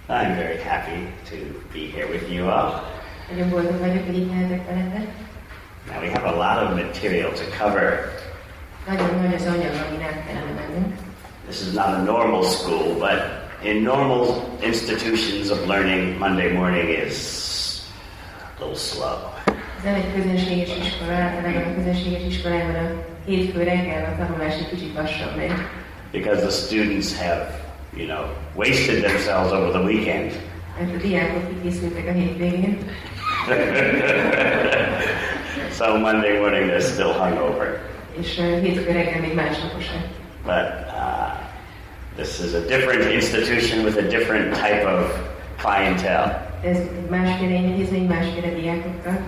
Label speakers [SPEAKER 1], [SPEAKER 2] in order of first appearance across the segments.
[SPEAKER 1] I'm very happy to be here with you all.
[SPEAKER 2] Nagyon boldog vagyok, hogy itt lehetek veletek.
[SPEAKER 1] Now we have a lot of material to cover.
[SPEAKER 2] Nagyon nagy az anyag, amin át kellene mennünk.
[SPEAKER 1] This is not a normal school, but in normal institutions of learning, Monday morning is a little slow.
[SPEAKER 2] Ez nem egy közönséges iskola, általában a közönséges iskolában a hétfő reggel a tanulás egy kicsit lassabb megy.
[SPEAKER 1] Because the students have, wasted themselves over the weekend.
[SPEAKER 2] Mert a diákok kikészültek a hétvégén.
[SPEAKER 1] So Monday morning they're still hungover.
[SPEAKER 2] És hétfő reggel még másnaposak.
[SPEAKER 1] But this is a different institution with a different type of clientele.
[SPEAKER 2] Ez másféle intézmény, másféle diákokkal.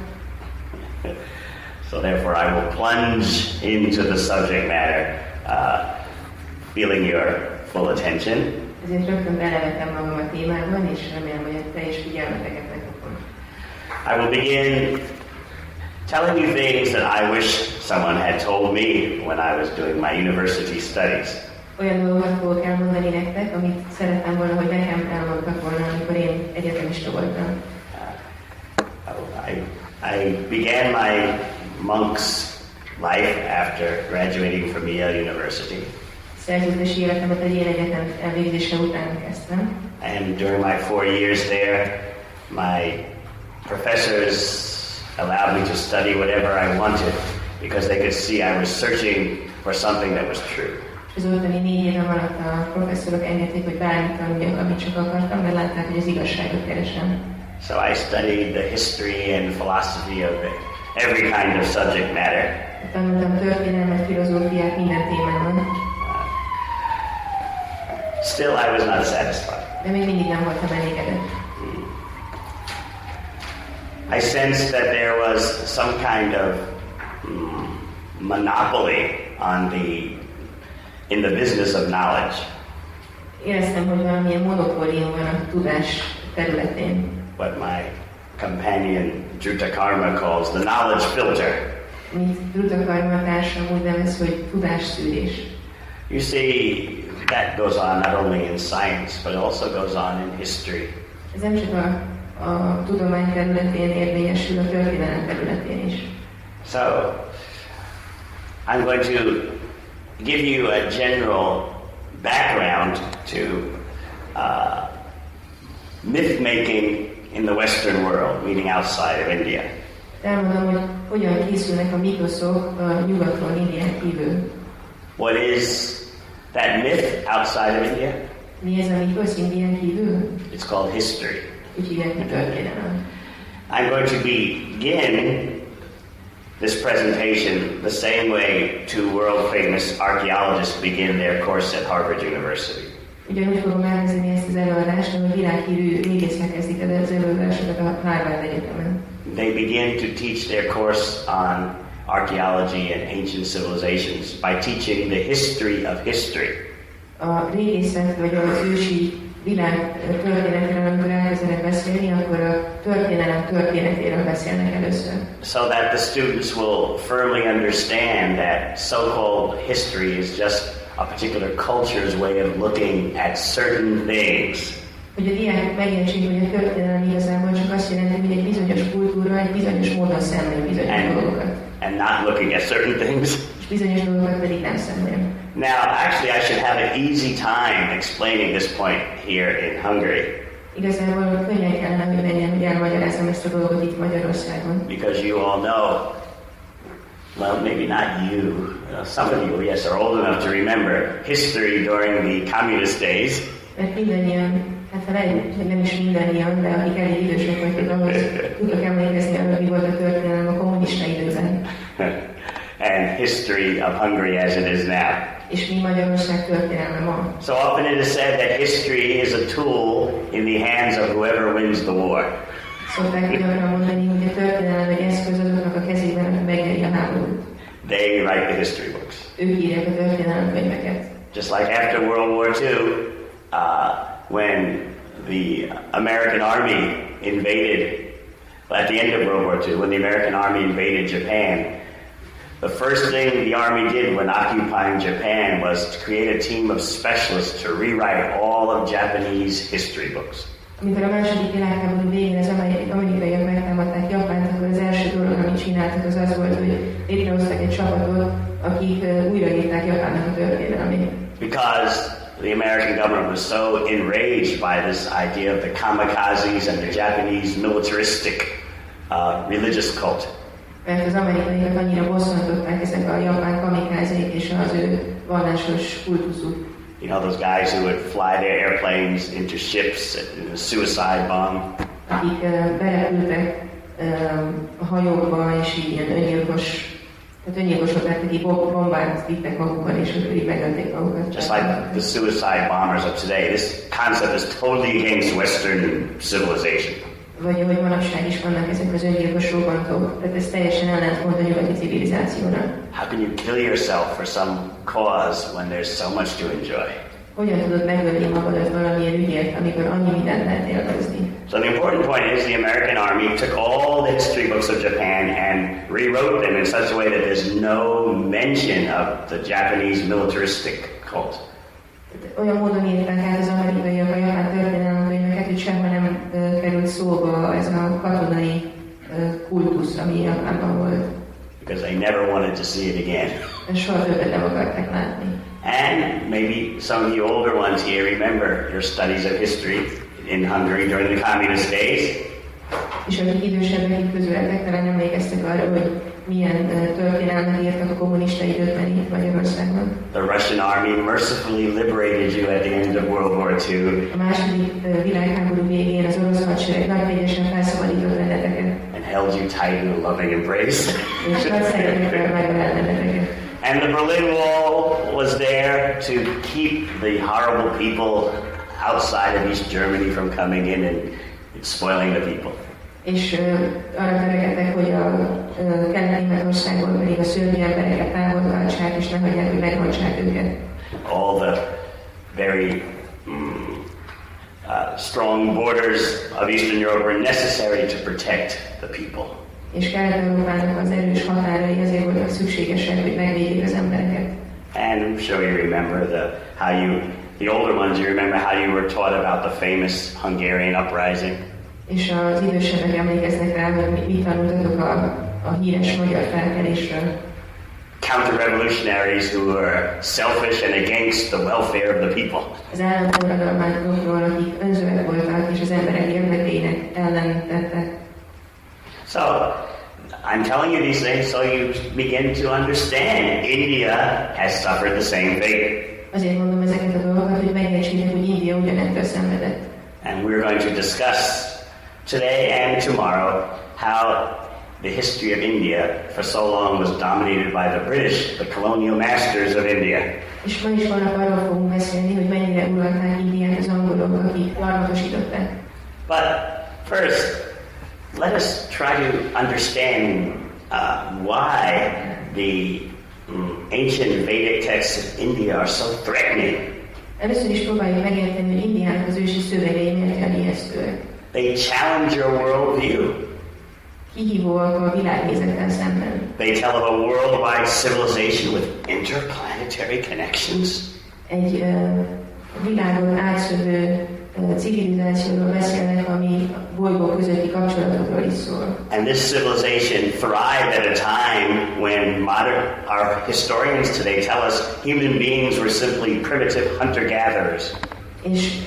[SPEAKER 1] So therefore I will plunge into the subject matter, feeling your full attention.
[SPEAKER 2] Ezért rögtön belevetem magam a témában, és remélem, hogy a teljes figyelmeteket megkapom.
[SPEAKER 1] I will begin telling you things that I wish someone had told me when I was doing my university studies.
[SPEAKER 2] Olyan dolgokat fogok elmondani nektek, amit szerettem volna, hogy nekem elmondtak volna, amikor én egyetemista voltam.
[SPEAKER 1] I began my monk's life after graduating from Yale University.
[SPEAKER 2] Szerzetesi életemet egy ilyen egyetem elvégzése után kezdtem.
[SPEAKER 1] And during my 4 years there, my professors allowed me to study whatever I wanted because they could see I was searching for something that was true.
[SPEAKER 2] Az ottani 4 évem alatt a professzorok engedték, hogy bármit tanuljak, amit csak akartam, mert látták, hogy az igazságot keresem.
[SPEAKER 1] So I studied the history and philosophy of every kind of subject matter.
[SPEAKER 2] Tanultam történelmet, filozófiát, minden témában.
[SPEAKER 1] Still, I was not satisfied.
[SPEAKER 2] De még mindig nem voltam elégedett.
[SPEAKER 1] I sensed that there was some kind of monopoly in the business of knowledge.
[SPEAKER 2] Éreztem, hogy valamilyen monopólium van a tudás területén.
[SPEAKER 1] What my companion Druta Karma calls the knowledge filter.
[SPEAKER 2] Mint Druta Karma társam úgy nevez, hogy tudásszűrés.
[SPEAKER 1] You see, that goes on not only in science, but it also goes on in history.
[SPEAKER 2] Ez nem csak a tudomány területén érvényesül, a történelem területén is.
[SPEAKER 1] So, I'm going to give you a general background to myth-making in the Western world, meaning outside of India.
[SPEAKER 2] Elmondom, hogy hogyan készülnek a mitoszok a nyugatról, Indián kívül.
[SPEAKER 1] What is that myth outside of India?
[SPEAKER 2] Mi ez a mitosz Indián kívül?
[SPEAKER 1] It's called history.
[SPEAKER 2] Úgy hívják, hogy történelem.
[SPEAKER 1] I'm going to begin this presentation the same way two world-famous archaeologists begin their course at Harvard University.
[SPEAKER 2] Ugyanúgy fogom elkezdeni ezt az előadást, ahogy világhírű régészek kezdik az előadásokat a Harvard Egyetemen.
[SPEAKER 1] They begin to teach their course on archaeology and ancient civilizations by teaching the history of history. A
[SPEAKER 2] régészet vagy az ősi világ történetéről, amikor elkezdenek beszélni, akkor a történelem történetéről beszélnek először.
[SPEAKER 1] So that the students will firmly understand that so-called history is just a particular culture's way of looking at certain things.
[SPEAKER 2] Hogy a diákok megértsék, hogy a történelem igazából csak azt jelenti, hogy egy bizonyos kultúra egy bizonyos módon szemlél bizonyos dolgokat.
[SPEAKER 1] And not looking at certain things.
[SPEAKER 2] És bizonyos dolgokat pedig nem szemlél.
[SPEAKER 1] Now, actually, I should have an easy time explaining this point here in Hungary.
[SPEAKER 2] Igazából könnyen kellene, hogy menjen, hogy elmagyarázzam ezt a dolgot itt Magyarországon.
[SPEAKER 1] Because you all know, well, maybe not you, some of you, yes, are old enough to remember history during the communist days.
[SPEAKER 2] Mert mindannyian, hát felejtjük, hogy nem is mindannyian, de akik elég idősek vagytok, ahhoz tudok emlékezni arra, mi volt a történelem a kommunista időben.
[SPEAKER 1] And history of Hungary as it is now.
[SPEAKER 2] És mi Magyarország történelme ma.
[SPEAKER 1] So often it is said that history is a tool in the hands of whoever wins the war.
[SPEAKER 2] Szokták gyakran mondani, hogy a történelem egy eszköz azoknak a kezében, aki megnyeri a háborút.
[SPEAKER 1] They write the history books.
[SPEAKER 2] Ők írják a történelem könyveket.
[SPEAKER 1] Just like after World War II, when the American army invaded, well, at the end of World War II, when the American army invaded Japan, the first thing the army did when occupying Japan was to create a team of specialists to rewrite all of Japanese history books.
[SPEAKER 2] Amikor a második világháború végén az amerikaiak megtámadták Japánt, akkor az első dolog, amit csináltak, az volt, hogy létrehoztak egy csapatot, akik újraírták Japánnak a történelmét.
[SPEAKER 1] Because the American government was so enraged by this idea of the kamikazes and the Japanese militaristic religious cult.
[SPEAKER 2] Mert az amerikaiak annyira bosszantották ezek a japán kamikázék és az ő vallásos kultuszuk.
[SPEAKER 1] You know, those guys who would fly their airplanes into ships in a suicide bomb.
[SPEAKER 2] Akik berepültek a hajókba, és ilyen öngyilkosok lettek, akik bombát vittek magukon, és így megölték magukat.
[SPEAKER 1] Just like the suicide bombers of today, this concept is totally against Western civilization.
[SPEAKER 2] Vagy ahogy manapság is vannak ezek az öngyilkos robbantók, tehát ez teljesen ellentmond a nyugati civilizációnak.
[SPEAKER 1] How can you kill yourself for some cause when there's so much to enjoy?
[SPEAKER 2] Hogyan tudod megölni magadat valamilyen ügyért, amikor annyi mindent lehet élvezni?
[SPEAKER 1] So the important point is the American army took all the history books of Japan and rewrote them in such a way that there's no mention of the Japanese militaristic cult.
[SPEAKER 2] Olyan módon írták át az amerikaiak a japán történelmkönyveket, hogy sehol nem került szóba ez a katonai kultusz, ami Japánban volt.
[SPEAKER 1] Because they never wanted to see it again.
[SPEAKER 2] Soha többet nem akarták látni.
[SPEAKER 1] And maybe some of you older ones here remember your studies of history in Hungary during the communist days.
[SPEAKER 2] És akik idősebbek itt közületek, talán emlékeztek arra, hogy milyen történelmet írtak a kommunista időkben itt Magyarországon.
[SPEAKER 1] The Russian army mercifully liberated you at the end of World War II.
[SPEAKER 2] A második világháború végén az orosz hadsereg nagyvegyesen felszabadított benneteket.
[SPEAKER 1] And held you tight in a loving embrace.
[SPEAKER 2] És nagy szeretettel megölelt benneteket.
[SPEAKER 1] And the Berlin Wall was there to keep the horrible people outside of East Germany from coming in and spoiling the people.
[SPEAKER 2] És arra törekedtek, hogy a Kelet-Németországból pedig a szörnyű embereket távol tartsák, és ne hagyják, hogy megbontsák őket.
[SPEAKER 1] All the very strong borders of Eastern Europe were necessary to protect the people.
[SPEAKER 2] És Kelet-Európának az erős határai azért voltak szükségesek, hogy megvédjék az embereket.
[SPEAKER 1] And I'm sure you remember the older ones, you remember how you were taught about the famous Hungarian uprising.
[SPEAKER 2] És az idősebbek emlékeznek rá, hogy mit tanultatok a híres magyar felkelésről.
[SPEAKER 1] Counter-revolutionaries who were selfish and against the welfare of the people.
[SPEAKER 2] Az államforradalmárokról, akik önzőek voltak, és az emberek érdekeinek ellen tettek.
[SPEAKER 1] So, I'm telling you these things so you begin to understand India has suffered the same fate.
[SPEAKER 2] Azért mondom ezeket a dolgokat, hogy megértsétek, hogy India ugyanettől szenvedett.
[SPEAKER 1] And we're going to discuss today and tomorrow how the history of India for so long was dominated by the British, the colonial masters of India.
[SPEAKER 2] És ma is holnap arról fogunk beszélni, hogy mennyire uralták Indiát az angolok, akik gyarmatosították.
[SPEAKER 1] But first, let us try to understand why the ancient Vedic texts of India are so threatening.
[SPEAKER 2] Először is próbáljuk megérteni, hogy Indiának az ősi szövegei miért olyan ijesztőek.
[SPEAKER 1] They challenge your worldview.
[SPEAKER 2] Kihívóak a világnézettel szemben.
[SPEAKER 1] They tell of a worldwide civilization with interplanetary connections.
[SPEAKER 2] Egy világon átszövő civilizációról beszélnek, ami bolygó közötti kapcsolatokról is szól.
[SPEAKER 1] And this civilization thrived at a time when our historians today tell us human beings were simply primitive hunter-gatherers.
[SPEAKER 2] És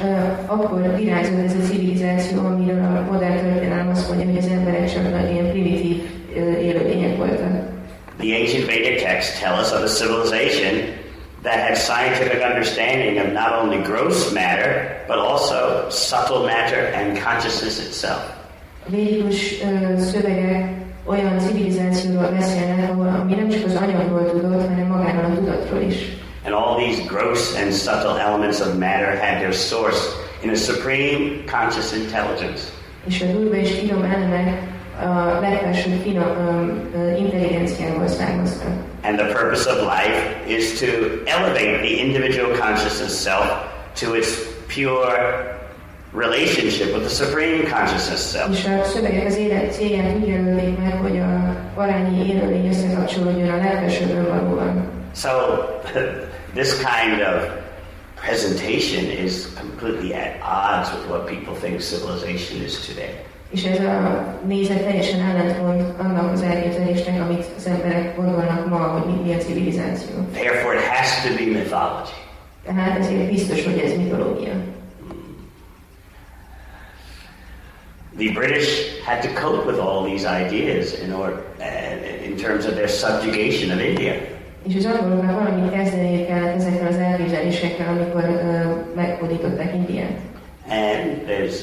[SPEAKER 2] akkor virágzott ez a civilizáció, amiről a modern történelem azt mondja, hogy az emberek csak nagy ilyen primitív élőlények voltak.
[SPEAKER 1] The ancient Vedic texts tell us of a civilization that had scientific understanding of not only gross matter, but also subtle matter and consciousness itself.
[SPEAKER 2] A védikus szövegek olyan civilizációról beszélnek, ami nem csak az anyagról tudott, hanem magáról a tudatról is.
[SPEAKER 1] And all these gross and subtle elements of matter had their source in a supreme conscious intelligence.
[SPEAKER 2] És a durva és finom elemek a legfelsőbb finom intelligenciából származtak.
[SPEAKER 1] And the purpose of life is to elevate the individual consciousness self to its pure relationship with the supreme consciousness self.
[SPEAKER 2] És a szövegek az élet célját úgy jelölték meg, hogy a valányi élőlény összekapcsolódjon a legfelsőbb önvalóban.
[SPEAKER 1] So, this kind of presentation is completely at odds with what people think civilization is today.
[SPEAKER 2] És ez a nézet teljesen ellentmond annak az elképzelésnek, amit az emberek gondolnak ma, hogy mi a civilizáció.
[SPEAKER 1] Therefore it has to be mythology.
[SPEAKER 2] Tehát ezért biztos, hogy ez mitológia.
[SPEAKER 1] The British had to cope with all these ideas in terms of their subjugation of India.
[SPEAKER 2] És az angoloknak valamit kezdeni kellett ezekkel az elképzelésekkel, amikor meghódították Indiát.
[SPEAKER 1] And there's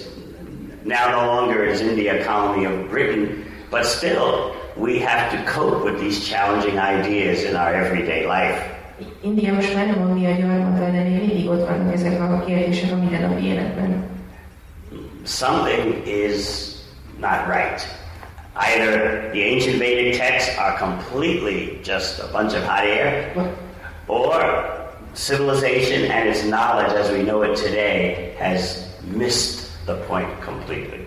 [SPEAKER 1] now no longer is India a colony of Britain, but still we have to cope with these challenging ideas in our everyday life.
[SPEAKER 2] India most már nem a mi a gyarmata, de még mindig ott vannak ezek a kérdések a mindennapi életben.
[SPEAKER 1] Something is not right. Either the ancient Vedic texts are completely just a bunch of hot air, or civilization and its knowledge as we know it today has missed the point completely.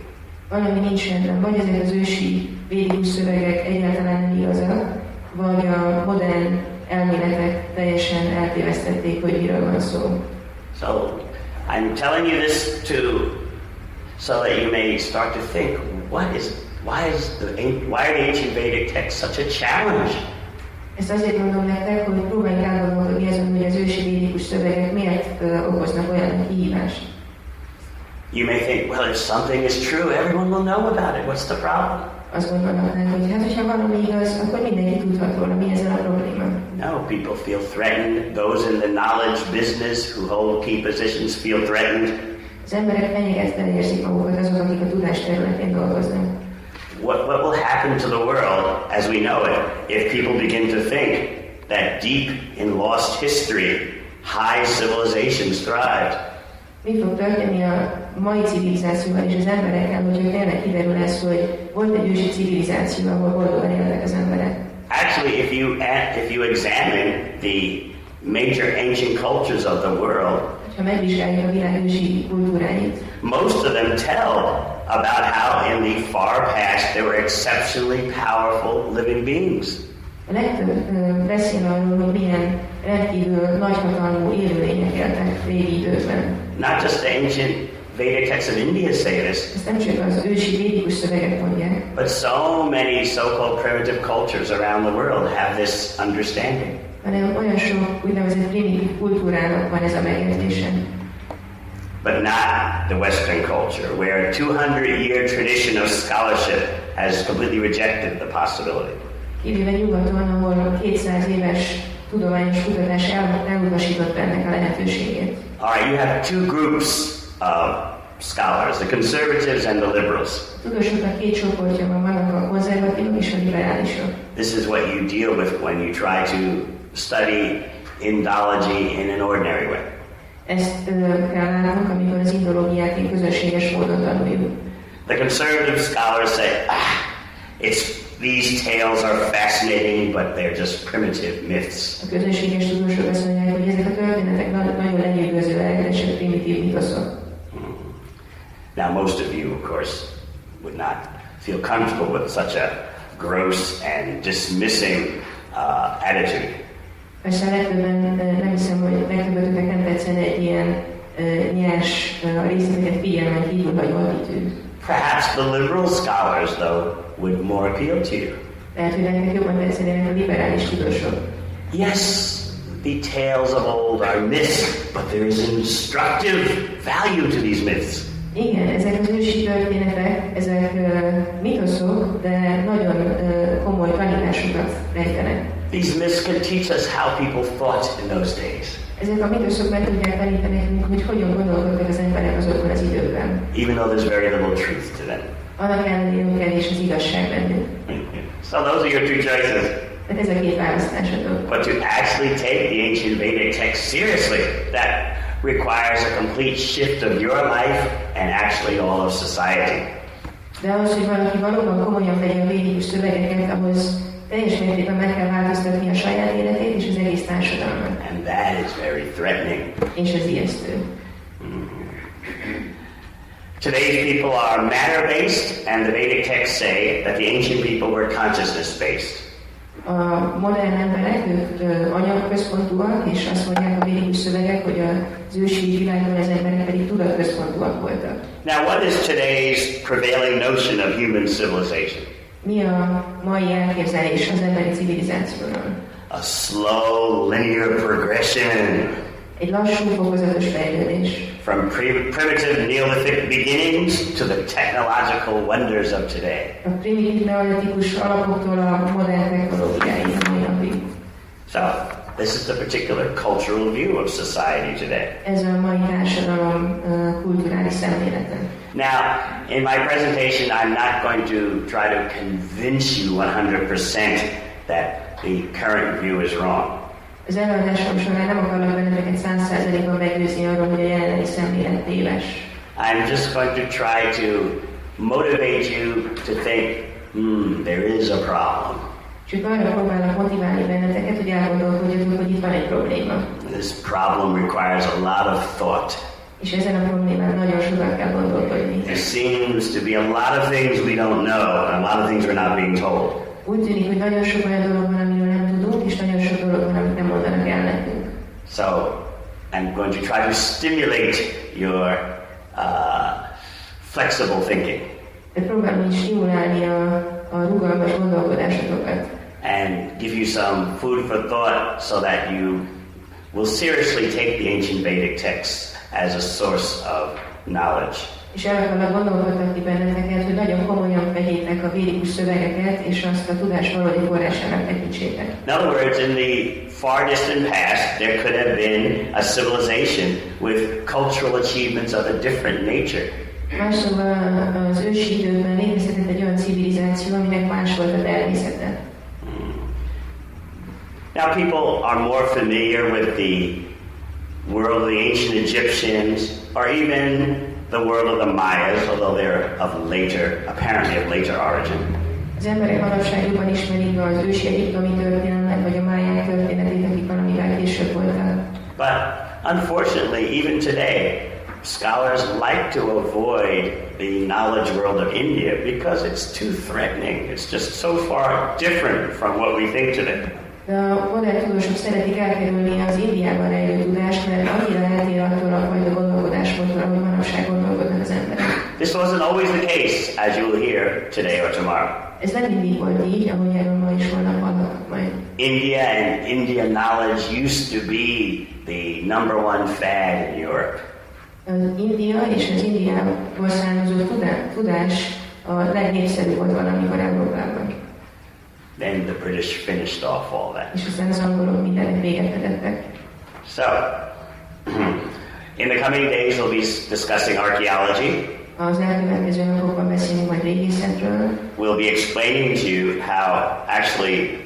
[SPEAKER 2] Valami nincs rendben, vagy ezek az ősi védikus szövegek egyáltalán nem igazak, vagy a modern elméletek teljesen eltévesztették, hogy miről van szó.
[SPEAKER 1] So, I'm telling you this so that you may start to think, why are the ancient Vedic texts such a challenge?
[SPEAKER 2] Ezt azért mondom nektek, hogy próbáljuk elgondolkodni azon, hogy az ősi védikus szövegek miért okoznak olyan kihívást.
[SPEAKER 1] You may think, well, if something is true, everyone will know about it. What's the problem?
[SPEAKER 2] Azt gondolhatnánk, hogy hát, hogyha valami igaz, akkor mindenki tudhat róla, mi ezzel a probléma.
[SPEAKER 1] No, people feel threatened. Those in the knowledge business who hold key positions feel threatened.
[SPEAKER 2] Az emberek fenyegetve érzik magukat, azok, akik a tudás területén dolgoznak.
[SPEAKER 1] What will happen to the world as we know it if people begin to think that deep in lost history, high civilizations thrived?
[SPEAKER 2] Mi fog történni a mai civilizációval és az emberekkel, hogyha tényleg kiderül ez, hogy volt egy ősi civilizáció, ahol boldogan éltek az emberek?
[SPEAKER 1] Actually, if you examine the major ancient cultures of the world,
[SPEAKER 2] ha megvizsgáljuk a világ ősi kultúráit,
[SPEAKER 1] most of them tell about how in the far past there were exceptionally powerful living beings.
[SPEAKER 2] A legtöbb beszél arról, hogy milyen rendkívül nagyhatalmú élőlények éltek régi időkben.
[SPEAKER 1] Not just the ancient Vedic texts of India say this.
[SPEAKER 2] Ezt nem csak az ősi védikus szövegek mondják.
[SPEAKER 1] But so many so-called primitive cultures around the world have this understanding.
[SPEAKER 2] Hanem olyan sok úgynevezett primitív kultúrának van ez a megértése.
[SPEAKER 1] But not the Western culture, where a 200-year tradition of scholarship has completely rejected the possibility.
[SPEAKER 2] Kivéve nyugaton, ahol 200 éves tudományos kutatás elutasított ennek a lehetőségét.
[SPEAKER 1] All right, you have two groups of scholars, the conservatives and the liberals.
[SPEAKER 2] Tudósoknak két csoportja van, vannak a konzervatívok és a liberálisok.
[SPEAKER 1] This is what you deal with when you try to study Indology in an ordinary way.
[SPEAKER 2] Ezt kell látnunk, amikor az indológiát én közösséges módon tanuljuk.
[SPEAKER 1] The conservative scholars say, these tales are fascinating, but they're just primitive myths.
[SPEAKER 2] A közösséges tudósok azt mondják, hogy ezek a történetek nagyon lenyűgözőek, de csak primitív mitoszok.
[SPEAKER 1] Now, most of you, of course, would not feel comfortable with such a gross and dismissing attitude.
[SPEAKER 2] Persze legtöbben nem hiszem, hogy legtöbbötöknek nem tetszene egy ilyen nyers, a részleteket figyelmen kívül hagyó attitűd.
[SPEAKER 1] Perhaps the liberal scholars, though, would more appeal to you.
[SPEAKER 2] Lehet, hogy nektek jobban tetszenének a liberális tudósok.
[SPEAKER 1] Yes, the tales of old are myths, but there is instructive value to these myths.
[SPEAKER 2] Igen, ezek az ősi történetek, ezek mitoszok, de nagyon komoly tanításokat rejtenek.
[SPEAKER 1] These myths can teach us how people thought in those days.
[SPEAKER 2] Ezek a mitoszok meg tudják tanítani nekünk, hogy hogyan gondolkodtak az emberek azokban az időkben.
[SPEAKER 1] Even though there's very little truth to them.
[SPEAKER 2] Annak ellenére, hogy kevés az igazság bennük.
[SPEAKER 1] So those are your two choices.
[SPEAKER 2] Tehát ez a két választásatok.
[SPEAKER 1] But to actually take the ancient Vedic text seriously, that requires a complete shift of your life and actually all of society.
[SPEAKER 2] De ahhoz, hogy valaki valóban komolyan vegye a védikus szövegeket, ahhoz teljes mértékben meg kell változtatni a saját életét és az egész társadalmat.
[SPEAKER 1] And that is very threatening.
[SPEAKER 2] És ez ijesztő.
[SPEAKER 1] Today's people are matter-based, and the Vedic texts say that the ancient people were consciousness-based.
[SPEAKER 2] A modern emberek, ők anyagközpontúak, és azt mondják a védikus szövegek, hogy az ősi világban az emberek pedig tudatközpontúak voltak.
[SPEAKER 1] Now, what is today's prevailing notion of human civilization?
[SPEAKER 2] Mi a mai elképzelés az emberi civilizációról?
[SPEAKER 1] A slow, linear progression.
[SPEAKER 2] Egy lassú, fokozatos fejlődés.
[SPEAKER 1] From primitive Neolithic beginnings to the technological wonders of today.
[SPEAKER 2] A primitív neolitikus alapoktól a modern technológiáig a mai napig.
[SPEAKER 1] So, this is the particular cultural view of society today.
[SPEAKER 2] Ez a mai társadalom kulturális szemlélete.
[SPEAKER 1] Now, in my presentation, I'm not going to try to convince you 100% that the current view is wrong.
[SPEAKER 2] Az előadásom során nem akarok benneteket 100%-ban meggyőzni arról, hogy a jelenlegi szemlélet téves.
[SPEAKER 1] I'm just going to try to motivate you to think, there is a problem.
[SPEAKER 2] Csak arra próbálok motiválni benneteket, hogy elgondolkodjatok, hogy itt van egy probléma.
[SPEAKER 1] This problem requires a lot of thought.
[SPEAKER 2] És ezen a problémán nagyon sokat kell gondolkodni.
[SPEAKER 1] There seems to be a lot of things we don't know, and a lot of things we're not being told.
[SPEAKER 2] Úgy tűnik, hogy nagyon sok olyan dolog van, amiről nem tudunk, és nagyon sok dolog van, amit nem mondanak el nekünk.
[SPEAKER 1] So, I'm going to try to stimulate your flexible thinking.
[SPEAKER 2] De próbálom is stimulálni a rugalmas gondolkodásokat.
[SPEAKER 1] And give you some food for thought so that you will seriously take the ancient Vedic texts as a source of knowledge.
[SPEAKER 2] És el akarnak gondolkodtatni benneteket, hogy nagyon komolyan vegyétek a védikus szövegeket, és azt a tudás valódi forrásának tekintsétek.
[SPEAKER 1] In other words, in the far distant past, there could have been a civilization with cultural achievements of a different nature.
[SPEAKER 2] Más szóval az ősi időkben létezhetett egy olyan civilizáció, aminek más volt a természete.
[SPEAKER 1] Now people are more familiar with the world of the ancient Egyptians, or even the world of the Mayas, although they're apparently of later origin.
[SPEAKER 2] Az emberek manapság jobban ismerik az ősi egyiptomi történelmet, vagy a máják történetét, akik valamivel később voltak.
[SPEAKER 1] But unfortunately, even today, scholars like to avoid the knowledge world of India because it's too threatening. It's just so far different from what we think today.
[SPEAKER 2] De a modern tudósok szeretik elkerülni az Indiában rejlő tudást, mert annyira eltér attól a fajta gondolkodásmódtól, ahogy manapság gondolkodnak az emberek.
[SPEAKER 1] This wasn't always the case, as you will hear today or tomorrow.
[SPEAKER 2] Ez nem mindig volt így, ahogy erről ma is holnap hallhatok majd.
[SPEAKER 1] India and Indian knowledge used to be the number one fad in Europe.
[SPEAKER 2] Az India és az Indiából származó tudás a legnépszerűbb volt valamikor Európában.
[SPEAKER 1] Then the British finished off all that.
[SPEAKER 2] És aztán az angolok mindennek véget vetettek.
[SPEAKER 1] So, in the coming days we'll be discussing archaeology.
[SPEAKER 2] Az elkövetkező napokban beszélünk majd régészetről.
[SPEAKER 1] We'll be explaining to you how actually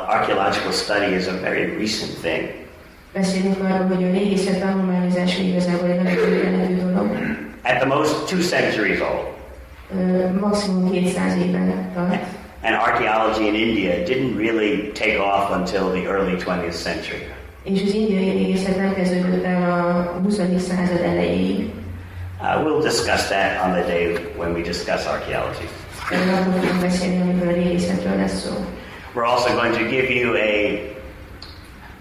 [SPEAKER 1] archaeological study is a very recent thing.
[SPEAKER 2] Beszélünk arról, hogy a régészet tanulmányozása igazából egy nagyon történetű dolog.
[SPEAKER 1] At the most 2 centuries old.
[SPEAKER 2] Maximum 200 éven tart.
[SPEAKER 1] And archaeology in India didn't really take off until the early 20th century.
[SPEAKER 2] És az indiai régészet nem kezdődött el a 20. század elejéig.
[SPEAKER 1] We'll discuss that on the day when we discuss archaeology.
[SPEAKER 2] Erről fogunk beszélni, amikor a régészetről lesz szó.
[SPEAKER 1] We're also going to give you a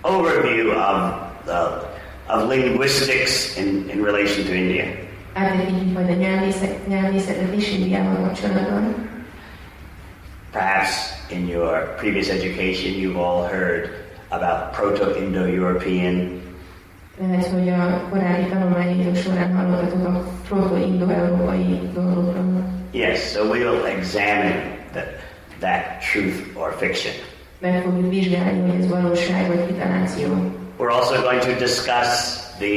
[SPEAKER 1] overview of linguistics in relation to India.
[SPEAKER 2] Áttekintjük majd a nyelvészetet is Indiával kapcsolatban.
[SPEAKER 1] Perhaps in your previous education you've all heard about Proto-Indo-European.
[SPEAKER 2] Lehet, hogy a korábbi tanulmányaitok során hallottatok a proto-indo-európai dolgokról.
[SPEAKER 1] Yes, so we'll examine that truth or fiction.
[SPEAKER 2] Meg fogjuk vizsgálni, hogy ez valóság vagy kitaláció.
[SPEAKER 1] We're also going to discuss the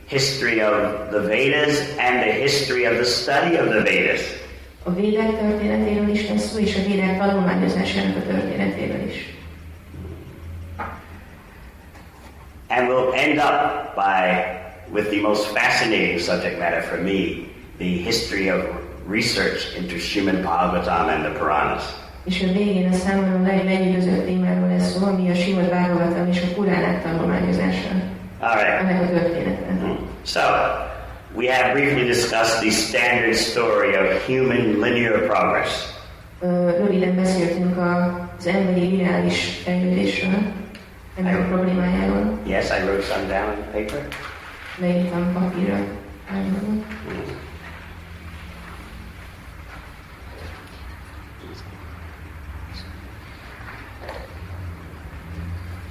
[SPEAKER 1] history of the Vedas and the history of the study of the Vedas.
[SPEAKER 2] A védek történetéről is lesz szó, és a védek tanulmányozásának a történetéről is.
[SPEAKER 1] And we'll end up with the most fascinating subject matter for me, the history of research into Srimad Bhagavatam and the Puranas.
[SPEAKER 2] És a végén a számomra leglenyűgözőbb témáról lesz szó, ami a Srimad Bhagavatam és a Puránák tanulmányozása.
[SPEAKER 1] All right.
[SPEAKER 2] Ennek a története.
[SPEAKER 1] So, we have briefly discussed the standard story of human linear progress.
[SPEAKER 2] Röviden beszéltünk az emberi lineáris fejlődésről, ennek a problémájáról.
[SPEAKER 1] Yes, I wrote some down on paper.
[SPEAKER 2] Leírtam papírra.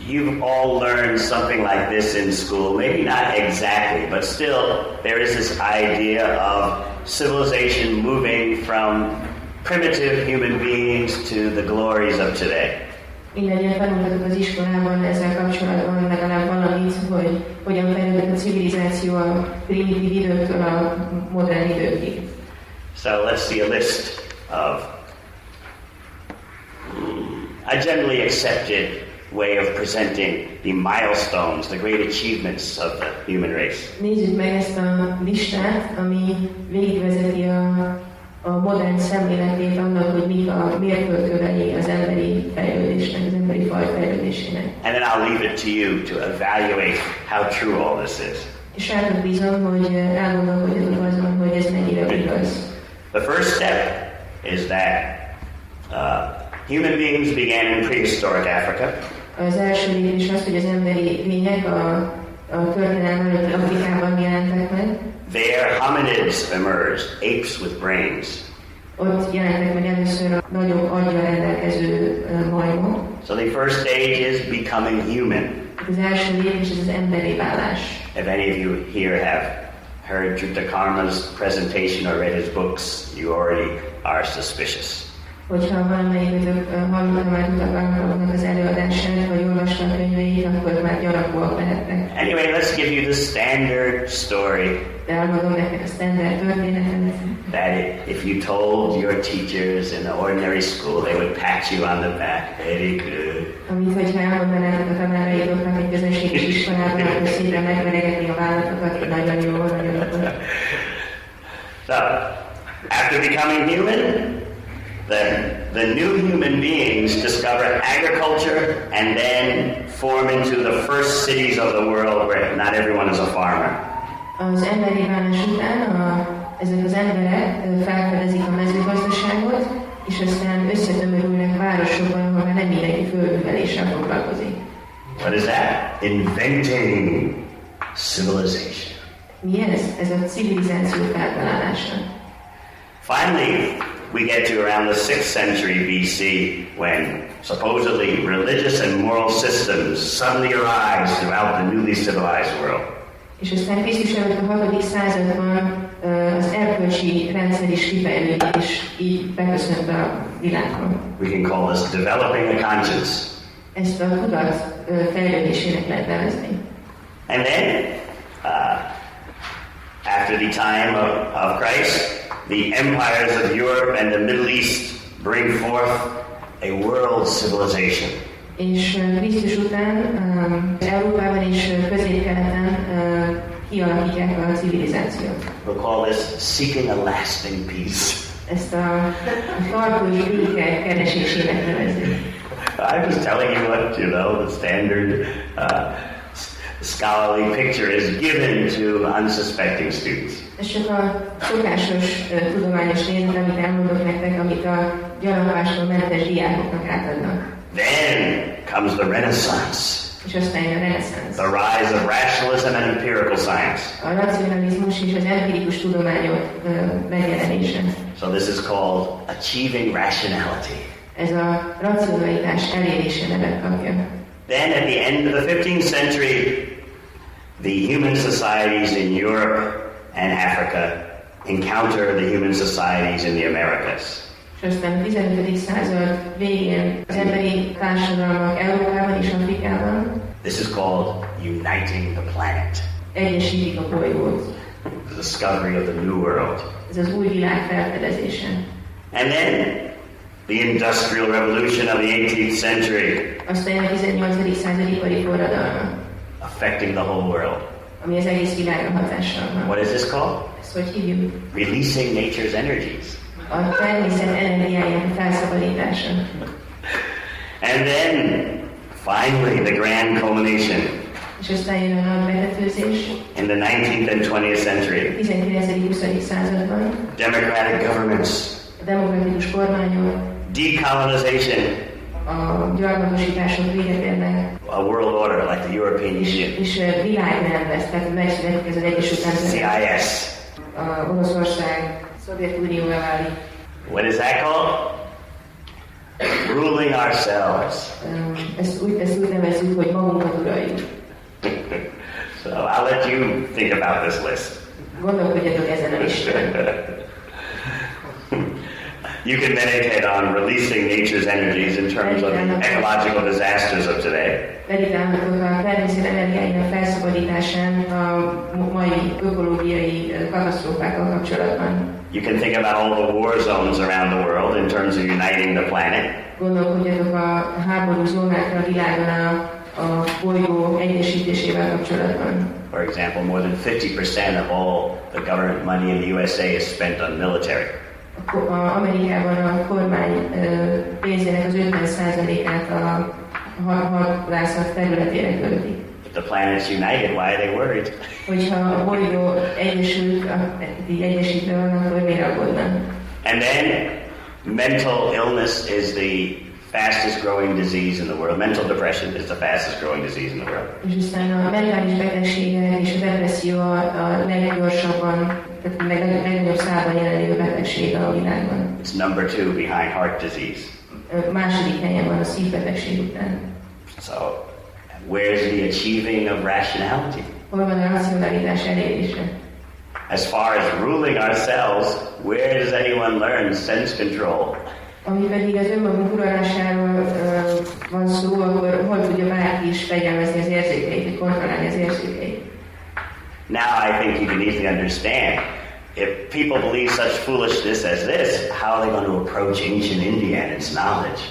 [SPEAKER 1] You've all learned something like this in school, maybe not exactly, but still there is this idea of civilization moving from primitive human beings to the glories of today.
[SPEAKER 2] Mindennyian tanultatok az iskolában ezzel kapcsolatban legalább valamit, hogy hogyan fejlődött a civilizáció a primitív időktől a modern időkig.
[SPEAKER 1] So let's see a list of a generally accepted way of presenting the milestones, the great achievements of the human race.
[SPEAKER 2] Nézzük meg ezt a listát, ami végigvezeti a modern szemléletét annak, hogy mik a mérföldkövei az emberi fejlődésnek, az emberi faj fejlődésének.
[SPEAKER 1] And then I'll leave it to you to evaluate how true all this is.
[SPEAKER 2] És rátok bízom, hogy elgondolkodjatok azon, hogy ez mennyire igaz.
[SPEAKER 1] The first step is that human beings began in prehistoric Africa.
[SPEAKER 2] Az első lépés az, hogy az emberi lények a történelem előtt Afrikában jelentek meg.
[SPEAKER 1] There hominids emerged, apes with brains.
[SPEAKER 2] Ott jelentek meg először a nagyobb aggyal rendelkező majmok.
[SPEAKER 1] So the first stage is becoming human.
[SPEAKER 2] Az első lépés az emberi válás.
[SPEAKER 1] If any of you here have heard Jutta Karma's presentation or read his books, you already are suspicious.
[SPEAKER 2] Hogyha valamelyikőtök hallotta már Jutta Karmának az előadását, vagy olvasta a könyveit, akkor már gyanakúak lehetnek.
[SPEAKER 1] Anyway, let's give you the standard story.
[SPEAKER 2] De elmondom nektek a standard történetet.
[SPEAKER 1] That if you told your teachers in the ordinary school, they would pat you on the back. Very good.
[SPEAKER 2] Amit, hogyha elmondanátok a tanáraitoknak egy közösséges iskolában, akkor szépen megveregetni a vállatokat, hogy nagyon jó, nagyon jó.
[SPEAKER 1] So, after becoming human, the new human beings discover agriculture and then form into the first cities of the world where not everyone is a farmer.
[SPEAKER 2] Az emberi válás után ezek az emberek felfedezik a mezőgazdaságot, és aztán összetömörülnek városokban, ahol már nem mindenki földműveléssel foglalkozik.
[SPEAKER 1] What is that? Inventing civilization.
[SPEAKER 2] Mi ez? Ez a civilizáció feltalálása.
[SPEAKER 1] Finally, we get to around the 6th century BC when supposedly religious and moral systems suddenly arise throughout the newly civilized world.
[SPEAKER 2] És aztán Krisztus előtt a 6. században az erkölcsi rendszer is kifejlődik, és így beköszönt a világon.
[SPEAKER 1] We can call this developing a conscience.
[SPEAKER 2] Ezt a tudat fejlődésének lehet nevezni.
[SPEAKER 1] And then, after the time of Christ, the empires of Europe and the Middle East bring forth a world civilization.
[SPEAKER 2] És Krisztus után Európában és Közép-Keleten kialakítják a civilizációt.
[SPEAKER 1] We'll call this seeking a lasting peace.
[SPEAKER 2] Ezt a tartós béke keresésének nevezzük.
[SPEAKER 1] I'm just telling you what, the standard scholarly picture is given to unsuspecting students.
[SPEAKER 2] Ez csak a szokásos tudományos nézet, amit elmondok nektek, amit a gyanakvástól mentes diákoknak átadnak.
[SPEAKER 1] Then comes the Renaissance.
[SPEAKER 2] És aztán a reneszánsz.
[SPEAKER 1] The rise of rationalism and empirical science.
[SPEAKER 2] A racionalizmus és az empirikus tudományok megjelenése.
[SPEAKER 1] So this is called achieving rationality.
[SPEAKER 2] Ez a racionalitás elérése nevet kapja.
[SPEAKER 1] Then at the end of the 15th century, the human societies in Europe and Africa encounter the human societies in the Americas.
[SPEAKER 2] És aztán a 15. század végén az emberi társadalmak Európában és Afrikában
[SPEAKER 1] This is called uniting the planet.
[SPEAKER 2] egyesítik a bolygót.
[SPEAKER 1] The discovery of the new world.
[SPEAKER 2] Ez az új világ felfedezése.
[SPEAKER 1] And then the industrial revolution of the 18th century.
[SPEAKER 2] Aztán a 18. század ipari forradalma.
[SPEAKER 1] Affecting the whole world.
[SPEAKER 2] Ami az egész világra hatással van.
[SPEAKER 1] What is this called?
[SPEAKER 2] Ezt hogy hívjuk?
[SPEAKER 1] Releasing nature's energies.
[SPEAKER 2] A természet energiájának a felszabadítása.
[SPEAKER 1] And then, finally, the grand culmination.
[SPEAKER 2] És aztán jön a nagy betetőzés.
[SPEAKER 1] In the 19th and 20th century.
[SPEAKER 2] 19.-20. században.
[SPEAKER 1] Democratic governments.
[SPEAKER 2] A demokratikus kormányok.
[SPEAKER 1] Decolonization.
[SPEAKER 2] A gyarmatosítások véget érnek.
[SPEAKER 1] A world order like the European Union.
[SPEAKER 2] És világrend lesz, tehát megszületik ez az Egyesült Nemzetek.
[SPEAKER 1] CIS.
[SPEAKER 2] Oroszország, Szovjetunióvá válik.
[SPEAKER 1] What is that called? Ruling ourselves.
[SPEAKER 2] Ezt úgy nevezzük, hogy magunkat uraljuk.
[SPEAKER 1] So I'll let you think about this list.
[SPEAKER 2] Gondolkodjatok ezen a listán.
[SPEAKER 1] You can meditate on releasing nature's energies in terms of the ecological disasters of today.
[SPEAKER 2] Meditálhatok a természet energiáinak felszabadításán a mai ökológiai katasztrófákkal kapcsolatban.
[SPEAKER 1] You can think about all the war zones around the world in terms of uniting the planet.
[SPEAKER 2] Gondolkodjatok a háború zónákra a világon a bolygó egyesítésével kapcsolatban.
[SPEAKER 1] For example, more than 50% of all the government money in the USA is spent on military.
[SPEAKER 2] Amerikában a kormány pénzének az 50%-át a hadászat területére költi.
[SPEAKER 1] If the planet's united, why are they worried?
[SPEAKER 2] Hogyha a bolygó egyesítve van, akkor miért aggódnak?
[SPEAKER 1] And then mental illness is the fastest growing disease in the world. Mental depression is the fastest growing disease in the world.
[SPEAKER 2] És aztán a mentális betegségek és a depresszió a leggyorsabban, tehát legnagyobb számban jelenlévő betegség a világban.
[SPEAKER 1] It's number 2 behind heart disease.
[SPEAKER 2] Második helyen van a szívbetegség után.
[SPEAKER 1] So, where's the achieving of rationality?
[SPEAKER 2] Hol van a racionalitás elérése?
[SPEAKER 1] As far as ruling ourselves, where does anyone learn sense control?
[SPEAKER 2] Ami pedig az önmagunk uralásáról van szó, akkor hol tudja bárki is fegyelmezni az érzékeit, vagy kontrollálni az érzékeit?
[SPEAKER 1] Now I think you can easily understand. If people believe such foolishness as this, how are they going to approach ancient India and its knowledge?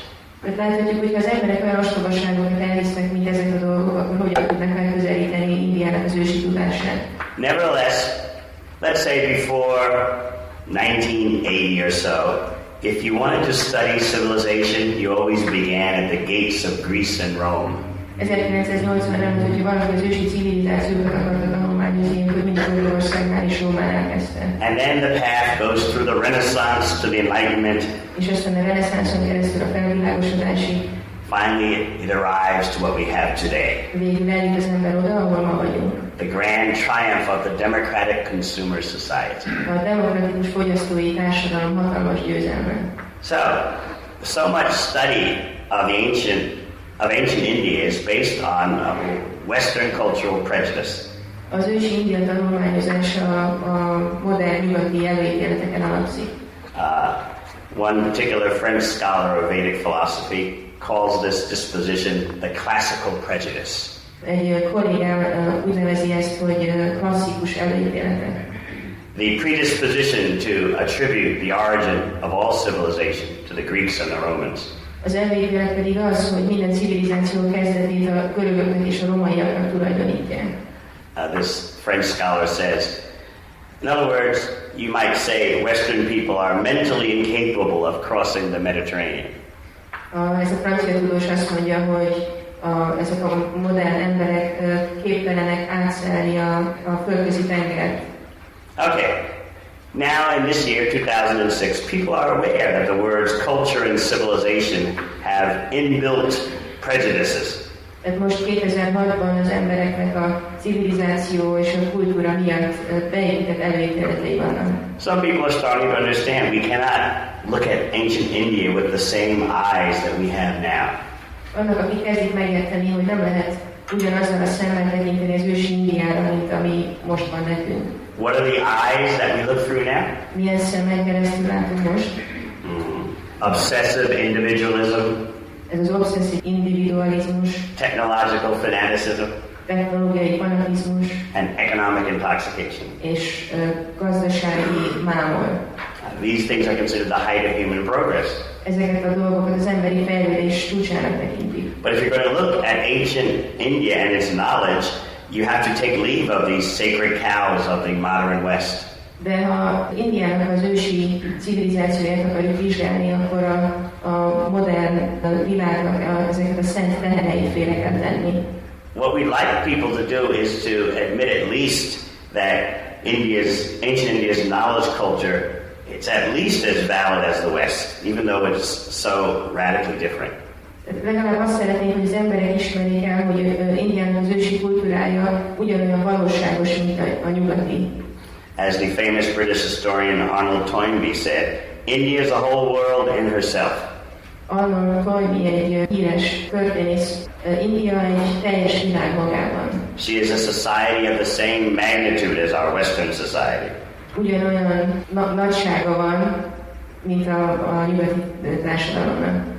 [SPEAKER 2] Mert láthatjuk, hogy ha az emberek olyan ostobaságokat elhisznek, mint ezek a dolgok, akkor hogyan tudnak megközelíteni Indiának az ősi tudását?
[SPEAKER 1] Nevertheless, let's say before 1980 or so, if you wanted to study civilization, you always began at the gates of Greece and Rome.
[SPEAKER 2] 1980 előtt, hogyha valaki az ősi civilizációkat akarta tanulmányozni, akkor mindig Görögországnál és Rómán elkezdte.
[SPEAKER 1] And then the path goes through the Renaissance to the Enlightenment.
[SPEAKER 2] És aztán a reneszánszon keresztül a felvilágosodásig.
[SPEAKER 1] Finally, it arrives to what we have today.
[SPEAKER 2] Végül eljut az ember oda, ahol ma vagyunk.
[SPEAKER 1] The grand triumph of the democratic consumer society.
[SPEAKER 2] A demokratikus fogyasztói társadalom hatalmas győzelme.
[SPEAKER 1] So much study of ancient India is based on Western cultural prejudice.
[SPEAKER 2] Az ősi India tanulmányozása a modern nyugati előítéleteken alapszik.
[SPEAKER 1] One particular French scholar of Vedic philosophy calls this disposition the classical prejudice.
[SPEAKER 2] Egy kollégám úgy nevezi ezt, hogy klasszikus előítéletek.
[SPEAKER 1] The predisposition to attribute the origin of all civilization to the Greeks and the Romans.
[SPEAKER 2] Az előítélet pedig az, hogy minden civilizáció kezdetét a görögöknek és a rómaiaknak tulajdonítják.
[SPEAKER 1] This French scholar says, in other words, you might say Western people are mentally incapable of crossing the Mediterranean.
[SPEAKER 2] Ez a francia tudós azt mondja, hogy ezek a modern emberek képtelenek átszelni a földközi tengert.
[SPEAKER 1] Okay. Now in this year, 2006, people are aware that the words culture and civilization have inbuilt prejudices.
[SPEAKER 2] Tehát most 2006-ban az embereknek a civilizáció és a kultúra miatt beépített előítéletei vannak.
[SPEAKER 1] Some people are starting to understand we cannot look at ancient India with the same eyes that we have now.
[SPEAKER 2] Vannak, akik kezdik megérteni, hogy nem lehet ugyanazzal a szemmel tekinteni az ősi Indiára, mint ami most van nekünk.
[SPEAKER 1] What are the eyes that we look through now?
[SPEAKER 2] Milyen szemmel keresztül látunk most?
[SPEAKER 1] Obsessive individualism.
[SPEAKER 2] Ez az obszesszív individualizmus.
[SPEAKER 1] Technological fanaticism.
[SPEAKER 2] Technológiai fanatizmus.
[SPEAKER 1] And economic intoxication.
[SPEAKER 2] És gazdasági mámor.
[SPEAKER 1] These things are considered the height of human progress.
[SPEAKER 2] Ezeket a dolgokat az emberi fejlődés csúcsának tekintik.
[SPEAKER 1] But if you're going to look at ancient India and its knowledge, you have to take leave of these sacred cows of the modern West.
[SPEAKER 2] De ha Indiának az ősi civilizációját akarjuk vizsgálni, akkor a modern világnak ezeket a szent teheneit félre kell tenni.
[SPEAKER 1] What we'd like people to do is to admit at least that ancient India's knowledge culture it's at least as valid as the West, even though it's so radically different.
[SPEAKER 2] Legalább azt szeretnénk, hogy az emberek ismerjék el, hogy Indiának az ősi kultúrája ugyanolyan valóságos, mint a nyugati.
[SPEAKER 1] As the famous British historian Arnold Toynbee said, India is a whole world in herself.
[SPEAKER 2] Arnold Toynbee egy híres történész, India egy teljes világ magában.
[SPEAKER 1] She is a society of the same magnitude as our Western society.
[SPEAKER 2] Ugyanolyan nagysága van, mint a nyugati társadalomnak.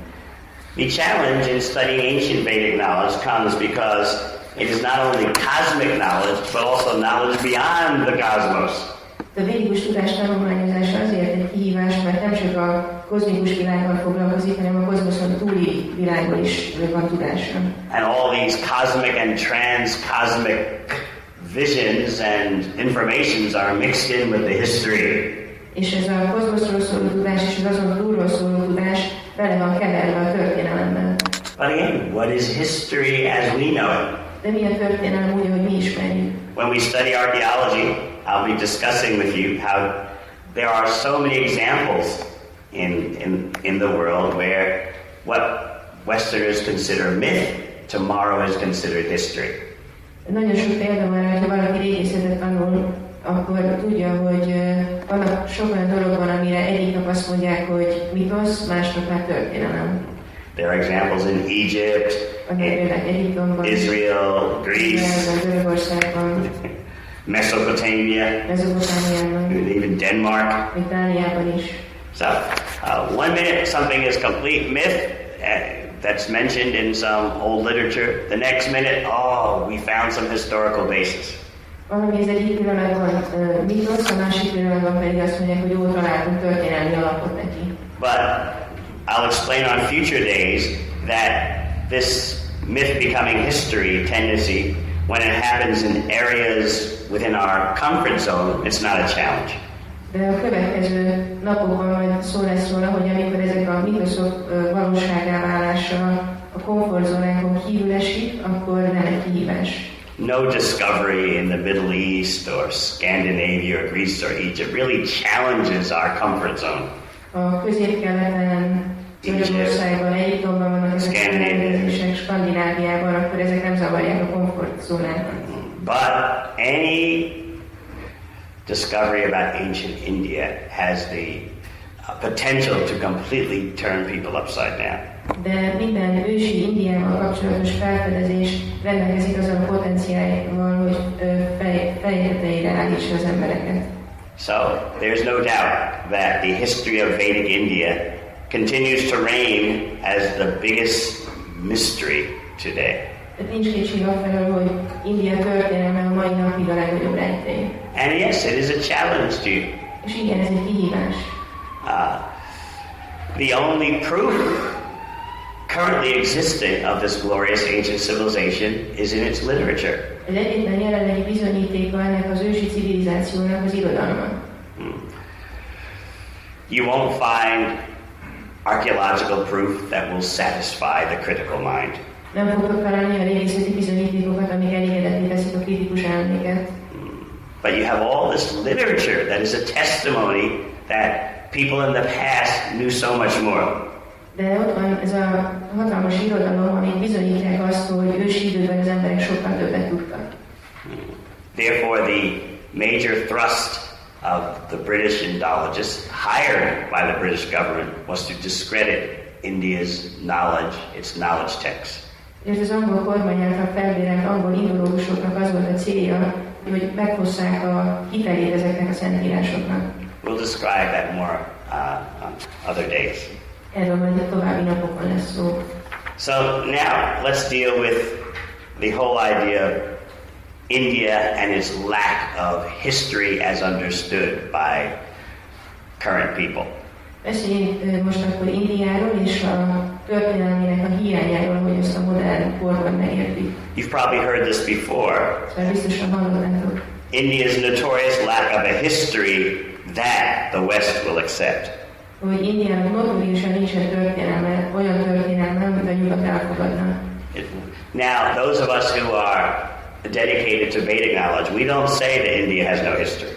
[SPEAKER 1] The challenge in studying ancient Vedic knowledge comes because it is not only cosmic knowledge, but also knowledge beyond the cosmos.
[SPEAKER 2] A védikus tudás tanulmányozása azért egy kihívás, mert nem csak a kozmikus világgal foglalkozik, hanem a kozmoszon túli világban is van tudása.
[SPEAKER 1] And all these cosmic and trans-cosmic visions and informations are mixed in with the history.
[SPEAKER 2] És ez a kozmoszról szóló tudás és az azon túlról szóló tudás bele van keverve a történelemben.
[SPEAKER 1] But again, what is history as we know it?
[SPEAKER 2] De mi a történelem úgy, ahogy mi ismerjük?
[SPEAKER 1] When we study archaeology, I'll be discussing with you how there are so many examples in the world where what Westerners consider myth tomorrow is considered history.
[SPEAKER 2] Nagyon sok példa van rá, ha valaki régészetet tanul, akkor tudja, hogy vannak sok olyan dolog van, amire egyik nap azt mondják, hogy mitosz, másnap már történelem.
[SPEAKER 1] There are examples in Egypt, Israel, Greece, Mesopotamia, even Denmark. So, 1 minute something is complete myth that's mentioned in some old literature. The next minute, we found some historical basis.
[SPEAKER 2] Valami ez egyik pillanatban mitosz, a másik pillanatban pedig azt mondják, hogy jól találtunk történelmi alapot neki.
[SPEAKER 1] But I'll explain on future days that this myth becoming history tendency, when it happens in areas within our comfort zone, it's not a challenge.
[SPEAKER 2] De a következő napokban majd szó lesz róla, hogy amikor ezek a mitoszok valóságá válása a komfortzónákon kívül esik, akkor nem egy kihívás.
[SPEAKER 1] No discovery in the Middle East or Scandinavia or Greece or Egypt really challenges our comfort zone.
[SPEAKER 2] A közép-keleten, Magyarországban, Egyiptomban vannak ezek a rendelkezések, Skandináviában, akkor ezek nem zavarják a komfortzónákat.
[SPEAKER 1] But any discovery about ancient India has the potential to completely turn people upside down.
[SPEAKER 2] De minden ősi Indiával kapcsolatos felfedezés rendelkezik azon a potenciálval, hogy fejtetejére állítsa az embereket.
[SPEAKER 1] So, there's no doubt that the history of Vedic India continues to reign as the biggest mystery today.
[SPEAKER 2] Nincs kétség afelől, hogy India történelme a mai napig a legnagyobb rejtély.
[SPEAKER 1] And yes, it is a challenge to you.
[SPEAKER 2] És igen, ez egy kihívás.
[SPEAKER 1] The only proof currently existing of this glorious ancient civilization is in its literature.
[SPEAKER 2] Az egyetlen jelenlegi bizonyítéka ennek az ősi civilizációnak az irodalma.
[SPEAKER 1] You won't find archaeological proof that will satisfy the critical mind.
[SPEAKER 2] Nem fogtok találni a régészeti bizonyítékokat, amik elégedetté teszik a kritikus elméket.
[SPEAKER 1] But you have all this literature that is a testimony that people in the past knew so much more.
[SPEAKER 2] De ott van ez a hatalmas irodalom, amik bizonyítják azt, hogy ősi időben az emberek sokkal többet tudtak.
[SPEAKER 1] Therefore, the major thrust of the British Indologists hired by the British government was to discredit India's knowledge, its knowledge texts.
[SPEAKER 2] És az angol kormány által felbérelt angol indológusoknak az volt a célja, hogy meghozzák a hitelét ezeknek a szentírásoknak.
[SPEAKER 1] We'll describe that more on other days.
[SPEAKER 2] Erről majd a további napokon lesz szó.
[SPEAKER 1] So now let's deal with the whole idea of India and its lack of history as understood by current people.
[SPEAKER 2] Beszéljünk most akkor Indiáról és a történelmének a hiányáról, hogy ezt a modern korban megértik.
[SPEAKER 1] You've probably heard this before.
[SPEAKER 2] Szóval biztosan hallottátok.
[SPEAKER 1] India's notorious lack of a history that the West will accept.
[SPEAKER 2] Hogy Indiának notóriusan nincsen történelme, olyan történelme, amit a nyugat elfogadna.
[SPEAKER 1] Now, those of us who are dedicated to Vedic knowledge, we don't say that India has no history.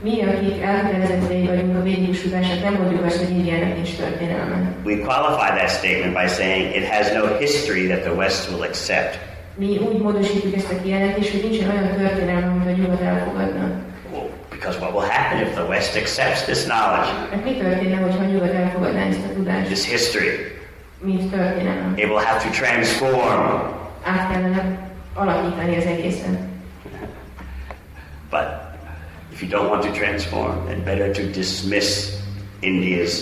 [SPEAKER 2] Mi, akik elkötelezettjei vagyunk a védikus tudásnak, nem mondjuk azt, hogy Indiának nincs történelme.
[SPEAKER 1] We qualify that statement by saying it has no history that the West will accept.
[SPEAKER 2] Mi úgy módosítjuk ezt a kijelentést, hogy nincsen olyan történelme, amit a nyugat elfogadna.
[SPEAKER 1] Well, because what will happen if the West accepts this knowledge?
[SPEAKER 2] Mert mi történne, hogyha a nyugat elfogadná ezt a tudást?
[SPEAKER 1] This history.
[SPEAKER 2] Mint történelem.
[SPEAKER 1] It will have to transform.
[SPEAKER 2] Át kellene alakítani az egészet.
[SPEAKER 1] But if you don't want to transform, then better to dismiss India's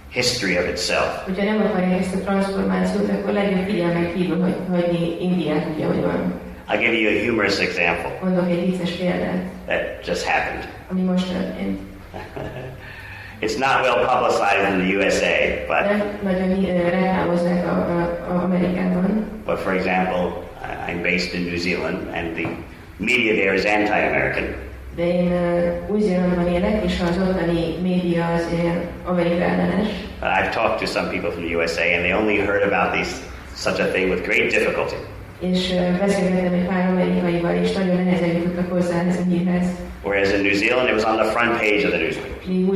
[SPEAKER 1] history of itself.
[SPEAKER 2] Hogyha nem akarják ezt a transformációt, akkor legjobb figyelmen kívül hagyni Indiát, ugye, hogy van.
[SPEAKER 1] I'll give you a humorous example.
[SPEAKER 2] Mondok egy vicces példát.
[SPEAKER 1] That just happened.
[SPEAKER 2] Ami most történt.
[SPEAKER 1] It's not well publicized in the USA, but...
[SPEAKER 2] Nem nagyon reklámozzák Amerikában.
[SPEAKER 1] But for example, I'm based in New Zealand, and the media there is anti-American.
[SPEAKER 2] De én Új-Zélandban élek, és az ottani média az Amerika ellenes.
[SPEAKER 1] But I've talked to some people from the USA, and they only heard about such a thing with great difficulty.
[SPEAKER 2] És beszélgettem egy pár amerikaival, és nagyon nehezen jutottak hozzá ez a hírhez.
[SPEAKER 1] Whereas in New Zealand, it was on the front page of the newspaper.
[SPEAKER 2] Míg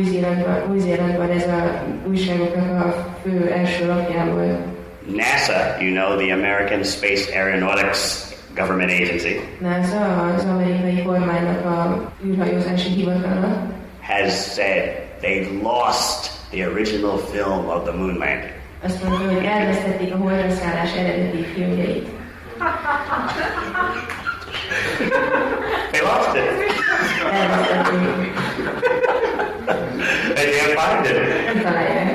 [SPEAKER 2] Új-Zélandban ez a újságoknak a fő első lapján volt.
[SPEAKER 1] NASA, you know, the American Space Aeronautics Government Agency.
[SPEAKER 2] NASA, az amerikai kormánynak a űrhajózási hivatala,
[SPEAKER 1] has said they lost the original film of the moon landing.
[SPEAKER 2] Azt mondja, hogy elvesztették a holdra szállás eredeti filmjeit.
[SPEAKER 1] They lost it.
[SPEAKER 2] Elvesztették.
[SPEAKER 1] They can't find it.
[SPEAKER 2] Nem találják.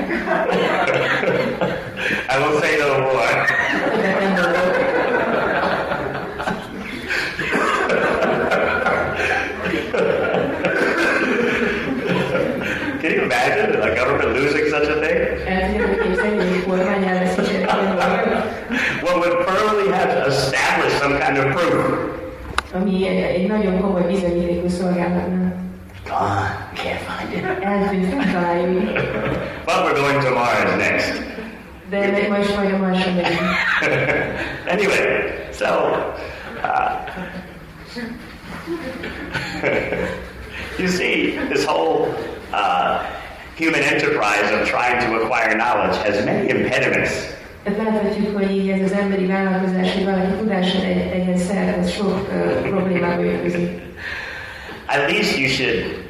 [SPEAKER 1] I will say no more.
[SPEAKER 2] Többet nem mondok.
[SPEAKER 1] Can you imagine a government losing such a thing? One would probably have to establish some kind of proof.
[SPEAKER 2] Ami egy nagyon komoly bizonyítékú szolgálatna.
[SPEAKER 1] Gone, can't find it.
[SPEAKER 2] Eltűnt, nem találjuk.
[SPEAKER 1] But we're going to Mars next.
[SPEAKER 2] De még most majd a Marsra megyünk.
[SPEAKER 1] Anyway, so you see, this whole human enterprise of trying to acquire knowledge has many impediments.
[SPEAKER 2] Láthatjuk, hogy így ez az emberi vállalkozás, hogy valaki tudásra tegyen szert, ez sok problémába ütközik.
[SPEAKER 1] At least you should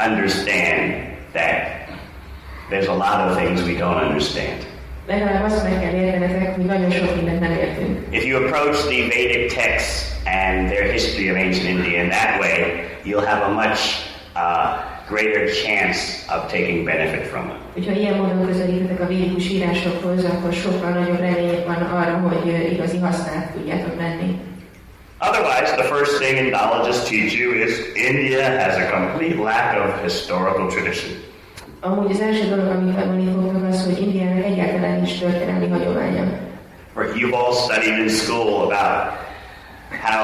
[SPEAKER 1] understand that there's a lot of things we don't understand.
[SPEAKER 2] Legalább azt meg kell értenetek, hogy nagyon sok mindent nem értünk.
[SPEAKER 1] If you approach the Vedic texts and their history of ancient India in that way, you'll have a much greater chance of taking benefit from it.
[SPEAKER 2] Hogyha ilyen módon közelítetek a védikus írásokhoz, akkor sokkal nagyobb remény van arra, hogy igazi hasznát tudjátok venni.
[SPEAKER 1] Otherwise, the first thing ethnologists teach you is India has a complete lack of historical tradition.
[SPEAKER 2] Amúgy az első dolog, amit tanulni fogtok, az, hogy Indiának egyáltalán nincs történelmi hagyománya.
[SPEAKER 1] You've all studied in school about how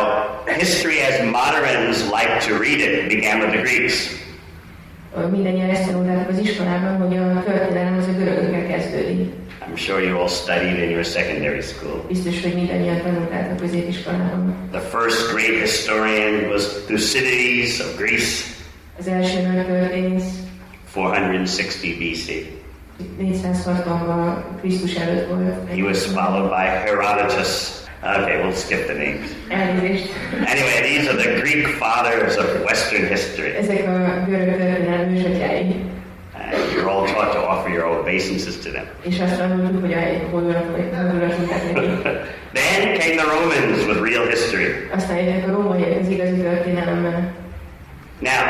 [SPEAKER 1] history as moderns like to read it began with the Greeks.
[SPEAKER 2] Mindennyian ezt tanultátok az iskolában, hogy a történelem az a görögökkel kezdődik.
[SPEAKER 1] I'm sure you all studied in your secondary school.
[SPEAKER 2] Biztos, hogy mindannyian tanultátok középiskolában.
[SPEAKER 1] The first great historian was Thucydides of Greece.
[SPEAKER 2] Az első nagy történész
[SPEAKER 1] 460 BC.
[SPEAKER 2] 460-ban Krisztus előtt volt.
[SPEAKER 1] He was followed by Herodotus. Okay, we'll skip the names.
[SPEAKER 2] Elnézést.
[SPEAKER 1] Anyway, these are the Greek fathers of Western history.
[SPEAKER 2] Ezek a görög történelem ősatjai.
[SPEAKER 1] You're all taught to offer your obeisances to them.
[SPEAKER 2] És azt tanultuk, hogy a hódulatunkat neki.
[SPEAKER 1] Then came the Romans with real history.
[SPEAKER 2] Aztán jöttek a rómaiak az igazi történelemmel.
[SPEAKER 1] Now,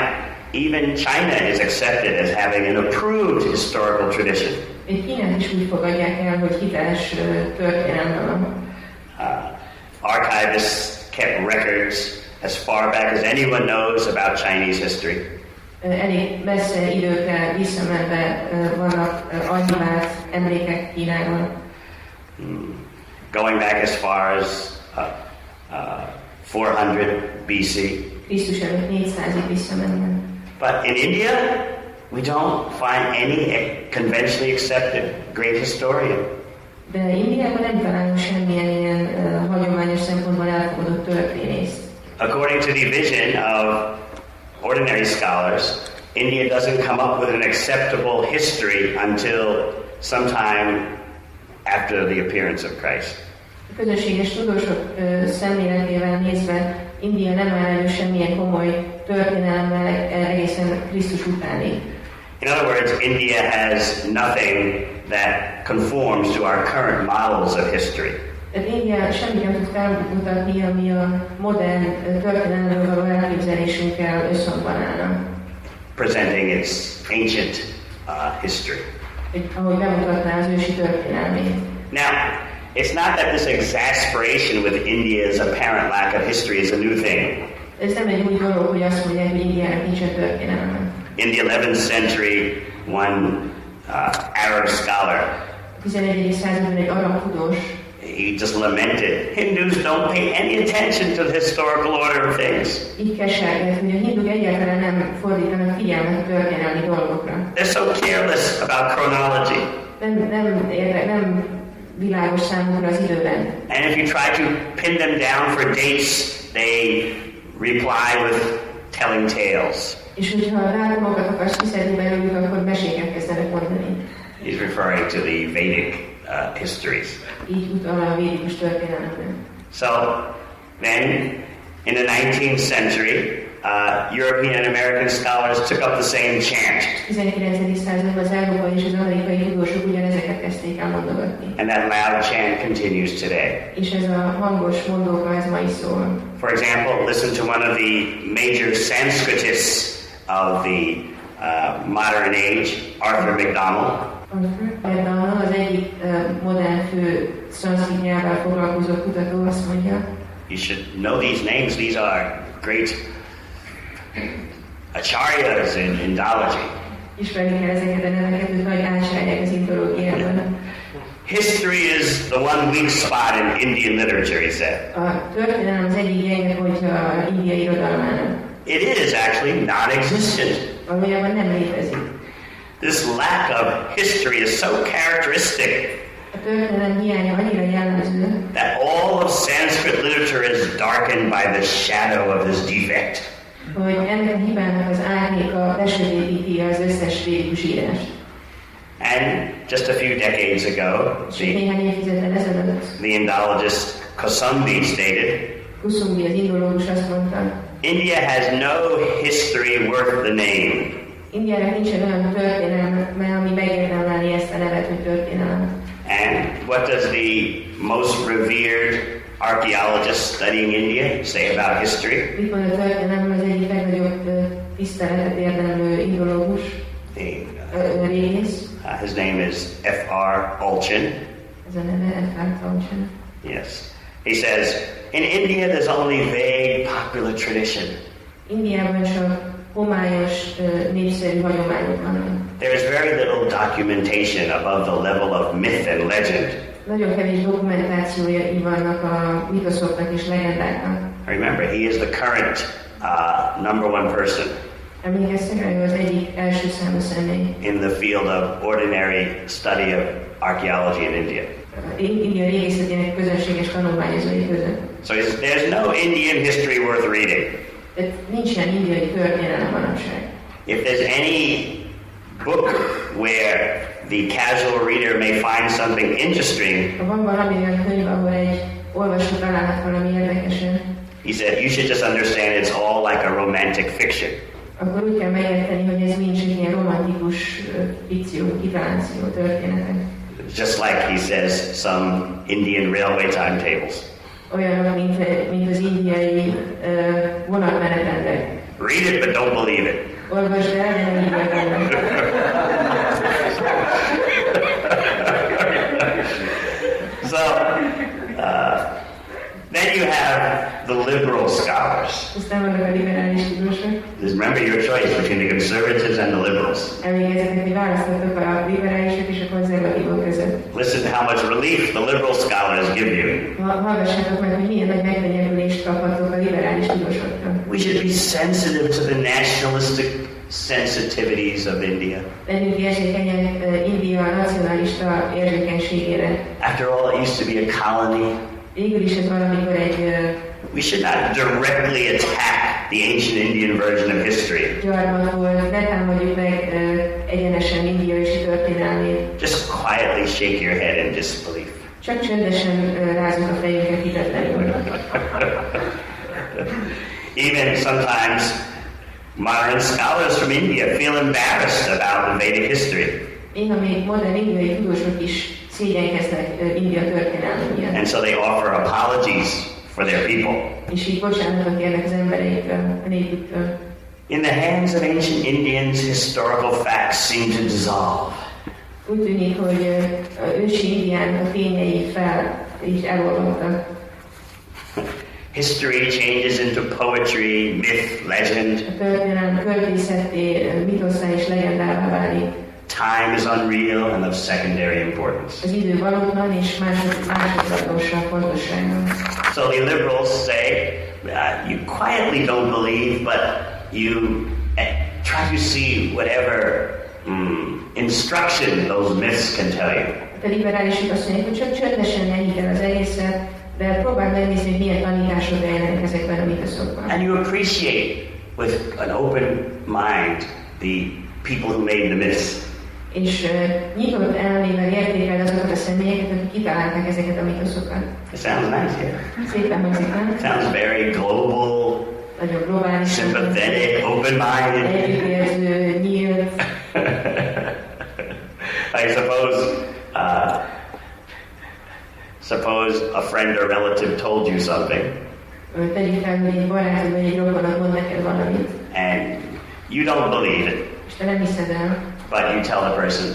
[SPEAKER 1] even China is accepted as having an approved historical tradition.
[SPEAKER 2] Egy Kínát is úgy fogadják el, hogy hiteles történelme van.
[SPEAKER 1] Archivists kept records as far back as anyone knows about Chinese history.
[SPEAKER 2] Elég messze időkre visszamenve vannak archivált emlékek Kínában.
[SPEAKER 1] Going back as far as 400 BC.
[SPEAKER 2] Krisztus előtt 400-ig visszamenve.
[SPEAKER 1] But in India, we don't find any conventionally accepted great historian.
[SPEAKER 2] De Indiában nem találunk semmilyen ilyen hagyományos szempontból elfogadott történészt.
[SPEAKER 1] According to the vision of ordinary scholars, India doesn't come up with an acceptable history until sometime after the appearance of Christ.
[SPEAKER 2] A közönséges tudósok szemléletével nézve, India nem áll elő semmilyen komoly történelemmel egészen Krisztus utánig.
[SPEAKER 1] In other words, India has nothing that conforms to our current models of history.
[SPEAKER 2] Tehát India semmit nem tud felmutatni, ami a modern történelemről való elképzelésünkkel összhangban állna.
[SPEAKER 1] Presenting its ancient history.
[SPEAKER 2] Ahogy bemutatná az ősi történelmét.
[SPEAKER 1] Now, it's not that this exasperation with India's apparent lack of history is a new thing.
[SPEAKER 2] Ez nem egy új dolog, hogy azt mondják, hogy Indiának nincsen történelme.
[SPEAKER 1] In the 11th century, one Arab scholar,
[SPEAKER 2] A 11. században egy arab tudós,
[SPEAKER 1] he just lamented, Hindus don't pay any attention to the historical order of things.
[SPEAKER 2] így kesergett, hogy a hinduk egyáltalán nem fordítanak figyelmet a történelmi dolgokra.
[SPEAKER 1] They're so careless about chronology.
[SPEAKER 2] Nem világos számukra az időrend.
[SPEAKER 1] And if you try to pin them down for dates, they reply with telling tales.
[SPEAKER 2] És hogyha a dátumokat akarsz kiszedni belőlük, akkor meséket kezdenek mondani.
[SPEAKER 1] He's referring to the Vedic histories.
[SPEAKER 2] Így utal a védikus történelemre.
[SPEAKER 1] So then, in the 19th century, European and American scholars took up the same chant.
[SPEAKER 2] 19. században az európai és az amerikai tudósok ugyanezeket kezdték el mondogatni.
[SPEAKER 1] And that loud chant continues today.
[SPEAKER 2] És ez a hangos mondóka, ez ma is szól.
[SPEAKER 1] For example, listen to one of the major Sanskritists of the modern age, Arthur MacDonald.
[SPEAKER 2] Például az egyik modern fő szanszkrit nyelvvel foglalkozó kutató azt mondja,
[SPEAKER 1] You should know these names. These are great acharyas in Indology.
[SPEAKER 2] ismerni kell ezeket a neveket, ők nagy ácsárják az indológiában.
[SPEAKER 1] History is the one weak spot in Indian literature, he said.
[SPEAKER 2] A történelem az egyik gyenge pontja az indiai irodalmának.
[SPEAKER 1] It is actually non-existent.
[SPEAKER 2] Valójában nem létezik.
[SPEAKER 1] This lack of history is so characteristic
[SPEAKER 2] A történelem hiánya annyira jellemző,
[SPEAKER 1] that all of Sanskrit literature is darkened by the shadow of this defect.
[SPEAKER 2] hogy ennek a hibának az árnyéka lesötétíti az összes védikus írást.
[SPEAKER 1] And just a few decades ago,
[SPEAKER 2] Néhány évtizeddel ezelőtt
[SPEAKER 1] the Indologist Kosambi stated,
[SPEAKER 2] Kusumbi, az indológus azt mondta,
[SPEAKER 1] India has no history worth the name.
[SPEAKER 2] Indiának nincsen olyan történelme, ami megérdemelni ezt a nevet, hogy történelem.
[SPEAKER 1] And what does the most revered archaeologist studying India say about history?
[SPEAKER 2] Mit mond a történelem az egyik legnagyobb tiszteletet érdemlő indológus, régész?
[SPEAKER 1] His name is F.R. Olchin.
[SPEAKER 2] Ez a neve F.R. Olchin.
[SPEAKER 1] Yes. He says, in India there's only vague popular tradition.
[SPEAKER 2] Indiában csak homályos, népszerű hagyományok vannak.
[SPEAKER 1] There is very little documentation above the level of myth and legend.
[SPEAKER 2] Nagyon kevés dokumentációi vannak a mitoszoknak és legendáknak.
[SPEAKER 1] Remember, he is the current number one person
[SPEAKER 2] Emlékeztek rá, ő az egyik első számú személy.
[SPEAKER 1] in the field of ordinary study of archaeology in India.
[SPEAKER 2] India régészetének közönséges tanulmányozói között.
[SPEAKER 1] So there's no Indian history worth reading.
[SPEAKER 2] Tehát nincs ilyen indiai történelem manapság.
[SPEAKER 1] If there's any book where the casual reader may find something interesting,
[SPEAKER 2] Ha van valami olyan könyv, ahol egy olvasó találhat valami érdekesen,
[SPEAKER 1] he said, you should just understand it's all like a romantic fiction.
[SPEAKER 2] akkor úgy kell megérteni, hogy ez mind csak ilyen romantikus fikció, kitaláció, történetek.
[SPEAKER 1] Just like he says some Indian railway timetables.
[SPEAKER 2] Olyanok, mint az indiai vonatmenetrendek.
[SPEAKER 1] Read it, but don't believe it.
[SPEAKER 2] Olvasd el, de nem higgyek benne.
[SPEAKER 1] So, then you have the liberal scholars.
[SPEAKER 2] Aztán vannak a liberális tudósok.
[SPEAKER 1] Just remember your choice between the conservatives and the liberals.
[SPEAKER 2] Emlékezzetek, hogy választottak a liberálisok és a konzervatívok között.
[SPEAKER 1] Listen to how much relief the liberal scholars give you.
[SPEAKER 2] Hallgassátok meg, hogy milyen nagy megkönnyebbülést kaphatok a liberális tudósoktól.
[SPEAKER 1] We should be sensitive to the nationalistic sensitivities of India.
[SPEAKER 2] Legyünk érzékenyek India nacionalista érzékenységére.
[SPEAKER 1] After all, it used to be a colony.
[SPEAKER 2] Végül is ez valamikor egy...
[SPEAKER 1] We should not directly attack the ancient Indian version of history.
[SPEAKER 2] Gyarmat volt, ne támadjuk meg egyenesen India ősi történelmét.
[SPEAKER 1] Just quietly shake your head in disbelief.
[SPEAKER 2] Csak csöndesen rázunk a fejünket hitetlenül.
[SPEAKER 1] Even sometimes modern scholars from India feel embarrassed about the Vedic history.
[SPEAKER 2] Néha még modern indiai tudósok is szégyenkeznek India történelme miatt.
[SPEAKER 1] And so they offer apologies for their people.
[SPEAKER 2] És így bocsánatot kérnek az embereiktől, a népüktől.
[SPEAKER 1] In the hands of ancient Indians, historical facts seem to dissolve.
[SPEAKER 2] Úgy tűnik, hogy ősi Indián a tényei így elolvadtak.
[SPEAKER 1] History changes into poetry, myth, legend.
[SPEAKER 2] A történelem költészetté, mitosszá és legendává válik.
[SPEAKER 1] Time is unreal and of secondary importance.
[SPEAKER 2] Az idő valótlan és másodlagosabb fontosságban.
[SPEAKER 1] So the liberals say, you quietly don't believe, but you try to see whatever instruction those myths can tell you.
[SPEAKER 2] A liberálisok azt mondják, hogy csak csöndesen ne higgy el az egészet, de próbáld megnézni, hogy milyen tanítások rejlenek ezekben a mitoszokban.
[SPEAKER 1] And you appreciate with an open mind the people who made the myths.
[SPEAKER 2] És nyitott elmével értékel azokat a személyeket, akik kitalálták ezeket a mitoszokat.
[SPEAKER 1] It sounds nice, yeah.
[SPEAKER 2] Szépen hangzik, nem?
[SPEAKER 1] It sounds very global,
[SPEAKER 2] Nagyon globális,
[SPEAKER 1] sympathetic, open-minded.
[SPEAKER 2] együttérző, nyílt.
[SPEAKER 1] I suppose a friend or relative told you something,
[SPEAKER 2] Tegyük fel, hogy egy barátod vagy egy rokonod mond neked valamit,
[SPEAKER 1] and you don't believe it,
[SPEAKER 2] és te nem hiszed el,
[SPEAKER 1] but you tell the person,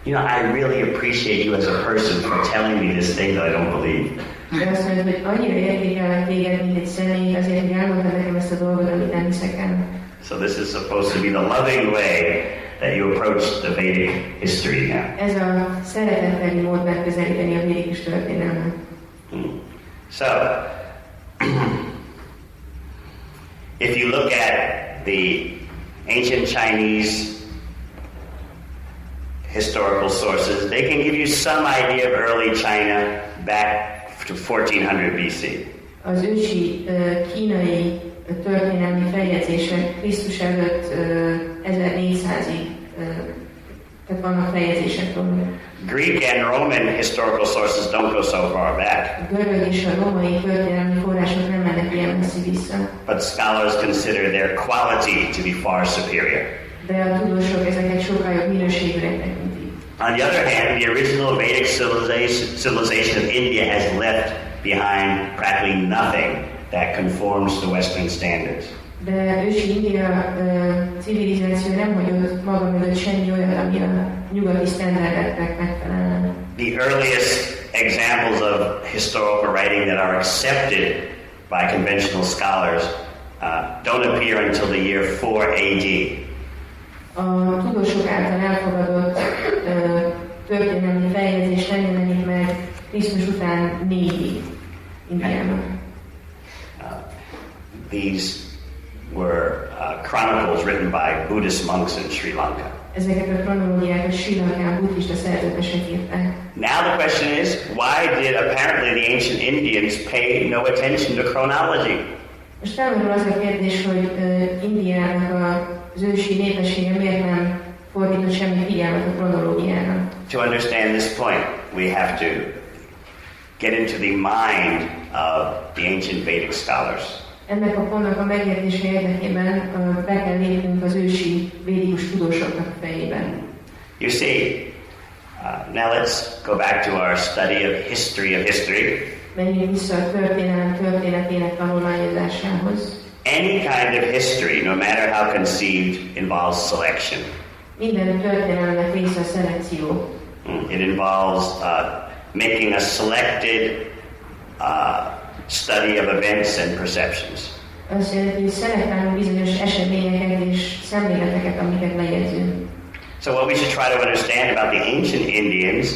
[SPEAKER 1] you know, I really appreciate you as a person for telling me this thing that I don't believe.
[SPEAKER 2] de azt mondod, hogy annyira értékelek téged, mint egy személy, azért, hogy elmondtad nekem ezt a dolgot, amit nem hiszek el.
[SPEAKER 1] So this is supposed to be the loving way that you approach the Vedic history now.
[SPEAKER 2] Ez a szeretetteli mód megközelíteni a védikus történelmet.
[SPEAKER 1] So, if you look at the ancient Chinese historical sources, they can give you some idea of early China back to 1400 BC.
[SPEAKER 2] Az ősi kínai történelmi feljegyzések Krisztus előtt 1400-ig, tehát vannak feljegyzések róla.
[SPEAKER 1] Greek and Roman historical sources don't go so far back.
[SPEAKER 2] A görög és a római történelmi források nem mennek ilyen messzi vissza.
[SPEAKER 1] But scholars consider their quality to be far superior.
[SPEAKER 2] De a tudósok ezeket sokkal jobb minőségűnek tekintik.
[SPEAKER 1] On the other hand, the original Vedic civilization of India has left behind practically nothing that conforms to Western standards.
[SPEAKER 2] De ősi India civilizáció nem hagyott maga mögött semmi olyat, ami a nyugati sztenderdeknek megfelelne.
[SPEAKER 1] The earliest examples of historical writing that are accepted by conventional scholars don't appear until the year 4 AD.
[SPEAKER 2] A tudósok által elfogadott történelmi feljegyzés nem jelenik meg Krisztus után 4-ig Indiában.
[SPEAKER 1] These were chronicles written by Buddhist monks in Sri Lanka.
[SPEAKER 2] Ezeket a kronológiákat Sri Lankán buddhista szerzetesek írták.
[SPEAKER 1] Now the question is, why did apparently the ancient Indians pay no attention to chronology?
[SPEAKER 2] Most felmerül az a kérdés, hogy Indiának az ősi népessége miért nem fordított semmi figyelmet a kronológiára.
[SPEAKER 1] To understand this point, we have to get into the mind of the ancient Vedic scholars.
[SPEAKER 2] Ennek a pontnak a megértése érdekében be kell lépnünk az ősi védikus tudósoknak a fejében.
[SPEAKER 1] You see, now let's go back to our study of history.
[SPEAKER 2] Menjünk vissza a történelem történetének tanulmányozásához.
[SPEAKER 1] Any kind of history, no matter how conceived, involves selection.
[SPEAKER 2] Minden történelemnek része a szelekció.
[SPEAKER 1] It involves making a selected study of events and perceptions.
[SPEAKER 2] Azt jelenti, hogy szelektálunk bizonyos eseményeket és szemléleteket, amiket lejegyzünk.
[SPEAKER 1] So what we should try to understand about the ancient Indians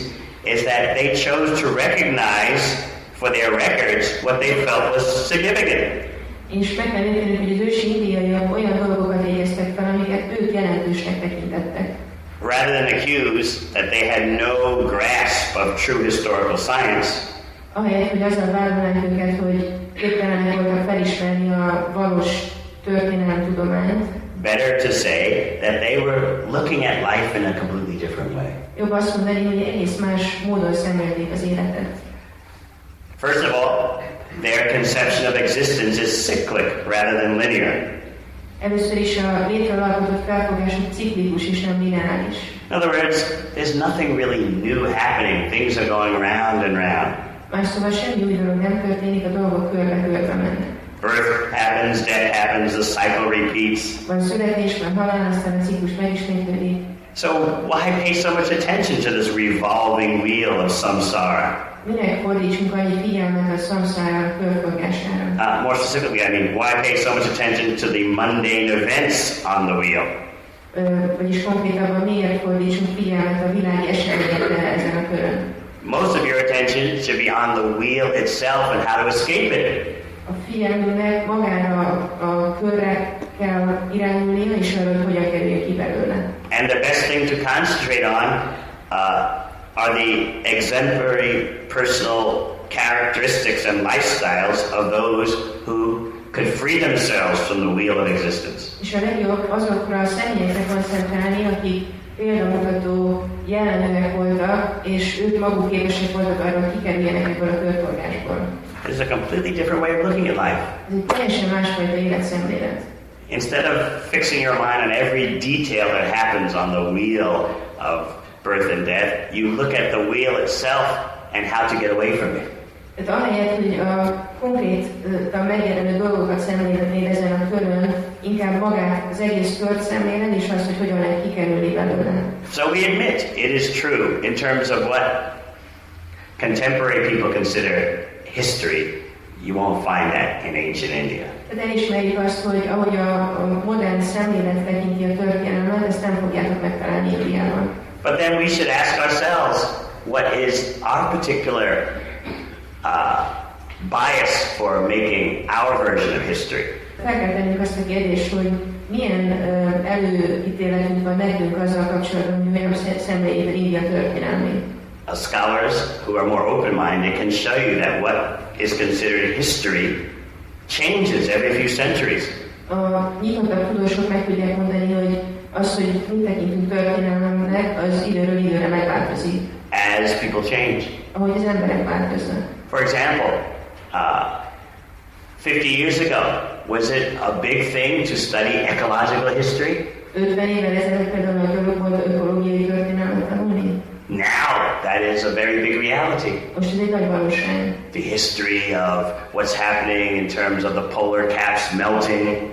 [SPEAKER 1] is that they chose to recognize for their records what they felt was significant.
[SPEAKER 2] És meg kell értenünk, hogy az ősi indiaiak olyan dolgokat jegyeztek fel, amiket ők jelentősnek tekintettek.
[SPEAKER 1] Rather than accuse that they had no grasp of true historical science,
[SPEAKER 2] ahelyett, hogy azzal vádolnánk őket, hogy képtelenek voltak felismerni a valós történelemtudományt.
[SPEAKER 1] Better to say that they were looking at life in a completely different way.
[SPEAKER 2] Jobb azt mondani, hogy egész más módon szemlélték az életet.
[SPEAKER 1] First of all, their conception of existence is cyclic rather than linear.
[SPEAKER 2] Először is a létről alkotott felfogásuk ciklikus és nem lineáris.
[SPEAKER 1] In other words, there's nothing really new happening. Things are going round and round.
[SPEAKER 2] Más szóval semmi új dolog nem történik, a dolgok körbe-körbe mennek.
[SPEAKER 1] Birth happens, death happens, the cycle repeats.
[SPEAKER 2] Van születés, van halál, aztán a ciklus megismétlődik.
[SPEAKER 1] So why pay so much attention to this revolving wheel of samsara?
[SPEAKER 2] Minek fordítsunk annyi figyelmet a szamszára körforgására?
[SPEAKER 1] More specifically, I mean, why pay so much attention to the mundane events on the wheel?
[SPEAKER 2] Vagyis konkrétabban miért fordítsunk figyelmet a világi eseményekre ezen a körön?
[SPEAKER 1] Most of your attention should be on the wheel itself and how to escape it.
[SPEAKER 2] A figyelmünknek magára a körre kell irányulnia, és arra, hogy hogyan kerüljön ki belőle.
[SPEAKER 1] And the best thing to concentrate on are the exemplary personal characteristics and lifestyles of those who could free themselves from the wheel of existence.
[SPEAKER 2] És a legjobb azokra a személyekre koncentrálni, akik példamutató jelenlegek voltak, és ők maguk képesek voltak arra, hogy kikerüljenek ebből a körforgásból.
[SPEAKER 1] It's a completely different way of looking at life.
[SPEAKER 2] Ez egy teljesen másfajta életszemlélet.
[SPEAKER 1] Instead of fixing your mind on every detail that happens on the wheel of birth and death, you look at the wheel itself and how to get away from it.
[SPEAKER 2] Tehát ahelyett, hogy a konkrétan megjelenő dolgokat szemlélhetnéd ezen a körön, inkább magát az egész kört szemléled, és azt, hogy hogyan lehet kikerülni belőle.
[SPEAKER 1] So we admit it is true in terms of what contemporary people consider history. You won't find that in ancient India.
[SPEAKER 2] Tehát elismerjük azt, hogy ahogy a modern szemlélet tekinti a történelmet, ezt nem fogjátok megtalálni Indiában.
[SPEAKER 1] But then we should ask ourselves, what is our particular bias for making our version of history?
[SPEAKER 2] Fel kell tennünk azt a kérdést, hogy milyen előítéletünk van nekünk azzal kapcsolatban, hogy hogyan szemléljük India történelmét.
[SPEAKER 1] Scholars who are more open-minded can show you that what is considered history changes every few centuries.
[SPEAKER 2] A nyitottabb tudósok meg tudják mondani, hogy az, hogy mit tekintünk történelmnek, az időről időre megváltozik.
[SPEAKER 1] As people change.
[SPEAKER 2] Ahogy az emberek változnak.
[SPEAKER 1] For example, 50 years ago, was it a big thing to study ecological history?
[SPEAKER 2] 50 évvel ezelőtt például a dolog volt ökológiai történelmet tanulni.
[SPEAKER 1] Now, that is a very big reality.
[SPEAKER 2] Most ez egy nagy valóság.
[SPEAKER 1] The history of what's happening in terms of the polar caps melting.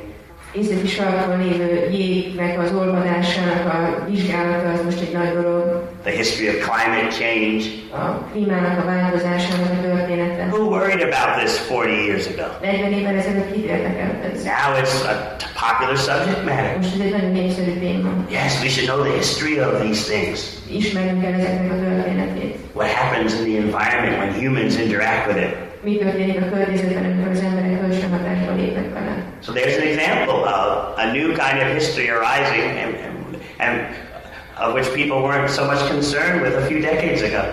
[SPEAKER 2] Északi sarkon lévő jégnek az olvadásának a vizsgálata az most egy nagy dolog.
[SPEAKER 1] The history of climate change.
[SPEAKER 2] A klímának a változásának a története.
[SPEAKER 1] Who worried about this 40 years ago?
[SPEAKER 2] 40 évvel ezelőtt kit érdekelte ez?
[SPEAKER 1] Now it's a popular subject matter.
[SPEAKER 2] Most ez egy nagyon népszerű téma.
[SPEAKER 1] Yes, we should know the history of these things.
[SPEAKER 2] Ismerünk el ezeknek a történetét.
[SPEAKER 1] What happens in the environment when humans interact with it.
[SPEAKER 2] Mi történik a környezetben, amikor az emberek kölcsönhatásba lépnek vele?
[SPEAKER 1] So there's an example of a new kind of history arising and of which people weren't so much concerned with a few decades ago.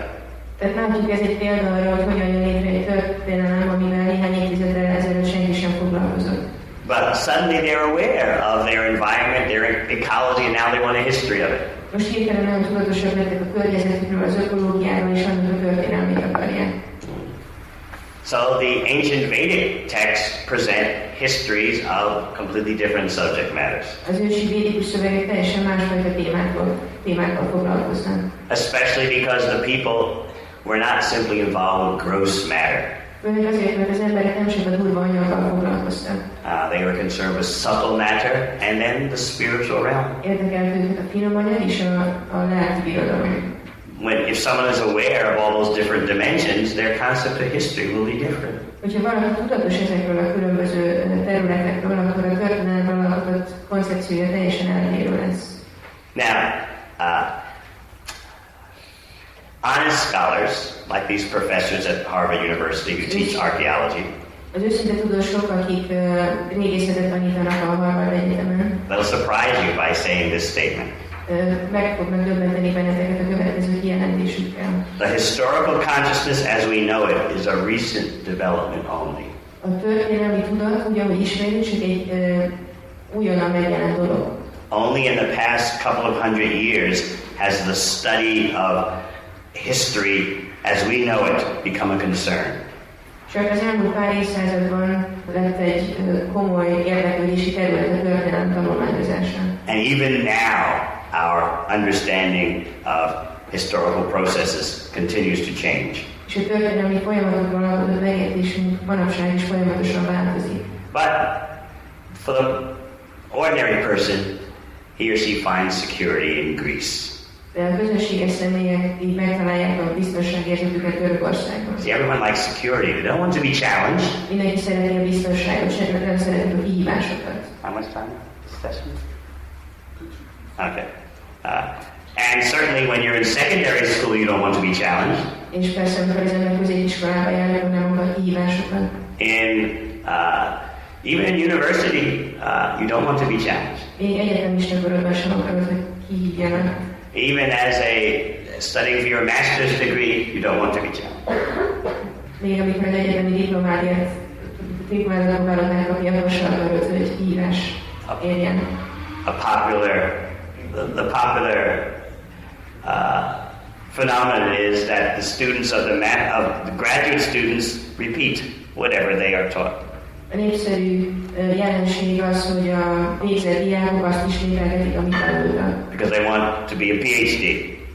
[SPEAKER 2] Tehát látjuk, ez egy példa arra, hogy hogyan jön létre egy történelem, amivel néhány évtizeddel ezelőtt senki sem foglalkozott.
[SPEAKER 1] But suddenly they're aware of their environment, their ecology, and now they want a history of it.
[SPEAKER 2] Most hirtelen nagyon tudatosak lettek a környezetükről, az ökológiáról, és annak a történelmét akarják.
[SPEAKER 1] So the ancient Vedic texts present histories of completely different subject matters.
[SPEAKER 2] Az ősi védikus szövegek teljesen másfajta témákkal foglalkoznak.
[SPEAKER 1] Especially because the people were not simply involved with gross matter.
[SPEAKER 2] Főleg azért, mert az emberek nem csak a durva anyaggal foglalkoztak.
[SPEAKER 1] They were concerned with subtle matter and then the spiritual realm.
[SPEAKER 2] Érdekelt őket a finom anyag és a lelki birodalom.
[SPEAKER 1] If someone is aware of all those different dimensions, their concept of history will be different.
[SPEAKER 2] Hogyha valaki tudatos ezekről a különböző területekről, akkor a történelemről alkotott koncepciója teljesen eltérő lesz.
[SPEAKER 1] Now, honest scholars, like these professors at Harvard University who teach archaeology,
[SPEAKER 2] az őszinte tudósok, akik régészetet tanítanak a Harvard Egyetemen,
[SPEAKER 1] they'll surprise you by saying this statement.
[SPEAKER 2] Meg fognak döbbenteni benneteket a következő kijelentésükkel.
[SPEAKER 1] The historical consciousness as we know it is a recent development only.
[SPEAKER 2] A történelmi tudat, ugye, ahogy ismerjük, csak egy újonnan megjelent dolog.
[SPEAKER 1] Only in the past couple of hundred years has the study of history as we know it become a concern.
[SPEAKER 2] Csak az elmúlt pár évszázadban lett egy komoly érdeklődési terület a történelem tanulmányozása.
[SPEAKER 1] And even now, our understanding of historical processes continues to change.
[SPEAKER 2] És a történelmi folyamatokról alkotott megértésünk manapság is folyamatosan változik.
[SPEAKER 1] But for the ordinary person, he or she finds security in Greece.
[SPEAKER 2] De a közösséges személyek így megtalálják a biztonságérzetüket Görögországban.
[SPEAKER 1] See, everyone likes security. They don't want to be challenged.
[SPEAKER 2] Mindenki szereti a biztonságot, semmit nem szeretik a kihívásokat.
[SPEAKER 1] How much time? Session? Okay. And certainly when you're in secondary school, you don't want to be challenged.
[SPEAKER 2] És persze, amikor az ember középiskolába jár, akkor nem akar kihívásokat.
[SPEAKER 1] Even in university, you don't want to be challenged.
[SPEAKER 2] Még egyetemista korodban sem akarod, hogy kihívjanak.
[SPEAKER 1] Even as studying for your master's degree, you don't want to be challenged.
[SPEAKER 2] Még amikor az egyetemi diplomádért próbálod megkapni, akkor sem akarod, hogy kihívás érjen.
[SPEAKER 1] The popular phenomenon is that the students of the graduate students repeat whatever they are taught.
[SPEAKER 2] A népszerű jelenség az, hogy a végzett diákok azt ismételgetik, amit tanultak.
[SPEAKER 1] Because they want to be a PhD.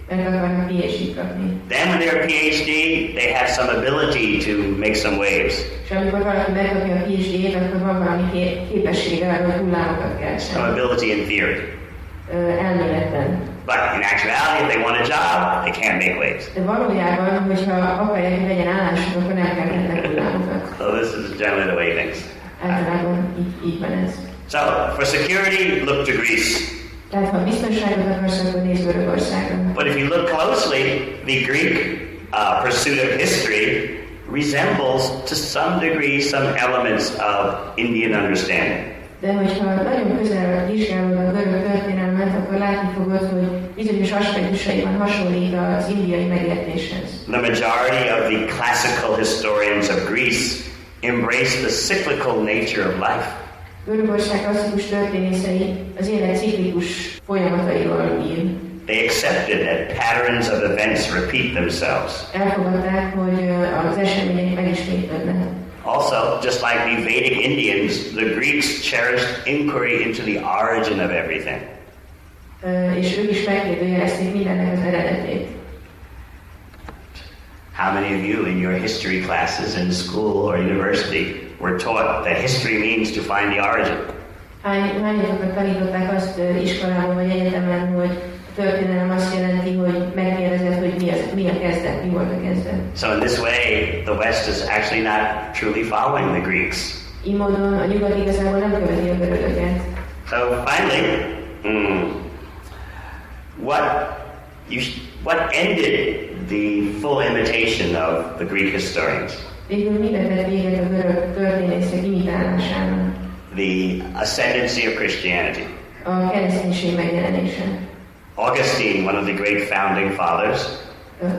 [SPEAKER 2] Mert akarnak PhD-t kapni.
[SPEAKER 1] Then when they're a PhD, they have some ability to make some waves.
[SPEAKER 2] És amikor valaki megkapja a PhD-t, akkor van valami képessége arra, hogy hullámokat keltsen.
[SPEAKER 1] Some ability in theory.
[SPEAKER 2] Elméletben.
[SPEAKER 1] But in actuality, if they want a job, they can't make waves.
[SPEAKER 2] De valójában, hogyha akarják, hogy legyen állásuk, akkor nem kelthetnek hullámokat.
[SPEAKER 1] So this is generally the way things.
[SPEAKER 2] Általában így van ez.
[SPEAKER 1] So for security, look to Greece.
[SPEAKER 2] Tehát ha biztonságot akarsz, akkor nézz Görögországra.
[SPEAKER 1] But if you look closely, the Greek pursuit of history resembles to some degree some elements of Indian understanding.
[SPEAKER 2] De hogyha nagyon közel vizsgálod a görög történelmet, akkor látni fogod, hogy bizonyos aspektusaiban hasonlít az indiai megértéshez.
[SPEAKER 1] The majority of the classical historians of Greece embrace the cyclical nature of life.
[SPEAKER 2] Görögország klasszikus történészei az élet ciklikus folyamatairól ír.
[SPEAKER 1] They accepted that patterns of events repeat themselves.
[SPEAKER 2] Elfogadták, hogy az események megismétlődnek.
[SPEAKER 1] Also, just like the Vedic Indians, the Greeks cherished inquiry into the origin of everything.
[SPEAKER 2] És ők is megkérdőjelezték mindennek az eredetét.
[SPEAKER 1] How many of you in your history classes in school or university were taught that history means to find the origin?
[SPEAKER 2] Hányatokat tanították azt iskolában vagy egyetemen, hogy a történelem azt jelenti, hogy megkérdezed, hogy mi a kezdet, mi volt a kezdet.
[SPEAKER 1] So in this way, the West is actually not truly following the Greeks.
[SPEAKER 2] Így módon a nyugat igazából nem követi a görögöket.
[SPEAKER 1] So finally, what ended the full imitation of the Greek historians?
[SPEAKER 2] Végül mi vetett véget a görög történészek imitálásának?
[SPEAKER 1] The ascendancy of Christianity.
[SPEAKER 2] A kereszténység megjelenése.
[SPEAKER 1] Augustine, one of the great founding fathers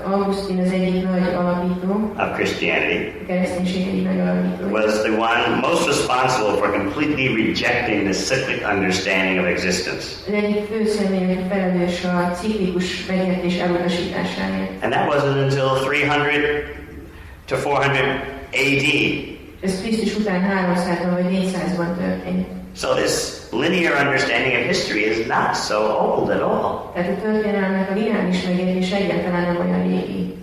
[SPEAKER 2] Augustin az egyik nagy alapító,
[SPEAKER 1] of Christianity,
[SPEAKER 2] a kereszténység egyik nagy alapító,
[SPEAKER 1] was the one most responsible for completely rejecting the cyclic understanding of existence.
[SPEAKER 2] Az egyik fő személy, aki felelős a ciklikus megértés elutasításáért.
[SPEAKER 1] And that wasn't until 300 to 400 AD.
[SPEAKER 2] Ez Krisztus után 300-ban vagy 400-ban történt.
[SPEAKER 1] So this linear understanding of history is not so old at all.
[SPEAKER 2] Tehát a történelmnek a lineáris megértés egyáltalán nem olyan régi.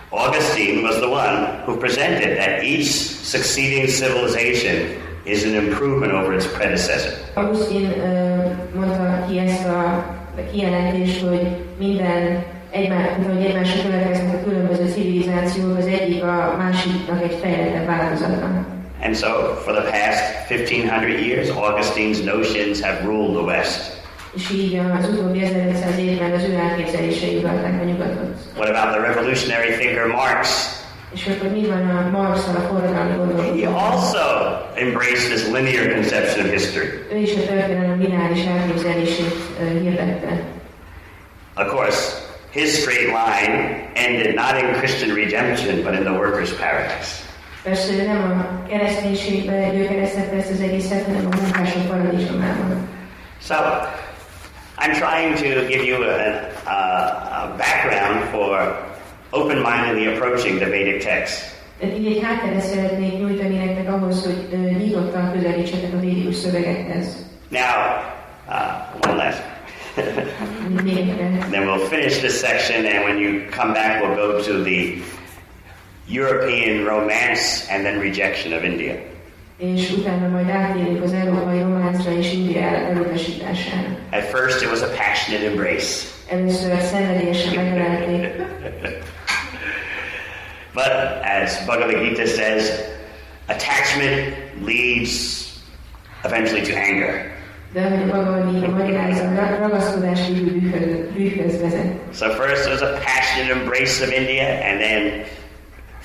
[SPEAKER 1] Augustine was the one who presented that each succeeding civilization is an improvement over its predecessor.
[SPEAKER 2] Augustin mondta ki ezt a kijelentést, hogy minden egymásra következnek a különböző civilizációk, az egyik a másiknak egy fejlettebb változata.
[SPEAKER 1] And so, for the past 1500 years, Augustine's notions have ruled the West.
[SPEAKER 2] És így az utóbbi 1500 évben az ő elképzelései uralták a nyugatot.
[SPEAKER 1] What about the revolutionary thinker Marx?
[SPEAKER 2] És akkor mi van a Marx-szal, a forradalmi gondolkodó?
[SPEAKER 1] He also embraced this linear conception of history.
[SPEAKER 2] Ő is a történelem lineáris elképzelését hirdette.
[SPEAKER 1] Of course, his straight line ended not in Christian redemption, but in the workers' paradise.
[SPEAKER 2] Persze nem a kereszténységbe gyökerezhette ezt az egészet, hanem a munkások paradicsomában.
[SPEAKER 1] So, I'm trying to give you a background for open-mindedly approaching the Vedic text.
[SPEAKER 2] Így egy hátteret szeretnék nyújtani nektek ahhoz, hogy nyitottan közelítsetek a védikus szövegekhez.
[SPEAKER 1] Now, one last. Then we'll finish this section, and when you come back, we'll go to the European romance and then rejection of India.
[SPEAKER 2] És utána majd átérünk az európai románcra és India elutasítására.
[SPEAKER 1] At first, it was a passionate embrace.
[SPEAKER 2] Először szenvedélyesen megölelték.
[SPEAKER 1] But as Bhagavad Gita says, attachment leads eventually to anger.
[SPEAKER 2] De ahogy a Bhagavad Gita magyarázza, ragaszkodás bűnhöz vezet.
[SPEAKER 1] So first there's a passionate embrace of India, and then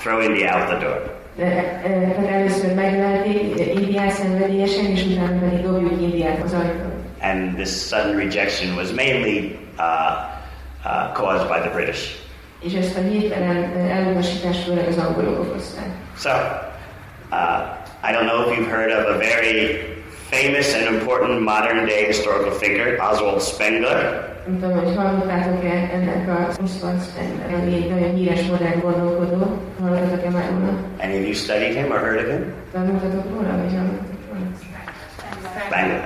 [SPEAKER 1] throw India out the door.
[SPEAKER 2] Tehát először megölelték Indiát szenvedélyesen, és utána pedig dobjuk Indiát az ajtón.
[SPEAKER 1] And this sudden rejection was mainly caused by the British.
[SPEAKER 2] És ezt a hirtelen elutasítást főleg az angolok okozták.
[SPEAKER 1] So, I don't know if you've heard of a very famous and important modern-day historical thinker, Oswald Spengler.
[SPEAKER 2] Nem tudom, hogy hallottátok-e ennek a Oswald Spengler, ami egy nagyon híres modern gondolkodó. Hallottatok-e már róla?
[SPEAKER 1] Any of you studied him or heard of him?
[SPEAKER 2] Tanultatok róla, vagy hallottatok róla?
[SPEAKER 1] Spengler.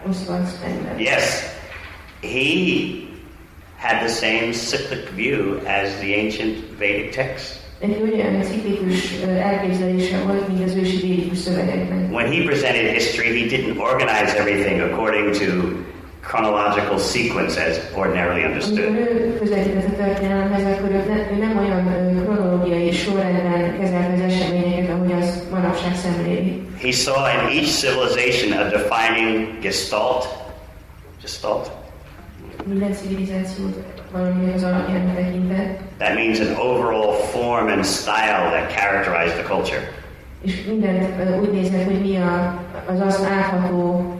[SPEAKER 2] Oswald Spengler.
[SPEAKER 1] Yes, he had the same cyclic view as the ancient Vedic text.
[SPEAKER 2] Egy olyan ciklikus elképzelése volt, mint az ősi védikus szövegekben.
[SPEAKER 1] When he presented history, he didn't organize everything according to chronological sequence as ordinarily understood.
[SPEAKER 2] Amikor ő közelített a történelemhez, akkor ő nem olyan kronológiai sorrendben kezelte az eseményeket, ahogy az manapság szemléli.
[SPEAKER 1] He saw in each civilization a defining gestalt.
[SPEAKER 2] Minden civilizációt valaminek az alapjának tekintett.
[SPEAKER 1] That means an overall form and style that characterized the culture.
[SPEAKER 2] És minden úgy néznek, hogy mi az azt átható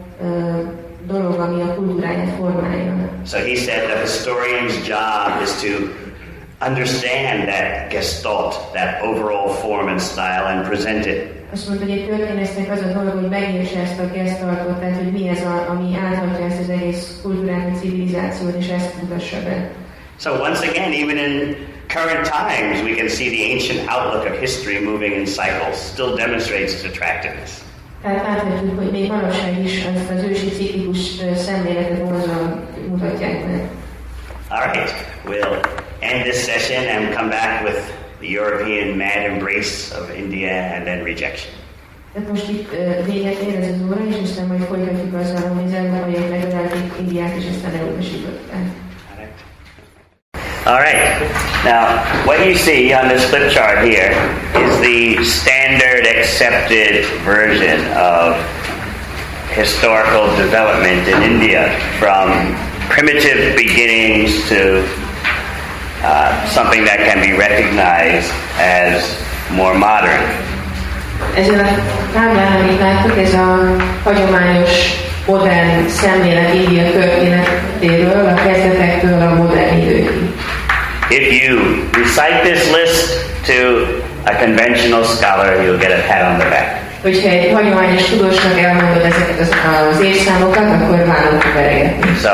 [SPEAKER 2] dolog, ami a kultúráját formálja.
[SPEAKER 1] So he said the historian's job is to understand that gestalt, that overall form and style, and present it.
[SPEAKER 2] Azt mondta, hogy egy történésznek az a dolog, hogy megértse ezt a gesztaltot, tehát hogy mi ez, ami áthatja ezt az egész kultúrát, a civilizációt, és ezt mutassa be.
[SPEAKER 1] So once again, even in current times, we can see the ancient outlook of history moving in cycles still demonstrates its attractiveness.
[SPEAKER 2] Tehát láthatjuk, hogy még manapság is azt az ősi ciklikus szemléletet vonzóan mutatják meg.
[SPEAKER 1] All right, we'll end this session and come back with the European mad embrace of India and then rejection.
[SPEAKER 2] Tehát most itt véget ér ez az óra, és aztán majd folytatjuk azzal, hogy az európaiak megölelték Indiát, és aztán elutasították.
[SPEAKER 1] All right. Now, what you see on this flip chart here is the standard accepted version of historical development in India, from primitive beginnings to something that can be recognized as more modern.
[SPEAKER 2] Ezen a táblán, amit láttuk, ez a hagyományos modern szemlélet India történetéről, a kezdetektől a modern időkig.
[SPEAKER 1] If you recite this list to a conventional scholar, you'll get a pat on the back.
[SPEAKER 2] Hogyha egy hagyományos tudósnak elmondod ezeket az évszámokat, akkor vállalok veregetni.
[SPEAKER 1] So,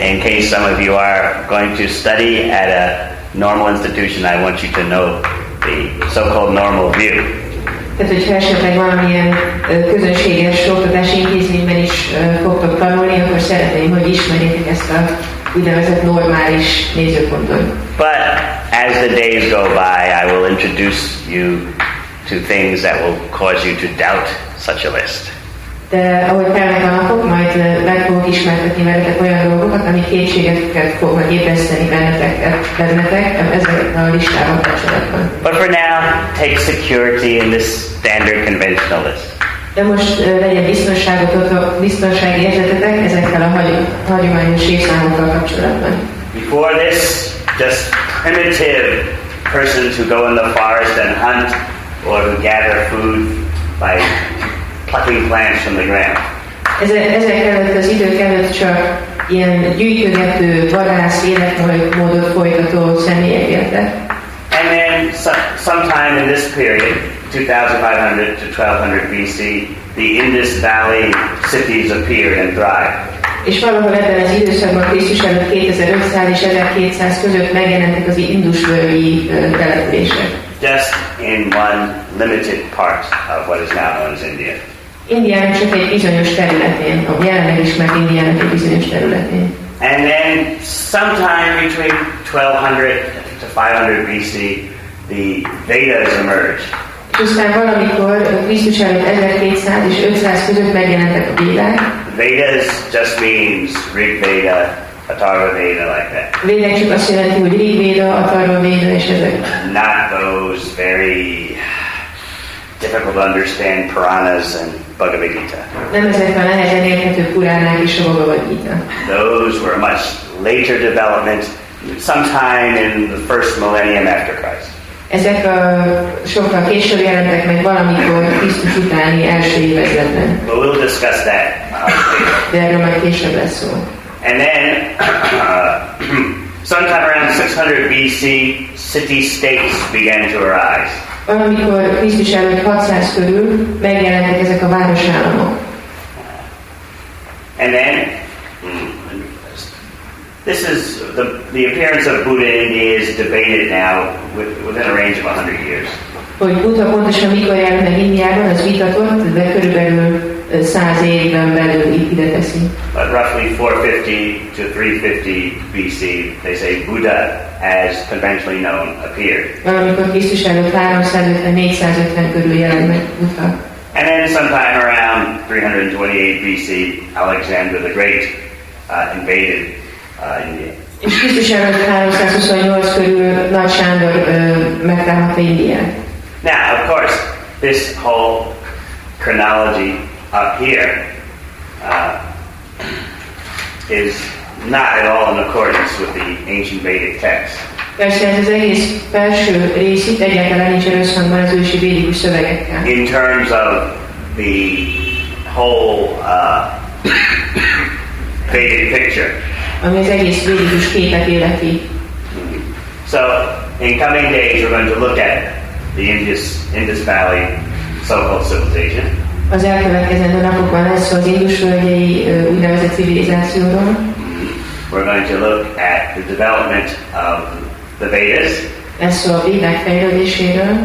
[SPEAKER 1] in case some of you are going to study at a normal institution, I want you to know the so-called normal view.
[SPEAKER 2] Tehát, hogyha esetleg valamilyen közönséges oktatási intézményben is fogtok tanulni, akkor szeretném, hogy ismerjétek ezt a úgynevezett normális nézőpontot.
[SPEAKER 1] But as the days go by, I will introduce you to things that will cause you to doubt such a list.
[SPEAKER 2] De ahogy telnek a napok, majd meg fogok ismertetni veletek olyan dolgokat, ami kétségeket fognak ébreszteni bennetek ezzel a listával kapcsolatban.
[SPEAKER 1] But for now, take security in this standard conventional list.
[SPEAKER 2] De most legyen biztonsági érzetetek ezekkel a hagyományos évszámokkal kapcsolatban.
[SPEAKER 1] Before this, just primitive persons who go in the forest and hunt or who gather food by plucking plants from the ground.
[SPEAKER 2] Ezek előtt az idők előtt csak ilyen gyűjtögető, vadász életmódot folytató személyek éltek.
[SPEAKER 1] And then sometime in this period, 2500 to 1200 BC, the Indus Valley cities appeared and thrived.
[SPEAKER 2] És valahol ebben az időszakban Krisztus előtt 2500 és 1200 között megjelentek az indusvölgyi települések.
[SPEAKER 1] Just in one limited part of what is now known as India.
[SPEAKER 2] Indiának csak egy bizonyos területén, a jelenleg ismert Indiának egy bizonyos területén.
[SPEAKER 1] And then sometime between 1200 to 500 BC, the Vedas emerged.
[SPEAKER 2] És aztán valamikor Krisztus előtt 1200 és 500 között megjelentek a védák.
[SPEAKER 1] Vedas just means Rig Veda, Atharva Veda, like that.
[SPEAKER 2] Védek csak azt jelenti, hogy Rig Veda, Atharva Veda és ezek.
[SPEAKER 1] Not those very difficult to understand Puranas and Bhagavad Gita.
[SPEAKER 2] Nem ezek a nehezen érthető Puránák és a Bhagavad Gita.
[SPEAKER 1] Those were a much later development, sometime in the first millennium after Christ.
[SPEAKER 2] Ezek sokkal később jelentek meg valamikor Krisztus utáni első évezredben.
[SPEAKER 1] But we'll discuss that later.
[SPEAKER 2] De erről majd később lesz szó.
[SPEAKER 1] And then, sometime around 600 BC, city-states began to arise.
[SPEAKER 2] Valamikor Krisztus előtt 600 körül megjelentek ezek a városállamok.
[SPEAKER 1] And then, this is the appearance of Buddha in India is debated now within a range of 100 years.
[SPEAKER 2] Hogy Buddha pontosan mikor jelent meg Indiában, az vitatott, de körülbelül 100 évben belül itt ide teszi.
[SPEAKER 1] But roughly 450 to 350 BC, they say Buddha, as conventionally known, appeared.
[SPEAKER 2] Valamikor Krisztus előtt 350-450 körül jelent meg Buddha.
[SPEAKER 1] And then sometime around 328 BC, Alexander the Great invaded India.
[SPEAKER 2] És Krisztus előtt 328 körül Nagy Sándor megtámadta Indiát.
[SPEAKER 1] Now, of course, this whole chronology up here is not at all in accordance with the ancient Vedic text.
[SPEAKER 2] Persze ez az egész felső rész itt egyáltalán nincs összhangban az ősi védikus szövegekkel.
[SPEAKER 1] In terms of the whole Vedic picture.
[SPEAKER 2] Ami az egész védikus képet illeti.
[SPEAKER 1] So, in coming days, we're going to look at the Indus Valley so-called civilization.
[SPEAKER 2] Az elkövetkezendő napokban lesz szó az indusvölgyei úgynevezett civilizációról.
[SPEAKER 1] We're going to look at the development of the Vedas.
[SPEAKER 2] Lesz szó a védák fejlődéséről.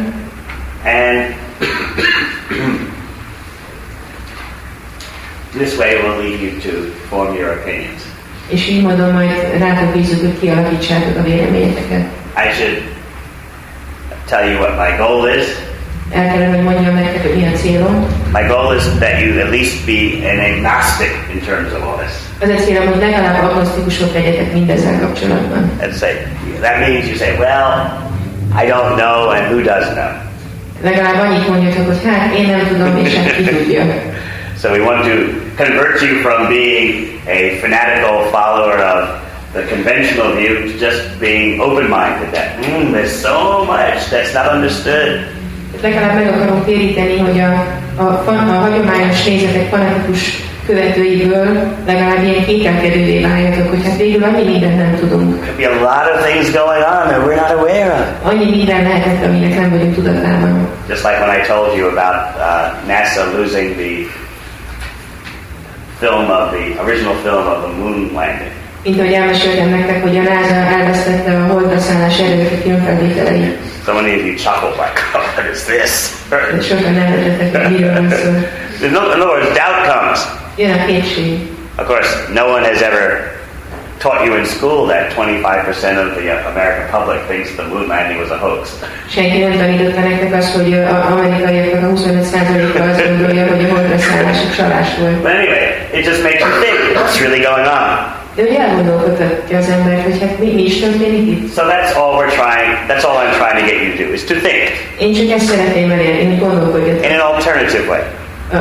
[SPEAKER 1] And this way will lead you to form your opinions.
[SPEAKER 2] És így módon majd rátok bízzuk, hogy kialakítsátok a véleményeteket.
[SPEAKER 1] I should tell you what my goal is.
[SPEAKER 2] El kellene, hogy mondjam nektek, hogy mi a célom.
[SPEAKER 1] My goal is that you at least be an agnostic in terms of all this.
[SPEAKER 2] Az a célom, hogy legalább agnosztikusok legyetek mindezzel kapcsolatban.
[SPEAKER 1] That means you say, well, I don't know, and who does know?
[SPEAKER 2] Legalább annyit mondjatok, hogy hát én nem tudom, és hát ki tudja.
[SPEAKER 1] So we want to convert you from being a fanatical follower of the conventional view to just being open-minded. That there's so much that's not understood.
[SPEAKER 2] Legalább meg akarom téríteni, hogy a hagyományos nézetek fanatikus követőiből legalább ilyen kételkedővé váljatok, hogy hát végül annyi mindent nem tudunk.
[SPEAKER 1] Could be a lot of things going on that we're not aware of.
[SPEAKER 2] Annyi minden lehetett, aminek nem vagyunk tudatában.
[SPEAKER 1] Just like when I told you about NASA losing the original film of the moon landing.
[SPEAKER 2] Mint ahogy elmeséltem nektek, hogy a NASA elvesztette a holdra szállás eredeti filmfelvételeit.
[SPEAKER 1] So many of you chuckled like, oh, what is this?
[SPEAKER 2] De sokan nevetettek, hogy miről van szó.
[SPEAKER 1] In other words, doubt comes.
[SPEAKER 2] Jön a kétség.
[SPEAKER 1] Of course, no one has ever taught you in school that 25% of the American public thinks the moon landing was a hoax.
[SPEAKER 2] Senki nem tanította nektek azt, hogy az amerikaiaknak a 25%-a azt gondolja, hogy a holdra szállás egy csalás volt.
[SPEAKER 1] But anyway, it just makes you think, what's really going on?
[SPEAKER 2] De hogy elgondolkodtatja az embert, hogy hát mi is történik itt.
[SPEAKER 1] So that's all I'm trying to get you to do, is to think.
[SPEAKER 2] Én csak ezt szeretném elérni, hogy gondolkodjatok.
[SPEAKER 1] In an alternative way.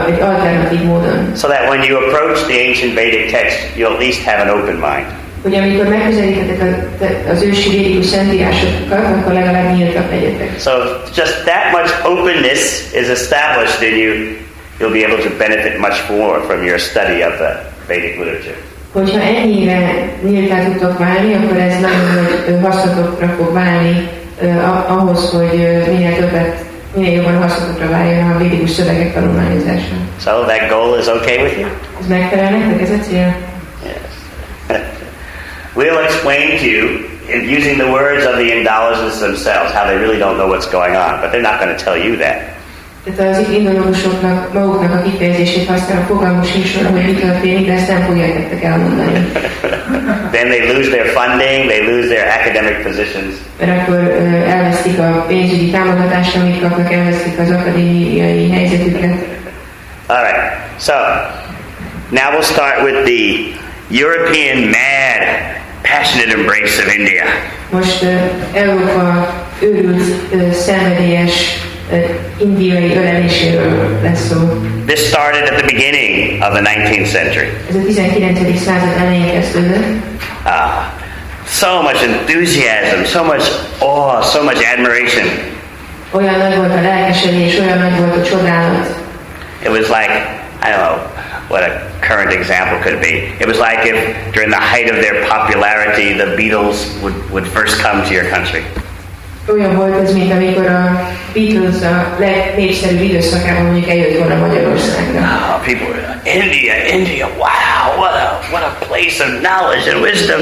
[SPEAKER 2] Egy alternatív módon.
[SPEAKER 1] So that when you approach the ancient Vedic text, you'll at least have an open mind.
[SPEAKER 2] Hogy amikor megközelíthetek az ősi védikus szentírásokat, akkor legalább nyíltak legyetek.
[SPEAKER 1] So just that much openness is established in you, you'll be able to benefit much more from your study of the Vedic literature.
[SPEAKER 2] Hogyha ennyire nyíltá tudtok válni, akkor ez nagyon nagy hasznotokra fog válni ahhoz, hogy minél jobban hasznosra váljon a védikus szövegek tanulmányozása.
[SPEAKER 1] So that goal is okay with you?
[SPEAKER 2] Ez megfelel nektek, ez a cél?
[SPEAKER 1] Yes. We'll explain to you, using the words of the Indologists themselves, how they really don't know what's going on, but they're not going to tell you that.
[SPEAKER 2] Tehát az indológusoknak maguknak a kifejezését használva fogalmuk sincs róla, hogy mi történik, de ezt nem fogják nektek elmondani.
[SPEAKER 1] Then they lose their funding, they lose their academic positions.
[SPEAKER 2] Mert akkor elvesztik a pénzügyi támogatást, amit kapnak, elvesztik az akadémiai helyzetüket.
[SPEAKER 1] All right, so now we'll start with the European mad, passionate embrace of India.
[SPEAKER 2] Most Európa őrült, szenvedélyes indiai öleléséről lesz szó.
[SPEAKER 1] This started at the beginning of the 19th century.
[SPEAKER 2] Ez a 19. század elején kezdődött.
[SPEAKER 1] So much enthusiasm, so much awe, so much admiration.
[SPEAKER 2] Olyan nagy volt a lelkesedés, olyan nagy volt a csodálat.
[SPEAKER 1] It was like, I don't know what a current example could be. It was like if during the height of their popularity, the Beatles would first come to your country.
[SPEAKER 2] Olyan volt ez, mint amikor a Beatles a legnépszerűbb időszakában mondjuk eljött volna Magyarországra.
[SPEAKER 1] People were India, wow, what a place of knowledge and wisdom.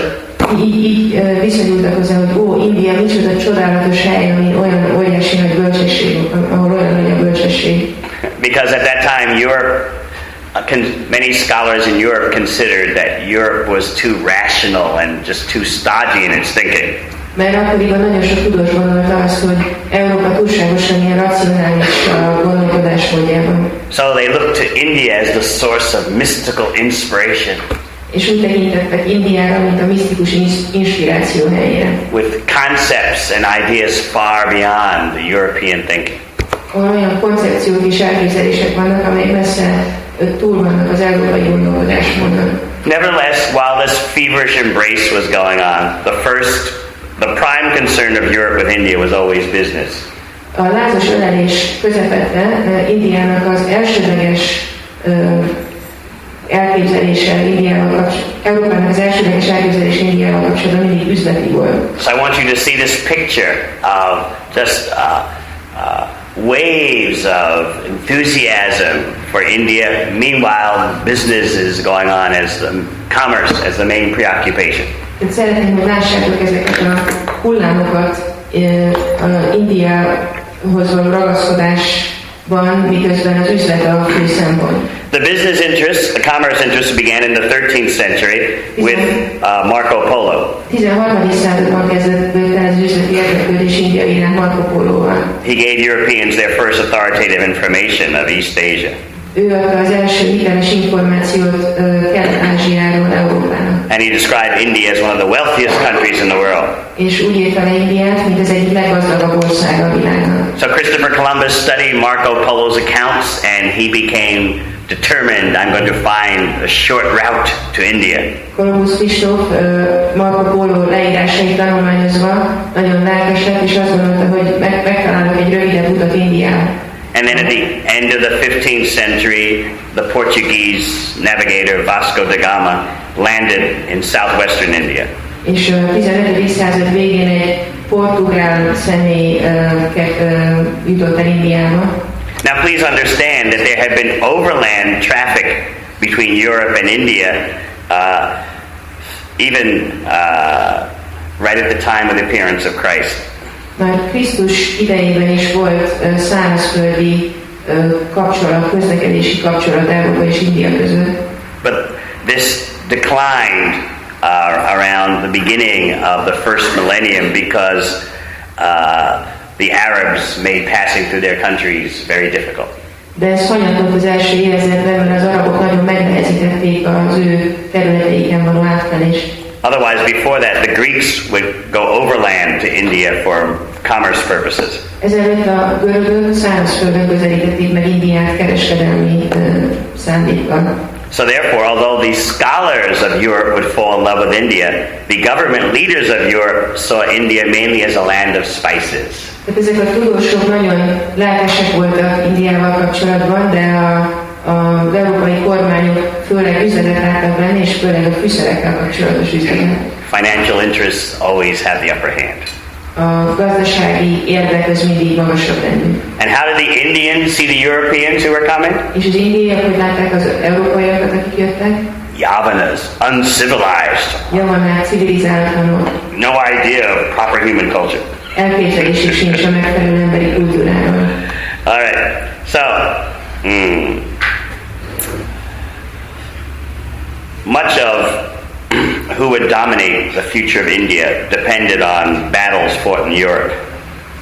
[SPEAKER 2] Így viszonyultak hozzá, hogy India, micsoda csodálatos hely, ami olyan óriási nagy bölcsesség, ahol olyan nagy a bölcsesség.
[SPEAKER 1] Because at that time Europe, many scholars in Europe considered that Europe was too rational and just too stodgy in its thinking.
[SPEAKER 2] Mert akkoriban nagyon sok tudós gondolta azt, hogy Európa túlságosan ilyen racionális a gondolkodásmódjában.
[SPEAKER 1] So they looked to India as the source of mystical inspiration.
[SPEAKER 2] És úgy tekintettek Indiára, mint a misztikus inspiráció helyére.
[SPEAKER 1] With concepts and ideas far beyond the European thinking.
[SPEAKER 2] Olyan koncepciók és elképzelések vannak, amelyek messze túl vannak az európai gondolkodásmódon.
[SPEAKER 1] Nevertheless, while this feverish embrace was going on, the prime concern of Europe with India was always business.
[SPEAKER 2] A lázas ölelés közepette Indiának az elsődleges elképzelése Európának az elsődleges elképzelése Indiával kapcsolatban mindig üzleti volt.
[SPEAKER 1] So I want you to see this picture of just waves of enthusiasm for India. Meanwhile, business is going on as the commerce as the main preoccupation.
[SPEAKER 2] Szeretném, hogy lássátok ezeket a hullámokat Indiához való ragaszkodásban, miközben az üzlet a fő szempont.
[SPEAKER 1] The business interests, the commerce interests began in the 13th century with Marco Polo.
[SPEAKER 2] 13. században kezdődött el az üzleti érdeklődés India iránt Marco Poloval.
[SPEAKER 1] He gave Europeans their first authoritative information of East Asia.
[SPEAKER 2] Ő adta az első hiteles információt Kelet-Ázsiáról Európának.
[SPEAKER 1] And he described India as one of the wealthiest countries in the world.
[SPEAKER 2] És úgy írta le Indiát, mint az egyik leggazdagabb ország a világnak.
[SPEAKER 1] So Christopher Columbus studied Marco Polo's accounts and he became determined, I'm going to find a short route to India.
[SPEAKER 2] Columbus Kristóf Marco Polo leírásait tanulmányozva nagyon lelkes lett, és azt gondolta, hogy megtalálok egy rövidebb utat Indiába.
[SPEAKER 1] And then at the end of the 15th century, the Portuguese navigator Vasco da Gama landed in southwestern India.
[SPEAKER 2] És a 15. század végén egy portugál személy jutott el Indiába.
[SPEAKER 1] Now please understand that there had been overland traffic between Europe and India even right at the time of the appearance of Christ.
[SPEAKER 2] Már Krisztus idejében is volt szárazföldi kapcsolat, közlekedési kapcsolat Európa és India között.
[SPEAKER 1] But this declined around the beginning of the first millennium because the Arabs made passing through their countries very difficult.
[SPEAKER 2] De ez hanyatlott az első évezredben, mert az arabok nagyon megnehezítették az ő területeiken való átkelést.
[SPEAKER 1] Otherwise, before that, the Greeks would go overland to India for commerce purposes.
[SPEAKER 2] Ezelőtt a görögök szárazföldön közelítették meg Indiát kereskedelmi szándékkal.
[SPEAKER 1] So therefore, although the scholars of Europe would fall in love with India, the government leaders of Europe saw India mainly as a land of spices.
[SPEAKER 2] Tehát ezek a tudósok nagyon lelkesek voltak Indiával kapcsolatban, de az európai kormányok főleg üzletet láttak benne, és főleg a fűszerekkel kapcsolatos üzletet.
[SPEAKER 1] Financial interests always have the upper hand.
[SPEAKER 2] a gazdasági érdek az mindig magasabb rendű.
[SPEAKER 1] And how did the Indians see the Europeans who were coming?
[SPEAKER 2] És az indiaiak hogy látták az európaiakat, akik jöttek?
[SPEAKER 1] Yavanas, uncivilized.
[SPEAKER 2] Javanák, civilizálatlanok.
[SPEAKER 1] No idea of proper human culture.
[SPEAKER 2] Elképzelésük sincs a megfelelő emberi kultúráról.
[SPEAKER 1] All right. So, much of who would dominate the future of India depended on battles fought in Europe.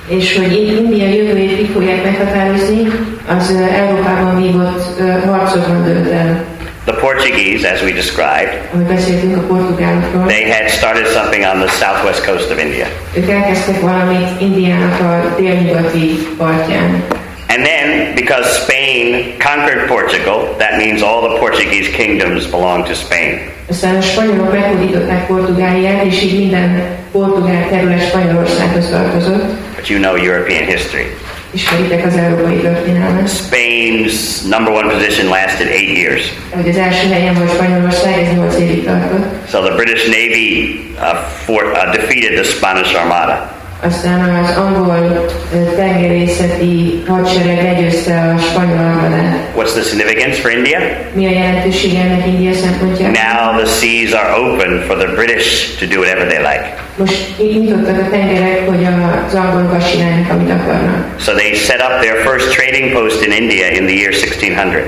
[SPEAKER 2] És hogy India jövőjét ki fogják meghatározni, az Európában vívott harcokon dölt el.
[SPEAKER 1] The Portuguese, as we described,
[SPEAKER 2] ahogy beszéltünk a portugálokról,
[SPEAKER 1] they had started something on the southwest coast of India.
[SPEAKER 2] Ők elkezdtek valamit Indiának a délnyugati partján.
[SPEAKER 1] And then, because Spain conquered Portugal, that means all the Portuguese kingdoms belong to Spain.
[SPEAKER 2] Aztán a spanyolok meghódították Portugáliát, és így minden portugál terület Spanyolországhoz tartozott.
[SPEAKER 1] But you know European history.
[SPEAKER 2] Ismeritek az európai történelmet.
[SPEAKER 1] Spain's number one position lasted 8 years.
[SPEAKER 2] Hogy az első helyen volt Spanyolország, ez 8 évig tartott.
[SPEAKER 1] So the British Navy defeated the Spanish Armada.
[SPEAKER 2] Aztán az angol tengerészeti hadsereg legyőzte a spanyol armadát.
[SPEAKER 1] What's the significance for India?
[SPEAKER 2] Mi a jelentősége ennek India szempontjából?
[SPEAKER 1] Now the seas are open for the British to do whatever they like.
[SPEAKER 2] Most nyitottak a tengerek, hogy az angolok azt csinálják, amit akarnak.
[SPEAKER 1] So they set up their first trading post in India in the year 1600.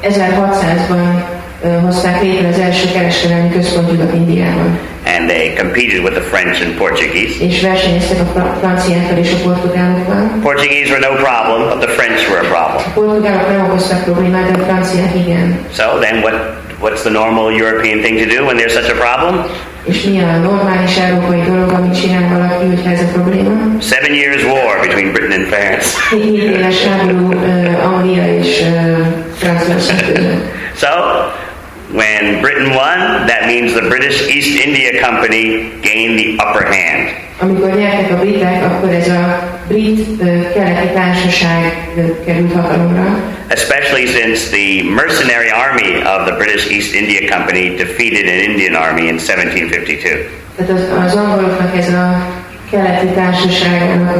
[SPEAKER 2] 1600-ban hozták létre az első kereskedelmi központjukat Indiában.
[SPEAKER 1] And they competed with the French and Portuguese.
[SPEAKER 2] És versenyeztek a franciákkal és a portugálokkal.
[SPEAKER 1] Portuguese were no problem, but the French were a problem.
[SPEAKER 2] A portugálok nem okoztak problémát, de a franciák igen.
[SPEAKER 1] So then what's the normal European thing to do when there's such a problem?
[SPEAKER 2] És mi a normális európai dolog, amit csinál valaki, hogyha ez a probléma?
[SPEAKER 1] 7 years war between Britain and France.
[SPEAKER 2] 7 éves háború Anglia és Franciaország között.
[SPEAKER 1] So, when Britain won, that means the British East India Company gained the upper hand.
[SPEAKER 2] Amikor nyertek a britek, akkor ez a brit keleti társaság került hatalomra.
[SPEAKER 1] Especially since the mercenary army of the British East India Company defeated an Indian army in 1752.
[SPEAKER 2] Tehát az angoloknak ez a keleti társaságának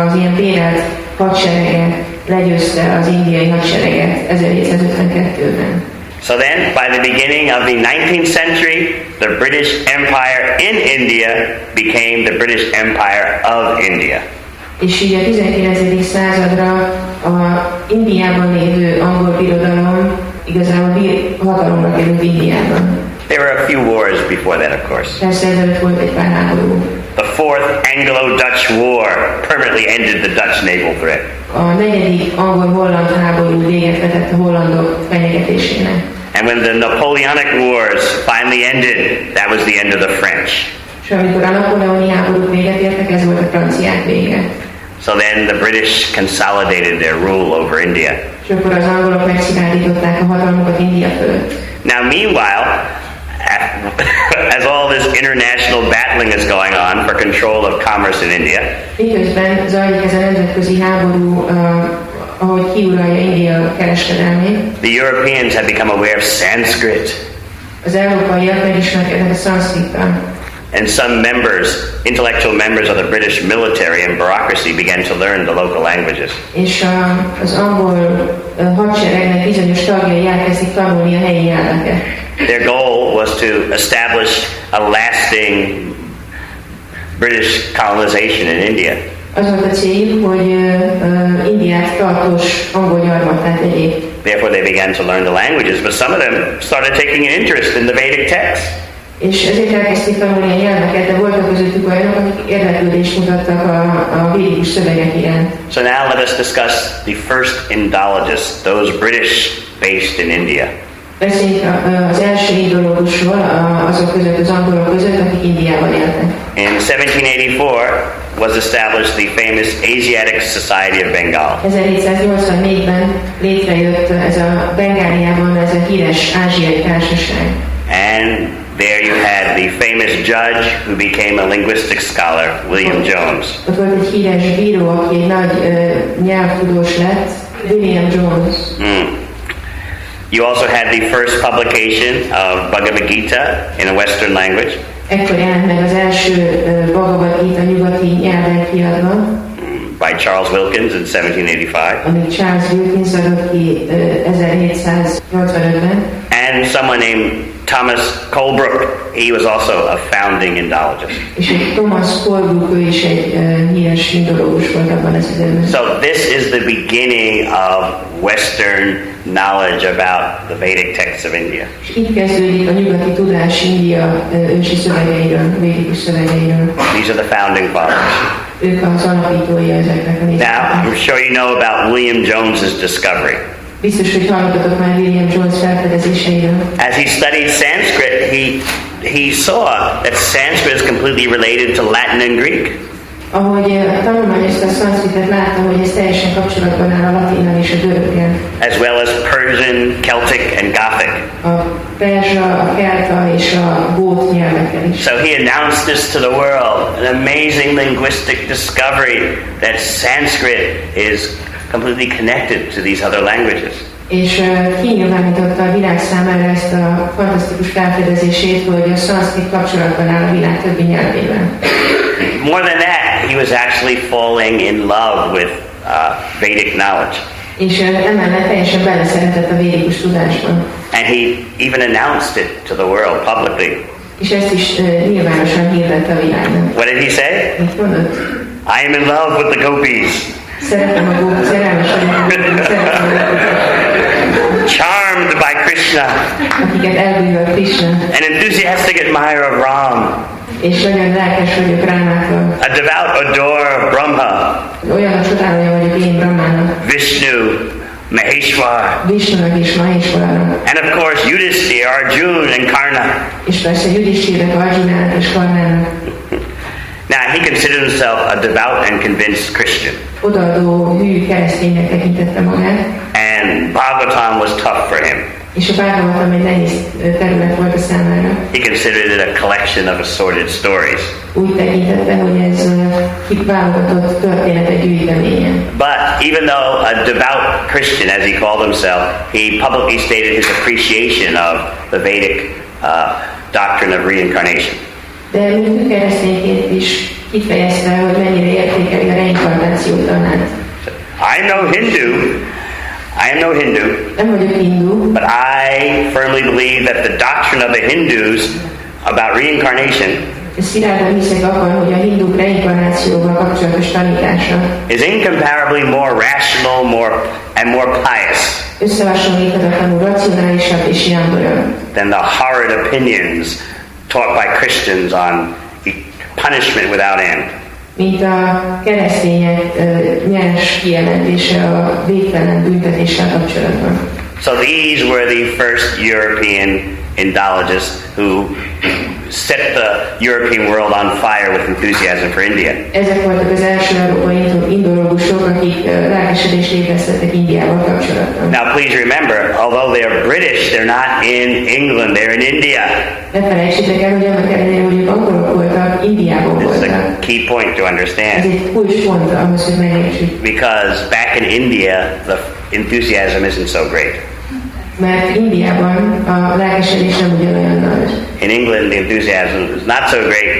[SPEAKER 2] az ilyen bérelt hadserege legyőzte az indiai hadsereget 1752-ben.
[SPEAKER 1] So then, by the beginning of the 19th century, the British Empire in India became the British Empire of India.
[SPEAKER 2] És így a 19. századra a Indiában lévő angol birodalom igazából hatalomra került Indiában.
[SPEAKER 1] There were a few wars before that, of course.
[SPEAKER 2] Persze ezelőtt volt egy pár háború.
[SPEAKER 1] The Fourth Anglo-Dutch War permanently ended the Dutch naval threat.
[SPEAKER 2] A negyedik angol-holland háború véget vetett a hollandok fenyegetésének.
[SPEAKER 1] And when the Napoleonic Wars finally ended, that was the end of the French.
[SPEAKER 2] És amikor a napóleoni háborúk véget értek, ez volt a franciák vége.
[SPEAKER 1] So then the British consolidated their rule over India.
[SPEAKER 2] És akkor az angolok megszilárdították a hatalmukat India fölött.
[SPEAKER 1] Now meanwhile, as all this international battling is going on for control of commerce in India,
[SPEAKER 2] miközben zajlik ez a nemzetközi háború, ahogy kiuralja India kereskedelmét,
[SPEAKER 1] the Europeans had become aware of Sanskrit.
[SPEAKER 2] Az európaiak megismerkednek a szanszkrittal.
[SPEAKER 1] And some intellectual members of the British military and bureaucracy began to learn the local languages.
[SPEAKER 2] És az angol hadseregnek bizonyos tagjai elkezdik tanulni a helyi nyelveket.
[SPEAKER 1] Their goal was to establish a lasting British colonization in India.
[SPEAKER 2] Az volt a céljuk, hogy Indiát tartós angol gyarmattá tegyék.
[SPEAKER 1] Therefore they began to learn the languages, but some of them started taking an interest in the Vedic texts.
[SPEAKER 2] És ezért elkezdték tanulni a nyelveket, de voltak közöttük olyanok, akik érdeklődést mutattak a védikus szövegek iránt.
[SPEAKER 1] So now let us discuss the first Indologists, those British based in India.
[SPEAKER 2] Beszéljünk az első indológusról, azok között, az angolok között, akik Indiában éltek.
[SPEAKER 1] In 1784 was established the famous Asiatic Society of Bengal.
[SPEAKER 2] 1784-ben létrejött ez a Bengáliában ez a híres ázsiai társaság.
[SPEAKER 1] And there you had the famous judge who became a linguistic scholar, William Jones.
[SPEAKER 2] Ott volt egy híres bíró, aki egy nagy nyelvtudós lett, William Jones. You
[SPEAKER 1] also had the first publication of Bhagavad Gita in a Western language.
[SPEAKER 2] Ekkor jelent meg az első Bhagavad Gita nyugati nyelven kiadva,
[SPEAKER 1] by Charles Wilkins in 1785.
[SPEAKER 2] Amit Charles Wilkins adott ki 1785-ben.
[SPEAKER 1] And someone named Thomas Colebrook, he was also a founding Indologist.
[SPEAKER 2] És egy Thomas Colebrook, ő is egy híres indológus volt abban az időben.
[SPEAKER 1] So this is the beginning of Western knowledge about the Vedic texts of India.
[SPEAKER 2] És itt kezdődik a nyugati tudás India ősi szövegeiről, védikus szövegeiről.
[SPEAKER 1] These are the founding fathers.
[SPEAKER 2] Ők az alapítói ezeknek a
[SPEAKER 1] Now, I'm sure you know about William Jones's discovery.
[SPEAKER 2] Biztos, hogy hallottatok már William Jones felfedezéseiről.
[SPEAKER 1] As he studied Sanskrit, he saw that Sanskrit is completely related to Latin and Greek.
[SPEAKER 2] Ahogy tanulmányozta a szanszkritet, láttam, hogy ez teljesen kapcsolatban áll a latinnal és a göröggel.
[SPEAKER 1] As well as Persian, Celtic, and Gothic.
[SPEAKER 2] A perzsa, a kelta és a gót nyelvekkel is.
[SPEAKER 1] So he announced this to the world, an amazing linguistic discovery that Sanskrit is completely connected to these other languages.
[SPEAKER 2] És kinyilvánította a világ számára ezt a fantasztikus felfedezését, hogy a szanszkrit kapcsolatban áll a világ többi nyelvével.
[SPEAKER 1] More than that, he was actually falling in love with Vedic knowledge.
[SPEAKER 2] És emellett teljesen beleszeretett a védikus tudásban.
[SPEAKER 1] And he even announced it to the world publicly.
[SPEAKER 2] És ezt is nyilvánosan hirdette a világnak.
[SPEAKER 1] What did he say?
[SPEAKER 2] Mit mondott?
[SPEAKER 1] I am in love with the gopis.
[SPEAKER 2] Szeretem a gópit, szerelmes vagyok a gópit, szeretem a gópit.
[SPEAKER 1] Charmed by Krishna.
[SPEAKER 2] Akiket elbűvöl Krishna.
[SPEAKER 1] An enthusiastic admirer of Ram.
[SPEAKER 2] És nagyon lelkes vagyok Rámákról.
[SPEAKER 1] A devout adorer of Brahma.
[SPEAKER 2] Olyan a csodálója vagyok én Brahmának.
[SPEAKER 1] Vishnu, Maheshwar.
[SPEAKER 2] Vishnunak és Maheshwarnak.
[SPEAKER 1] And of course Yudhishthir, Arjuna, and Karna.
[SPEAKER 2] És persze Yudhishthirnek, Arjunának és Karnának.
[SPEAKER 1] Now he considered himself a devout and convinced Christian.
[SPEAKER 2] Odaadó hű kereszténynek tekintette magát.
[SPEAKER 1] And Bhagavatam was tough for him.
[SPEAKER 2] És a Bhagavatam egy nehéz terület volt a számára.
[SPEAKER 1] He considered it a collection of assorted stories.
[SPEAKER 2] Úgy tekintette, hogy ez válogatott történetek gyűjteménye.
[SPEAKER 1] But even though a devout Christian, as he called himself, he publicly stated his appreciation of the Vedic doctrine of reincarnation.
[SPEAKER 2] De mint keresztényként is kifejezte, hogy mennyire értékeli a reinkarnáció tanát.
[SPEAKER 1] I'm no Hindu.
[SPEAKER 2] Nem vagyok hindu.
[SPEAKER 1] But I firmly believe that the doctrine of the Hindus about reincarnation
[SPEAKER 2] Szilárdan hiszek abban, hogy a hinduk reinkarnációval kapcsolatos tanítása
[SPEAKER 1] is incomparably more rational, more pious
[SPEAKER 2] összehasonlíthatatlanul racionálisabb és jándorabb
[SPEAKER 1] than the horrid opinions taught by Christians on punishment without end.
[SPEAKER 2] Mint a keresztények nyers kijelentése a végtelen büntetéssel kapcsolatban.
[SPEAKER 1] So these were the first European Indologists who set the European world on fire with enthusiasm for India.
[SPEAKER 2] Ezek voltak az első európai indológusok, akik lelkesedést ébresztettek Indiával kapcsolatban.
[SPEAKER 1] Now please remember, although they're British, they're not in England, they're in India.
[SPEAKER 2] Ne felejtsétek el, hogy annak ellenére, hogy ők angolok voltak, Indiában voltak.
[SPEAKER 1] It's a key point to understand.
[SPEAKER 2] Ez egy kulcspont ahhoz, hogy megértsük.
[SPEAKER 1] Because back in India, the enthusiasm isn't so great.
[SPEAKER 2] Mert Indiában a lelkesedés nem ugyanolyan nagy.
[SPEAKER 1] In England, the enthusiasm is not so great,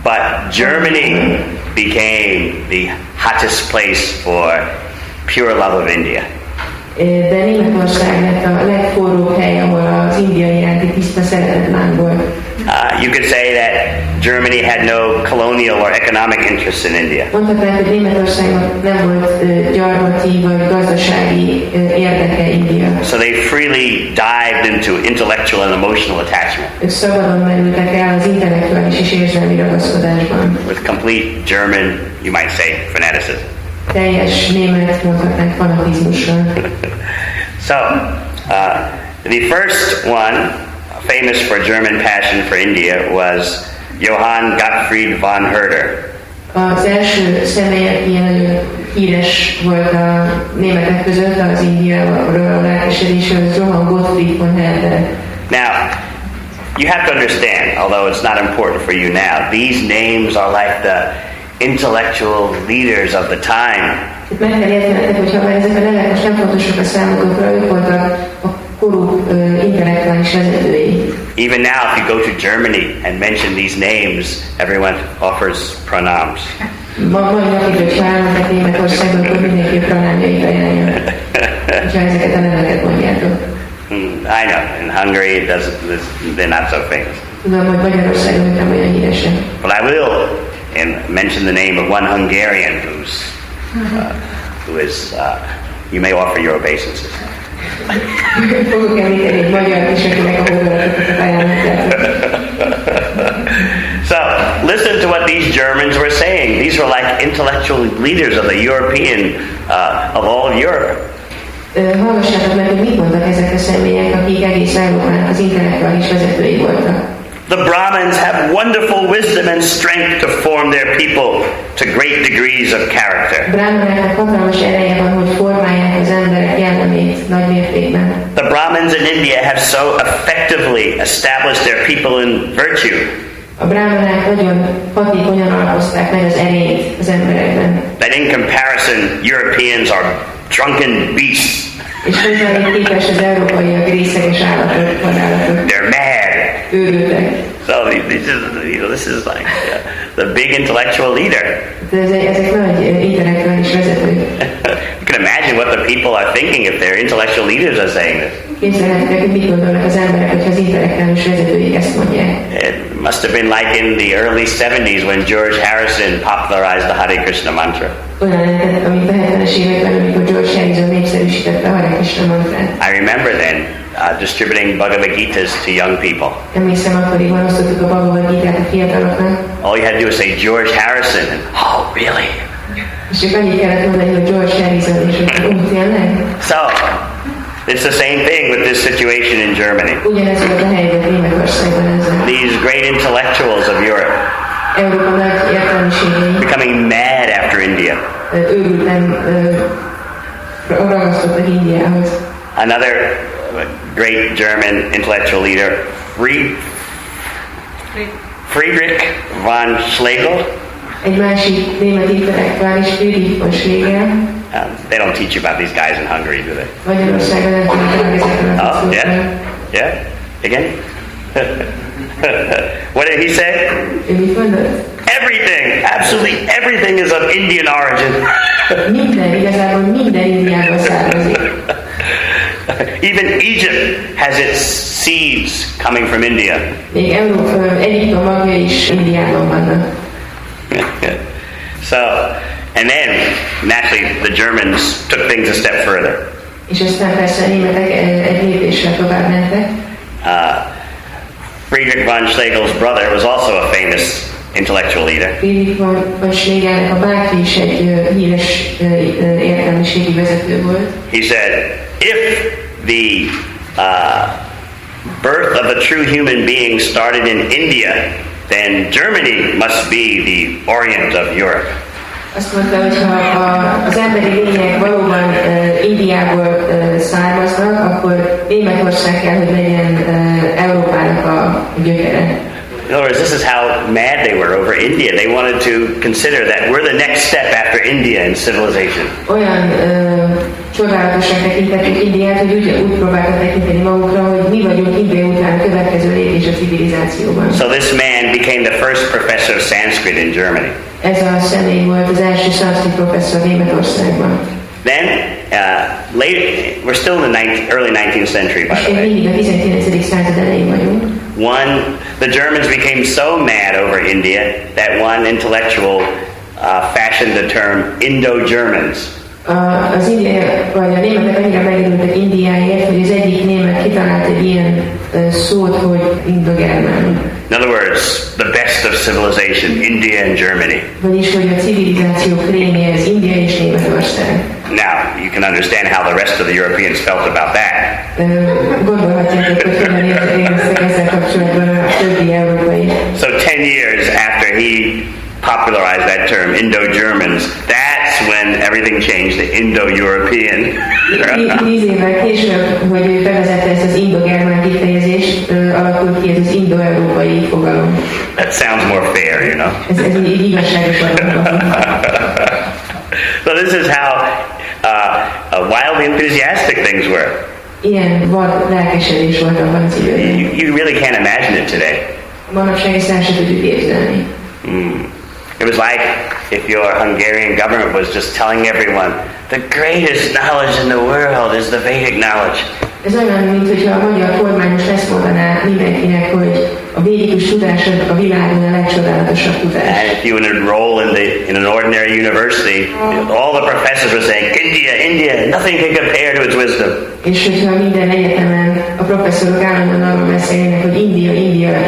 [SPEAKER 1] but Germany became the hottest place for pure love of India.
[SPEAKER 2] De Németország lett a legforróbb hely, ahol az India iránti tiszta szeretet lángol.
[SPEAKER 1] You could say that Germany had no colonial or economic interest in India.
[SPEAKER 2] Mondhatnánk, hogy Németországnak nem volt gyarmati vagy gazdasági érdeke India.
[SPEAKER 1] So they freely dived into intellectual and emotional attachment.
[SPEAKER 2] Ők szabadon merültek el az intellektuális és érzelmi ragaszkodásban.
[SPEAKER 1] With complete German, you might say, fanaticism.
[SPEAKER 2] Teljes német, mondhatnánk, fanatizmussal.
[SPEAKER 1] So, the first one, famous for German passion for India, was Johann Gottfried von Herder.
[SPEAKER 2] Az első személy, aki nagyon híres volt a németek között az Indiáról a lelkesedésről, az Johann Gottfried von Herder.
[SPEAKER 1] Now, you have to understand, although it's not important for you now, these names are like the intellectual leaders of the time.
[SPEAKER 2] Meg kell értenetek, hogyha már ezek a nevek most nem fontosak a számotokra, ők voltak a korú intellektuális vezetői.
[SPEAKER 1] Even now, if you go to Germany and mention these names, everyone offers pranams.
[SPEAKER 2] Mai napig, hogy elmentek Németországban, akkor mindenki a pranámjait ajánlja. És ezeket a neveket mondjátok.
[SPEAKER 1] I know, in Hungary, they're not so famous.
[SPEAKER 2] Tudom, hogy Magyarországon nem olyan híresen.
[SPEAKER 1] But I will mention the name of one Hungarian who is, you may offer your obeisances.
[SPEAKER 2] Fogok említeni egy magyart is, akinek a hódolatokat ajánlottátok.
[SPEAKER 1] So, listen to what these Germans were saying. These were like intellectual leaders of the European, of all of Europe.
[SPEAKER 2] Hallgassátok meg, hogy mit mondtak ezek a személyek, akik egész Európának az intellektuális vezetői voltak.
[SPEAKER 1] The Brahmins have wonderful wisdom and strength to form their people to great degrees of character.
[SPEAKER 2] Brahmanáknak hatalmas ereje van, hogy formálják az emberek jellemét nagy mértékben.
[SPEAKER 1] The Brahmins in India have so effectively established their people in virtue.
[SPEAKER 2] A brahmanák nagyon hatékonyan alapozták meg az erényt az emberekben.
[SPEAKER 1] That in comparison, Europeans are drunken beasts.
[SPEAKER 2] És hozzájuk képest az európaiak részeges állatok, vadállatok.
[SPEAKER 1] They're mad.
[SPEAKER 2] Őrültek.
[SPEAKER 1] So this is like the big intellectual leader.
[SPEAKER 2] Ezek nagy intellektuális vezetők.
[SPEAKER 1] You can imagine what the people are thinking if their intellectual leaders are saying this.
[SPEAKER 2] Képzelhetek, hogy mit gondolnak az emberek, hogyha az intellektuális vezetőik ezt mondják.
[SPEAKER 1] It must have been like in the early 70s when George Harrison popularized the Hare Krishna mantra.
[SPEAKER 2] Olyan lehetett, amit a 70-es években, amikor George Harrison népszerűsítette a Hare Krishna mantrát.
[SPEAKER 1] I remember then distributing Bhagavad Gitas to young people.
[SPEAKER 2] Emlékszem, akkoriban osztottuk a Bhagavad Gitát a fiataloknak.
[SPEAKER 1] All you had to do was say George Harrison, and oh, really?
[SPEAKER 2] És csak annyit kellett mondani, hogy George Harrison, és hogy tényleg?
[SPEAKER 1] So, it's the same thing with this situation in Germany.
[SPEAKER 2] Ugyanez volt a helyzet Németországban ezzel.
[SPEAKER 1] These great intellectuals of Europe
[SPEAKER 2] Európa nagy értelmiségei
[SPEAKER 1] becoming mad after India.
[SPEAKER 2] Őrülten ragasztottak Indiához.
[SPEAKER 1] Another great German intellectual leader, Friedrich von Schlegel.
[SPEAKER 2] Egy másik német intellektuális, Friedrich von Schlegel.
[SPEAKER 1] They don't teach you about these guys in Hungary, do they?
[SPEAKER 2] Magyarországon nem tudnak ezekről a
[SPEAKER 1] Oh, yeah? Again? What did he say?
[SPEAKER 2] Ő mit mondott?
[SPEAKER 1] Everything, absolutely everything is of Indian origin.
[SPEAKER 2] Minden, igazából minden Indiából származik.
[SPEAKER 1] Even Egypt has its seeds coming from India.
[SPEAKER 2] Még Egyiptom magja is Indiában vannak.
[SPEAKER 1] So, and then naturally the Germans took things a step further.
[SPEAKER 2] És aztán persze a németek egy lépéssel tovább mentek.
[SPEAKER 1] Friedrich von Schlegel's brother was also a famous intellectual leader.
[SPEAKER 2] Friedrich von Schlegelnek a bátyja is egy híres értelmiségi vezető volt.
[SPEAKER 1] He said, if the birth of a true human being started in India, then Germany must be the Orient of Europe.
[SPEAKER 2] Azt mondta, hogy ha az emberi lények valóban Indiából származnak, akkor Németország kell, hogy legyen Európának a gyökere.
[SPEAKER 1] In other words, this is how mad they were over India. They wanted to consider that we're the next step after India in civilization.
[SPEAKER 2] Olyan csodálatosan tekintettük Indiát, hogy úgy próbáltak tekinteni magukra, hogy mi vagyunk India után a következő lépés a civilizációban.
[SPEAKER 1] So this man became the first professor of Sanskrit in Germany.
[SPEAKER 2] Ez a személy volt az első szanszkrit professzor Németországban.
[SPEAKER 1] Then, later, we're still in the early 19th century, by the way.
[SPEAKER 2] Mindig a 19. század elején vagyunk.
[SPEAKER 1] The Germans became so mad over India that one intellectual fashioned the term Indo-Germans.
[SPEAKER 2] Az vagy a németek annyira megindultak Indiáért, hogy az egyik német kitalált egy ilyen szót, hogy Indo-Germán.
[SPEAKER 1] In other words, the best of civilization, India and Germany.
[SPEAKER 2] Vagyis, hogy a civilizáció krémje az India és Németország.
[SPEAKER 1] Now, you can understand how the rest of the Europeans felt about that.
[SPEAKER 2] Gondolhatjátok, hogy hogyan éreztek ezzel kapcsolatban a többi európai.
[SPEAKER 1] So 10 years after he popularized that term, Indo-Germans, that's when everything changed to Indo-European.
[SPEAKER 2] 10 évvel később, hogy ő bevezette ezt az Indo-Germán kifejezést, alakult ki ez az Indo-európai fogalom.
[SPEAKER 1] That sounds more fair, you know.
[SPEAKER 2] Ez így igazságosan.
[SPEAKER 1] So this is how wildly enthusiastic things were.
[SPEAKER 2] Ilyen vad lelkesedés volt abban az időben.
[SPEAKER 1] You really can't imagine it today.
[SPEAKER 2] Manapság ezt el sem tudjuk képzelni.
[SPEAKER 1] It was like if your Hungarian government was just telling everyone, the greatest knowledge in the world is the Vedic knowledge.
[SPEAKER 2] Ez olyan, mint hogyha a magyar kormány most ezt mondaná mindenkinek, hogy a védikus tudás a világon a legcsodálatosabb tudás.
[SPEAKER 1] And if you would enroll in an ordinary university, all the professors were saying, India, nothing can compare to its wisdom.
[SPEAKER 2] És hogyha minden egyetemen a professzorok állandóan arról beszélnek, hogy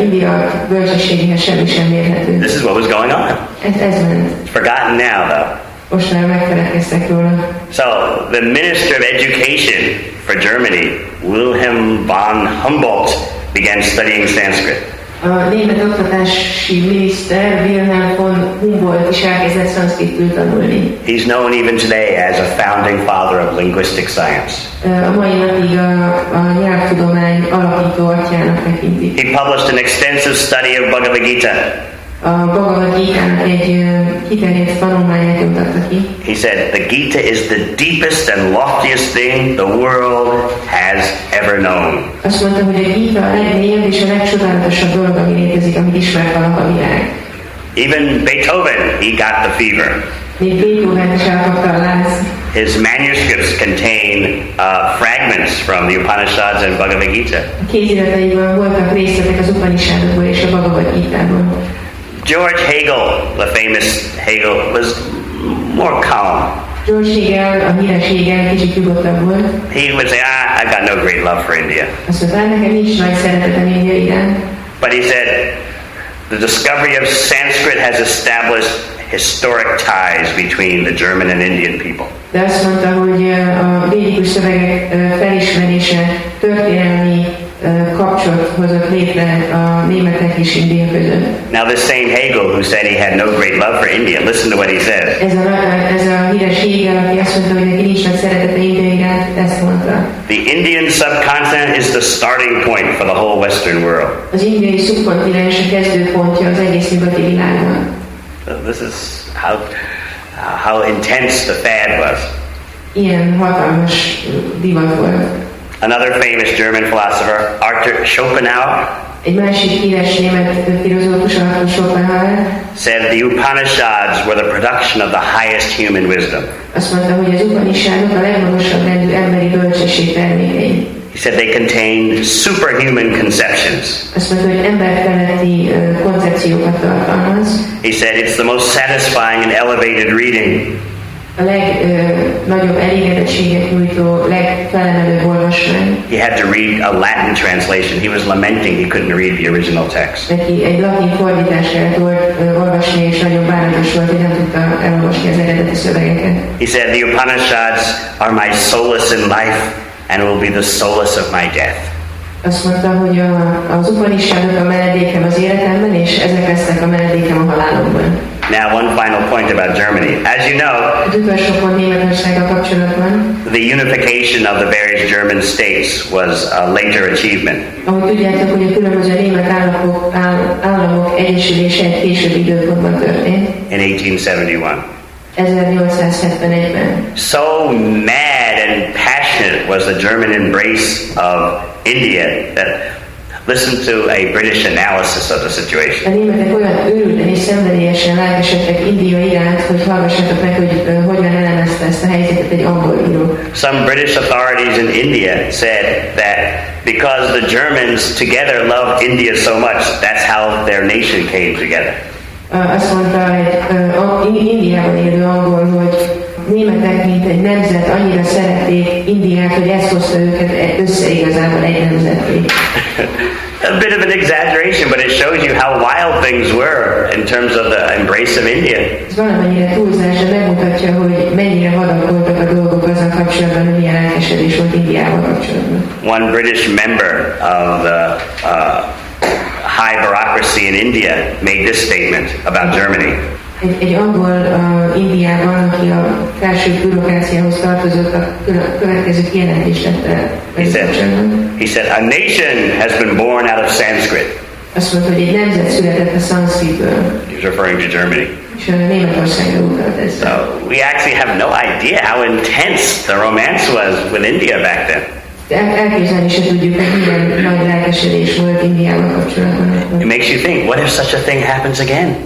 [SPEAKER 2] India bölcsességéhez semmi sem mérhető.
[SPEAKER 1] This is what was going on.
[SPEAKER 2] Ez ment.
[SPEAKER 1] It's forgotten now, though.
[SPEAKER 2] Most már megfelelkeztek róla.
[SPEAKER 1] So, the Minister of Education for Germany, Wilhelm von Humboldt, began studying Sanskrit.
[SPEAKER 2] A német oktatási miniszter Wilhelm von Humboldt is elkezdett szanszkritul tanulni.
[SPEAKER 1] He's known even today as a founding father of linguistic science.
[SPEAKER 2] A mai napig a nyelvtudomány alapító atyának tekintik.
[SPEAKER 1] He published an extensive study of Bhagavad Gita.
[SPEAKER 2] A Bhagavad Gita-nak egy kiterjedt tanulmányát nyomtatta ki.
[SPEAKER 1] He said, the Gita is the deepest and loftiest thing the world has ever known.
[SPEAKER 2] Azt mondta, hogy a Gita a legmélyebb és a legcsodálatosabb dolog, ami létezik, amit ismer valaha a világ.
[SPEAKER 1] Even Beethoven, he got the fever.
[SPEAKER 2] Még Beethoven is elkapta a láz.
[SPEAKER 1] His manuscripts contain fragments from the Upanishads and Bhagavad Gita.
[SPEAKER 2] A kézirataiban voltak részletek az Upanishadokból és a Bhagavad Gita-ból.
[SPEAKER 1] George Hegel, the famous Hegel, was more calm.
[SPEAKER 2] George Hegel, a híres Hegel, kicsit nyugodtabb volt.
[SPEAKER 1] He would say, I've got no great love for India.
[SPEAKER 2] Azt mondta, nekem nincs nagy szeretetem India iránt.
[SPEAKER 1] But he said, the discovery of Sanskrit has established historic ties between the German and Indian people.
[SPEAKER 2] De azt mondta, hogy a védikus szövegek felismerése történelmi kapcsolat hozott létre a németek és India között.
[SPEAKER 1] Now this same Hegel who said he had no great love for India, listen to what he said.
[SPEAKER 2] Ez a híres Hegel, aki azt mondta, hogy neki nincs nagy szeretete India iránt, ezt mondta.
[SPEAKER 1] The Indian subcontinent is the starting point for the whole Western world.
[SPEAKER 2] Az indiai szubkontinens a kezdőpontja az egész nyugati világban.
[SPEAKER 1] This is how intense the fad was.
[SPEAKER 2] Ilyen hatalmas divat volt.
[SPEAKER 1] Another famous German philosopher, Arthur Schopenhauer,
[SPEAKER 2] egy másik híres német filozófus, Arthur Schopenhauer,
[SPEAKER 1] said the Upanishads were the production of the highest human wisdom.
[SPEAKER 2] Azt mondta, hogy az Upanishadok a legmagasabb rendű emberi bölcsesség termékei.
[SPEAKER 1] He said they contained superhuman conceptions.
[SPEAKER 2] Azt mondta, hogy emberfeletti koncepciókat tartalmaz.
[SPEAKER 1] He said it's the most satisfying and elevated reading.
[SPEAKER 2] A legnagyobb elégedettséget nyújtó, legfelemelőbb olvasmány.
[SPEAKER 1] He had to read a Latin translation. He was lamenting he couldn't read the original text.
[SPEAKER 2] Neki egy latin fordítást kellett olvasni, és nagyon bánatos volt, hogy nem tudta elolvasni az eredeti szövegeket.
[SPEAKER 1] He said the Upanishads are my solace in life and will be the solace of my death.
[SPEAKER 2] Azt mondta, hogy az Upanishadok a menedékem az életemben, és ezek lesznek a menedékem a halálomban.
[SPEAKER 1] Now, one final point about Germany. As you know, the unification of the various German states was a later achievement.
[SPEAKER 2] Ahogy tudjátok, hogy a különböző német államok egyesülése egy későbbi időpontban történt.
[SPEAKER 1] In 1871.
[SPEAKER 2] 1871-ben.
[SPEAKER 1] So mad and passionate was the German embrace of India that listen to a British analysis of the situation.
[SPEAKER 2] A németek olyan őrülten és szenvedélyesen lelkesedtek India iránt, hogy hallgassatok meg, hogy hogyan elemezte ezt a helyzetet egy angol író.
[SPEAKER 1] Some British authorities in India said that because the Germans together loved India so much, that's how their nation came together.
[SPEAKER 2] Azt mondta egy Indiában élő angol, hogy németek, mint egy nemzet, annyira szerették Indiát, hogy ezt hozta őket össze igazából egy nemzetté.
[SPEAKER 1] A bit of an exaggeration, but it shows you how wild things were in terms of the embrace of India.
[SPEAKER 2] Ez valamennyire túlzás, de megmutatja, hogy mennyire vadak voltak a dolgok azzal kapcsolatban, hogy milyen elkesedés volt Indiával kapcsolatban.
[SPEAKER 1] One British member of the high bureaucracy in India made this statement about Germany.
[SPEAKER 2] Egy angol Indiában, aki a felső bürokráciához tartozott, a következő kijelentést tette.
[SPEAKER 1] He said, a nation has been born out of Sanskrit.
[SPEAKER 2] Azt mondta, hogy egy nemzet született a szanszkritből.
[SPEAKER 1] He was referring to Germany.
[SPEAKER 2] És Németországra utalt ez.
[SPEAKER 1] So we actually have no idea how intense the romance was with India back then.
[SPEAKER 2] Elképzelni se tudjuk, hogy milyen nagy lelkesedés volt Indiával kapcsolatban.
[SPEAKER 1] It makes you think, what if such a thing happens again?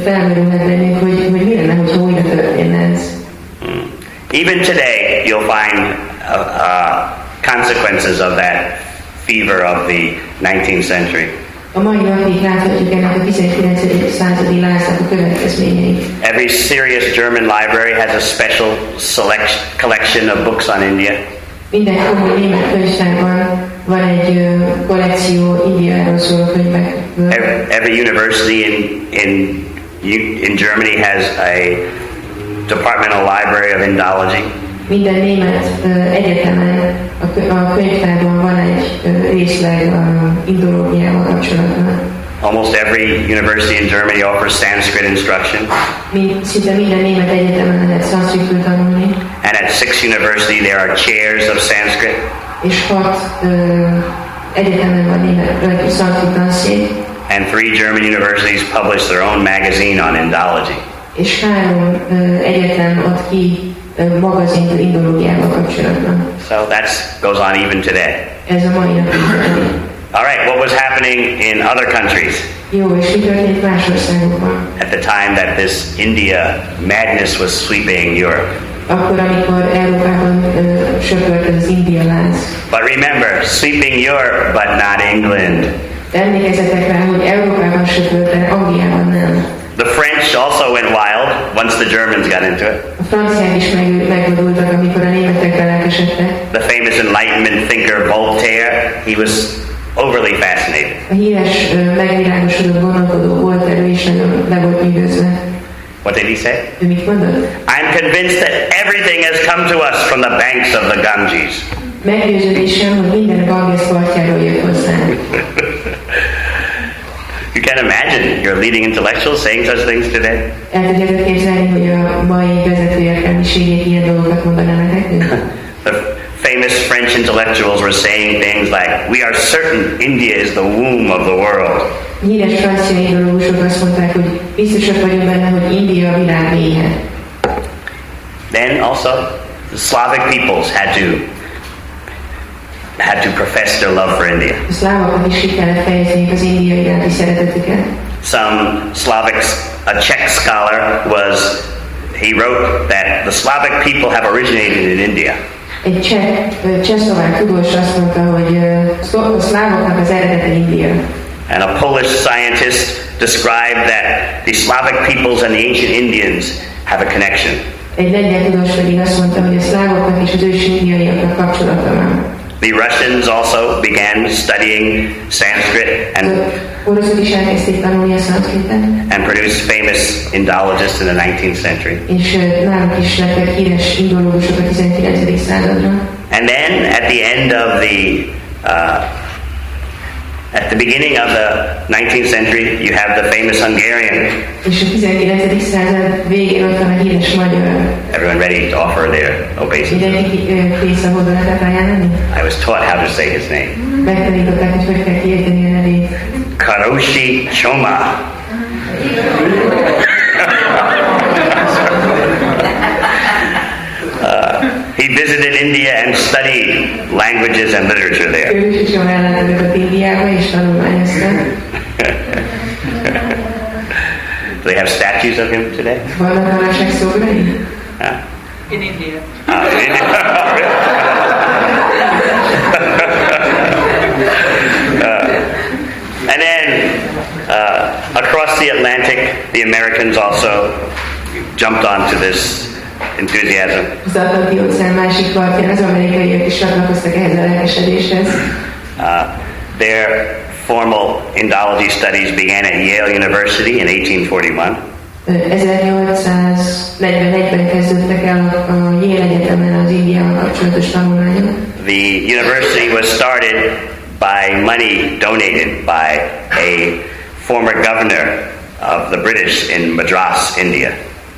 [SPEAKER 2] Felmerülhet bennünk, hogy mi lenne, hogyha újra történne ez.
[SPEAKER 1] Even today, you'll find consequences of that fever of the 19th century.
[SPEAKER 2] A mai napig láthatjuk ennek a 19. századi láznak a következményeit.
[SPEAKER 1] Every serious German library has a special collection of books on India.
[SPEAKER 2] Minden komoly német könyvtárban van egy kollekció Indiáról szóló könyvekből.
[SPEAKER 1] Every university in Germany has a departmental library of Indology.
[SPEAKER 2] Minden német egyetemen a könyvtárban van egy részleg indológiával kapcsolatban.
[SPEAKER 1] Almost every university in Germany offers Sanskrit instruction.
[SPEAKER 2] Szinte minden német egyetemen lehet szanszkritul tanulni.
[SPEAKER 1] And at 6 universities there are chairs of Sanskrit.
[SPEAKER 2] És 6 egyetemen van német szanszkrit tanszék.
[SPEAKER 1] And 3 German universities publish their own magazine on Indology.
[SPEAKER 2] És 3 egyetem ad ki magazint indológiával kapcsolatban.
[SPEAKER 1] So that goes on even today.
[SPEAKER 2] Ez a mai napig.
[SPEAKER 1] All right, what was happening in other countries?
[SPEAKER 2] Jó, és mi történt más országokban?
[SPEAKER 1] At the time that this India madness was sweeping Europe.
[SPEAKER 2] Akkor, amikor Európában söpört az India láz.
[SPEAKER 1] But remember, sweeping Europe, but not England.
[SPEAKER 2] Emlékezzetek rá, hogy Európában söpört, de Angliában nem.
[SPEAKER 1] The French also went wild once the Germans got into it.
[SPEAKER 2] A franciák is megvadultak, amikor a németek belelkesedtek.
[SPEAKER 1] The famous Enlightenment thinker Voltaire, he was overly fascinated.
[SPEAKER 2] A híres megvilágosodott gondolkodó Voltaire is nagyon le volt nyűgözve.
[SPEAKER 1] What did he say?
[SPEAKER 2] Ő mit mondott?
[SPEAKER 1] I'm convinced that everything has come to us from the banks of the Ganges.
[SPEAKER 2] Meggyőződésem, hogy minden Ganges partjáról jött hozzánk.
[SPEAKER 1] You can't imagine your leading intellectuals saying such things today.
[SPEAKER 2] El tudjátok képzelni, hogy a mai vezető értelmiségek ilyen dolgokat mondanának nekünk?
[SPEAKER 1] The famous French intellectuals were saying things like, we are certain India is the womb of the world.
[SPEAKER 2] Híres francia ideológusok azt mondták, hogy biztosak vagyunk benne, hogy India a világ mélye.
[SPEAKER 1] Then also, the Slavic peoples had to profess their love for India.
[SPEAKER 2] A szlávoknak is ki kellett fejezniük az India iránti szeretetüket.
[SPEAKER 1] Some Slavics, a Czech scholar he wrote that the Slavic people have originated in India.
[SPEAKER 2] Egy csehszlovák tudós azt mondta, hogy a szlávoknak az eredete India.
[SPEAKER 1] And a Polish scientist described that the Slavic peoples and the ancient Indians have a connection.
[SPEAKER 2] Egy lengyel tudós pedig azt mondta, hogy a szlávoknak és az ős indiaiaknak kapcsolata van.
[SPEAKER 1] The Russians also began studying Sanskrit and produced famous Indologists in the 19th century. And then at the beginning of the 19th century, you have the famous Hungarian. Everyone ready to offer their obeisance? I was taught how to say his name. Karoshi Choma. He visited India and studied languages and literature there. Do they have statues of him today?
[SPEAKER 3] In India.
[SPEAKER 1] In India. And then across the Atlantic, the Americans also jumped onto this enthusiasm. Their formal Indology studies began at Yale University in 1841.
[SPEAKER 2] 1841-ben kezdődtek el a Yale Egyetemen az Indiával kapcsolatos tanulmányok.
[SPEAKER 1] The university was started by money donated by a former governor of the British in Madras, India.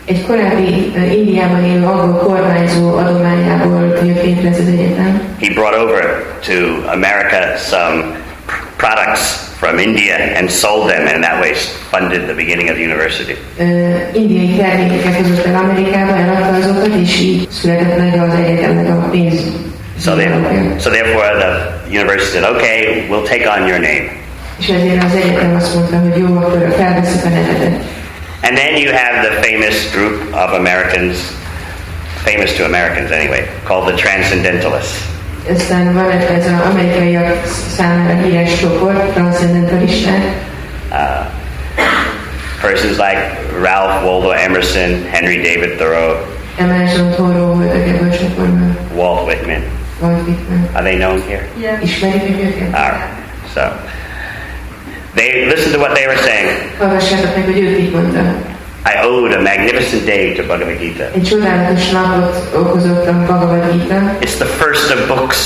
[SPEAKER 2] Egy korábbi Indiában élő angol kormányzó adományából jött létre ez az egyetem.
[SPEAKER 1] He brought over to America some products from India and sold them, and in that way funded the beginning of the university.
[SPEAKER 2] Indiai termékeket hozott el Amerikába, eladta azokat, és így született meg az egyetemnek a
[SPEAKER 1] So therefore the university said, okay, we'll take on your name.
[SPEAKER 2] És ezért az egyetem azt mondta, hogy jó, akkor felveszük a nevedet.
[SPEAKER 1] And then you have the famous group of Americans, famous to Americans anyway, called the Transcendentalists.
[SPEAKER 2] Aztán van ez az amerikaiak számára híres csoport, transzcendentalisták.
[SPEAKER 1] Persons like Ralph Waldo Emerson, Henry David Thoreau,
[SPEAKER 2] Emerson, Thoreau voltak ebből a csoportban.
[SPEAKER 1] Walt Whitman. Are they known here?
[SPEAKER 2] Yeah. Ismerik őket?
[SPEAKER 1] All right. So they listen to what they were saying.
[SPEAKER 2] Hallgassátok meg, hogy ők így mondtak.
[SPEAKER 1] I owed a magnificent day to Bhagavad Gita.
[SPEAKER 2] Egy csodálatos napot okozott a Bhagavad Gita.
[SPEAKER 1] It's the first of books.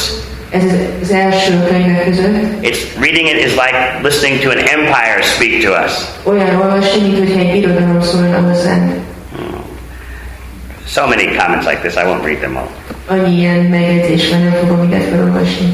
[SPEAKER 2] Ez az első könyvek között.
[SPEAKER 1] Reading it is like listening to an empire speak to us.
[SPEAKER 2] Olyan olvasni, mint hogyha egy birodalom szólna hozzánk.
[SPEAKER 1] So many comments like this, I won't read them all.
[SPEAKER 2] Annyi ilyen megjegyzés van, nem fogom mindet felolvasni.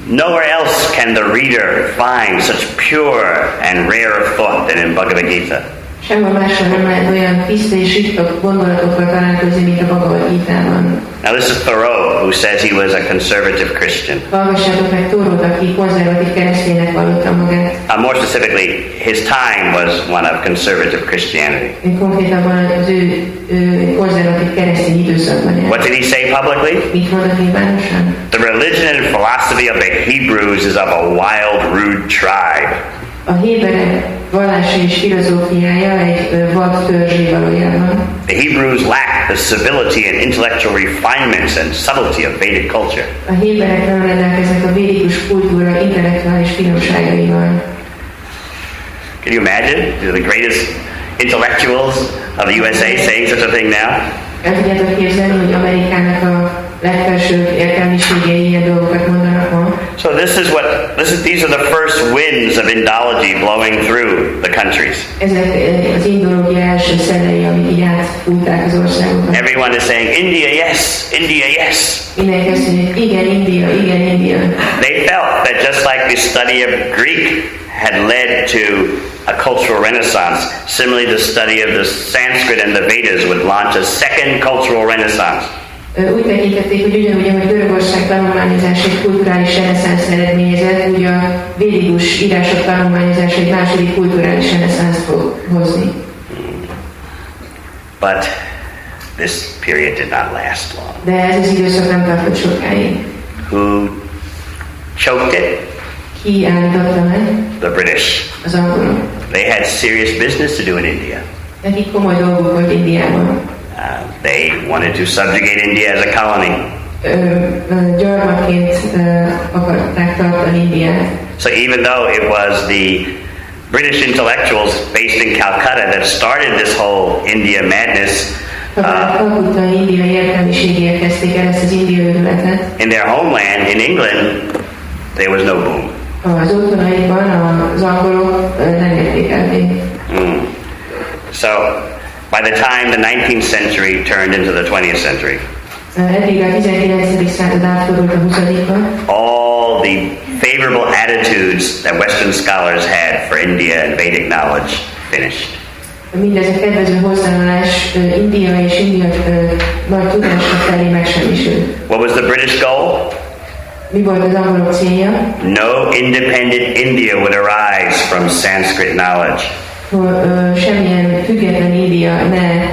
[SPEAKER 1] Nowhere else can the reader find such pure and rare thought than in Bhagavad Gita.
[SPEAKER 2] Sehol máshol nem lehet olyan tiszta és ritka gondolatokkal találkozni, mint a Bhagavad Gitában.
[SPEAKER 1] Now this is Thoreau, who says he was a conservative Christian.
[SPEAKER 2] Hallgassátok meg Thoreau-t, aki konzervatív kereszténynek vallotta magát.
[SPEAKER 1] More specifically, his time was one of conservative Christianity.
[SPEAKER 2] Konkrétabban az ő konzervatív keresztény időszakban élt.
[SPEAKER 1] What did he say publicly?
[SPEAKER 2] Mit mondott nyilvánosan?
[SPEAKER 1] The religion and philosophy of the Hebrews is of a wild, rude tribe.
[SPEAKER 2] A héberek vallása és filozófiája egy vad törzsé valójában.
[SPEAKER 1] The Hebrews lacked the civility and intellectual refinements and subtlety of Vedic culture.
[SPEAKER 2] A héberek nem rendelkeznek a védikus kultúra intellektuális finomságaival.
[SPEAKER 1] Can you imagine the greatest intellectuals of the USA saying such a thing now?
[SPEAKER 2] El tudjátok képzelni, hogy Amerikának a legfelsőbb értelmiségei ilyen dolgokat mondanak ma.
[SPEAKER 1] So these are the first winds of Indology blowing through the countries.
[SPEAKER 2] Ezek az indológia első szelei, amik így átfújták az országokon.
[SPEAKER 1] Everyone is saying, India, yes, India, yes.
[SPEAKER 2] Mindenki azt mondja, igen, India, igen, India.
[SPEAKER 1] They felt that just like the study of Greek had led to a cultural renaissance, similarly the study of the Sanskrit and the Vedas would launch a second cultural renaissance.
[SPEAKER 2] Úgy tekintették, hogy ugyanúgy, ahogy Görögország tanulmányozás egy kulturális reneszánsz eredményezett, úgy a védikus írások tanulmányozása egy második kulturális reneszánsz fog hozni.
[SPEAKER 1] But this period did not last long.
[SPEAKER 2] De ez az időszak nem tartott sokáig.
[SPEAKER 1] Who choked it?
[SPEAKER 2] Ki állította meg?
[SPEAKER 1] The British.
[SPEAKER 2] Az angolok.
[SPEAKER 1] They had serious business to do in India.
[SPEAKER 2] Nekik komoly dolguk volt Indiában.
[SPEAKER 1] They wanted to subjugate India as a colony.
[SPEAKER 2] Gyarmatként akarták tartani Indiát.
[SPEAKER 1] So even though it was the British intellectuals based in Calcutta that started this whole India madness, in their homeland, in England, there was no boom.
[SPEAKER 2] Az otthonaikban az angolok nem értékelték.
[SPEAKER 1] So by the time the 19th century turned into the 20th century, all the favorable attitudes that Western scholars had for India and Vedic knowledge finished.
[SPEAKER 2] Mindez a kedvező hozzáállás India és India nagy tudásra felé megsemmisült.
[SPEAKER 1] What was the British goal?
[SPEAKER 2] Mi volt az angolok célja?
[SPEAKER 1] No independent India would arise from Sanskrit knowledge.
[SPEAKER 2] Semmilyen független India ne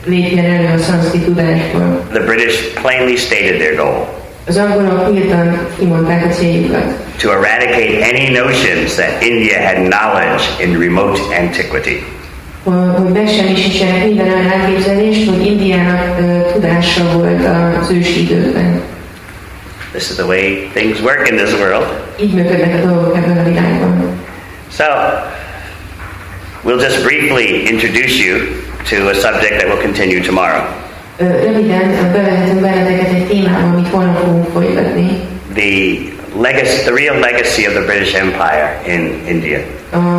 [SPEAKER 2] lépjen elő a szanszkrit tudásból.
[SPEAKER 1] The British plainly stated their goal.
[SPEAKER 2] Az angolok nyíltan kimondták a céljukat.
[SPEAKER 1] To eradicate any notions that India had knowledge in remote antiquity.
[SPEAKER 2] Hogy megsemmisítsenek minden olyan elképzelést, hogy Indiának tudása volt az ősi időkben.
[SPEAKER 1] This is the way things work in this world.
[SPEAKER 2] Így működnek a dolgok ebben a világban.
[SPEAKER 1] So, we'll just briefly introduce you to a subject that will continue tomorrow.
[SPEAKER 2] Röviden bevezetünk benneteket egy témába, amit holnap fogunk folytatni.
[SPEAKER 1] The real legacy of the British Empire in India.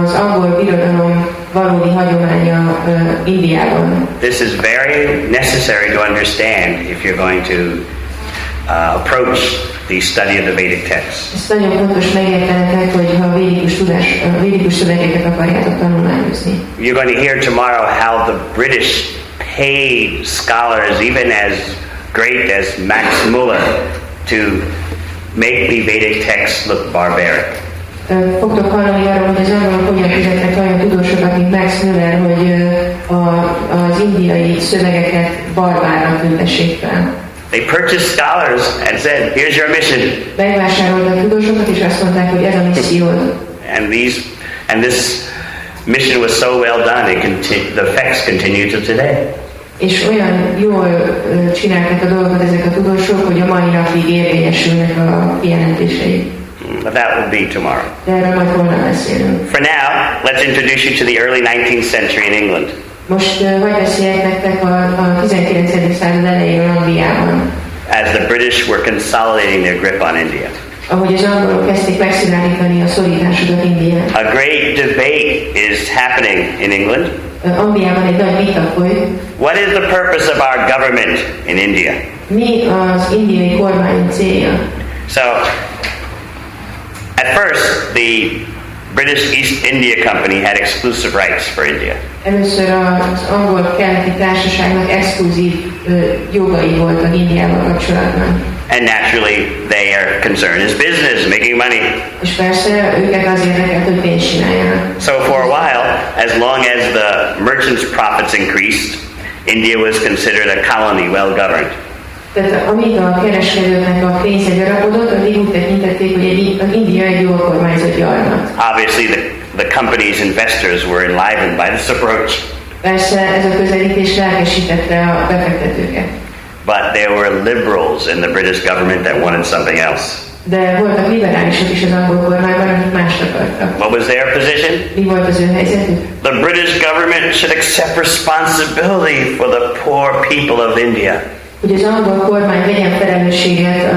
[SPEAKER 2] Az angol birodalom valódi hagyománya Indiában.
[SPEAKER 1] This is very necessary to understand if you're going to approach the study of the Vedic texts.
[SPEAKER 2] Ez nagyon fontos megértenetek, hogy ha a védikus szövegeket akarjátok tanulmányozni.
[SPEAKER 1] You're going to hear tomorrow how the British paid scholars, even as great as Max Muller to make the Vedic text look barbaric.
[SPEAKER 2] Fogtok hallani arról, hogy az angolok hogyan fizetnek olyan tudósokat, mint Max Muller, hogy az indiai szövegeket barbárnak tüntessék fel.
[SPEAKER 1] They purchased scholars and said, here's your mission.
[SPEAKER 2] Megvásároltak tudósokat, és azt mondták, hogy ez a missziód.
[SPEAKER 1] And this mission was so well done, the effects continue to today.
[SPEAKER 2] És olyan jól csinálták a dolgokat ezek a tudósok, hogy a mai napig érvényesülnek a kijelentései.
[SPEAKER 1] But that will be tomorrow.
[SPEAKER 2] De erről majd holnap beszélünk.
[SPEAKER 1] For now, let's introduce you to the early 19th century in England.
[SPEAKER 2] Most hogy beszéljek nektek a 19. század elejéről Angliában.
[SPEAKER 1] As the British were consolidating their grip on India.
[SPEAKER 2] Ahogy az angolok kezdték megszilárdítani a szorításukat Indián.
[SPEAKER 1] A great debate is happening in England.
[SPEAKER 2] Angliában egy nagy vita folyik.
[SPEAKER 1] What is the purpose of our government in India?
[SPEAKER 2] Mi az indiai kormány célja?
[SPEAKER 1] So, at first, the British East India Company had exclusive rights for India.
[SPEAKER 2] Először az angol keleti társaságnak exkluzív jogai voltak Indiával kapcsolatban.
[SPEAKER 1] And naturally, their concern is business, making money.
[SPEAKER 2] És persze őket az érdekelt, hogy pénzt csináljanak.
[SPEAKER 1] So for a while, as long as the merchants' profits increased, India was considered a colony well governed.
[SPEAKER 2] Tehát amíg a kereskedőknek a pénze gyarapodott, addig úgy tekintették, hogy India egy jól kormányzott gyarmat.
[SPEAKER 1] Obviously, the company's investors were enlivened by this approach.
[SPEAKER 2] Persze ez a közelítés lelkesítette a befektetőket.
[SPEAKER 1] But there were liberals in the British government that wanted something else.
[SPEAKER 2] De voltak liberálisok is az angol kormányban, akik mást akartak.
[SPEAKER 1] What was their position?
[SPEAKER 2] Mi volt az ő helyzetük?
[SPEAKER 1] The British government should accept responsibility for the poor people of India.
[SPEAKER 2] Hogy az angol kormány vegyen felelősséget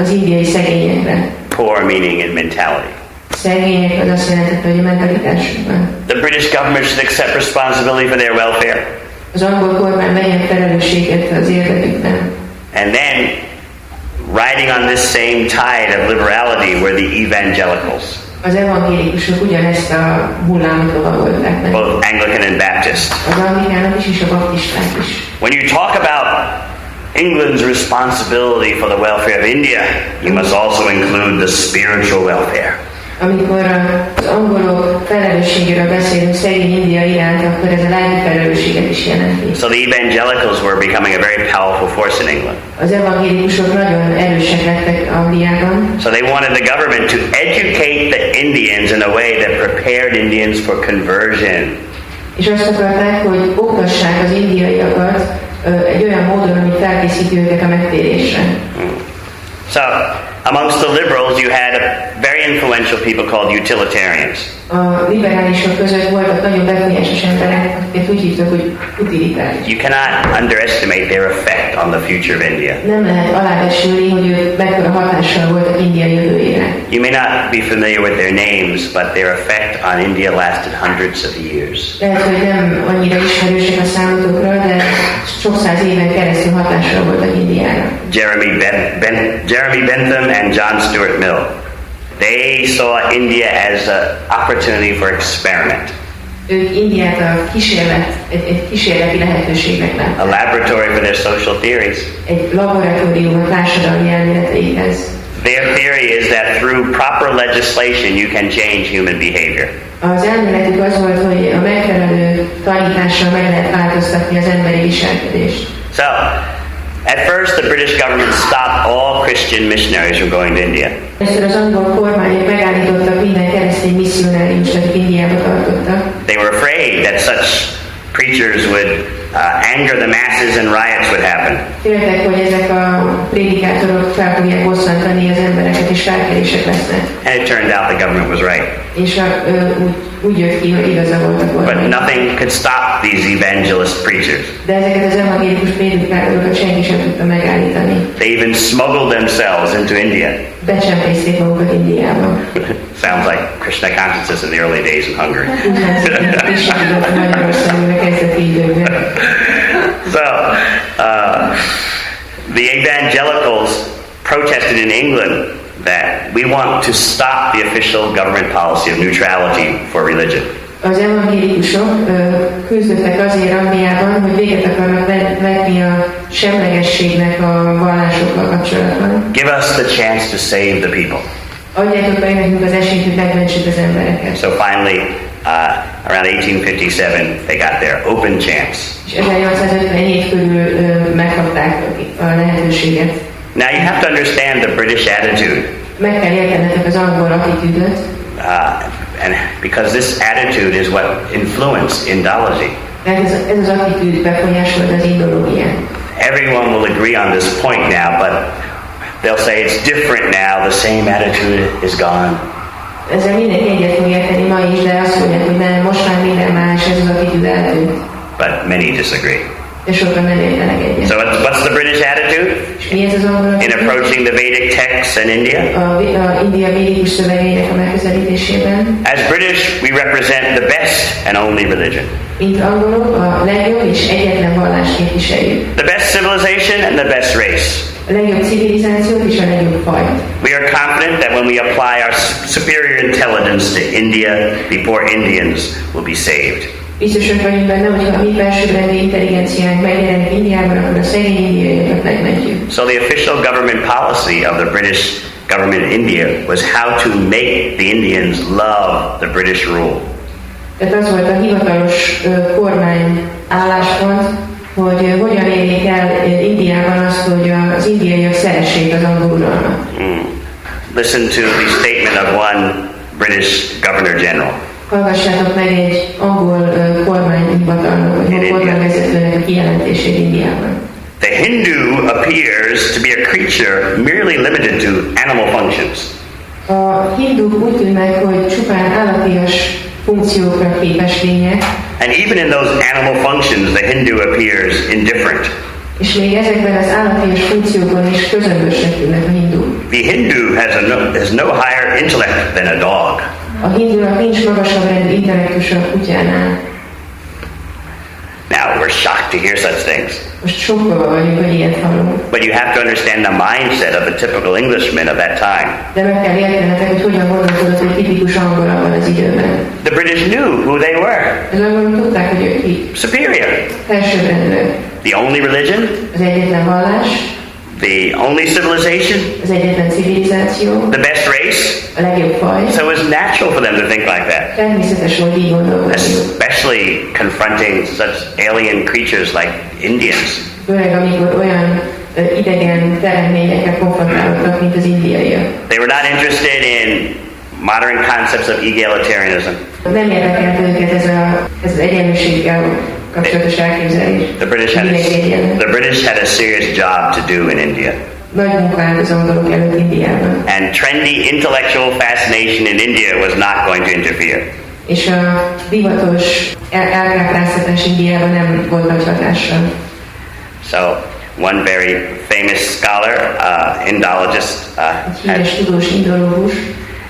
[SPEAKER 2] az indiai szegényekre.
[SPEAKER 1] Poor meaning in mentality.
[SPEAKER 2] Szegények az azt jelentette, hogy a mentalitásukban.
[SPEAKER 1] The British government should accept responsibility for their welfare.
[SPEAKER 2] Az angol kormány vegyen felelősséget az érdekükben.
[SPEAKER 1] And then, riding on this same tide of liberality were the evangelicals.
[SPEAKER 2] Az evangélikusok ugyanezt a hullámot lovagolták meg.
[SPEAKER 1] Both Anglican and Baptist.
[SPEAKER 2] Az anglikánok is és a baptisták is.
[SPEAKER 1] When you talk about England's responsibility for the welfare of India, you must also include the spiritual welfare.
[SPEAKER 2] Amikor az angolok felelősségéről beszélünk szegény India iránt, akkor ez a lelki felelősséget is jelenti.
[SPEAKER 1] So the evangelicals were becoming a very powerful force in England.
[SPEAKER 2] Az evangélikusok nagyon erősek lettek Angliában.
[SPEAKER 1] So they wanted the government to educate the Indians in a way that prepared Indians for conversion.
[SPEAKER 2] És azt akarták, hogy oktassák az indiaiakat egy olyan módon, ami felkészíti őket a megtérésre.
[SPEAKER 1] So, amongst the liberals, you had very influential people called utilitarians.
[SPEAKER 2] A liberálisok között voltak nagyon befolyásos emberek, akiket úgy hívtak, hogy utilitárius.
[SPEAKER 1] You cannot underestimate their effect on the future of India.
[SPEAKER 2] Nem lehet alábecsülni, hogy ők mekkora hatással voltak India jövőjére.
[SPEAKER 1] You may not be familiar with their names, but their effect on India lasted hundreds of years.
[SPEAKER 2] Lehet, hogy nem annyira ismerősek a számotokra, de sok száz éven keresztül hatással voltak Indiára. Jeremy Bentham and John Stuart Mill. They saw India as an opportunity for experiment. Ők Indiát egy kísérleti lehetőségnek látták.
[SPEAKER 1] A laboratory for their social theories.
[SPEAKER 2] Egy laboratórium a társadalmi elméleteikhez.
[SPEAKER 1] Their theory is that through proper legislation you can change human behavior.
[SPEAKER 2] Az elméletük az volt, hogy a megfelelő tanítással meg lehet változtatni az emberi viselkedést.
[SPEAKER 1] So, at first the British government stopped all Christian missionaries from going to India.
[SPEAKER 2] Először az angol kormányok megállítottak minden keresztény misszionáriust, akik Indiába tartottak.
[SPEAKER 1] They were afraid that such preachers would anger the masses and riots would happen.
[SPEAKER 2] Féltek, hogy ezek a prédikátorok fel fogják bosszantani az embereket, és felkelések lesznek.
[SPEAKER 1] And it turned out the government was right.
[SPEAKER 2] És úgy jött ki, hogy igaza volt a kormány.
[SPEAKER 1] But nothing could stop these evangelist preachers.
[SPEAKER 2] De ezeket az evangélikus prédikátorokat senki sem tudta megállítani.
[SPEAKER 1] They even smuggled themselves into India.
[SPEAKER 2] Becsempészték magukat Indiába.
[SPEAKER 1] Sounds like Krishna consciousness in the early days in Hungary. So, the evangelicals protested in England that we want to stop the official government policy of neutrality for religion.
[SPEAKER 2] Az evangélikusok küzdöttek azért Angliában, hogy véget akarnak vetni a semlegességnek a vallásokkal kapcsolatban.
[SPEAKER 1] Give us the chance to save the people.
[SPEAKER 2] Adjátok meg nekünk az esélyt, hogy megmentsük az embereket.
[SPEAKER 1] So finally, around 1857, they got their open chance.
[SPEAKER 2] És 1857 körül megkapták a lehetőséget.
[SPEAKER 1] Now you have to understand the British attitude.
[SPEAKER 2] Meg kell értenetek az angol attitűdöt.
[SPEAKER 1] And because this attitude is what influenced Indology.
[SPEAKER 2] Ez az attitűd befolyásolta az indológiát.
[SPEAKER 1] Everyone will agree on this point now, but they'll say it's different now, the same attitude is gone.
[SPEAKER 2] Ezzel mindenki egyet fog érteni ma is, de azt mondják, hogy nem, most már minden más, ez az attitűd eltűnt.
[SPEAKER 1] But many disagree.
[SPEAKER 2] De sokan nem értenek egyet.
[SPEAKER 1] So what's the British attitude?
[SPEAKER 2] És mi ez az angol attitűd?
[SPEAKER 1] In approaching the Vedic texts in India?
[SPEAKER 2] A India védikus szövegeinek a megközelítésében.
[SPEAKER 1] As British, we represent the best and only religion.
[SPEAKER 2] Mint angolok, a legjobb és egyetlen vallást képviseljük.
[SPEAKER 1] The best civilization and the best race.
[SPEAKER 2] A legjobb civilizációt és a legjobb fajt.
[SPEAKER 1] We are confident that when we apply our superior intelligence to India, the poor Indians will be saved.
[SPEAKER 2] Biztosak vagyunk benne, hogy ha a mi felsőbbrendű intelligenciánk megjelenik Indiában, akkor a szegény indiaiakat megmentjük.
[SPEAKER 1] So the official government policy of the British government in India was how to make the Indians love the British rule.
[SPEAKER 2] Tehát az volt a hivatalos kormány álláspont, hogy hogyan érjék el Indiában azt, hogy az indiaiak szeressék az angol uralmat.
[SPEAKER 1] Listen to the statement of one British Governor General.
[SPEAKER 2] Hallgassátok meg egy angol kormányhivatalnak, vagy kormányvezetőnek a kijelentését Indiában.
[SPEAKER 1] The Hindu appears to be a creature merely limited to animal functions.
[SPEAKER 2] A hinduk úgy tűnnek, hogy csupán állatias funkciókra képes lények.
[SPEAKER 1] And even in those animal functions, the Hindu appears indifferent.
[SPEAKER 2] És még ezekben az állatias funkciókban is közömbösnek tűnnek a hinduk.
[SPEAKER 1] The Hindu has no higher intellect than a dog.
[SPEAKER 2] A hindunak nincs magasabb rendű intellektus a kutyánál.
[SPEAKER 1] Now we're shocked to hear such things.
[SPEAKER 2] Most sokkolva vagyunk, hogy ilyet hallunk.
[SPEAKER 1] But you have to understand the mindset of a typical Englishman of that time.
[SPEAKER 2] De meg kell értenetek, hogy hogyan gondolkodott egy tipikus angol abban az időben.
[SPEAKER 1] The British knew who they were.
[SPEAKER 2] Az angolok tudták, hogy ők ki.
[SPEAKER 1] Superior.
[SPEAKER 2] Felsőbbrendűek.
[SPEAKER 1] The only religion.
[SPEAKER 2] Az egyetlen vallás.
[SPEAKER 1] The only civilization.
[SPEAKER 2] Az egyetlen civilizáció.
[SPEAKER 1] The best race.
[SPEAKER 2] A legjobb faj.
[SPEAKER 1] So it was natural for them to think like that.
[SPEAKER 2] Természetes volt így gondolkodni.
[SPEAKER 1] Especially confronting such alien creatures like Indians.
[SPEAKER 2] Főleg amikor olyan idegen teremményekkel konfrontálódtak, mint az indiaiak.
[SPEAKER 1] They were not interested in modern concepts of egalitarianism.
[SPEAKER 2] Nem érdekelt őket ez az egyenlőséggel kapcsolatos elképzelés.
[SPEAKER 1] The British had a serious job to do in India.
[SPEAKER 2] Nagy munkát az angolok előtt Indiában.
[SPEAKER 1] And trendy intellectual fascination in India was not going to interfere.
[SPEAKER 2] És a divatos elkápráztatás Indiában nem volt nagy hatással.
[SPEAKER 1] So one very famous scholar, Indologist,
[SPEAKER 2] híres tudós indológus,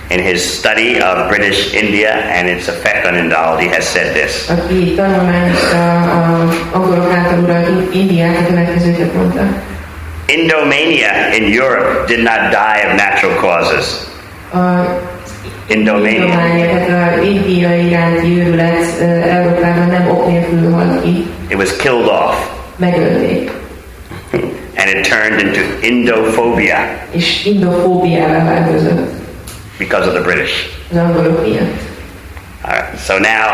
[SPEAKER 1] in his study of British India and its effect on Indology has said this.
[SPEAKER 2] Aki tanulmányozta az angolok által uralt Indiát, a következőket mondta.
[SPEAKER 1] Indomania in Europe did not die of natural causes. Indomania,
[SPEAKER 2] tehát az India iránti őrület Európában nem ok nélkül halt ki.
[SPEAKER 1] It was killed off.
[SPEAKER 2] Megölték.
[SPEAKER 1] And it turned into Indophobia.
[SPEAKER 2] És indofóbiává változott.
[SPEAKER 1] Because of the British.
[SPEAKER 2] Az angolok miatt.
[SPEAKER 1] All right. So now,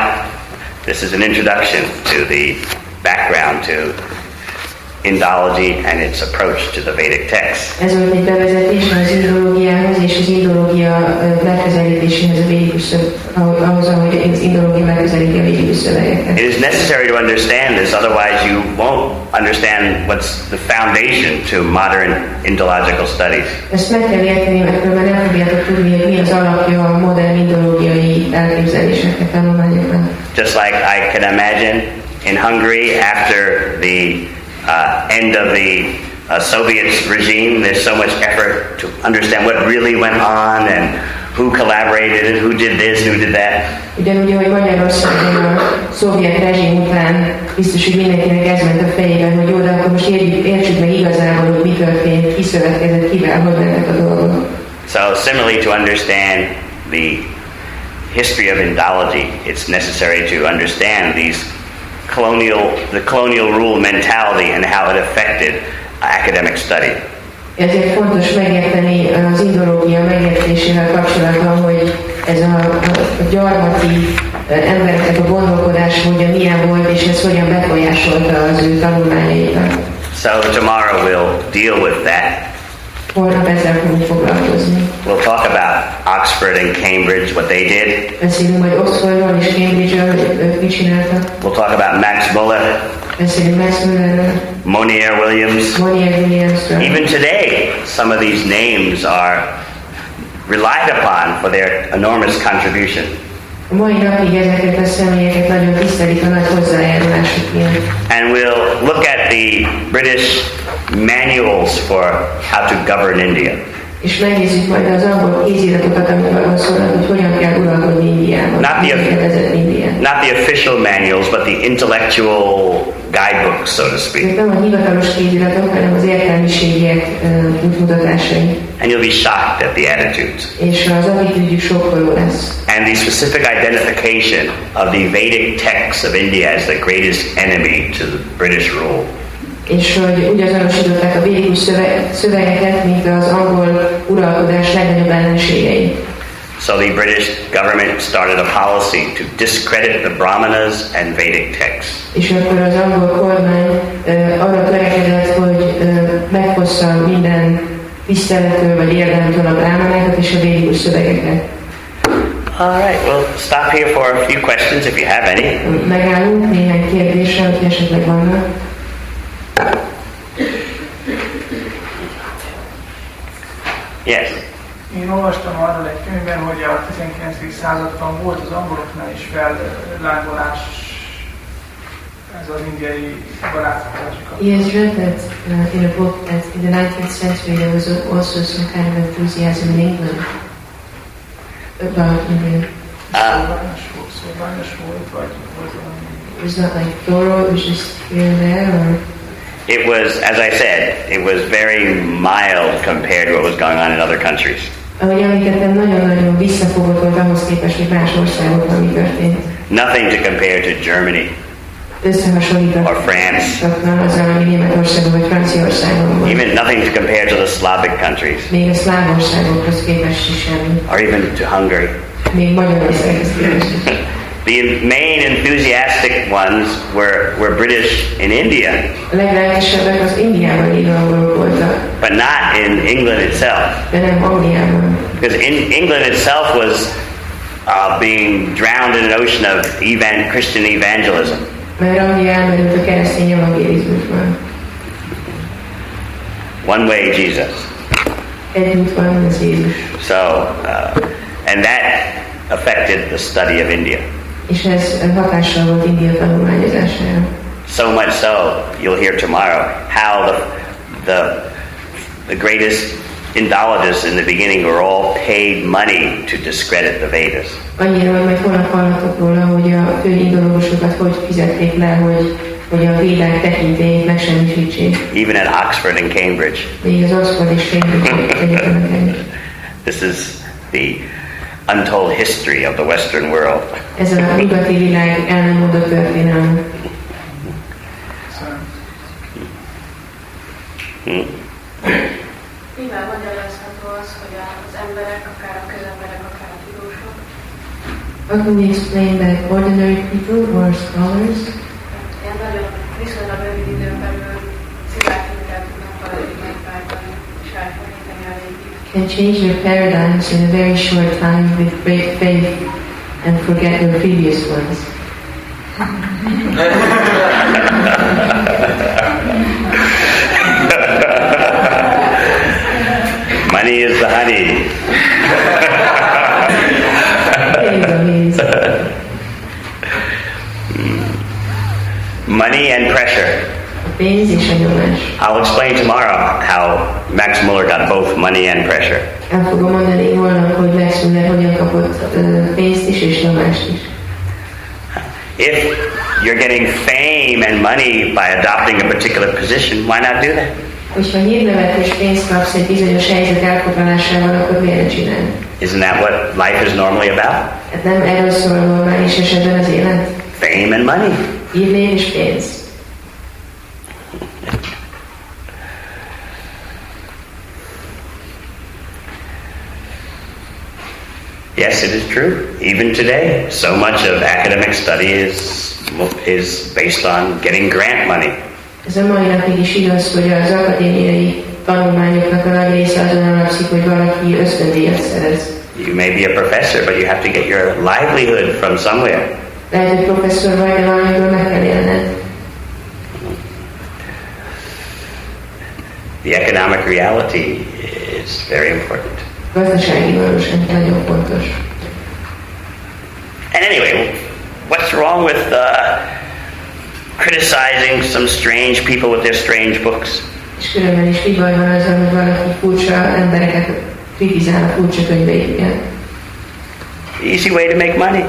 [SPEAKER 1] this is an introduction to the background to Indology and its approach to the Vedic text.
[SPEAKER 2] Ez volt egy bevezetés az indológiához és az indológia megközelítéséhez a védikus ahhoz, ahogy az indológia megközelíti a védikus szövegeket.
[SPEAKER 1] It is necessary to understand this, otherwise you won't understand what's the foundation to modern indological studies.
[SPEAKER 2] Ezt meg kell érteni, mert különben nem fogjátok tudni, hogy mi az alapja a modern indológiai elképzeléseknek, tanulmányoknak.
[SPEAKER 1] Just like I can imagine in Hungary after the end of the Soviet regime, there's so much effort to understand what really went on and who collaborated and who did this, who did that.
[SPEAKER 2] Ugyanúgy, ahogy Magyarországon a szovjet rezsim után biztos, hogy mindenkinek ez ment a fejében, hogy jó, de akkor most értsük meg igazából, hogy mi történt, ki szövetkezett, kivel, hogy mennek a dolgok.
[SPEAKER 1] So similarly, to understand the history of Indology, it's necessary to understand the colonial rule mentality and how it affected academic study.
[SPEAKER 2] Ezért fontos megérteni az indológia megértésével kapcsolatban, hogy ez a gyarmati embereknek a gondolkodásmódja milyen volt, és ez hogyan befolyásolta az ő tanulmányaikat.
[SPEAKER 1] So tomorrow we'll deal with that.
[SPEAKER 2] Holnap ezzel fogunk foglalkozni.
[SPEAKER 1] We'll talk about Oxford and Cambridge, what they did.
[SPEAKER 2] Beszélünk majd Oxfordról és Cambridge-ről, hogy ők mit csináltak.
[SPEAKER 1] We'll talk about Max Muller.
[SPEAKER 2] Beszélünk Max Mullerről.
[SPEAKER 1] Monier Williams. Even today, some of these names are relied upon for their enormous contribution.
[SPEAKER 2] A mai napig ezeket a személyeket nagyon tisztelik a nagy hozzájárulásuk miatt.
[SPEAKER 1] And we'll look at the British manuals for how to govern India.
[SPEAKER 2] És megnézzük majd az angol kéziratokat, amik arról szólnak, hogy hogyan kell uralkodni Indiában.
[SPEAKER 1] Not the official manuals, but the intellectual guidebooks, so to speak.
[SPEAKER 2] Nem a hivatalos kéziratok, hanem az értelmiségiek útmutatásai.
[SPEAKER 1] And you'll be shocked at the attitudes.
[SPEAKER 2] És az attitűdjük sokkoló lesz.
[SPEAKER 1] And the specific identification of the Vedic texts of India as the greatest enemy to the British rule.
[SPEAKER 2] És hogy úgy azonosították a védikus szövegeket, mint az angol uralkodás legnagyobb ellenségei.
[SPEAKER 1] So the British government started a policy to discredit the Brahmanas and Vedic texts.
[SPEAKER 2] És akkor az angol kormány arra törekedett, hogy megfossza minden tisztelettől vagy érdelemtől a brámanákat és a védikus szövegeket.
[SPEAKER 1] All right, we'll stop here for a few questions if you have any.
[SPEAKER 2] Megállunk néhány kérdésre, hogy esetleg vannak.
[SPEAKER 1] Yes.
[SPEAKER 3] Én olvastam arról egy könyvben, hogy a 19. században volt az angoloknál is fellángolás ez az indiai barátkozásokat.
[SPEAKER 2] He has read that in a book that in the 19th century there was also some kind of enthusiasm in England about India.
[SPEAKER 3] Szóványos volt, vagy
[SPEAKER 2] it was not like thorough, it was just here and there, or?
[SPEAKER 1] It was, as I said, it was very mild compared to what was going on in other countries.
[SPEAKER 2] Ahogy említettem, nagyon-nagyon visszafogott volt ahhoz képest, hogy más országokban mi történt.
[SPEAKER 1] Nothing to compare to Germany or France.
[SPEAKER 2] Azzal, ami Németországban vagy Franciaországban volt.
[SPEAKER 1] Even nothing to compare to the Slavic countries.
[SPEAKER 2] Még a szláv országokhoz képest is semmi.
[SPEAKER 1] Or even to Hungary.
[SPEAKER 2] Még Magyarországhoz képest is.
[SPEAKER 1] The main enthusiastic ones were British in India.
[SPEAKER 2] A leglelkesebbek az Indiában élő angolok voltak.
[SPEAKER 1] But not in England itself.
[SPEAKER 2] De nem Angliában.
[SPEAKER 1] Because England itself was being drowned in an ocean of Christian evangelism.
[SPEAKER 2] Mert Anglia elmerült a keresztény evangélizmusban.
[SPEAKER 1] One way, Jesus.
[SPEAKER 2] Egy út van, ez Jézus.
[SPEAKER 1] So, and that affected the study of India.
[SPEAKER 2] És ez hatással volt India tanulmányozására.
[SPEAKER 1] So much so, you'll hear tomorrow how the greatest Indologists in the beginning were all paid money to discredit the Vedas.
[SPEAKER 2] Annyira, hogy majd holnap hallatok róla, hogy a fő indológusokat hogy fizették le, hogy a védák tekintélyét megsemmisítsék.
[SPEAKER 1] Even at Oxford and Cambridge.
[SPEAKER 2] Még az Oxford és Cambridge egyetemeken is.
[SPEAKER 1] This is the untold history of the Western world.
[SPEAKER 2] Ez a nyugati világ el nem mondott történelme.
[SPEAKER 4] Mivel magyarázható az, hogy az emberek, akár a közemberek, akár a tudósok?
[SPEAKER 2] How can we explain that ordinary people or scholars
[SPEAKER 4] Ilyen nagyon viszonylag rövid időn belül szilárd hittel tudnak valahogy megváltani és elfordítani a régi.
[SPEAKER 2] can change their paradigms in a very short time with great faith and forget their previous ones.
[SPEAKER 1] Money is the honey. Money and pressure. I'll explain tomorrow how Max Muller got both money and pressure.
[SPEAKER 2] El fogom mondani holnap, hogy Max Muller hogyan kapott pénzt is és nyomást is.
[SPEAKER 1] If you're getting fame and money by adopting a particular position, why not do that?
[SPEAKER 2] Hogyha hírnevet és pénzt kapsz egy bizonyos helyzet elfoglalásával, akkor miért ne csinálni?
[SPEAKER 1] Isn't that what life is normally about?
[SPEAKER 2] Hát nem erről szól normális esetben az élet?
[SPEAKER 1] Fame and money.
[SPEAKER 2] Hírnév és pénz.
[SPEAKER 1] Yes, it is true. Even today, so much of academic study is based on getting grant money.
[SPEAKER 2] Ez a mai napig is igaz, hogy az akadémiai tanulmányoknak a nagy része azon alapszik, hogy valaki ösztöndíjat szerez.
[SPEAKER 1] You may be a professor, but you have to get your livelihood from somewhere.
[SPEAKER 2] Lehet, hogy professzor vagy, de valamiből meg kell élned.
[SPEAKER 1] The economic reality is very important.
[SPEAKER 2] Gazdasági valóság nagyon fontos.
[SPEAKER 1] And anyway, what's wrong with criticizing some strange people with their strange books?
[SPEAKER 2] És különben is mi baj van azzal, hogy valaki furcsa embereket kritizál a furcsa könyveikkel.
[SPEAKER 1] Easy way to make money.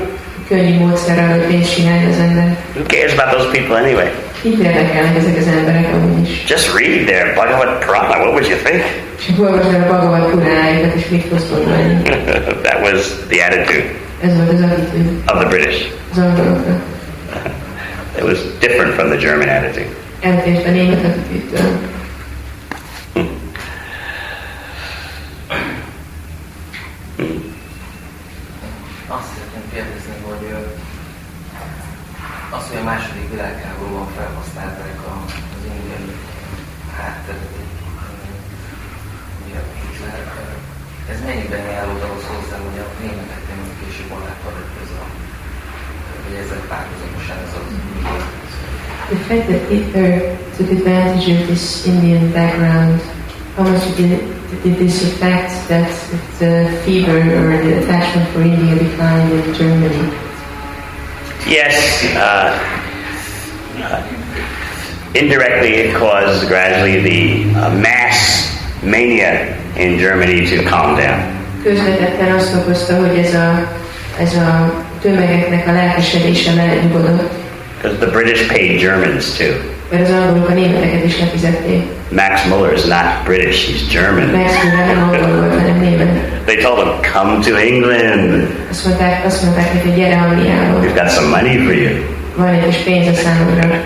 [SPEAKER 2] Könnyű módszer arra, hogy pénzt csinálni az ember.
[SPEAKER 1] Who cares about those people anyway?
[SPEAKER 2] Kit érdekelnek ezek az emberek amúgy is?
[SPEAKER 1] Just read their Bhagavad Purana. What would you think?
[SPEAKER 2] Csak olvasd el a Bhagavad Puránájukat, és mit fogsz mondani?
[SPEAKER 1] That was the attitude
[SPEAKER 2] Ez volt az attitűd
[SPEAKER 1] of the British.
[SPEAKER 2] az angoloknak.
[SPEAKER 1] It was different from the German attitude.
[SPEAKER 2] Eltért a német attitűdtől.
[SPEAKER 5] Azt szeretném kérdezni, hogy azt, hogy a második világháborúban felhasználták az indiai hátteret, Hitler, ez mennyiben járult ahhoz hozzá, hogy a németek nem később alátartott hogy ezzel párhuzamosan ez az indiai.
[SPEAKER 2] The fact that Hitler took advantage of this Indian background, how much did this affect that the fever or the attachment for India declined in Germany?
[SPEAKER 1] Yes, indirectly it caused gradually the mass mania in Germany to calm down.
[SPEAKER 2] Közvetetten azt okozta, hogy ez a tömegeknek a lelkesedése lenyugodott.
[SPEAKER 1] Because the British paid Germans too.
[SPEAKER 2] Mert az angolok a németeket is lefizették.
[SPEAKER 1] Max Muller is not British, he's German.
[SPEAKER 2] Max Muller nem angol volt, hanem német.
[SPEAKER 1] They told him, come to England.
[SPEAKER 2] Azt mondták neki, hogy gyere Angliába.
[SPEAKER 1] We've got some money for you.
[SPEAKER 2] Van egy kis pénz a számodra.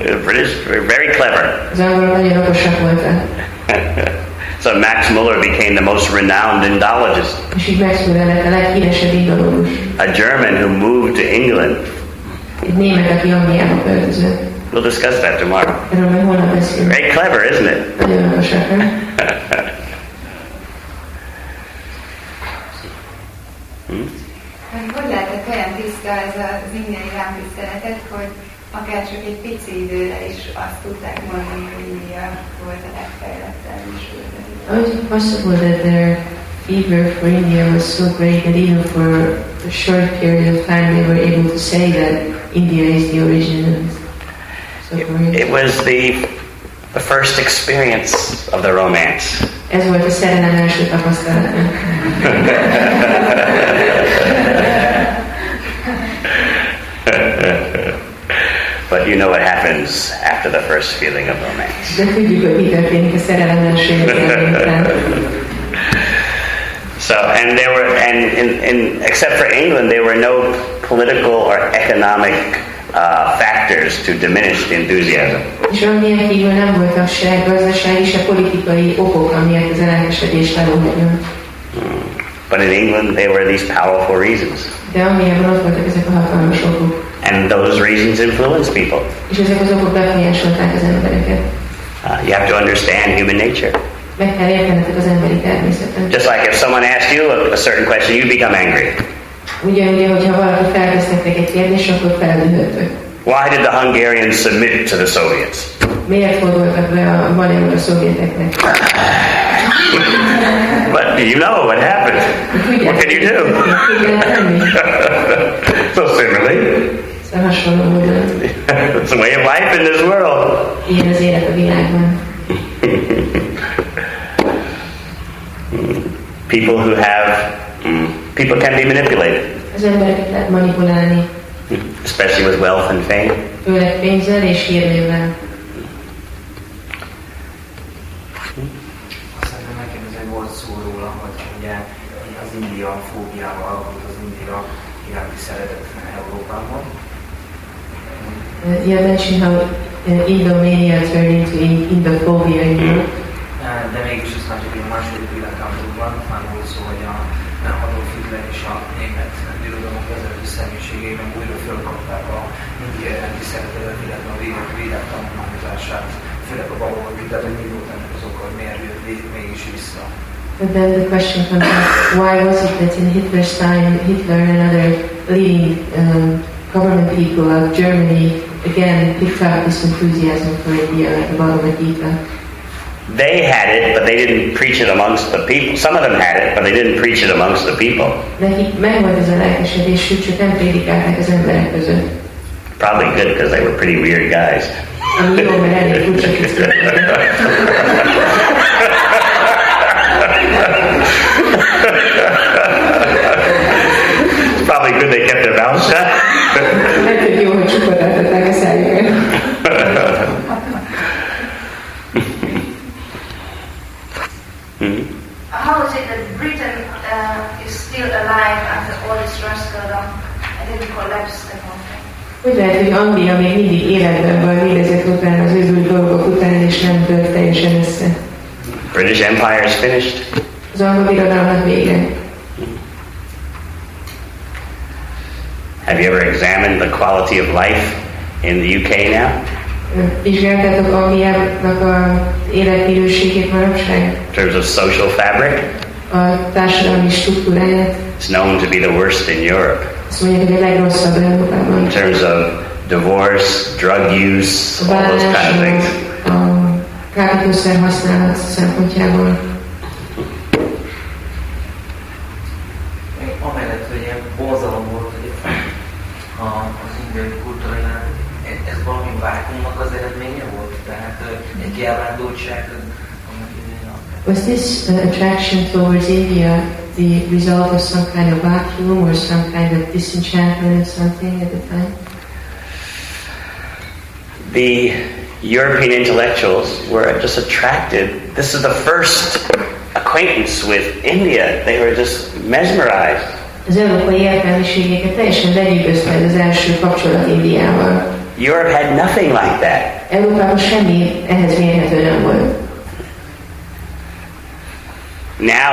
[SPEAKER 1] The British were very clever.
[SPEAKER 2] Az angolok nagyon okosak voltak.
[SPEAKER 1] So Max Muller became the most renowned Indologist.
[SPEAKER 2] És így Max Muller lett a leghíresebb indológus.
[SPEAKER 1] A German who moved to England.
[SPEAKER 2] Egy német, aki Angliába költözött.
[SPEAKER 1] We'll discuss that tomorrow.
[SPEAKER 2] Erről majd holnap beszélünk.
[SPEAKER 1] Very clever, isn't it?
[SPEAKER 2] Nagyon okosak, nem?
[SPEAKER 4] Hogy lehetett olyan tiszta ez az indiai rámtiszteletet, hogy akár csak egy pici időre is azt tudták mondani, hogy India volt a legfejlettebb és
[SPEAKER 2] How is it possible that their fever for India was so great that even for a short period of time they were able to say that India is the origin of
[SPEAKER 1] It was the first experience of the romance.
[SPEAKER 2] Ez volt a szerelem első tapasztalata.
[SPEAKER 1] But you know what happens after the first feeling of romance.
[SPEAKER 2] De tudjuk, hogy mi történik a szerelem első után.
[SPEAKER 1] So, and there were, except for England, there were no political or economic factors to diminish the enthusiasm.
[SPEAKER 2] És amilyen kívül nem voltak se gazdasági, se politikai okok, amiért az elkesedés felolvagyon.
[SPEAKER 1] But in England, there were these powerful reasons.
[SPEAKER 2] De amilyenben ott voltak ezek a hatalmas okok.
[SPEAKER 1] And those reasons influence people.
[SPEAKER 2] És ezek az okok befolyásolták az embereket.
[SPEAKER 1] You have to understand human nature.
[SPEAKER 2] Meg kell értenetek az emberi természetet.
[SPEAKER 1] Just like if someone asks you a certain question, you become angry.
[SPEAKER 2] Ugye, hogyha valaki feltesz nektek egy kérdést, akkor feldühöttök.
[SPEAKER 1] Why did the Hungarians submit to the Soviets?
[SPEAKER 2] Miért fordultak be a magyarul a szovjeteknek?
[SPEAKER 1] But you know what happened. What can you do? So similarly,
[SPEAKER 2] hasonló módon.
[SPEAKER 1] it's the way of life in this world.
[SPEAKER 2] Ilyen az élet a világban.
[SPEAKER 1] People can be manipulated.
[SPEAKER 2] Az embereket lehet manipulálni.
[SPEAKER 1] Especially with wealth and fame.
[SPEAKER 2] Főleg pénzzel és hírnévvel.
[SPEAKER 5] Indiával alakult az India iránti szeretet Európában.
[SPEAKER 2] You mentioned how Indomania turned into Indophobia in Europe.
[SPEAKER 5] De mégis ez már csak a második világháborúban már volt szó, hogy a Adolf Hitler és a német birodalom vezető személyiségében újra fölkapták a India iránti szeretetet, illetve a védek tanulmányozását, főleg a Devamrita, hogy mi volt ennek az oka, hogy miért jött mégis vissza.
[SPEAKER 2] But then the question comes up, why was it that in Hitler's time, Hitler and other leading government people of Germany again picked up this enthusiasm for India, like the Bhagavad Gita?
[SPEAKER 1] They had it, but they didn't preach it amongst the people. Some of them had it, but they didn't preach it amongst the people.
[SPEAKER 2] Nekik megvolt ez a lelkesedésük, csak nem prédikálták az emberek között.
[SPEAKER 1] Probably good, because they were pretty weird guys.
[SPEAKER 2] Ami jó, mert elég furcsa kicsit.
[SPEAKER 1] Probably good they kept their mouths shut.
[SPEAKER 2] Lehet, hogy jó, hogy csukva tartották a szájukat.
[SPEAKER 6] How is it that Britain is still alive after all this rascaldom and didn't collapse the whole thing?
[SPEAKER 2] Hogy lehet, hogy Anglia még mindig életben van mindezek után, az őrült dolgok után, és nem tört teljesen össze?
[SPEAKER 1] British Empire is finished.
[SPEAKER 2] Az angol birodalomnak vége.
[SPEAKER 1] Have you ever examined the quality of life in the UK now?
[SPEAKER 2] Vizsgáltátok Angliának az életminőségét manapság?
[SPEAKER 1] In terms of social fabric?
[SPEAKER 2] A társadalmi struktúráját?
[SPEAKER 1] It's known to be the worst in Europe.
[SPEAKER 2] Azt mondják, hogy a legrosszabb Európában.
[SPEAKER 1] In terms of divorce, drug use, all those kind of things.
[SPEAKER 2] A kábítószer használat szempontjából.
[SPEAKER 5] Amellett, hogy ilyen borzalom volt, hogy az indiai kultúránál ez valami vákumnak az eredménye volt? Tehát egy kiábrándultság annak idején.
[SPEAKER 2] Was this attraction towards India the result of some kind of vacuum or some kind of disenchantment or something at the time?
[SPEAKER 1] The European intellectuals were just attracted. This is the first acquaintance with India. They were just mesmerized.
[SPEAKER 2] Az európai értelmiségeket teljesen lenyűgözte az első kapcsolat Indiával.
[SPEAKER 1] Europe had nothing like that.
[SPEAKER 2] Európában semmi ehhez mérhető nem volt.
[SPEAKER 1] Now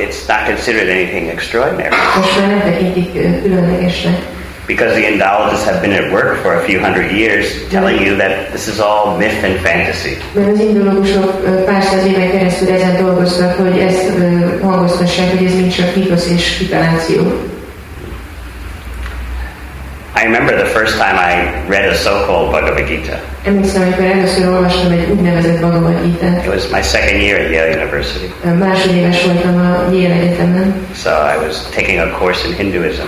[SPEAKER 1] it's not considered anything extraordinary.
[SPEAKER 2] Most már nem tekintik különlegesnek.
[SPEAKER 1] Because the Indologists have been at work for a few hundred years telling you that this is all myth and fantasy.
[SPEAKER 2] Mert az indológusok pár száz éven keresztül ezen dolgoztak, hogy ezt hangoztassák, hogy ez mind csak mitosz és kitaláció.
[SPEAKER 1] I remember the first time I read a so-called Bhagavad Gita.
[SPEAKER 2] Emlékszem, amikor először olvastam egy úgynevezett Bhagavad Gitát.
[SPEAKER 1] It was my second year at Yale University.
[SPEAKER 2] Másodéves voltam a Yale Egyetemen.
[SPEAKER 1] So I was taking a course in Hinduism.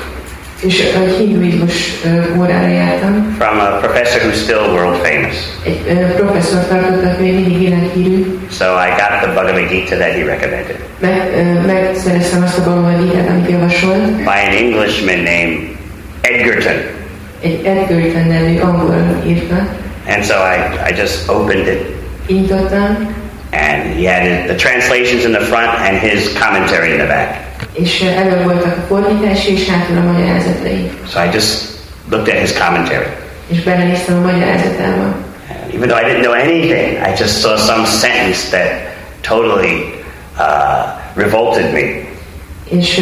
[SPEAKER 2] És a hinduizmus órára jártam.
[SPEAKER 1] From a professor who's still world famous.
[SPEAKER 2] Egy professzor tartottak, még mindig világhírű.
[SPEAKER 1] So I got the Bhagavad Gita that he recommended.
[SPEAKER 2] Megszereztem azt a Bhagavad Gitát, amit javasolt.
[SPEAKER 1] By an Englishman named Edgerton.
[SPEAKER 2] Egy Edgerton nevű angol írta.
[SPEAKER 1] And so I just opened it.
[SPEAKER 2] Kinyitottam.
[SPEAKER 1] And he had the translations in the front and his commentary in the back.
[SPEAKER 2] És elő voltak a fordítási és hátul a magyarázatai.
[SPEAKER 1] So I just looked at his commentary.
[SPEAKER 2] És belenéztem a magyarázatába.
[SPEAKER 1] And even though I didn't know anything, I just saw some sentence that totally revolted me.
[SPEAKER 2] És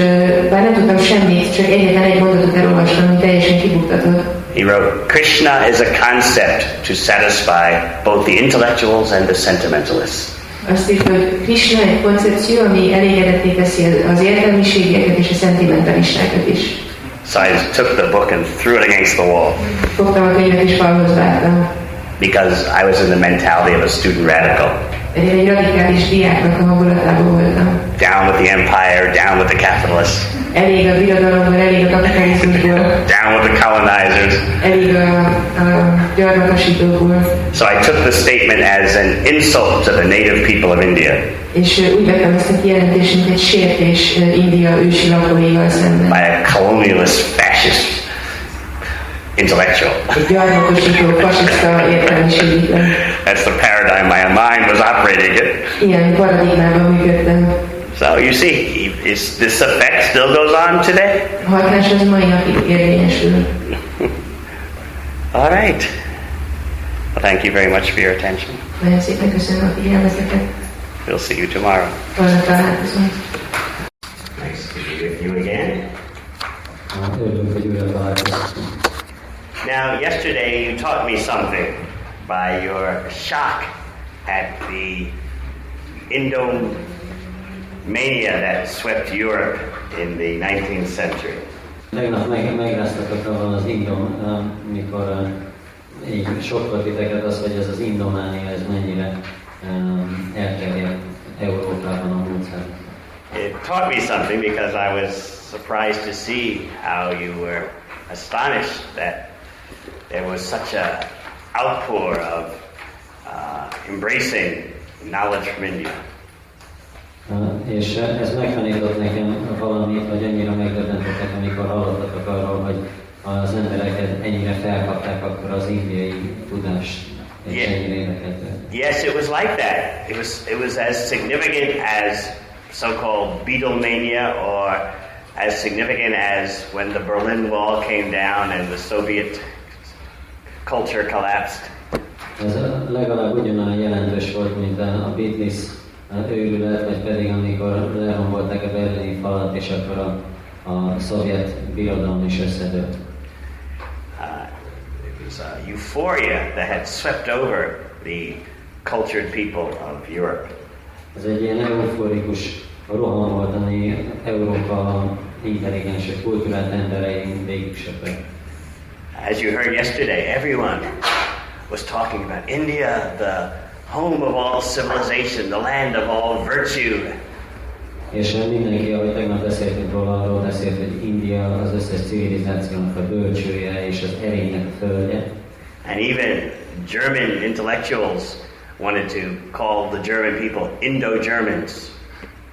[SPEAKER 2] bár nem tudtam semmit, csak egyetlen egy mondatot elolvastam, ami teljesen kibuktatott.
[SPEAKER 1] He wrote, Krishna is a concept to satisfy both the intellectuals and the sentimentalists.
[SPEAKER 2] Azt írta, hogy Krishna egy koncepció, ami elégedetté teszi az értelmiségieket és a szentimentalistákat is.
[SPEAKER 1] So I took the book and threw it against the wall.
[SPEAKER 2] Fogtam a könyvet és falhoz vágtam.
[SPEAKER 1] Because I was in the mentality of a student radical.
[SPEAKER 2] Én egy radikális diáknak a hangulatában voltam.
[SPEAKER 1] Down with the empire, down with the capitalists.
[SPEAKER 2] Elég a birodalomból, elég a kapitalizmusból.
[SPEAKER 1] Down with the colonizers.
[SPEAKER 2] Elég a gyarmatosítókból.
[SPEAKER 1] So I took the statement as an insult to the native people of India.
[SPEAKER 2] És úgy vettem ezt a kijelentést, mint egy sértés India ősi lakóival szemben.
[SPEAKER 1] By a colonialist, fascist intellectual.
[SPEAKER 2] Egy gyarmatosító, fasiszta értelmiségben.
[SPEAKER 1] That's the paradigm my mind was operating in.
[SPEAKER 2] Ilyen paradigmában működtem.
[SPEAKER 1] So you see, this effect still goes on today?
[SPEAKER 2] A hatás az mai napig érvényesül.
[SPEAKER 1] All right. Well, thank you very much for your attention.
[SPEAKER 2] Nagyon szépen köszönöm a figyelmeteket.
[SPEAKER 1] We'll see you tomorrow.
[SPEAKER 2] Holnap találkozunk.
[SPEAKER 1] Nice to be with you again. Now, yesterday you taught me something by your shock at the Indomania that swept Europe in the 19th century.
[SPEAKER 7] Tegnap megráztatok abban az mikor így sokkal titeket az, hogy ez az indománia, ez mennyire elterjedt Európában a múltban.
[SPEAKER 1] It taught me something because I was surprised to see how you were astonished that there was such an outpour of embracing knowledge from India.
[SPEAKER 7] És ez megtanított nekem valamit, hogy annyira megdöbbentettek, amikor hallottatok arról, hogy az embereket ennyire felkapták akkor az indiai tudást, és ennyire érdekeltek.
[SPEAKER 1] Yes, it was like that. It was as significant as so-called Beatlemania, or as significant as when the Berlin Wall came down and the Soviet culture collapsed.
[SPEAKER 7] Ez legalább ugyanolyan jelentős volt, mint a Beatles őrület, vagy pedig amikor lerombolták a berlini falat, és akkor a szovjet birodalom is összedőlt.
[SPEAKER 1] It was a euphoria that had swept over the cultured people of Europe.
[SPEAKER 7] Ez egy ilyen euforikus roham volt, ami Európa intelligens és kultúrált emberei végig söpört.
[SPEAKER 1] As you heard yesterday, everyone was talking about India, the home of all civilization, the land of all virtue.
[SPEAKER 7] És mindenki, ahogy tegnap beszéltünk róla, arról beszélt, hogy India az összes civilizációnak a bölcsője és az erénynek a földje.
[SPEAKER 1] And even German intellectuals wanted to call the German people Indo-Germans.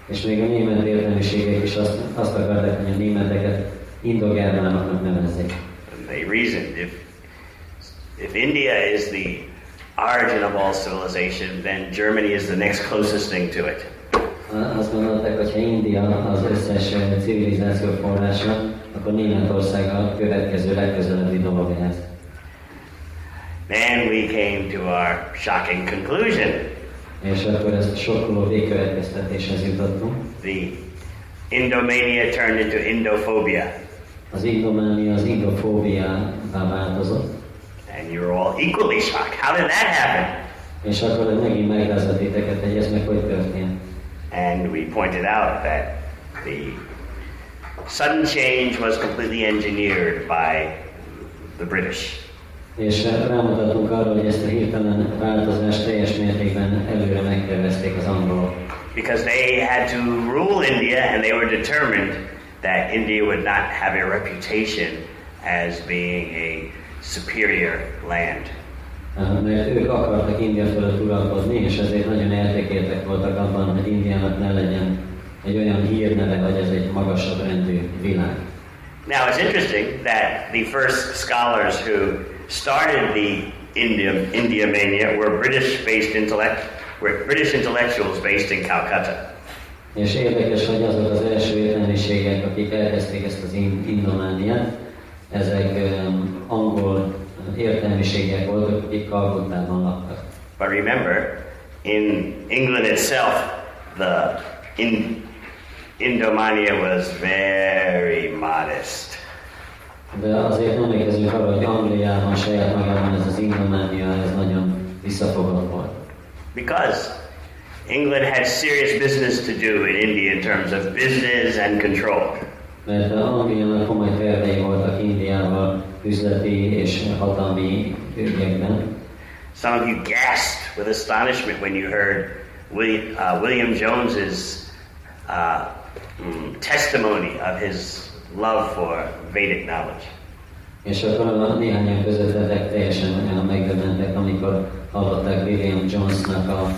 [SPEAKER 7] És még a német értelmiségek is azt akarták, hogy a németeket indogermánoknak nevezzék.
[SPEAKER 1] They reasoned, if India is the origin of all civilization, then Germany is the next closest thing to it.
[SPEAKER 7] Azt gondolták, hogy ha India az összes civilizáció forrása, akkor Németország a következő legközelebbi dolog ehhez.
[SPEAKER 1] Then we came to our shocking conclusion.
[SPEAKER 7] És akkor ezt a sokkoló végkövetkeztetéshez jutottunk.
[SPEAKER 1] The Indomania turned into Indophobia.
[SPEAKER 7] Az indománia az indofóbiává változott.
[SPEAKER 1] And you're all equally shocked. How did that happen?
[SPEAKER 7] És akkor megint megrázott titeket, hogy ez meg hogy történt.
[SPEAKER 1] And we pointed out that the sudden change was completely engineered by the British.
[SPEAKER 7] És rámutattunk arra, hogy ezt a hirtelen változást teljes mértékben előre megtervezték az angolok.
[SPEAKER 1] Because they had to rule India and they were determined that India would not have a reputation as being a superior land.
[SPEAKER 7] Mert ők akartak India fölött uralkodni, és ezért nagyon eltökéltek voltak abban, hogy Indiának ne legyen egy olyan hírneve, hogy ez egy magasabb rendű világ.
[SPEAKER 1] Now it's interesting that the first scholars who started the India mania were British intellectuals based in Calcutta.
[SPEAKER 7] És érdekes, hogy azok az első értelmiségek, akik elkezdték ezt az indomániát, ezek angol értelmiségek voltak, akik Kalkuttában laktak.
[SPEAKER 1] But remember, in England itself, the Indomania was very modest.
[SPEAKER 7] De azért emlékezünk arra, hogy Angliában saját magában ez az indománia, ez nagyon visszafogott volt.
[SPEAKER 1] Because England had serious business to do in India in terms of business and control.
[SPEAKER 7] Mert Angliának komoly tervei voltak Indiával üzleti és hatalmi ügyekben.
[SPEAKER 1] Some of you gasped with astonishment when you heard William Jones's testimony of his love for Vedic knowledge.
[SPEAKER 7] És akkor néhányan közöttetek teljesen megdöbbentek, amikor hallották William Jonesnak a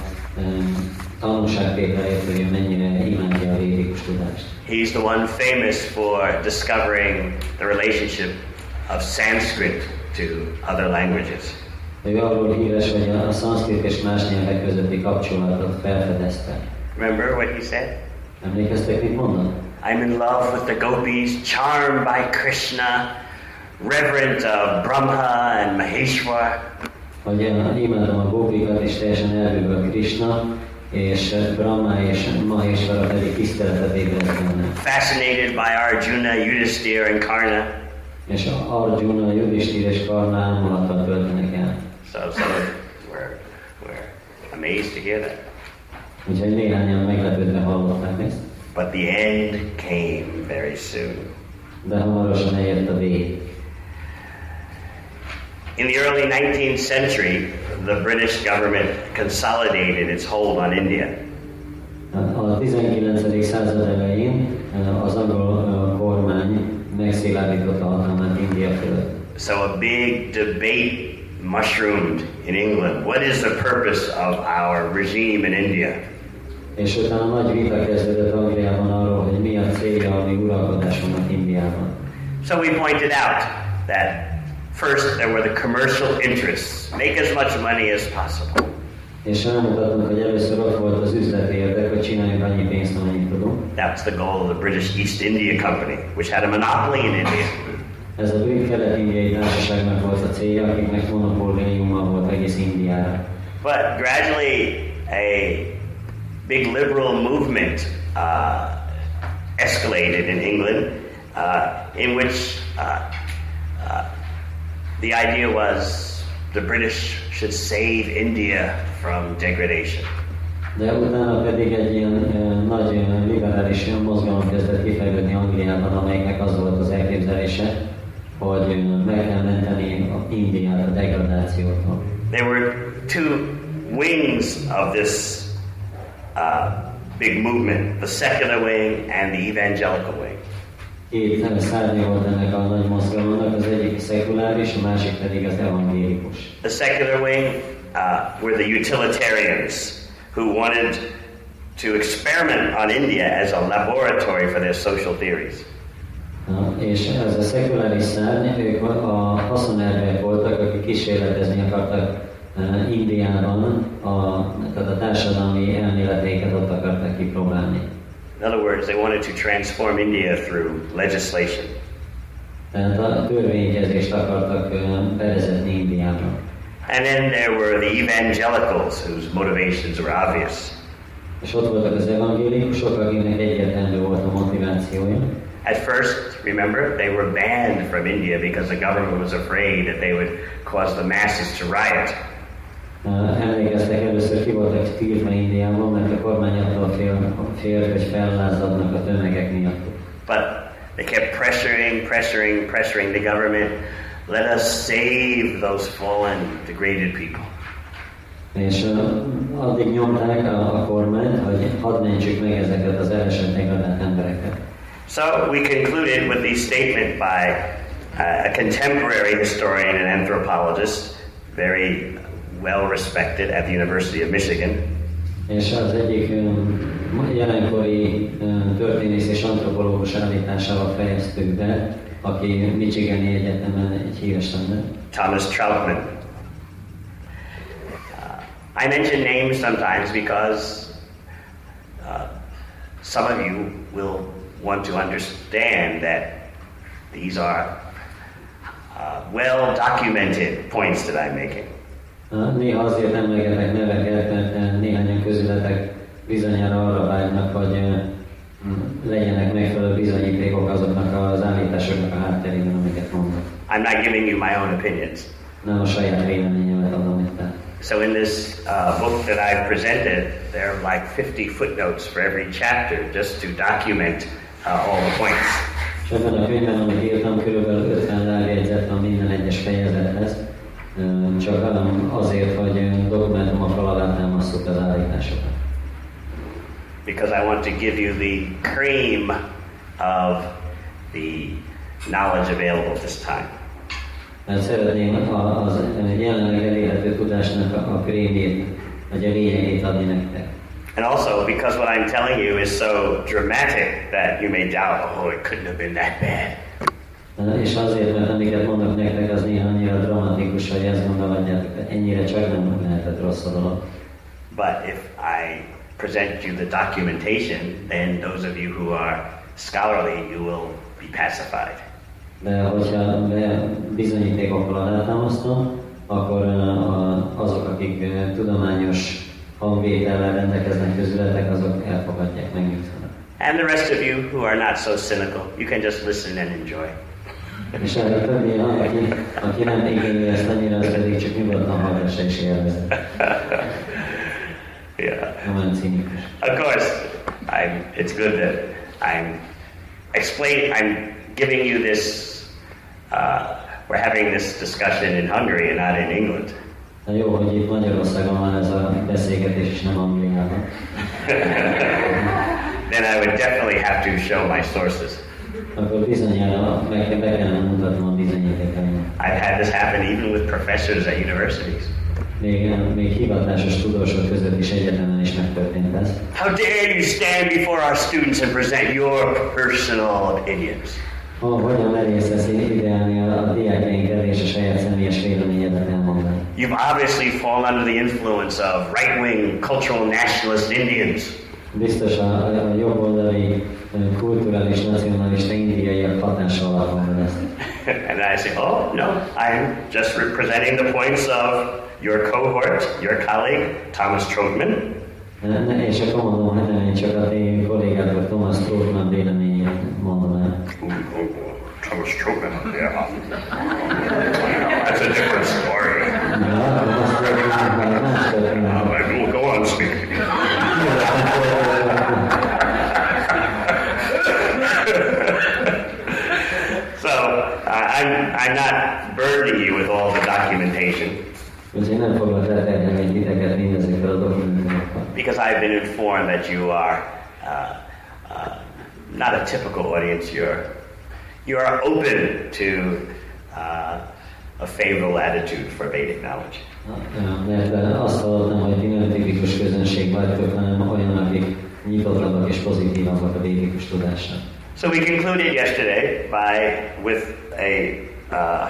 [SPEAKER 7] tanúságtételét, hogy mennyire imádja a védikus tudást.
[SPEAKER 1] He's the one famous for discovering the relationship of Sanskrit to other languages.
[SPEAKER 7] Ő arról híres, hogy a szanszkrit és más nyelvek közötti kapcsolatot felfedezte.
[SPEAKER 1] Remember what he said?
[SPEAKER 7] Emlékeztek, mit mondott?
[SPEAKER 1] I'm in love with the gopis, charmed by Krishna, reverent of Brahma and Maheshwar.
[SPEAKER 7] Hogy imádom a gópikat, és teljesen elbűvöl Krishna, és Brahma és Maheshwara pedig tiszteletet ébreszt benne.
[SPEAKER 1] Fascinated by Arjuna, Yudhishthira and Karna.
[SPEAKER 7] És Arjuna, Yudhishthira és Karna álmodattal töltenek el.
[SPEAKER 1] So we're amazed to hear that.
[SPEAKER 7] Úgyhogy néhányan meglepődve hallották ezt.
[SPEAKER 1] But the end came very soon.
[SPEAKER 7] De hamarosan eljött a vég.
[SPEAKER 1] In the early 19th century, the British government consolidated its hold on India.
[SPEAKER 7] A 19. század elején az angol kormány megszilárdította a hatalmát India fölött.
[SPEAKER 1] So a big debate mushroomed in England. What is the purpose of our regime in India?
[SPEAKER 7] És utána nagy vita kezdődött Angliában arról, hogy mi a célja a mi uralkodásunknak Indiában.
[SPEAKER 1] So we pointed out that first there were the commercial interests. Make as much money as possible.
[SPEAKER 7] És elmutattunk, hogy először ott volt az üzleti érdek, hogy csináljunk annyi pénzt, amennyit tudunk.
[SPEAKER 1] That's the goal of the British East India Company, which had a monopoly in India.
[SPEAKER 7] Ez a brit kelet-indiai társaságnak volt a célja, akiknek monopóliuma volt egész Indiára.
[SPEAKER 1] But gradually a big liberal movement escalated in England, in which the idea was the British should save India from degradation.
[SPEAKER 7] De utána pedig egy ilyen nagy liberális mozgalom kezdett kifejlődni Angliában, amelynek az volt az elképzelése, hogy meg kell menteni Indiát a degradációtól.
[SPEAKER 1] There were two wings of this big movement, the secular wing and the evangelical wing.
[SPEAKER 7] Két szárnya volt ennek a nagy mozgalomnak, az egyik szekuláris, a másik pedig az evangélikus.
[SPEAKER 1] The secular wing were the utilitarians who wanted to experiment on India as a laboratory for their social theories.
[SPEAKER 7] És ez a szekuláris szárny, ők a haszonelvek voltak, akik kísérletezni akartak Indiában, tehát a társadalmi elméleteiket ott akartak kipróbálni.
[SPEAKER 1] In other words, they wanted to transform India through legislation.
[SPEAKER 7] Tehát a törvénykezést akartak bevezetni Indiában.
[SPEAKER 1] And then there were the evangelicals whose motivations were obvious.
[SPEAKER 7] És ott voltak az evangélikusok, akiknek egyértelmű volt a motivációja.
[SPEAKER 1] At first, remember, they were banned from India because the government was afraid that they would cause the masses to riot.
[SPEAKER 7] Emlékeztek, először ki voltak tiltva Indiában, mert a kormány attól félt, hogy fellázadnak a tömegek miatt.
[SPEAKER 1] But they kept pressuring the government. Let us save those fallen, degraded people.
[SPEAKER 7] És addig nyomták a kormányt, hogy hadd mentsük meg ezeket az elesett degradált embereket.
[SPEAKER 1] So we concluded with the statement by a contemporary historian and anthropologist, very well respected at the University of Michigan.
[SPEAKER 7] És az egyik jelenkori történész és antropológus állításával fejeztük be, aki Michigani Egyetemen egy híres ember.
[SPEAKER 1] Thomas Troutman. I mention names sometimes because some of you will want to understand that these are well-documented points that I'm making.
[SPEAKER 7] Néha azért emlegetek neveket, mert néhányan közületek bizonyára arra vágynak, hogy legyenek megfelelő bizonyítékok azoknak az állításoknak a hátterében, amiket mondok.
[SPEAKER 1] I'm not giving you my own opinions.
[SPEAKER 7] Nem a saját véleményemet adom itt.
[SPEAKER 1] So in this book that I've presented, there are like 50 footnotes for every chapter just to document all the points.
[SPEAKER 7] És ebben a könyvben, amit írtam, körülbelül 50 lábjegyzet van minden egyes fejezethez, csak azért, hogy dokumentumok alá támasztjuk az állításokat.
[SPEAKER 1] Because I want to give you the cream of the knowledge available at this time.
[SPEAKER 7] Mert szeretném az jelenleg elérhető tudásnak a krémjét, vagy a lényegét adni nektek.
[SPEAKER 1] And also because what I'm telling you is so dramatic that you may doubt, oh, it couldn't have been that bad.
[SPEAKER 7] És azért, mert amiket mondok nektek, az néha annyira dramatikus, hogy ezt gondolhatjátok, ennyire csak nem lehetett rossz a dolog.
[SPEAKER 1] But if I present you the documentation, then those of you who are scholarly, you will be pacified.
[SPEAKER 7] De hogyha bizonyítékokkal alátámasztom, akkor azok, akik tudományos hangvétellel rendelkeznek közületek, azok elfogadják, megnyugtanak.
[SPEAKER 1] And the rest of you who are not so cynical, you can just listen and enjoy.
[SPEAKER 7] És a többi, aki nem igényli ezt annyira, az pedig csak nyugodtan hallgassa és élvezze.
[SPEAKER 1] Yeah.
[SPEAKER 7] Nem olyan cínikus.
[SPEAKER 1] Of course, it's good that I'm giving you this, we're having this discussion in Hungary and not in England.
[SPEAKER 7] Jó, hogy itt Magyarországon van ez a beszélgetés, és nem Angliában.
[SPEAKER 1] Then I would definitely have to show my sources.
[SPEAKER 7] Akkor bizonyára be kellene mutatnom a bizonyítékaimat.
[SPEAKER 1] I've had this happen even with professors at universities.
[SPEAKER 7] Még hivatásos tudósok között is egyetemen is megtörtént ez.
[SPEAKER 1] How dare you stand before our students and present your personal opinions?
[SPEAKER 7] Hogyan merészesz ideálni a diákjaink elé és a saját személyes véleményedet elmondani?
[SPEAKER 1] You've obviously fallen under the influence of right-wing cultural nationalist Indians.
[SPEAKER 7] Biztos a jobboldali kulturális nacionalista indiaiak hatása alatt van ezt.
[SPEAKER 1] And I say, oh, no, I'm just representing the points of your cohort, your colleague, Thomas Troutman.
[SPEAKER 7] És akkor mondom, hogy nem én csak a én kollégátok Thomas Troutman véleményét mondom el.
[SPEAKER 1] Thomas Troutman, yeah. That's a different story. We'll go on speaking. So, I'm not burdening you with all the documentation. Because I've been informed that you are not a typical audience. You are open to a favorable attitude for Vedic knowledge.
[SPEAKER 7] Mert azt hallottam, hogy ti nem tipikus közönség vagytok, hanem olyan, akik nyitottabbak és pozitívabbak a védikus tudásra.
[SPEAKER 1] So we concluded yesterday with a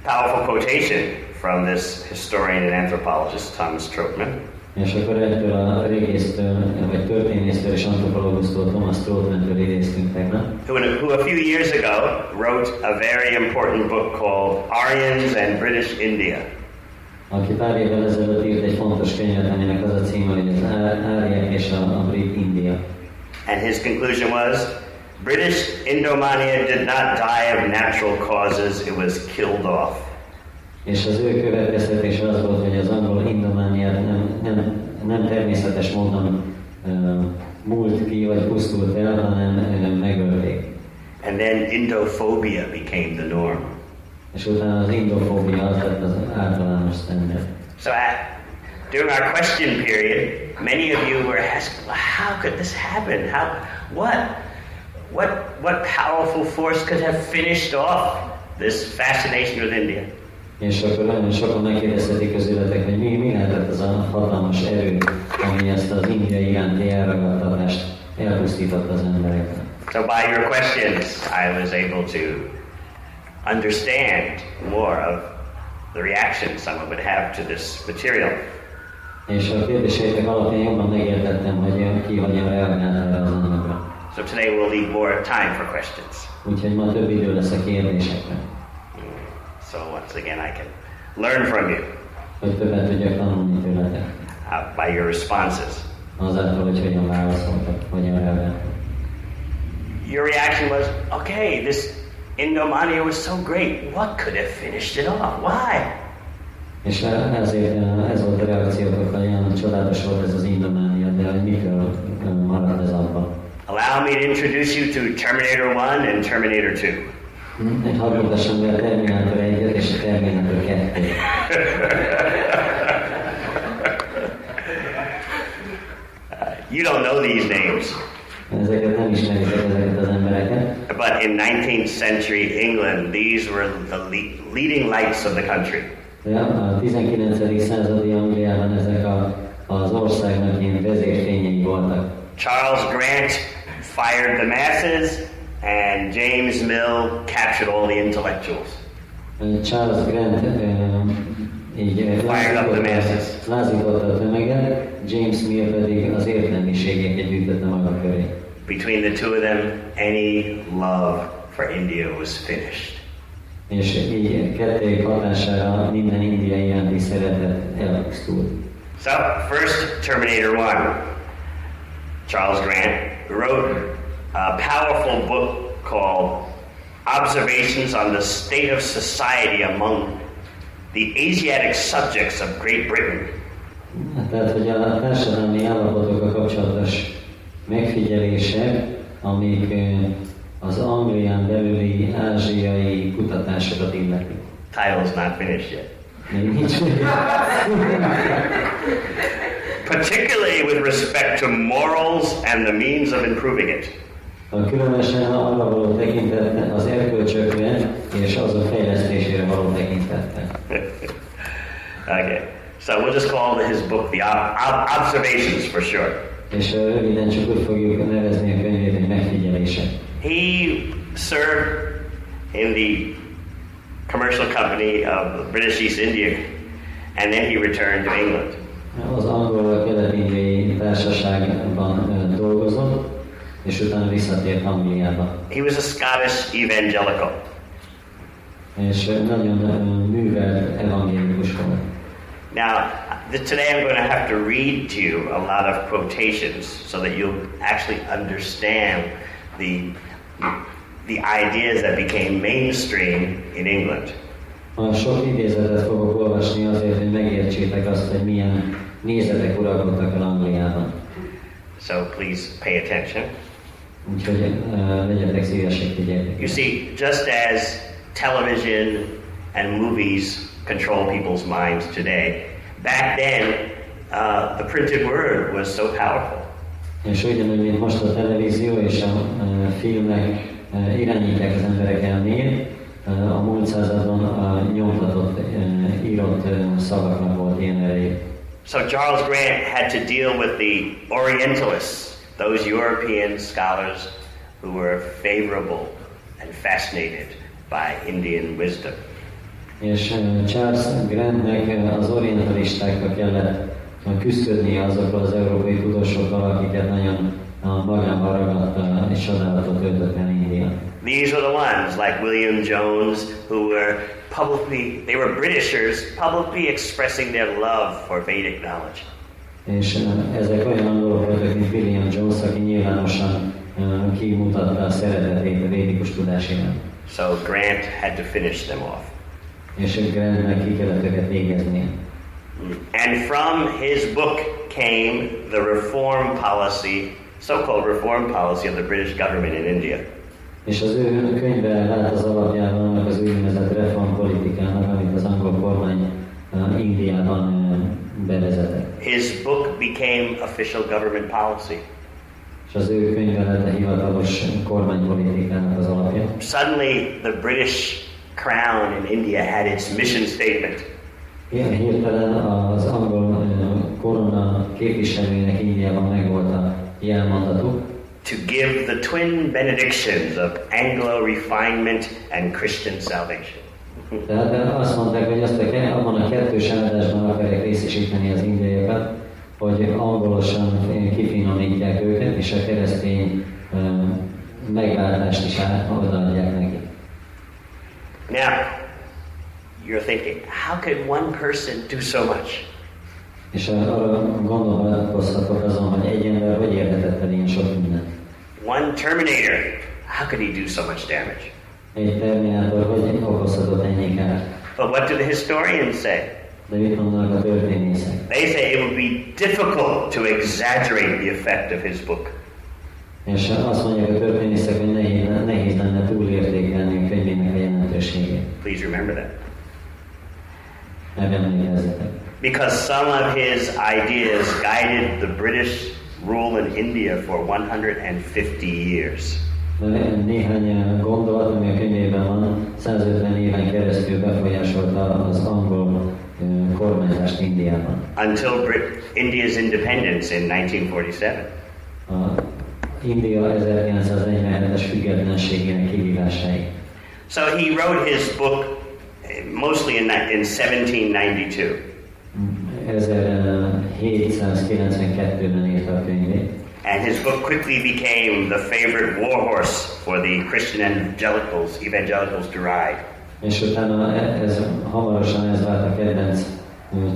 [SPEAKER 1] powerful quotation from this historian and anthropologist, Thomas Troutman.
[SPEAKER 7] És akkor ettől a régésztől, vagy történésztől és antropológusztól, Thomas Troutmantől idéztünk tegnap.
[SPEAKER 1] Who a few years ago wrote a very important book called Aryans and British India.
[SPEAKER 7] Aki pár évvel ezelőtt írt egy fontos könyvet, aminek az a címe, hogy az Áriák és a brit India.
[SPEAKER 1] And his conclusion was, British Indomania did not die of natural causes, it was killed off.
[SPEAKER 7] És az ő következtetése az volt, hogy az angol Indomániát nem természetes módon múlt ki, vagy pusztult el, hanem megölték.
[SPEAKER 1] And then Indophobia became the norm.
[SPEAKER 7] És utána az indofóbia az lett az általános standard.
[SPEAKER 1] So during our question period, many of you were asking, well, how could this happen? What powerful force could have finished off this fascination with India?
[SPEAKER 7] És akkor nagyon sokan megkérdezhetik közületek, hogy mi lehetett az a hatalmas erő, ami ezt az indiai iránti elragadtatást elpusztította az embereknek.
[SPEAKER 1] So by your questions, I was able to understand more of the reaction someone would have to this material.
[SPEAKER 7] És a kérdéseitek alapján jobban megértettem, hogy ki hogyan reagált erre az anyagra.
[SPEAKER 1] So today we'll leave more time for questions.
[SPEAKER 7] Úgyhogy ma több idő lesz a kérdésekre.
[SPEAKER 1] So once again I can learn from you.
[SPEAKER 7] Hogy többet tudjak tanulni tőletek.
[SPEAKER 1] By your responses.
[SPEAKER 7] Azáltal, hogy hogyan válaszoltak, hogyan reagáltak.
[SPEAKER 1] Your reaction was, okay, this Indomania was so great. What could have finished it off? Why?
[SPEAKER 7] És ezért ez volt a reakciótok, hogy olyan csodálatos volt ez az Indománia, de hogy mitől maradt ez abban.
[SPEAKER 1] Allow me to introduce you to Terminator 1 and Terminator 2.
[SPEAKER 7] Hadd mutassam be a Terminator 1-et és a Terminator 2-t.
[SPEAKER 1] You don't know these names.
[SPEAKER 7] Ezeket nem ismeritek, ezeket az embereket.
[SPEAKER 1] But in 19th century England, these were the leading lights of the country.
[SPEAKER 7] Ja, a 19. századi Angliában ezek az országnak ilyen vezérfényei voltak.
[SPEAKER 1] Charles Grant fired the masses, and James Mill captured all the intellectuals.
[SPEAKER 7] Charles Grant így lázította a tömeget, James Mill pedig az értelmiségeket gyűjtötte maga köré.
[SPEAKER 1] Between the two of them, any love for India was finished.
[SPEAKER 7] És így kettőjük hatására minden indiai iránti szeretet elpusztult.
[SPEAKER 1] So, first Terminator 1, Charles Grant wrote a powerful book called Observations on the State of Society Among the Asiatic Subjects of Great Britain.
[SPEAKER 7] Tehát, hogy a társadalmi állapotokkal kapcsolatos megfigyelések, amik az Anglián belüli ázsiai kutatásokat illetik.
[SPEAKER 1] Title's not finished yet.
[SPEAKER 7] Még nincs.
[SPEAKER 1] Particularly with respect to morals and the means of improving it.
[SPEAKER 7] Különösen arra való tekintettel, az erkölcsökre és azok fejlesztésére való tekintettel.
[SPEAKER 1] Okay, so we'll just call his book the Observations for short.
[SPEAKER 7] És röviden csak úgy fogjuk nevezni a könyvét, hogy megfigyelések.
[SPEAKER 1] He served in the commercial company of the British East India, and then he returned to England.
[SPEAKER 7] Az angol kelet-indiai társaságban dolgozott, és utána visszatért Angliába.
[SPEAKER 1] He was a Scottish evangelical.
[SPEAKER 7] És nagyon művelt evangélikus volt.
[SPEAKER 1] Now, today I'm going to have to read to you a lot of quotations so that you'll actually understand the ideas that became mainstream in England.
[SPEAKER 7] Sok idézetet fogok olvasni azért, hogy megértsétek azt, hogy milyen nézetek uralkodtak el Angliában.
[SPEAKER 1] So please pay attention.
[SPEAKER 7] Úgyhogy legyetek szívesek, figyeljetek.
[SPEAKER 1] You see, just as television and movies control people's minds today, back then the printed word was so powerful.
[SPEAKER 7] És ugyanúgy, mint most a televízió és a filmek irányítják az emberek elméjét, a múlt században a nyomtatott, írott szavaknak volt ilyen erejük.
[SPEAKER 1] So Charles Grant had to deal with the Orientalists, those European scholars who were favorable and fascinated by Indian wisdom.
[SPEAKER 7] És Charles Grantnek az orientalistákkal kellett küzdködnie azokkal az európai tudósokkal, akiket nagyon magában ragadt és csodálatot öltött el India.
[SPEAKER 1] These were the ones like William Jones who were they were Britishers publicly expressing their love for Vedic knowledge.
[SPEAKER 7] És ezek olyan angolok voltak, mint William Jones, aki nyilvánosan kimutatta a szeretetét a védikus tudás iránt.
[SPEAKER 1] So Grant had to finish them off.
[SPEAKER 7] És Grantnek ki kellett őket végeznie.
[SPEAKER 1] And from his book came the reform policy, so-called reform policy of the British government in India.
[SPEAKER 7] És az ő könyve lát az alapjában annak az úgynevezett reformpolitikának, amit az angol kormány Indiában bevezetett.
[SPEAKER 1] His book became official government policy.
[SPEAKER 7] És az ő könyve lett a hivatalos kormánypolitikának az alapja.
[SPEAKER 1] Suddenly the British Crown in India had its mission statement.
[SPEAKER 7] Hirtelen az angol korona képviselőjének Indiában megvolt a jelmondatuk.
[SPEAKER 1] To give the twin benedictions of Anglo refinement and Christian salvation.
[SPEAKER 7] Tehát azt mondták, hogy abban a kettős áldásban akarják részesíteni az indiaiakat, hogy angolosan kifinomítják őket, és a keresztény megváltást is odaadják nekik.
[SPEAKER 1] Now, you're thinking, how could one person do so much?
[SPEAKER 7] És arra gondolkozhatok azon, hogy egy ember hogy érhetett el ilyen sok mindent.
[SPEAKER 1] One Terminator, how could he do so much damage?
[SPEAKER 7] Egy Terminátor hogy okozhatott ennyi kárt?
[SPEAKER 1] But what do the historians say?
[SPEAKER 7] De mit mondanak a történészek?
[SPEAKER 1] They say it would be difficult to exaggerate the effect of his book.
[SPEAKER 7] És azt mondják a történészek, hogy nehéz lenne túlértékelni a könyvének a jelentőségét.
[SPEAKER 1] Please remember that.
[SPEAKER 7] Megemlékezzetek.
[SPEAKER 1] Because some of his ideas guided the British rule in India for 150 years.
[SPEAKER 7] Néhány gondolat, ami a könyvében van, 150 éven keresztül befolyásolta az angol kormányzást Indiában.
[SPEAKER 1] Until India's independence in 1947.
[SPEAKER 7] India 1947-es függetlenségének kivívásáig.
[SPEAKER 1] So he wrote his book mostly in 1792.
[SPEAKER 7] 1792-ben írta a könyvét.
[SPEAKER 1] And his book quickly became the favorite warhorse for the Christian evangelicals to ride.
[SPEAKER 7] És utána hamarosan ez vált a kedvenc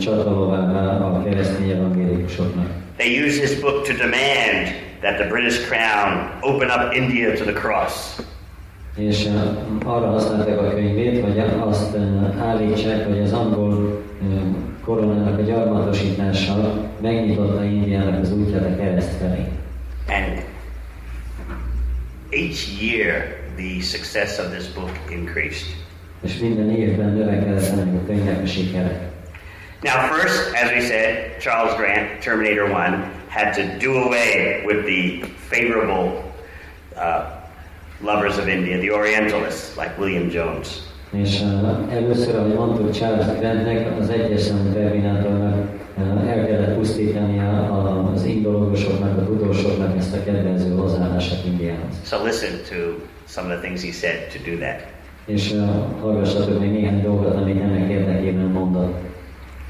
[SPEAKER 7] csatalovává a keresztény evangélikusoknak.
[SPEAKER 1] They used his book to demand that the British crown open up India to the cross.
[SPEAKER 7] És arra használták a könyvét, hogy azt állítsák, hogy az angol koronának a gyarmatosítása megnyitotta Indiának az útját a kereszt felé.
[SPEAKER 1] And each year the success of this book increased.
[SPEAKER 7] És minden évben növekedett ennek a könyvnek a sikere.
[SPEAKER 1] Now first, as we said, Charles Grant, Terminator 1, had to do away with the favorable lovers of India, the Orientalists, like William Jones.
[SPEAKER 7] És először, ahogy mondtuk, Charles Grantnek, az egyes számú Terminátornak el kellett pusztítani az indológusoknak, a tudósoknak ezt a kedvező hozzáállását Indiához.
[SPEAKER 1] So listen to some of the things he said to do that.
[SPEAKER 7] És hallgassatok még néhány dolgot, amit ennek érdekében mondott.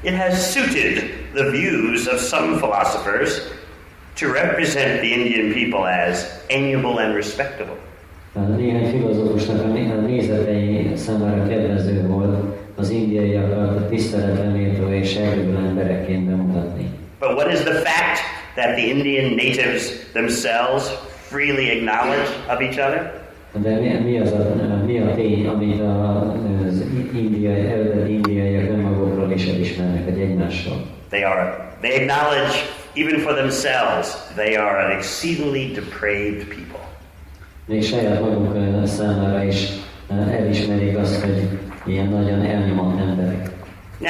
[SPEAKER 1] It has suited the views of some philosophers to represent the Indian people as amiable and respectable.
[SPEAKER 7] Néhány filozófusnak a nézetei számára kedvező volt az indiaiakat a tiszteletre méltó és erőből emberekként bemutatni.
[SPEAKER 1] But what is the fact that the Indian natives themselves freely acknowledge of each other?
[SPEAKER 7] De mi a tény, amit az eredeti indiaiak önmagukról is elismernek, hogy egymásról?
[SPEAKER 1] They acknowledge, even for themselves, they are an exceedingly depraved people.
[SPEAKER 7] Még saját maguk számára is elismerik azt, hogy ilyen nagyon elnyomott emberek.
[SPEAKER 1] Now,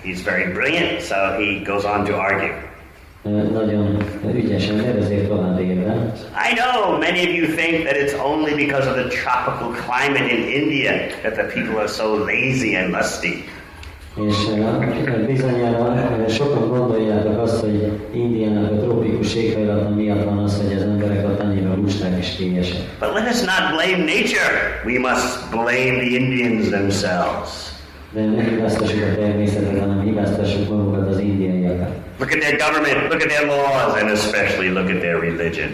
[SPEAKER 1] he's very brilliant, so he goes on to argue.
[SPEAKER 7] Nagyon ügyesen, de ezért tovább érve.
[SPEAKER 1] I know many of you think that it's only because of the tropical climate in India that the people are so lazy and lusty.
[SPEAKER 7] És bizonyára sokan gondoljátok azt, hogy Indiának a trópikus éghajlata miatt van az, hogy az emberek ott annyira lusták és kényesek.
[SPEAKER 1] But let us not blame nature. We must blame the Indians themselves.
[SPEAKER 7] De ne hibáztassuk a természetet, hanem hibáztassuk magukat az indiaiakat.
[SPEAKER 1] Look at their government, look at their laws, and especially look at their religion.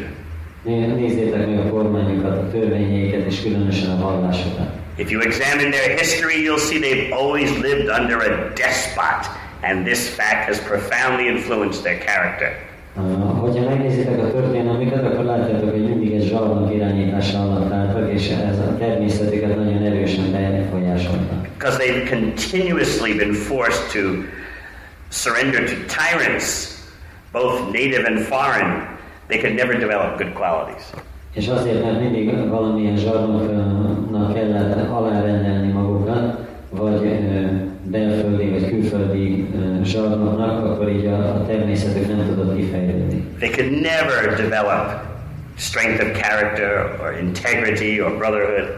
[SPEAKER 7] Nézzétek meg a kormányokat, a törvényeiket, és különösen a vallásokat.
[SPEAKER 1] If you examine their history, you'll see they've always lived under a despot, and this fact has profoundly influenced their character.
[SPEAKER 7] Hogyha megnézitek a történelmüket, akkor látjátok, hogy mindig egy zsarnok irányítása alatt álltak, és ez a természetüket nagyon erősen befolyásolta.
[SPEAKER 1] Because they've continuously been forced to surrender to tyrants, both native and foreign, they could never develop good qualities.
[SPEAKER 7] És azért, mert mindig valamilyen zsarnoknak kellett alárendelni magukat, vagy belföldi vagy külföldi zsarnoknak, akkor így a természetük nem tudott kifejlődni.
[SPEAKER 1] They could never develop strength of character or integrity or brotherhood.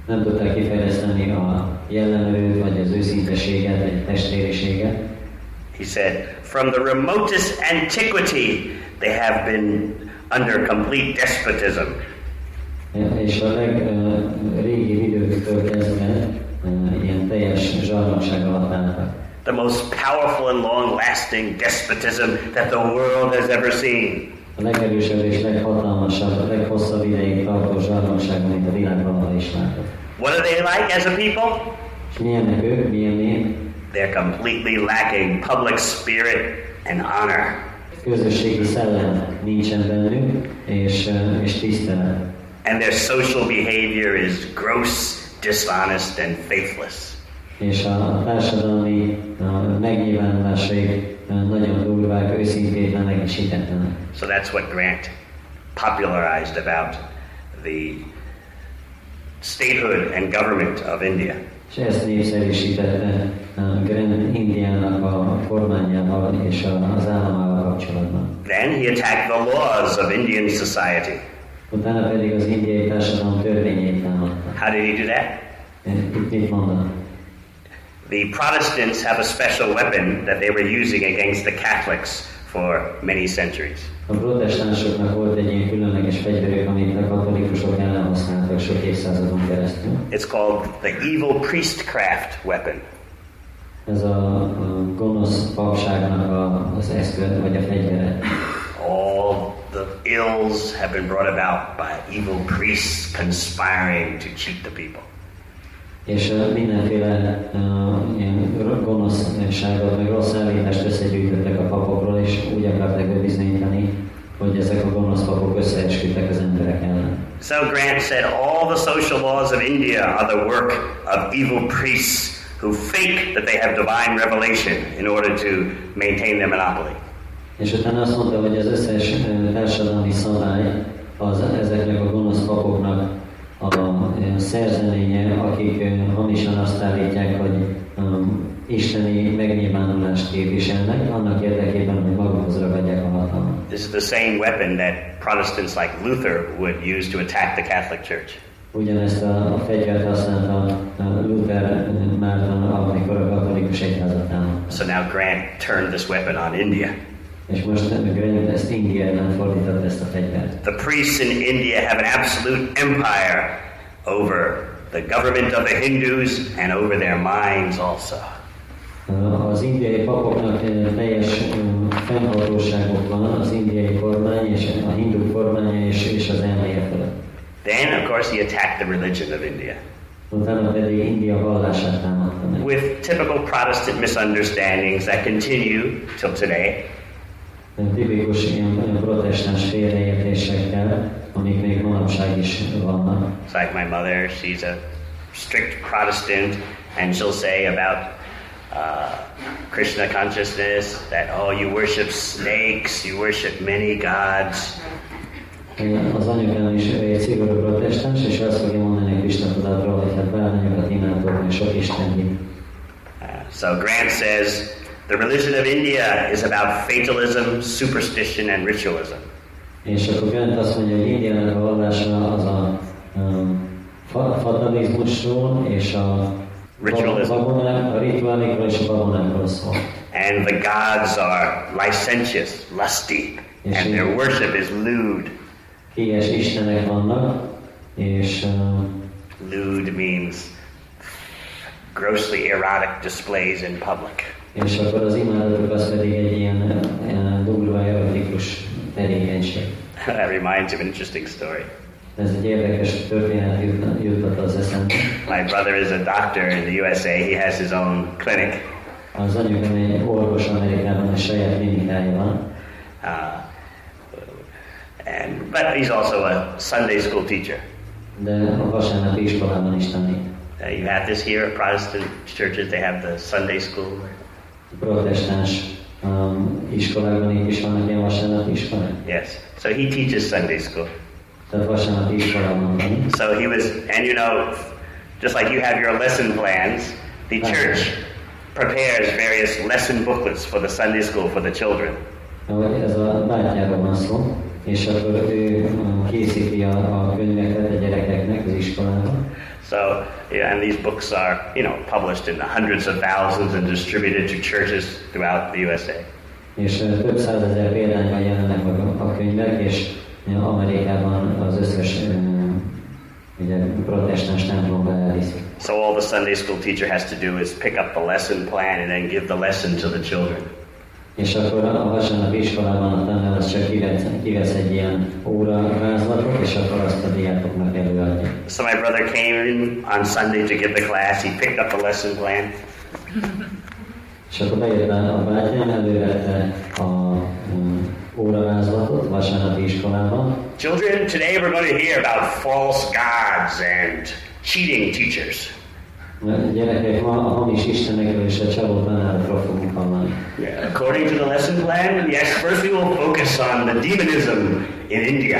[SPEAKER 7] Nem tudták kifejleszteni a jellemerőt, vagy az őszinteséget, vagy testvériséget.
[SPEAKER 1] He said, from the remotest antiquity they have been under complete despotism.
[SPEAKER 7] És a legrégi időktől kezdve ilyen teljes zsarnokság alatt álltak.
[SPEAKER 1] The most powerful and long-lasting despotism that the world has ever seen.
[SPEAKER 7] A legerősebb és leghatalmasabb, a leghosszabb ideig tartó zsarnokság, amit a világ valaha is látott.
[SPEAKER 1] What are they like as a people?
[SPEAKER 7] És milyennek ők, milyen nép?
[SPEAKER 1] They're completely lacking public spirit and honor.
[SPEAKER 7] Közösségi szellem nincsen bennük, és tisztelet.
[SPEAKER 1] And their social behavior is gross, dishonest, and faithless.
[SPEAKER 7] És a társadalmi megnyilvánulásaik nagyon durvák, őszintétlenek és hitetlenek.
[SPEAKER 1] So that's what Grant popularized about the statehood and government of India.
[SPEAKER 7] És ezt népszerűsítette Grant Indiának a kormányával és az államával kapcsolatban.
[SPEAKER 1] Then he attacked the laws of Indian society.
[SPEAKER 7] Utána pedig az indiai társadalom törvényeit támadta.
[SPEAKER 1] How did he do that?
[SPEAKER 7] Itt mit mondom?
[SPEAKER 1] The Protestants have a special weapon that they were using against the Catholics for many centuries.
[SPEAKER 7] A protestánsoknak volt egy ilyen különleges fegyverük, amit a katolikusok ellen használtak sok évszázadon keresztül.
[SPEAKER 1] It's called the evil priestcraft weapon.
[SPEAKER 7] Ez a gonosz papságnak az eszköz vagy a fegyvere.
[SPEAKER 1] All the ills have been brought about by evil priests conspiring to cheat the people.
[SPEAKER 7] És mindenféle ilyen gonoszságot, meg rossz állítást összegyűjtöttek a papokról, és úgy akarták bebizonyítani, hogy ezek a gonosz papok összeesküdtek az emberek ellen.
[SPEAKER 1] So Grant said all the social laws of India are the work of evil priests who fake that they have divine revelation in order to maintain their monopoly.
[SPEAKER 7] És utána azt mondta, hogy az összes társadalmi szabály ezeknek a gonosz papoknak a szerzeménye, akik hamisan azt állítják, hogy isteni megnyilvánulást képviselnek, annak érdekében, hogy magukhoz ragadják a hatalmat.
[SPEAKER 1] This is the same weapon that Protestants like Luther would use to attack the Catholic Church.
[SPEAKER 7] Ugyanezt a fegyvert használta Luther Márton, amikor a katolikus egyházat támadta.
[SPEAKER 1] So now Grant turned this weapon on India.
[SPEAKER 7] És most Grant ezt India ellen fordította ezt a fegyvert.
[SPEAKER 1] The priests in India have an absolute empire over the government of the Hindus and over their minds also.
[SPEAKER 7] Az indiai papoknak teljes fennhatóságok van az indiai kormány és a hindu kormánya és az elméje fölött.
[SPEAKER 1] Then, of course, he attacked the religion of India.
[SPEAKER 7] Utána pedig India vallását támadta meg.
[SPEAKER 1] With typical Protestant misunderstandings that continue till today.
[SPEAKER 7] Tipikus ilyen protestáns félreértésekkel, amik még manapság is vannak.
[SPEAKER 1] It's like my mother, she's a strict Protestant, and she'll say about Krishna consciousness that, oh, you worship snakes, you worship many gods.
[SPEAKER 7] Az anyukám is egy szigorú protestáns, és azt fogja mondani a Krishna tudatról, hogy hát bármányokat imádok, és sok isteni.
[SPEAKER 1] So Grant says, the religion of India is about fatalism, superstition, and ritualism.
[SPEAKER 7] És akkor Grant azt mondja, hogy Indiának a vallása az a fatalizmusról és a rituálikról és a babonákról szól.
[SPEAKER 1] And the gods are licentious, lusty, and their worship is lewd.
[SPEAKER 7] Kies istenek vannak, és
[SPEAKER 1] lewd means grossly erotic displays in public.
[SPEAKER 7] És akkor az imádatok az pedig egy ilyen durva erotikus tevékenység.
[SPEAKER 1] That reminds me of an interesting story.
[SPEAKER 7] Ez egy érdekes történet jutott az eszembe.
[SPEAKER 1] My brother is a doctor in the USA. He has his own clinic.
[SPEAKER 7] Az anyukám egy orvos Amerikában, és saját klinikája van.
[SPEAKER 1] But he's also a Sunday school teacher.
[SPEAKER 7] De a vasárnapi iskolában is tanít.
[SPEAKER 1] You have this here at Protestant churches. They have the Sunday school.
[SPEAKER 7] Protestáns iskolákban itt is vannak ilyen vasárnapi iskolák.
[SPEAKER 1] Yes. So he teaches Sunday school.
[SPEAKER 7] Tehát vasárnapi iskolában tanít.
[SPEAKER 1] So he was, and you know, just like you have your lesson plans, the church prepares various lesson booklets for the Sunday school for the children.
[SPEAKER 7] Ez a bátyáról van szó, és akkor ő készíti a könyveket a gyerekeknek az iskolában.
[SPEAKER 1] So, yeah, and these books are, published in the hundreds of thousands and distributed to churches throughout the USA.
[SPEAKER 7] És több százezer példányban jelennek meg a könyvek, és Amerikában az összes ugye, protestáns templomba elviszik.
[SPEAKER 1] So all the Sunday school teacher has to do is pick up the lesson plan and then give the lesson to the children.
[SPEAKER 7] És akkor a vasárnapi iskolában a tanár az csak kivesz egy ilyen óravázlatot, és akkor azt a diákoknak előadja.
[SPEAKER 1] So my brother came in on Sunday to give the class. He picked up the lesson plan.
[SPEAKER 7] És akkor bejött a bátyám, elővette a óravázlatot vasárnapi iskolában.
[SPEAKER 1] Children, today we're going to hear about false gods and cheating teachers.
[SPEAKER 7] Gyerekek, ma a hamis istenekről és a csaló tanárokról fogunk hallani.
[SPEAKER 1] Yeah. According to the lesson plan, yes, first we will focus on the demonism in India.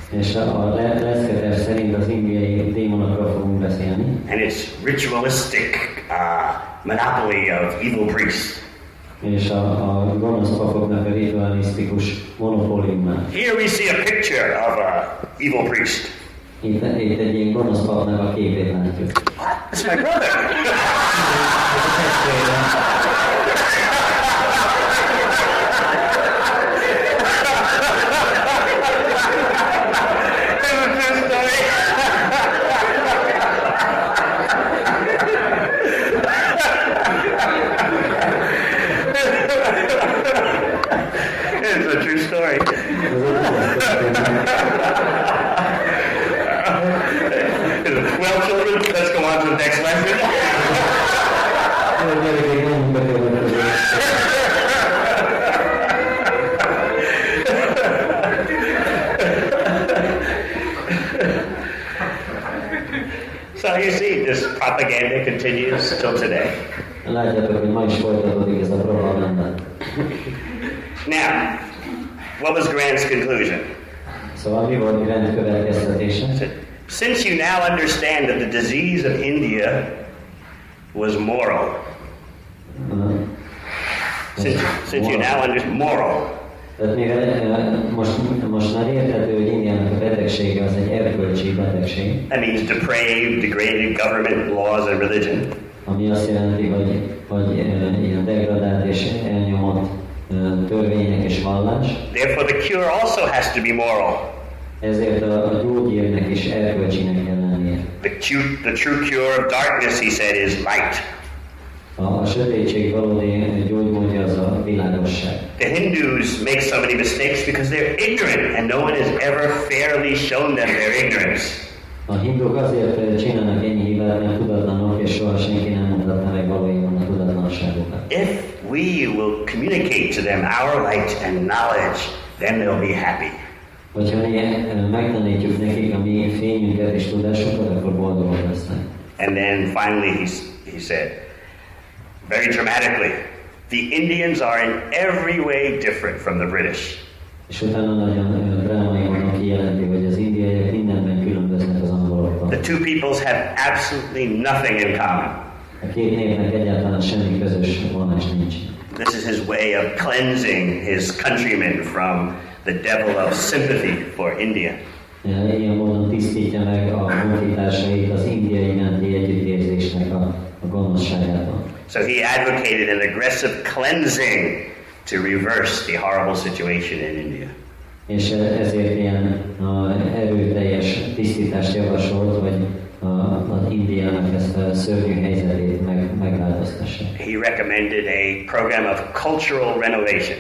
[SPEAKER 7] És a leszketer szerint az indiai démonokról fogunk beszélni.
[SPEAKER 1] And its ritualistic monopoly of evil priests.
[SPEAKER 7] És a gonosz papoknak a ritualisztikus monopóliumát.
[SPEAKER 1] Here we see a picture of an evil priest.
[SPEAKER 7] Itt egy ilyen gonosz papnak a képét látjuk.
[SPEAKER 1] It's my brother! propaganda continues till today.
[SPEAKER 7] Látjátok, hogy ma is folytatódik ez a propaganda.
[SPEAKER 1] Now, what was Grant's conclusion?
[SPEAKER 7] Szóval mi volt Grant következtetése?
[SPEAKER 1] Since you now understand that the disease of India was moral, since you now understand moral,
[SPEAKER 7] tehát mivel most már érthető, hogy Indiának a betegsége az egy erkölcsi betegség.
[SPEAKER 1] That means depraved, degraded government, laws, and religion.
[SPEAKER 7] Ami azt jelenti, hogy ilyen degradált és elnyomott törvények és vallás.
[SPEAKER 1] Therefore the cure also has to be moral.
[SPEAKER 7] Ezért a gyógyírnek is erkölcsinek kell lennie.
[SPEAKER 1] The true cure of darkness, he said, is light.
[SPEAKER 7] A sötétség valódi gyógymódja az a világosság.
[SPEAKER 1] The Hindus make so many mistakes because they're ignorant and no one has ever fairly shown them their ignorance.
[SPEAKER 7] A hinduk azért csinálnak ennyi hibát, mert tudatlanok, és soha senki nem mutatta meg valójában a tudatlanságokat.
[SPEAKER 1] If we will communicate to them our light and knowledge, then they'll be happy.
[SPEAKER 7] Hogyha mi megtanítjuk nekik a mi fényünket és tudásunkat, akkor boldogok lesznek.
[SPEAKER 1] And then finally he said, very dramatically, the Indians are in every way different from the British.
[SPEAKER 7] És utána nagyon drámai módon kijelenti, hogy az indiaiak mindenben különböznek az angoloktól.
[SPEAKER 1] The two peoples have absolutely nothing in common.
[SPEAKER 7] A két népnek egyáltalán semmi közös vonás nincs.
[SPEAKER 1] This is his way of cleansing his countrymen from the devil of sympathy for India.
[SPEAKER 7] Ilyen módon tisztítja meg a honfitársait az indiai iránti együttérzésnek a gonoszságától.
[SPEAKER 1] So he advocated an aggressive cleansing to reverse the horrible situation in India.
[SPEAKER 7] És ezért ilyen erőteljes tisztítást javasolt, hogy az Indiának ezt a szörnyű helyzetét megváltoztassa.
[SPEAKER 1] He recommended a program of cultural renovation.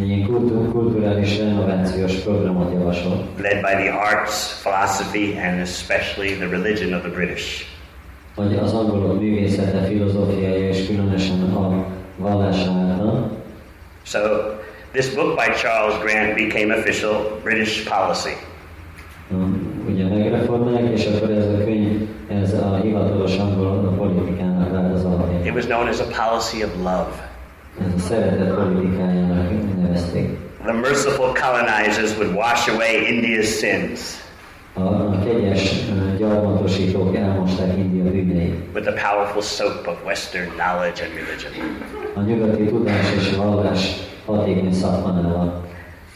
[SPEAKER 7] Egy ilyen kulturális renovációs programot javasolt.
[SPEAKER 1] Led by the arts, philosophy, and especially the religion of the British.
[SPEAKER 7] Hogy az angolok művészete, filozófiája és különösen a vallása által.
[SPEAKER 1] So this book by Charles Grant became official British policy.
[SPEAKER 7] Ugye megreformálják, és akkor ez a könyv, ez a hivatalos angol politikának vált az alapján.
[SPEAKER 1] It was known as a policy of love.
[SPEAKER 7] Ez a szeretet politikájának nevezték.
[SPEAKER 1] The merciful colonizers would wash away India's sins.
[SPEAKER 7] A kegyes gyarmatosítók elmosták India bűneit.
[SPEAKER 1] With the powerful soap of Western knowledge and religion.
[SPEAKER 7] A nyugati tudás és vallás hatékony szakmanával.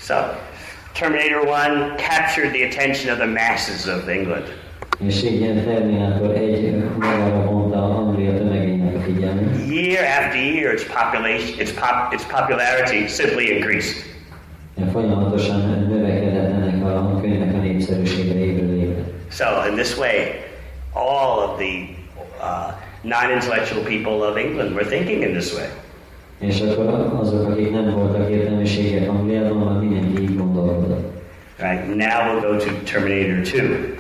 [SPEAKER 1] So, Terminator 1 captured the attention of the masses of England.
[SPEAKER 7] És így ilyen Terminátor egy magára vonta Anglia tömegének a figyelmét.
[SPEAKER 1] Year after year, its popularity simply increased.
[SPEAKER 7] Folyamatosan növekedett ennek a könyvnek a népszerűsége évről évre.
[SPEAKER 1] So, in this way, all of the non-intellectual people of England were thinking in this way.
[SPEAKER 7] És akkor azok, akik nem voltak értelmiségiek Angliában, már mindenki így gondolkodott.
[SPEAKER 1] Right, now we'll go to Terminator 2.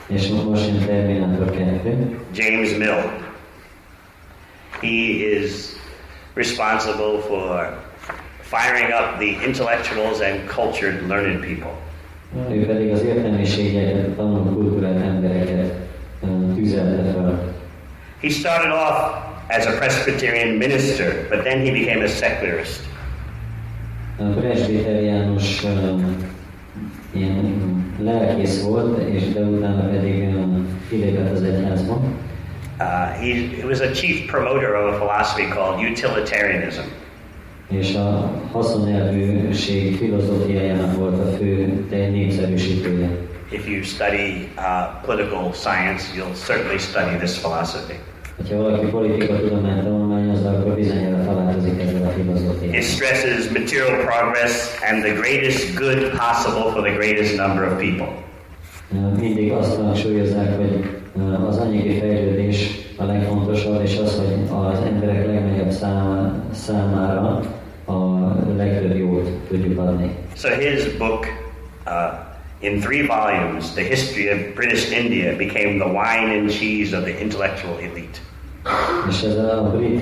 [SPEAKER 7] És most jön Terminator 2.
[SPEAKER 1] James Mill. He is responsible for firing up the intellectuals and cultured learned people.
[SPEAKER 7] Ő pedig az értelmiségieket, tanuló kultúrát embereket tüzelte fel.
[SPEAKER 1] He started off as a Presbyterian minister, but then he became a secularist.
[SPEAKER 7] Presbiteriánus ilyen lelkész volt, és de utána pedig kilépett az egyházba.
[SPEAKER 1] He was a chief promoter of a philosophy called utilitarianism.
[SPEAKER 7] És a haszonelvűség filozófiájának volt a fő népszerűsítője.
[SPEAKER 1] If you study political science, you'll certainly study this philosophy.
[SPEAKER 7] Ha valaki politikatudományt tanulmányozza, akkor bizonyára találkozik ezzel a filozófiával.
[SPEAKER 1] It stresses material progress and the greatest good possible for the greatest number of people.
[SPEAKER 7] Mindig azt hangsúlyozzák, hogy az anyagi fejlődés a legfontosabb, és az, hogy az emberek legnagyobb számára a legtöbb jót tudjuk adni.
[SPEAKER 1] So his book, in 3 volumes, The History of British India, became the wine and cheese of the intellectual elite.
[SPEAKER 7] És ez a Brit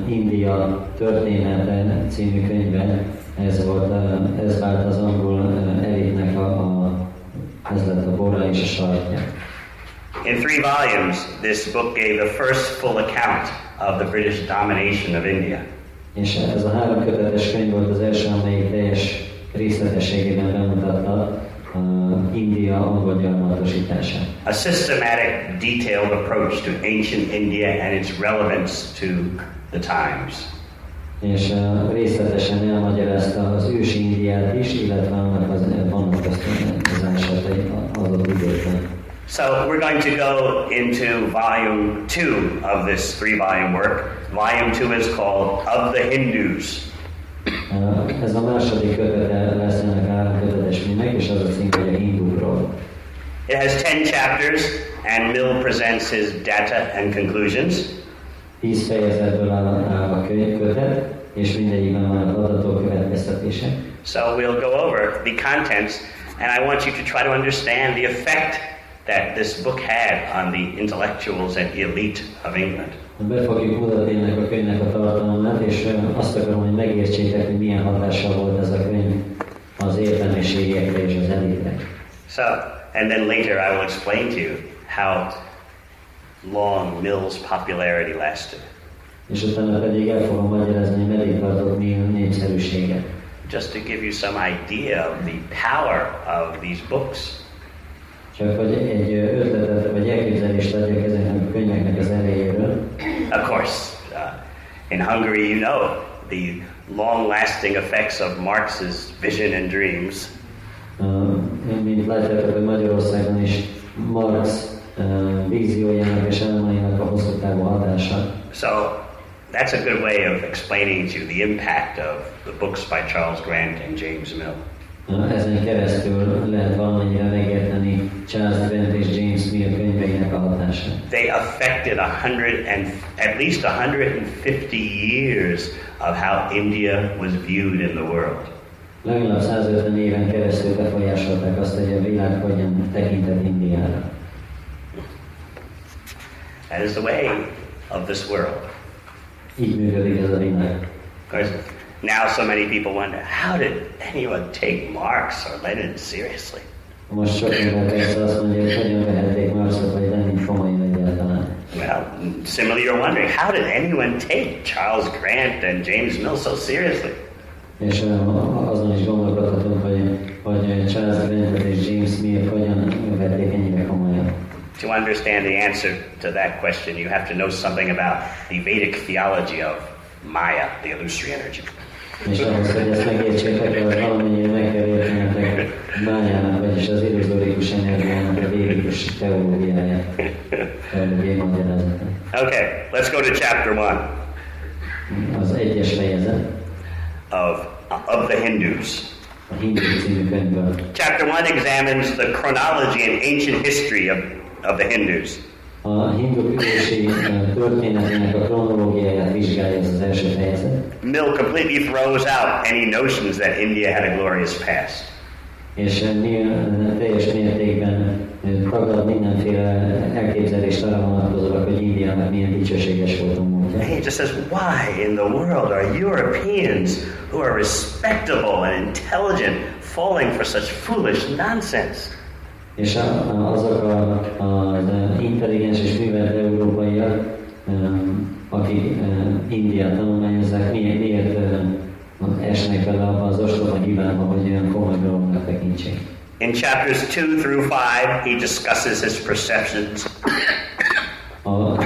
[SPEAKER 7] India Története című könyvben ez vált az angol elitnek ez lett a bora és a sarkja.
[SPEAKER 1] In 3 volumes, this book gave the first full account of the British domination of India.
[SPEAKER 7] És ez a 3 kötetes könyv volt az első, amelyik teljes részletességében bemutatta India angol gyarmatosítását.
[SPEAKER 1] A systematic, detailed approach to ancient India and its relevance to the times.
[SPEAKER 7] És részletesen elmagyarázta az ősi Indiát is, illetve annak az vonatkoztatásatai az adott időkben.
[SPEAKER 1] So we're going to go into volume 2 of this 3-volume work. Volume 2 is called Of the Hindus.
[SPEAKER 7] Ez a második kötete lesz ennek 3 kötetes műnek, és az a cím, hogy a hindukról.
[SPEAKER 1] It has 10 chapters, and Mill presents his data and conclusions.
[SPEAKER 7] 10 fejezetből áll a kötet, és mindegyikben vannak adatok, következtetések.
[SPEAKER 1] So we'll go over the contents, and I want you to try to understand the effect that this book had on the intellectuals and elite of England.
[SPEAKER 7] Be fogjuk mutatni ennek a könyvnek a tartalmát, és azt akarom, hogy megértsétek, hogy milyen hatással volt ez a könyv az értelmiségekre és az elitre.
[SPEAKER 1] So, and then later I will explain to you how long Mill's popularity lasted.
[SPEAKER 7] És utána pedig el fogom magyarázni, hogy meddig tartott Mill népszerűsége.
[SPEAKER 1] Just to give you some idea of the power of these books.
[SPEAKER 7] Csak hogy egy ötletet vagy elképzelést adjak ezeknek a könyveknek az erejéről.
[SPEAKER 1] Of course, in Hungary, you know the long-lasting effects of Marx's vision and dreams.
[SPEAKER 7] Mint látjátok, hogy Magyarországon is Marx víziójának és álmainak a hosszú távú hatása.
[SPEAKER 1] So that's a good way of explaining to you the impact of the books by Charles Grant and James Mill.
[SPEAKER 7] Ezen keresztül lehet valamennyire megérteni Charles Grant és James Mill könyveinek a hatását.
[SPEAKER 1] They affected at least 150 years of how India was viewed in the world.
[SPEAKER 7] Legalább 150 éven keresztül befolyásolták azt, hogy a világ hogyan tekintett Indiára.
[SPEAKER 1] That is the way of this world.
[SPEAKER 7] Így működik ez a világ.
[SPEAKER 1] Of course, now so many people wonder, how did anyone take Marx or Lenin seriously?
[SPEAKER 7] Most sok ember persze azt mondja, hogy hogyan vehették Marxot vagy Lenint komolyan egyáltalán.
[SPEAKER 1] Well, similarly you're wondering, how did anyone take Charles Grant and James Mill so seriously?
[SPEAKER 7] És azon is gondolkodhatunk, hogy Charles Grant és James Mill hogyan vették ennyire komolyan.
[SPEAKER 1] To understand the answer to that question, you have to know something about the Vedic theology of Maya, the illusory energy.
[SPEAKER 7] És ahhoz, hogy ezt megértsétek, valamennyire meg kell értenetek Májának, vagyis az illuzórikus energiának a védikus teológiáját, teológiai magyarázatát.
[SPEAKER 1] Okay, let's go to chapter 1.
[SPEAKER 7] Az 1-es fejezet.
[SPEAKER 1] Of the Hindus.
[SPEAKER 7] A Hindu című könyvből.
[SPEAKER 1] Chapter 1 examines the chronology and ancient history of the Hindus.
[SPEAKER 7] A hinduk ősi történetének a kronológiáját vizsgálja ez az első fejezet.
[SPEAKER 1] Mill completely throws out any notions that India had a glorious past.
[SPEAKER 7] És teljes mértékben tagad mindenféle elképzelést arra vonatkozólag, hogy Indiának milyen dicsőséges volt a múltja.
[SPEAKER 1] He just says, why in the world are Europeans who are respectable and intelligent falling for such foolish nonsense?
[SPEAKER 7] És azok az intelligens és művelt európaiak, akik Indiát tanulmányozzák, miért esnek bele abba az ostoba hibába, hogy olyan komoly dolognak tekintsék.
[SPEAKER 1] In chapters 2 through 5, he discusses his perceptions.
[SPEAKER 7] A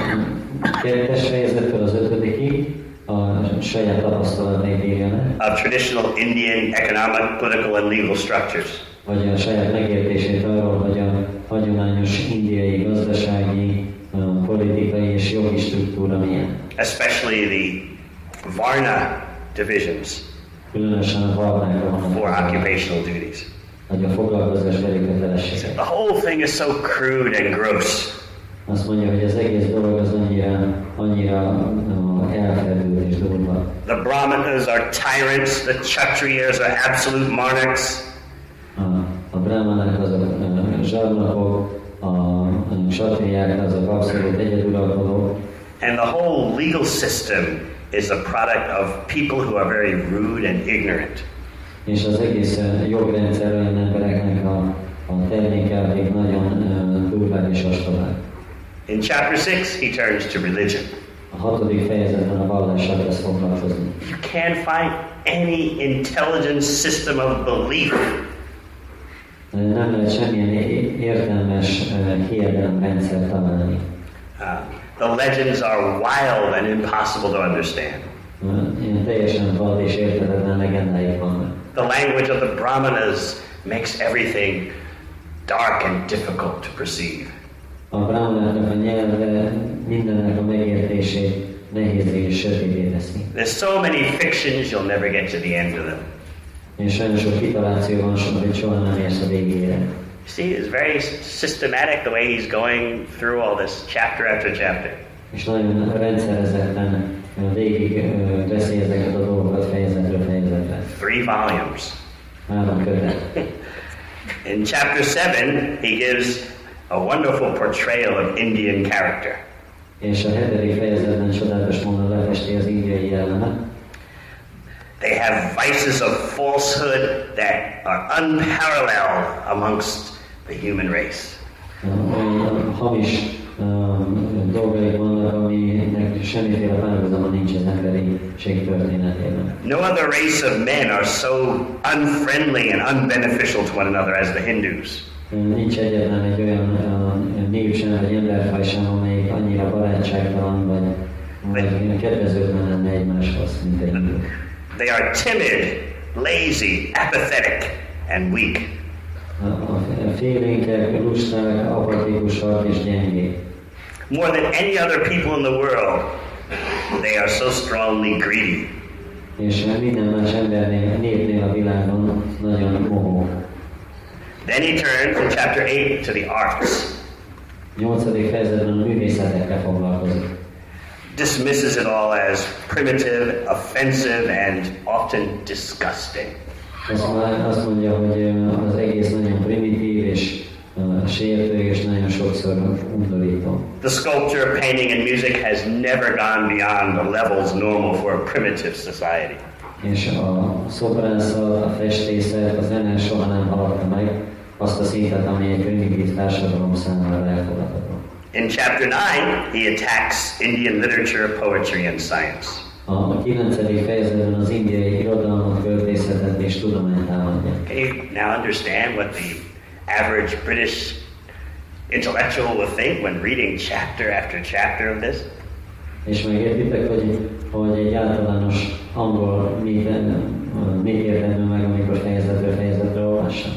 [SPEAKER 7] 2-es fejezettől az 5-ig a saját tapasztalatait írja le.
[SPEAKER 1] Of traditional Indian economic, political, and legal structures.
[SPEAKER 7] Vagy a saját megértését arról, hogy a hagyományos indiai gazdasági, politikai és jogi struktúra milyen.
[SPEAKER 1] Especially the Varna divisions
[SPEAKER 7] Különösen a varnákra vannak
[SPEAKER 1] for occupational duties.
[SPEAKER 7] vagy a foglalkozásbeli kötelességek.
[SPEAKER 1] The whole thing is so crude and gross.
[SPEAKER 7] Azt mondja, hogy az egész dolog az annyira elfedült és durva.
[SPEAKER 1] The Brahmanas are tyrants, the Kshatriyas are absolute monarchs.
[SPEAKER 7] A brahmanák azok zsarnokok, a kshatriyák azok abszolút egyeduralkodók.
[SPEAKER 1] And the whole legal system is a product of people who are very rude and ignorant.
[SPEAKER 7] És az egész jogrendszer olyan embereknek a terméke, akik nagyon durvák és ostobák.
[SPEAKER 1] In chapter 6, he turns to religion.
[SPEAKER 7] A 6. fejezetben a vallással kezd foglalkozni.
[SPEAKER 1] You can't find any intelligent system of belief
[SPEAKER 7] Nem lehet semmilyen értelmes hiedelemrendszer találni.
[SPEAKER 1] The legends are wild and impossible to understand.
[SPEAKER 7] Ilyen teljesen vad és érthetetlen legendáik vannak.
[SPEAKER 1] The language of the Brahmanas makes everything dark and difficult to perceive.
[SPEAKER 7] A brahmanáknak a nyelve mindennek a megértését nehézé és sötété teszi.
[SPEAKER 1] There's so many fictions you'll never get to the end of them.
[SPEAKER 7] És nagyon sok kitaláció van, hogy soha nem érsz a végére.
[SPEAKER 1] You see, it's very systematic the way he's going through all this chapter after chapter.
[SPEAKER 7] És nagyon rendszerezetten végig veszi ezeket a dolgokat fejezetről fejezetre.
[SPEAKER 1] 3 volumes.
[SPEAKER 7] 3 kötet.
[SPEAKER 1] In chapter 7, he gives a wonderful portrayal of Indian character.
[SPEAKER 7] És a 7. fejezetben csodálatos módon lefesti az indiai jellemet.
[SPEAKER 1] They have vices of falsehood that are unparalleled amongst the human race.
[SPEAKER 7] Hamis dolgaik vannak, aminek semmiféle párhuzama nincs az emberiség történetében.
[SPEAKER 1] No other race of men are so unfriendly and unbeneficial to one another as the Hindus.
[SPEAKER 7] Nincs egyetlen egy olyan nép sem, vagy emberfaj sem, amelyik annyira barátságtalan, vagy kedvezőtlen lenne egymáshoz, mint a hinduk.
[SPEAKER 1] They are timid, lazy, apathetic, and weak.
[SPEAKER 7] Félénkek, lusták, apatikusak és gyengék.
[SPEAKER 1] More than any other people in the world, they are so strongly greedy.
[SPEAKER 7] És minden más embernél, népnél a világon nagyon mohók.
[SPEAKER 1] Then he turns in chapter 8 to the arts.
[SPEAKER 7] 8. fejezetben a művészetekkel foglalkozik.
[SPEAKER 1] Dismisses it all as primitive, offensive, and often disgusting.
[SPEAKER 7] Azt mondja, hogy az egész nagyon primitív és sértő és nagyon sokszor undorító.
[SPEAKER 1] The sculpture, painting, and music has never gone beyond the levels normal for a primitive society.
[SPEAKER 7] És a szobrászat, a festészet, a zene soha nem haladta meg azt a szintet, ami egy primitív társadalom számára elfogadható.
[SPEAKER 1] In chapter 9, he attacks Indian literature, poetry, and science.
[SPEAKER 7] A 9. fejezetben az indiai irodalmat, költészetet és tudományt támadja.
[SPEAKER 1] Can you now understand what the average British intellectual will think when reading chapter after chapter of this?
[SPEAKER 7] És megértitek, hogy egy általános angol mit érdekel meg, amikor fejezetről fejezetre olvassa?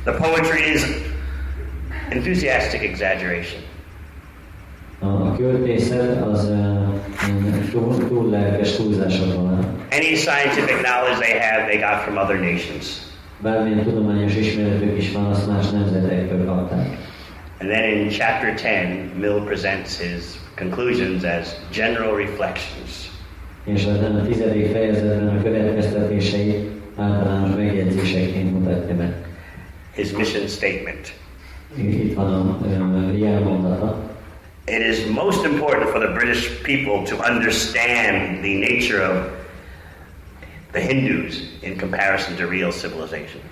[SPEAKER 1] The poetry is enthusiastic exaggeration.
[SPEAKER 7] A költészet az túl lelkes túlzásokon áll.
[SPEAKER 1] Any scientific knowledge they have, they got from other nations.
[SPEAKER 7] Bármilyen tudományos ismeretük is van, azt más nemzetektől kapták.
[SPEAKER 1] And then in chapter 10, Mill presents his conclusions as general reflections.
[SPEAKER 7] És a 10. fejezetben a következtetései általános megjegyzéseként mutatja be.
[SPEAKER 1] His mission statement.
[SPEAKER 7] Itt van a jelmondata.
[SPEAKER 1] It is most important for the British people to understand the nature of the Hindus in comparison to real civilization.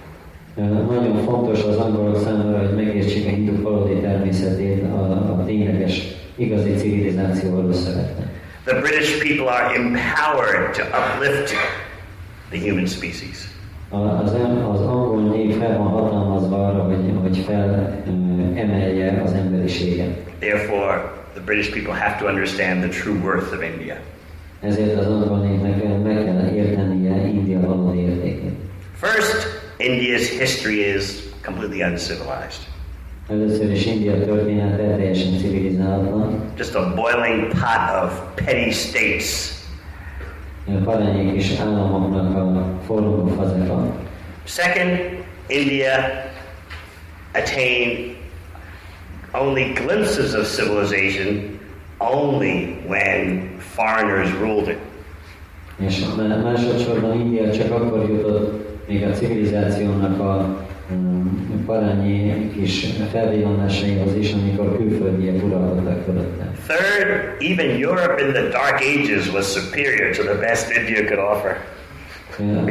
[SPEAKER 7] Nagyon fontos az angolok számára, hogy megértsék a hinduk valódi természetét a tényleges, igazi civilizációval összevetve.
[SPEAKER 1] The British people are empowered to uplift the human species.
[SPEAKER 7] Az angol nép fel van hatalmazva arra, hogy felemelje az emberiséget.
[SPEAKER 1] Therefore, the British people have to understand the true worth of India.
[SPEAKER 7] Ezért az angol népnek meg kell értenie India valódi értékét.
[SPEAKER 1] First, India's history is completely uncivilized.
[SPEAKER 7] Először is India története teljesen civilizálatlan.
[SPEAKER 1] Just a boiling pot of petty states.
[SPEAKER 7] Parányi kis államoknak a forró fazeka.
[SPEAKER 1] Second, India attained only glimpses of civilization only when foreigners ruled it.
[SPEAKER 7] És másodszorban India csak akkor jutott még a civilizációnak a parányi kis felvillanásaihoz is, amikor külföldiek uralkodtak fölötte.
[SPEAKER 1] Third, even Europe in the Dark Ages was superior to the best India could offer.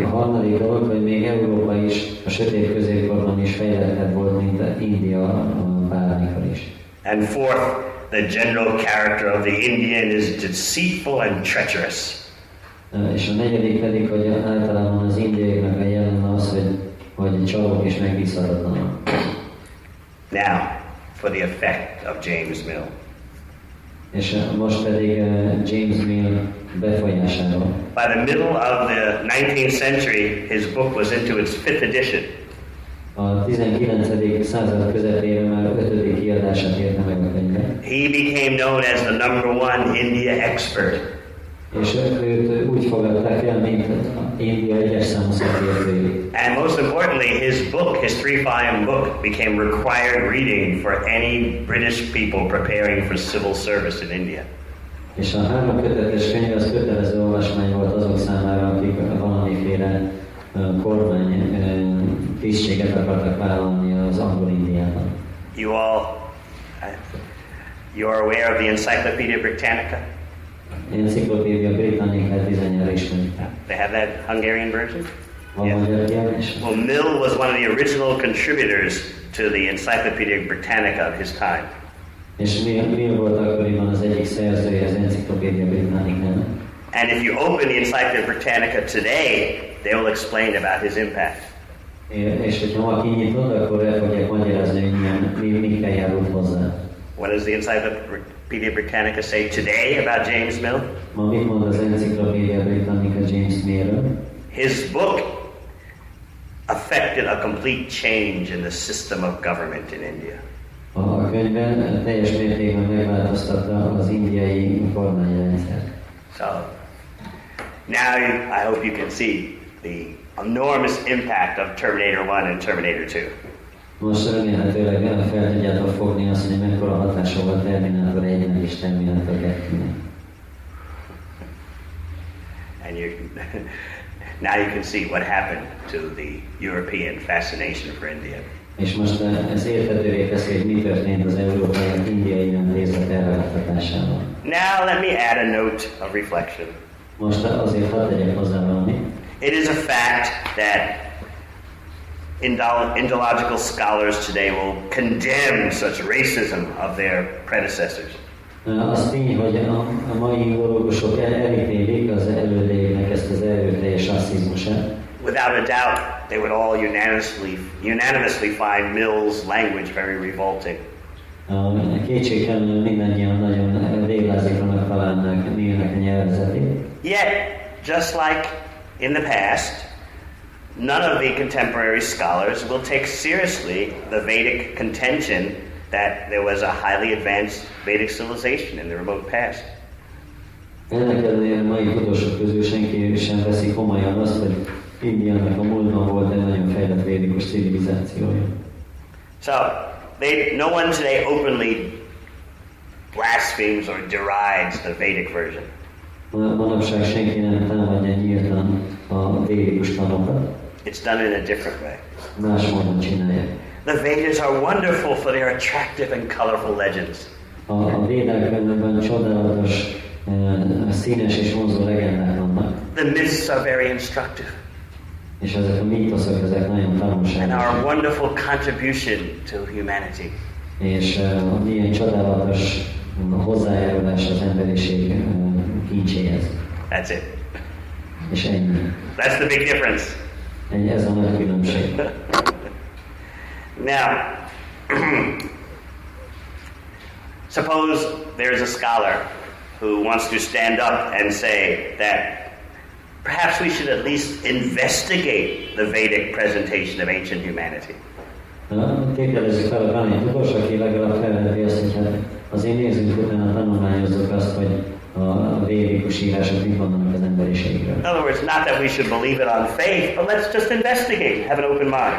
[SPEAKER 7] A harmadik dolog, hogy még Európa is a sötét középkorban is fejlettebb volt, mint India bármikor is.
[SPEAKER 1] And fourth, the general character of the Indian is deceitful and treacherous.
[SPEAKER 7] És a negyedik pedig, hogy általában az indiaiaknak a jelen az, hogy csalók és megbízhatatlanok.
[SPEAKER 1] Now, for the effect of James Mill.
[SPEAKER 7] És most pedig James Mill befolyásáról.
[SPEAKER 1] By the middle of the 19th century, his book was into its 5th edition.
[SPEAKER 7] A 19. század közepére már 5. kiadását érte meg a könyve.
[SPEAKER 1] He became known as the #1 India expert.
[SPEAKER 7] És őt úgy fogadták el, mint India egyes számú szakértői.
[SPEAKER 1] And most importantly, his book, his 3-volume book, became required reading for any British people preparing for civil service in India.
[SPEAKER 7] És a 3 kötetes könyv az kötelező olvasmány volt azok számára, akik valamiféle kormány tisztséget akartak vállalni az angol Indiában.
[SPEAKER 1] You're aware of the Encyclopedia Britannica?
[SPEAKER 7] Encyclopedia Britannicát bizonyára ismerik.
[SPEAKER 1] They have that Hungarian version?
[SPEAKER 7] Yes.
[SPEAKER 1] Well, Mill was one of the original contributors to the Encyclopedia Britannica of his time.
[SPEAKER 7] És Mill volt akkoriban az egyik szerzője az Encyclopedia Britannicának.
[SPEAKER 1] And if you open the Encyclopedia Britannica today, they will explain about his impact.
[SPEAKER 7] És hogyha ma kinyitod, akkor el fogják magyarázni, hogy mikkel járult hozzá.
[SPEAKER 1] What does the Encyclopedia Britannica say today about James Mill?
[SPEAKER 7] Ma mit mond az Encyclopedia Britannica James Millről?
[SPEAKER 1] His book affected a complete change in the system of government in India.
[SPEAKER 7] A könyvben teljes mértékben megváltoztatta az indiai kormányrendszert.
[SPEAKER 1] So, now I hope you can see the enormous impact of Terminator 1 and Terminator 2.
[SPEAKER 7] Most remélhetőleg fel tudjátok fogni azt, hogy mekkora hatása volt Terminator 1-nek és Terminator 2-nek.
[SPEAKER 1] And now you can see what happened to the European fascination for India.
[SPEAKER 7] És most ez érthetővé teszi, hogy mi történt az európai indiai nézet elragadtatásával.
[SPEAKER 1] Now let me add a note of reflection.
[SPEAKER 7] Most azért hadd tegyek hozzá valamit.
[SPEAKER 1] It is a fact that Indological scholars today will condemn such racism of their predecessors.
[SPEAKER 7] Az tény, hogy a mai indológusok elítélik az elődeiknek ezt az erőteljes rasszizmusát.
[SPEAKER 1] Without a doubt, they would all unanimously find Mill's language very revolting.
[SPEAKER 7] Kétségtelenül mindannyian nagyon réglázékonak találnák Millnek a nyelvezetét.
[SPEAKER 1] Yet, just like in the past, none of the contemporary scholars will take seriously the Vedic contention that there was a highly advanced Vedic civilization in the remote past.
[SPEAKER 7] Ennek ellenére a mai tudósok közül senki sem veszi komolyan azt, hogy Indiának a múltban volt egy nagyon fejlett védikus civilizációja.
[SPEAKER 1] So, no one today openly blasphemes or derides the Vedic version.
[SPEAKER 7] Manapság senki nem támadja nyíltan a védikus tanokat.
[SPEAKER 1] It's done in a different way.
[SPEAKER 7] Más módon csinálják.
[SPEAKER 1] The Vedas are wonderful for their attractive and colorful legends.
[SPEAKER 7] A védákban csodálatos, színes és vonzó legendák vannak.
[SPEAKER 1] The myths are very instructive.
[SPEAKER 7] És ezek a mítoszok, ezek nagyon tanulságosak.
[SPEAKER 1] And our wonderful contribution to humanity.
[SPEAKER 7] És milyen csodálatos hozzájárulás az emberiség kincséhez.
[SPEAKER 1] That's it.
[SPEAKER 7] És ennyi.
[SPEAKER 1] That's the big difference.
[SPEAKER 7] Ez a nagy különbség.
[SPEAKER 1] Now, suppose there is a scholar who wants to stand up and say that perhaps we should at least investigate the Vedic presentation of ancient humanity.
[SPEAKER 7] Tételezzük fel, hogy van egy tudós, aki legalább felveti azt, hogy hát az én nézők utána tanulmányozzuk azt, hogy a védikus írások mit mondanak az emberiségről.
[SPEAKER 1] In other words, not that we should believe it on faith, but let's just investigate, have an open mind.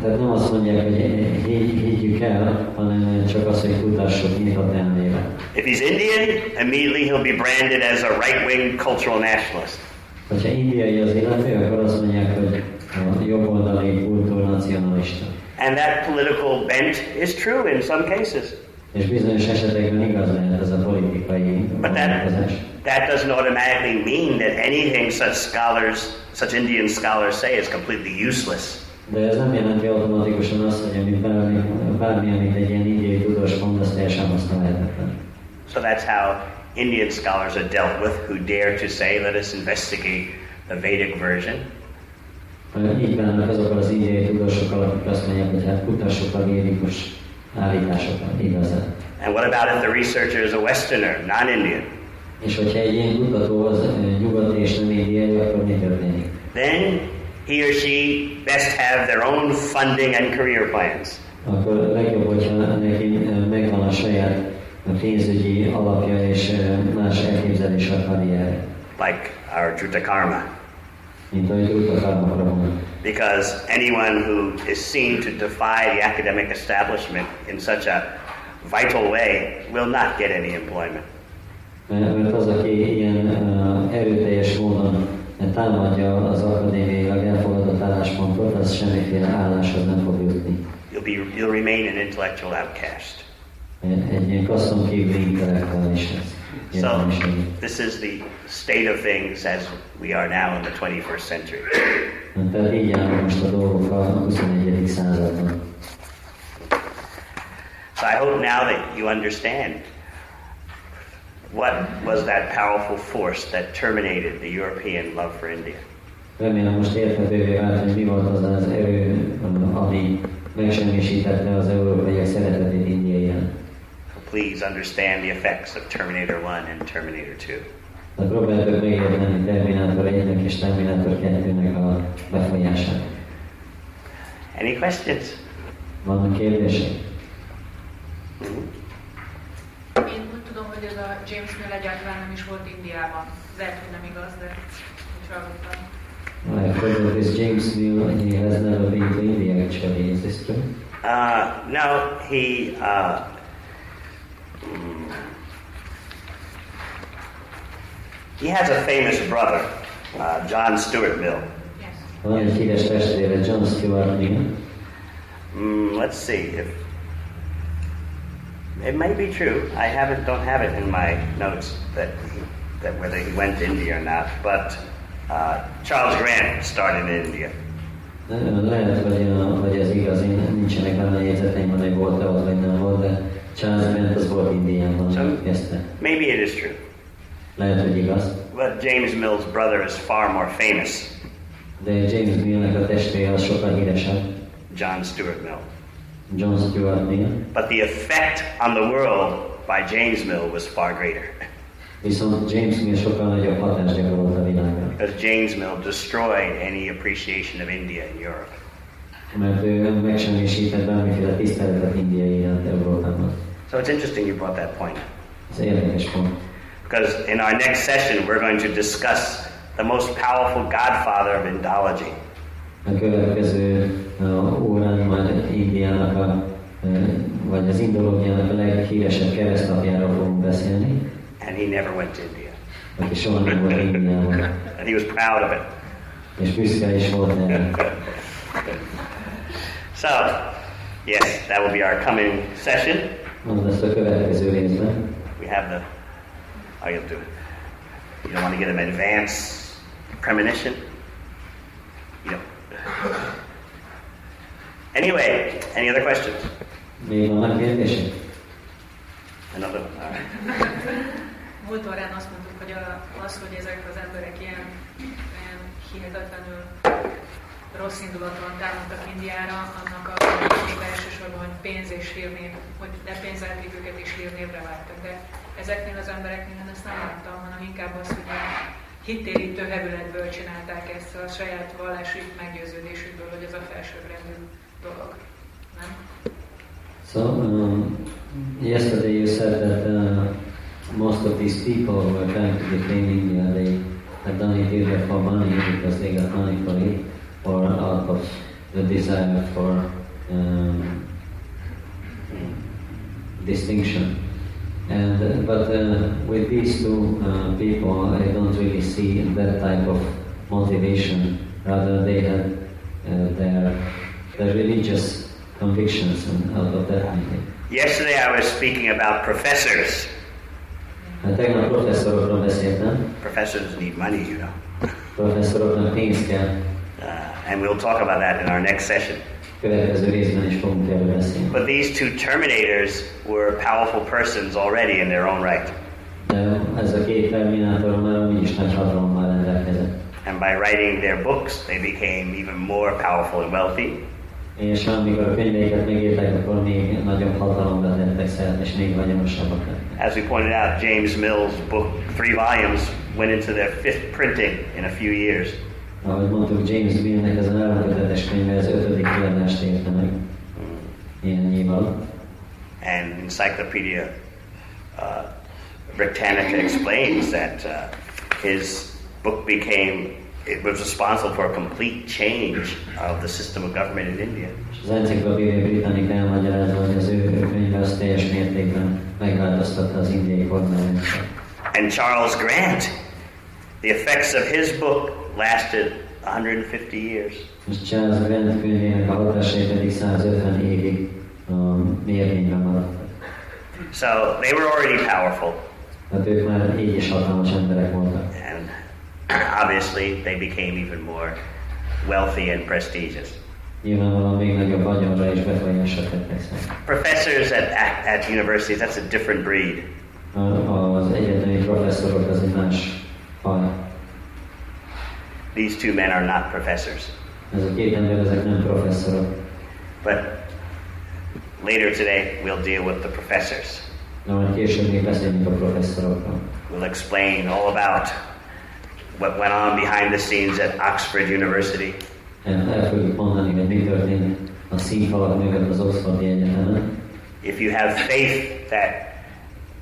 [SPEAKER 7] Tehát nem azt mondják, hogy higgyük el, hanem csak azt, hogy kutassuk nyitott elmével.
[SPEAKER 1] If he's Indian, immediately he'll be branded as a right-wing cultural nationalist.
[SPEAKER 7] Ha indiai az illető, akkor azt mondják, hogy a jobboldali kultúrnacionalista.
[SPEAKER 1] And that political bent is true in some cases.
[SPEAKER 7] És bizonyos esetekben igaz lehet ez a politikai vonatkozás.
[SPEAKER 1] That doesn't automatically mean that anything such Indian scholars say is completely useless.
[SPEAKER 7] De ez nem jelenti automatikusan azt, hogy bármi, amit egy ilyen indiai tudós mond, az teljesen használhatatlan.
[SPEAKER 1] So that's how Indian scholars are dealt with, who dare to say, let us investigate the Vedic version.
[SPEAKER 7] Így vannak azokkal az indiai tudósokkal, akik azt mondják, hogy hát kutassuk a védikus állításokat, igazán.
[SPEAKER 1] And what about if the researcher is a Westerner, non-Indian?
[SPEAKER 7] És hogyha egy ilyen kutató az nyugati és nem indiai, akkor mi történik?
[SPEAKER 1] Then he or she best have their own funding and career plans.
[SPEAKER 7] Akkor legjobb, hogyha neki megvan a saját pénzügyi alapja és más elképzelés a karrier.
[SPEAKER 1] Like our Druta Karma.
[SPEAKER 7] Mint ahogy Druta Karmakra van.
[SPEAKER 1] Because anyone who is seen to defy the academic establishment in such a vital way will not get any employment.
[SPEAKER 7] Mert az, aki ilyen erőteljes módon támadja az akadémiailag elfogadott álláspontot, az semmiféle álláshoz nem fog jutni.
[SPEAKER 1] You'll remain an intellectual outcast.
[SPEAKER 7] Egy ilyen kaszton kívüli intellektuális lesz.
[SPEAKER 1] So, this is the state of things as we are now in the 21st century.
[SPEAKER 7] Tehát így állnak most a dolgok a 21. században.
[SPEAKER 1] So I hope now that you understand what was that powerful force that terminated the European love for India.
[SPEAKER 7] Remélem most érthetővé vált, hogy mi volt az az erő, ami megsemmisítette az európaiak szeretetét India iránt.
[SPEAKER 1] Please understand the effects of Terminator 1 and Terminator 2.
[SPEAKER 7] Próbáltok megérteni Terminátor 1-nek és Terminátor 2-nek a befolyását.
[SPEAKER 1] Any questions?
[SPEAKER 7] Vannak kérdések?
[SPEAKER 8] Én úgy tudom, hogy ez a James Mill egyáltalán nem is volt Indiában. Lehet, hogy nem igaz, de úgy hallottam.
[SPEAKER 7] I've heard of this James Mill, he has never been to India actually, is this true?
[SPEAKER 1] No, he has a famous brother, John Stuart Mill.
[SPEAKER 8] Yes.
[SPEAKER 7] Van egy híres testvére, John Stuart Mill.
[SPEAKER 1] Let's see if it may be true. I don't have it in my notes that whether he went to India or not. But Charles Grant started in India.
[SPEAKER 7] Lehet, hogy ez igaz, nincsenek benne a jegyzeteimben, hogy volt-e ott, vagy nem volt, de Charles Grant az volt Indiában, kezdte.
[SPEAKER 1] Maybe it is true.
[SPEAKER 7] Lehet, hogy igaz.
[SPEAKER 1] But James Mill's brother is far more famous.
[SPEAKER 7] De James Millnek a testvére az sokkal híresebb.
[SPEAKER 1] John Stuart Mill.
[SPEAKER 7] John Stuart Mill.
[SPEAKER 1] But the effect on the world by James Mill was far greater.
[SPEAKER 7] Viszont James Mill sokkal nagyobb hatást gyakorolt a világra.
[SPEAKER 1] Because James Mill destroyed any appreciation of India in Europe.
[SPEAKER 7] Mert ő megsemmisített bármiféle tiszteletet India iránt Európában.
[SPEAKER 1] So it's interesting you brought that point.
[SPEAKER 7] Ez érdekes pont.
[SPEAKER 1] Because in our next session we're going to discuss the most powerful godfather of Indology.
[SPEAKER 7] A következő órán majd Indiának vagy az indológiának a leghíresebb keresztapjáról fogunk beszélni.
[SPEAKER 1] And he never went to India.
[SPEAKER 7] Aki soha nem volt Indiában.
[SPEAKER 1] And he was proud of it.
[SPEAKER 7] És büszke is volt erre.
[SPEAKER 1] So, yes, that will be our coming session.
[SPEAKER 7] Az lesz a következő részben.
[SPEAKER 1] We have the, you don't want to get an advance premonition? You don't. Anyway, any other questions?
[SPEAKER 7] Még vannak kérdések?
[SPEAKER 1] Another one, all right.
[SPEAKER 8] Múlt órán azt mondtuk, hogy hogy ezek az emberek ilyen hihetetlenül rossz indulatban támadtak Indiára, annak a elsősorban, hogy pénz és hírnév, hogy lepénzelték őket és hírnévre vágtak. De ezeknél az embereknél ezt nem láttam, hanem inkább az, hogy a hittérítő hevületből csinálták ezt a saját vallási meggyőződésükből, hogy ez a felsőbbrendű dolog. Nem?
[SPEAKER 7] So, yesterday you said that most of these people who were trying to defend India, they had done it either for money because they got money for it, or out of the desire for distinction. But with these two people, I don't really see that type of motivation. Rather, they had their religious convictions and out of that thinking.
[SPEAKER 1] Yesterday I was speaking about professors.
[SPEAKER 7] Tegnap professzorokról beszéltem.
[SPEAKER 1] Professors need money, you know.
[SPEAKER 7] Professzoroknak pénz kell.
[SPEAKER 1] And we'll talk about that in our next session.
[SPEAKER 7] Következő részben is fogunk erről beszélni.
[SPEAKER 1] But these two terminators were powerful persons already in their own right.
[SPEAKER 7] De ez a két terminátor már amúgy is nagy hatalommal rendelkezett.
[SPEAKER 1] And by writing their books, they became even more powerful and wealthy.
[SPEAKER 7] És amikor a könyveiket megírták, akkor még nagyobb hatalomra tettek szert, és még vagyonosabbak lettek.
[SPEAKER 1] As we pointed out, James Mill's book, 3 volumes, went into their 5th printing in a few years.
[SPEAKER 7] Ahogy mondtuk, James Millnek ez a 3 kötetes könyve, ez 5. kiadást érte meg. Ilyen év alatt.
[SPEAKER 1] And Encyclopedia Britannica explains that his book it was responsible for a complete change of the system of government in India.
[SPEAKER 7] Az Encyclopedia Britannica elmagyarázza, hogy az ő könyve az teljes mértékben megváltoztatta az indiai kormányrendszert.
[SPEAKER 1] And Charles Grant, the effects of his book lasted 150 years.
[SPEAKER 7] És Charles Grant könyvének a hatásai pedig 150 évig érvényben maradtak.
[SPEAKER 1] So they were already powerful.
[SPEAKER 7] Hát ők már így is hatalmas emberek voltak.
[SPEAKER 1] And obviously they became even more wealthy and prestigious.
[SPEAKER 7] Nyilvánvalóan még nagyobb vagyonra és befolyásra tettek szert.
[SPEAKER 1] Professors at universities, that's a different breed.
[SPEAKER 7] Az egyetemi professzorok az egy más faj.
[SPEAKER 1] These two men are not professors.
[SPEAKER 7] Ez a két ember, ezek nem professzorok.
[SPEAKER 1] But later today we'll deal with the professors.
[SPEAKER 7] De majd később még beszélünk a professzorokról.
[SPEAKER 1] We'll explain all about what went on behind the scenes at Oxford University.
[SPEAKER 7] El fogjuk mondani, hogy mi történt a színfalak mögött az Oxfordi Egyetemen.
[SPEAKER 1] If you have faith that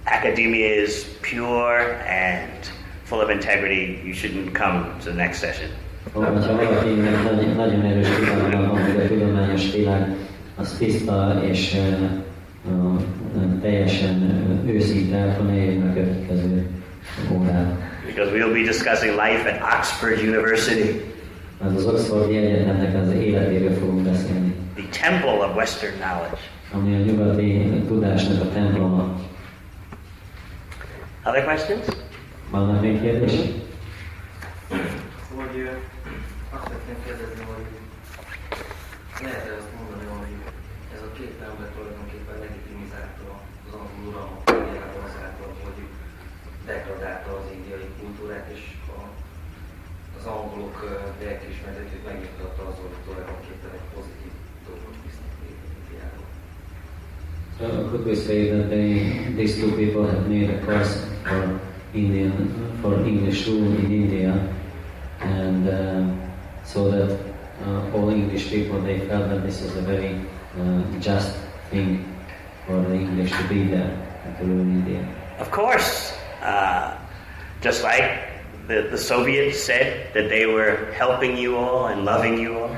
[SPEAKER 1] academia is pure and full of integrity, you shouldn't come to the next session.
[SPEAKER 7] Ha valakinek nagyon erős tudatban van, hogy a tudományos világ az tiszta és teljesen őszinte, akkor ne jöjjön a következő órán.
[SPEAKER 1] Because we'll be discussing life at Oxford University.
[SPEAKER 7] Az Oxfordi Egyetemnek az életéről fogunk beszélni.
[SPEAKER 1] The temple of Western knowledge.
[SPEAKER 7] Ami a nyugati tudásnak a temploma.
[SPEAKER 1] Other questions?
[SPEAKER 7] Vannak még kérdések?
[SPEAKER 5] Hogy azt szeretném kérdezni, hogy lehet azt mondani, hogy ez a két ember tulajdonképpen legitimizálta az angol uralmat azáltal, hogy degradálta az indiai kultúrát, és az angolok lelkiismeretét megnyugtatta azzal, hogy tulajdonképpen egy pozitív dolgot visznek Indiáról.
[SPEAKER 7] Could we say that these two people have made a cross for English rule in India, and so that all English people, they felt that this is a very just thing for the English to be there and to rule India.
[SPEAKER 1] Of course, just like the Soviets said that they were helping you all and loving you all.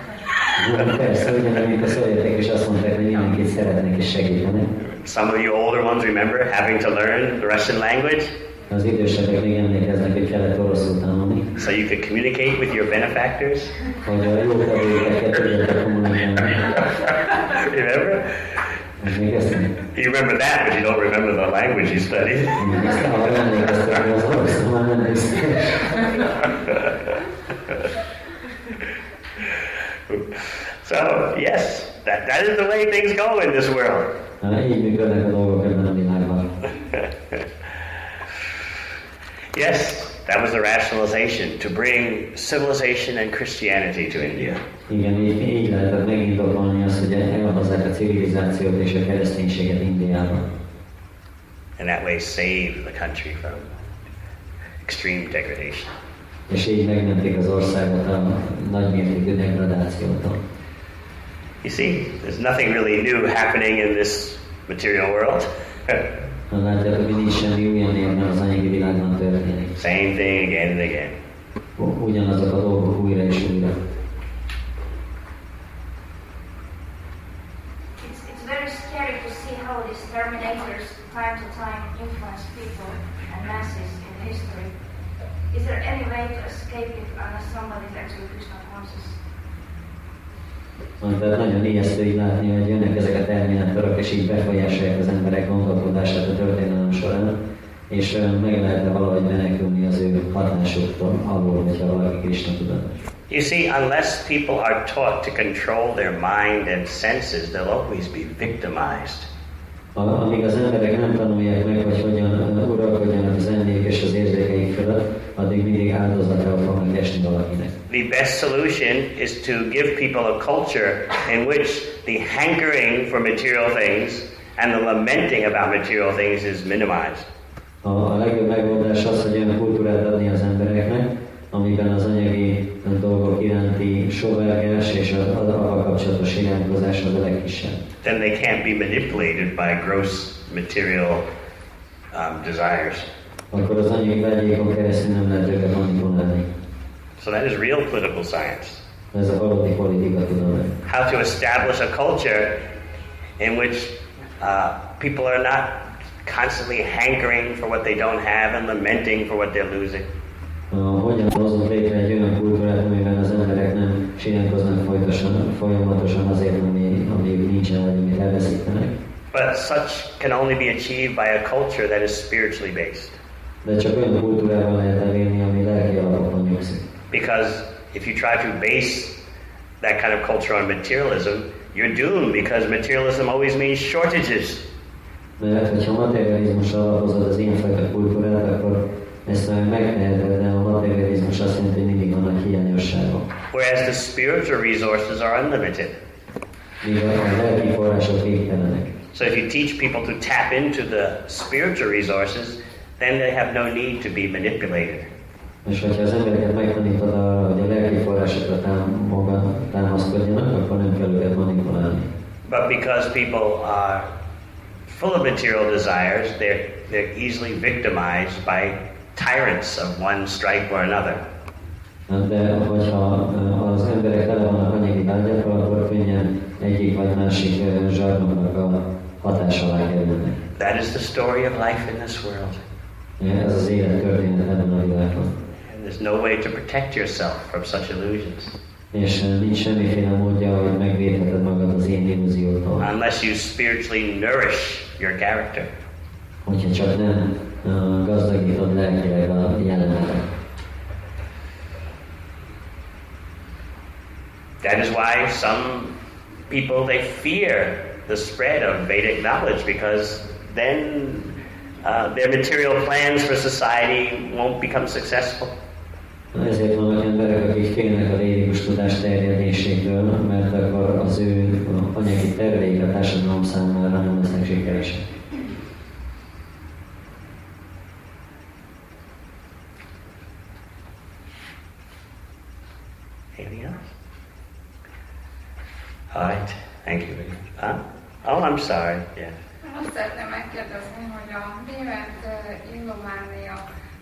[SPEAKER 7] Persze, ugyanúgy a szovjetek is azt mondták, hogy mindenkit szeretnek és segítenek.
[SPEAKER 1] Some of you older ones remember having to learn the Russian language.
[SPEAKER 7] Az idősebbek még emlékeznek, hogy kellett oroszul tanulni.
[SPEAKER 1] So you could communicate with your benefactors.
[SPEAKER 7] Hogy a jó tevőket tudják kommunikálni.
[SPEAKER 1] Remember?
[SPEAKER 7] Emlékeztem?
[SPEAKER 1] You remember that, but you don't remember the language you studied.
[SPEAKER 7] Emlékeztem, ha emlékeztem, hogy az oroszul már nem biztos.
[SPEAKER 1] So, yes, that is the way things go in this world.
[SPEAKER 7] Így működnek a dolgok ebben a világban.
[SPEAKER 1] Yes, that was the rationalization, to bring civilization and Christianity to India.
[SPEAKER 7] Igen, így lehetett megindokolni azt, hogy elhozzák a civilizációt és a kereszténységet Indiában.
[SPEAKER 1] And that way save the country from extreme degradation.
[SPEAKER 7] És így megmentik az országot a nagymértékű degradációtól.
[SPEAKER 1] You see, there's nothing really new happening in this material world.
[SPEAKER 7] Látjátok, hogy nincs semmi új, ami ebben az anyagi világban történik.
[SPEAKER 1] Same thing again and again.
[SPEAKER 7] Ugyanazok a dolgok újra és újra.
[SPEAKER 6] It's very scary to see how these terminators time to time influence people and masses in history. Is there any way to escape it unless somebody is actually Krishna conscious?
[SPEAKER 7] Tehát nagyon ijesztő így látni, hogy jönnek ezek a terminátorok, és így befolyásolják az emberek gondolkodását a történelem során, és meg lehet valahogy menekülni az ő hatásuktól, alól, hogyha valaki Krishna tudatos.
[SPEAKER 1] You see, unless people are taught to control their mind and senses, they'll always be victimized.
[SPEAKER 7] Amíg az emberek nem tanulják meg, hogy hogyan uralkodjanak az emlék és az érzékeik fölött, addig mindig áldozatául fognak esni valakinek.
[SPEAKER 1] The best solution is to give people a culture in which the hankering for material things and the lamenting about material things is minimized.
[SPEAKER 7] A legjobb megoldás az, hogy olyan kultúrát adni az embereknek, amiben az anyagi dolgok iránti sóvárgás és az avval kapcsolatos iránykozás az a legkisebb.
[SPEAKER 1] Then they can't be manipulated by gross material desires.
[SPEAKER 7] Akkor az anyagi vágyékon keresztül nem lehet őket manipulálni.
[SPEAKER 1] So that is real political science.
[SPEAKER 7] Ez a valódi politika tudomány.
[SPEAKER 1] How to establish a culture in which people are not constantly hankering for what they don't have and lamenting for what they're losing.
[SPEAKER 7] Hogyan hozunk létre egy olyan kultúrát, amiben az emberek nem síránkoznak folyamatosan azért, amiük nincsen, vagy amit elveszítenek.
[SPEAKER 1] But such can only be achieved by a culture that is spiritually based.
[SPEAKER 7] De csak olyan kultúrával lehet elérni, ami lelki alapokon nyugszik.
[SPEAKER 1] Because if you try to base that kind of culture on materialism, you're doomed because materialism always means shortages.
[SPEAKER 7] Mert hogyha materializmusra alapozod az ilyenfajta kultúrát, akkor ezt megteheted, de a materializmus azt jelenti, hogy mindig vannak hiányosságok.
[SPEAKER 1] Whereas the spiritual resources are unlimited.
[SPEAKER 7] Míg a lelki források végtelenek.
[SPEAKER 1] So if you teach people to tap into the spiritual resources, then they have no need to be manipulated.
[SPEAKER 7] És hogyha az embereket megtanítod arra, hogy a lelki forrásokra támaszkodjanak, akkor nem kell őket manipulálni.
[SPEAKER 1] But because people are full of material desires, they're easily victimized by tyrants of one stripe or another.
[SPEAKER 7] De hogyha az emberek tele vannak anyagi vágyakkal, akkor könnyen egyik vagy másik zsarnoknak a hatás alá kerülnek.
[SPEAKER 1] That is the story of life in this world.
[SPEAKER 7] Ez az élet történet ebben a világban.
[SPEAKER 1] And there's no way to protect yourself from such illusions.
[SPEAKER 7] És nincs semmiféle módja, hogy megvédheted magad az ilyen illúziótól.
[SPEAKER 1] Unless you spiritually nourish your character.
[SPEAKER 7] Hogyha csak nem gazdagítod lelkileg a jelenetet.
[SPEAKER 1] That is why some people, they fear the spread of Vedic knowledge, because then their material plans for society won't become successful.
[SPEAKER 7] Ezért vannak emberek, akik félnek a védikus tudás terjedésétől, mert akkor az ő anyagi terveik a társadalom számára nem lesznek sikeresek.
[SPEAKER 1] Anything else? All right. Thank you. Oh, I'm sorry. Yeah.
[SPEAKER 9] Azt szeretném megkérdezni, hogy a német illománia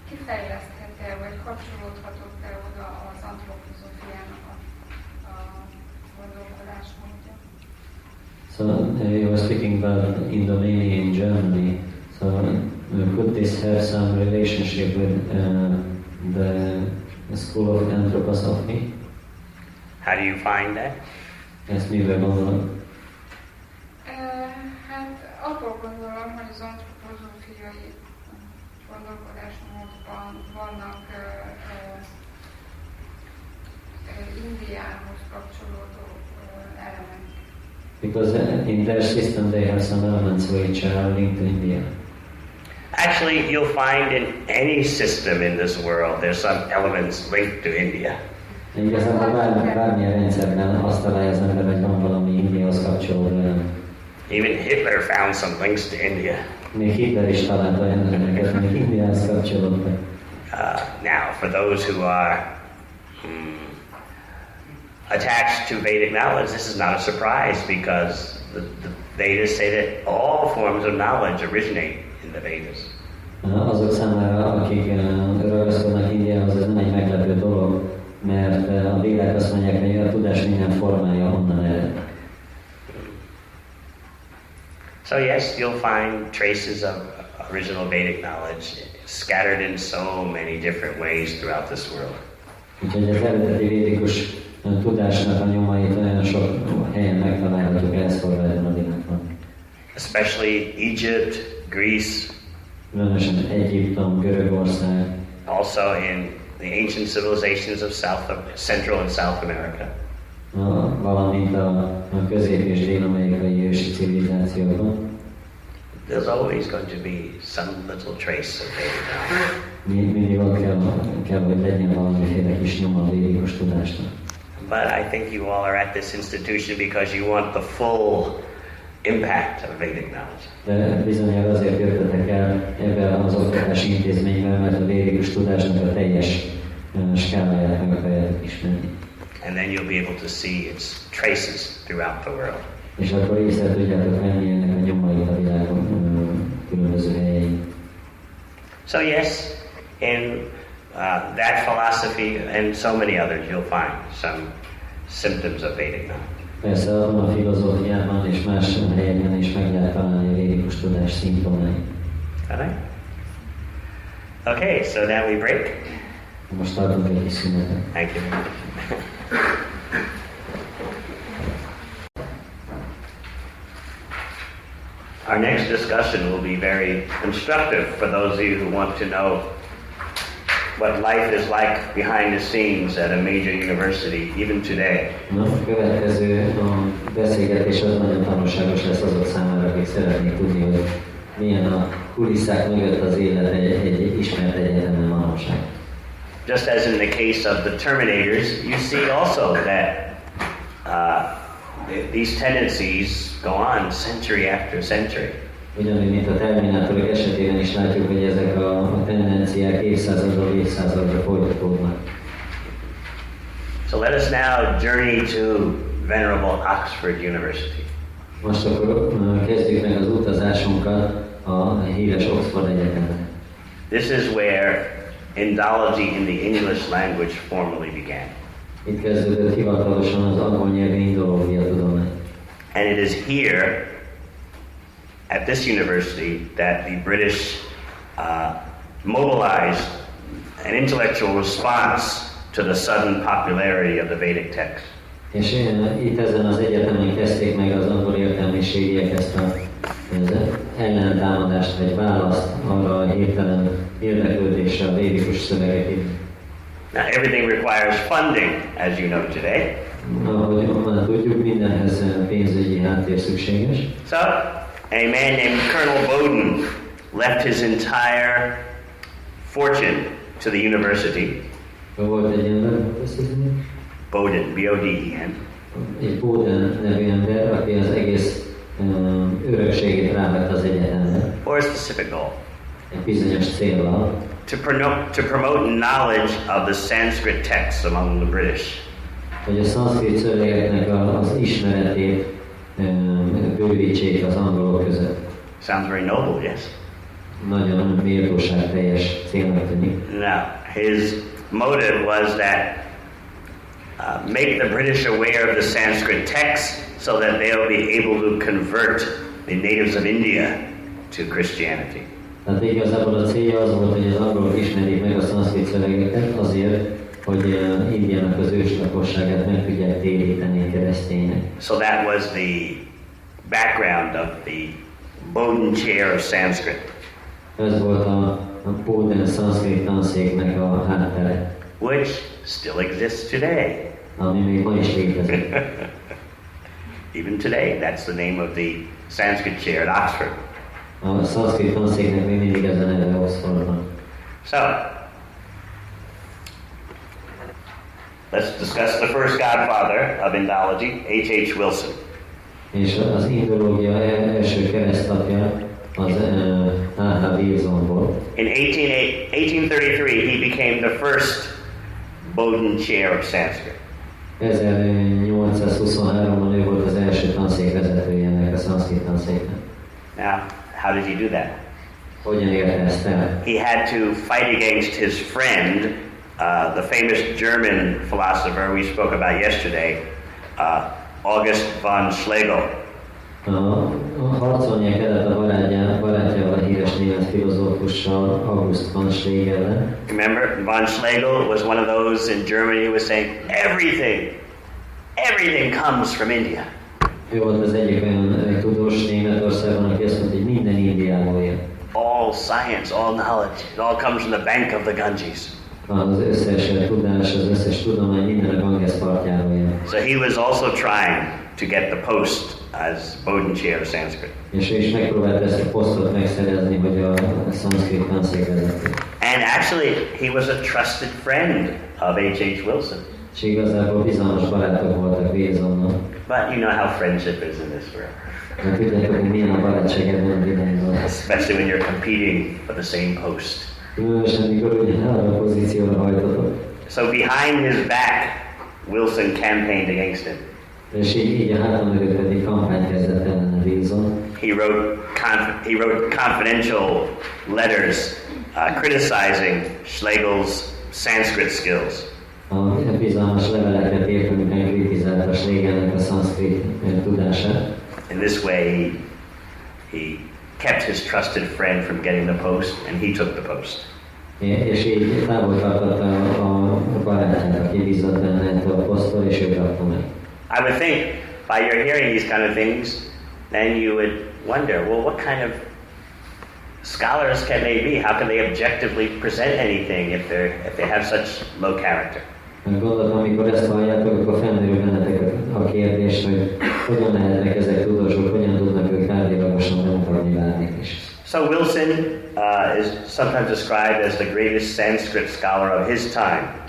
[SPEAKER 9] kifejleszthető vagy kapcsolódhatott-e oda az antropozófiának a gondolkodásmódja?
[SPEAKER 7] So you were speaking about Indomania in Germany. So could this have some relationship with the School of Anthroposophy?
[SPEAKER 1] How do you find that?
[SPEAKER 7] Ezt mivel gondolod?
[SPEAKER 9] Hát abból gondolom, hogy az antropozófiai gondolkodásmódban vannak Indiához kapcsolódó elemek.
[SPEAKER 7] Because in their system they have some elements which are linked to India.
[SPEAKER 1] Actually, you'll find in any system in this world there's some elements linked to India.
[SPEAKER 7] Igazából bármilyen rendszerben azt találja az ember, hogy van valami Indiához kapcsolódó elem.
[SPEAKER 1] Even Hitler found some links to India.
[SPEAKER 7] Még Hitler is talált olyan elemeket, amik Indiához kapcsolódtak.
[SPEAKER 1] Now, for those who are attached to Vedic knowledge, this is not a surprise, because the Vedas say that all forms of knowledge originate in the Vedas.
[SPEAKER 7] Azok számára, akik ragaszkodnak Indiához, ez nem egy meglepő dolog, mert a Védák azt mondják, hogy a tudás minden formája onnan ered.
[SPEAKER 1] So yes, you'll find traces of original Vedic knowledge scattered in so many different ways throughout this world.
[SPEAKER 7] Úgyhogy az eredeti védikus tudásnak a nyomait olyan sok helyen megtalálhatjuk elszórva ebben a világban.
[SPEAKER 1] Especially Egypt, Greece.
[SPEAKER 7] Különösen Egyiptom, Görögország.
[SPEAKER 1] Also in the ancient civilizations of Central and South America.
[SPEAKER 7] Valamint a közép- és dél-amerikai ősi civilizációkban.
[SPEAKER 1] There's always going to be some little trace of Vedic knowledge.
[SPEAKER 7] Mindig ott kell, hogy legyen valamiféle kis nyoma a védikus tudásnak.
[SPEAKER 1] But I think you all are at this institution because you want the full impact of Vedic knowledge.
[SPEAKER 7] De bizonyára azért jöttetek el ebben az oktatási intézményben, mert a védikus tudásnak a teljes skáláját meg akarjátok ismerni.
[SPEAKER 1] And then you'll be able to see its traces throughout the world.
[SPEAKER 7] És akkor észre tudjátok venni ennek a nyomait a világon különböző helyein.
[SPEAKER 1] So yes, in that philosophy and so many others, you'll find some symptoms of Vedic knowledge.
[SPEAKER 7] Persze abban a filozófiában és más helyeken is meg lehet találni a védikus tudás szimptomái.
[SPEAKER 1] Alright? Okay, so now we break.
[SPEAKER 7] Most tartunk egy kis szünetet.
[SPEAKER 1] Thank you. Our next discussion will be very instructive for those of you who want to know what life is like behind the scenes at a major university, even today.
[SPEAKER 7] A következő beszélgetés az nagyon tanulságos lesz azok számára, akik szeretnék tudni, hogy milyen a kulisszák mögött az élet egy ismert egyetemen manapság.
[SPEAKER 1] Just as in the case of the Terminators, you see also that these tendencies go on century after century.
[SPEAKER 7] Ugyanúgy, mint a Terminátorok esetében is látjuk, hogy ezek a tendenciák évszázadról évszázadra folytatódnak.
[SPEAKER 1] So let us now journey to venerable Oxford University.
[SPEAKER 7] Most akkor kezdjük meg az utazásunkat a híres Oxford Egyetemre.
[SPEAKER 1] This is where Indology in the English language formally began.
[SPEAKER 7] Itt kezdődött hivatalosan az angol nyelvű indológia tudomány.
[SPEAKER 1] And it is here, at this university, that the British mobilized an intellectual response to the sudden popularity of the Vedic text.
[SPEAKER 7] És itt ezen az egyetemen kezdték meg az angol értelmiségiek ezt az ellentámadást, vagy választ arra a hirtelen érdeklődésre a védikus szövegekig.
[SPEAKER 1] Now everything requires funding, as you know today.
[SPEAKER 7] Ahogy már tudjuk, mindenhez pénzügyi háttér szükséges.
[SPEAKER 1] So, a man named Colonel Bowden left his entire fortune to the university.
[SPEAKER 7] Volt egy ember,
[SPEAKER 1] Bowden, B-O-D-E-N.
[SPEAKER 7] Egy Bowden nevű ember, aki az egész örökségét rávett az egyetemre.
[SPEAKER 1] For a specific goal.
[SPEAKER 7] Egy bizonyos céllal.
[SPEAKER 1] To promote knowledge of the Sanskrit texts among the British.
[SPEAKER 7] Hogy a szanszkrit szövegeknek az ismeretét bővítsék az angolok között.
[SPEAKER 1] Sounds very noble, yes?
[SPEAKER 7] Nagyon méltóságteljes célnak tűnik.
[SPEAKER 1] Now, his motive was that make the British aware of the Sanskrit texts so that they'll be able to convert the natives of India to Christianity.
[SPEAKER 7] Tehát igazából a célja az volt, hogy az angolok ismerjék meg a szanszkrit szövegeket azért, hogy Indiának az őslakosságát meg tudják téríteni kereszténynek.
[SPEAKER 1] So that was the background of the Bowden Chair of Sanskrit.
[SPEAKER 7] Ez volt a Bowden szanszkrit tanszéknek a háttere.
[SPEAKER 1] Which still exists today.
[SPEAKER 7] Ami még ma is létezik.
[SPEAKER 1] Even today, that's the name of the Sanskrit chair at Oxford.
[SPEAKER 7] A szanszkrit tanszéknek még mindig ez a neve Oxfordban.
[SPEAKER 1] So, let's discuss the first godfather of Indology, H.H. Wilson.
[SPEAKER 7] És az indológia első keresztapja az H.H. Wilson volt.
[SPEAKER 1] In 1833, he became the first Bowden Chair of Sanskrit.
[SPEAKER 7] 1823-ban ő volt az első tanszékvezetője ennek a szanszkrit tanszéknek.
[SPEAKER 1] Now, how did he do that?
[SPEAKER 7] Hogyan érte ezt el?
[SPEAKER 1] He had to fight against his friend, the famous German philosopher we spoke about yesterday, August von Schlegel.
[SPEAKER 7] Harcolnia kellett a barátjával, a híres német filozófussal, August von Schlegel-el.
[SPEAKER 1] Remember, von Schlegel was one of those in Germany who was saying, everything comes from India.
[SPEAKER 7] Ő volt az egyik olyan tudós Németországban, aki azt mondta, hogy minden Indiából jön.
[SPEAKER 1] All science, all knowledge, it all comes from the bank of the Ganges.
[SPEAKER 7] az összes tudás, az összes tudomány minden a Ganges partjáról jön.
[SPEAKER 1] So he was also trying to get the post as Bodhin chair of Sanskrit.
[SPEAKER 7] És ő is megpróbált ezt a posztot megszerezni, hogy a szanszkrit tanszékvezető.
[SPEAKER 1] And actually, he was a trusted friend of H.H. Wilson.
[SPEAKER 7] És igazából bizalmas barátok voltak Wilsonnal.
[SPEAKER 1] But you know how friendship is in this world.
[SPEAKER 7] De tudjátok, hogy milyen a barátság ebben a világban.
[SPEAKER 1] Especially when you're competing for the same post.
[SPEAKER 7] Különösen, mikor ugyanarra a pozícióra hajtotok.
[SPEAKER 1] So behind his back, Wilson campaigned against him.
[SPEAKER 7] És így a hátam mögött pedig kampányt kezdett ellene Wilson.
[SPEAKER 1] He wrote confidential letters criticizing Schlegel's Sanskrit skills.
[SPEAKER 7] A bizalmas leveleket írt, amiben kritizálta Schlegelnek a szanszkrit tudását.
[SPEAKER 1] In this way, he kept his trusted friend from getting the post, and he took the post.
[SPEAKER 7] És így távol tartotta a barátját, aki bízott benne a poszttól, és ő kapta meg.
[SPEAKER 1] I would think, by your hearing these kind of things, then you would wonder, well, what kind of scholars can they be? How can they objectively present anything if they have such low character?
[SPEAKER 7] Gondoltam, amikor ezt halljátok, akkor felmerül bennetek a kérdés, hogy hogyan lehetnek ezek tudósok, hogyan tudnak ők tárgyilagosan bemutatni bármit is.
[SPEAKER 1] So Wilson is sometimes described as the greatest Sanskrit scholar of his time.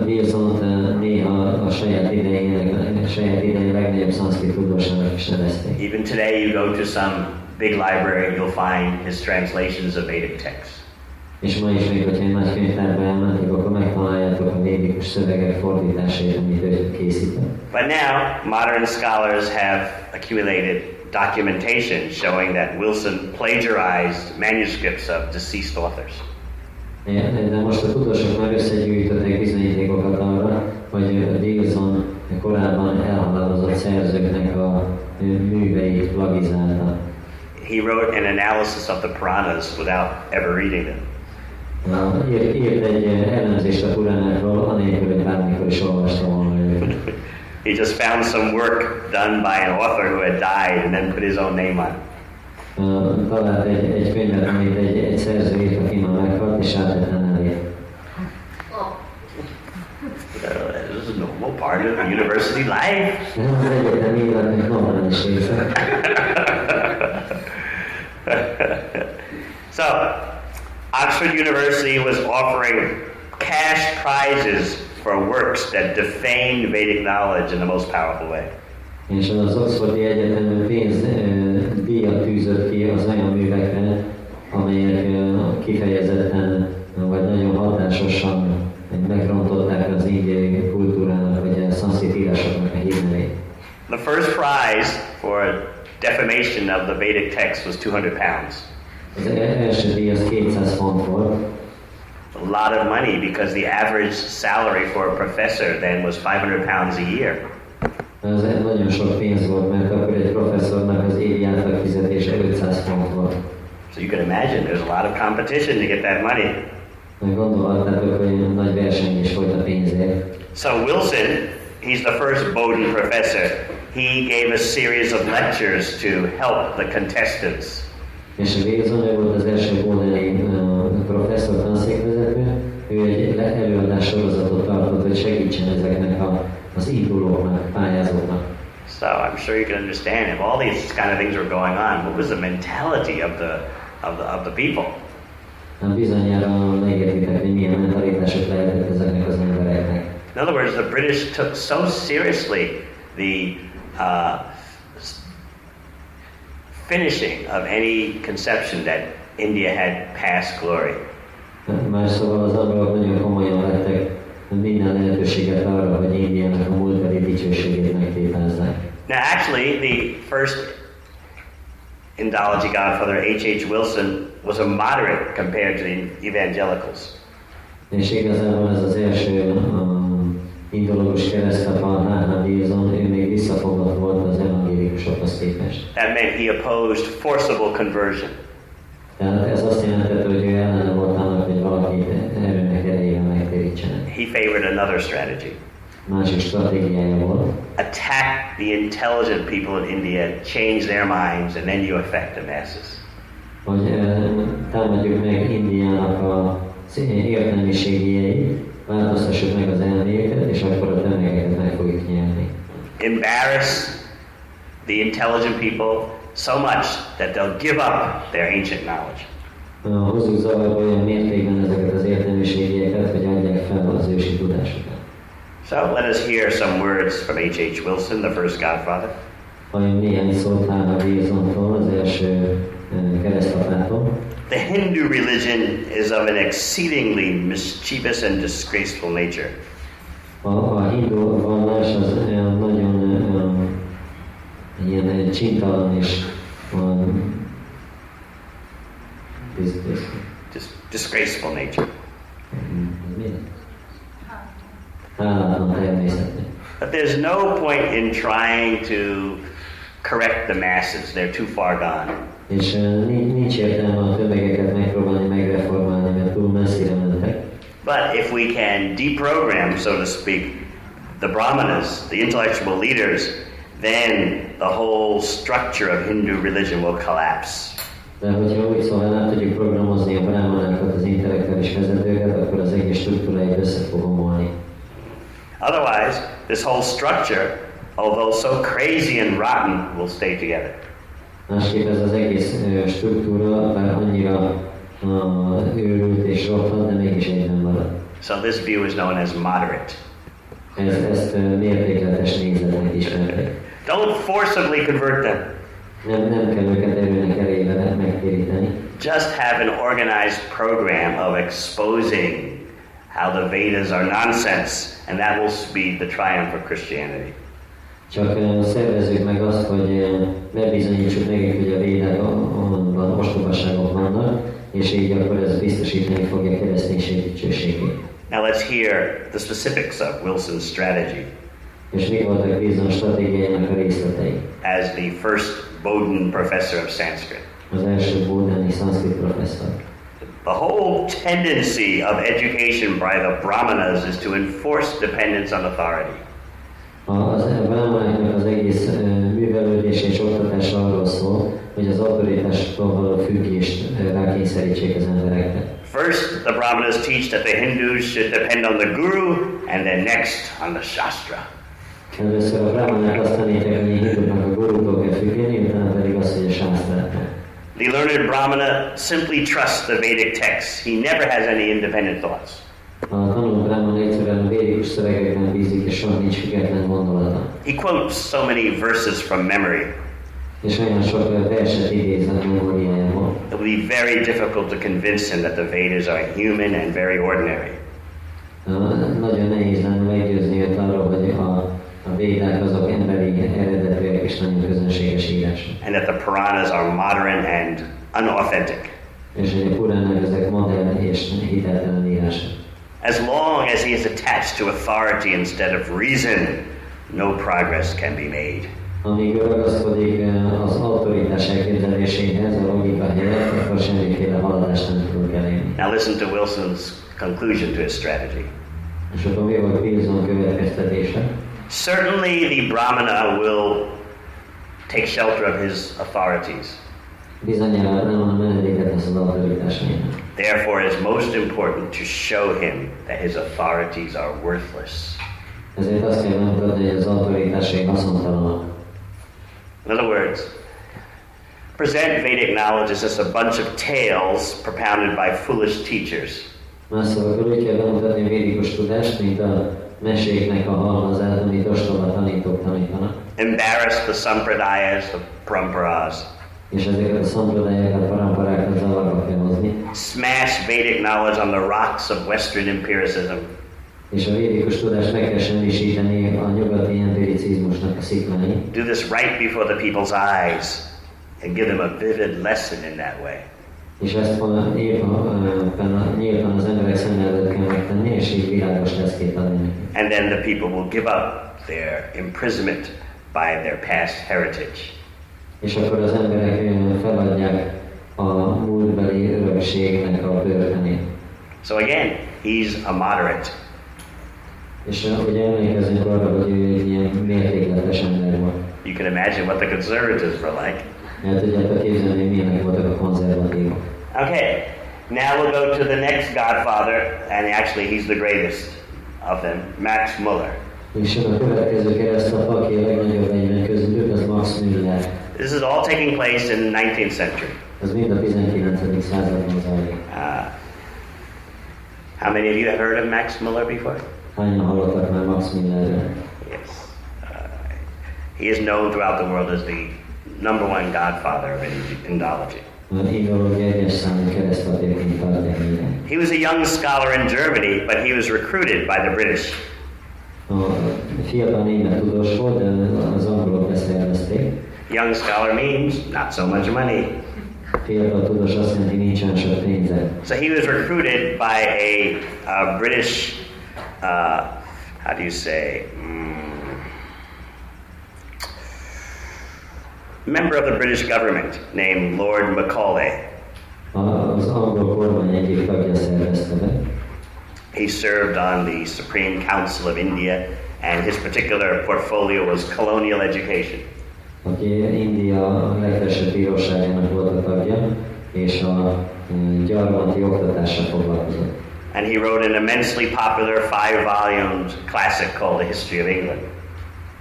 [SPEAKER 7] Wilsont néha a saját idején legnagyobb szanszkrit tudósának is nevezték.
[SPEAKER 1] Even today you go to some big library and you'll find his translations of Vedic texts.
[SPEAKER 7] És ma is még, hogyha egy nagy könyvtárba elmentek, akkor megtaláljátok a védikus szövegek fordításait, amit ő készített.
[SPEAKER 1] But now, modern scholars have accumulated documentation showing that Wilson plagiarized manuscripts of deceased authors.
[SPEAKER 7] De most a tudósok már összegyűjtöttek bizonyítékokat arra, hogy Wilson korábban elhalálozott szerzőknek a műveit plagizálta.
[SPEAKER 1] He wrote an analysis of the Puranas without ever reading them.
[SPEAKER 7] Írt egy elemzést a Puránákról, anélkül, hogy bármikor is olvasta volna őket.
[SPEAKER 1] He just found some work done by an author who had died and then put his own name on it.
[SPEAKER 7] Talált egy könyvet, amit egy szerző írt, aki már meghalt, és átett a nevét.
[SPEAKER 1] This is a normal part of university life.
[SPEAKER 7] Az egyetemi életnek normális része.
[SPEAKER 1] So, Oxford University was offering cash prizes for works that defamed Vedic knowledge in the most powerful way.
[SPEAKER 7] És az Oxfordi Egyetem díjat tűzött ki az olyan művekre, amelyek kifejezetten vagy nagyon hatásosan megrontották az indiai kultúrának vagy a szanszkrit írásoknak a hírnevét.
[SPEAKER 1] The first prize for defamation of the Vedic text was 200 pounds.
[SPEAKER 7] Az első díj az 200 font volt.
[SPEAKER 1] A lot of money because the average salary for a professor then was 500 pounds a year.
[SPEAKER 7] Ez nagyon sok pénz volt, mert akkor egy professzornak az évi átlag fizetése 500 font volt.
[SPEAKER 1] So you can imagine there's a lot of competition to get that money.
[SPEAKER 7] Gondolhattátok, hogy nagy versengés volt a pénzért.
[SPEAKER 1] So Wilson, he's the first Bodhin professor. He gave a series of lectures to help the contestants.
[SPEAKER 7] És Wilson volt az első bodhini professzor, tanszékvezető. Ő egy előadás sorozatot tartott, hogy segítsen ezeknek az indulóknak, pályázóknak.
[SPEAKER 1] So I'm sure you can understand if all these kind of things were going on, what was the mentality of the people?
[SPEAKER 7] Bizonyára megértitek, hogy milyen mentalitások lehetett ezeknek az embereknek.
[SPEAKER 1] In other words, the British took so seriously the finishing of any conception that India had past glory.
[SPEAKER 7] Más szóval az angolok nagyon komolyan vettek minden lehetőséget arra, hogy Indiának a múltbeli dicsőségét megtétázzák.
[SPEAKER 1] Now actually, the first Indology godfather, H.H. Wilson, was a moderate compared to the evangelicals.
[SPEAKER 7] És igazából ez az első indológus keresztapa, H.H. Wilson, ő még visszafogott volt az evangélikusokhoz képest.
[SPEAKER 1] That meant he opposed forcible conversion.
[SPEAKER 7] Tehát ez azt jelentette, hogy ő ellene volt annak, hogy valakit erőnek erejével megtérítsenek.
[SPEAKER 1] He favored another strategy.
[SPEAKER 7] Másik stratégiája volt.
[SPEAKER 1] Attack the intelligent people in India, change their minds, and then you affect the masses.
[SPEAKER 7] Hogy támadjuk meg Indiának értelmiségiei, változtassuk meg az elméket, és akkor a tömegeket meg fogjuk nyerni.
[SPEAKER 1] Embarrass the intelligent people so much that they'll give up their ancient knowledge.
[SPEAKER 7] Hozzuk zavarba olyan mértékben ezeket az értelmiségieket, hogy adják fel az ősi tudásukat.
[SPEAKER 1] So let us hear some words from H.H. Wilson, the first Godfather.
[SPEAKER 7] Halljunk néhány szót Hála Wilsontól, az első keresztapától.
[SPEAKER 1] The Hindu religion is of an exceedingly mischievous and disgraceful nature.
[SPEAKER 7] A hindu vallás az nagyon ilyen csintalan és
[SPEAKER 1] disgraceful nature.
[SPEAKER 7] Hálatlan természetű.
[SPEAKER 1] But there's no point in trying to correct the masses. They're too far gone.
[SPEAKER 7] És nincs értelme a tömegeket megpróbálni megreformálni, mert túl messzire mentek.
[SPEAKER 1] But if we can deprogram, so to speak, the brahmanas, the intellectual leaders, then the whole structure of Hindu religion will collapse.
[SPEAKER 7] De hogyha úgy szóval át tudjuk programozni a brahmanákat, az intellektuális vezetőket, akkor az egész struktúráit össze fog omolni.
[SPEAKER 1] Otherwise, this whole structure, although so crazy and rotten, will stay together.
[SPEAKER 7] Másképp ez az egész struktúra, bár annyira őrült és roppant, de mégis egyben marad.
[SPEAKER 1] So this view is known as moderate.
[SPEAKER 7] Ezt mértékletes nézetnek ismerték.
[SPEAKER 1] Don't forcibly convert them.
[SPEAKER 7] Nem kell őket erőnek erejével megtéríteni.
[SPEAKER 1] Just have an organized program of exposing how the Vedas are nonsense, and that will be the triumph of Christianity.
[SPEAKER 7] Csak szervezzük meg azt, hogy bebizonyítsuk nekik, hogy a Védában ostobaságok vannak, és így akkor ez biztosítani fogja a kereszténység dicsőségét.
[SPEAKER 1] Now let's hear the specifics of Wilson's strategy.
[SPEAKER 7] És mik voltak Wilson stratégiájának a részletei?
[SPEAKER 1] As the first Bodhin professor of Sanskrit.
[SPEAKER 7] Az első bodhani szanszkrit professzor.
[SPEAKER 1] The whole tendency of education by the brahmanas is to enforce dependence on authority.
[SPEAKER 7] Az brahmanáknak az egész művelődés és oktatás arról szól, hogy az autoritástól való függést rákényszerítsék az emberekre.
[SPEAKER 1] First, the brahmanas teach that the Hindus should depend on the guru, and then next on the shastra.
[SPEAKER 7] Először a brahmanák azt tanítják, hogy a hinduknak a gurútól kell függeni, utána pedig azt, hogy a sásztrától.
[SPEAKER 1] The learned brahmana simply trusts the Vedic texts. He never has any independent thoughts.
[SPEAKER 7] A tanuló brahmana egyszerűen a védikus szövegekben bízik, és soha nincs független gondolata.
[SPEAKER 1] He quotes so many verses from memory.
[SPEAKER 7] És olyan sok verset idéz a memóriájából.
[SPEAKER 1] It will be very difficult to convince him that the Vedas are human and very ordinary.
[SPEAKER 7] Nagyon nehéz lenne meggyőzni őt arról, hogy a védák azok emberi eredetűek és nagyon közönséges írások.
[SPEAKER 1] And that the Puranas are modern and unauthentic.
[SPEAKER 7] És hogy a Puránák ezek modern és hiteltelen írások.
[SPEAKER 1] As long as he is attached to authority instead of reason, no progress can be made.
[SPEAKER 7] Amíg ragaszkodik az autoritás elképzeléséhez, a logika helyett, akkor semmiféle haladást nem tudunk elérni.
[SPEAKER 1] Now listen to Wilson's conclusion to his strategy.
[SPEAKER 7] És akkor mi volt Wilson következtetése?
[SPEAKER 1] Certainly the Brahmana will take shelter of his authorities.
[SPEAKER 7] Bizonyára nem a menedéket az autoritásainak.
[SPEAKER 1] Therefore it is most important to show him that his authorities are worthless.
[SPEAKER 7] Ezért azt kell megmutatni, hogy az autoritásai haszontalanok.
[SPEAKER 1] In other words, present Vedic knowledge as just a bunch of tales propounded by foolish teachers.
[SPEAKER 7] Más szavakkal úgy kell bemutatni a védikus tudást, mint a meséknek a halmazát, amit ostoba tanítók tanítanak.
[SPEAKER 1] Embarrass the sampradayas, the paramparas.
[SPEAKER 7] És ezeket a szampradayákat, paramparákat zavarba kell hozni.
[SPEAKER 1] Smash Vedic knowledge on the rocks of Western empiricism.
[SPEAKER 7] És a védikus tudást meg kell semmisíteni a nyugati empiricizmusnak a szikláin.
[SPEAKER 1] Do this right before the people's eyes and give them a vivid lesson in that way.
[SPEAKER 7] És ezt nyíltan az emberek szem előtt kell megtenni, és így világos leszkét adni neki.
[SPEAKER 1] And then the people will give up their imprisonment by their past heritage.
[SPEAKER 7] És akkor az emberek feladják a múltbeli örökségnek a börtönét.
[SPEAKER 1] So again, he's a moderate.
[SPEAKER 7] És ugye emlékezünk arra, hogy ő egy ilyen mértékletes ember volt.
[SPEAKER 1] You can imagine what the conservatives were like.
[SPEAKER 7] El tudjátok képzelni, hogy milyenek voltak a konzervatívok.
[SPEAKER 1] Okay, Now we'll go to the next godfather, and actually he's the greatest of them, Max Muller.
[SPEAKER 7] És a következő keresztapa, aki a legnagyobb egyben közülük, az Max Müller.
[SPEAKER 1] This is all taking place in the 19th century.
[SPEAKER 7] Ez mind a 19. században zajlik.
[SPEAKER 1] How many of you have heard of Max Muller before?
[SPEAKER 7] Hányan hallottak már Max Müllerről?
[SPEAKER 1] Yes. He is known throughout the world as the #1 godfather of Indology.
[SPEAKER 7] Indológia egyes számú keresztapjaként tartják minden.
[SPEAKER 1] He was a young scholar in Germany, but he was recruited by the British.
[SPEAKER 7] A fiatal német tudós volt, de az angolok beszervezték.
[SPEAKER 1] Young scholar means not so much money.
[SPEAKER 7] Fiatal tudós azt jelenti, nincsen sok pénze.
[SPEAKER 1] So he was recruited by a British, how do you say, member of the British government named Lord Macaulay.
[SPEAKER 7] Az angol kormány egyik tagja szervezte be.
[SPEAKER 1] He served on the Supreme Council of India, and his particular portfolio was colonial education.
[SPEAKER 7] Aki India legfelsőbb bíróságának volt a tagja, és a gyarmati oktatással foglalkozott.
[SPEAKER 1] And he wrote an immensely popular 5-volume classic called The History of England.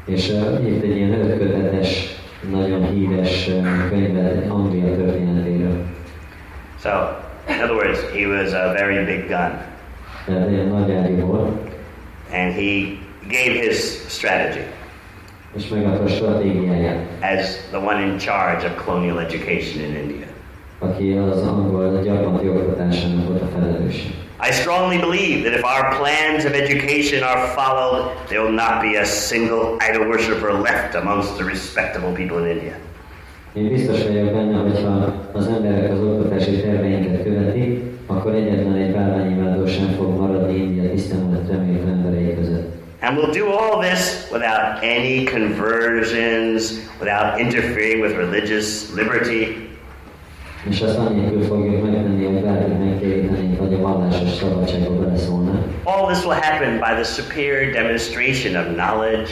[SPEAKER 7] És írt egy ilyen 5 kötetes, nagyon híres könyvet Anglia történetéről.
[SPEAKER 1] So, in other words, he was a very big gun.
[SPEAKER 7] Tehát ilyen nagy ágyú volt.
[SPEAKER 1] And he gave his strategy
[SPEAKER 7] És megadta a stratégiáját.
[SPEAKER 1] as the one in charge of colonial education in India.
[SPEAKER 7] Aki az angol gyarmati oktatásának volt a felelős.
[SPEAKER 1] I strongly believe that if our plans of education are followed, there will not be a single idol worshipper left amongst the respectable people in India.
[SPEAKER 7] Én biztos vagyok benne, hogyha az emberek az oktatási terveinket követik, akkor egyetlen egy bálványimádó sem fog maradni India tisztelet remélt emberei között.
[SPEAKER 1] And we'll do all this without any conversions, without interfering with religious liberty.
[SPEAKER 7] És azt annélkül fogjuk megtenni, hogy bárkit megkérítenénk, vagy a vallásos szabadságba beleszólnánk.
[SPEAKER 1] All this will happen by the superior demonstration of knowledge,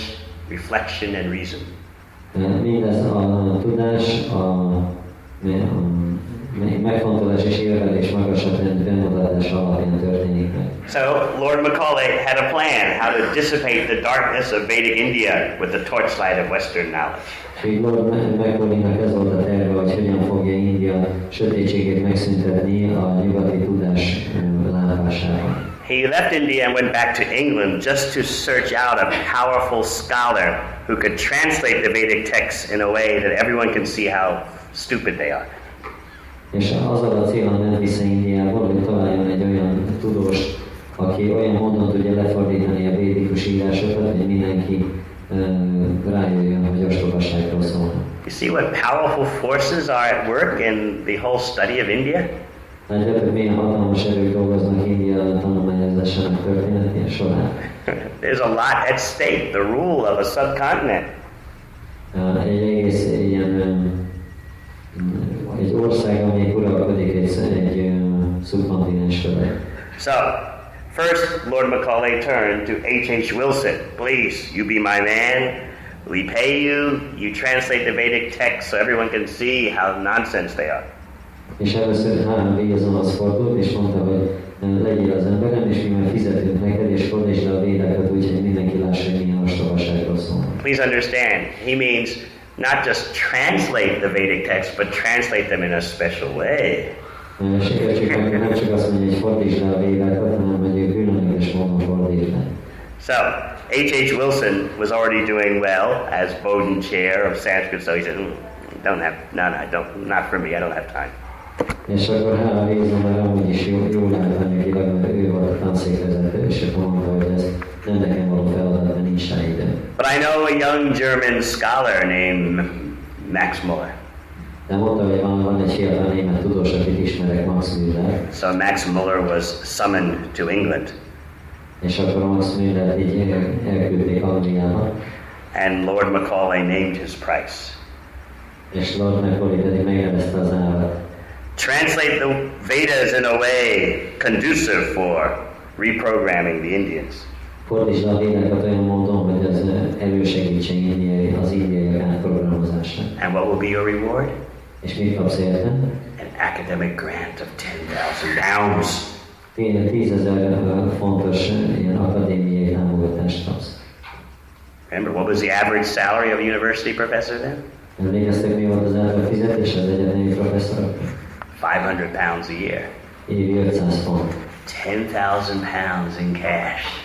[SPEAKER 1] reflection, and reason.
[SPEAKER 7] Mindez a tudás, a megfontolás és érvelés magasabb rendű bemutatása alapján történik meg.
[SPEAKER 1] So Lord Macaulay had a plan how to dissipate the darkness of Vedic India with the torchlight of Western knowledge.
[SPEAKER 7] És Lord Macaulaynak ez volt a terve, hogy hogyan fogja India sötétségét megszüntetni a nyugati tudás lámpásával.
[SPEAKER 1] He left India and went back to England just to search out a powerful scholar who could translate the Vedic texts in a way that everyone can see how stupid they are.
[SPEAKER 7] És azzal a célon ment vissza Indiából, hogy találjon egy olyan tudóst, aki olyan módon tudja lefordítani a védikus írásokat, hogy mindenki rájöjjön, hogy ostobaságról szólnak.
[SPEAKER 1] You see what powerful forces are at work in the whole study of India?
[SPEAKER 7] Látjátok, hogy milyen hatalmas erők dolgoznak India tanulmányozásának történetén során.
[SPEAKER 1] There's a lot at stake, the rule of a subcontinent.
[SPEAKER 7] Egy egész egy ország, amely uralkodik egy szubkontinens fölött.
[SPEAKER 1] So, first Lord Macaulay turned to H.H. Wilson. Please, you be my man. We pay you. You translate the Vedic text so everyone can see how nonsense they are.
[SPEAKER 7] És először három végezonhoz fordult, és mondta, hogy legyél az emberem, és mi már fizetünk neked, és fordítsd le a védákat úgy, hogy mindenki lássa, hogy milyen ostobaságról szól.
[SPEAKER 1] Please understand, he means not just translate the Vedic text, but translate them in a special way.
[SPEAKER 7] És értsük meg, nem csak azt mondja, hogy fordítsd le a védákat, hanem hogy ő különleges módon fordítsd le.
[SPEAKER 1] So, H.H. Wilson was already doing well as Bowden Chair of Sanskrit, so he said, not for me, I don't have time.
[SPEAKER 7] És akkor hála végzem, mert amúgy is jól állt anyagilag, mert ő volt a tanszékvezető, és akkor mondta, hogy ez nem nekem való feladat, mert nincs rá idő.
[SPEAKER 1] But I know a young German scholar named Max Muller.
[SPEAKER 7] De mondta, hogy van egy fiatal német tudós, akit ismerek, Max Müller.
[SPEAKER 1] So Max Muller was summoned to England.
[SPEAKER 7] És akkor Max Müller így elküldték Angliába.
[SPEAKER 1] And Lord Macaulay named his price.
[SPEAKER 7] És Lord Macaulay pedig megnevezte az árat.
[SPEAKER 1] Translate the Vedas in a way conducive for reprogramming the Indians.
[SPEAKER 7] Fordítsd a védákat olyan módon, hogy ez elősegítse az indiaiak átprogramozását.
[SPEAKER 1] And what will be your reward?
[SPEAKER 7] És mit kapsz érte?
[SPEAKER 1] An academic grant of 10,000 pounds.
[SPEAKER 7] 10,000 fontos ilyen akadémiai támogatást kapsz.
[SPEAKER 1] Remember, what was the average salary of a university professor then?
[SPEAKER 7] Emlékeztek, mi volt az átlag fizetés az egyetemi professzorok?
[SPEAKER 1] 500 pounds a year.
[SPEAKER 7] Évi 500 font.
[SPEAKER 1] 10,000 pounds in cash.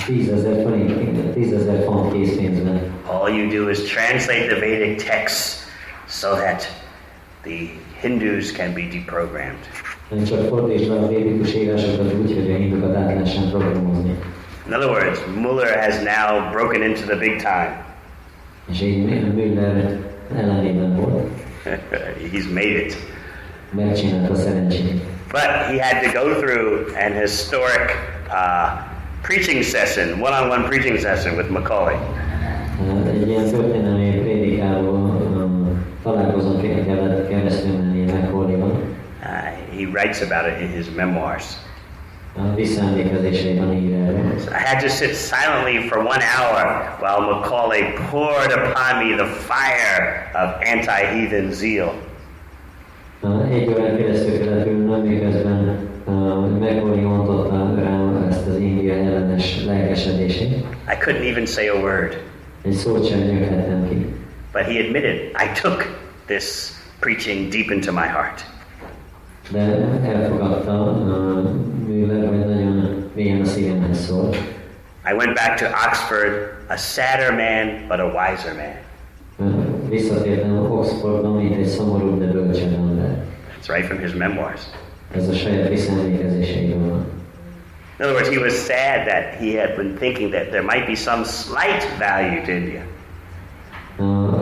[SPEAKER 7] 10,000 font készpénzben.
[SPEAKER 1] All you do is translate the Vedic texts so that the Hindus can be deprogrammed.
[SPEAKER 7] Csak fordítsd le a védikus írásokat úgy, hogy a hindukat át lehessen programozni.
[SPEAKER 1] In other words, Muller has now broken into the big time.
[SPEAKER 7] És így Müller ellenében volt.
[SPEAKER 1] He's made it.
[SPEAKER 7] Megcsinálta szerencsét.
[SPEAKER 1] But he had to go through an historic preaching session, one-on-one preaching session with Macaulay.
[SPEAKER 7] Egy ilyen történelmi prédikáló találkozón kellett keresztül menni Macaulayban.
[SPEAKER 1] He writes about it in his memoirs.
[SPEAKER 7] A visszaemlékezésében ír erről.
[SPEAKER 1] So I had to sit silently for 1 hour while Macaulay poured upon me the fire of anti-heathen zeal.
[SPEAKER 7] 1 órán keresztül kellett ülnöm, miközben Macaulay mondotta rám ezt az India ellenes lelkesedését.
[SPEAKER 1] I couldn't even say a word.
[SPEAKER 7] Egy szót sem nyöghettem ki.
[SPEAKER 1] But he admitted, I took this preaching deep into my heart.
[SPEAKER 7] De elfogadta Müller, hogy nagyon mélyen a szívemhez szólt.
[SPEAKER 1] I went back to Oxford, a sadder man, but a wiser man.
[SPEAKER 7] Visszatértem Oxfordba, mint egy szomorú, de bölcsebb ember.
[SPEAKER 1] It's right from his memoirs.
[SPEAKER 7] Ez a saját visszaemlékezéseiből van.
[SPEAKER 1] In other words, he was sad that he had been thinking that there might be some slight value to India.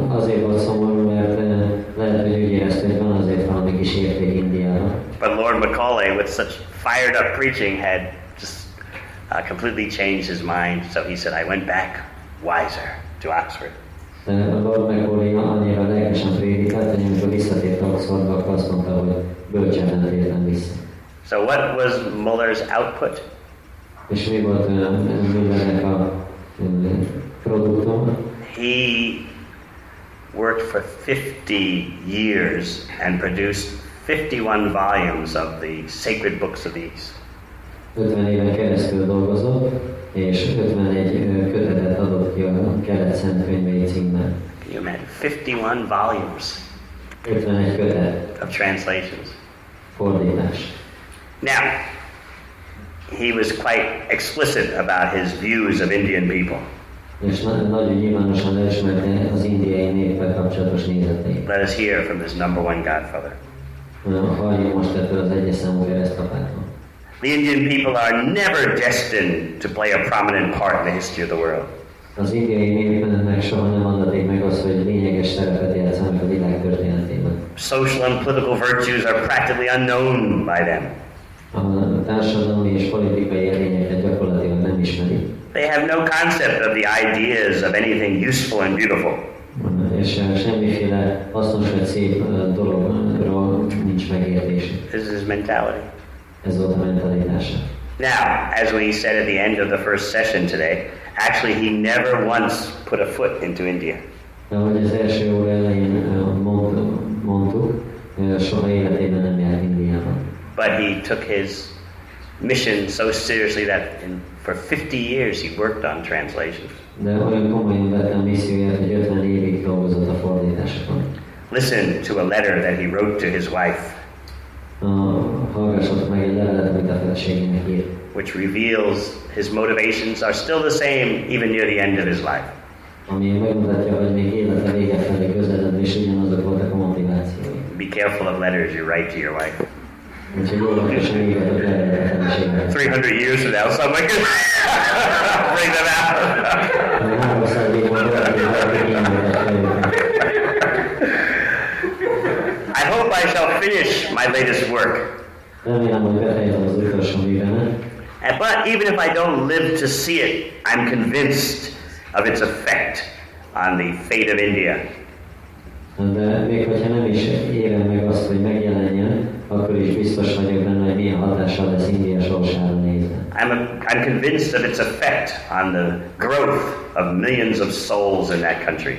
[SPEAKER 7] Azért volt szomorú, mert lehet, hogy úgy érezte, hogy van azért valami kis érték Indiára.
[SPEAKER 1] But Lord Macaulay, with such fired up preaching, had just completely changed his mind. So he said, I went back wiser to Oxford.
[SPEAKER 7] De Lord Macaulay annyira lelkesen prédikált, hogy amikor visszatért Oxfordba, akkor azt mondta, hogy bölcsebben tértem vissza.
[SPEAKER 1] So what was Muller's output?
[SPEAKER 7] És mi volt Müllernek a produktum?
[SPEAKER 1] He worked for 50 years and produced 51 volumes of the sacred books of the East.
[SPEAKER 7] 50 éven keresztül dolgozott, és 51 kötetet adott ki a Kelet-Szent Könyvei címmel.
[SPEAKER 1] Can you imagine? 51 volumes
[SPEAKER 7] 51 kötet.
[SPEAKER 1] of translations.
[SPEAKER 7] Fordítás.
[SPEAKER 1] Now, he was quite explicit about his views of Indian people.
[SPEAKER 7] És nagyon nyilvánosan elismerte az indiai néppel kapcsolatos nézeteit.
[SPEAKER 1] Let us hear from his number one godfather.
[SPEAKER 7] Halljuk most ettől az egyes számú keresztapától.
[SPEAKER 1] The Indian people are never destined to play a prominent part in the history of the world.
[SPEAKER 7] Az indiai népnek soha nem adaték meg az, hogy lényeges szerepet játszanak a világ történetében.
[SPEAKER 1] Social and political virtues are practically unknown by them.
[SPEAKER 7] A társadalmi és politikai érvényeket gyakorlatilag nem ismerik.
[SPEAKER 1] They have no concept of the ideas of anything useful and beautiful.
[SPEAKER 7] És semmiféle hasznos vagy szép dologról nincs megértésük.
[SPEAKER 1] This is his mentality.
[SPEAKER 7] Ez volt a mentalitása.
[SPEAKER 1] Now, as we said at the end of the first session today, actually he never once put a foot into India.
[SPEAKER 7] De ahogy az első óra elején mondtuk, soha életében nem járt Indiában.
[SPEAKER 1] But he took his mission so seriously that for 50 years he worked on translations.
[SPEAKER 7] De olyan komolyan vette a misszióját, hogy 50 évig dolgozott a fordításokon.
[SPEAKER 1] Listen to a letter that he wrote to his wife,
[SPEAKER 7] Hallgassott meg egy levelet, amit a feleségének írt.
[SPEAKER 1] which reveals his motivations are still the same even near the end of his life.
[SPEAKER 7] Ami megmutatja, hogy még élete vége felé közeledve, és ugyanazok voltak a motivációi.
[SPEAKER 1] Be careful of letters you write to your wife.
[SPEAKER 7] Úgyhogy óvatosan írjatok levelet a feleségének.
[SPEAKER 1] 300 years from now, someone can bring them out.
[SPEAKER 7] 300 év múlva valaki ígéretet felőket.
[SPEAKER 1] I hope I shall finish my latest work.
[SPEAKER 7] Remélem, hogy befejezem az utolsó művemet.
[SPEAKER 1] But even if I don't live to see it, I'm convinced of its effect on the fate of India.
[SPEAKER 7] De még hogyha nem is érem meg azt, hogy megjelenjen, akkor is biztos vagyok benne, hogy milyen hatással lesz India sorsára nézve.
[SPEAKER 1] I'm convinced of its effect on the growth of millions of souls in that country.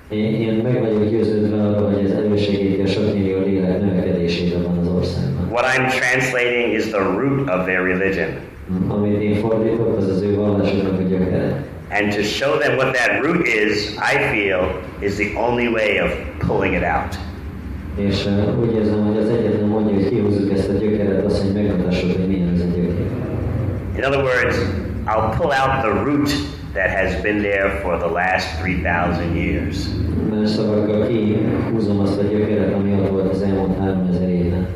[SPEAKER 7] Én meg vagyok győződve arról, hogy ez elősegíti a sok millió lélek növekedését abban az országban.
[SPEAKER 1] What I'm translating is the root of their religion.
[SPEAKER 7] Amit én fordítok, az az ő vallásuknak a gyökere.
[SPEAKER 1] And to show them what that root is, I feel, is the only way of pulling it out.
[SPEAKER 7] És úgy érzem, hogy az egyetlen mondja, hogy kihúzzuk ezt a gyökeret, azt, hogy megmutassuk, hogy milyen ez a gyökér.
[SPEAKER 1] In other words, I'll pull out the root that has been there for the last 3,000 years.
[SPEAKER 7] Más szavakkal kihúzom azt a gyökeret, ami ott volt az elmúlt 3000 évben.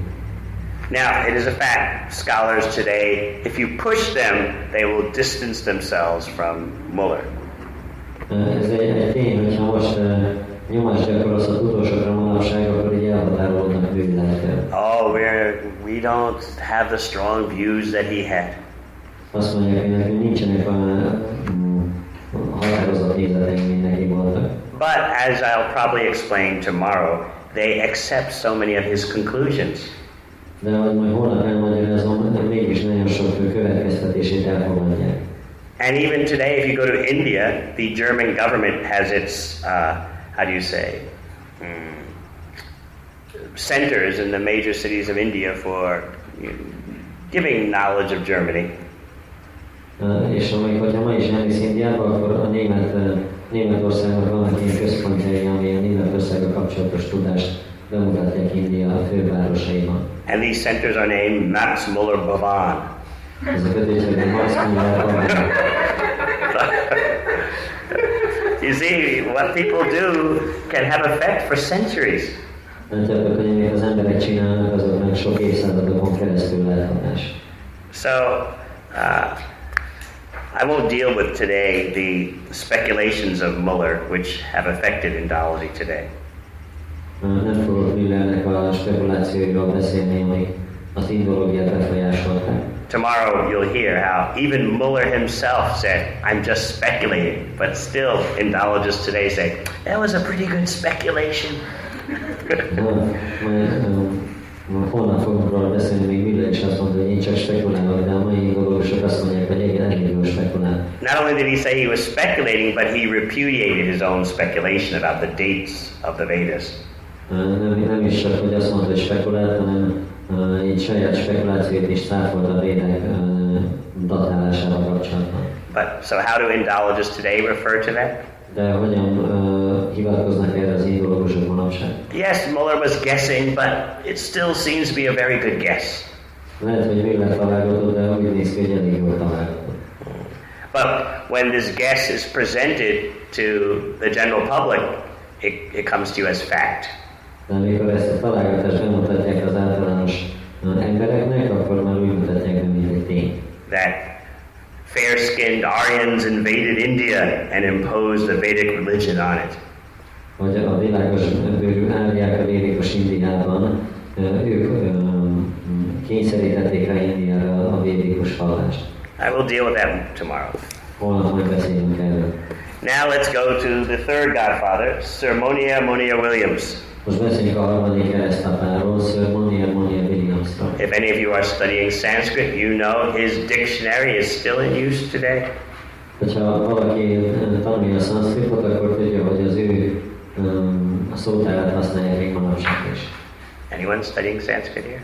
[SPEAKER 1] Now, it is a fact, scholars today, if you push them, they will distance themselves from Muller.
[SPEAKER 7] Ez egy tény, hogyha most nyomást gyakorolsz a tudósokra manapság, akkor így elhatárolódnak műveletkel.
[SPEAKER 1] Oh, we don't have the strong views that he had.
[SPEAKER 7] Azt mondják, hogy nekünk nincsenek határozott nézeteink, mint neki voltak.
[SPEAKER 1] But as I'll probably explain tomorrow, they accept so many of his conclusions.
[SPEAKER 7] De ahogy majd holnap elmagyarázom, mégis nagyon sok következtetését elfogadják.
[SPEAKER 1] And even today, if you go to India, the German government has its, how do you say, centers in the major cities of India for giving knowledge of Germany.
[SPEAKER 7] És amikor ma is elmész Indiába, akkor a Németországnak vannak ilyen központjai, ami a Németországgal kapcsolatos tudást bemutatják India fővárosaiban.
[SPEAKER 1] And these centers are named Max Muller Bhavan.
[SPEAKER 7] Ezeket így Max Muller Bhavan.
[SPEAKER 1] You see, what people do can have effect for centuries.
[SPEAKER 7] Látjátok, hogy amit az emberek csinálnak, azoknak sok évszázadokon keresztül lehet hatás.
[SPEAKER 1] So, I won't deal with today the speculations of Muller, which have affected Indology today.
[SPEAKER 7] Nem fogok Müllernek a spekulációiról beszélni, amik az indológiát befolyásolták.
[SPEAKER 1] Tomorrow you'll hear how even Muller himself said, I'm just speculating, but still Indologists today say, that was a pretty good speculation.
[SPEAKER 7] Holnap fogunk róla beszélni, még Miller is azt mondta, hogy én csak spekulálok, de a mai indológusok azt mondják, hogy elég jól spekulál.
[SPEAKER 1] Not only did he say he was speculating, but he repudiated his own speculation about the dates of the Vedas.
[SPEAKER 7] Nem is csak, hogy azt mondta, hogy spekulált, hanem egy saját spekulációt is cáfolt a védek datálásával kapcsolatban.
[SPEAKER 1] But so how do Indologists today refer to that?
[SPEAKER 7] De hogyan hivatkoznak erre az indológusok manapság?
[SPEAKER 1] Yes, Muller was guessing, but it still seems to be a very good guess.
[SPEAKER 7] Lehet, hogy Miller találgatott, de úgy néz ki, hogy elég jól találgatott.
[SPEAKER 1] But when this guess is presented to the general public, it comes to you as fact.
[SPEAKER 7] De amikor ezt a találgatást bemutatják az általános embereknek, akkor már úgy mutatják be, mint egy tény.
[SPEAKER 1] That fair-skinned Aryans invaded India and imposed the Vedic religion on it.
[SPEAKER 7] Hogy a világos bőrű árják a védikus Indiában, ők kényszerítették rá Indiára a védikus vallást.
[SPEAKER 1] I will deal with that tomorrow.
[SPEAKER 7] Holnap majd beszélünk erről.
[SPEAKER 1] Now let's go to the third godfather, Sir Monia Williams.
[SPEAKER 7] Most beszéljünk a harmadik keresztapáról, Sir Monia Williamsról.
[SPEAKER 1] If any of you are studying Sanskrit, you know his dictionary is still in use today.
[SPEAKER 7] Hogyha valaki tanulja a szanszkritot, akkor tudja, hogy az ő szótárát használják még manapság is.
[SPEAKER 1] Anyone studying Sanskrit here?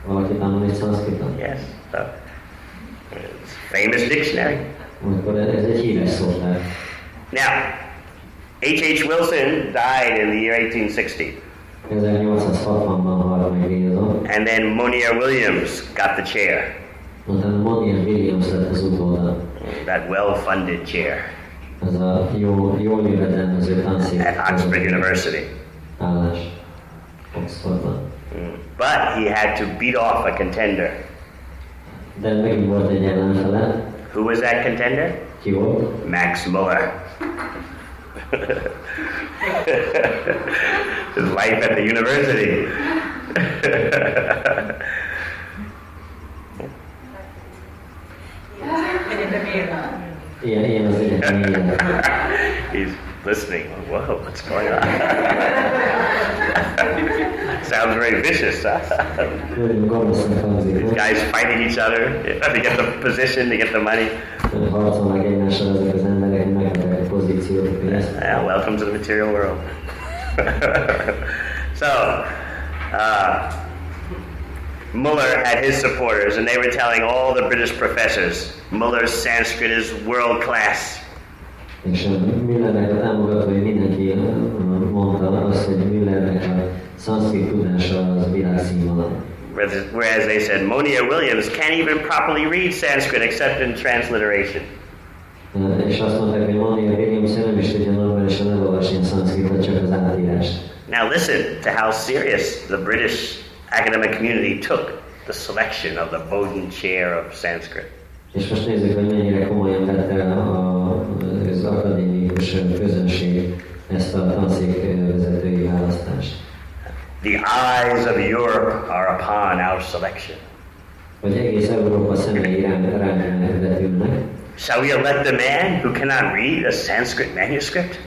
[SPEAKER 7] Valaki tanul egy szanszkritot?
[SPEAKER 1] Yes. So, it's a famous dictionary.
[SPEAKER 7] Akkor ez egy híres szótár.
[SPEAKER 1] Now, H.H. Wilson died in the year 1860.
[SPEAKER 7] 1860-ban halt meg Wilson.
[SPEAKER 1] And then Monia Williams got the chair.
[SPEAKER 7] Utána Monia Williams lett az utóda.
[SPEAKER 1] That well-funded chair.
[SPEAKER 7] Ez a jól jövedelmező tanszék.
[SPEAKER 1] At Oxford University.
[SPEAKER 7] Állás. Oxfordban.
[SPEAKER 1] But he had to beat off a contender.
[SPEAKER 7] De megint volt egy ellenfele.
[SPEAKER 1] Who was that contender?
[SPEAKER 7] Ki volt?
[SPEAKER 1] Max Muller. His life at the university.
[SPEAKER 7] Ilyen az egyetemi élet.
[SPEAKER 1] He's listening. Whoa, what's going on? Sounds very vicious, huh? These guys fighting each other to get the position, to get the money.
[SPEAKER 7] Harcolnak egymással ezek az emberek, hogy megkapják a pozíciót, a
[SPEAKER 1] Yeah, welcome to the material world. So, Muller had his supporters, and they were telling all the British professors, Muller's Sanskrit is world class.
[SPEAKER 7] És Müllernek a támogatói mindenki mondta azt, hogy Müllernek a szanszkrit tudása az világszínvonal.
[SPEAKER 1] Whereas they said Monia Williams can't even properly read Sanskrit except in transliteration.
[SPEAKER 7] És azt mondták, hogy Monia Williams nem is tudja normálisan elolvasni a szanszkritot, csak az átírást.
[SPEAKER 1] Now listen to how serious the British academic community took the selection of the Bowden Chair of Sanskrit.
[SPEAKER 7] És most nézzük, hogy mennyire komolyan vette az akadémikus közönség ezt a tanszék vezetői választást.
[SPEAKER 1] The eyes of Europe are upon our selection.
[SPEAKER 7] Hogy egész Európa szemei ránk vetülnek.
[SPEAKER 1] Shall we elect the man who cannot read a Sanskrit manuscript?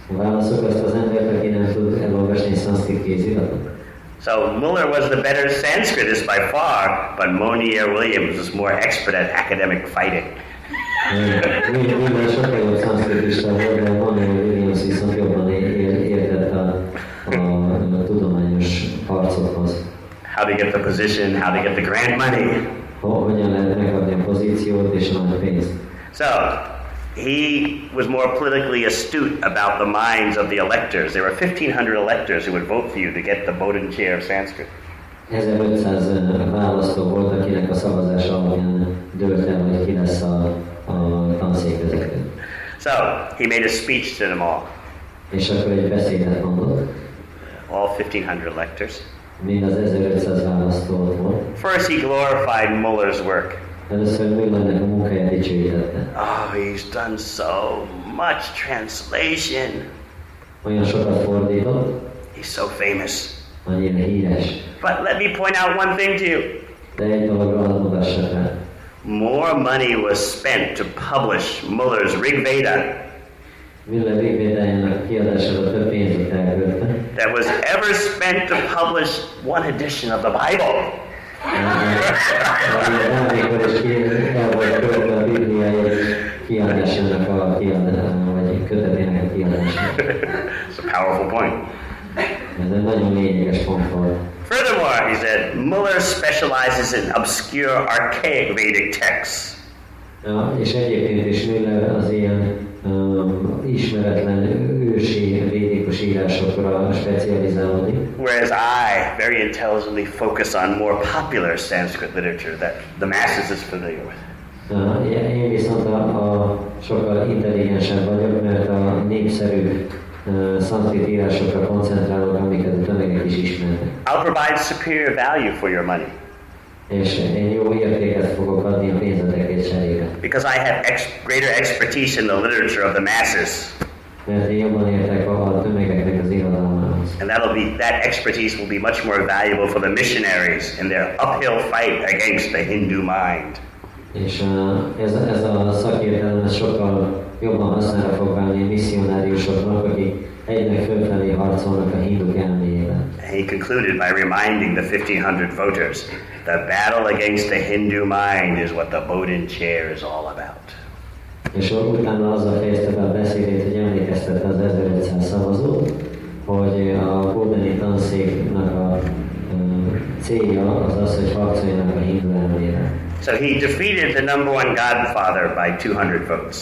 [SPEAKER 7] Válaszok azt az embert, aki nem tud elolvasni szanszkrit kéziratot.
[SPEAKER 1] So Muller was the better Sanskritist by far, but Monia Williams was more expert at academic fighting.
[SPEAKER 7] Minden sokkal jobb szanszkritista volt, de Monia Williams viszont jobban értett a tudományos harcokhoz.
[SPEAKER 1] How to get the position, how to get the grant money.
[SPEAKER 7] Hogyan lehet megkapni a pozíciót és a nagy pénzt.
[SPEAKER 1] So, he was more politically astute about the minds of the electors. There were 1,500 electors who would vote for you to get the Bowden Chair of Sanskrit.
[SPEAKER 7] 1500 választó volt, akinek a szavazás alapján dőlt el, hogy ki lesz a tanszékvezető.
[SPEAKER 1] So, he made a speech to them all.
[SPEAKER 7] És akkor egy beszédet mondott.
[SPEAKER 1] All 1,500 electors.
[SPEAKER 7] Mind az 1500 választó volt.
[SPEAKER 1] First, he glorified Muller's work.
[SPEAKER 7] Először Müllernek a munkáját dicsőítette.
[SPEAKER 1] Oh, he's done so much translation.
[SPEAKER 7] Olyan sokat fordított.
[SPEAKER 1] He's so famous.
[SPEAKER 7] Annyira híres.
[SPEAKER 1] But let me point out one thing to you.
[SPEAKER 7] De egy dologra hadd mutassak rá.
[SPEAKER 1] More money was spent to publish Muller's Rig Veda
[SPEAKER 7] Müller Rig Védájának kiadására több pénzt elköltve.
[SPEAKER 1] that was ever spent to publish one edition of the Bible.
[SPEAKER 7] Amikor is el volt költve a Bibliája kiadásának vagy kötetének a kiadására.
[SPEAKER 1] It's a powerful point.
[SPEAKER 7] Ez egy nagyon lényeges pont volt.
[SPEAKER 1] Furthermore, he said, Muller specializes in obscure, archaic Vedic texts.
[SPEAKER 7] Ja, és egyébként is Müller az ilyen ismeretlen ősi védikus írásokra specializálódik.
[SPEAKER 1] Whereas I very intelligently focus on more popular Sanskrit literature that the masses is familiar with.
[SPEAKER 7] Én viszont sokkal intelligensebb vagyok, mert a népszerű szanszkrit írásokra koncentrálok, amiket a tömegek is ismernek.
[SPEAKER 1] I'll provide superior value for your money.
[SPEAKER 7] És én jó értéket fogok adni a pénzetekért cserébe.
[SPEAKER 1] Because I have greater expertise in the literature of the masses.
[SPEAKER 7] Mert én jobban értek a tömegeknek az irodalmához.
[SPEAKER 1] And that expertise will be much more valuable for the missionaries in their uphill fight against the Hindu mind.
[SPEAKER 7] És ez a szakértelem ez sokkal jobban hasznára fog válni a misszionáriusoknak, akik egynek fölfelé harcolnak a hinduk elméjében.
[SPEAKER 1] He concluded by reminding the 1,500 voters, the battle against the Hindu mind is what the Bowden Chair is all about.
[SPEAKER 7] És utána azzal fejezte be a beszédét, hogy emlékeztette az 1500 szavazót, hogy a Bowdeni tanszéknak a célja az az, hogy harcoljanak a hindu elmére.
[SPEAKER 1] So he defeated the number one godfather by 200 votes.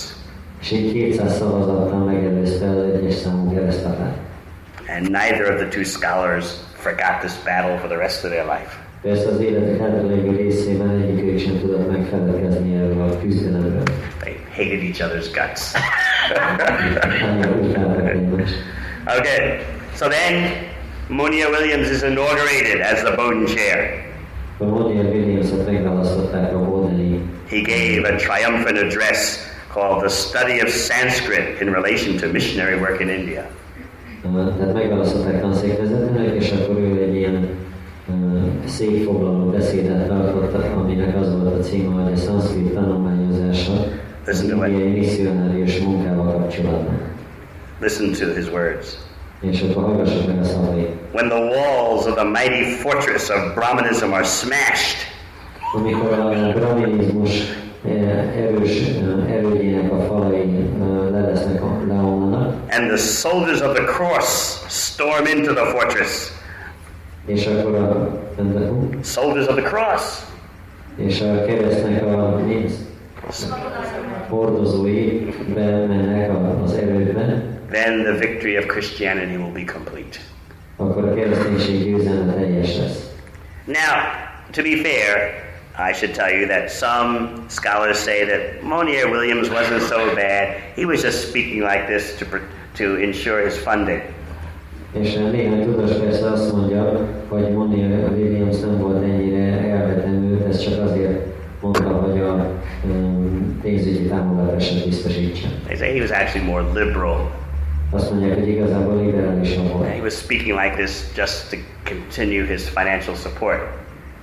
[SPEAKER 7] És így 200 szavazattal megelőzte az egyes számú keresztapát.
[SPEAKER 1] And neither of the two scholars forgot this battle for the rest of their life.
[SPEAKER 7] Persze az életük hátralévő részében egyikük sem tudott megfeledkezni erről a küzdelemről.
[SPEAKER 1] They hated each other's guts. Okay, so then Monia Williams is inaugurated as the Bowden Chair. He gave a triumphant address called The Study of Sanskrit in Relation to Missionary Work in India.
[SPEAKER 7] Tehát megválasztották tanszékvezetőnek, és akkor ő egy ilyen székfoglaló beszédet tartott, aminek az volt a címe, hogy a szanszkrit tanulmányozása az indiai misszionárius munkával kapcsolatban.
[SPEAKER 1] Listen to his words.
[SPEAKER 7] És akkor hallgassuk meg a szavait.
[SPEAKER 1] When the walls of the mighty fortress of Brahmanism are smashed,
[SPEAKER 7] amikor a brahminizmus erős erődjének a falai leomlanak,
[SPEAKER 1] Then the soldiers of the cross storm into the fortress.
[SPEAKER 7] És akkor
[SPEAKER 1] Soldiers of the cross.
[SPEAKER 7] És a keresztnek a hordozói bemennek az erődbe.
[SPEAKER 1] Then the victory of Christianity will be complete.
[SPEAKER 7] Akkor a kereszténység győzelme teljes lesz.
[SPEAKER 1] Now, to be fair, I should tell you that some scholars say that Monier Williams wasn't so bad. He was just speaking like this to ensure his funding.
[SPEAKER 7] És néhány tudós persze azt mondja, hogy Monier Williams nem volt ennyire elvetemült, ez csak azért mondta, hogy a pénzügyi támogatását biztosítsa.
[SPEAKER 1] They say he was actually more liberal.
[SPEAKER 7] Azt mondják, hogy igazából liberálisan volt.
[SPEAKER 1] He was speaking like this just to continue his financial support.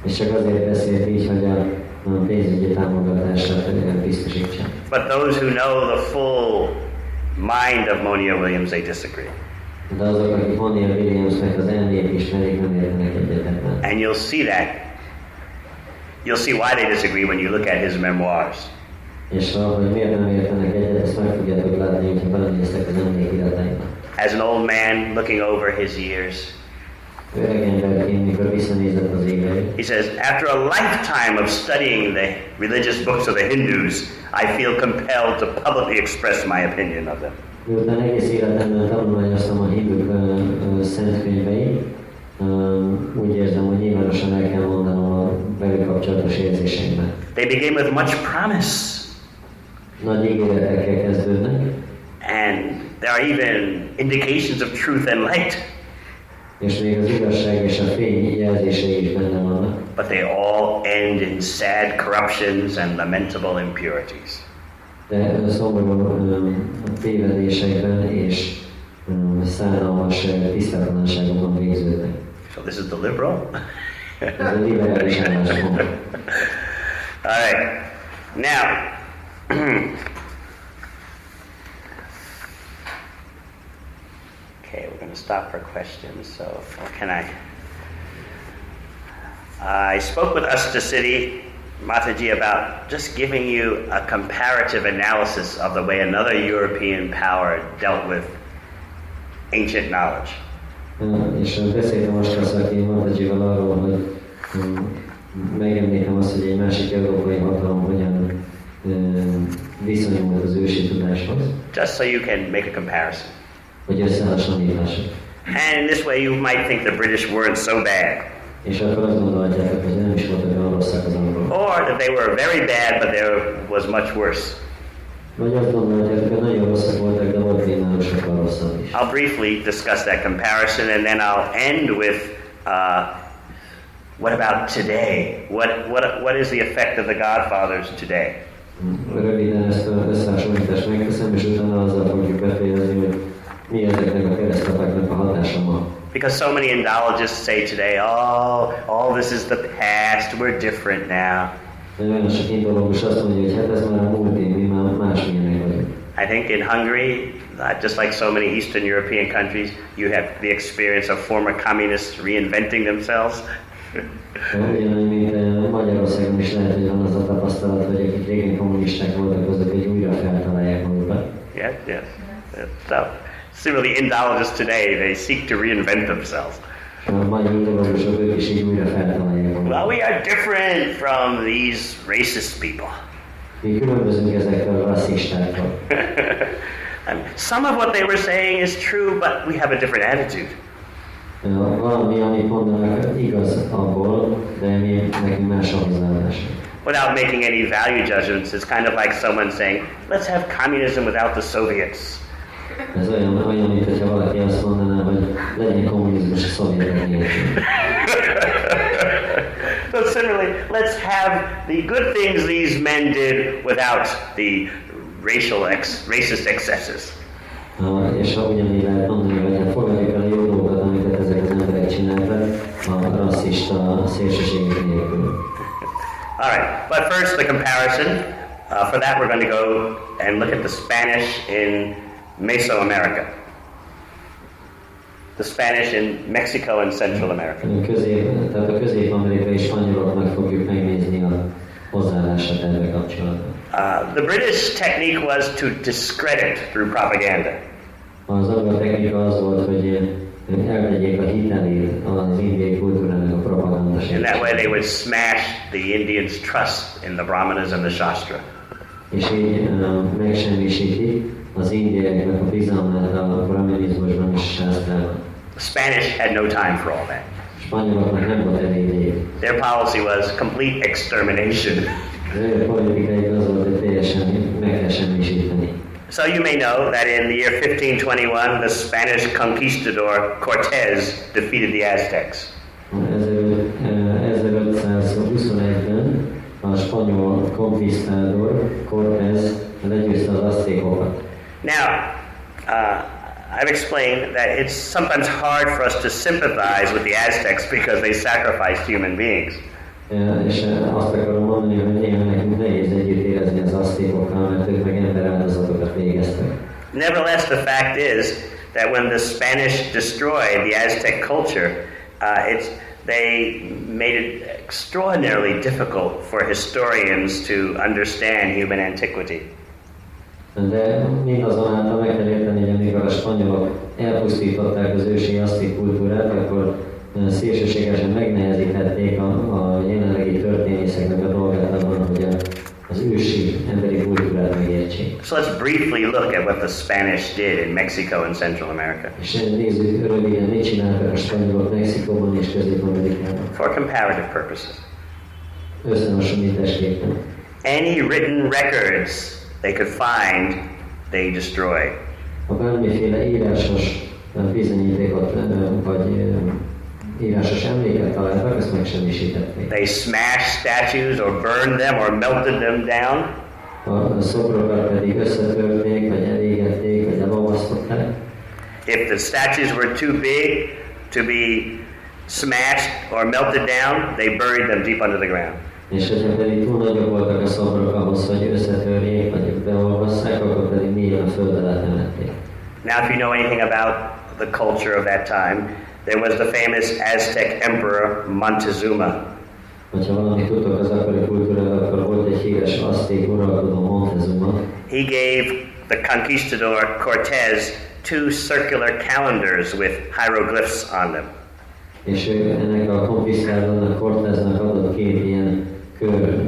[SPEAKER 7] És csak azért beszélt így, hogy a pénzügyi támogatását biztosítsa.
[SPEAKER 1] But those who know the full mind of Monier Williams, they disagree.
[SPEAKER 7] De azok, akik Monier Williamsnek az elmét ismerik, nem értenek egyetetben.
[SPEAKER 1] And you'll see that. You'll see why they disagree when you look at his memoirs.
[SPEAKER 7] És hogy miért nem értenek egyet, ezt meg fogjátok látni, hogyha belenéztek az emlékirataiba.
[SPEAKER 1] As an old man looking over his years,
[SPEAKER 7] öreg emberként, mikor visszanézett az éveit,
[SPEAKER 1] he says, after a lifetime of studying the religious books of the Hindus, I feel compelled to publicly express my opinion of them.
[SPEAKER 7] Miután egész életemben tanulmányoztam a hinduk szent könyveit, úgy érzem, hogy nyilvánosan el kell mondanom a velük kapcsolatos érzéseimben.
[SPEAKER 1] They begin with much promise.
[SPEAKER 7] Nagy ígéretekkel kezdődnek.
[SPEAKER 1] And there are even indications of truth and light.
[SPEAKER 7] És még az igazság és a fény jelzései is benne vannak.
[SPEAKER 1] But they all end in sad corruptions and lamentable impurities.
[SPEAKER 7] De szomorú tévedésekben és szánalmas tisztátalanságokban végződnek.
[SPEAKER 1] So this is the liberal.
[SPEAKER 7] Ez a liberális álláspont.
[SPEAKER 1] All right. Now, okay, we're going to stop for questions. So, what can I spoke with Usta City, Mataji, about just giving you a comparative analysis of the way another European power dealt with ancient knowledge.
[SPEAKER 7] És beszéltem Askaszaki Matajival arról, hogy megemlítem azt, hogy egy másik európai hatalom hogyan viszonyult az ősi tudáshoz.
[SPEAKER 1] Just so you can make a comparison.
[SPEAKER 7] Hogy összehasonlíthassuk.
[SPEAKER 1] And in this way you might think the British weren't so bad.
[SPEAKER 7] És akkor azt gondolhatjátok, hogy nem is voltak olyan rosszak az angolok.
[SPEAKER 1] Or that they were very bad, but there was much worse.
[SPEAKER 7] Vagy azt gondolhatjátok, hogy nagyon rosszak voltak, de volt még nagyon sokkal rosszabb is.
[SPEAKER 1] I'll briefly discuss that comparison, and then I'll end with what about today? What is the effect of the Godfathers today?
[SPEAKER 7] Röviden ezt az összehasonlítást megteszem, és utána azzal fogjuk befejezni, hogy mi ezeknek a keresztapáknak a hatása ma.
[SPEAKER 1] Because so many Indologists say today, oh, all this is the past, we're different now.
[SPEAKER 7] Olyan sok indológus azt mondja, hogy hát ez már a múlt év, mi már másmilyenek vagyunk.
[SPEAKER 1] I think in Hungary, just like so many Eastern European countries, you have the experience of former communists reinventing themselves.
[SPEAKER 7] Ugyanúgy, mint Magyarországon is lehet, hogy van az a tapasztalat, hogy akik régen kommunisták voltak, azok egy újra feltalálják magukat.
[SPEAKER 1] Yes. So, similarly, Indologists today, they seek to reinvent themselves. Well, we are different from these racist people. Some of what they were saying is true, but we have a different attitude. Without making any value judgments, it's kind of like someone saying, let's have communism without the Soviets.
[SPEAKER 7] Ez olyan, mint hogyha valaki azt mondaná, hogy legyen kommunizmus a szovjetek nélkül.
[SPEAKER 1] So similarly, let's have the good things these men did without the racist excesses.
[SPEAKER 7] És ugyanígy lehet mondani, hogy hát fogadjuk el a jó dolgokat, amiket ezek az emberek csináltak, a rasszista szélsőségek nélkül.
[SPEAKER 1] All right, but first the comparison. For that we're going to go and look at the Spanish in Mesoamerica. The Spanish in Mexico and Central America.
[SPEAKER 7] Tehát a közép-amerikai spanyoloknak fogjuk megnézni a hozzáállását ebben kapcsolatban.
[SPEAKER 1] The British technique was to discredit through propaganda.
[SPEAKER 7] Az angol technika az volt, hogy elvegyék a hitelét az indiai kultúrának a propaganda
[SPEAKER 1] In
[SPEAKER 7] segítségével.
[SPEAKER 1] that way they would smash the Indians' trust in the Brahmanas and the Shastra.
[SPEAKER 7] És így megsemmisíti az indiaiaknak a bizalmát a brahminizmusban és sásztrában.
[SPEAKER 1] The Spanish had no time for all that.
[SPEAKER 7] Spanyoloknak nem volt elég idejük.
[SPEAKER 1] Their policy was complete extermination.
[SPEAKER 7] Az ő politikai az volt, hogy teljesen meg kell semmisíteni.
[SPEAKER 1] So you may know that in the year 1521, the Spanish conquistador Cortés defeated the Aztecs.
[SPEAKER 7] 1521-ben a spanyol conquistador Cortés legyőzte az aztékokat.
[SPEAKER 1] Now, I've explained that it's sometimes hard for us to sympathize with the Aztecs because they sacrificed human beings.
[SPEAKER 7] És azt akarom mondani, hogy néha nekünk nehéz együtt érezni az aztékokkal, mert ők meg emberáldozatokat végeztek.
[SPEAKER 1] Nevertheless, the fact is that when the Spanish destroyed the Aztec culture, they made it extraordinarily difficult for historians to understand human antiquity.
[SPEAKER 7] De mindazonáltal meg kell érteni, hogy amikor a spanyolok elpusztították az ősi azték kultúrát, akkor szélsőségesen megnehezítették a jelenlegi történészeknek a dolgát abban, hogy az ősi emberi kultúrát megértsék.
[SPEAKER 1] So let's briefly look at what the Spanish did in Mexico and Central America.
[SPEAKER 7] És nézzük röviden, mit csináltak a spanyolok Mexikóban és Közép-Amerikában.
[SPEAKER 1] For comparative purposes.
[SPEAKER 7] Összehasonlításképpen.
[SPEAKER 1] Any written records they could find, they destroyed.
[SPEAKER 7] Ha bármiféle írásos bizonyítékot vagy írásos emléket találtak, ezt megsemmisítették.
[SPEAKER 1] They smashed statues or burned them or melted them down.
[SPEAKER 7] A szobrokat pedig összetörték, vagy elégették, vagy elolvasztották.
[SPEAKER 1] If the statues were too big to be smashed or melted down, they buried them deep under the ground.
[SPEAKER 7] És hogyha pedig túl nagyok voltak a szobrok ahhoz, hogy összetörjék, vagy beolvasszák, akkor pedig mélyen a föld alá temették.
[SPEAKER 1] Now, if you know anything about the culture of that time, there was the famous Aztec emperor Montezuma.
[SPEAKER 7] Ha valamit tudtok az akkori kultúráról, akkor volt egy híres azték uralkodó Montezuma.
[SPEAKER 1] He gave the conquistador Cortés 2 circular calendars with hieroglyphs on them.
[SPEAKER 7] És ennek a konfiszkádónak, Cortésnak adott 2 ilyen kör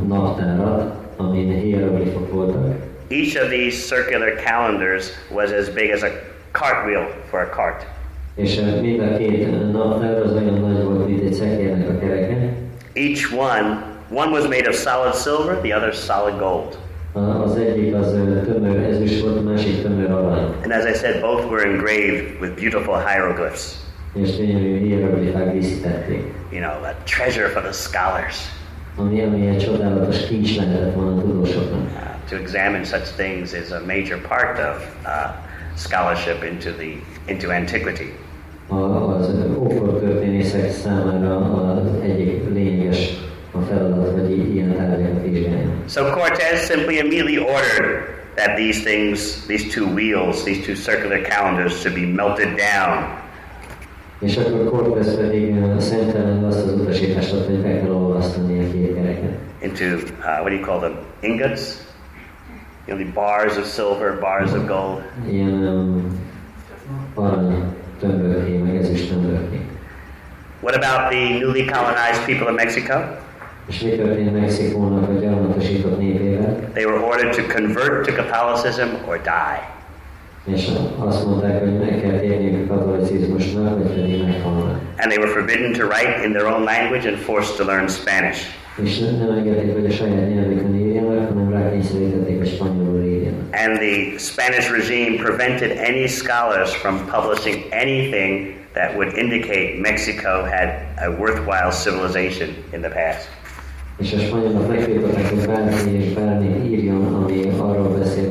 [SPEAKER 7] naptárat, amin hieroglifok voltak.
[SPEAKER 1] Each of these circular calendars was as big as a cartwheel for a cart.
[SPEAKER 7] És mind a 2 naptár az olyan nagy volt, mint egy szekérnek a kereke.
[SPEAKER 1] Each one was made of solid silver, the other solid gold.
[SPEAKER 7] Az egyik az tömör ezüst volt, a másik tömör arany.
[SPEAKER 1] And as I said, both were engraved with beautiful hieroglyphs.
[SPEAKER 7] És gyönyörű hieroglifák díszítették.
[SPEAKER 1] You know, a treasure for the scholars.
[SPEAKER 7] Ami egy csodálatos kincs lehetett volna a tudósoknak.
[SPEAKER 1] To examine such things is a major part of scholarship into antiquity.
[SPEAKER 7] Az ókor történészek számára az egyik lényeges a feladat, hogy ilyen tárgyakat vizsgálják.
[SPEAKER 1] So Cortés simply immediately ordered that these 2 wheels, these 2 circular calendars should be melted down.
[SPEAKER 7] És akkor Cortés pedig szemtelenül azt az utasítást adta, hogy be kell olvasztani a 2 kereket.
[SPEAKER 1] Into, what do you call them, ingots? You know, the bars of silver, bars of gold.
[SPEAKER 7] Ilyen arany tömbörké, meg ezüst tömbörké.
[SPEAKER 1] What about the newly colonized people of Mexico?
[SPEAKER 7] És mi történt Mexikónak a gyarmatosított népével?
[SPEAKER 1] They were ordered to convert to Catholicism or die.
[SPEAKER 7] És azt mondták, hogy meg kell térniük a katolicizmusnak, vagy pedig meghalnak.
[SPEAKER 1] And they were forbidden to write in their own language and forced to learn Spanish.
[SPEAKER 7] És nem engedték, hogy a saját nyelvükön írjanak, hanem rákényszerítették, hogy spanyolul írjanak.
[SPEAKER 1] And the Spanish regime prevented any scholars from publishing anything that would indicate Mexico had a worthwhile civilization in the past.
[SPEAKER 7] És a spanyolok megtiltották, hogy bárki és bármi írjon, ami arról beszél,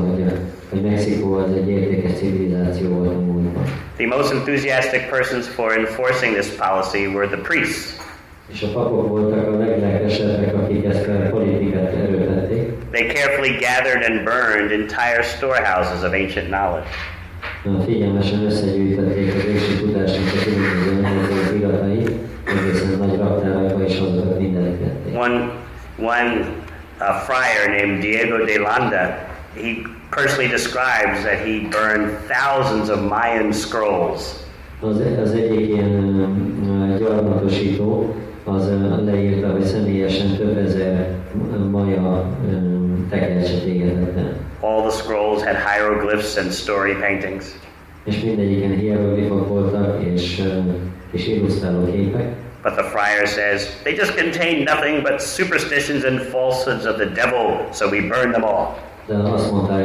[SPEAKER 7] hogy Mexikó az egy értékes civilizáció volt a múltban.
[SPEAKER 1] The most enthusiastic persons for enforcing this policy were the priests.
[SPEAKER 7] És a papok voltak a leglelkesebbek, akik ezt a politikát erőltették.
[SPEAKER 1] They carefully gathered and burned entire storehouses of ancient knowledge.
[SPEAKER 7] Figyelmesen összegyűjtették az ősi tudásnak a különböző iratait, egészen nagy raktárakba, és azokat mindenek tették.
[SPEAKER 1] One friar named Diego de Landa he personally describes that he burned thousands of Mayan scrolls.
[SPEAKER 7] Az egyik ilyen gyarmatosító az leírta, hogy személyesen több ezer maja tekercset égetett el.
[SPEAKER 1] All the scrolls had hieroglyphs and story paintings.
[SPEAKER 7] És mindegyiken hieroglifok voltak és illusztráló képek.
[SPEAKER 1] But the friar says, they just contain nothing but superstitions and falsehoods of the devil, so we burn them all.
[SPEAKER 7] De azt mondta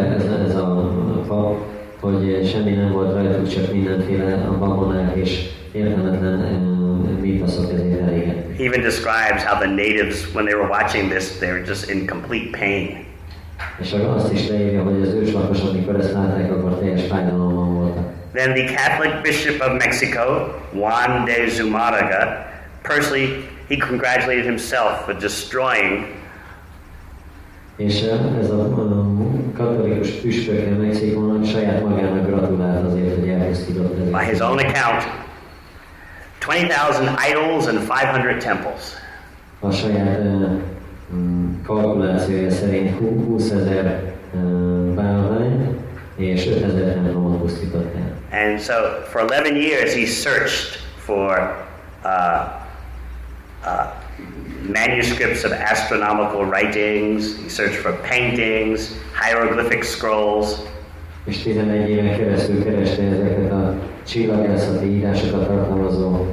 [SPEAKER 7] ez a pap, hogy semmi nem volt rajtuk, csak mindenféle babonák és értelmetlen mítaszok, ezért elégették.
[SPEAKER 1] He even describes how the natives, when they were watching this, they were just in complete pain.
[SPEAKER 7] És azt is leírja, hogy az őslakosok, amikor ezt látták, akkor teljes fájdalomban voltak.
[SPEAKER 1] Then the Catholic Bishop of Mexico, Juan de Zumárraga, personally, he congratulated himself for destroying.
[SPEAKER 7] És ez a katolikus püspök Mexikónak saját magának gratulált azért, hogy elpusztított ezeket.
[SPEAKER 1] By his own account, 20,000 idols and 500 temples.
[SPEAKER 7] A saját kalkulációja szerint 20 000 bálványt és 5000 templomot pusztított el.
[SPEAKER 1] And so for 11 years he searched for manuscripts of astronomical writings, he searched for paintings, hieroglyphic scrolls.
[SPEAKER 7] És 11 éven keresztül kereste ezeket a csillagászati írásokat tartalmazó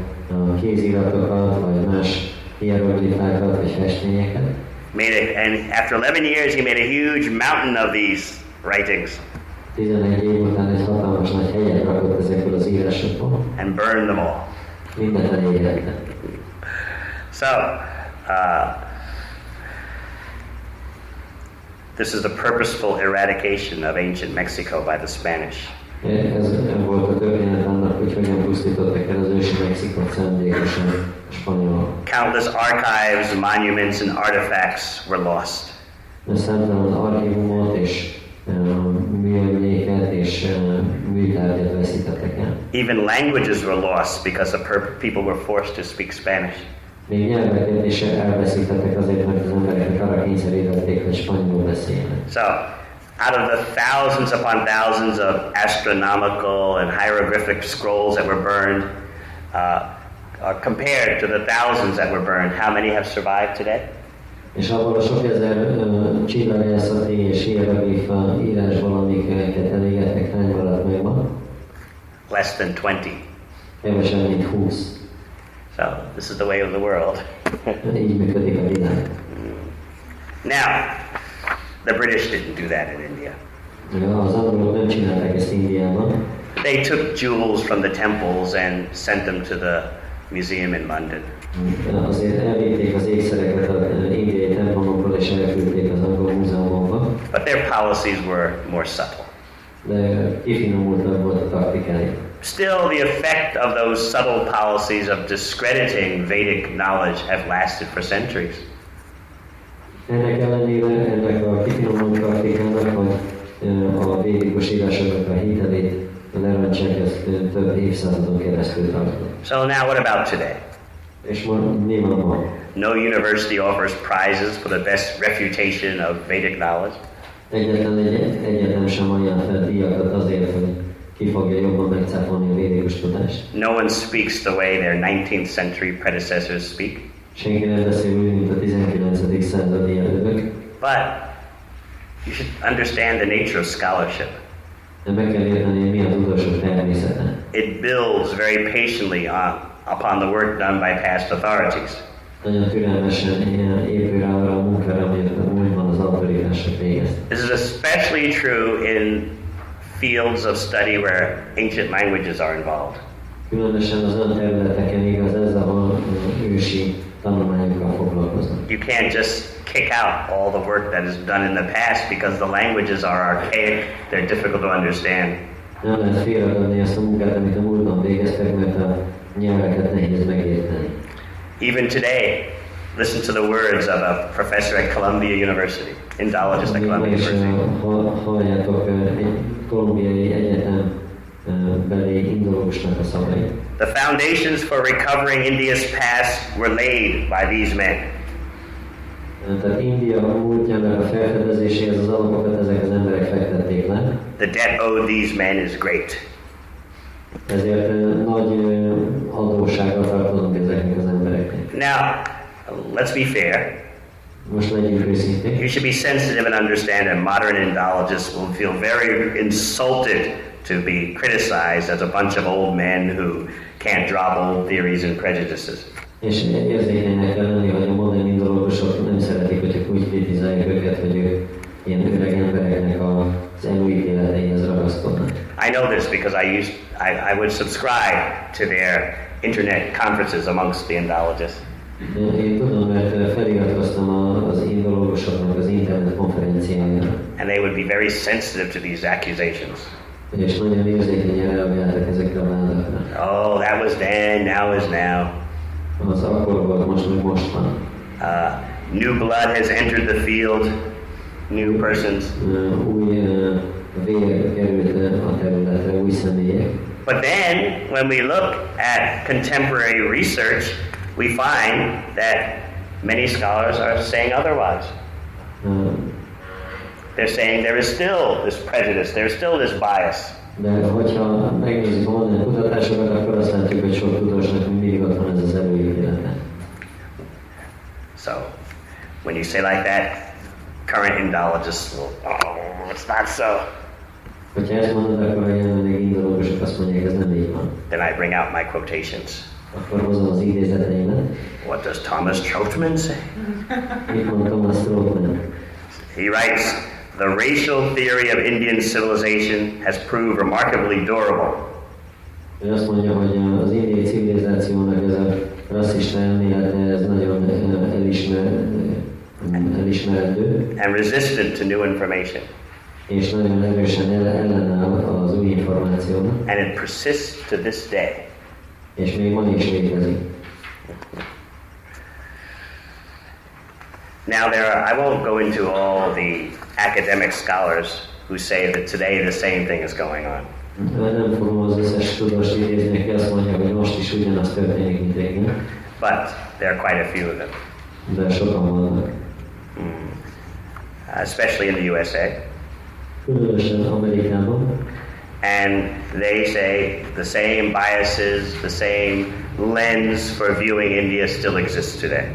[SPEAKER 7] kéziratokat, vagy más hieroglifákat, vagy festményeket.
[SPEAKER 1] And after 11 years he made a huge mountain of these writings.
[SPEAKER 7] 11 év után egy hatalmas nagy hegyet rakott ezekből az írásokból.
[SPEAKER 1] And burned them all.
[SPEAKER 7] Mindent elégette.
[SPEAKER 1] So, this is the purposeful eradication of ancient Mexico by the Spanish.
[SPEAKER 7] Ez volt a történet annak, hogy hogyan pusztítottak el az ősi Mexikót szándékosan a spanyolok.
[SPEAKER 1] Countless archives, monuments, and artifacts were lost.
[SPEAKER 7] Számtalan archívumot és műemléket és műtárgyat veszítettek el.
[SPEAKER 1] Even languages were lost because the people were forced to speak Spanish.
[SPEAKER 7] Még nyelveket is elveszítettek azért, mert az embereket arra kényszerítették, hogy spanyolul beszélnek.
[SPEAKER 1] So, out of the thousands upon thousands of astronomical and hieroglyphic scrolls that were burned, compared to the thousands that were burned, how many have survived today?
[SPEAKER 7] És abból a sok ezer csillagászati és hieroglifa írásból, amiket elégettek, hány maradt meg ma?
[SPEAKER 1] Less than 20.
[SPEAKER 7] Kevesebb, mint 20.
[SPEAKER 1] So, this is the way of the world.
[SPEAKER 7] Így működik a világ.
[SPEAKER 1] Now, the British didn't do that in India.
[SPEAKER 7] Az angolok nem csinálták ezt Indiában.
[SPEAKER 1] They took jewels from the temples and sent them to the museum in London.
[SPEAKER 7] Azért elvitték az ékszereket az indiai templomokból és elküldték az angol múzeumokba.
[SPEAKER 1] But their policies were more subtle.
[SPEAKER 7] De kifinomultabb volt a taktikájuk.
[SPEAKER 1] Still, the effect of those subtle policies of discrediting Vedic knowledge have lasted for centuries.
[SPEAKER 7] Ennek ellenére, ennek a kifinomult taktikának, hogy a védikus írásoknak a hitelét lerontsák, ezt több évszázadon keresztül tartott.
[SPEAKER 1] So now what about today?
[SPEAKER 7] És mi van ma?
[SPEAKER 1] No university offers prizes for the best refutation of Vedic knowledge.
[SPEAKER 7] Egyetlen egy egyetem sem ajánl fel díjakat azért, hogy ki fogja jobban megcáfolni a védikus tudást.
[SPEAKER 1] No one speaks the way their 19th century predecessors speak.
[SPEAKER 7] Senki nem beszél úgy, mint a 19. századi elők.
[SPEAKER 1] But you should understand the nature of scholarship.
[SPEAKER 7] De meg kell érteni, hogy mi a tudósok természete.
[SPEAKER 1] It builds very patiently upon the work done by past authorities.
[SPEAKER 7] Nagyon türelmesen épül rá arra a munkára, amit a múltban az autoritások végeztek.
[SPEAKER 1] This is especially true in fields of study where ancient languages are involved.
[SPEAKER 7] Különösen az olyan területeken igaz ez, ahol ősi tanulmányokkal foglalkoznak.
[SPEAKER 1] You can't just kick out all the work that is done in the past because the languages are archaic, they're difficult to understand.
[SPEAKER 7] Nem lehet félreadni ezt a munkát, amit a múltban végeztek, mert a nyelveket nehéz megérteni.
[SPEAKER 1] Even today, listen to the words of a professor at Columbia University, Indologist at Columbia University.
[SPEAKER 7] Halljátok egy kolumbiai egyetem beli indológusnak a szavait.
[SPEAKER 1] The foundations for recovering India's past were laid by these men.
[SPEAKER 7] Tehát India múltjának a felfedezéséhez az alapokat ezek az emberek emberek fektették le.
[SPEAKER 1] The debt owed these men is great.
[SPEAKER 7] Ezért nagy adósságra tartozunk ezeknek az embereknek.
[SPEAKER 1] Now, let's be fair.
[SPEAKER 7] Most legyünk őszinték.
[SPEAKER 1] You should be sensitive and understand that modern Indologists will feel very insulted to be criticized as a bunch of old men who can't drop old theories and prejudices.
[SPEAKER 7] És érzékenynek kell lenni, hogy a modern indológusok nem szeretik, hogy úgy kritizálják őket, hogy ők ilyen öreg embereknek az előítéleteihez ragaszkodnak.
[SPEAKER 1] I know this because I would subscribe to their internet conferences amongst the Indologists.
[SPEAKER 7] Én tudom, mert feliratkoztam az indológusoknak az internet konferenciájára.
[SPEAKER 1] And they would be very sensitive to these accusations.
[SPEAKER 7] És nagyon érzékenyen reagáltak ezekre a vádakra.
[SPEAKER 1] Oh, that was then, now is now.
[SPEAKER 7] Az akkor volt, most meg most van.
[SPEAKER 1] New blood has entered the field, new persons.
[SPEAKER 7] Új vér került a területre, új személyek.
[SPEAKER 1] But then, when we look at contemporary research, we find that many scholars are saying otherwise. They're saying there is still this prejudice, there is still this bias.
[SPEAKER 7] De hogyha megnézzük a modern kutatásokat, akkor azt látjuk, hogy sok tudósnak mindig ott van ez az előítélete.
[SPEAKER 1] So, when you say like that, current Indologists will, oh, it's not so.
[SPEAKER 7] Hogyha ezt mondod, akkor a jelenleg indológusok azt mondják, ez nem így van.
[SPEAKER 1] Then I bring out my quotations.
[SPEAKER 7] Akkor hozom az idézeteimet.
[SPEAKER 1] What does Thomas Troutman say?
[SPEAKER 7] Mit mond Thomas Troutman?
[SPEAKER 1] He writes, the racial theory of Indian civilization has proved remarkably durable.
[SPEAKER 7] Ő azt mondja, hogy az indiai civilizációnak ez a rasszista elmélete, ez nagyon elismerendő.
[SPEAKER 1] And resistant to new information.
[SPEAKER 7] És nagyon erősen ellenáll az új információnak.
[SPEAKER 1] And it persists to this day.
[SPEAKER 7] És még ma is létezik.
[SPEAKER 1] Now I won't go into all the academic scholars who say that today the same thing is going on.
[SPEAKER 7] Nem fogom az összes tudóst idézni, aki azt mondja, hogy most is ugyanaz történik, mint régen.
[SPEAKER 1] But there are quite a few of them.
[SPEAKER 7] De sokan vannak.
[SPEAKER 1] Especially in the USA.
[SPEAKER 7] Különösen Amerikában.
[SPEAKER 1] And they say the same biases, the same lens for viewing India still exists today.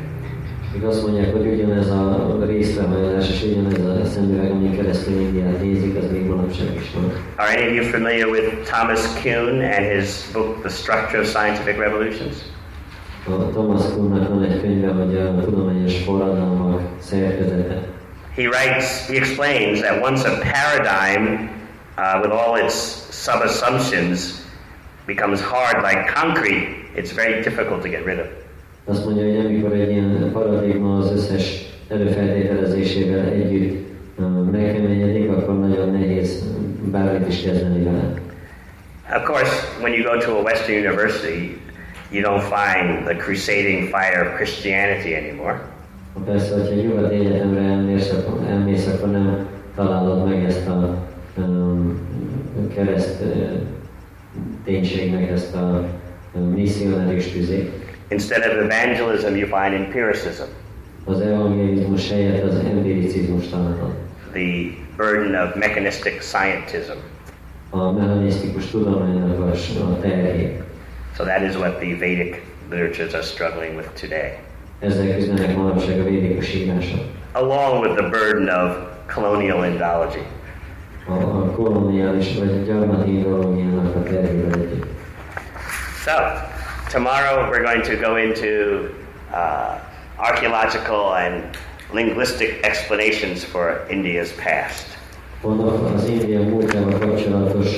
[SPEAKER 7] Azt mondják, hogy ugyanez a részrehajlás és ugyanez a szemüveg, amin keresztül Indiát nézik, az még manapság is van.
[SPEAKER 1] Are any of you familiar with Thomas Kuhn and his book, The Structure of Scientific Revolutions?
[SPEAKER 7] A Thomas Kuhnnak van egy könyve, hogy a tudományos forradalmak szerkezete.
[SPEAKER 1] He explains that once a paradigm with all its sub-assumptions becomes hard like concrete, it's very difficult to get rid of.
[SPEAKER 7] Azt mondja, hogy amikor egy ilyen paradigma az összes előfeltételezésével együtt megkeményedik, akkor nagyon nehéz bármit is kezdeni vele.
[SPEAKER 1] Of course, when you go to a Western university, you don't find the crusading fire of Christianity anymore.
[SPEAKER 7] Persze, hogyha nyugati egyetemre elmész, akkor nem találod meg ezt a kereszt ténységnek ezt a misszionárius tüzét.
[SPEAKER 1] Instead of evangelism, you find empiricism.
[SPEAKER 7] Az evangelizmus helyett az empiricizmus találod.
[SPEAKER 1] The burden of mechanistic scientism.
[SPEAKER 7] A mechanisztikus tudománynak a terhét.
[SPEAKER 1] So that is what the Vedic literatures are struggling with today.
[SPEAKER 7] Ezzel küzdenek manapság a védikus írások.
[SPEAKER 1] Along with the burden of colonial Indology.
[SPEAKER 7] A koloniális vagy gyarmati indológiának a terhével együtt.
[SPEAKER 1] So, tomorrow we're going to go into archaeological and linguistic explanations for India's past.
[SPEAKER 7] Holnap az India múltjával kapcsolatos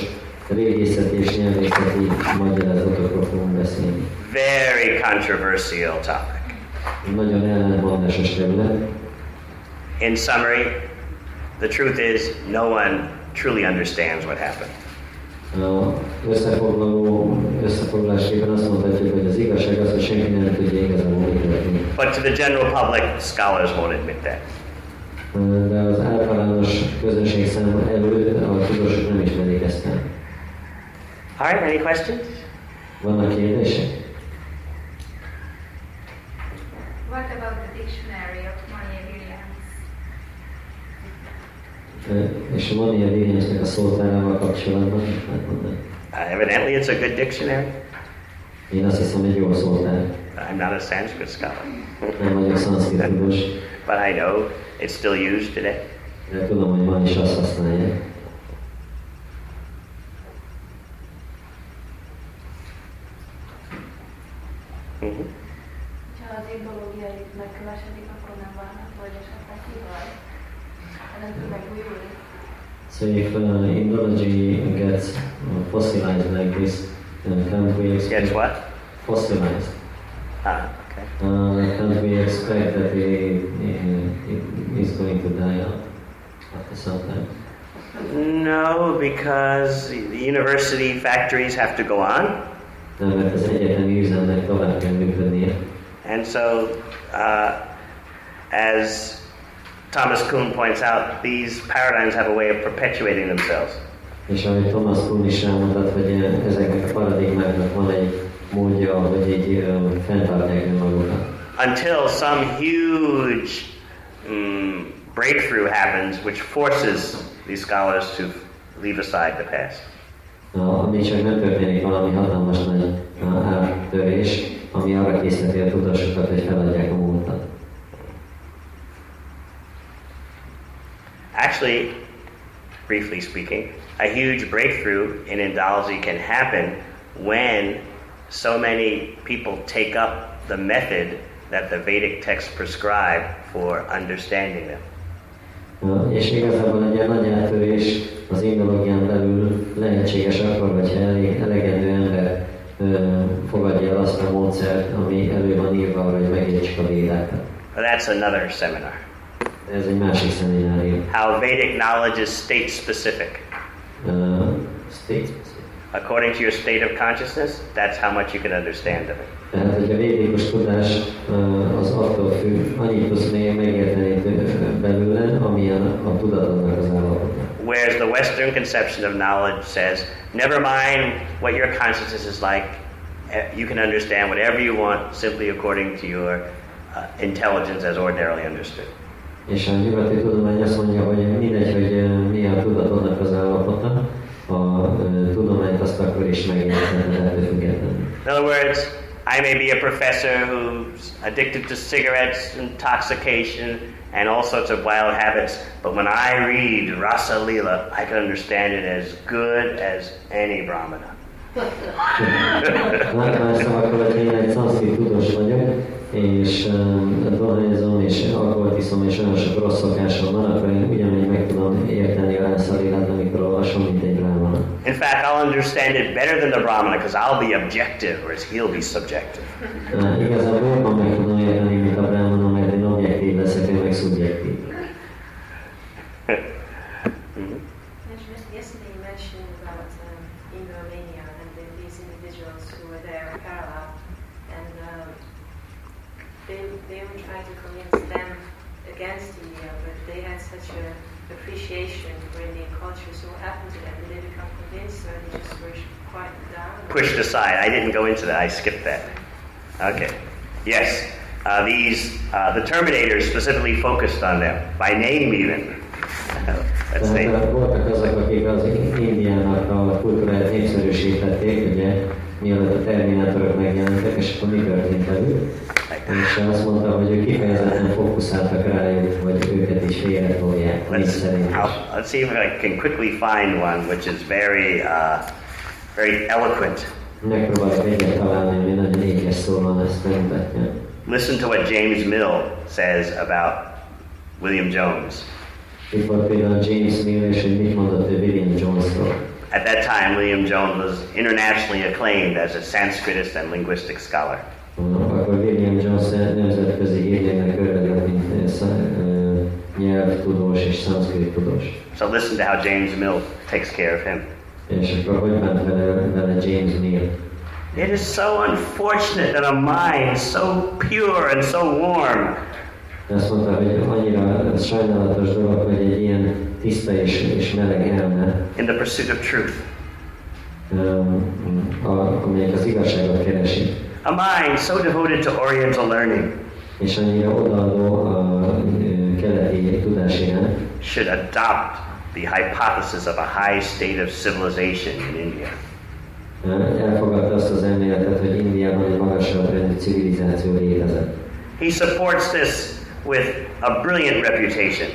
[SPEAKER 7] régészeti és nyelvészeti magyarázatokról fogunk beszélni.
[SPEAKER 1] Very controversial topic.
[SPEAKER 7] Nagyon ellentmondásos terület.
[SPEAKER 1] In summary, the truth is no one truly understands what happened.
[SPEAKER 7] Összefoglalásképpen azt mondhatjuk, hogy az igazság az, hogy senki nem tudja igazából mi történik.
[SPEAKER 1] But to the general public, scholars won't admit that.
[SPEAKER 7] De az általános közönség számára előtt a tudósok nem ismerik ezt el.
[SPEAKER 1] All right, any questions?
[SPEAKER 7] Vannak kérdések?
[SPEAKER 4] What about the dictionary of Maria Williams?
[SPEAKER 7] És van ilyen Williamsnek a szótárával kapcsolatban, és megmondani.
[SPEAKER 1] Evidently it's a good dictionary.
[SPEAKER 7] Én azt hiszem, egy jó szótár.
[SPEAKER 1] I'm not a Sanskrit scholar.
[SPEAKER 7] Nem vagyok szanszkrit tudós,
[SPEAKER 1] But I know it's still used today.
[SPEAKER 7] de tudom, hogy ma is azt használják.
[SPEAKER 6] Ha az ideológiai megkövesedik, akkor nem várható, hogy esetleg kivaj. Nem tud megújulni.
[SPEAKER 7] So if Indology gets fossilized like this, can't we
[SPEAKER 1] Gets
[SPEAKER 7] expect
[SPEAKER 1] what?
[SPEAKER 7] fossilized?
[SPEAKER 1] Okay.
[SPEAKER 7] Can't we expect that it is going to die out after some time?
[SPEAKER 1] No, because the university factories have to go on.
[SPEAKER 7] Nem, mert az egyetemi üzemnek tovább kell működnie.
[SPEAKER 1] And so, as Thomas Kuhn points out, these paradigms have a way of perpetuating themselves.
[SPEAKER 7] És ahogy Thomas Kuhn is elmondott, hogy ezeknek a paradigmáknak van egy módja, hogy így fenntartják önmagukat.
[SPEAKER 1] Until some huge breakthrough happens, which forces these scholars to leave aside the past.
[SPEAKER 7] Ami csak nem történik valami hatalmas nagy áttörés, ami arra készíti a tudásokat, hogy feladják a múltat.
[SPEAKER 1] Actually, briefly speaking, a huge breakthrough in Indology can happen when so many people take up the method that the Vedic texts prescribe for understanding them.
[SPEAKER 7] És igazából egy ilyen nagy áttörés az indológián belül lehetséges akkor, hogyha elegendő ember fogadja el azt a módszert, ami elő van írva arra, hogy megértsük a védákat.
[SPEAKER 1] But that's another seminar.
[SPEAKER 7] Ez egy másik szeminárium.
[SPEAKER 1] How Vedic knowledge is state-specific.
[SPEAKER 7] State-specific.
[SPEAKER 1] According to your state of consciousness, that's how much you can understand of it.
[SPEAKER 7] Tehát, hogy a védikus tudás az attól függ, annyit tudsz még megérteni belőle, amilyen a tudatodnak az állapota.
[SPEAKER 1] Whereas the Western conception of knowledge says, never mind what your consciousness is like, you can understand whatever you want simply according to your intelligence as ordinarily understood.
[SPEAKER 7] És a nyugati tudomány azt mondja, hogy mindegy, hogy mi a tudatodnak az állapota, a tudományt azt akkor is megérteni, ettől függetlenül.
[SPEAKER 1] In other words, I may be a professor who's addicted to cigarettes, intoxication, and all sorts of wild habits, but when I read Rasa Lila, I can understand it as good as any Brahmana.
[SPEAKER 7] Más szavakkal, hogy én egy szanszkrit tudós vagyok, és dohányzom, és alkoholt iszom, és olyan sok rossz szokásom van, akkor én ugyanúgy meg tudom érteni a Rasa Lilát, amikor olvasom, mint egy brahmana.
[SPEAKER 1] In fact, I'll understand it better than the Brahmana, because I'll be objective, whereas he'll be subjective.
[SPEAKER 7] Igazából jobban meg tudom érteni, mint a brahmana, mert én objektív leszek, én meg szubjektív.
[SPEAKER 10] Yesterday you mentioned about in Romania and these individuals who were there parallel, and they were trying to convince them against India, but they had such an appreciation for Indian culture. So what happened to them? Did they become convinced, or they just were quieted down?
[SPEAKER 1] Pushed aside. I didn't go into that. I skipped that. Okay. Yes. The Terminators specifically focused on them, by name even. Let's say.
[SPEAKER 7] Voltak azok, akik az Indiának a kultúráját népszerűsítették, ugye, mielőtt a Terminátorok megjelentek, és akkor mi történt velük? És azt mondta, hogy ők kifejezetten fókuszáltak rájuk, hogy őket is félretolják, négy szerint.
[SPEAKER 1] Let's see if I can quickly find one which is very eloquent.
[SPEAKER 7] Megpróbálok egyet találni, ami nagyon éges szóval ezt megmutatja.
[SPEAKER 1] Listen to what James Mill says about William Jones.
[SPEAKER 7] Itt volt például James Mill, és hogy mit mondott William Jonesról.
[SPEAKER 1] At that time, William Jones was internationally acclaimed as a Sanskritist and linguistic scholar.
[SPEAKER 7] Akkor William Jones nemzetközi hírnévnek örvendett, mint nyelvtudós és szanszkrit tudós.
[SPEAKER 1] So listen to how James Mill takes care of him.
[SPEAKER 7] És akkor hogy ment vele James Mill?
[SPEAKER 1] It is so unfortunate that a mind so pure and so warm
[SPEAKER 7] Azt mondta, hogy annyira sajnálatos dolog, hogy egy ilyen tiszta és meleg elme,
[SPEAKER 1] in the pursuit of truth.
[SPEAKER 7] Amelyik az igazságot keresi.
[SPEAKER 1] A mind so devoted to Oriental learning
[SPEAKER 7] És annyira odaadó a keleti tudás iránt,
[SPEAKER 1] should adopt the hypothesis of a high state of civilization in India.
[SPEAKER 7] Elfogadta azt az elméletet, hogy Indiában egy magasabb rendű civilizáció létezett.
[SPEAKER 1] He supports this with a brilliant reputation.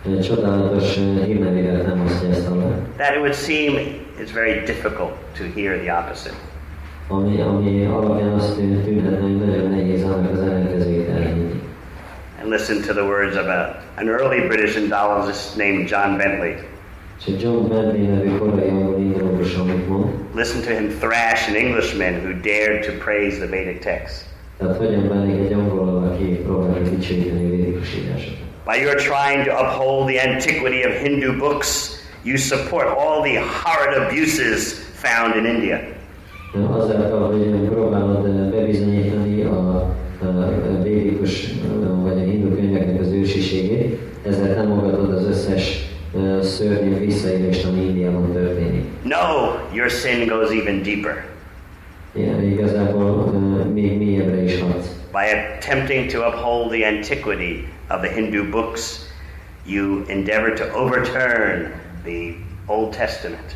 [SPEAKER 7] Egy csodálatos hírnevével nem osztja ezt alá.
[SPEAKER 1] That it would seem it's very difficult to hear the opposite.
[SPEAKER 7] Ami alapján azt tűnhetne, hogy nagyon nehéz annak az ellenkezőjét elhinni.
[SPEAKER 1] And listen to the words of an early British Indologist named John Bentley.
[SPEAKER 7] John Bentley nevű korai angol indológus, amit mond.
[SPEAKER 1] Listen to him thrash an Englishman who dared to praise the Vedic text.
[SPEAKER 7] Tehát hogyan bánik egy angol, aki próbálja dicsőíteni a védikus írásokat.
[SPEAKER 1] By your trying to uphold the antiquity of Hindu books, you support all the horrid abuses found in India.
[SPEAKER 7] Azáltal, hogy próbálod bebizonyítani a védikus vagy a hindu könyveknek az ősiségét, ezzel támogatod az összes szörnyű visszaélést, ami Indiában történik.
[SPEAKER 1] No, your sin goes even deeper.
[SPEAKER 7] Igen, igazából még mélyebbre is hatsz.
[SPEAKER 1] By attempting to uphold the antiquity of the Hindu books, you endeavor to overturn the Old Testament.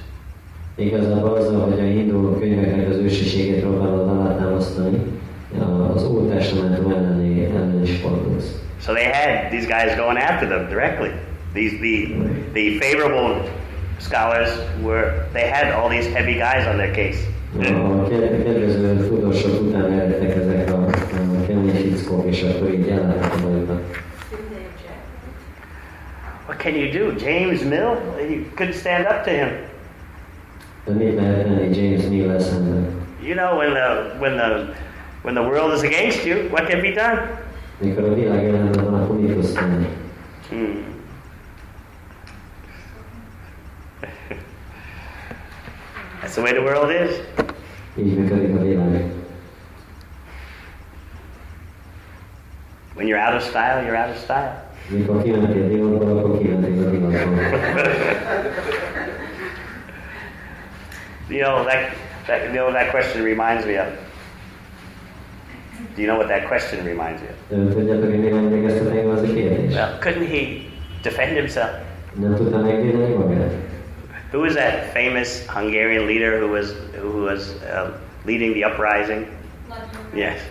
[SPEAKER 7] Igazából azzal, hogy a hindu könyveknek az ősiségét próbálod alátámasztani, az Ótestamentum ellen is fordulsz.
[SPEAKER 1] So they had these guys going after them directly. The favorable scholars they had all these heavy guys on their case.
[SPEAKER 7] A kedvező tudósok után eredtek ezek a kemény fickók, és akkor így ellátnak a bajukat.
[SPEAKER 1] What can you do? James Mill? You couldn't stand up to him.
[SPEAKER 7] De mit lehet tenni James Mill szemben?
[SPEAKER 1] You know, when the world is against you, what can be done?
[SPEAKER 7] Mikor a világ ellenben van, akkor mit tudsz tenni?
[SPEAKER 1] That's the way the world is.
[SPEAKER 7] Így működik a világ.
[SPEAKER 1] When you're out of style, you're out of style.
[SPEAKER 7] Mikor kimentél divatból, akkor kimentél a divatból.
[SPEAKER 1] That question reminds me of. Do you know what that question reminds me of?
[SPEAKER 7] Tudjátok, hogy mi emlékeztet engem az a kérdés?
[SPEAKER 1] Well, couldn't he defend himself?
[SPEAKER 7] Nem tudta megvédeni magát?
[SPEAKER 1] Who was that famous Hungarian leader who was leading the uprising? Yes.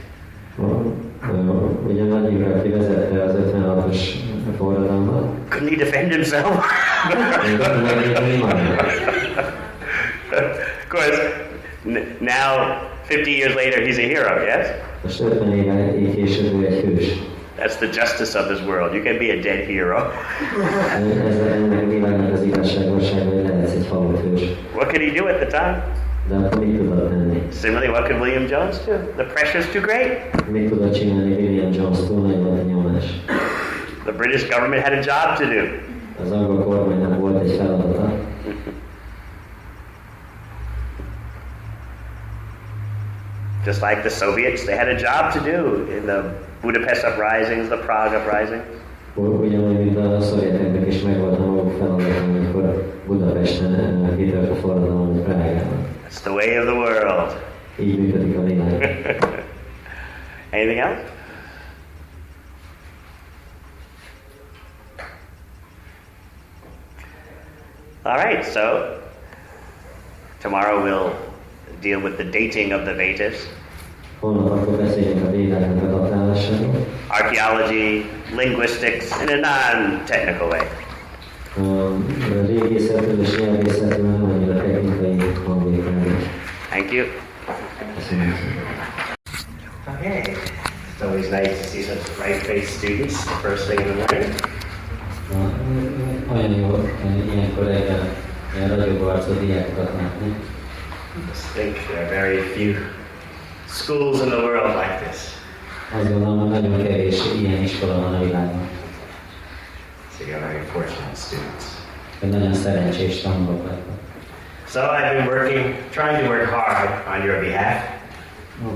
[SPEAKER 7] Ugye Vladimir, aki vezette az 56-os forradalmat.
[SPEAKER 1] Couldn't he defend himself? Of course, now 50 years later he's a hero, yes?
[SPEAKER 7] Most 50 éve így később ő egy hős.
[SPEAKER 1] That's the justice of this world. You can be a dead hero.
[SPEAKER 7] Ennek a világnak az igazságossága, hogy lehetsz egy halott hős.
[SPEAKER 1] What could he do at the time?
[SPEAKER 7] De akkor mit tudod tenni?
[SPEAKER 1] Similarly, what could William Jones do? The pressure's too great.
[SPEAKER 7] Mit tudod csinálni William Jones? Túl nagy volt a nyomás.
[SPEAKER 1] The British government had a job to do.
[SPEAKER 7] Az angol kormánynak volt egy feladata.
[SPEAKER 1] Just like the Soviets, they had a job to do in the Budapest uprisings, the Prague uprising.
[SPEAKER 7] Ugyanúgy, mint a szovjeteknek is megvolt a maguk feladata, amikor Budapesten kitört a forradalom Prágában.
[SPEAKER 1] That's the way of the world.
[SPEAKER 7] Így működik a világ.
[SPEAKER 1] Anything else? All right, so tomorrow we'll deal with the dating of the Vedas.
[SPEAKER 7] Holnap akkor beszéljünk a védáknak a datálásáról.
[SPEAKER 1] Archaeology, linguistics, in a non-technical way.
[SPEAKER 7] Régészetről és nyelvészetről nem annyira technikai hangvételről.
[SPEAKER 1] Thank you. Okay. It's always nice to see such bright-faced students the first thing in the morning.
[SPEAKER 7] Olyan jó ilyenkor reggel ilyen ragyogó arcú diákokat látni.
[SPEAKER 1] Just think there are very few schools in the world like this.
[SPEAKER 7] Azt gondolom, hogy nagyon kevés ilyen iskola van a világon.
[SPEAKER 1] So you're very fortunate students.
[SPEAKER 7] Nagyon szerencsés tanulók lettek.
[SPEAKER 1] So I've been trying to work hard on your behalf.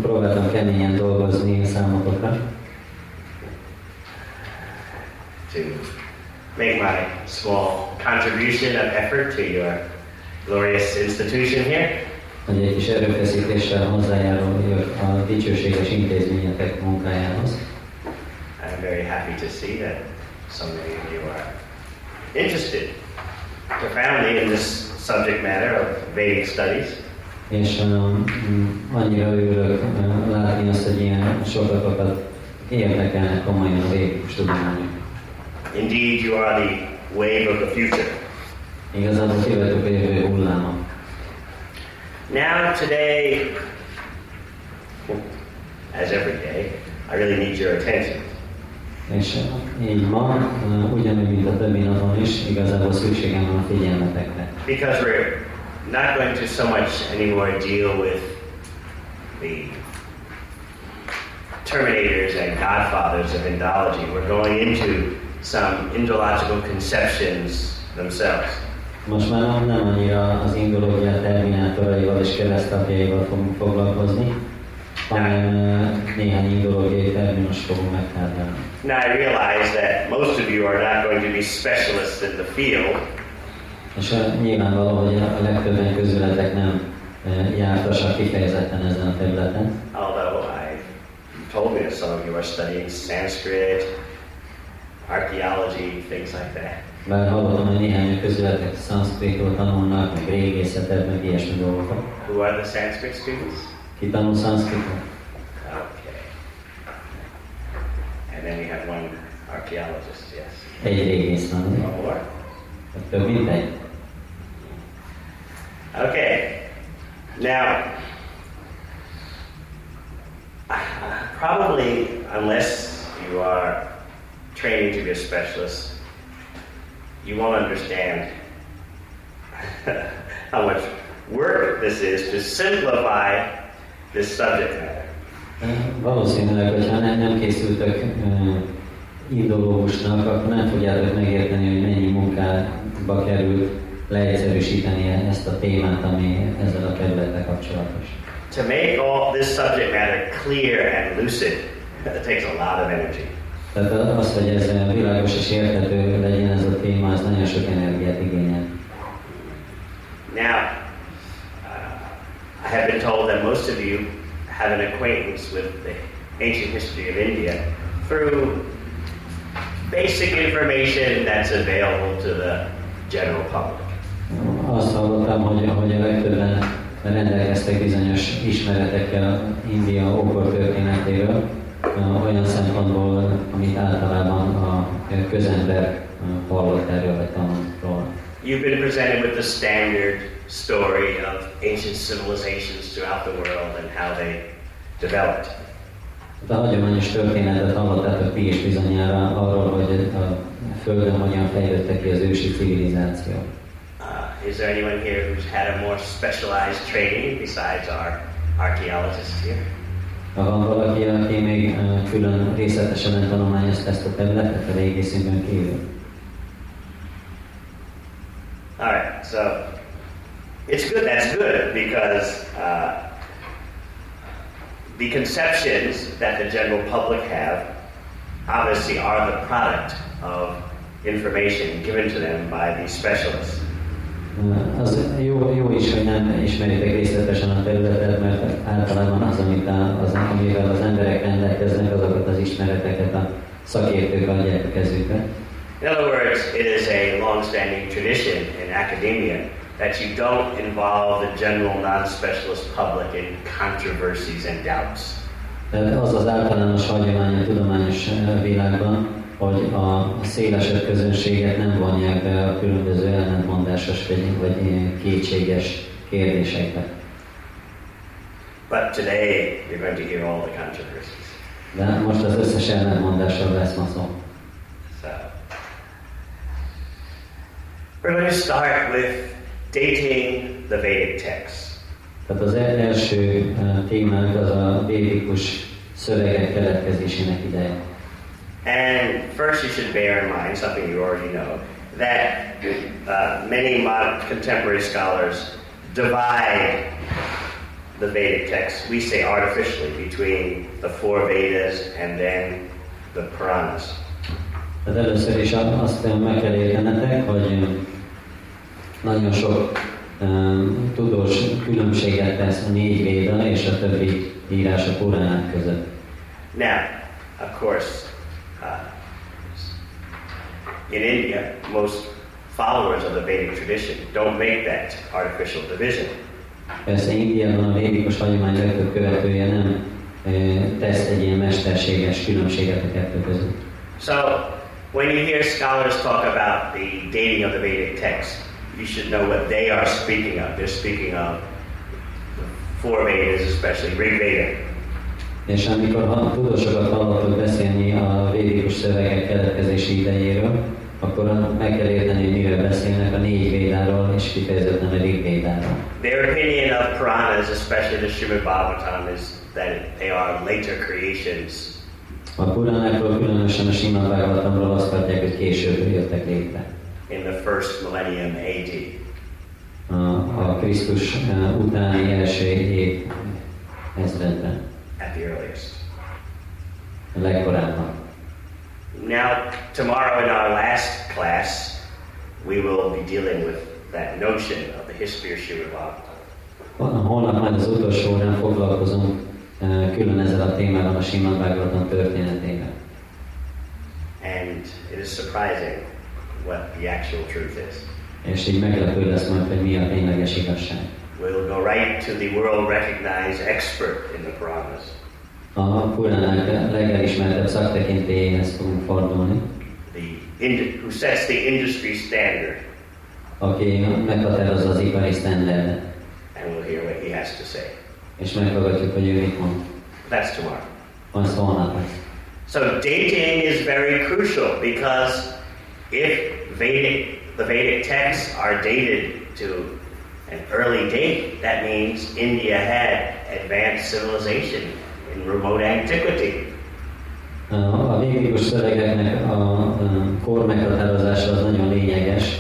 [SPEAKER 7] Próbáltam keményen dolgozni számotokra.
[SPEAKER 1] To make my small contribution of effort to your glorious institution here.
[SPEAKER 7] Hogy egy kis erőfeszítéssel hozzájáruljuk a dicsőséges intézményetek munkájához.
[SPEAKER 1] I'm very happy to see that so many of you are interested profoundly in this subject matter of Vedic studies.
[SPEAKER 7] És annyira örülök látni azt, hogy ilyen sokakat érdekelnek komolyan a védikus tudományok.
[SPEAKER 1] Indeed, you are the wave of the future.
[SPEAKER 7] Igazából ti vagytok a jövő hulláma.
[SPEAKER 1] Now, today, as every day, I really need your attention.
[SPEAKER 7] És így ma, ugyanúgy, mint a többi napon is, igazából szükségem van a figyelmetekre.
[SPEAKER 1] Because we're not going to so much anymore deal with the terminators and godfathers of Indology. We're going into some Indological conceptions themselves.
[SPEAKER 7] Most már nem annyira az indológia terminátoraival és keresztapjaival fogunk foglalkozni, hanem néhány indológiai terminus fogunk megtárgyalni.
[SPEAKER 1] Now I realize that most of you are not going to be specialists in the field.
[SPEAKER 7] És nyilvánvaló, hogy a legtöbben közületek nem jártasak kifejezetten ezen a területen.
[SPEAKER 1] Although told me that some of you are studying Sanskrit, archaeology, things like that.
[SPEAKER 7] Bár hallottam, hogy néhány közületek szanszkritról tanulnak, meg régészetet, meg ilyesmi dolgokat.
[SPEAKER 1] Who are the Sanskrit students?
[SPEAKER 7] Ki tanul szanszkritot?
[SPEAKER 1] Okay. And then we have one archaeologist, yes.
[SPEAKER 7] Egy régész tanul.
[SPEAKER 1] One more?
[SPEAKER 7] Több mint egy.
[SPEAKER 1] Okay. Now, probably, unless you are training to be a specialist, you won't understand how much work this is to simplify this subject matter.
[SPEAKER 7] Valószínűleg, hogyha nem készültök indológusnak, akkor nem fogjátok megérteni, hogy mennyi munkába került leegyszerűsíteni ezt a témát, ami ezzel a területtel kapcsolatos.
[SPEAKER 1] To make all this subject matter clear and lucid, it takes a lot of energy.
[SPEAKER 7] Tehát az, hogy ez világos és érthető legyen ez a téma, az nagyon sok energiát igényel.
[SPEAKER 1] Now, I have been told that most of you have an acquaintance with the ancient history of India through basic information that's available to the general public.
[SPEAKER 7] Azt hallottam, hogy a legtöbben rendelkeztek bizonyos ismeretekkel India ókor történetéről, olyan szempontból, amit általában a közember hallott erről, vagy tanult róla.
[SPEAKER 1] You've been presented with the standard story of ancient civilizations throughout the world and how they developed.
[SPEAKER 7] A hagyományos történetet hallottátok ti is bizonyára arról, hogy a Földön hogyan fejlődtek ki az ősi civilizáció.
[SPEAKER 1] Is there anyone here who's had a more specialized training besides our archaeologists here?
[SPEAKER 7] Ha van valaki, aki még külön részletesen tanulmányozta ezt a területet a régészünkön kívül?
[SPEAKER 1] All right, so it's good. That's good because the conceptions that the general public have obviously are the product of information given to them by these specialists.
[SPEAKER 7] Az jó is, hogy nem ismeritek részletesen a területet, mert általában az, amivel az emberek rendelkeznek, azokat az ismereteket a szakértők adják a kezükbe.
[SPEAKER 1] In other words, it is a long-standing tradition in academia that you don't involve the general non-specialist public in controversies and doubts.
[SPEAKER 7] Tehát az az általános hagyomány a tudományos világban, hogy a szélesebb közönséget nem vonják be a különböző ellentmondásos vagy kétséges kérdésekbe.
[SPEAKER 1] But today you're going to hear all the controversies.
[SPEAKER 7] De most az összes ellentmondásról lesz ma szó.
[SPEAKER 1] So, we're going to start with dating the Vedic texts.
[SPEAKER 7] Tehát az első témánk az a védikus szövegek keletkezésének ideje.
[SPEAKER 1] And first you should bear in mind something you already know, that many modern contemporary scholars divide the Vedic texts, we say artificially, between the four Vedas and then the Puranas.
[SPEAKER 7] Tehát először is azt meg kell értenetek, hogy nagyon sok tudós különbséget tesz a 4 véda és a többi írás a Puránák között.
[SPEAKER 1] Now, of course, in India, most followers of the Vedic tradition don't make that artificial division.
[SPEAKER 7] Persze Indiában a védikus hagyomány legtöbb követője nem tesz egy ilyen mesterséges különbséget a kettő között.
[SPEAKER 1] So, when you hear scholars talk about the dating of the Vedic text, you should know what they are speaking of. They're speaking of the four Vedas, especially Rig Veda.
[SPEAKER 7] És amikor tudósokat hallottuk beszélni a védikus szövegek keletkezési idejéről, akkor meg kell érteni, hogy miről beszélnek, a 4 védáról és kifejezetten a Rig Védáról.
[SPEAKER 1] Their opinion of Puranas, especially the Srimad Bhagavatam, is that they are later creations.
[SPEAKER 7] A Puránákról, különösen a Srimad Bhagavatamról azt tartják, hogy később jöttek létre.
[SPEAKER 1] In the first millennium AD.
[SPEAKER 7] A Krisztus utáni első év ezredben.
[SPEAKER 1] At the earliest.
[SPEAKER 7] A legkorábban.
[SPEAKER 1] Now, tomorrow in our last class, we will be dealing with that notion of the history of Srimad Bhagavatam.
[SPEAKER 7] Holnap majd az utolsó órán foglalkozunk külön ezzel a témával, a Srimad Bhagavatam történetével.
[SPEAKER 1] And it is surprising what the actual truth is.
[SPEAKER 7] És így meglepő lesz majd, hogy mi a tényleges igazság.
[SPEAKER 1] We'll go right to the world-recognized expert in the Puranas.
[SPEAKER 7] A Puránák legelismertebb szaktekintélyéhez fogunk fordulni.
[SPEAKER 1] Who sets the industry standard.
[SPEAKER 7] Aki meghatározza az ipari standardet.
[SPEAKER 1] And we'll hear what he has to say.
[SPEAKER 7] És meghallgatjuk, hogy ő mit mond.
[SPEAKER 1] That's tomorrow.
[SPEAKER 7] Az holnap lesz.
[SPEAKER 1] So dating is very crucial because if the Vedic texts are dated to an early date, that means India had advanced civilization in remote antiquity.
[SPEAKER 7] A védikus szövegeknek a kor meghatározása az nagyon lényeges,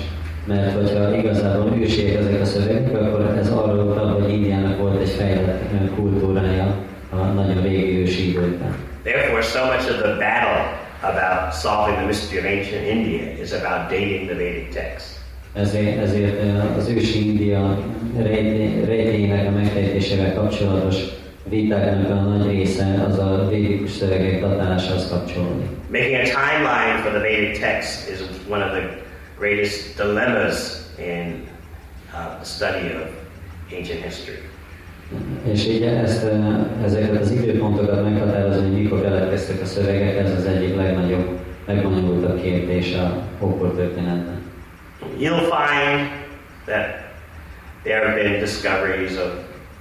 [SPEAKER 7] mert hogyha igazából ősiek ezek a szövegek, akkor ez arról utal, hogy Indiának volt egy fejlett kultúrája a nagyon régi ősi időkben.
[SPEAKER 1] Therefore, so much of the battle about solving the mystery of ancient India is about dating the Vedic text.
[SPEAKER 7] Ezért az ősi India rejtélyének a megfejtésével kapcsolatos vitáknak a nagy része az a védikus szövegek datálásához kapcsolódik.
[SPEAKER 1] Making a timeline for the Vedic text is one of the greatest dilemmas in the study of ancient history.
[SPEAKER 7] És így ezeket az időpontokat meghatározni, hogy mikor keletkeztek a szövegek, ez az egyik legbonyolultabb kérdés a ókor történetben.
[SPEAKER 1] You'll find that there have been discoveries of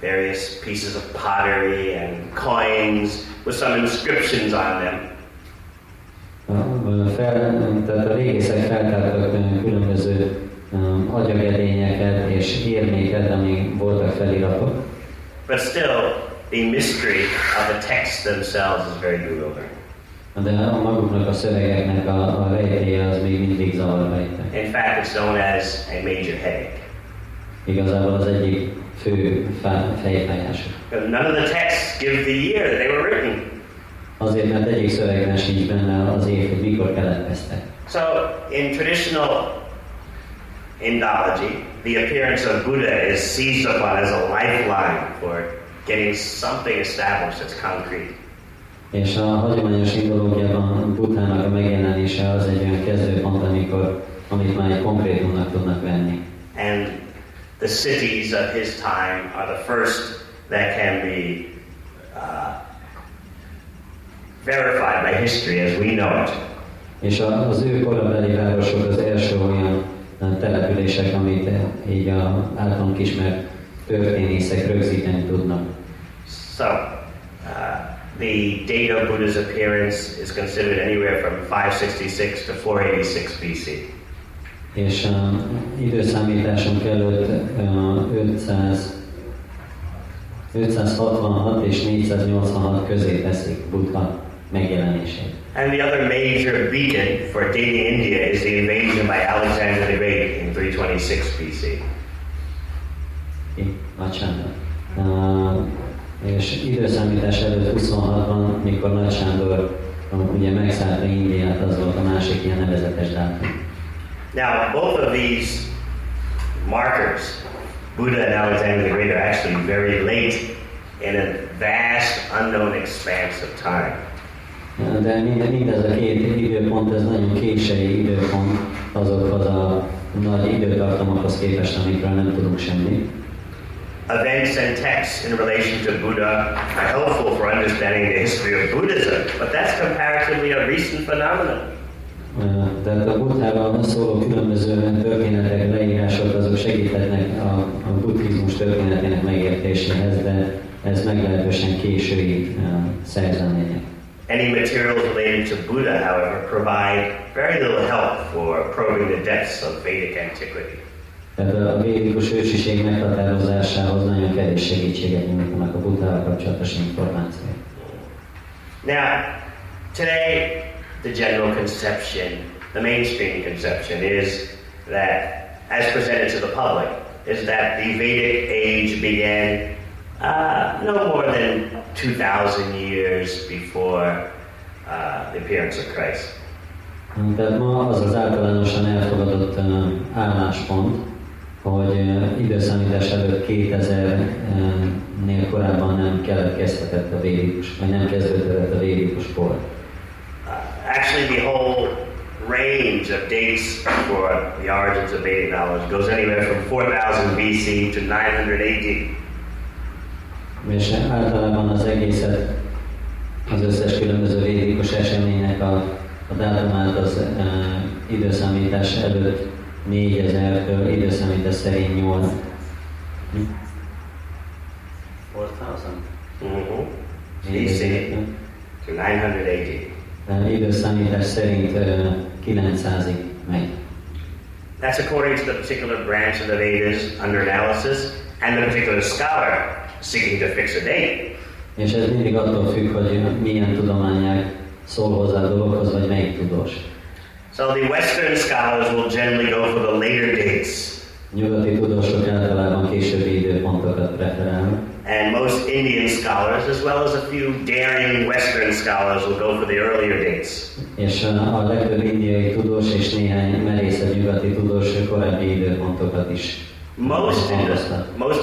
[SPEAKER 1] various pieces of pottery and coins with some inscriptions on them.
[SPEAKER 7] Tehát a régészek feltártak különböző agyagedényeket és érméket, amik voltak feliratok.
[SPEAKER 1] But still, the mystery of the texts themselves is very bewildering.
[SPEAKER 7] De maguknak a szövegeknek a rejtélye az még mindig zavarba ejtett.
[SPEAKER 1] In fact, it's known as a major headache.
[SPEAKER 7] Igazából az egyik fő fejfájás.
[SPEAKER 1] None of the texts give the year that they were written.
[SPEAKER 7] Azért, mert egyik szövegben sincs benne az év, hogy mikor keletkeztek.
[SPEAKER 1] So, in traditional Indology, the appearance of Buddha is seized upon as a lifeline for getting something established that's concrete.
[SPEAKER 7] És a hagyományos indológiában Buddhának a megjelenése az egy olyan kezdőpont, amit már egy konkrétumnak tudnak venni.
[SPEAKER 1] And the cities of his time are the first that can be verified by history as we know it. És
[SPEAKER 7] az ő korabeli városok az első olyan települések, amit így általunk ismert történészek rögzíteni tudnak.
[SPEAKER 1] So, the date of Buddha's appearance is considered anywhere from 566 to 486 BC.
[SPEAKER 7] És időszámításunk előtt 566 és 486 közé teszik Buddha megjelenését.
[SPEAKER 1] And the other major beacon for dating India is the invasion by Alexander the Great in 326 BC.
[SPEAKER 7] Nagy Sándor. És időszámítás előtt 26-ban, mikor Nagy Sándor ugye megszállta Indiát, az volt a másik ilyen nevezetes dátum.
[SPEAKER 1] Now, both of these markers, Buddha and Alexander the Great, are actually very late in a vast unknown expanse of time.
[SPEAKER 7] De mindez a két időpont, ez nagyon késői időpont azokhoz a nagy időtartamokhoz képest, amikről nem tudunk semmit.
[SPEAKER 1] Events and texts in relation to Buddha are helpful for understanding the history of Buddhism, but that's comparatively a recent phenomenon.
[SPEAKER 7] Tehát a Buddháról szóló különböző történetek, leírások azok segíthetnek a buddhizmus történetének megértéséhez, de ez meglehetősen késői szerzemények.
[SPEAKER 1] Any materials related to Buddha, however, provide very little help for probing the depths of Vedic antiquity.
[SPEAKER 7] Tehát a védikus ősiség meghatározásához nagyon kevés segítséget nyújtanak a Buddhával kapcsolatos információk.
[SPEAKER 1] Now, today, the general conception, the mainstream conception is that, as presented to the public, is that the Vedic age began no more than 2,000 years before the appearance of Christ.
[SPEAKER 7] Tehát ma az az általánosan elfogadott álláspont, hogy időszámítás előtt 2000-nél korábban nem keletkezhetett a védikus, vagy nem kezdődött a védikus kor.
[SPEAKER 1] Actually, the whole range of dates for the origins of Vedic knowledge goes anywhere from 4000 BC to 900 AD.
[SPEAKER 7] És általában az egészet, az összes különböző védikus eseménynek a dátumát az időszámítás előtt 4000-től, időszámítás szerint 8.
[SPEAKER 1] 4000? BC to 900 AD.
[SPEAKER 7] Időszámítás szerint 900-ig megy.
[SPEAKER 1] That's according to the particular branch of the Vedas under analysis and the particular scholar seeking to fix a date.
[SPEAKER 7] És ez mindig attól függ, hogy milyen tudományág szól hozzá a dologhoz, vagy melyik tudós.
[SPEAKER 1] So the Western scholars will generally go for the later dates.
[SPEAKER 7] Nyugati tudósok általában későbbi időpontokat preferálnak.
[SPEAKER 1] And most Indian scholars, as well as a few daring Western scholars, will go for the earlier dates.
[SPEAKER 7] És a legtöbb indiai tudós és néhány merészebb nyugati tudós korábbi időpontokat is.
[SPEAKER 1] Most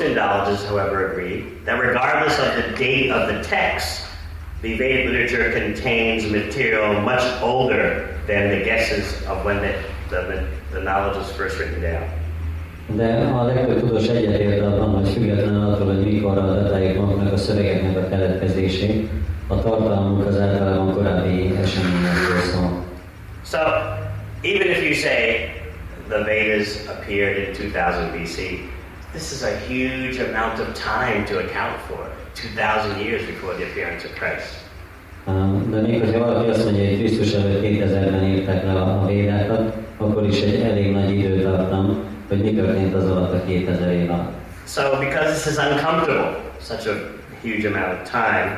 [SPEAKER 1] Indologists, however, agree that regardless of the date of the text, the Vedic literature contains material much older than the guesses of when the knowledge was first written down.
[SPEAKER 7] De a legtöbb tudós egyetért abban, hogy függetlenül attól, hogy mikorra datálják maguknak a szövegeknek a keletkezését, a tartalmuk az általában korábbi eseményekről szól.
[SPEAKER 1] So, even if you say the Vedas appeared in 2000 BC, this is a huge amount of time to account for, 2000 years before the appearance of Christ.
[SPEAKER 7] De még hogyha valaki azt mondja, hogy Krisztus előtt 2000-ben írták le a védákat, akkor is egy elég nagy időtartam, hogy mi történt az alatt a 2000 év alatt.
[SPEAKER 1] So because this is uncomfortable, such a huge amount of time,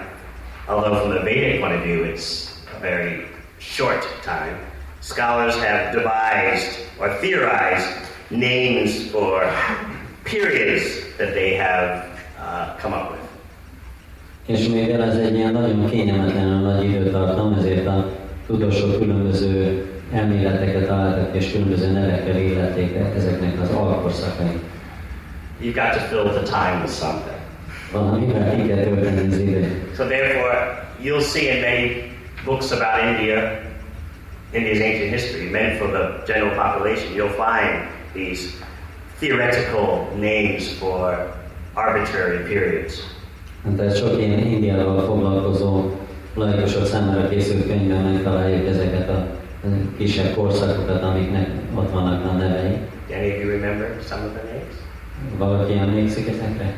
[SPEAKER 1] although from the Vedic point of view it's a very short time, scholars have devised or theorized names for periods that they have come up with.
[SPEAKER 7] És mivel ez egy ilyen nagyon kényelmetlenül nagy időtartam, ezért a tudósok különböző elméleteket találtak és különböző nevekkel illették ezeknek az alkorszakait.
[SPEAKER 1] You've got to fill the time with something.
[SPEAKER 7] Valamivel ki kell tölteni az időt.
[SPEAKER 1] So therefore, you'll see in many books about India's ancient history, meant for the general population, you'll find these theoretical names for arbitrary periods.
[SPEAKER 7] Tehát sok ilyen Indiával foglalkozó laikusok számára készült könyvben megtaláljuk ezeket a kisebb korszakokat, amiknek ott vannak a nevei.
[SPEAKER 1] Do any of you remember some of the names?
[SPEAKER 7] Valaki emlékszik ezekre?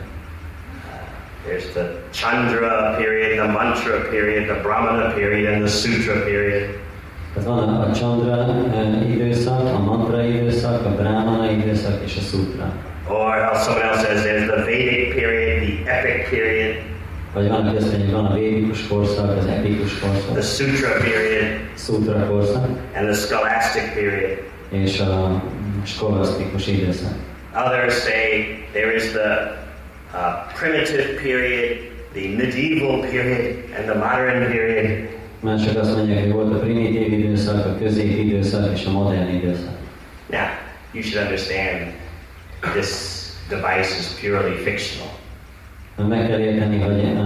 [SPEAKER 1] There's the Chandra period, the Mantra period, the Brahmana period, and the Sutra period.
[SPEAKER 7] Tehát van a Chandra időszak, a Mantra időszak, a Brahmana időszak és a Sutra.
[SPEAKER 1] Or someone else says there's the Vedic period, the Epic period.
[SPEAKER 7] Vagy van, aki azt mondja, hogy van a védikus korszak, az epikus korszak.
[SPEAKER 1] The Sutra period.
[SPEAKER 7] Sutra korszak.
[SPEAKER 1] And the Scholastic period.
[SPEAKER 7] És a skolasztikus időszak.
[SPEAKER 1] Others say there is the primitive period, the medieval period, and the modern period.
[SPEAKER 7] Mások azt mondják, hogy volt a primitív időszak, a középidőszak és a modern időszak.
[SPEAKER 1] Now, you should understand this device is purely fictional.
[SPEAKER 7] Meg kell érteni, hogy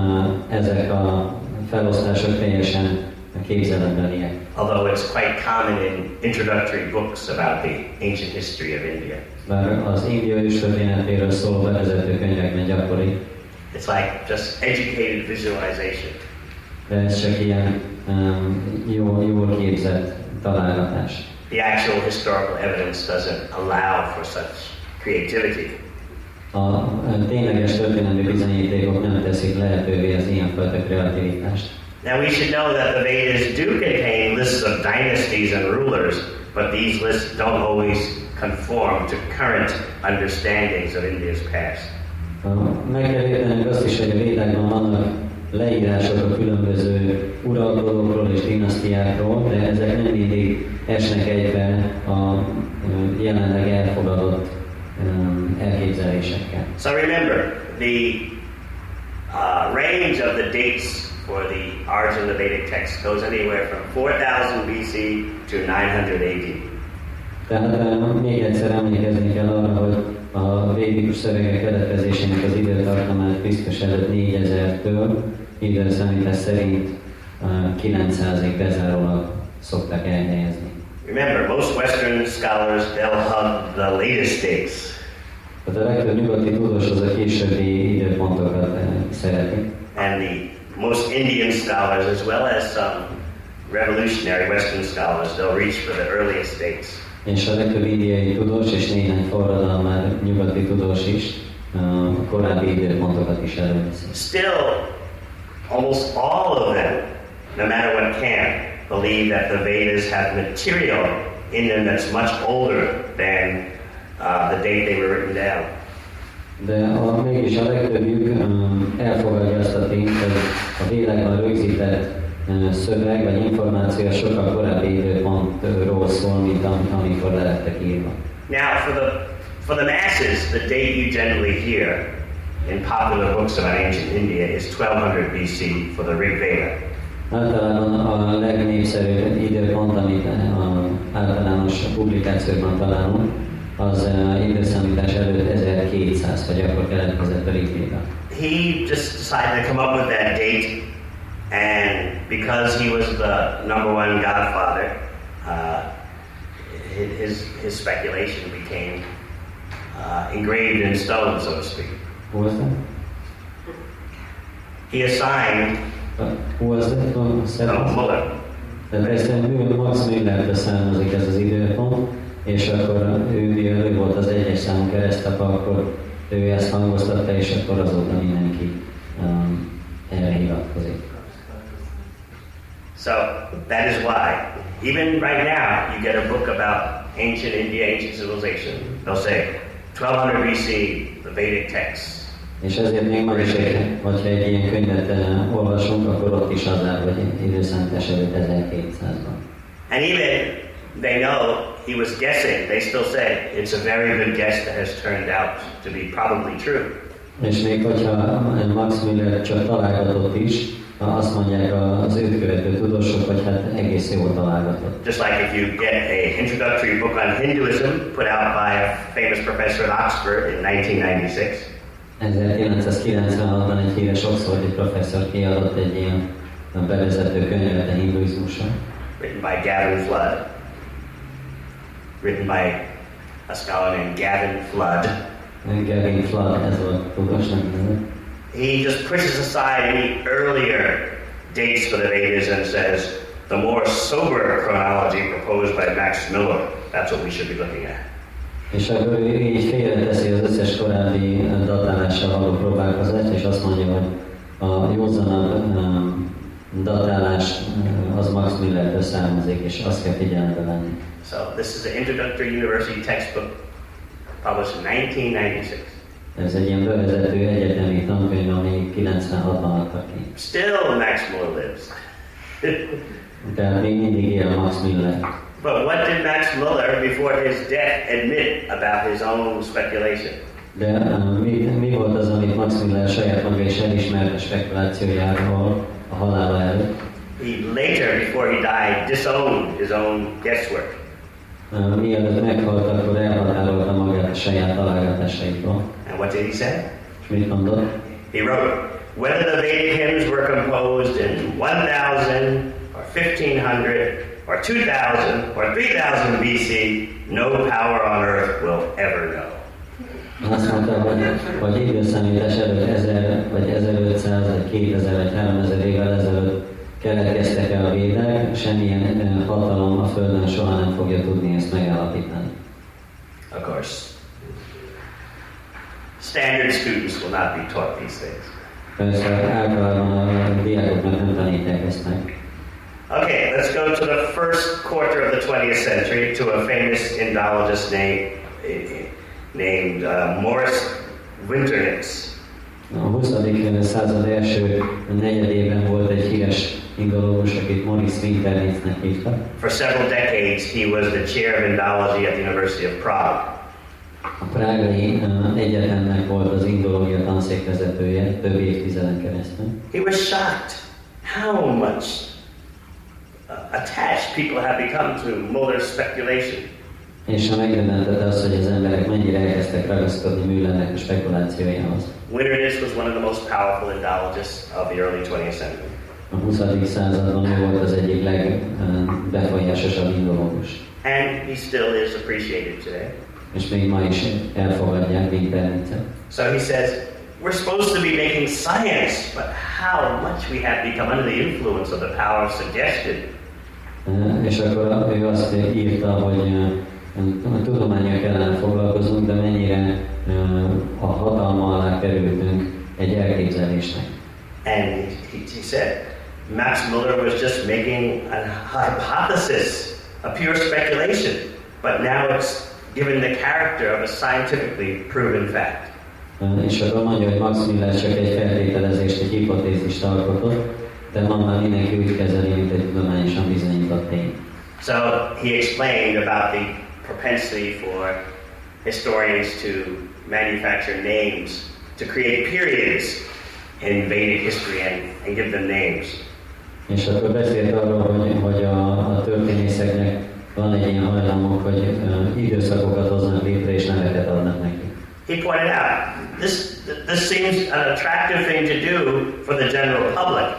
[SPEAKER 7] ezek a felosztások teljesen képzeletbeliek.
[SPEAKER 1] although it's quite common in introductory books about the ancient history of India.
[SPEAKER 7] Bár az India őstörténetéről szóló bevezető könyvekben gyakori.
[SPEAKER 1] It's like just educated visualization.
[SPEAKER 7] De ez csak ilyen jól képzett találgatás.
[SPEAKER 1] The actual historical evidence doesn't allow for such creativity.
[SPEAKER 7] A tényleges történelmi bizonyítékok nem teszik lehetővé az ilyenfajta kreativitást.
[SPEAKER 1] Now we should know that the Vedas do contain lists of dynasties and rulers, but these lists don't always conform to current understandings of India's past.
[SPEAKER 7] Meg kell értenünk azt is, hogy a Védákban vannak leírások a különböző uralkodókról és dinasztiákról, de ezek nem mindig esnek egybe a jelenleg elfogadott elképzelésekkel.
[SPEAKER 1] So remember, the range of the dates for the origin of the Vedic text goes anywhere from 4000 BC to 900 AD.
[SPEAKER 7] Tehát még egyszer emlékezni kell arra, hogy a védikus szövegek keletkezésének az időtartamát Krisztus előtt 4000-től időszámítás szerint 900-ig bezárólag szokták elhelyezni.
[SPEAKER 1] Remember, most Western scholars, they'll hug the latest dates.
[SPEAKER 7] Tehát a legtöbb nyugati tudós az a későbbi időpontokat szereti.
[SPEAKER 1] And the most Indian scholars, as well as some revolutionary Western scholars, they'll reach for the earliest dates.
[SPEAKER 7] És a legtöbb indiai tudós és néhány forradalmár nyugati tudós is korábbi időpontokat is előveszi.
[SPEAKER 1] Still, almost all of them, no matter what camp, believe that the Vedas have material in them that's much older than the date they were written down.
[SPEAKER 7] De mégis a legtöbbjük elfogadja azt a tényt, hogy a Védákban rögzített szöveg vagy információ sokkal korábbi időpontról szól, mint amikor le lettek írva.
[SPEAKER 1] Now, for the masses, the date you generally hear in popular books about ancient India is 1200 BC for the Rig Veda.
[SPEAKER 7] Általában a legnépszerűbb időpont, amit általános publikációkban találunk, az időszámítás előtt 1200, vagy akkor keletkezett a Rig Veda.
[SPEAKER 1] He just decided to come up with that date, and because he was the number one godfather, his speculation became engraved in stone, so to speak.
[SPEAKER 7] Who was that?
[SPEAKER 1] He assigned
[SPEAKER 7] Who was that?
[SPEAKER 1] Muller.
[SPEAKER 7] Tehát ezt Max Müllertől származik ez az időpont, és akkor ő volt az egyes számú keresztapa, akkor ő ezt hangoztatta, és akkor azóta mindenki erre hivatkozik.
[SPEAKER 1] So that is why, even right now, you get a book about ancient India, ancient civilization. They'll say 1200 BC, the Vedic texts.
[SPEAKER 7] És ezért még ma is, hogyha egy ilyen könyvet olvasunk, akkor ott is az áll, hogy időszámítás előtt 1200-ban.
[SPEAKER 1] And even they know he was guessing, they still say it's a very good guess that has turned out to be probably true.
[SPEAKER 7] És még hogyha Max Müller csak találgatott is, azt mondják az őt követő tudósok, hogy hát egész jól találgatott.
[SPEAKER 1] Just like if you get an introductory book on Hinduism put out by a famous professor at Oxford in 1996.
[SPEAKER 7] 1996-ban egy híres Oxfordi professzor kiadott egy ilyen bevezető könyvet a hinduizmusra.
[SPEAKER 1] Written by Gavin Flood. Written by a scholar named Gavin Flood.
[SPEAKER 7] Gavin Flood, ez volt tudósnak neve.
[SPEAKER 1] He just pushes aside any earlier dates for the Vedas and says the more sober chronology proposed by Max Miller, that's what we should be looking at.
[SPEAKER 7] És akkor ő így félreteszi az összes korábbi datálással való próbálkozást, és azt mondja, hogy a józanabb datálás az Max Millertől származik, és azt kell figyelembe venni.
[SPEAKER 1] So this is an introductory university textbook published in 1996.
[SPEAKER 7] Ez egy ilyen bevezető egyetemi tankönyv, ami 96-ban adtak ki.
[SPEAKER 1] Still Max Miller lives.
[SPEAKER 7] Tehát még mindig él Max Miller.
[SPEAKER 1] But what did Max Miller, before his death, admit about his own speculation?
[SPEAKER 7] De mi volt az, amit Max Miller saját maga is elismert a spekulációjáról a halála előtt?
[SPEAKER 1] He later, before he died, disowned his own guesswork.
[SPEAKER 7] Mielőtt meghalt, akkor elhatárolta magát a saját találgatásaitól.
[SPEAKER 1] And what did he say?
[SPEAKER 7] És mit mondott?
[SPEAKER 1] He wrote, whether the Vedic hymns were composed in 1000 or 1500 or 2000 or 3000 BC, no power on earth will ever know.
[SPEAKER 7] Azt mondta, hogy időszámítás előtt 1000 vagy 1500 vagy 2000 vagy 3000 évvel ezelőtt keletkeztek el a védek, semmilyen hatalom a Földön soha nem fogja tudni ezt megállapítani.
[SPEAKER 1] Of course, standard students will not be taught these things.
[SPEAKER 7] Persze általában a diákoknak nem tanítják ezt meg.
[SPEAKER 1] Okay, let's go to the first quarter of the 20th century to a famous Indologist named Morris Winternitz.
[SPEAKER 7] A 20. század első negyedében volt egy híres indológus, akit Morris Winternitznek hívtak.
[SPEAKER 1] For several decades, he was the chair of Indology at the University of Prague.
[SPEAKER 7] A prágai egyetemnek volt az indológia tanszékvezetője több évtizeden keresztül.
[SPEAKER 1] He was shocked how much attached people have become to Muller's speculation.
[SPEAKER 7] És megdöbbentette azt, hogy az emberek mennyire elkezdtek ragaszkodni Müllernek a spekulációjához.
[SPEAKER 1] Winternitz was one of the most powerful Indologists of the early 20th century.
[SPEAKER 7] A 20. században ő volt az egyik legbefolyásosabb indológus.
[SPEAKER 1] And he still is appreciated today.
[SPEAKER 7] És még ma is elfogadják Winternitzet.
[SPEAKER 1] So he says, we're supposed to be making science, but how much we have become under the influence of the power of suggestion.
[SPEAKER 7] És akkor ő azt írta, hogy a tudománnyal kellene foglalkoznunk, de mennyire a hatalma alá kerültünk egy elképzelésnek.
[SPEAKER 1] And he said, Max Muller was just making a hypothesis, a pure speculation, but now it's given the character of a scientifically proven fact.
[SPEAKER 7] És akkor mondja, hogy Max Muller csak egy feltételezést, egy hipotézist alkotott, de ma már mindenki úgy kezeli, mint egy tudományosan bizonyított tény.
[SPEAKER 1] So he explained about the propensity for historians to manufacture names, to create periods in Vedic history and give them names.
[SPEAKER 7] És akkor beszélt arról, hogy a történészeknek van egy ilyen hajlamok, hogy időszakokat hoznak létre és neveket adnak neki.
[SPEAKER 1] He pointed out, this seems an attractive thing to do for the general public,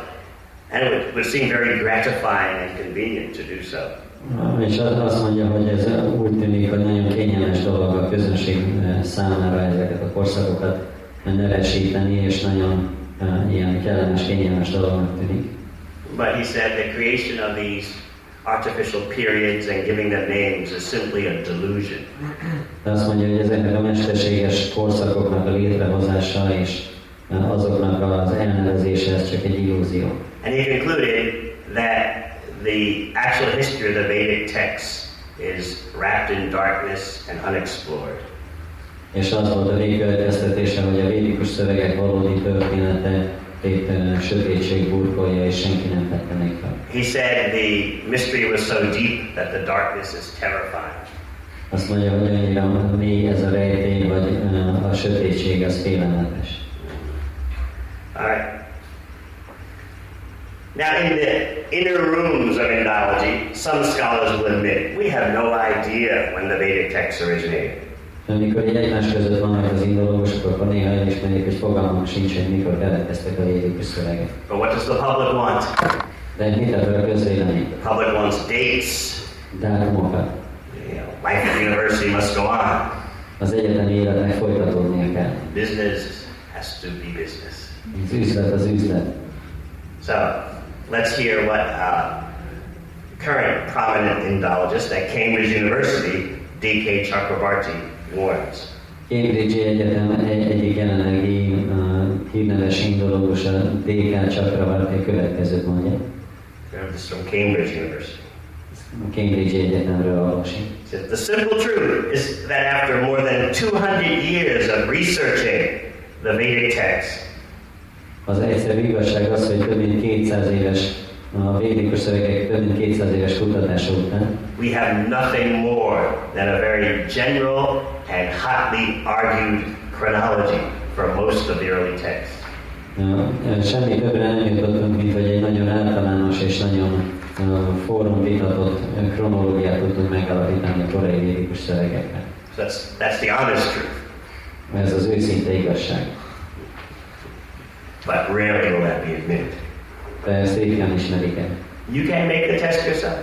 [SPEAKER 1] and it would seem very gratifying and convenient to do so.
[SPEAKER 7] És azt mondja, hogy ez úgy tűnik, hogy nagyon kényelmes dolog a közönség számára ezeket a korszakokat nevesíteni, és nagyon ilyen kellemes, kényelmes dolognak tűnik.
[SPEAKER 1] But he said the creation of these artificial periods and giving them names is simply a delusion.
[SPEAKER 7] De azt mondja, hogy ezeknek a mesterséges korszakoknak a létrehozása és azoknak az elnevezése, ez csak egy illúzió.
[SPEAKER 1] And he concluded that the actual history of the Vedic texts is wrapped in darkness and unexplored.
[SPEAKER 7] És az volt a végkövetkeztetése, hogy a védikus szövegek valódi története itt sötétség burkolja, és senki nem tette még fel.
[SPEAKER 1] He said the mystery was so deep that the darkness is terrifying.
[SPEAKER 7] Azt mondja, hogy annyira mély ez a rejtély, vagy a sötétség az félelmetes.
[SPEAKER 1] All right. Now, in the inner rooms of Indology, some scholars will admit we have no idea when the Vedic texts originated.
[SPEAKER 7] Amikor így egymás között vannak az indológusok, akkor néha elismerik, hogy fogalmuk sincs, hogy mikor keletkeztek a védikus szövegek.
[SPEAKER 1] But what does the public want?
[SPEAKER 7] De mit akar a közvélemény?
[SPEAKER 1] The public wants dates.
[SPEAKER 7] Dátumokat.
[SPEAKER 1] Life at the university must go on.
[SPEAKER 7] Az egyetemi életnek folytatódnia kell.
[SPEAKER 1] Business has to be business.
[SPEAKER 7] Az üzlet az üzlet.
[SPEAKER 1] So, let's hear what current prominent Indologist at Cambridge University, D.K. Chakrabarty, warns.
[SPEAKER 7] Cambridge Egyetem egyik jelenlegi hírneves indológus, a D.K. Chakrabarty következőt mondja.
[SPEAKER 1] This is from Cambridge University.
[SPEAKER 7] A Cambridge Egyetemről olvasni.
[SPEAKER 1] The simple truth is that after more than 200 years of researching the Vedic text,
[SPEAKER 7] az egyszerű igazság az, hogy több mint 200 éves a védikus szövegek több mint 200 éves kutatása után
[SPEAKER 1] we have nothing more than a very general and hotly argued chronology for most of the early texts.
[SPEAKER 7] Semmi többre nem jutottunk, mint hogy egy nagyon általános és nagyon forrón vitatott kronológiát tudtunk megalapítani a korai védikus szövegekben.
[SPEAKER 1] So that's the honest truth.
[SPEAKER 7] Ez az őszinte igazság.
[SPEAKER 1] But rarely will that be admitted.
[SPEAKER 7] De ezt ritkán ismerik el.
[SPEAKER 1] You can't make the test yourself.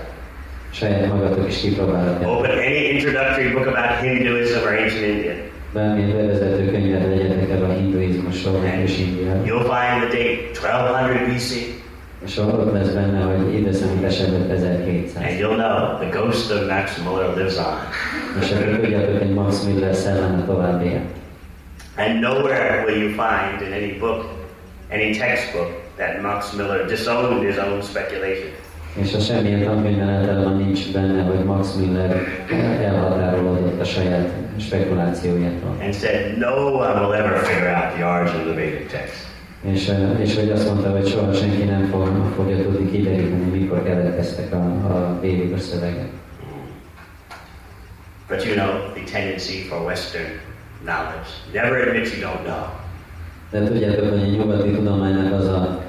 [SPEAKER 7] saját magatok is kipróbálhatjátok.
[SPEAKER 1] Open any introductory book about Hinduism or ancient India.
[SPEAKER 7] Bármilyen bevezető könyvet vegyetek el a hinduizmusról, vagy és Indiáról.
[SPEAKER 1] You'll find the date 1200 BC.
[SPEAKER 7] És ott lesz benne, hogy időszámítás előtt 1200.
[SPEAKER 1] And you'll know the ghost of Max Muller lives on.
[SPEAKER 7] És akkor tudjátok, hogy Max Muller szelleme tovább él.
[SPEAKER 1] And nowhere will you find in any book, any textbook, that Max Muller disowned his own speculation.
[SPEAKER 7] És a semmilyen tankönyvben általában nincs benne, hogy Max Muller elhatárolódott a saját spekulációjától.
[SPEAKER 1] And said, no one will ever figure out the origin of the Vedic text.
[SPEAKER 7] És hogy azt mondta, hogy soha senki nem fogja tudni kideríteni, mikor keletkeztek a védikus szövegek.
[SPEAKER 1] But you know the tendency for Western knowledge. Never admit you don't know.
[SPEAKER 7] De tudjátok, hogy a nyugati tudománynak az a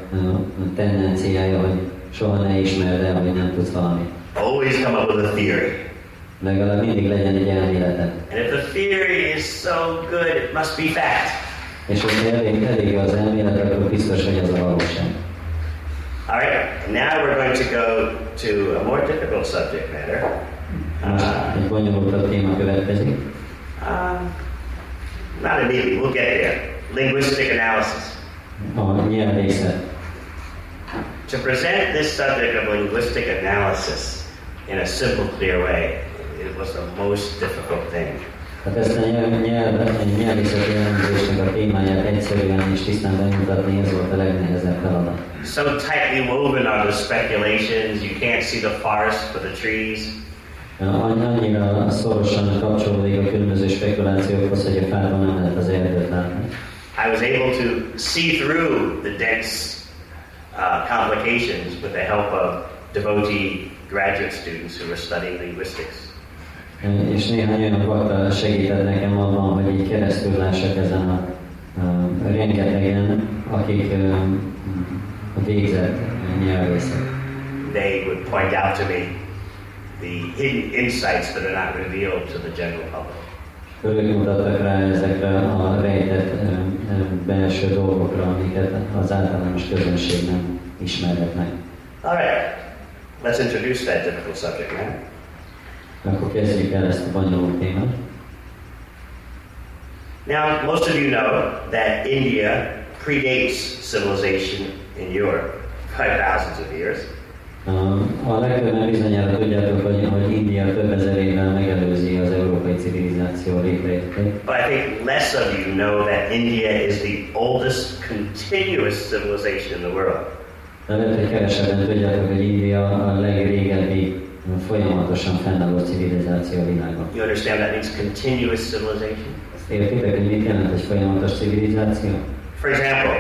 [SPEAKER 7] tendenciája, hogy soha ne ismerd el, hogy nem tudsz valamit.
[SPEAKER 1] Always come up with a theory.
[SPEAKER 7] Legalább mindig legyen egy elméleted.
[SPEAKER 1] And if the theory is so good, it must be fact.
[SPEAKER 7] És hogyha elég az elmélet, akkor biztos, hogy ez a valóság.
[SPEAKER 1] All right, now we're going to go to a more difficult subject matter.
[SPEAKER 7] Most egy bonyolultabb téma következik.
[SPEAKER 1] Not immediately, we'll get there. Linguistic analysis.
[SPEAKER 7] A nyelvészet.
[SPEAKER 1] To present this subject of linguistic analysis in a simple, clear way, it was the most difficult thing.
[SPEAKER 7] Tehát ezt a nyelvészeti elemzésnek a témáját egyszerűen és tisztán bemutatni, ez volt a legnehezebb feladat.
[SPEAKER 1] So tightly woven are the speculations, you can't see the forest for the trees.
[SPEAKER 7] Annyira szorosan kapcsolódik a különböző spekulációkhoz, hogy a fában nem lehet az erdőt látni.
[SPEAKER 1] I was able to see through the dense complications with the help of devotee graduate students who were studying linguistics.
[SPEAKER 7] És néhány olyan bakta segített nekem abban, hogy így keresztül lássak ezen a rengetegen, akik végzett nyelvészek.
[SPEAKER 1] They would point out to me the hidden insights that are not revealed to the general public.
[SPEAKER 7] Ők mutattak rá ezekre a rejtett belső dolgokra, amiket az általános közönség nem ismerhet meg.
[SPEAKER 1] All right, let's introduce that difficult subject now.
[SPEAKER 7] Akkor kezdjük el ezt a bonyolult témát.
[SPEAKER 1] Now, most of you know that India predates civilization in Europe by thousands of years.
[SPEAKER 7] A legtöbben bizonyára tudjátok, hogy India több ezer évvel megelőzi az európai civilizáció létrejöttét.
[SPEAKER 1] But I think less of you know that India is the oldest continuous civilization in the world.
[SPEAKER 7] De lehet, hogy kevesebben tudjátok, hogy India a legrégebbi folyamatosan fennálló civilizáció a világon.
[SPEAKER 1] You understand that means continuous civilization?
[SPEAKER 7] Értitek, hogy mit jelent egy folyamatos civilizáció?
[SPEAKER 1] For example,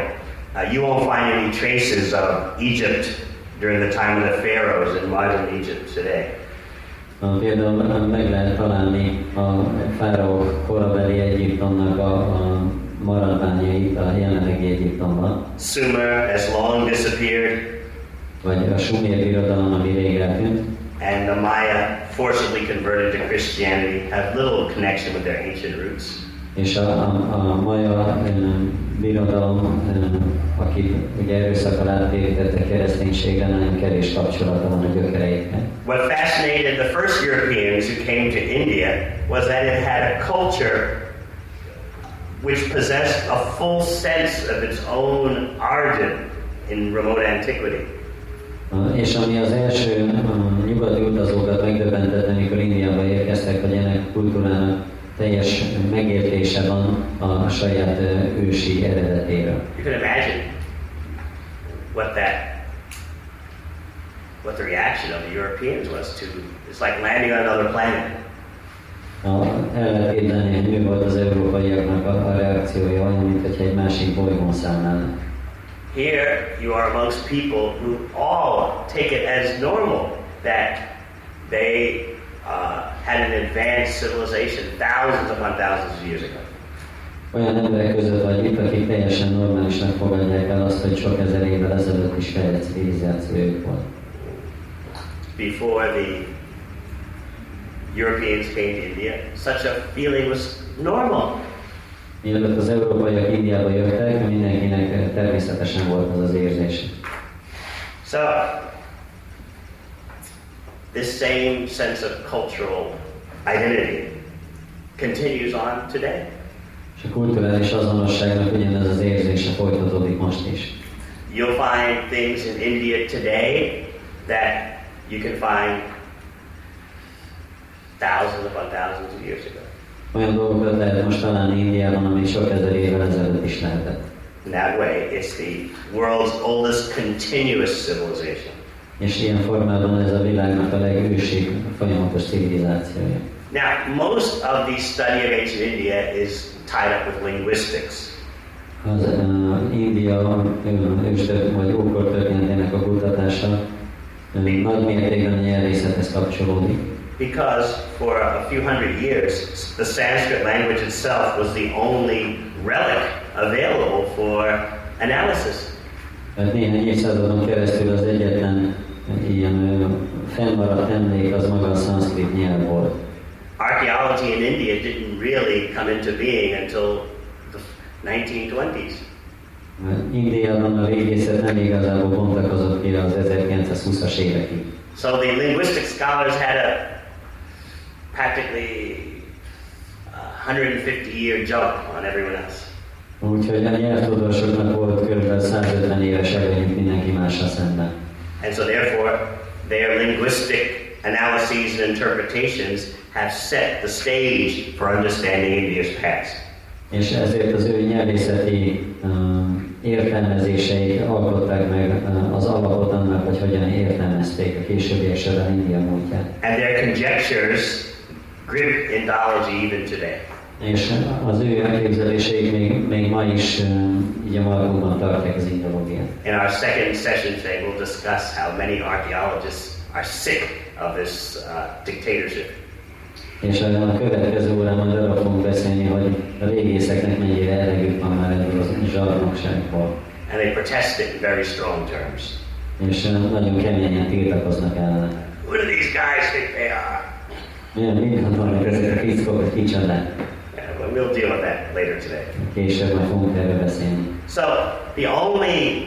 [SPEAKER 1] you won't find any traces of Egypt during the time of the pharaohs in modern Egypt today.
[SPEAKER 7] Például meg lehet találni a fáraók korabeli Egyiptomnak a maradványait a jelenlegi Egyiptomban.
[SPEAKER 1] Sumer has long disappeared.
[SPEAKER 7] Vagy a Sumer birodalom, ami rég eltűnt.
[SPEAKER 1] And the Maya, forcibly converted to Christianity, have little connection with their ancient roots.
[SPEAKER 7] És a Maya birodalom, akik ugye erőszakkal áttértek kereszténységre, nagyon kevés kapcsolata van a gyökereiknek.
[SPEAKER 1] What fascinated the first Europeans who came to India was that it had a culture which possessed a full sense of its own origin in remote antiquity.
[SPEAKER 7] És ami az első nyugati utazókat megdöbbentett, amikor Indiába érkeztek, hogy ennek kultúrának teljes megértése van a saját ősi eredetéről.
[SPEAKER 1] You can imagine what the reaction of the Europeans was to. It's like landing on another planet.
[SPEAKER 7] El lehet képzelni, hogy mi volt az európaiaknak a reakciója, olyan, mint hogyha egy másik bolygón szállnának.
[SPEAKER 1] Here you are amongst people who all take it as normal that they had an advanced civilization thousands upon thousands of years ago.
[SPEAKER 7] Olyan emberek között vagy itt, akik teljesen normálisnak fogadják el azt, hogy sok ezer évvel ezelőtt is fejlett civilizációjuk volt.
[SPEAKER 1] Before the Europeans came to India, such a feeling was normal.
[SPEAKER 7] Mielőtt az európaiak Indiába jöttek, mindenkinek természetesen volt az az érzés.
[SPEAKER 1] So, this same sense of cultural identity continues on today.
[SPEAKER 7] És a kulturális azonosságnak ugyanez az érzése folytatódik most is.
[SPEAKER 1] You'll find things in India today that you can find thousands upon thousands of years ago.
[SPEAKER 7] Olyan dolgokat lehet most találni Indiában, ami sok ezer évvel ezelőtt is lehetett.
[SPEAKER 1] In that way, it's the world's oldest continuous civilization.
[SPEAKER 7] És ilyen formában ez a világnak a legősibb folyamatos civilizációja.
[SPEAKER 1] Now, most of the study of ancient India is tied up with linguistics.
[SPEAKER 7] Az India őstörténet vagy ókor történetének a kutatása nagy mértékben a nyelvészethez kapcsolódik.
[SPEAKER 1] Because for a few hundred years, the Sanskrit language itself was the only relic available for analysis.
[SPEAKER 7] Néhány évszázadon keresztül az egyetlen ilyen fennmaradt emlék az maga a szanszkrit nyelv volt.
[SPEAKER 1] Archaeology in India didn't really come into being until the 1920s.
[SPEAKER 7] Indiában a régészet nem igazából bontakozott ki az 1920-as évekig.
[SPEAKER 1] So the linguistic scholars had a practically 150-year jump on everyone else.
[SPEAKER 7] Úgyhogy a nyelvtudósoknak volt kb. 150 éves előnyük mindenki mással szemben.
[SPEAKER 1] And so therefore, their linguistic analyses and interpretations have set the stage for understanding India's past.
[SPEAKER 7] És ezért az ő nyelvészeti értelmezéseik alkották meg az alapot annak, hogy hogyan értelmezték a későbbiek során India múltját.
[SPEAKER 1] And their conjectures grip Indology even today.
[SPEAKER 7] És az ő elképzeléseik még ma is így a markunkban tartják az indológiát.
[SPEAKER 1] In our second session today, we'll discuss how many archaeologists are sick of this dictatorship.
[SPEAKER 7] És a következő órán majd arra fogunk beszélni, hogy a régészeknek mennyire elegük van már ebből a zsarnokságból.
[SPEAKER 1] And they protest it in very strong terms.
[SPEAKER 7] És nagyon keményen tiltakoznak ellene.
[SPEAKER 1] Who do these guys think they are?
[SPEAKER 7] Mit gondolnak ezek a fickók, hogy kicsodák?
[SPEAKER 1] But we'll deal with that later today.
[SPEAKER 7] Később majd fogunk erről beszélni.
[SPEAKER 1] So the only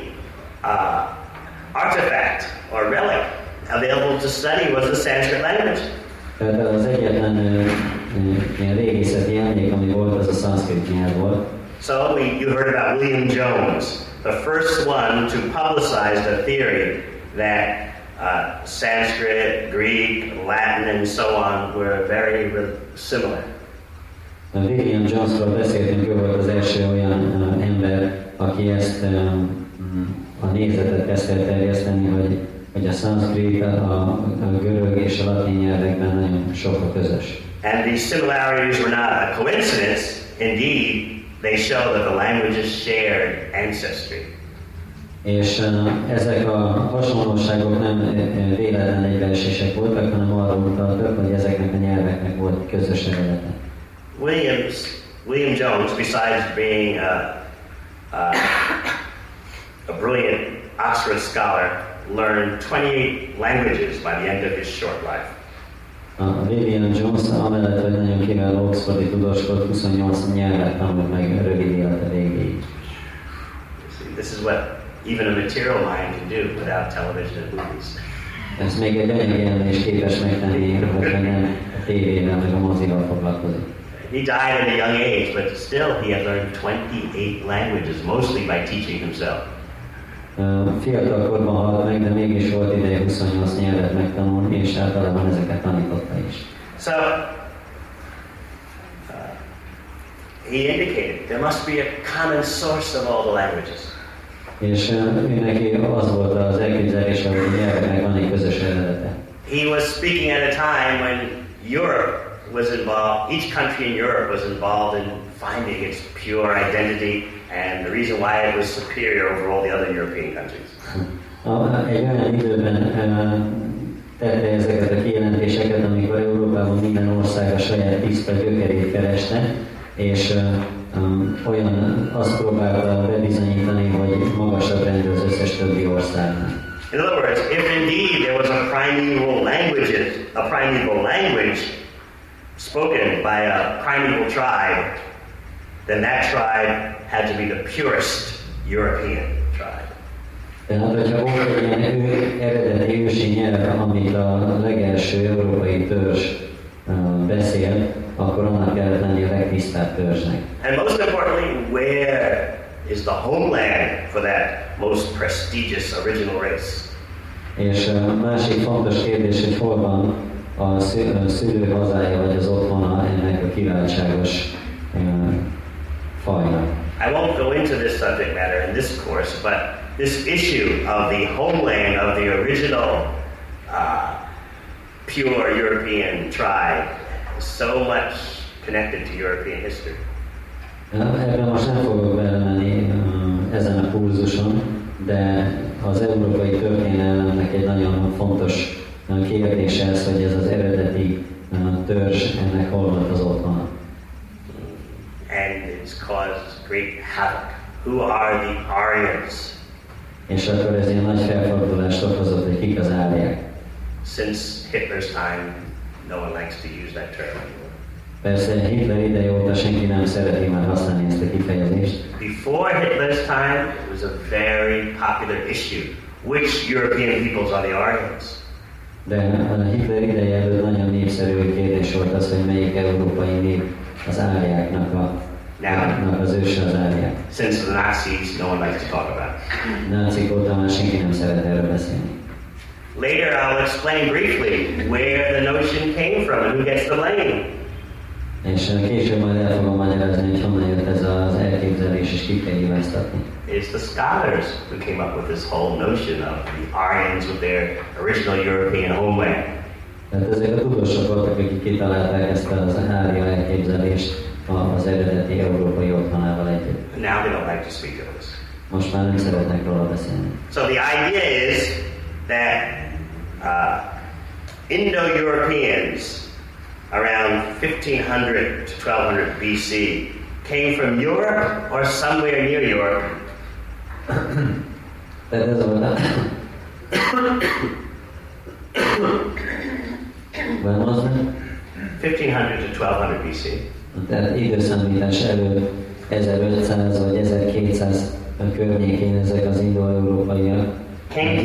[SPEAKER 1] artifact or relic available to study was the Sanskrit language.
[SPEAKER 7] Tehát az egyetlen ilyen régészeti emlék, ami volt, az a szanszkrit nyelv volt.
[SPEAKER 1] So you heard about William Jones, the first one to publicize the theory that Sanskrit, Greek, Latin, and so on were very similar.
[SPEAKER 7] William Jonesról beszéltünk, ő volt az első olyan ember, aki ezt a nézetet kezdte terjeszteni, hogy a szanszkrit, a görög és a latin nyelvekben nagyon sok a közös.
[SPEAKER 1] And these similarities were not a coincidence. Indeed, they show that the languages shared ancestry.
[SPEAKER 7] És ezek a hasonlóságok nem véletlen egybeesések voltak, hanem arra mutattak, hogy ezeknek a nyelveknek volt közös eredete.
[SPEAKER 1] William Jones, besides being a brilliant Oxford scholar, learned 28 languages by the end of his short life.
[SPEAKER 7] William Jones amellett, hogy nagyon kiváló oxfordi tudós volt, 28 nyelvet tanult meg rövid élete végéig.
[SPEAKER 1] This is what even a material mind can do without television and movies.
[SPEAKER 7] Ezt még egy anyagi elme is képes megtenni, hogyha nem a tévével meg a mozival foglalkozik.
[SPEAKER 1] He died at a young age, but still he had learned 28 languages, mostly by teaching himself.
[SPEAKER 7] Fiatal korban halt meg, de mégis volt ideje 28 nyelvet megtanulni, és általában ezeket tanította is.
[SPEAKER 1] So, he indicated there must be a common source of all the languages.
[SPEAKER 7] És ő neki az volt az elképzelése, hogy a nyelveknek van egy közös eredete.
[SPEAKER 1] He was speaking at a time when Europe was involved, each country in Europe was involved in finding its pure identity and the reason why it was superior over all the other European countries.
[SPEAKER 7] Egy olyan időben tette ezeket a kijelentéseket, amikor Európában minden ország a saját tiszta gyökerét kereste, és olyan azt próbálta bebizonyítani, hogy magasabb rendű az összes többi országnál.
[SPEAKER 1] In other words, if indeed there was a primeval language spoken by a primeval tribe, then that tribe had to be the purest European tribe.
[SPEAKER 7] Tehát, hogyha volt egy ilyen eredeti ősi nyelv, amit a legelső európai törzs beszél, akkor annak kellett lenni a legtisztább törzsnek.
[SPEAKER 1] And most importantly, where is the homeland for that most prestigious original race?
[SPEAKER 7] És a másik fontos kérdés, hogy hol van a szülő hazája vagy az otthona ennek a kiváltságos fajnak.
[SPEAKER 1] I won't go into this subject matter in this course, but this issue of the homeland of the original pure European tribe is so much connected to European history.
[SPEAKER 7] Ebben most nem fogok belemenni ezen a pulzuson, de az európai történelemnek egy nagyon fontos kérdés ez, hogy ez az eredeti törzs, ennek hol volt az otthona.
[SPEAKER 1] And it's caused great havoc. Who are the Aryans?
[SPEAKER 7] És akkor ez ilyen nagy felfordulást okozott, hogy kik az áriák.
[SPEAKER 1] Since Hitler's time, no one likes to use that term anymore.
[SPEAKER 7] Persze Hitler ideje óta senki nem szereti már használni ezt a kifejezést.
[SPEAKER 1] Before Hitler's time, it was a very popular issue. Which European peoples are the Aryans?
[SPEAKER 7] De a Hitler ideje előtt nagyon népszerű kérdés volt az, hogy melyik európai nép az áriáknak az őse az áriák.
[SPEAKER 1] Since the Nazis, no one likes to talk about it.
[SPEAKER 7] Nácik óta már senki nem szeret erről beszélni.
[SPEAKER 1] Later, I'll explain briefly where the notion came from and who gets the blame.
[SPEAKER 7] És később majd el fogom magyarázni, hogy honnan jött ez az elképzelés, és ki kell hibáztatni.
[SPEAKER 1] It's the scholars who came up with this whole notion of the Aryans with their original European homeland.
[SPEAKER 7] Tehát ezek a tudósok voltak, akik kitalálták ezt az ária elképzelést az eredeti európai otthonával együtt.
[SPEAKER 1] Now they don't like to speak of this.
[SPEAKER 7] Most már nem szeretnek róla beszélni.
[SPEAKER 1] So the idea is that Indo-Europeans around 1500 to 1200 BC came from Europe or somewhere near Europe.
[SPEAKER 7] Tehát ez volt a... When was it?
[SPEAKER 1] 1500 to 1200 BC.
[SPEAKER 7] Tehát időszámítás előtt 1500 vagy 1200 környékén ezek az indo-európaiak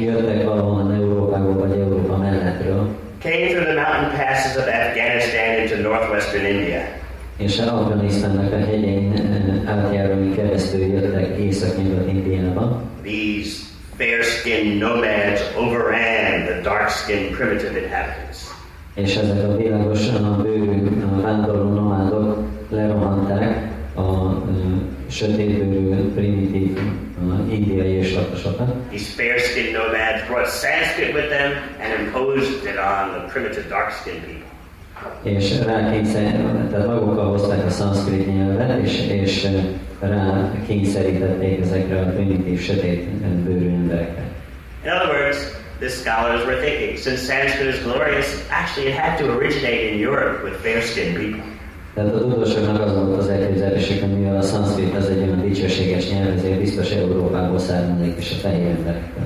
[SPEAKER 7] jöttek valahonnan Európából vagy Európa mellettről.
[SPEAKER 1] Came through the mountain passes of Afghanistan into northwestern India.
[SPEAKER 7] És Afganisztánnak a hegyein átjárói keresztül jöttek észak-nyugat Indiába.
[SPEAKER 1] These fair-skinned nomads overran the dark-skinned primitive inhabitants.
[SPEAKER 7] És ezek a világosan bőrű vándorló nomádok lerohanták a sötétbőrű primitív indiai és lakosokat.
[SPEAKER 1] These fair-skinned nomads brought Sanskrit with them and imposed it on the primitive dark-skinned people.
[SPEAKER 7] És tehát magukkal hozták a szanszkrit nyelvet, és kényszerítették ezekre a primitív, sötét bőrű emberekre.
[SPEAKER 1] In other words, the scholars were thinking, since Sanskrit is glorious, actually it had to originate in Europe with fair-skinned people.
[SPEAKER 7] Tehát a tudósoknak az volt az elképzelésük, hogy mivel a szanszkrit az egy olyan dicsőséges nyelv, ezért biztos Európából származik és a fehér emberektől.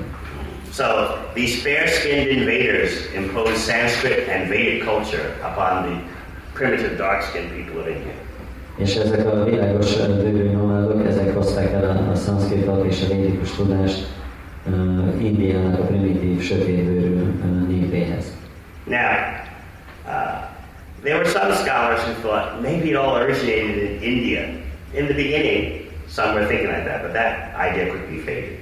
[SPEAKER 1] So, these fair-skinned invaders imposed Sanskrit and Vedic culture upon the primitive dark-skinned people of India.
[SPEAKER 7] És ezek a világos bőrű nomádok, ezek hozták el a szanszkritot és a védikus tudást Indiának a primitív, sötétbőrű népéhez.
[SPEAKER 1] Now, there were some scholars who thought maybe it all originated in India. In the beginning, some were thinking like that, but that idea quickly faded.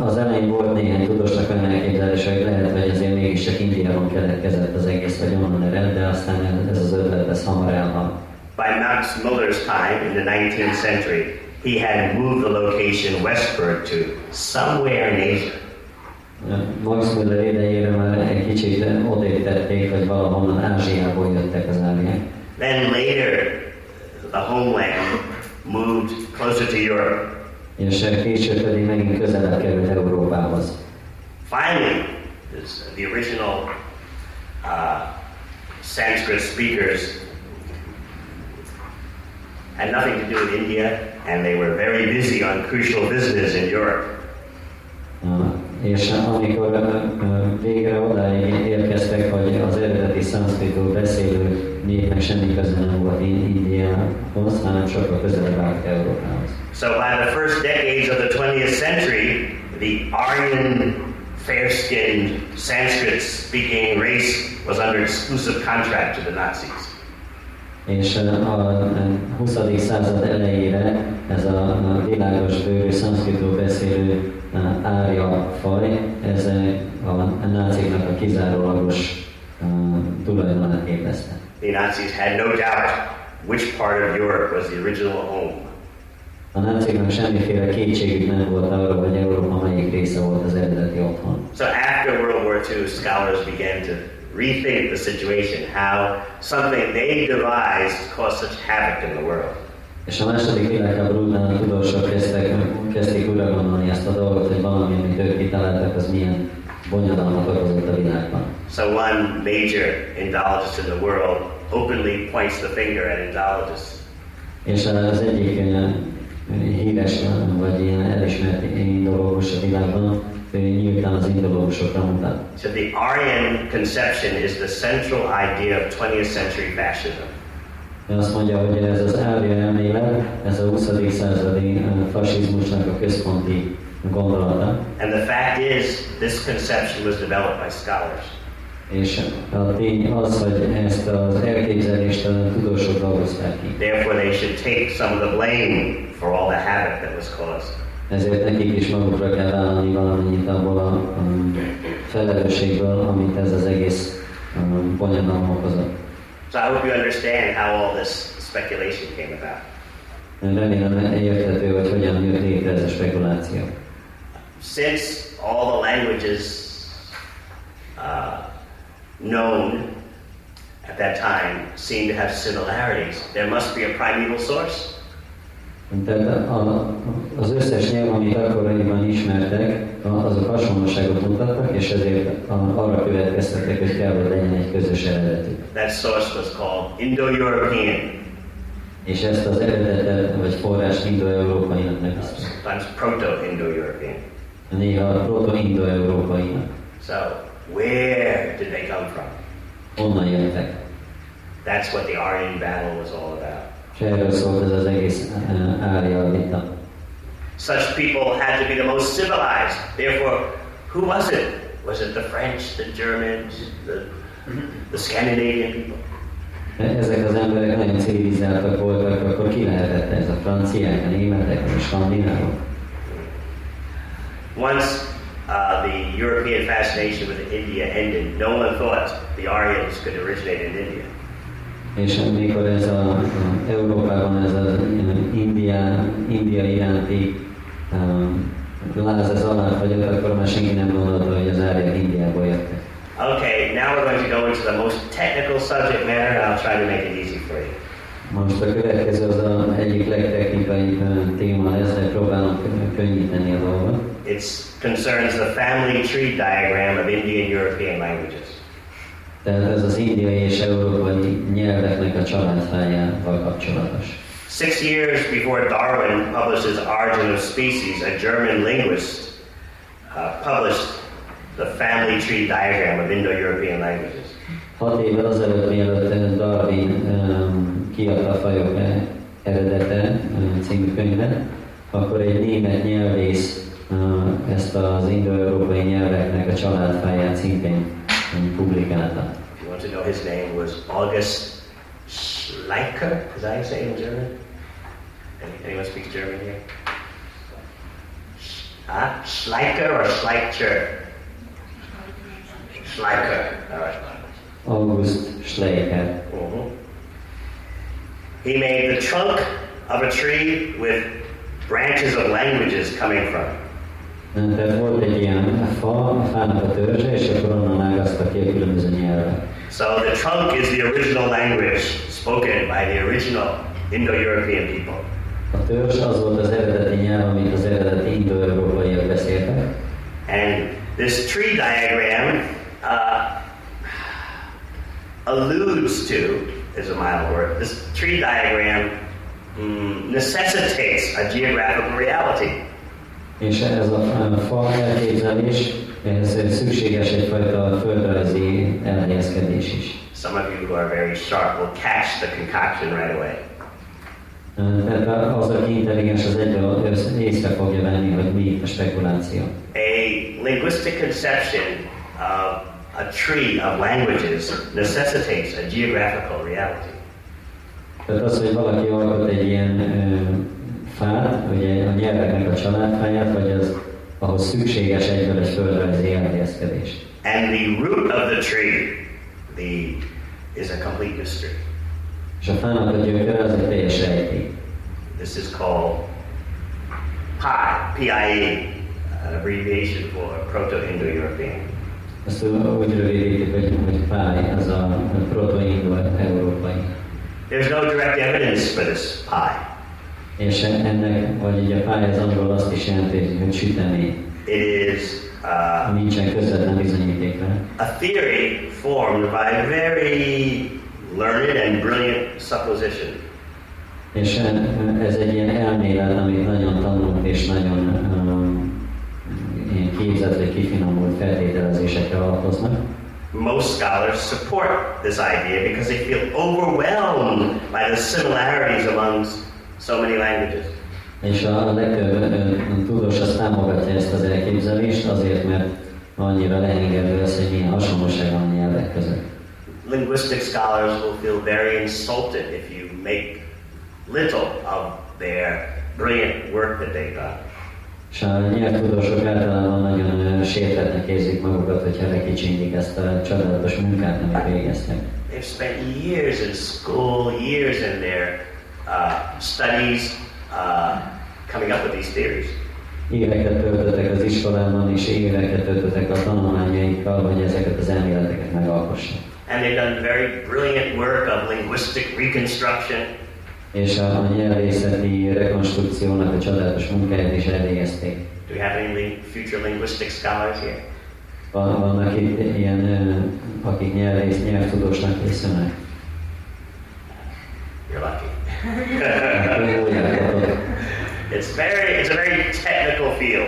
[SPEAKER 7] Az elején volt néhány tudósnak olyan elképzelés, hogy lehet, hogy azért mégiscsak Indiában keletkezett az egész, vagy onnan ered, de aztán ez az ötlet, ez hamar elhal.
[SPEAKER 1] By Max Muller's time in the 19th century, he had moved the location westward to somewhere in Asia.
[SPEAKER 7] Max Muller idejére már egy kicsit odébb tették, hogy valahonnan Ázsiából jöttek az áriák.
[SPEAKER 1] Then later, the homeland moved closer to Europe.
[SPEAKER 7] És később pedig megint közelebb került Európához.
[SPEAKER 1] Finally, the original Sanskrit speakers had nothing to do with India, and they were very busy on crucial business in Europe.
[SPEAKER 7] És amikor végre odáig érkeztek, hogy az eredeti szanszkritul beszélő népnek semmi köze nem volt Indiához, hanem sokkal közelebb állt Európához.
[SPEAKER 1] So by the first decades of the 20th century, the Aryan, fair-skinned, Sanskrit-speaking race was under exclusive contract to the Nazis.
[SPEAKER 7] És a 20. század elejére ez a világos bőrű, szanszkritul beszélő árja faj, ez a náciknak a kizárólagos tulajdonát képezte.
[SPEAKER 1] The Nazis had no doubt which part of Europe was the original home.
[SPEAKER 7] A náciknak semmiféle kétségük nem volt arra, hogy Európa melyik része volt az eredeti otthon.
[SPEAKER 1] So after World War II, scholars began to rethink the situation, how something they devised caused such havoc in the world.
[SPEAKER 7] És a második világháború után a tudósok kezdték újra gondolni ezt a dolgot, hogy valami, amit ők kitaláltak, az milyen bonyodalmat okozott a világban.
[SPEAKER 1] So one major Indologist in the world openly points the finger at Indologists.
[SPEAKER 7] És az egyik híres vagy ilyen elismert indológus a világban, ő nyíltan az indológusokra mutat.
[SPEAKER 1] So the Aryan conception is the central idea of 20th century fascism.
[SPEAKER 7] Ő azt mondja, hogy ez az árja elmélet, ez a 20. századi fasizmusnak a központi gondolata.
[SPEAKER 1] And the fact is, this conception was developed by scholars.
[SPEAKER 7] És a tény az, hogy ezt az elképzelést a tudósok dolgozták ki.
[SPEAKER 1] Therefore they should take some of the blame for all the havoc that was caused.
[SPEAKER 7] Ezért nekik is magukra kell vállalni valamennyit abból a felelősségből, amit ez az egész bonyodalom okozott.
[SPEAKER 1] So I hope you understand how all this speculation came about.
[SPEAKER 7] Remélem érthető, hogy hogyan jött létre ez a spekuláció.
[SPEAKER 1] Since all the languages known at that time seem to have similarities, there must be a primeval source.
[SPEAKER 7] Tehát az összes nyelv, amit akkoriban ismertek, azok hasonlóságot mutattak, és ezért arra következtettek, hogy kell, hogy legyen egy közös eredetük.
[SPEAKER 1] That source was called Indo-European.
[SPEAKER 7] És ezt az eredetet, vagy forrást indo-európainak nevezték.
[SPEAKER 1] Sometimes Proto-Indo-European.
[SPEAKER 7] Néha proto-indo-európainak.
[SPEAKER 1] So, where did they come from?
[SPEAKER 7] Honnan jöttek?
[SPEAKER 1] That's what the Aryan battle was all about.
[SPEAKER 7] És erről szólt ez az egész árja vita.
[SPEAKER 1] Such people had to be the most civilized. Therefore, who was it? Was it the French, the Germans, the Scandinavian people?
[SPEAKER 7] Ezek az emberek nagyon civilizáltak voltak, akkor ki lehetett ez? A franciák, a németek, a skandinávok?
[SPEAKER 1] Once the European fascination with India ended, no one thought the Aryans could originate in India.
[SPEAKER 7] És amikor ez Európában ez az India iránti láz ez alábbhagyott, akkor már senki nem gondolta, hogy az áryak Indiából jöttek.
[SPEAKER 1] Okay, now we're going to go into the most technical subject matter, and I'll try to make it easy for you.
[SPEAKER 7] Most a következő az egyik legtechnikai téma lesz, de próbálom könnyíteni a dolgot.
[SPEAKER 1] It concerns the family tree diagram of Indian European languages.
[SPEAKER 7] Tehát ez az indiai és európai nyelveknek a családfájával kapcsolatos.
[SPEAKER 1] 6 years before Darwin published his Origin of Species, a German linguist published the family tree diagram of Indo-European languages.
[SPEAKER 7] 6 évvel azelőtt, mielőtt Darwin kiadta a Fajok eredete című könyvet, akkor egy német nyelvész ezt az indo-európai nyelveknek a családfáját szintén publikálta.
[SPEAKER 1] If you want to know, his name was August Schleicher. Is that how you say it in German? Anyone speaks German here? Schleicher or Schleicher? Schleicher. All right.
[SPEAKER 7] August Schleicher.
[SPEAKER 1] He made the trunk of a tree with branches of languages coming from.
[SPEAKER 7] Tehát volt egy ilyen fa, a fának a törzse, és akkor onnan ágaztak ki a különböző nyelvek.
[SPEAKER 1] So the trunk is the original language spoken by the original Indo-European people.
[SPEAKER 7] A törzs az volt az eredeti nyelv, amit az eredeti indo-európaiak beszéltek.
[SPEAKER 1] And this tree diagram alludes to, is a mild word, this tree diagram necessitates a geographical reality.
[SPEAKER 7] És ez a fa elképzelés, ez szükséges egyfajta földrajzi elhelyezkedés is.
[SPEAKER 1] Some of you who are very sharp will catch the concoction right away.
[SPEAKER 7] Tehát az, aki intelligens, az egyből észre fogja venni, hogy mi a spekuláció.
[SPEAKER 1] A linguistic conception of a tree of languages necessitates a geographical reality.
[SPEAKER 7] Tehát az, hogy valaki alkot egy ilyen fát, ugye a nyelveknek a családfáját, vagy az, ahhoz szükséges egyből egy földrajzi elhelyezkedés.
[SPEAKER 1] And the root of the tree is a complete mystery.
[SPEAKER 7] És a fának a gyökere az egy teljes rejtély.
[SPEAKER 1] This is called PIE, P-I-E, an abbreviation for Proto-Indo-European.
[SPEAKER 7] Ezt úgy rövidítik, hogy PIE, az a proto-indo-európai.
[SPEAKER 1] There's no direct evidence for this PIE.
[SPEAKER 7] És ennek, vagy ugye a PIE az angol azt is jelenti, hogy sütemény.
[SPEAKER 1] It is
[SPEAKER 7] nincsen közvetlen bizonyíték rá.
[SPEAKER 1] a theory formed by a very learned and brilliant supposition.
[SPEAKER 7] És ez egy ilyen elmélet, amit nagyon tanult és nagyon ilyen képzett vagy kifinomult feltételezésekre alapoznak.
[SPEAKER 1] Most scholars support this idea because they feel overwhelmed by the similarities amongst so many languages.
[SPEAKER 7] És a legtöbb tudós azt támogatja ezt az elképzelést azért, mert annyira leengedő lesz, hogy milyen hasonlóság van a nyelvek között.
[SPEAKER 1] Linguistic scholars will feel very insulted if you make little of their brilliant work that they've done.
[SPEAKER 7] És a nyelvtudósok általában nagyon sértetnek érzik magukat, hogyha lekicsindik ezt a csodálatos munkát, amit végeztek.
[SPEAKER 1] They've spent years in school, years in their studies, coming up with these theories.
[SPEAKER 7] Éveket töltöttek az iskolában, és éveket töltöttek a tanulmányaikkal, hogy ezeket az elméleteket megalkossák.
[SPEAKER 1] And they've done very brilliant work of linguistic reconstruction.
[SPEAKER 7] És a nyelvészeti rekonstrukciónak a csodálatos munkáját is elvégezték.
[SPEAKER 1] Do we have any future linguistic scholars here?
[SPEAKER 7] Vannak itt ilyen, akik nyelvtudósnak készülnek?
[SPEAKER 1] You're lucky. It's a very technical field.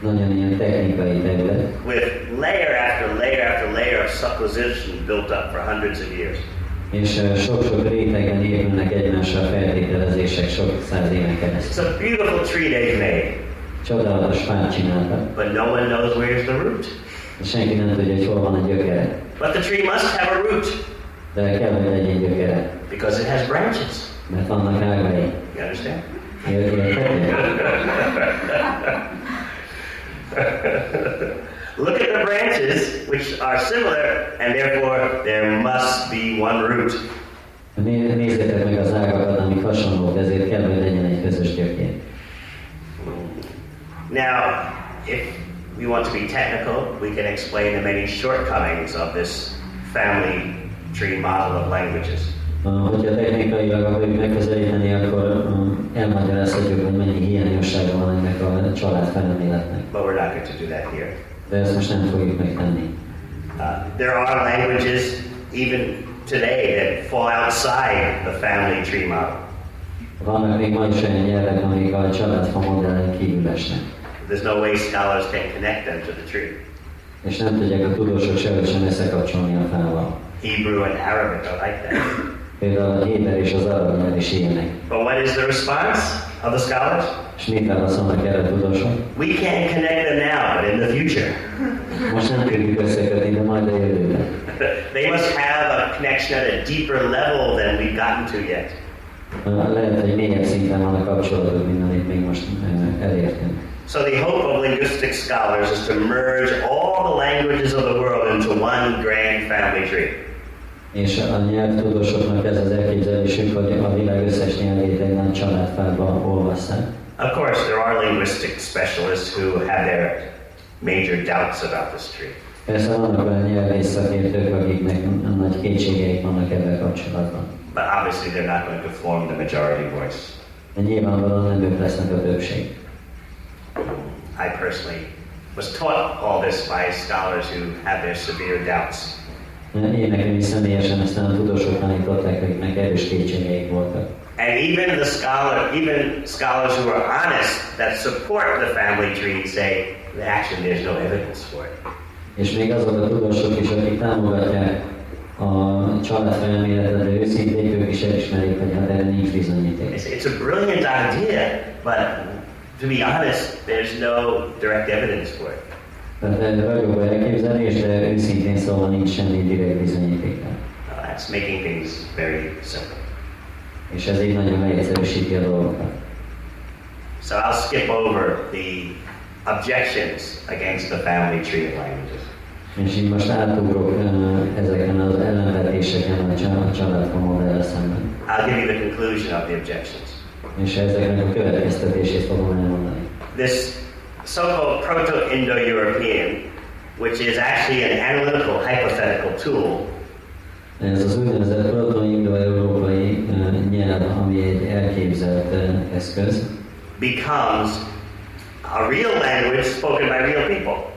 [SPEAKER 7] Nagyon ilyen technikai terület.
[SPEAKER 1] With layer after layer after layer of supposition built up for hundreds of years.
[SPEAKER 7] És sok-sok rétegen épülnek egymásra feltételezések sok száz éven keresztül.
[SPEAKER 1] It's a beautiful tree they've made.
[SPEAKER 7] Csodálatos fát csináltak.
[SPEAKER 1] But no one knows where's the root.
[SPEAKER 7] Senki nem tudja, hogy hol van a gyökere.
[SPEAKER 1] But the tree must have a root.
[SPEAKER 7] De kell, hogy legyen gyökere.
[SPEAKER 1] Because it has branches.
[SPEAKER 7] Mert vannak ágai.
[SPEAKER 1] You understand? Look at the branches, which are similar, and therefore there must be one root.
[SPEAKER 7] Nézzétek meg az ágakat, amik hasonlók, ezért kell, hogy legyen egy közös gyökér.
[SPEAKER 1] Now, if we want to be technical, we can explain the many shortcomings of this family tree model of languages.
[SPEAKER 7] Hogyha technikailag akarjuk megközelíteni, akkor elmagyarázhatjuk, hogy mennyi hiányossága van ennek a család felméletnek.
[SPEAKER 1] But we're not going to do that here.
[SPEAKER 7] De ezt most nem fogjuk megtenni.
[SPEAKER 1] There are languages, even today, that fall outside the family tree model.
[SPEAKER 7] Vannak még ma is olyan nyelvek, amik a családfa modellen kívül esnek.
[SPEAKER 1] There's no way scholars can connect them to the tree.
[SPEAKER 7] És nem tudják a tudósok sehogy sem összekapcsolni a fával.
[SPEAKER 1] Hebrew and Arabic are like that.
[SPEAKER 7] Például a héber és az arab nyelv is ilyenek.
[SPEAKER 1] But what is the response of the scholars?
[SPEAKER 7] És mit válaszolnak erre a tudósok?
[SPEAKER 1] We can't connect them now, but in the future.
[SPEAKER 7] Most nem tudjuk összekötni, de majd a jövőben.
[SPEAKER 1] They must have a connection at a deeper level than we've gotten to yet.
[SPEAKER 7] Lehet, hogy mélyebb szinten van a kapcsolatok, mint amit még most elértünk.
[SPEAKER 1] So the hope of linguistic scholars is to merge all the languages of the world into one grand family tree.
[SPEAKER 7] És a nyelvtudósoknak ez az elképzelésük, hogy a világ összes nyelvét egy nagy családfába olvasszák.
[SPEAKER 1] Of course, there are linguistic specialists who have their major doubts about this tree.
[SPEAKER 7] Persze vannak olyan nyelvész szakértők, akiknek nagy kétségeik vannak ebben kapcsolatban.
[SPEAKER 1] But obviously they're not going to form the majority voice.
[SPEAKER 7] De nyilvánvalóan nem ők lesznek a többség.
[SPEAKER 1] I personally was taught all this by scholars who have their severe doubts.
[SPEAKER 7] Én nekem is személyesen aztán a tudósok tanították, akiknek erős kétségeik voltak.
[SPEAKER 1] And even scholars who are honest that support the family tree say that actually there's no evidence for it.
[SPEAKER 7] És még azok a tudósok is, akik támogatják a családfelméletet, de őszintén ők is elismerik, hogy hát erre nincs bizonyíték.
[SPEAKER 1] It's a brilliant idea, but to be honest, there's no direct evidence for it.
[SPEAKER 7] Tehát ragyogó elképzelés, de őszintén szóval nincs semmi direkt bizonyíték.
[SPEAKER 1] That's making things very simple.
[SPEAKER 7] És ez így nagyon leegyszerűsíti a dolgokat.
[SPEAKER 1] So I'll skip over the objections against the family tree of languages.
[SPEAKER 7] És így most átugrok ezeken az ellenvetéseken a családfa modellel szemben.
[SPEAKER 1] I'll give you the conclusion of the objections.
[SPEAKER 7] És ezeknek a következtetését fogom elmondani.
[SPEAKER 1] This so-called Proto-Indo-European, which is actually an analytical hypothetical tool,
[SPEAKER 7] ez az úgynevezett proto-indo-európai nyelv, ami egy elképzelt eszköz,
[SPEAKER 1] becomes a real language spoken by real people,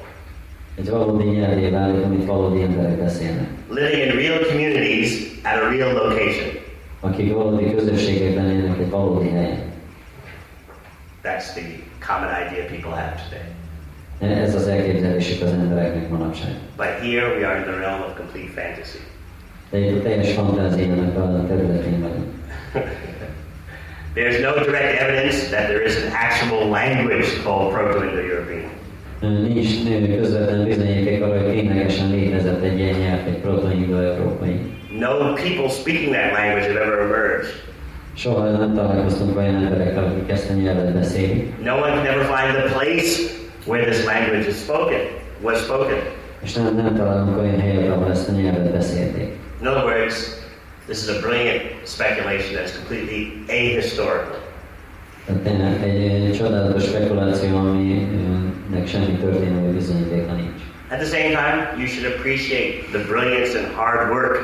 [SPEAKER 7] egy valódi nyelvé válik, amit valódi emberek beszélnek.
[SPEAKER 1] living in real communities at a real location.
[SPEAKER 7] Akik valódi közösségekben élnek egy valódi helyen.
[SPEAKER 1] That's the common idea people have today.
[SPEAKER 7] Ez az elképzelésük az embereknek manapság.
[SPEAKER 1] But here we are in the realm of complete fantasy.
[SPEAKER 7] De itt a teljes fantáziának a területén vagyunk.
[SPEAKER 1] There's no direct evidence that there is an actual language called Proto-Indo-European.
[SPEAKER 7] Nincs közvetlen bizonyíték arra, hogy ténylegesen létezett egy ilyen nyelv, egy proto-indo-európai.
[SPEAKER 1] No people speaking that language have ever emerged.
[SPEAKER 7] Soha nem találkoztunk olyan emberekkel, akik ezt a nyelvet beszélik.
[SPEAKER 1] No one can ever find the place where this language was spoken.
[SPEAKER 7] És nem találunk olyan helyet, ahol ezt a nyelvet beszélték.
[SPEAKER 1] In other words, this is a brilliant speculation that is completely ahistorical.
[SPEAKER 7] Tehát egy csodálatos spekuláció, aminek semmi történelmi bizonyítéka nincs.
[SPEAKER 1] At the same time, you should appreciate the brilliance and hard work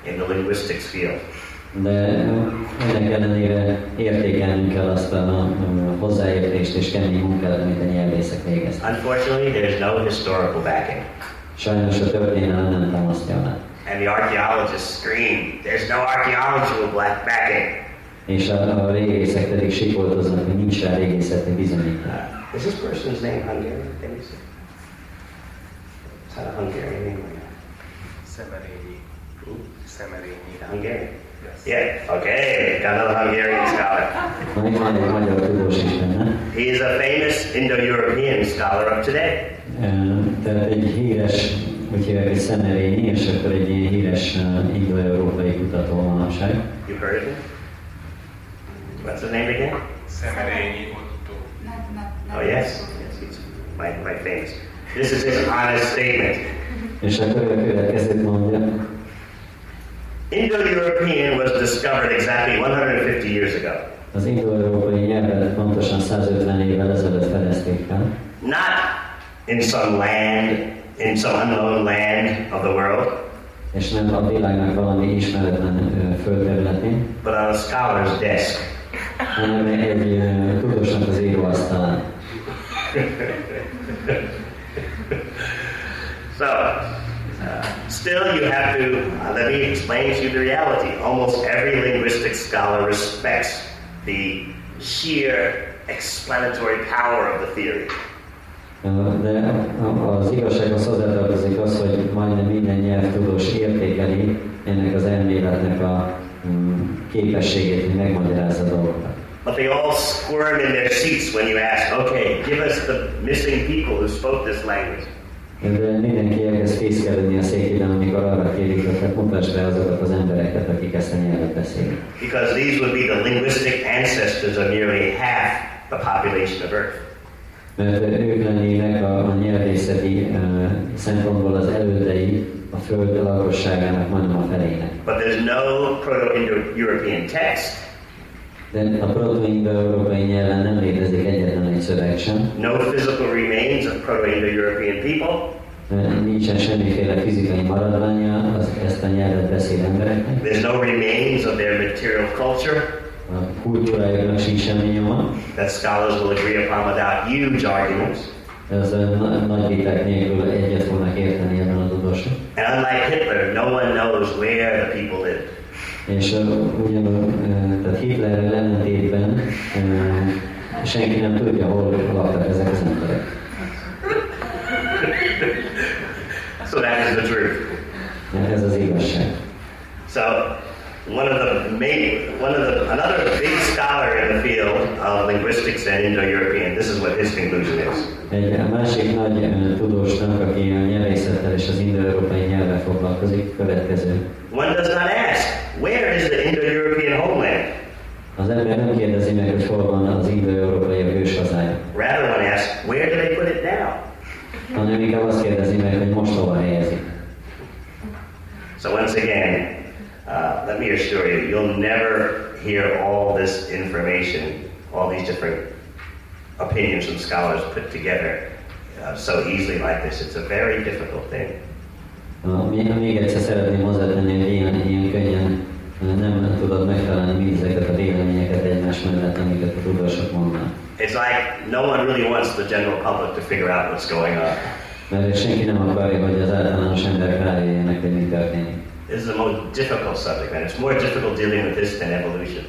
[SPEAKER 1] in the linguistics field.
[SPEAKER 7] De ennek ellenére értékelnünk kell azt a hozzáértést és kemény munkát, amit a nyelvészek végeztek.
[SPEAKER 1] Unfortunately, there's no historical backing.
[SPEAKER 7] Sajnos a történelem nem támasztja alá.
[SPEAKER 1] And the archaeologists scream, there's no archaeological backing.
[SPEAKER 7] És a régészek pedig sikoltoznak, hogy nincs rá régészeti bizonyíték.
[SPEAKER 1] Is this person's name Hungarian? Can you see? Is that a Hungarian name?
[SPEAKER 11] Szemerényi. Szemerényi.
[SPEAKER 1] Hungarian? Yes. Yeah, okay, got another Hungarian scholar.
[SPEAKER 7] Van egy magyar tudós is benne.
[SPEAKER 1] He is a famous Indo-European scholar of today.
[SPEAKER 7] Tehát egy híres, úgy hívják, egy Szemerényi, és akkor egy ilyen híres indo-európai kutató manapság.
[SPEAKER 1] You've heard of him? What's his name again?
[SPEAKER 11] Szemerényi Otto.
[SPEAKER 1] Oh yes, he's quite famous. This is his honest statement.
[SPEAKER 7] És akkor a következőt mondja.
[SPEAKER 1] Indo-European was discovered exactly 150 years ago.
[SPEAKER 7] Az indo-európai nyelvet pontosan 150 évvel ezelőtt fedezték fel.
[SPEAKER 1] Not in some land, in some unknown land of the world,
[SPEAKER 7] És nem a világnak valami ismeretlen földterületén,
[SPEAKER 1] but on a scholar's desk.
[SPEAKER 7] hanem egy tudósnak az íróasztalán.
[SPEAKER 1] So, still you have to, let me explain to you the reality. Almost every linguistic scholar respects the sheer explanatory power of the theory.
[SPEAKER 7] De az igazsághoz hozzátartozik az, hogy majdnem minden nyelvtudós értékeli ennek az elméletnek a képességét, hogy megmagyarázza a dolgokat.
[SPEAKER 1] But they all squirm in their seats when you ask, okay, give us the missing people who spoke this language.
[SPEAKER 7] De mindenki elkezd fészkelődni a székében, amikor arra kérik, hogy mutasd be azokat az embereket, akik ezt a nyelvet beszélik.
[SPEAKER 1] Because these would be the linguistic ancestors of nearly half the population of Earth.
[SPEAKER 7] Mert ők lennének a nyelvészeti szempontból az elődei a Föld lakosságának majdnem a felének.
[SPEAKER 1] But there's no Proto-Indo-European text.
[SPEAKER 7] De a proto-indo-európai nyelven nem létezik egyetlen egy szöveg sem.
[SPEAKER 1] No physical remains of Proto-Indo-European people.
[SPEAKER 7] Nincsen semmiféle fizikai maradványa ezt a nyelvet beszél embereknek.
[SPEAKER 1] There's no remains of their material culture.
[SPEAKER 7] A kultúrájuknak sincs semmi nyoma.
[SPEAKER 1] That scholars will agree upon without huge arguments.
[SPEAKER 7] Ez nagy viták nélkül egyet fognak érteni ebben a tudósok.
[SPEAKER 1] And unlike Hitler, no one knows where the people live.
[SPEAKER 7] És ugyanúgy, tehát Hitlerrel ellentétben senki nem tudja, hol laktak ezek az emberek.
[SPEAKER 1] So that is the truth.
[SPEAKER 7] Ez az igazság. másik nagy tudósnak, aki a nyelvészettel és az indo-európai nyelvvel foglalkozik, következő.
[SPEAKER 1] One does not ask, where is the Indo-European homeland?
[SPEAKER 7] Az ember nem kérdezi meg, hogy hol van az indo-európai ős hazája.
[SPEAKER 1] Rather one asks, where do they put it now?
[SPEAKER 7] Hanem inkább azt kérdezi meg, hogy most hova helyezik.
[SPEAKER 1] So once again, let me assure you, you'll never hear all this information, all these different opinions from scholars put together so easily like this. It's a very difficult thing.
[SPEAKER 7] Még egyszer szeretném hozzátenni, hogy ilyen könnyen nem tudod megtalálni mindezeket a véleményeket egymás mellett, amiket a tudósok mondanak.
[SPEAKER 1] It's like no one really wants the general public to figure out what's going on.
[SPEAKER 7] Mert senki nem akarja, hogy az általános emberek rájöjjenek, hogy mi történik.
[SPEAKER 1] This is the most difficult subject, and it's more difficult dealing with this than evolution.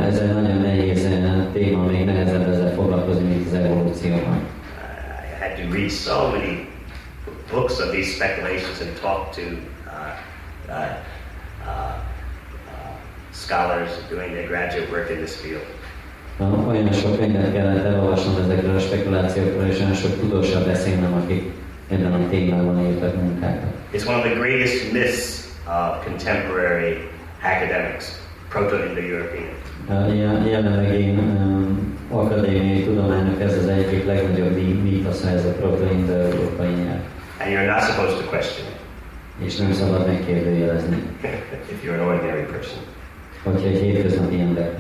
[SPEAKER 7] Ez egy nagyon nehéz téma, még nehezebb ezzel foglalkozni, mint az evolúcióban.
[SPEAKER 1] I had to read so many books of these speculations and talk to scholars doing their graduate work in this field.
[SPEAKER 7] Olyan sok könyvet kellett elolvasnom ezekről a spekulációkról, és olyan sok tudóssal beszélnem, akik ebben a témában írtak munkákat.
[SPEAKER 1] It's one of the greatest myths of contemporary academics, Proto-Indo-European.
[SPEAKER 7] Jelenlegi akadémiai tudománynak ez az egyik legnagyobb mítosza, ez a proto-indo-európai nyelv.
[SPEAKER 1] And you're not supposed to question it.
[SPEAKER 7] És nem szabad megkérdőjelezni.
[SPEAKER 1] If you're an ordinary person.
[SPEAKER 7] Hogyha egy hétköznapi ember.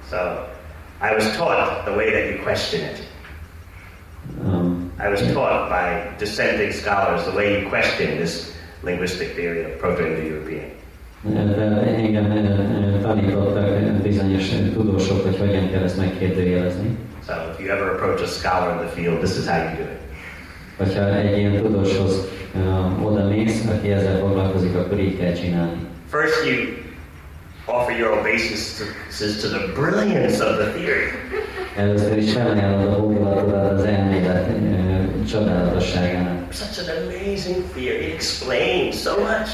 [SPEAKER 1] So, I was taught the way that you question it. I was taught by dissenting scholars the way you question this linguistic theory of Proto-Indo-European.
[SPEAKER 7] Engem tanítottak bizonyos tudósok, hogy hogyan kell ezt megkérdőjelezni.
[SPEAKER 1] So if you ever approach a scholar in the field, this is how you do it.
[SPEAKER 7] Hogyha egy ilyen tudóshoz oda mész, aki ezzel foglalkozik, akkor így kell csinálni.
[SPEAKER 1] First you offer your obeisances to the brilliance of the theory.
[SPEAKER 7] Először is felajánlod a hódolatodat az elmélet csodálatosságának.
[SPEAKER 1] Such an amazing theory. It explains so much.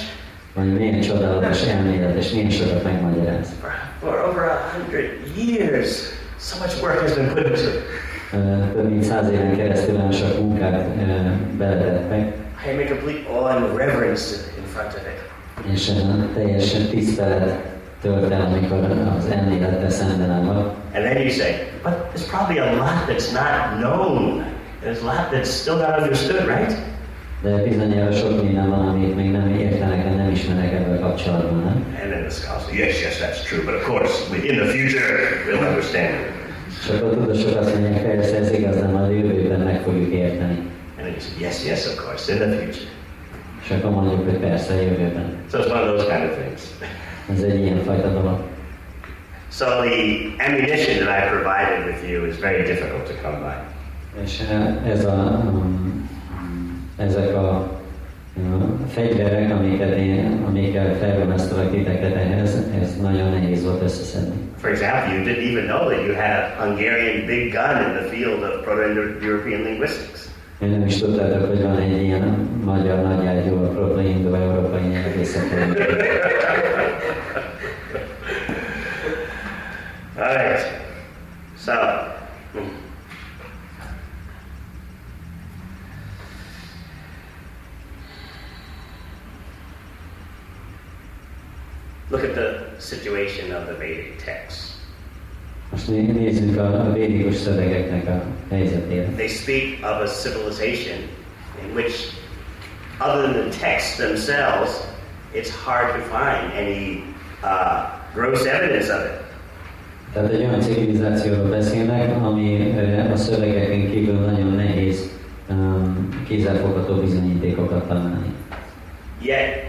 [SPEAKER 7] Vagy milyen csodálatos elmélet, és milyen sokat megmagyaráz.
[SPEAKER 1] For over 100 years, so much work has been put into it.
[SPEAKER 7] Több mint 100 éven keresztül olyan sok munkát beletettek.
[SPEAKER 1] I am a complete awe and reverence in front of it.
[SPEAKER 7] És teljesen tisztelet tölt el, amikor az elmélettel szemben állok.
[SPEAKER 1] And then you say, but there's probably a lot that's not known. There's a lot that's still not understood, right?
[SPEAKER 7] De bizonyára sok minden van, amit még nem értenek, nem ismernek ebben kapcsolatban, nem?
[SPEAKER 1] And then the scholar says, yes, that's true, but of course, in the future, we'll understand it.
[SPEAKER 7] És akkor a tudósok azt mondják, persze ez igaz, de majd a jövőben meg fogjuk érteni.
[SPEAKER 1] And then you say, yes, of course, in the future.
[SPEAKER 7] És akkor mondjuk, hogy persze a jövőben.
[SPEAKER 1] So it's one of those kind of things.
[SPEAKER 7] Ez egy ilyen fajta dolog.
[SPEAKER 1] So the ammunition that I provided with you is very difficult to come by.
[SPEAKER 7] És ezek a fegyverek, amikkel felvonasztalak titeket ehhez, ez nagyon nehéz volt összeszedni.
[SPEAKER 1] For example, you didn't even know that you had a Hungarian big gun in the field of Proto-European linguistics.
[SPEAKER 7] Én nem is tudtátok, hogy van egy ilyen magyar nagyágyú a proto-indo-európai nyelvészetben.
[SPEAKER 1] All right. So, look at the situation of the Vedic texts.
[SPEAKER 7] Most nézzük a védikus szövegeknek a helyzetét.
[SPEAKER 1] They speak of a civilization in which, other than the texts themselves, it's hard to find any gross evidence of it.
[SPEAKER 7] Tehát egy olyan civilizációról beszélnek, ami a szövegeken kívül nagyon nehéz kézzelfogható bizonyítékokat találni.
[SPEAKER 1] Yet,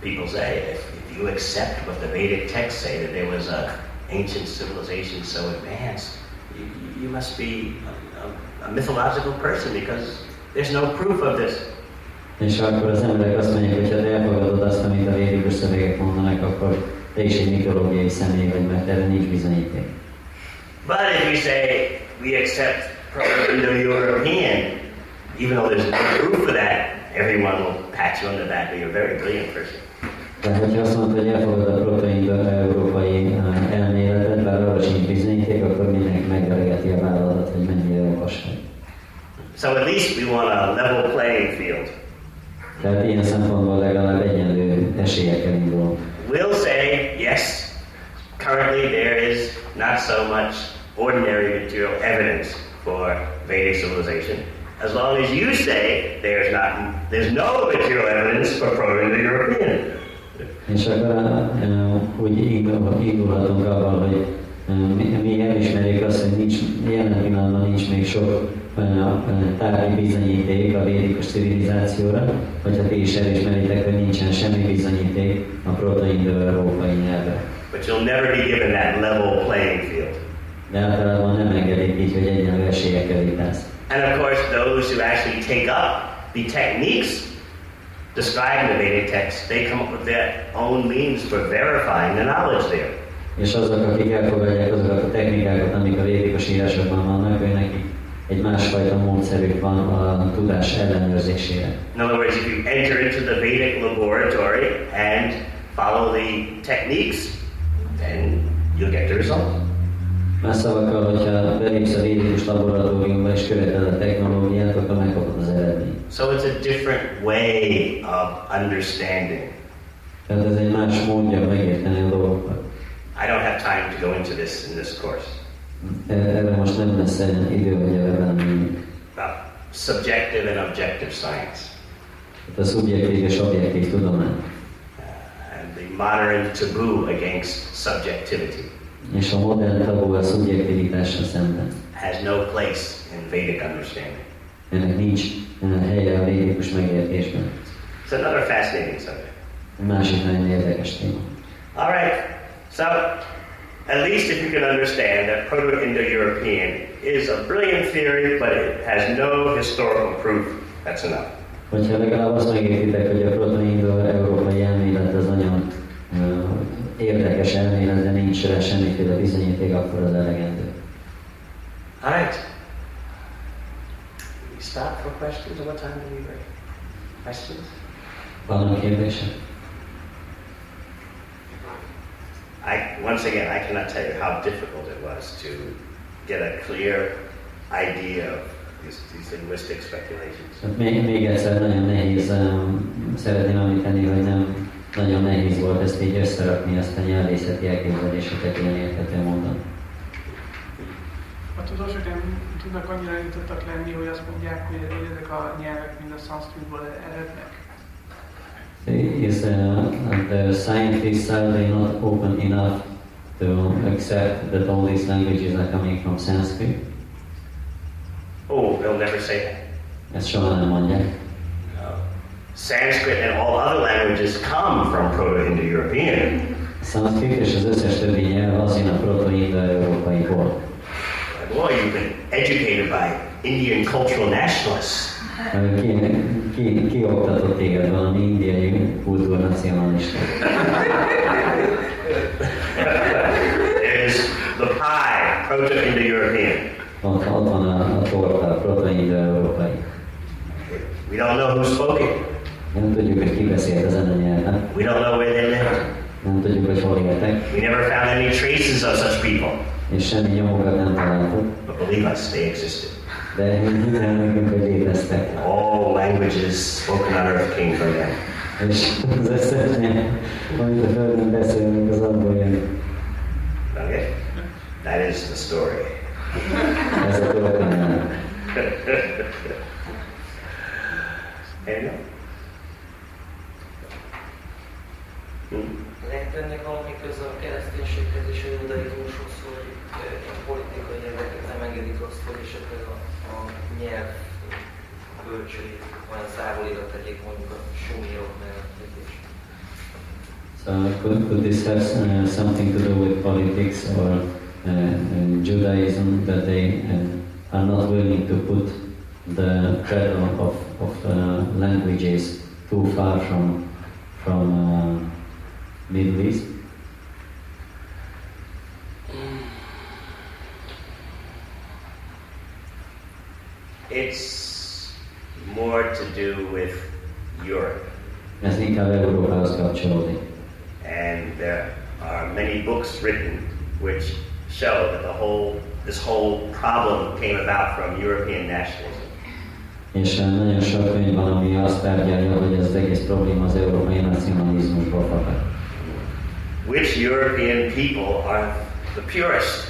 [SPEAKER 1] people say, if you accept what the Vedic texts say, that there was an ancient civilization so advanced, you must be a mythological person because there's no proof of this. És
[SPEAKER 7] akkor az emberek azt mondják, hogy ha te elfogadod azt, amit a védikus szövegek mondanak, akkor te is egy mitológiai személy vagy, mert erre nincs bizonyíték.
[SPEAKER 1] But if you say, we accept Proto-Indo-European, even though there's no proof for that, everyone will pat you on the back, you're a very brilliant person.
[SPEAKER 7] De hogyha azt mondod, hogy elfogad a proto-indo-európai elméletet, bár arra sincs bizonyíték, akkor mindenki megveregeti a vállalat, hogy mennyire okos vagy.
[SPEAKER 1] So at least we want a level playing field.
[SPEAKER 7] Tehát ilyen szempontból legalább egyenlő esélyekkel indulunk.
[SPEAKER 1] We'll say, yes, currently there is not so much ordinary material evidence for Vedic civilization, as long as you say there's no material evidence for Proto-Indo-European.
[SPEAKER 7] És akkor úgy indulhatunk abban, hogy mi elismerjük azt, hogy jelen pillanatban nincs még sok tárgyi bizonyíték a védikus civilizációra, hogyha ti is elismeritek, hogy nincsen semmi bizonyíték a proto-indo-európai nyelvre.
[SPEAKER 1] But you'll never be given that level playing field.
[SPEAKER 7] De általában nem engedik így, hogy egyenlő esélyekkel vitáz.
[SPEAKER 1] And of course, those who actually take up the techniques described in the Vedic text, they come up with their own means for verifying the knowledge there.
[SPEAKER 7] És azok, akik elfogadják azokat a technikákat, amik a védikus írásokban vannak, hogy nekik egy másfajta módszerük van a tudás ellenőrzésére.
[SPEAKER 1] In other words, if you enter into the Vedic laboratory and follow the techniques, then you'll get the result.
[SPEAKER 7] Más szavakkal, hogyha belépsz a védikus laboratóriumba és követed a technológiát, akkor megkapod az eredményt.
[SPEAKER 1] So it's a different way of understanding.
[SPEAKER 7] Tehát ez egy más módja megérteni a dolgokat.
[SPEAKER 1] I don't have time to go into this in this course.
[SPEAKER 7] Erre most nem lesz idő, hogy ebben menjünk.
[SPEAKER 1] About subjective and objective science.
[SPEAKER 7] A szubjektív és objektív tudomány.
[SPEAKER 1] And the modern taboo against subjectivity.
[SPEAKER 7] És a modern tabu a szubjektivitással szemben.
[SPEAKER 1] Has no place in Vedic understanding.
[SPEAKER 7] Ennek nincs helye a védikus megértésben.
[SPEAKER 1] It's another fascinating subject.
[SPEAKER 7] Másik nagyon érdekes téma.
[SPEAKER 1] All right. So, at least if you can understand that Proto-Indo-European is a brilliant theory, but it has no historical proof, that's enough.
[SPEAKER 7] Hogyha legalább azt megértitek, hogy a proto-indo-európai elmélet az nagyon érdekes elmélet, de nincs rá semmiféle bizonyíték, akkor az elegendő.
[SPEAKER 1] All right. We stop for questions, or what time do we break? Questions?
[SPEAKER 7] Vannak kérdések?
[SPEAKER 1] Once again, I cannot tell you how difficult it was to get a clear idea of these linguistic speculations.
[SPEAKER 7] Még egyszer nagyon nehéz, szeretném említeni, hogy nem nagyon nehéz volt ezt így összerakni, ezt a nyelvészeti elképzeléseket ilyen érthető módon.
[SPEAKER 3] A tudósok nem tudnak annyira nyitottak lenni, hogy azt mondják, hogy ezek a nyelvek mind a szanszkritból erednek.
[SPEAKER 7] Is the scientists, are they not open enough to accept that all these languages are coming from Sanskrit?
[SPEAKER 1] Oh, they'll never say that.
[SPEAKER 7] Ezt soha nem mondják.
[SPEAKER 1] No. Sanskrit and all other languages come from Proto-Indo-European.
[SPEAKER 7] Sanskrit és az összes többi nyelv az jön a proto-indo-európaiból.
[SPEAKER 1] Boy, you've been educated by Indian cultural nationalists.
[SPEAKER 7] Ki oktatott téged valami indiai kultúrnacionalista?
[SPEAKER 1] There's the pie, Proto-Indo-European.
[SPEAKER 7] Ott van a torta, proto-indo-európai.
[SPEAKER 1] We don't know who spoke it.
[SPEAKER 7] Nem tudjuk, hogy ki beszélt ezen a nyelven.
[SPEAKER 1] We don't know where they lived.
[SPEAKER 7] Nem tudjuk, hogy hol éltek.
[SPEAKER 1] We never found any traces of such people.
[SPEAKER 7] És semmi nyomokat nem találtuk.
[SPEAKER 1] But believe us, they existed.
[SPEAKER 7] De hinnel nekünk, hogy léteztek.
[SPEAKER 1] All languages spoken on earth came from them.
[SPEAKER 7] És az összes nyelv, amit a Földön beszélünk, az abból jön.
[SPEAKER 1] Okay? That is the story.
[SPEAKER 7] Ez a történet.
[SPEAKER 1] Anyone?
[SPEAKER 5] Lehet ennek valami köze a kereszténységhez és a judaizmushoz, hogy a politikai nyelveket nem engedik azt, hogy esetleg a nyelv bölcsőjét olyan szávoligra tegyék mondjuk a sumírok mellett.
[SPEAKER 7] So could this have something to do with politics or Judaism, that they are not willing to put the cradle of languages too far from Middle East?
[SPEAKER 1] It's more to do with Europe.
[SPEAKER 7] Ez inkább Európához kapcsolódik.
[SPEAKER 1] And there are many books written which show that this whole problem came about from European nationalism.
[SPEAKER 7] És nagyon sok könyv van, ami azt tárgyalja, hogy az egész probléma az európai nacionalizmusból fakad.
[SPEAKER 1] Which European people are the purest?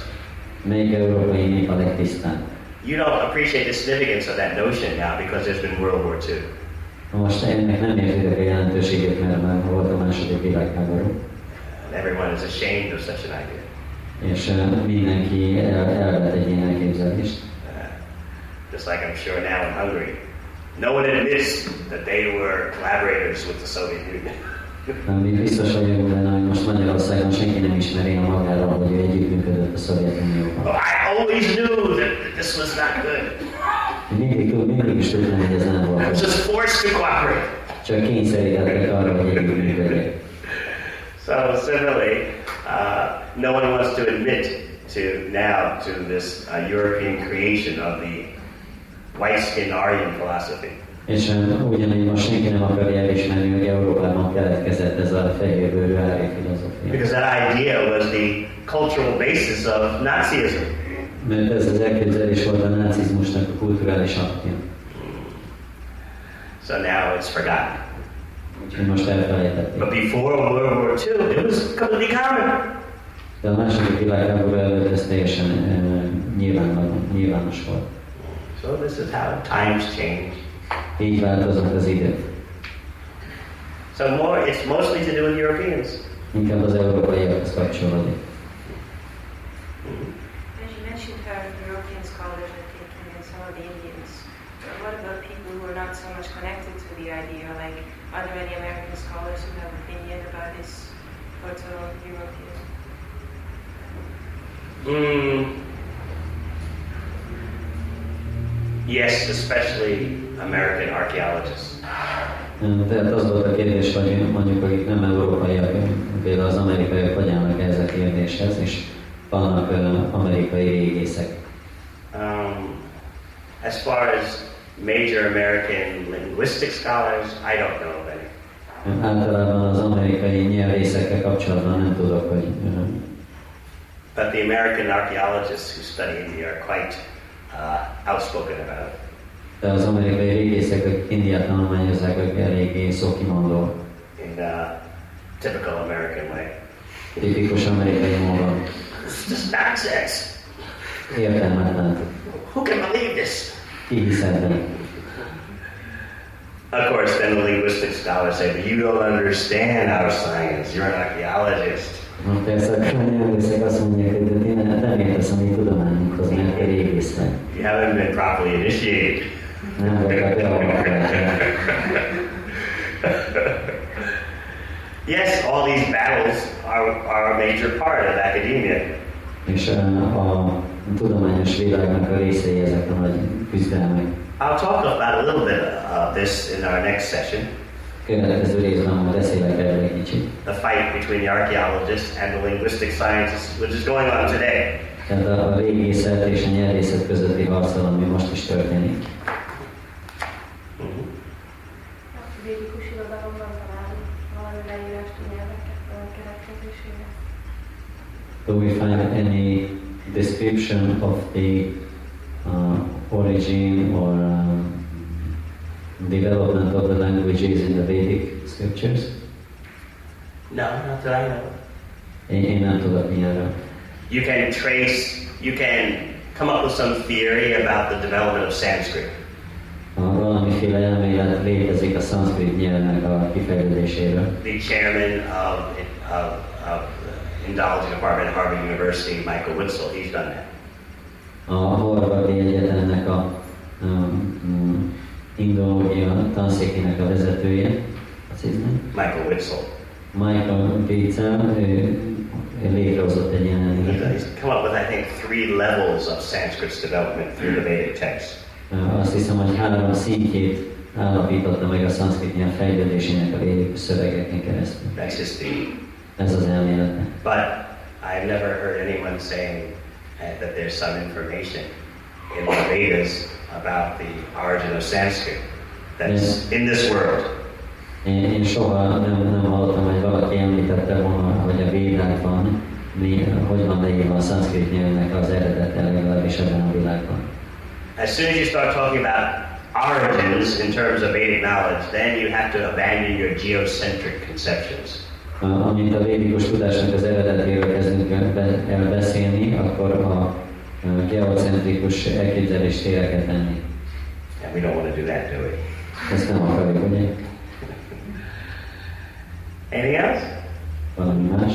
[SPEAKER 7] Melyik európai nép a legtisztább?
[SPEAKER 1] You don't appreciate the significance of that notion now because there's been World War II.
[SPEAKER 7] Most ennek nem értitek a jelentőségét, mert már volt a második világháború.
[SPEAKER 1] Everyone is ashamed of such an idea.
[SPEAKER 7] És mindenki elvet egy ilyen elképzelést.
[SPEAKER 1] Just like I'm sure now in Hungary. No one admits that they were collaborators with the Soviet Union.
[SPEAKER 7] Ami biztos vagyok benne, hogy most Magyarországon senki nem ismeri a magáról, hogy ő együttműködött a Szovjetunióval.
[SPEAKER 1] Oh, I always knew that this was not good.
[SPEAKER 7] Mindig is tudtam, hogy ez nem volt.
[SPEAKER 1] I was just forced to cooperate.
[SPEAKER 7] Csak kényszerítettek arra, hogy együttműködjek.
[SPEAKER 1] So similarly, no one wants to admit to this European creation of the white-skinned Aryan philosophy.
[SPEAKER 7] És ugyanígy most senki nem akarja elismerni, hogy Európában keletkezett ez a fehérbőrű árja filozófia.
[SPEAKER 1] Because that idea was the cultural basis of Nazism.
[SPEAKER 7] Mert ez az elképzelés volt a nácizmusnak a kulturális alapja.
[SPEAKER 1] So now it's forgotten.
[SPEAKER 7] Úgyhogy most elfelejtették.
[SPEAKER 1] But before World War II, it was completely common.
[SPEAKER 7] De a második világháború előtt ez teljesen nyilvános volt.
[SPEAKER 1] So this is how times change.
[SPEAKER 7] Így változott az idő.
[SPEAKER 1] So it's mostly to do with Europeans.
[SPEAKER 7] Inkább az európaiakhoz kapcsolódik.
[SPEAKER 10] As you mentioned how European scholars are thinking and some of the Indians, but what about people who are not so much connected to the idea? Like, are there any American scholars who have an opinion about this Proto-European?
[SPEAKER 1] Yes, especially American archaeologists.
[SPEAKER 7] Tehát az volt a kérdés, hogy mondjuk, akik nem európaiak, például az amerikaiak hogy állnak ehhez a kérdéshez, és vannak amerikai régészek.
[SPEAKER 1] As far as major American linguistic scholars, I don't know of any.
[SPEAKER 7] Általában az amerikai nyelvészekkel kapcsolatban nem tudok, hogy...
[SPEAKER 1] But the American archaeologists who study India are quite outspoken about it.
[SPEAKER 7] De az amerikai régészek, akik Indiát tanulmányozzák, ők eléggé szókimondó.
[SPEAKER 1] In typical American way.
[SPEAKER 7] Tipikus amerikai módon.
[SPEAKER 1] It's just nonsense.
[SPEAKER 7] Értelmetlen.
[SPEAKER 1] Who can believe this?
[SPEAKER 7] Ki hisz ebben?
[SPEAKER 1] Of course, then the linguistic scholars say, but you don't understand our science. You're an archaeologist.
[SPEAKER 7] Persze, a nyelvészek azt mondják, hogy én nem értesz a mi tudományunkhoz, mert te régész vagy.
[SPEAKER 1] You haven't been properly initiated.
[SPEAKER 7] Nem vagy a beavatott.
[SPEAKER 1] Yes, all these battles are a major part of academia.
[SPEAKER 7] És a tudományos világnak a részei ezek a nagy küzdelmek.
[SPEAKER 1] I'll talk about a little bit of this in our next session.
[SPEAKER 7] Következő részben majd beszélek erről egy kicsit.
[SPEAKER 1] The fight between the archaeologists and the linguistic scientists, which is going on today.
[SPEAKER 7] Tehát a régészet és a nyelvészet közötti harcol, ami most is történik.
[SPEAKER 6] Védikus irodalomban találunk valami leírást a nyelveket keletkezésére.
[SPEAKER 7] Do we find any description of the origin or development of the languages in the Vedic scriptures?
[SPEAKER 1] No, not that I know.
[SPEAKER 7] Én nem tudok ilyenről.
[SPEAKER 1] You can come up with some theory about the development of Sanskrit.
[SPEAKER 7] Valamiféle elmélet létezik a szanszkrit nyelvnek a kifejlődéséről.
[SPEAKER 1] The chairman of Indology Department at Harvard University, Michael Witzel, he's done that.
[SPEAKER 7] A Harvardi Egyetemnek a indológia tanszékének a vezetője, what's his name?
[SPEAKER 1] Michael Witzel.
[SPEAKER 7] Michael Witzel, létrehozott egy ilyen elméletet.
[SPEAKER 1] He's come up with, I think, 3 levels of Sanskrit's development through the Vedic texts.
[SPEAKER 7] Azt hiszem, hogy 3 szintjét állapította meg a szanszkrit nyelv fejlődésének a védikus szövegeken keresztül.
[SPEAKER 1] That's his theory.
[SPEAKER 7] Ez az elmélet.
[SPEAKER 1] But I've never heard anyone saying that there's some information in the Vedas about the origin of Sanskrit that's in this world.
[SPEAKER 7] Én soha nem hallottam, hogy valaki említette volna, hogy a Védákban hogy van leírva a szanszkrit nyelvnek az eredete legalábbis ebben a világban.
[SPEAKER 1] As soon as you start talking about origins in terms of Vedic knowledge, then you have to abandon your geocentric conceptions.
[SPEAKER 7] Amint a védikus tudásnak az eredetéről kezdünk el beszélni, akkor a geocentrikus elképzelést kell tenni.
[SPEAKER 1] And we don't want to do that, do we?
[SPEAKER 7] Ezt nem akarjuk, ugye?
[SPEAKER 1] Anything else?
[SPEAKER 7] Valami más?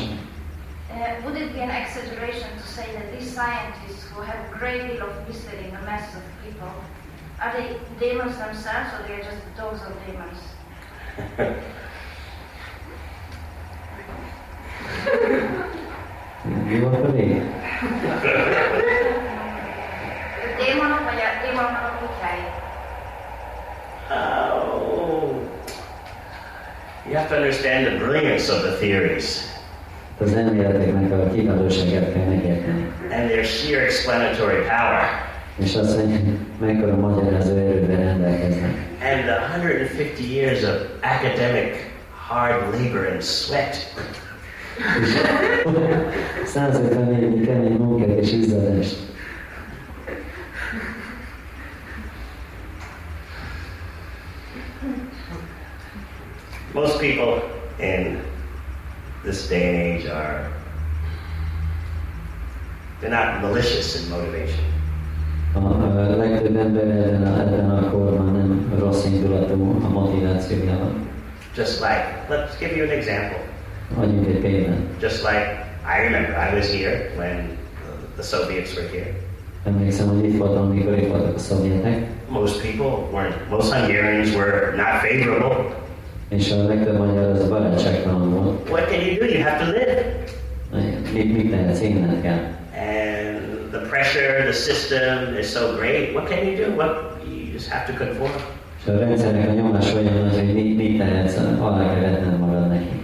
[SPEAKER 6] Would it be an exaggeration to say that these scientists who have a great deal of mystery in the masses of people, are they demons themselves or they're just dogs of demons?
[SPEAKER 7] Mi volt a vég?
[SPEAKER 6] Démonok vagy a démonoknak a kutyái?
[SPEAKER 1] Oh, you have to understand the brilliance of the theories
[SPEAKER 7] Az elméleteknek a kiválóságát kell megérteni.
[SPEAKER 1] and their sheer explanatory power.
[SPEAKER 7] És az, hogy mekkora magyarázó erővel rendelkeznek.
[SPEAKER 1] And the 150 years of academic hard labor and sweat.
[SPEAKER 7] 150 évnyi kemény munkát és izzadást.
[SPEAKER 1] Most people in this day and age they're not malicious in motivation.
[SPEAKER 7] A legtöbb ember ebben a korban nem rossz indulatú a motivációjában.
[SPEAKER 1] Just like, let's give you an example.
[SPEAKER 7] Adjunk egy példát.
[SPEAKER 1] Just like, I remember I was here when the Soviets were here.
[SPEAKER 7] Emlékszem, hogy itt voltam, amikor itt voltak a szovjetek.
[SPEAKER 1] Most Hungarians were not favorable.
[SPEAKER 7] És a legtöbb magyar az barátságtalan volt.
[SPEAKER 1] What can you do? You have to live.
[SPEAKER 7] Mit tehetsz? Élned kell.
[SPEAKER 1] And the pressure, the system is so great. What can you do? You just have to conform.
[SPEAKER 7] És a rendszernek a nyomás olyan nagy, hogy mit tehetsz, alá kell vetned magad neki.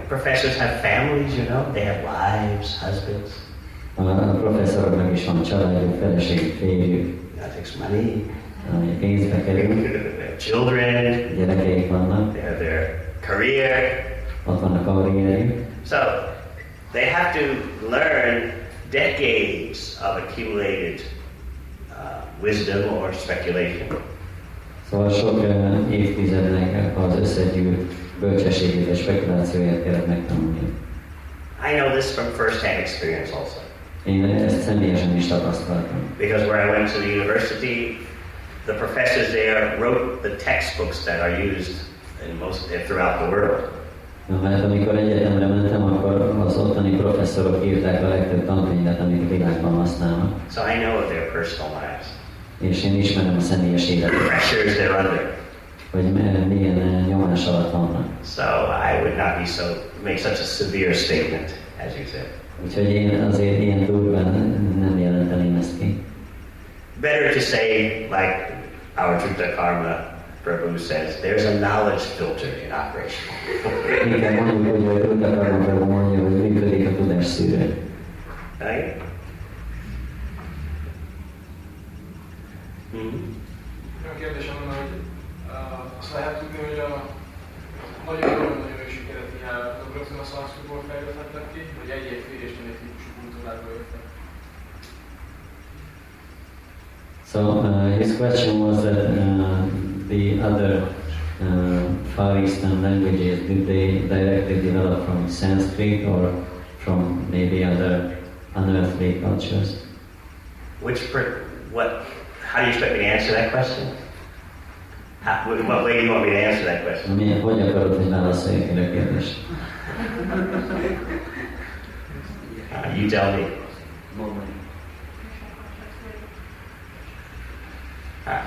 [SPEAKER 1] Professors have families, they have wives, husbands.
[SPEAKER 7] A professzoroknak is van családjuk, feleségük, férjük.
[SPEAKER 1] That takes money.
[SPEAKER 7] Ami pénzbe kerül.
[SPEAKER 1] They have children.
[SPEAKER 7] Gyerekeik vannak.
[SPEAKER 1] They have their career.
[SPEAKER 7] Ott van a karrierjük.
[SPEAKER 1] So they have to learn decades of accumulated wisdom or speculation.
[SPEAKER 7] Szóval sok évtizednek az összegyűlt bölcsességét és spekulációját kellett megtanulni.
[SPEAKER 1] I know this from first-hand experience also.
[SPEAKER 7] Én ezt személyesen is tapasztaltam.
[SPEAKER 1] Because where I went to the university, the professors there wrote the textbooks that are used throughout the world.
[SPEAKER 7] Mert amikor egyetemre mentem, akkor az ottani professzorok írták a legtöbb tankönyvet, amit a világban használnak.
[SPEAKER 1] So I know of their personal lives.
[SPEAKER 7] És én ismerem a személyes életet.
[SPEAKER 1] The pressures they're under.
[SPEAKER 7] Hogy milyen nyomás alatt vannak.
[SPEAKER 1] So I would not make such a severe statement, as you said.
[SPEAKER 7] Úgyhogy én azért ilyen durván nem jelenteném ezt ki.
[SPEAKER 1] Better to say, like our Trutta Karma Prabhu says, there's a knowledge filter in operation.
[SPEAKER 7] Inkább mondjuk, hogy a Trutta Karma Prabhu mondja, hogy működik a tudás szűrő.
[SPEAKER 1] Right?
[SPEAKER 3] A kérdésem van, hogy azt lehet tudni, hogy a nagyon jó sikereti járatok rögtön a szanszkritból fejlődhetnek ki, vagy egy-egy férjesteni típusú kultúrákból jöttek?
[SPEAKER 7] So his question was that the other Far Eastern languages, did they directly develop from Sanskrit or from maybe other unearthly cultures?
[SPEAKER 1] How do you expect me to answer that question? What way do you want me to answer that question?
[SPEAKER 7] Hogy akarod, hogy válaszoljak erre a kérdést?
[SPEAKER 1] You tell me.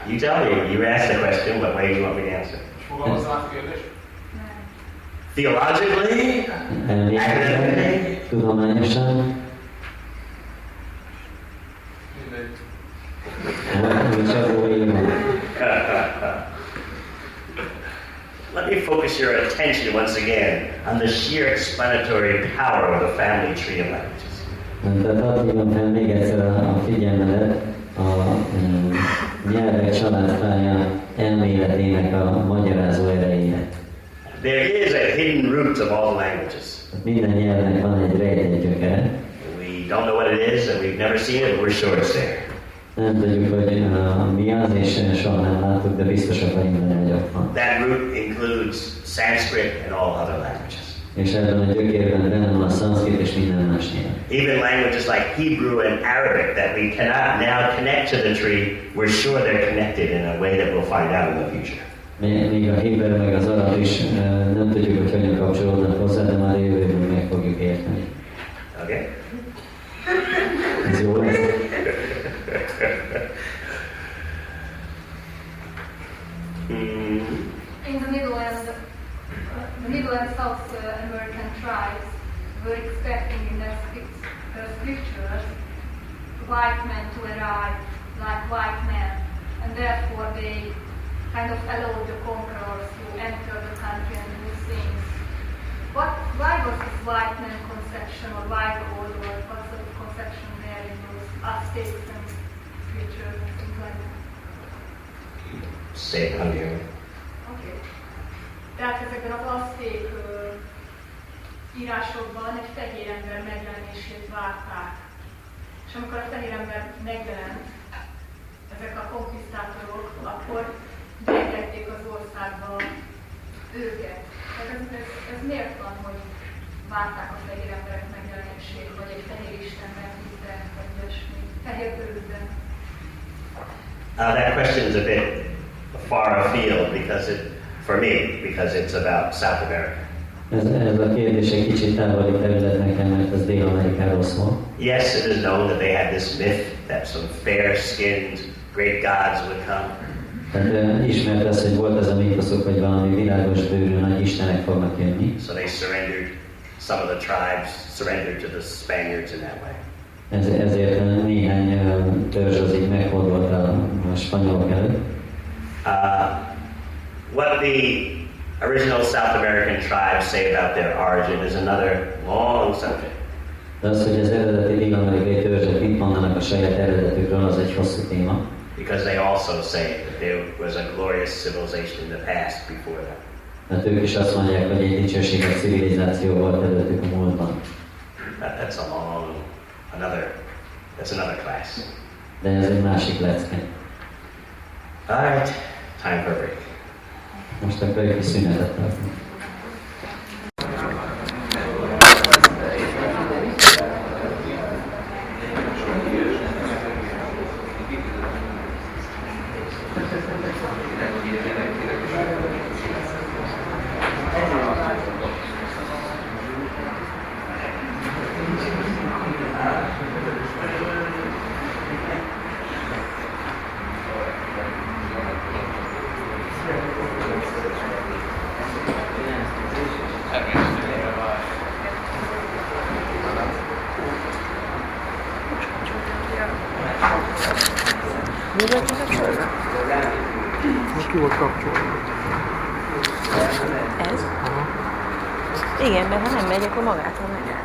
[SPEAKER 1] You tell me. You asked the question. What way do you want me to answer? Theologically? Academically?
[SPEAKER 7] Tudományosan?
[SPEAKER 1] Let me focus your attention once again on the sheer explanatory power of the family tree of languages.
[SPEAKER 7] Tehát hadd hívom fel még egyszer a figyelmedet a nyelvek családfája elméletének a magyarázó erejére.
[SPEAKER 1] There is a hidden root of all languages.
[SPEAKER 7] Minden nyelvnek van egy rejtett gyökere.
[SPEAKER 1] We don't know what it is, and we've never seen it, but we're sure it's there.
[SPEAKER 7] Nem tudjuk, hogy mi az, és soha nem láttuk, de biztosak vagyunk benne, hogy ott van.
[SPEAKER 1] That root includes Sanskrit and all other languages.
[SPEAKER 7] És ebben a gyökérben benne van a szanszkrit és minden más nyelv.
[SPEAKER 1] Even languages like Hebrew and Arabic that we cannot now connect to the tree, we're sure they're connected in a way that we'll find out in the future.
[SPEAKER 7] Még a héber meg az arab is nem tudjuk, hogy hogyan kapcsolódnak hozzá, de már jövőben meg fogjuk érteni.
[SPEAKER 1] Okay?
[SPEAKER 7] Ez jó lesz?
[SPEAKER 12] In the Middle and South American tribes were expecting in their scriptures white men to arrive like white men, and therefore they kind of allowed the conquerors to enter the country and do things. Why was this white man conception, or why the old world, what sort of conception there in those Aztecs and scriptures and things like that?
[SPEAKER 1] Say it on you.
[SPEAKER 12] Okay. Tehát ezekben az azték írásokban egy fehér ember megjelenését várták. És amikor a fehér ember megjelent, ezek a konquisztátorok, akkor beengedték az országba őket. Tehát ez miért van, hogy várták a fehér emberek megjelenését, vagy egy fehér isten meghívták, vagy ilyesmi, fehér bőrűben?
[SPEAKER 1] That question is a bit far afield for me, because it's about South America.
[SPEAKER 7] Ez a kérdés egy kicsit távoli terület nekem, mert az Dél-Amerikáról szól.
[SPEAKER 1] Yes, it is known that they had this myth that some fair-skinned great gods would come.
[SPEAKER 7] Tehát ismert az, hogy volt az a mítoszok, hogy valami világos bőrű nagy istenek fognak jönni.
[SPEAKER 1] So they surrendered, some of the tribes surrendered to the Spaniards in that way.
[SPEAKER 7] Ezért néhány törzs az így meghódolt a spanyolok előtt.
[SPEAKER 1] What the original South American tribes say about their origin is another long subject.
[SPEAKER 7] De az, hogy az eredeti dél-amerikai törzsek mit mondanak a saját eredetükről, az egy hosszú téma.
[SPEAKER 1] Because they also say that there was a glorious civilization in the past before them.
[SPEAKER 7] Mert ők is azt mondják, hogy egy dicsőséges civilizáció volt előttük a múltban.
[SPEAKER 1] That's another class.
[SPEAKER 7] De ez egy másik lecke.
[SPEAKER 1] All right, time for a break.
[SPEAKER 7] Most akkor egy kis szünetet tartunk.
[SPEAKER 3] Ki volt kapcsolva?
[SPEAKER 13] Ez?
[SPEAKER 3] Aha.
[SPEAKER 13] Igen, de ha nem megy, akkor magától megáll.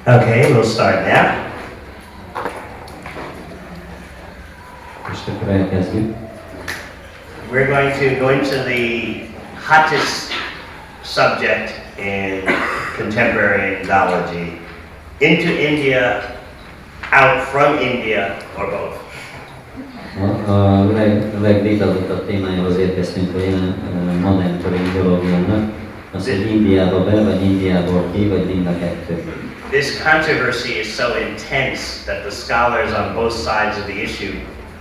[SPEAKER 1] Okay, we'll start now.
[SPEAKER 7] Most akkor elkezdjük.
[SPEAKER 1] We're going to go into the hottest subject in contemporary Indology, into India, out from India, or both.
[SPEAKER 7] A legvitatottabb témájához érkeztünk a jelen modern kori ideológiának, az, hogy Indiába be, vagy Indiából ki, vagy mind a kettő.
[SPEAKER 1] This controversy is so intense that the scholars on both sides of the issue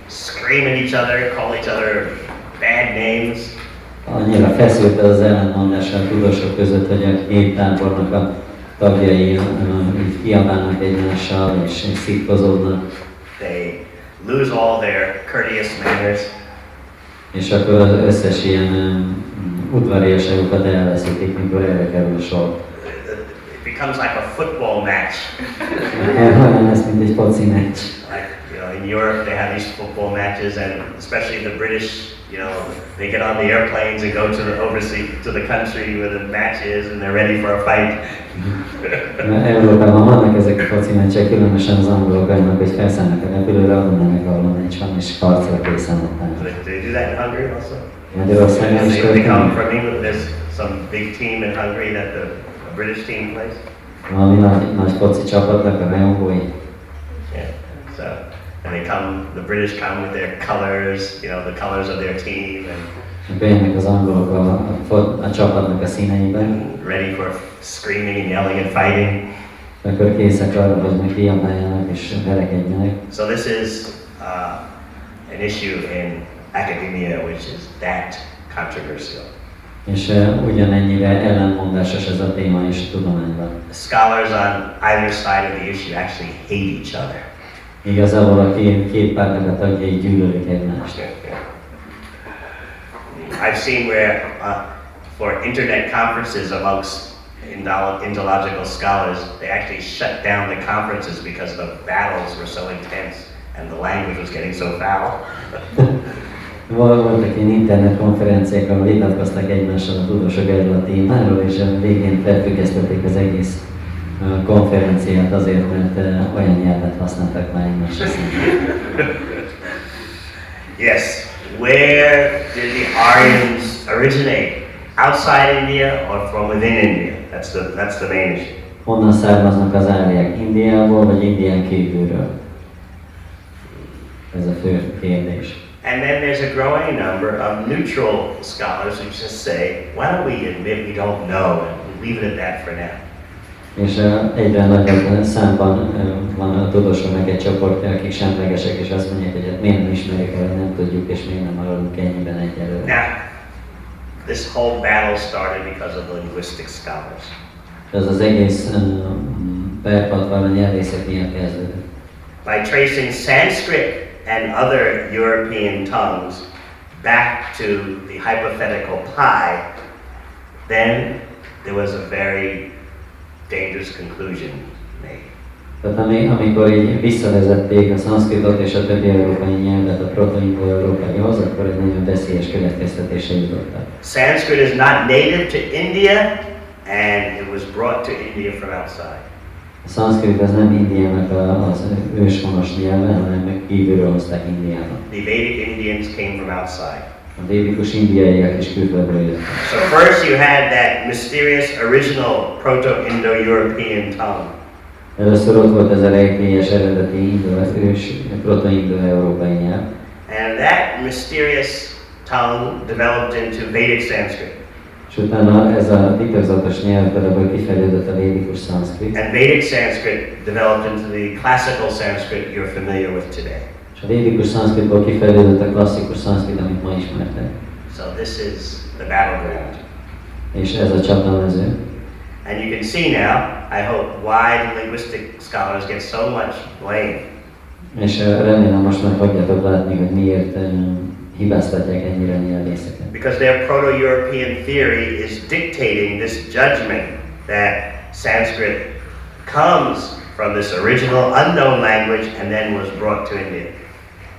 [SPEAKER 1] scream at each other, call each other bad names.
[SPEAKER 7] Annyira feszült az ellenmondás a tudósok között, hogy a két tábornak a tagjai így kiabálnak egymással és szitkozódnak.
[SPEAKER 1] They lose all their courteous manners.
[SPEAKER 7] És akkor az összes ilyen udvariasságokat elveszítik, mikor erre kerül sor.
[SPEAKER 1] It becomes like a football match.
[SPEAKER 7] Ez mint egy foci meccs.
[SPEAKER 1] Like, in Europe they have these football matches, and especially the British, they get on the airplanes and go to the overseas, to the country where the match is, and they're ready for a fight.
[SPEAKER 7] Európában vannak ezek a foci meccsek, különösen az angolok olyanok, hogy felszállnak a repülőre, onnan mennek, ahol a meccs van, és harcra készen vannak.
[SPEAKER 1] They do that in Hungary also?
[SPEAKER 7] Magyarországon is
[SPEAKER 1] They come
[SPEAKER 7] történik.
[SPEAKER 1] from England. There's some big team in Hungary that the British team plays.
[SPEAKER 7] Valami nagy foci csapatnak a rajongói.
[SPEAKER 1] Yeah. So, and the British come with their colors, the colors of their team, and
[SPEAKER 7] Bejönnek az angolok a csapatnak a színeiben.
[SPEAKER 1] ready for screaming and yelling and fighting.
[SPEAKER 7] Akkor készek arra, hogy meg kiabáljanak és verekedjenek.
[SPEAKER 1] So this is an issue in academia, which is that controversial.
[SPEAKER 7] És ugyanennyire ellenmondásos ez a téma is a tudományban.
[SPEAKER 1] The scholars on either side of the issue actually hate each other.
[SPEAKER 7] Igazából a két pártnak a tagjai gyűlölik egymást.
[SPEAKER 1] I've seen where for internet conferences amongst Indological scholars, they actually shut down the conferences because the battles were so intense and the language was getting so foul.
[SPEAKER 7] Voltak ilyen internetkonferenciák, ahol vitatkoztak egymással a tudósok erről a témáról, és a végén felfüggesztették az egész konferenciát azért, mert olyan nyelvet használtak már egymással szemben.
[SPEAKER 1] Yes, where did the Aryans originate? Outside India or from within India? That's the main issue.
[SPEAKER 7] Honnan származnak az áriák? Indiából vagy Indián kívülről? Ez a fő kérdés.
[SPEAKER 1] And then there's a growing number of neutral scholars who just say, why don't we admit we don't know and leave it at that for now?
[SPEAKER 7] És egyre nagyobb számban van a tudósoknak egy csoportja, akik semlegesek, és azt mondják, hogy hát miért nem ismerjük el, nem tudjuk, és miért nem maradunk ennyiben egyelőre.
[SPEAKER 1] Now, this whole battle started because of the linguistic scholars.
[SPEAKER 7] Ez az egész perpatban a nyelvészek miatt kezdődött.
[SPEAKER 1] By tracing Sanskrit and other European tongues back to the hypothetical pi, then there was a very dangerous conclusion made.
[SPEAKER 7] Tehát amikor így visszavezették a szanszkritot és a többi európai nyelvet a proto-indo-európaihoz, akkor egy nagyon veszélyes következtetésre jutottak.
[SPEAKER 1] Sanskrit is not native to India, and it was brought to India from outside.
[SPEAKER 7] A szanszkrit az nem Indiának az őshonos nyelve, hanem meg kívülről hozták Indiába.
[SPEAKER 1] The Vedic Indians came from outside.
[SPEAKER 7] A védikus indiaiak is külföldről jöttek.
[SPEAKER 1] So first you had that mysterious original Proto-Indo-European tongue.
[SPEAKER 7] Először ott volt ez a rejtélyes eredeti proto-indo-európai nyelv.
[SPEAKER 1] And that mysterious tongue developed into Vedic Sanskrit.
[SPEAKER 7] És utána ez a titokzatos nyelv belőle kifejlődött a védikus szanszkrit.
[SPEAKER 1] And Vedic Sanskrit developed into the classical Sanskrit you're familiar with today.
[SPEAKER 7] És a védikus szanszkritból kifejlődött a klasszikus szanszkrit, amit ma ismertek.
[SPEAKER 1] So this is the battleground.
[SPEAKER 7] És ez a csatamező.
[SPEAKER 1] And you can see now, I hope, why the linguistic scholars get so much blame.
[SPEAKER 7] És remélem most már fogjátok látni, hogy miért hibáztatják ennyire a nyelvészeket.
[SPEAKER 1] Because their Proto-European theory is dictating this judgment that Sanskrit comes from this original unknown language and then was brought to India.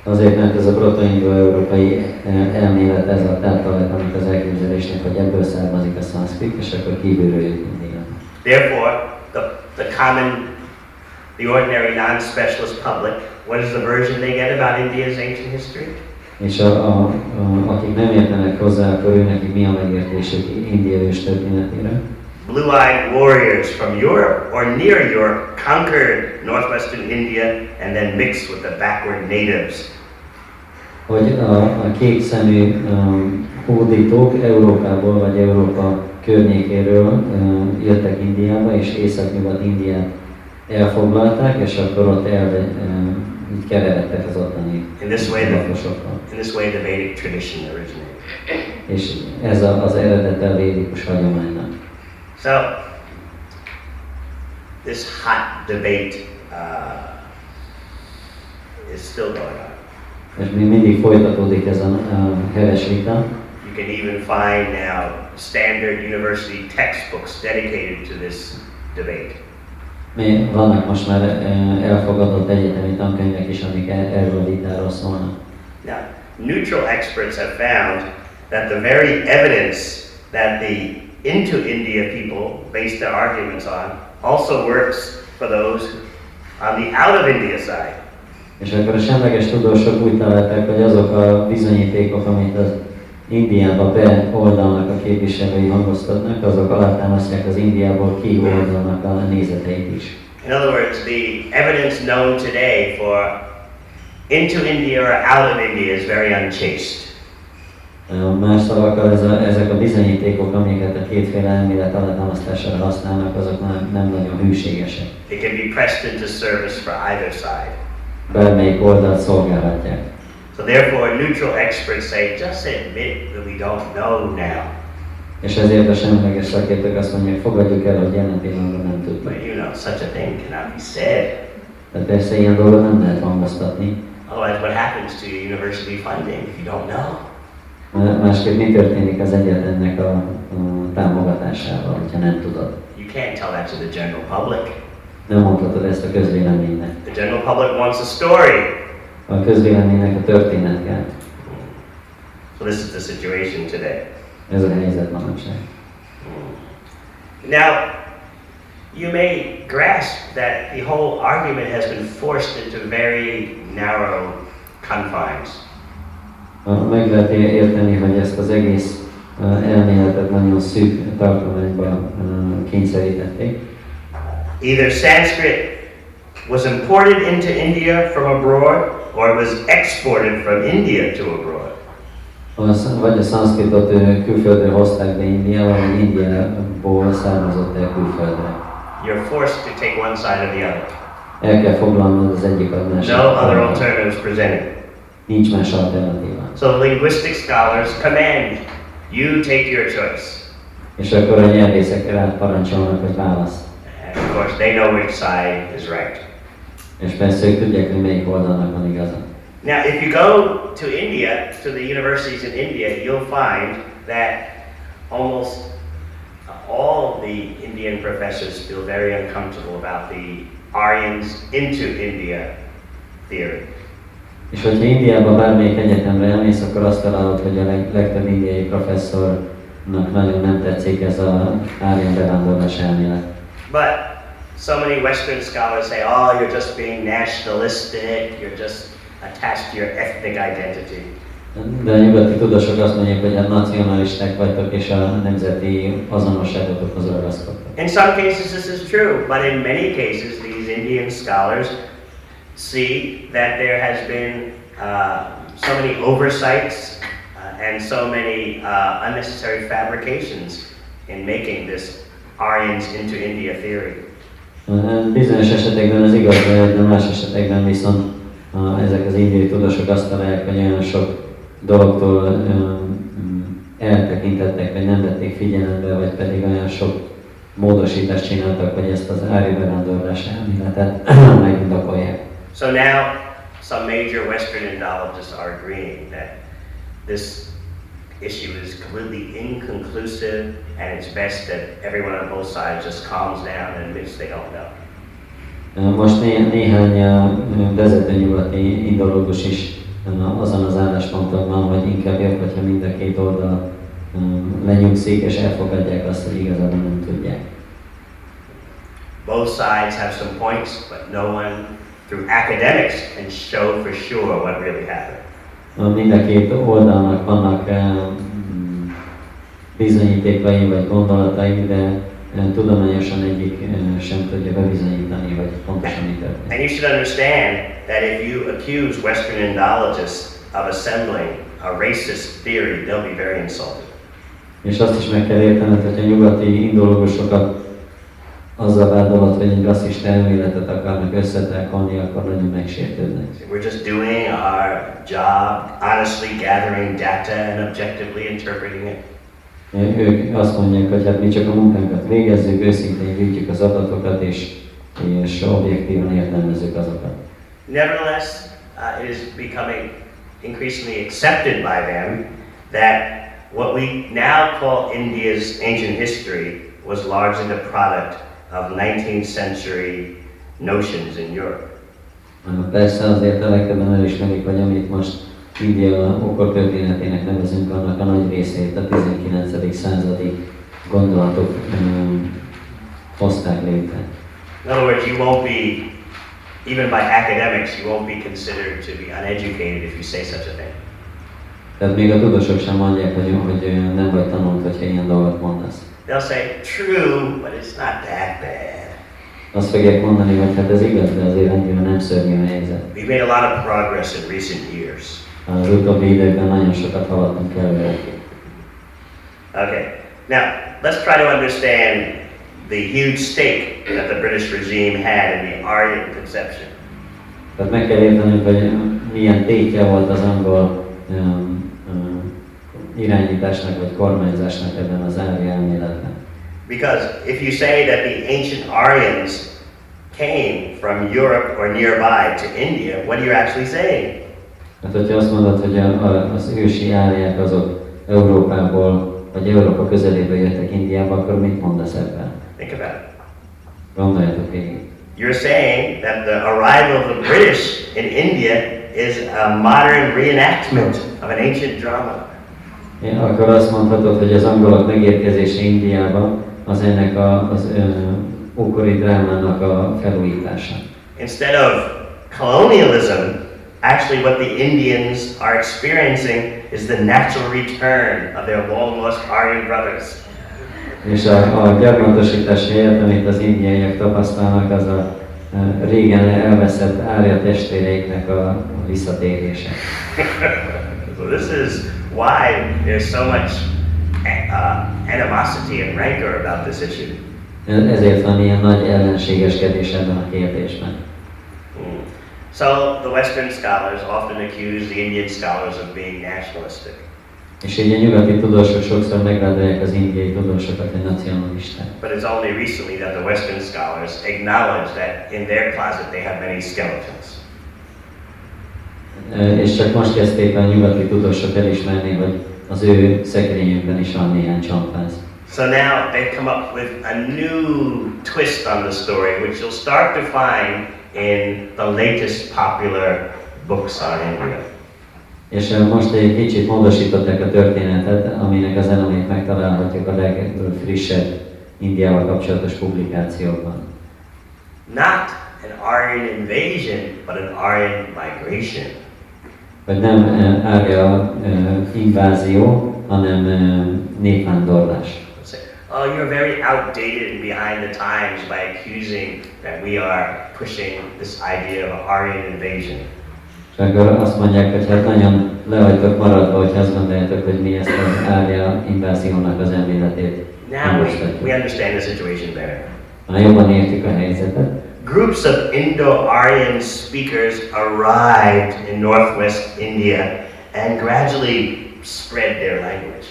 [SPEAKER 7] Azért, mert ez a proto-indo-európai elmélet ez a táptalat, amit az elképzelésnek, hogy ebből származik a szanszkrit, és akkor kívülről jött India.
[SPEAKER 1] Therefore, the ordinary non-specialist public, what is the version they get about India's ancient history?
[SPEAKER 7] És akik nem értenek hozzá, akkor őnek mi a megértésük India ős történetéről?
[SPEAKER 1] Blue-eyed warriors from Europe or near Europe conquered northwestern India and then mixed with the backward natives.
[SPEAKER 7] Hogy a kék szemű hódítók Európából vagy Európa környékéről jöttek Indiába, és észak-nyugat Indiát elfoglalták, és akkor ott így keveredtek az ottani lakosokkal.
[SPEAKER 1] In this way the Vedic tradition originated.
[SPEAKER 7] És ez az eredete a védikus hagyománynak.
[SPEAKER 1] So, this hot debate is still going on.
[SPEAKER 7] És még mindig folytatódik ez a heves vita.
[SPEAKER 1] You can even find now standard university textbooks dedicated to this debate.
[SPEAKER 7] Vannak most már elfogadott egyetemi tankönyvek is, amik erről a vitáról szólnak.
[SPEAKER 1] Now, neutral experts have found that the very evidence that the into India people base their arguments on also works for those on the out of India side.
[SPEAKER 7] És akkor a semleges tudósok úgy találták, hogy azok a bizonyítékok, amit az Indiába be oldalnak a képviselői hangoztatnak, azok alátámasztják az Indiából ki oldalnak a nézeteit is.
[SPEAKER 1] In other words, the evidence known today for into India or out of India is very unchaste.
[SPEAKER 7] Más szavakkal ezek a bizonyítékok, amiket a kétféle elmélet alátámasztására használnak, azok nem nagyon hűségesek.
[SPEAKER 1] It can be pressed into service for either side.
[SPEAKER 7] Bármelyik oldalt szolgálhatják.
[SPEAKER 1] So therefore, neutral experts say, just admit that we don't know now.
[SPEAKER 7] És ezért a semleges szakértők azt mondják, fogadjuk el, hogy jelen pillanatban nem tudjuk.
[SPEAKER 1] But you know, such a thing cannot be said.
[SPEAKER 7] De persze ilyen dolgot nem lehet hangoztatni.
[SPEAKER 1] Otherwise, what happens to your university funding if you don't know?
[SPEAKER 7] Másképp mi történik az egyetemnek a támogatásával, hogyha nem tudod?
[SPEAKER 1] You can't tell that to the general public.
[SPEAKER 7] Nem mondhatod ezt a közvéleménynek.
[SPEAKER 1] The general public wants a story.
[SPEAKER 7] A közvéleménynek a történet kell.
[SPEAKER 1] So this is the situation today.
[SPEAKER 7] Ez a helyzet manapság.
[SPEAKER 1] Now, you may grasp that the whole argument has been forced into very narrow confines.
[SPEAKER 7] Meg lehet érteni, hogy ezt az egész elméletet nagyon szűk tartományba kényszerítették.
[SPEAKER 1] Either Sanskrit was imported into India from abroad, or it was exported from India to abroad.
[SPEAKER 7] Vagy a szanszkritot külföldről hozták be Indiába, vagy Indiából származott el külföldre.
[SPEAKER 1] You're forced to take one side or the other.
[SPEAKER 7] El kell foglalnod az egyik vagy másik.
[SPEAKER 1] No other alternatives presented.
[SPEAKER 7] Nincs más alternatíva.
[SPEAKER 1] So the linguistic scholars command you take your choice.
[SPEAKER 7] És akkor a nyelvészek parancsolnak, hogy válasz.
[SPEAKER 1] And of course, they know which side is right.
[SPEAKER 7] És persze ők tudják, hogy melyik oldalnak van igaza.
[SPEAKER 1] Now, if you go to India, to the universities in India, you'll find that almost all the Indian professors feel very uncomfortable about the Aryans into India theory.
[SPEAKER 7] És hogyha Indiában bármelyik egyetemre elmész, akkor azt találod, hogy a legtöbb indiai professzornak nagyon nem tetszik ez az áryan bevándorlás elmélet.
[SPEAKER 1] But so many Western scholars say, oh, you're just being nationalistic, you're just attached to your ethnic identity.
[SPEAKER 7] De a nyugati tudósok azt mondják, hogy hát nacionalisták vagytok, és a nemzeti azonosságotokhoz ragaszkodtok.
[SPEAKER 1] In some cases this is true, but in many cases these Indian scholars see that there has been so many oversights and so many unnecessary fabrications in making this Aryans into India theory.
[SPEAKER 7] Bizonyos esetekben ez igaz, de más esetekben viszont ezek az indiai tudósok azt találják, hogy olyan sok dologtól eltekintettek, vagy nem vették figyelembe, vagy pedig olyan sok módosítást csináltak, hogy ezt az árja bevándorlás elméletet megindokolják.
[SPEAKER 1] So now some major Western Indologists are agreeing that this issue is completely inconclusive and it's best that everyone on both sides just calms down and admits they don't know.
[SPEAKER 7] Most néhány vezető nyugati indológus is azon az állásponton van, hogy inkább jobb, hogyha mind a két oldal lenyugszik és elfogadják azt, hogy igazából nem tudják.
[SPEAKER 1] Both sides have some points, but no one through academics can show for sure what really happened.
[SPEAKER 7] Mind a két oldalnak vannak bizonyítékai vagy gondolatai, de tudományosan egyik sem tudja bebizonyítani, vagy pontosan mi történik.
[SPEAKER 1] And you should understand that if you accuse Western Indologists of assembling a racist theory, they'll be very insulted.
[SPEAKER 7] És azt is meg kell értened, hogy a nyugati indológusokat azzal vádolod, hogy egy rasszista elméletet akarnak összetákolni, akkor nagyon megsértődnek.
[SPEAKER 1] We're just doing our job, honestly gathering data and objectively interpreting it.
[SPEAKER 7] Ők azt mondják, hogy hát mi csak a munkánkat végezzük, őszintén gyűjtjük az adatokat, és objektívan értelmezzük azokat.
[SPEAKER 1] Nevertheless, it is becoming increasingly accepted by them that what we now call India's ancient history was largely the product of 19th century notions in Europe.
[SPEAKER 7] Persze azért a legtöbben elismerik, hogy amit most India okortörténetének nevezünk, annak a nagy részét a 19. századi gondolatok hozták létre.
[SPEAKER 1] In other words, you won't be, even by academics, you won't be considered to be uneducated if you say such a thing.
[SPEAKER 7] Tehát még a tudósok sem mondják, hogy nem vagy tanult, hogyha ilyen dolgot mondasz.
[SPEAKER 1] They'll say, true, but it's not that bad.
[SPEAKER 7] Azt fogják mondani, hogy hát ez igaz, de azért annyira nem szörnyű a helyzet.
[SPEAKER 1] We've made a lot of progress in recent years.
[SPEAKER 7] Az utóbbi időkben nagyon sokat haladtunk előre.
[SPEAKER 1] Okay, now let's try to understand the huge stake that the British regime had in the Aryan conception.
[SPEAKER 7] Tehát meg kell értenünk, hogy milyen tétje volt az angol irányításnak vagy kormányzásnak ebben az árja elméletben.
[SPEAKER 1] Because if you say that the ancient Aryans came from Europe or nearby to India, what are you actually saying?
[SPEAKER 7] Hát, hogyha azt mondod, hogy az ősi árják azok Európából, vagy Európa közeléből jöttek Indiába, akkor mit mondasz ebben?
[SPEAKER 1] Think about it.
[SPEAKER 7] Gondoljatok végig.
[SPEAKER 1] You're saying that the arrival of the British in India is a modern reenactment of an ancient drama.
[SPEAKER 7] Akkor azt mondhatod, hogy az angolok megérkezése Indiába az ennek az ókori drámának a felújítása.
[SPEAKER 1] Instead of colonialism, actually what the Indians are experiencing is the natural return of their long-lost Aryan brothers.
[SPEAKER 7] És a gyarmatosítás helyett, amit az indiaiak tapasztalnak, az a régen elveszett árja testvéreiknek a visszatérése.
[SPEAKER 1] So this is why there's so much animosity and rancor about this issue.
[SPEAKER 7] Ezért van ilyen nagy ellenségeskedés ebben a kérdésben.
[SPEAKER 1] So the Western scholars often accuse the Indian scholars of being nationalistic.
[SPEAKER 7] És így a nyugati tudósok sokszor megvádolják az indiai tudósokat, hogy nacionalisták.
[SPEAKER 1] But it's only recently that the Western scholars acknowledge that in their closet they have many skeletons.
[SPEAKER 7] És csak most kezdték a nyugati tudósok elismerni, hogy az ő szekrényükben is van néhány csontváz.
[SPEAKER 1] So now they've come up with a new twist on the story, which you'll start to find in the latest popular books on India.
[SPEAKER 7] És most egy kicsit módosították a történetet, aminek az elemét megtalálhatjuk a legfrissebb Indiával kapcsolatos publikációkban.
[SPEAKER 1] Not an Aryan invasion, but an Aryan migration.
[SPEAKER 7] Vagy nem árja invázió, hanem népvándorlás.
[SPEAKER 1] Oh, you're very outdated and behind the times by accusing that we are pushing this idea of an Aryan invasion.
[SPEAKER 7] És akkor azt mondják, hogy hát nagyon le vagytok maradva, hogy azt gondoljátok, hogy mi ezt az árja inváziónak az elméletét.
[SPEAKER 1] Now we understand the situation better.
[SPEAKER 7] Már jobban értjük a helyzetet.
[SPEAKER 1] Groups of Indo-Aryan speakers arrived in northwest India and gradually spread their language.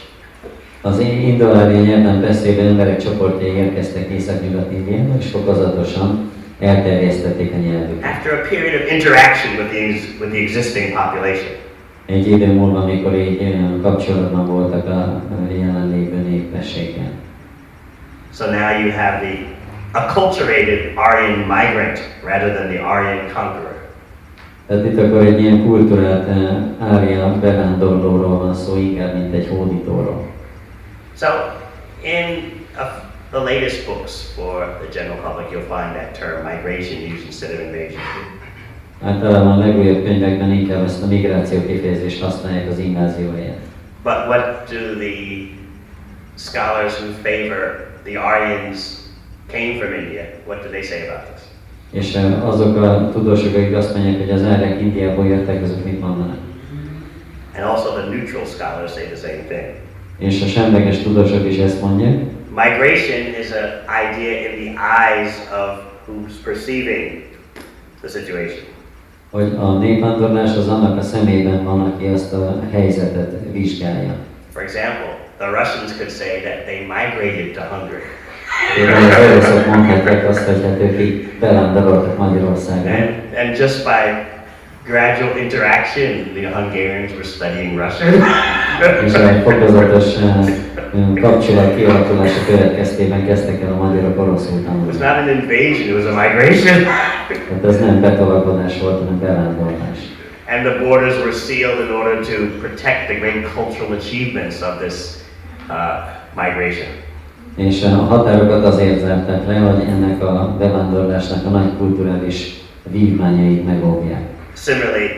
[SPEAKER 7] Az indo-áryan nyelven beszélő emberek csoportjai érkeztek Észak-Nyugat-Indiába, és fokozatosan elterjesztették a nyelvüket.
[SPEAKER 1] After a period of interaction with the existing population.
[SPEAKER 7] Egy idő múlva, amikor így kapcsolatban voltak a jelenlévő népességgel.
[SPEAKER 1] So now you have the acculturated Aryan migrant rather than the Aryan conqueror.
[SPEAKER 7] Tehát itt akkor egy ilyen kultúrált árja bevándorlóról van szó, inkább mint egy hódítóról.
[SPEAKER 1] So in the latest books for the general public, you'll find that term migration used instead of invasion.
[SPEAKER 7] Általában a legújabb könyvekben inkább ezt a migráció kifejezést használják az invázió helyett.
[SPEAKER 1] But what do the scholars who favor the Aryans came from India, what do they say about this?
[SPEAKER 7] És azok a tudósok, akik azt mondják, hogy az árek Indiából jöttek, azok mit mondanak?
[SPEAKER 1] And also the neutral scholars say the same thing.
[SPEAKER 7] És a semleges tudósok is ezt mondják.
[SPEAKER 1] Migration is an idea in the eyes of who's perceiving the situation.
[SPEAKER 7] Hogy a népvándorlás az annak a szemében van, aki azt a helyzetet vizsgálja.
[SPEAKER 1] For example, the Russians could say that they migrated to Hungary.
[SPEAKER 7] Például az oroszok mondhatják azt, hogy hát ők így bevándoroltak Magyarországra.
[SPEAKER 1] And just by gradual interaction, the Hungarians were studying Russian.
[SPEAKER 7] És a fokozatos kapcsolat kialakulása következtében kezdtek el a magyarok oroszul
[SPEAKER 1] It
[SPEAKER 7] tanulni.
[SPEAKER 1] was not an invasion, it was a migration.
[SPEAKER 7] Tehát ez nem betolakodás volt, hanem bevándorlás.
[SPEAKER 1] And the borders were sealed in order to protect the great cultural achievements of this migration.
[SPEAKER 7] És a határokat azért zárták le, hogy ennek a bevándorlásnak a nagy kulturális vívmányait megóvják.
[SPEAKER 1] Similarly,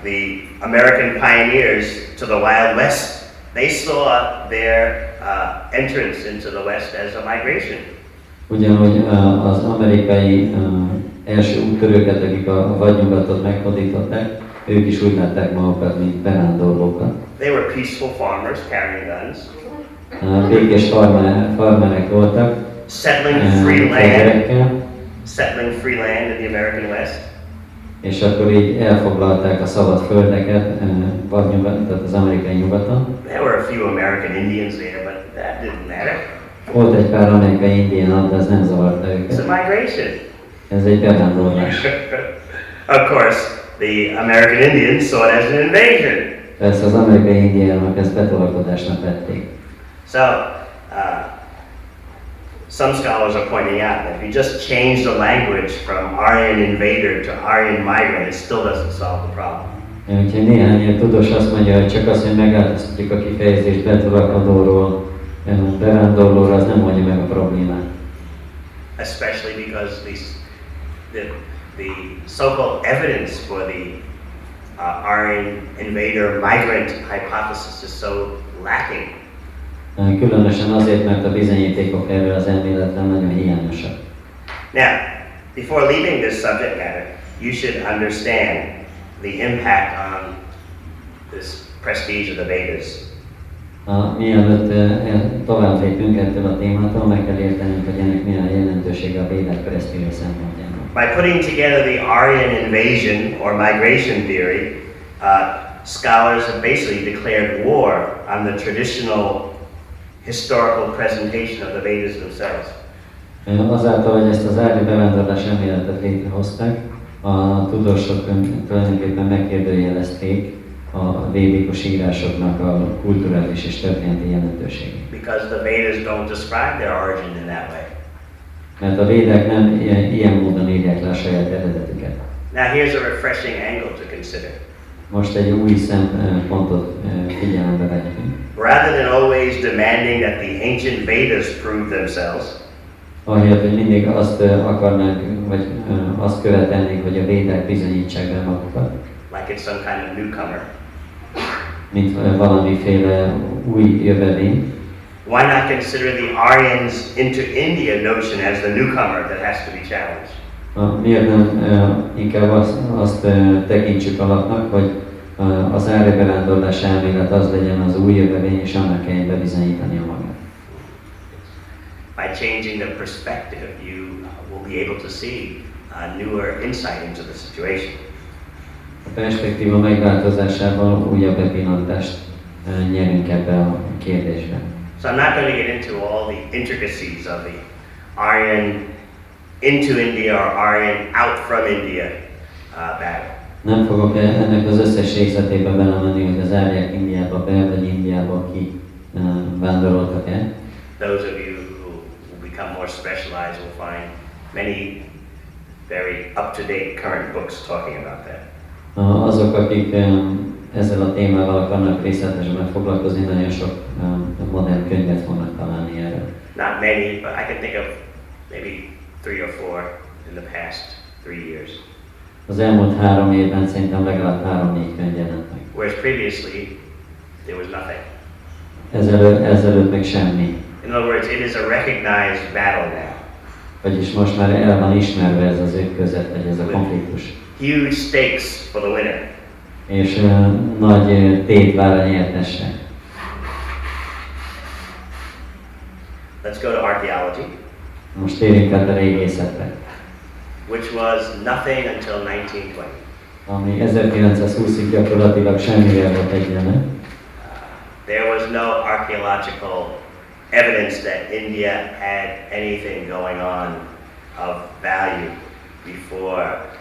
[SPEAKER 1] the American pioneers to the Wild West, they saw their entrance into the West as a migration.
[SPEAKER 7] Ugyanúgy az amerikai első úttörőket, akik a vadnyugatot meghódították, ők is úgy látták magukat, mint bevándorlókat.
[SPEAKER 1] They were peaceful farmers carrying guns.
[SPEAKER 7] Békés farmerek voltak,
[SPEAKER 1] Settling free land in the American West.
[SPEAKER 7] És akkor így elfoglalták a szabad földeket, tehát az amerikai nyugaton.
[SPEAKER 1] There were a few American Indians there, but that didn't matter.
[SPEAKER 7] Volt egy pár amerikai indián, de ez nem zavarta
[SPEAKER 1] It's
[SPEAKER 7] őket.
[SPEAKER 1] a migration.
[SPEAKER 7] Ez egy bevándorlás.
[SPEAKER 1] Of course, the American Indians saw it as an invasion.
[SPEAKER 7] Persze az amerikai indiánok ezt betolakodásnak vették.
[SPEAKER 1] So, some scholars are pointing out that if you just change the language from Aryan invader to Aryan migrant, it still doesn't solve the problem.
[SPEAKER 7] Úgyhogy néhány ilyen tudós azt mondja, hogy csak az, hogy megváltoztatjuk a kifejezést betolakodóról, bevándorlóra, az nem oldja meg a problémát.
[SPEAKER 1] Especially because the so-called evidence for the Aryan invader migrant hypothesis is so lacking.
[SPEAKER 7] Különösen azért, mert a bizonyítékok erről az elméletben nagyon hiányosak.
[SPEAKER 1] Now, before leaving this subject matter, you should understand the impact on this prestige of the Vedas.
[SPEAKER 7] Mielőtt tovább lépünk ettől a témától, meg kell értenünk, hogy ennek milyen jelentősége a védek presztízse szempontjából.
[SPEAKER 1] By putting together the Aryan invasion or migration theory, scholars have basically declared war on the traditional historical presentation of the Vedas themselves.
[SPEAKER 7] Azáltal, hogy ezt az árni bevándorlás elméletet létrehozták, a tudósok tulajdonképpen megkérdőjelezték a védikus írásoknak a kulturális és történeti jelentőségét.
[SPEAKER 1] Because the Vedas don't describe their origin in that way.
[SPEAKER 7] Mert a védek nem ilyen módon írják le a saját eredetüket.
[SPEAKER 1] Now here's a refreshing angle to consider.
[SPEAKER 7] Most egy új szempontot figyelembe vehetünk.
[SPEAKER 1] Rather than always demanding that the ancient Vedas prove themselves,
[SPEAKER 7] ahelyett, hogy mindig azt akarnánk, vagy azt követelnénk, hogy a védek bizonyítsák be magukat,
[SPEAKER 1] like it's some kind of newcomer,
[SPEAKER 7] mint valamiféle új jövevény.
[SPEAKER 1] Why not consider the Aryans into India notion as the newcomer that has to be challenged?
[SPEAKER 7] Miért nem inkább azt tekintsük alapnak, hogy az árri bevándorlás elmélet az legyen az új jövevény, és annak kell bebizonyítani a magát.
[SPEAKER 1] By changing the perspective, you will be able to see a newer insight into the situation.
[SPEAKER 7] A perspektíva megváltozásával újabb bepillantást nyerünk ebbe a kérdésbe.
[SPEAKER 1] So I'm not going to get into all the intricacies of the Aryan into India or Aryan out from India battle.
[SPEAKER 7] Nem fogok ennek az összes részletébe belemenni, hogy az árják Indiába be, vagy Indiába ki vándoroltak el.
[SPEAKER 1] Those of you who will become more specialized will find many very up-to-date current books talking about that.
[SPEAKER 7] Azok, akik ezzel a témával akarnak részletesen foglalkozni, nagyon sok modern könyvet fognak találni erről.
[SPEAKER 1] Not many, but I can think of maybe 3 or 4 in the past 3 years.
[SPEAKER 7] Az elmúlt 3 évben szerintem legalább 3-4 könyv jelent meg.
[SPEAKER 1] Whereas previously there was nothing.
[SPEAKER 7] Ezelőtt meg semmi.
[SPEAKER 1] In other words, it is a recognized battle now.
[SPEAKER 7] Vagyis most már el van ismerve ez az ütközet, vagy ez a konfliktus.
[SPEAKER 1] Huge stakes for the winner.
[SPEAKER 7] És nagy tét vár a nyertesre.
[SPEAKER 1] Let's go to archaeology.
[SPEAKER 7] Most térjünk át a régészetre.
[SPEAKER 1] Which was nothing until 1920.
[SPEAKER 7] Ami 1920-ig gyakorlatilag semmivel volt egyenlő.
[SPEAKER 1] There was no archaeological evidence that India had anything going on of value before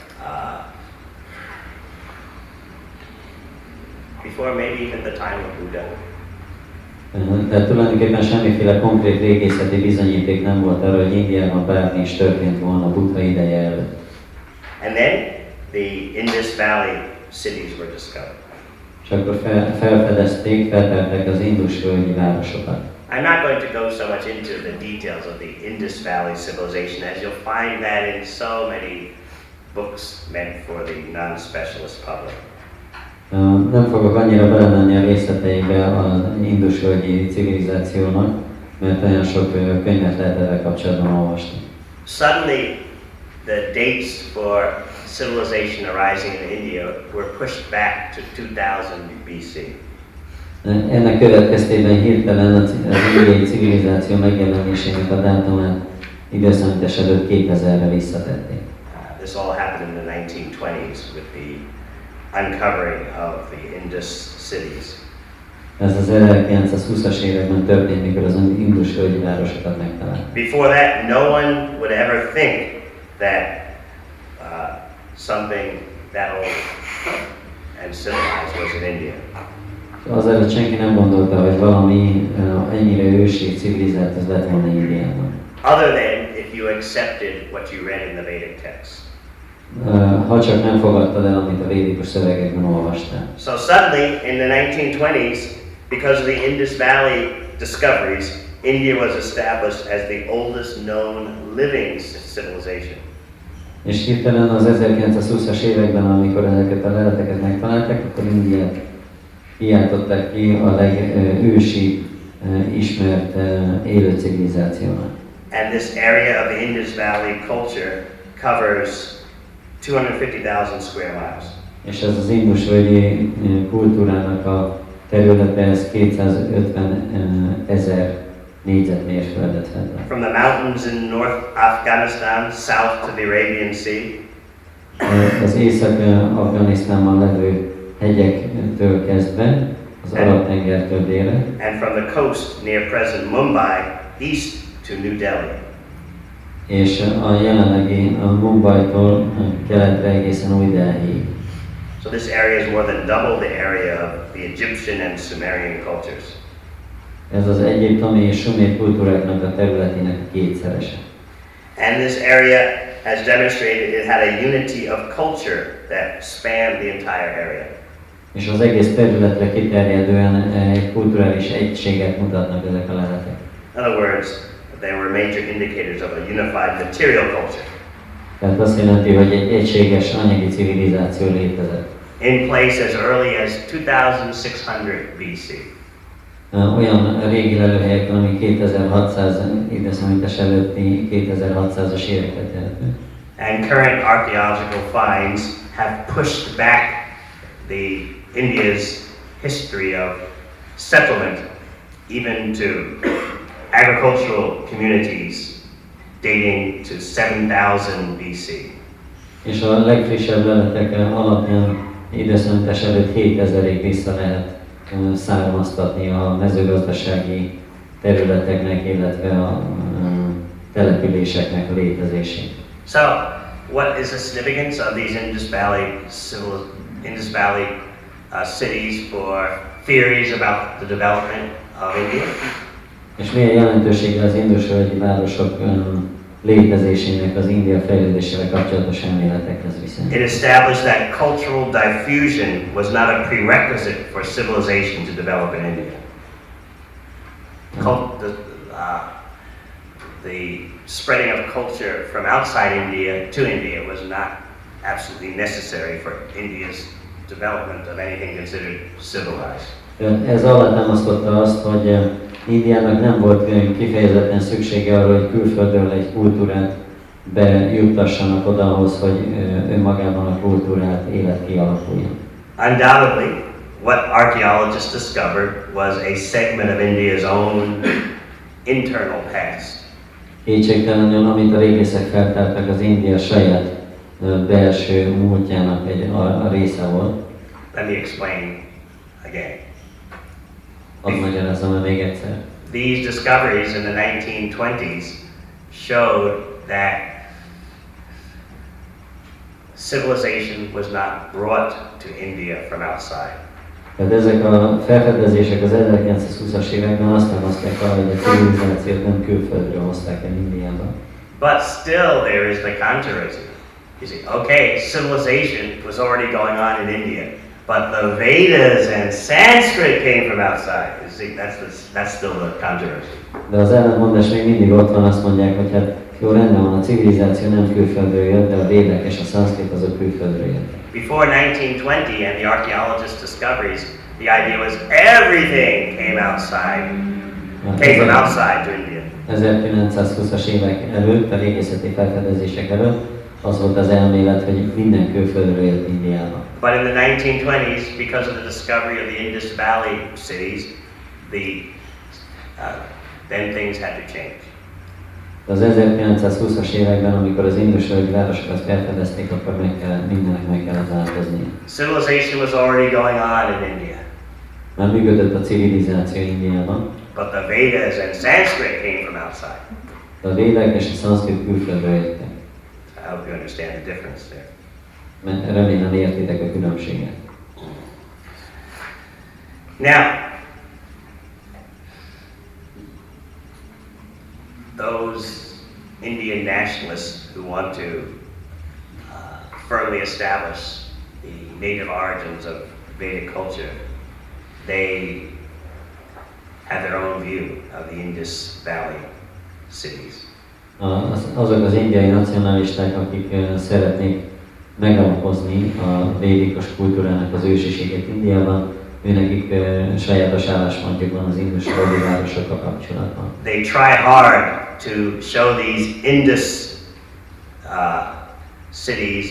[SPEAKER 1] before maybe even the time of Buddha.
[SPEAKER 7] Tehát tulajdonképpen semmiféle konkrét régészeti bizonyíték nem volt arra, hogy Indiában bármi is történt volna Buddha ideje előtt.
[SPEAKER 1] And then the Indus Valley cities were discovered.
[SPEAKER 7] És akkor feltárták az Indus-völgyi városokat.
[SPEAKER 1] I'm not going to go so much into the details of the Indus Valley civilization, as you'll find that in so many books meant for the non-specialist public.
[SPEAKER 7] Nem fogok annyira belemenni a részleteibe az Indus-völgyi civilizációnak, mert olyan sok könyvet lehet ezzel kapcsolatban olvasni.
[SPEAKER 1] Suddenly, the dates for civilization arising in India were pushed back to 2000 BC.
[SPEAKER 7] Ennek következtében hirtelen az indiai civilizáció megjelenésének a dátumát időszámítás előtt 2000-re visszatették.
[SPEAKER 1] This all happened in the 1920s with the uncovering of the Indus cities.
[SPEAKER 7] Ez az 1920-as években történt, mikor az Indus-völgyi városokat megtalálták.
[SPEAKER 1] Before that, no one would ever think that something that old and civilized was in India.
[SPEAKER 7] Azelőtt senki nem gondolta, hogy valami ennyire ősi civilizált az lett volna Indiában.
[SPEAKER 1] Other than if you accepted what you read in the Vedic text.
[SPEAKER 7] Ha csak nem fogadtad el, amit a védikus szövegekben olvastál.
[SPEAKER 1] So suddenly, in the 1920s, because of the Indus Valley discoveries, India was established as the oldest known living civilization.
[SPEAKER 7] És hirtelen az 1920-as években, amikor ezeket a leleteket megtalálták, akkor Indiát kiáltották ki a legősi ismert élő civilizációnak.
[SPEAKER 1] And this area of the Indus Valley culture covers 250,000 square miles.
[SPEAKER 7] És ez az Indus-völgyi kultúrának a területe, ez 250 000 négyzetmérföldet fed le.
[SPEAKER 1] From the mountains in North Afghanistan south to the Arabian Sea.
[SPEAKER 7] Az Észak-Afganisztánban levő hegyektől kezdve, az Arab-tengertől délre.
[SPEAKER 1] And from the coast near present Mumbai east to New Delhi.
[SPEAKER 7] És a jelenlegi Mumbai-tól keletre egészen Új Delhiig.
[SPEAKER 1] So this area is more than double the area of the Egyptian and Sumerian cultures.
[SPEAKER 7] Ez az egyiptomi és sumer kultúráknak a területének a kétszerese.
[SPEAKER 1] And this area has demonstrated it had a unity of culture that spanned the entire area.
[SPEAKER 7] És az egész területre kiterjedően egy kulturális egységet mutatnak ezek a leletek.
[SPEAKER 1] In other words, they were major indicators of a unified material culture.
[SPEAKER 7] Tehát azt jelenti, hogy egy egységes anyagi civilizáció létezett.
[SPEAKER 1] In place as early as 2600 BC.
[SPEAKER 7] Olyan régi lelőhelyeken, ami 2600 időszámítás előtti 2600-as éveket jelentő.
[SPEAKER 1] And current archaeological finds have pushed back the India's history of settlement even to agricultural communities dating to 7000 BC.
[SPEAKER 7] És a legfrissebb leletek alapján időszámítás előtt 7000-ig vissza lehet származtatni a mezőgazdasági területeknek, illetve a településeknek a létezését.
[SPEAKER 1] So, what is the significance of these Indus Valley cities for theories about the development of India?
[SPEAKER 7] És milyen jelentősége az Indus-völgyi városok létezésének az India fejlődésével kapcsolatos elméletekhez viszont?
[SPEAKER 1] It established that cultural diffusion was not a prerequisite for civilization to develop in India. The spreading of culture from outside India to India was not absolutely necessary for India's development of anything considered civilized.
[SPEAKER 7] Ez alátámasztotta azt, hogy Indiának nem volt kifejezetten szüksége arra, hogy külföldről egy kultúrát bejuttassanak odahoz, hogy önmagában a kultúrát élet kialakuljon.
[SPEAKER 1] Undoubtedly, what archaeologists discovered was a segment of India's own internal past.
[SPEAKER 7] Kétségtelenül, amit a régészek feltártak, az India saját belső múltjának a része volt.
[SPEAKER 1] Let me explain again.
[SPEAKER 7] Hadd magyarázzam el még egyszer.
[SPEAKER 1] These discoveries in the 1920s showed that civilization was not brought to India from outside.
[SPEAKER 7] Tehát ezek a felfedezések az 1920-as években azt támasztják arra, hogy a civilizációt nem külföldről hozták el Indiába.
[SPEAKER 1] But still there is the controversy. You see, okay, civilization was already going on in India, but the Vedas and Sanskrit came from outside. You see, that's still the controversy.
[SPEAKER 7] De az ellentmondás még mindig ott van, azt mondják, hogy hát jó, rendben van, a civilizáció nem külföldről jött, de a védek és a szanszkrit azok külföldről jöttek.
[SPEAKER 1] Before 1920 and the archaeologists' discoveries, the idea was everything came from outside to India.
[SPEAKER 7] 1920-as évek előtt, a régészeti felfedezések előtt az volt az elmélet, hogy minden külföldről jött Indiába.
[SPEAKER 1] But in the 1920s, because of the discovery of the Indus Valley cities, then things had to change.
[SPEAKER 7] Az 1920-as években, amikor az indus-völgyi városokat felfedezték, akkor mindennek meg kellett változni.
[SPEAKER 1] Civilization was already going on in India.
[SPEAKER 7] Már működött a civilizáció Indiában.
[SPEAKER 1] But the Vedas and Sanskrit came from outside.
[SPEAKER 7] De a védek és a szanszkrit külföldről jöttek.
[SPEAKER 1] I hope you understand the difference there.
[SPEAKER 7] Mert remélem értitek a különbséget.
[SPEAKER 1] Now, those Indian nationalists who want to firmly establish the native origins of Vedic culture, they have their own view of the Indus Valley cities.
[SPEAKER 7] Azok az indiai nacionalisták, akik szeretnék megalapozni a védikus kultúrának az ősiségét Indiában, őnekik sajátos álláspontjuk van az indus-völgyi városokkal kapcsolatban.
[SPEAKER 1] They try hard to show these Indus cities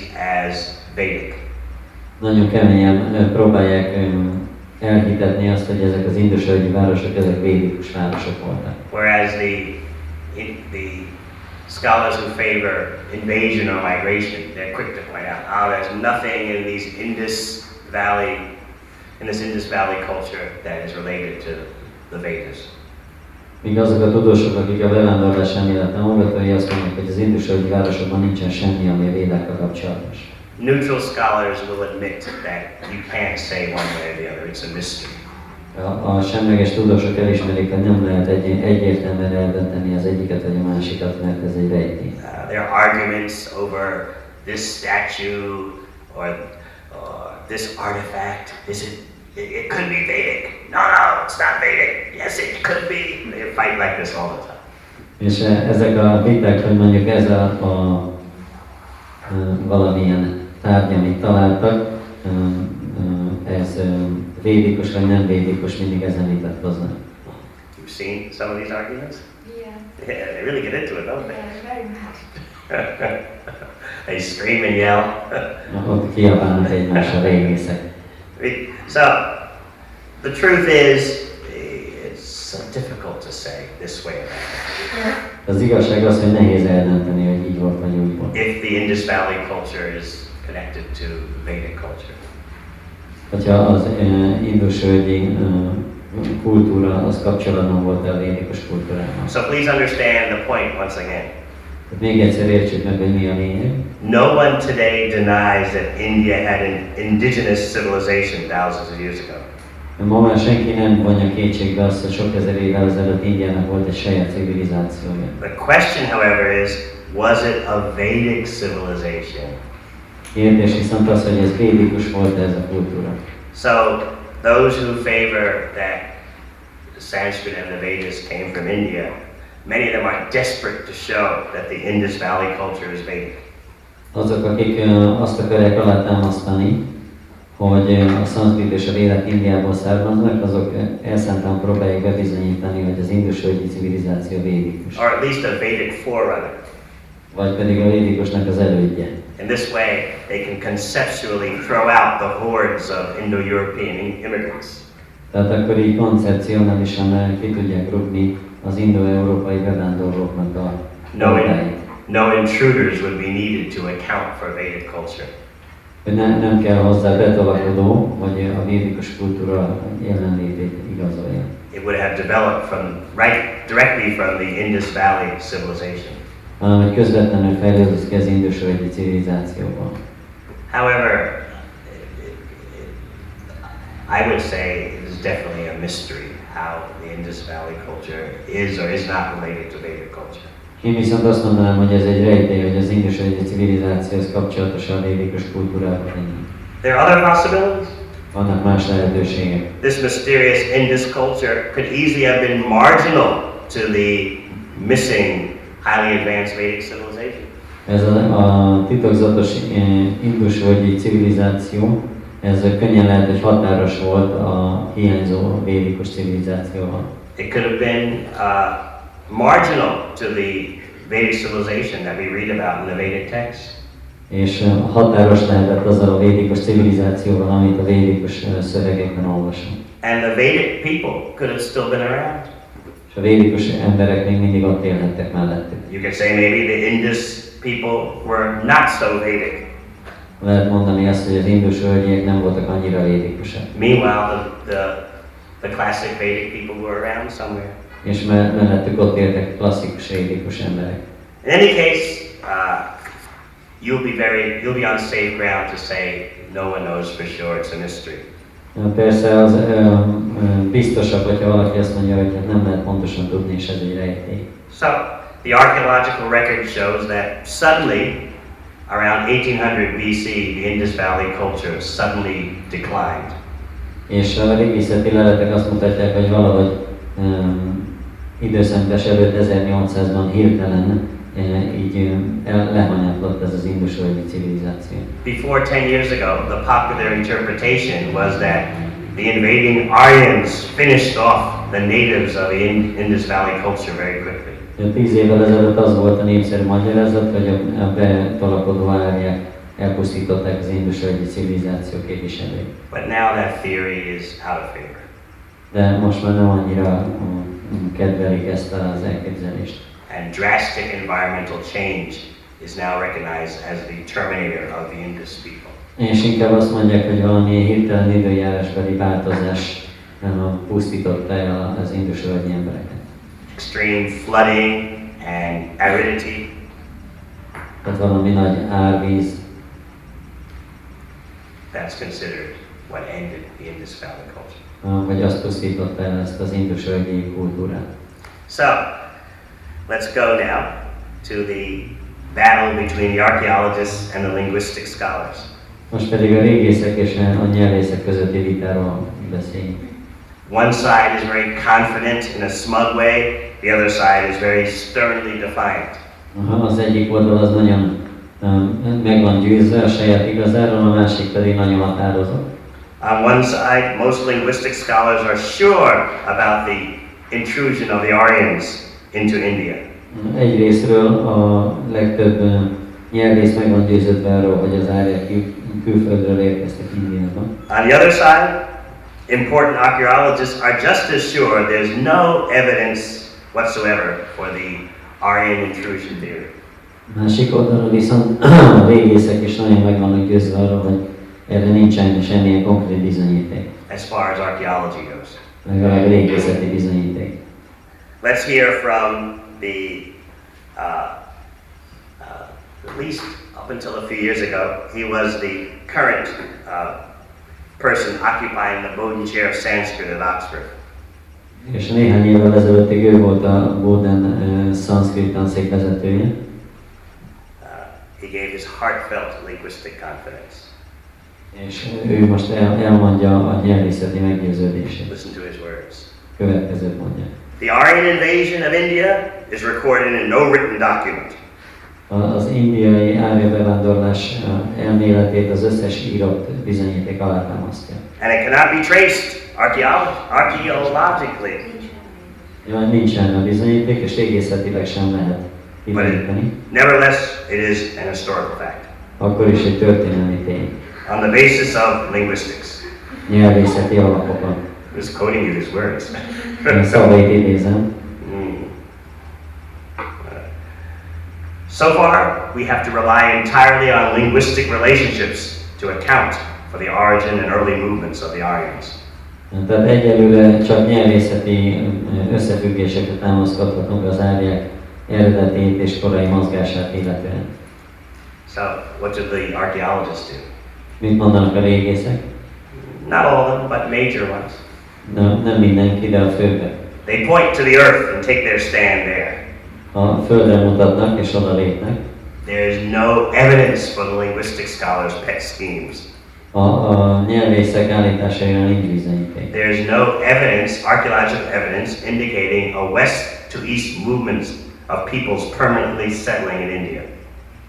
[SPEAKER 1] as Vedic.
[SPEAKER 7] Nagyon keményen próbálják elhitetni azt, hogy ezek az indus-völgyi városok, ezek védikus városok voltak.
[SPEAKER 1] Whereas the scholars who favor invasion or migration, they're quick to point out, there's nothing in these Indus Valley culture that is related to the Vedas.
[SPEAKER 7] Míg azok a tudósok, akik a bevándorlás elmélet támogatói, azt mondják, hogy az indus-völgyi városokban nincsen semmi, ami a védákkal kapcsolatos.
[SPEAKER 1] Neutral scholars will admit that you can't say one way or the other, it's a mystery.
[SPEAKER 7] A semleges tudósok elismerik, hogy nem lehet egyértelműen eldönteni az egyiket vagy a másikat, mert ez egy rejtély.
[SPEAKER 1] There are arguments over this statue or this artifact. It could be Vedic. No, it's not Vedic. Yes, it could be. They fight like this all the time.
[SPEAKER 7] És ezek a viták, hogy mondjuk ez a valamilyen tárgy, amit találtak, ez védikus vagy nem védikus, mindig ezen vitatkoznak.
[SPEAKER 1] You've seen some of these arguments?
[SPEAKER 4] Yeah.
[SPEAKER 1] Yeah, they really get into it, don't they?
[SPEAKER 4] Yeah, very much.
[SPEAKER 1] They scream and yell.
[SPEAKER 7] Ott kiabálnak egymásra régészek.
[SPEAKER 1] So, the truth is, it's so difficult to say this way around.
[SPEAKER 7] Az igazság az, hogy nehéz eldönteni, hogy így volt vagy úgy volt.
[SPEAKER 1] If the Indus Valley culture is connected to Vedic culture.
[SPEAKER 7] Hogyha az indus-völgyi kultúra az kapcsolatban volt a védikus kultúrával.
[SPEAKER 1] So please understand the point once again.
[SPEAKER 7] Még egyszer értsük meg, hogy mi a lényeg.
[SPEAKER 1] No one today denies that India had an indigenous civilization thousands of years ago.
[SPEAKER 7] Ma már senki nem vonja kétségbe azt, hogy sok ezer évvel ezelőtt Indiának volt egy saját civilizációja.
[SPEAKER 1] The question, however, is, was it a Vedic civilization?
[SPEAKER 7] Kérdés viszont az, hogy ez védikus volt ez a kultúra.
[SPEAKER 1] So, those who favor that the Sanskrit and the Vedas came from India, many of them are desperate to show that the Indus Valley culture is Vedic.
[SPEAKER 7] Azok, akik azt akarják alátámasztani, hogy a szanszkrit és a védek Indiából származnak, azok elszántan próbálják bebizonyítani, hogy az indus-völgyi civilizáció védikus.
[SPEAKER 1] Or at least a Vedic forerunner.
[SPEAKER 7] Vagy pedig a védikusnak az elődje.
[SPEAKER 1] In this way, they can conceptually throw out the hordes of Indo-European immigrants.
[SPEAKER 7] Tehát akkor így koncepcionálisan ki tudják rúgni az indo-európai bevándorlóknak a hordáit.
[SPEAKER 1] No intruders would be needed to account for Vedic culture.
[SPEAKER 7] Hogy nem kell hozzá betolakodó, vagy a védikus kultúra jelenlétét igazolja.
[SPEAKER 1] It would have developed directly from the Indus Valley civilization.
[SPEAKER 7] Hanem, hogy közvetlenül fejlődött ki az indus-völgyi civilizációban.
[SPEAKER 1] However, I would say it is definitely a mystery how the Indus Valley culture is or is not related to Vedic culture.
[SPEAKER 7] Én viszont azt mondanám, hogy ez egy rejtély, hogy az indus-völgyi civilizációhoz kapcsolatosan a védikus kultúrában ennyi.
[SPEAKER 1] There are other possibilities.
[SPEAKER 7] Vannak más lehetőségek.
[SPEAKER 1] This mysterious Indus culture could easily have been marginal to the missing highly advanced Vedic civilization.
[SPEAKER 7] Ez a titokzatos indus-völgyi civilizáció, ez könnyen lehet, hogy határos volt a hiányzó védikus civilizációval.
[SPEAKER 1] It could have been marginal to the Vedic civilization that we read about in the Vedic texts.
[SPEAKER 7] És határos lehetett azzal a védikus civilizációval, amit a védikus szövegekben olvasunk.
[SPEAKER 1] And the Vedic people could have still been around.
[SPEAKER 7] És a védikus emberek még mindig ott élhettek mellettük.
[SPEAKER 1] You could say maybe the Indus people were not so Vedic.
[SPEAKER 7] Lehet mondani azt, hogy az indus-völgyiek nem voltak annyira védikusak.
[SPEAKER 1] Meanwhile, the classic Vedic people were around somewhere.
[SPEAKER 7] És mellettük ott éltek klasszikus védikus emberek.
[SPEAKER 1] In any case, you'll be on safe ground to say no one knows for sure, it's a mystery.
[SPEAKER 7] Persze az biztosabb, hogyha valaki azt mondja, hogy hát nem lehet pontosan tudni, és ez egy rejtély.
[SPEAKER 1] So, the archaeological record shows that suddenly, around 1800 BC, the Indus Valley culture suddenly declined.
[SPEAKER 7] És a régészeti leletek azt mutatják, hogy valahogy időszámítás előtt 1800-ban hirtelen így lehanyatlott ez az indus-völgyi civilizáció.
[SPEAKER 1] Before 10 years ago, the popular interpretation was that the invading Aryans finished off the natives of the Indus Valley culture very quickly.
[SPEAKER 7] 10 évvel ezelőtt az volt a népszerű magyarázat, hogy a betolakodó árják elpusztították az indus-völgyi civilizáció képviselőit.
[SPEAKER 1] But now that theory is out of favor.
[SPEAKER 7] De most már nem annyira kedvelik ezt az elképzelést.
[SPEAKER 1] And drastic environmental change is now recognized as the terminator of the Indus people.
[SPEAKER 7] És inkább azt mondják, hogy valami hirtelen időjárásbeli változás pusztította el az indus-völgyi embereket.
[SPEAKER 1] Extreme flooding and aridity.
[SPEAKER 7] Tehát valami nagy árvíz.
[SPEAKER 1] That's considered what ended the Indus Valley culture.
[SPEAKER 7] Hogy azt pusztította el ezt az indus-völgyi kultúrát.
[SPEAKER 1] So, let's go now to the battle between the archaeologists and the linguistic scholars.
[SPEAKER 7] Most pedig a régészek és a nyelvészek közötti vitáról beszéljünk.
[SPEAKER 1] One side is very confident in a smug way, the other side is very sternly defiant.
[SPEAKER 7] Az egyik oldal az nagyon meg van győzve a saját igazáról, a másik pedig nagyon határozott.
[SPEAKER 1] On one side, most linguistic scholars are sure about the intrusion of the Aryans into India.
[SPEAKER 7] Egyrészről a legtöbb nyelvész meg van győződve arról, hogy az áryak külföldről érkeztek Indiában.
[SPEAKER 1] On the other side, important archaeologists are just as sure there's no evidence whatsoever for the Aryan intrusion theory.
[SPEAKER 7] Másik oldalon viszont a régészek is nagyon meg vannak győzve arról, hogy erre nincsen semmilyen konkrét bizonyíték.
[SPEAKER 1] As far as archaeology goes.
[SPEAKER 7] Legalább régészeti bizonyíték.
[SPEAKER 1] Let's hear from the, at least up until a few years ago, he was the current person occupying the Bowden Chair of Sanskrit at Oxford.
[SPEAKER 7] És néhány évvel ezelőttig ő volt a Bowden szanszkrit tanszék vezetője.
[SPEAKER 1] He gave his heartfelt linguistic confidence.
[SPEAKER 7] És ő most elmondja a nyelvészeti meggyőződését.
[SPEAKER 1] Listen to his words.
[SPEAKER 7] Következőt mondja.
[SPEAKER 1] The Aryan invasion of India is recorded in no written document.
[SPEAKER 7] Az indiai árja bevándorlás elméletét az összes írott bizonyíték alátámasztja.
[SPEAKER 1] And it cannot be traced archaeologically.
[SPEAKER 7] Nincsen a bizonyíték, és régészetileg sem lehet bizonyítani.
[SPEAKER 1] Nevertheless, it is an historical fact.
[SPEAKER 7] Akkor is egy történelmi tény.
[SPEAKER 1] On the basis of linguistics.
[SPEAKER 7] Nyelvészeti alapokon.
[SPEAKER 1] I was quoting you his words.
[SPEAKER 7] Szavait idézem.
[SPEAKER 1] So far, we have to rely entirely on linguistic relationships to account for the origin and early movements of the Aryans.
[SPEAKER 7] Tehát egyelőre csak nyelvészeti összefüggésekre támaszkodhatunk az árják eredetét és korai mozgását illetően.
[SPEAKER 1] So, what do the archaeologists do?
[SPEAKER 7] Mit mondanak a régészek?
[SPEAKER 1] Not all of them, but major ones.
[SPEAKER 7] Nem mindenki, de a főbbek.
[SPEAKER 1] They point to the earth and take their stand there.
[SPEAKER 7] A földre mutatnak és oda lépnek.
[SPEAKER 1] There is no evidence for the linguistic scholars' pet schemes.
[SPEAKER 7] A nyelvészek állításaira nincs bizonyíték.
[SPEAKER 1] There is no evidence, archaeological evidence, indicating a west to east movement of peoples permanently settling in India.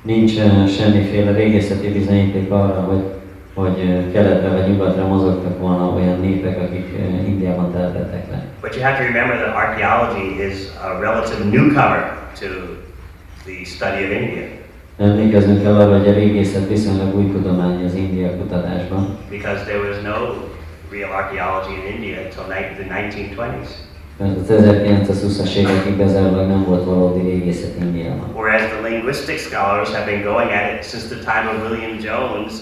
[SPEAKER 7] Nincs semmiféle régészeti bizonyíték arra, hogy keletre vagy nyugatra mozogtak volna olyan népek, akik Indiában telepedtek le.
[SPEAKER 1] But you have to remember that archaeology is a relative newcomer to the study of India.
[SPEAKER 7] Emlékeznünk kell arra, hogy a régészet viszonylag új tudomány az India kutatásban.
[SPEAKER 1] Because there was no real archaeology in India until the 1920s.
[SPEAKER 7] Mert az 1920-as évekig bezárólag nem volt valódi régészet Indiában.
[SPEAKER 1] Whereas the linguistic scholars have been going at it since the time of William Jones,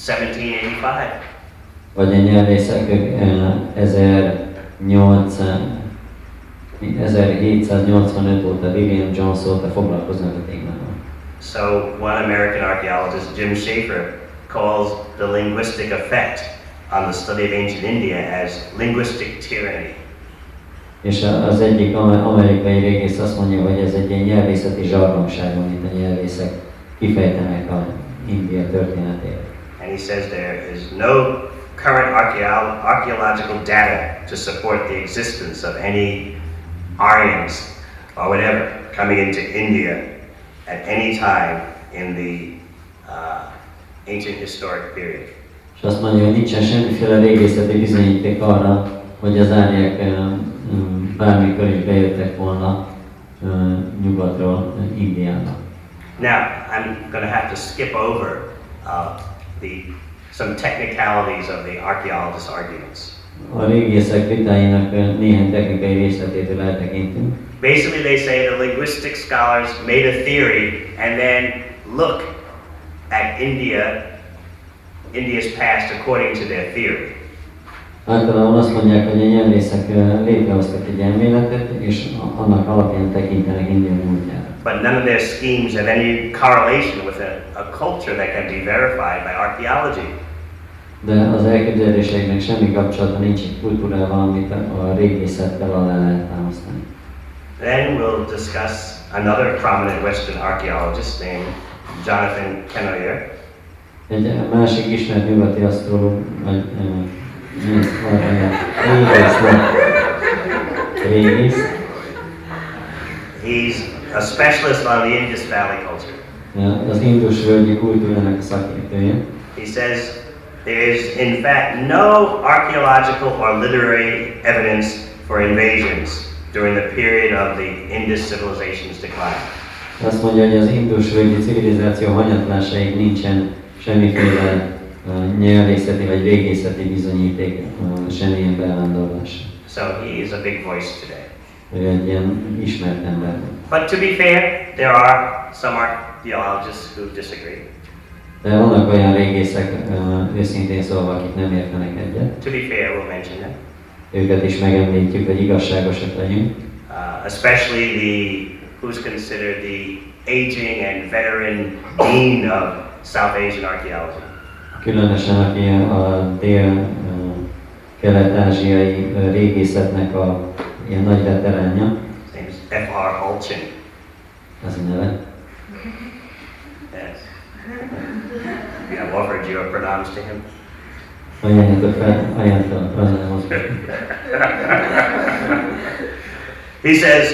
[SPEAKER 1] 1785.
[SPEAKER 7] Vagy a nyelvészek 1785 óta, William Jones óta foglalkoznak a témával.
[SPEAKER 1] So one American archaeologist, Jim Schaefer, calls the linguistic effect on the study of ancient India as linguistic tyranny.
[SPEAKER 7] És az egyik amerikai régész azt mondja, hogy ez egy ilyen nyelvészeti zsarnokság, amit a nyelvészek kifejtenek a India történetére.
[SPEAKER 1] And he says there is no current archaeological data to support the existence of any Aryans or whatever coming into India at any time in the ancient historic period.
[SPEAKER 7] És azt mondja, hogy nincsen semmiféle régészeti bizonyíték arra, hogy az árják bármikor is bejöttek volna nyugatról Indiába.
[SPEAKER 1] Now, I'm going to have to skip over some technicalities of the archaeologists' arguments.
[SPEAKER 7] A régészek vitáinak néhány technikai részletétől eltekintünk.
[SPEAKER 1] Basically, they say the linguistic scholars made a theory and then look at India's past according to their theory.
[SPEAKER 7] Általában azt mondják, hogy a nyelvészek létrehoztak egy elméletet, és annak alapján tekintenek India múltjára.
[SPEAKER 1] But none of their schemes have any correlation with a culture that can be verified by archaeology.
[SPEAKER 7] De az elképzeléseknek semmi kapcsolata nincs egy kultúrával, amit a régészettel alá lehet támasztani.
[SPEAKER 1] Then we'll discuss another prominent Western archaeologist named Jonathan Kennoyer.
[SPEAKER 7] Egy másik ismert nyugati asztrológus, vagy régész.
[SPEAKER 1] He's a specialist on the Indus Valley culture.
[SPEAKER 7] Az Indus völgyi kultúrának a szakértője.
[SPEAKER 1] He says there is in fact no archaeological or literary evidence for invasions during the period of the Indus civilization's decline.
[SPEAKER 7] Azt mondja, hogy az Indus völgyi civilizáció hanyatlásáig nincsen semmiféle nyelvészeti vagy régészeti bizonyíték semmilyen bevándorlás.
[SPEAKER 1] So he is a big voice today.
[SPEAKER 7] Ő egy ilyen ismert ember.
[SPEAKER 1] But to be fair, there are some archaeologists who disagree.
[SPEAKER 7] De vannak olyan régészek, őszintén szólva, akik nem értenek egyet.
[SPEAKER 1] To be fair, we'll mention them.
[SPEAKER 7] Őket is megemlítjük, hogy igazságosak legyünk.
[SPEAKER 1] Especially who's considered the aging and veteran dean of South Asian archaeology.
[SPEAKER 7] Különösen aki a dél-kelet-ázsiai régészetnek a ilyen nagy veteránja.
[SPEAKER 1] His name is F.R. Hulchin.
[SPEAKER 7] Az a neve.
[SPEAKER 1] Yes. You have offered your pranams to him? He says,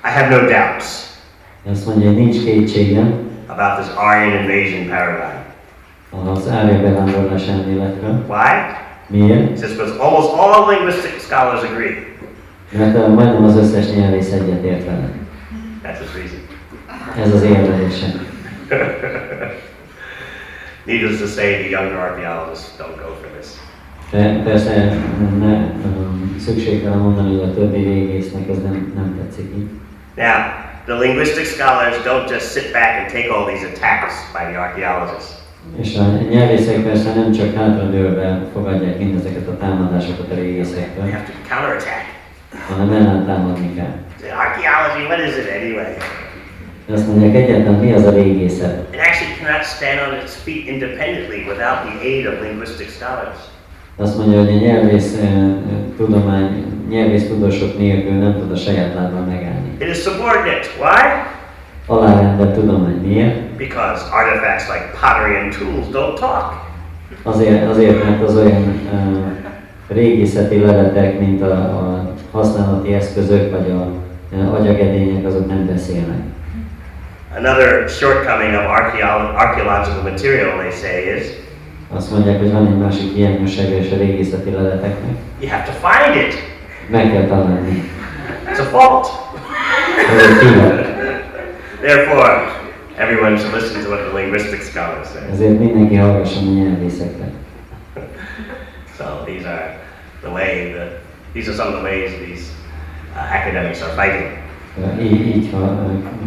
[SPEAKER 1] I have no doubts
[SPEAKER 7] Azt mondja, hogy nincs kétségem
[SPEAKER 1] about this Aryan invasion paradigm.
[SPEAKER 7] Az árja bevándorlás elméletről.
[SPEAKER 1] Why?
[SPEAKER 7] Miért?
[SPEAKER 1] He says, because almost all linguistic scholars agree.
[SPEAKER 7] Mert majdnem az összes nyelvész egyet ért vele.
[SPEAKER 1] That's his reason.
[SPEAKER 7] Ez az érvelése.
[SPEAKER 1] Needless to say, the younger archaeologists don't go for this.
[SPEAKER 7] Persze szükségtelen mondani, hogy a többi régésznek ez nem tetszik így.
[SPEAKER 1] Now, the linguistic scholars don't just sit back and take all these attacks by the archaeologists.
[SPEAKER 7] És a nyelvészek persze nem csak hátradőlve fogadják mindezeket a támadásokat a régészektől,
[SPEAKER 1] They have to counterattack.
[SPEAKER 7] hanem ellentámadni kell.
[SPEAKER 1] Archaeology, what is it anyway?
[SPEAKER 7] Azt mondják, egyáltalán mi az a régészet?
[SPEAKER 1] It actually cannot stand on its feet independently without the aid of linguistic scholars.
[SPEAKER 7] Azt mondja, hogy a nyelvész tudósok nélkül nem tud a saját lábán megállni.
[SPEAKER 1] It is subordinate. Why?
[SPEAKER 7] Alárendelt tudomány. Miért?
[SPEAKER 1] Because artifacts like pottery and tools don't talk.
[SPEAKER 7] Azért, mert az olyan régészeti leletek, mint a használati eszközök vagy a agyagedények, azok nem beszélnek.
[SPEAKER 1] Another shortcoming of archaeological material, they say, is
[SPEAKER 7] azt mondják, hogy van egy másik hiányossága is a régészeti leleteknek.
[SPEAKER 1] you have to find it.
[SPEAKER 7] Meg kell találni.
[SPEAKER 1] It's a fault.
[SPEAKER 7] Ez egy hiba.
[SPEAKER 1] Therefore, everyone should listen to what the linguistic scholars say.
[SPEAKER 7] Ezért mindenki hallgasson a nyelvészekre.
[SPEAKER 1] So these are some of the ways these academics are fighting.
[SPEAKER 7] Így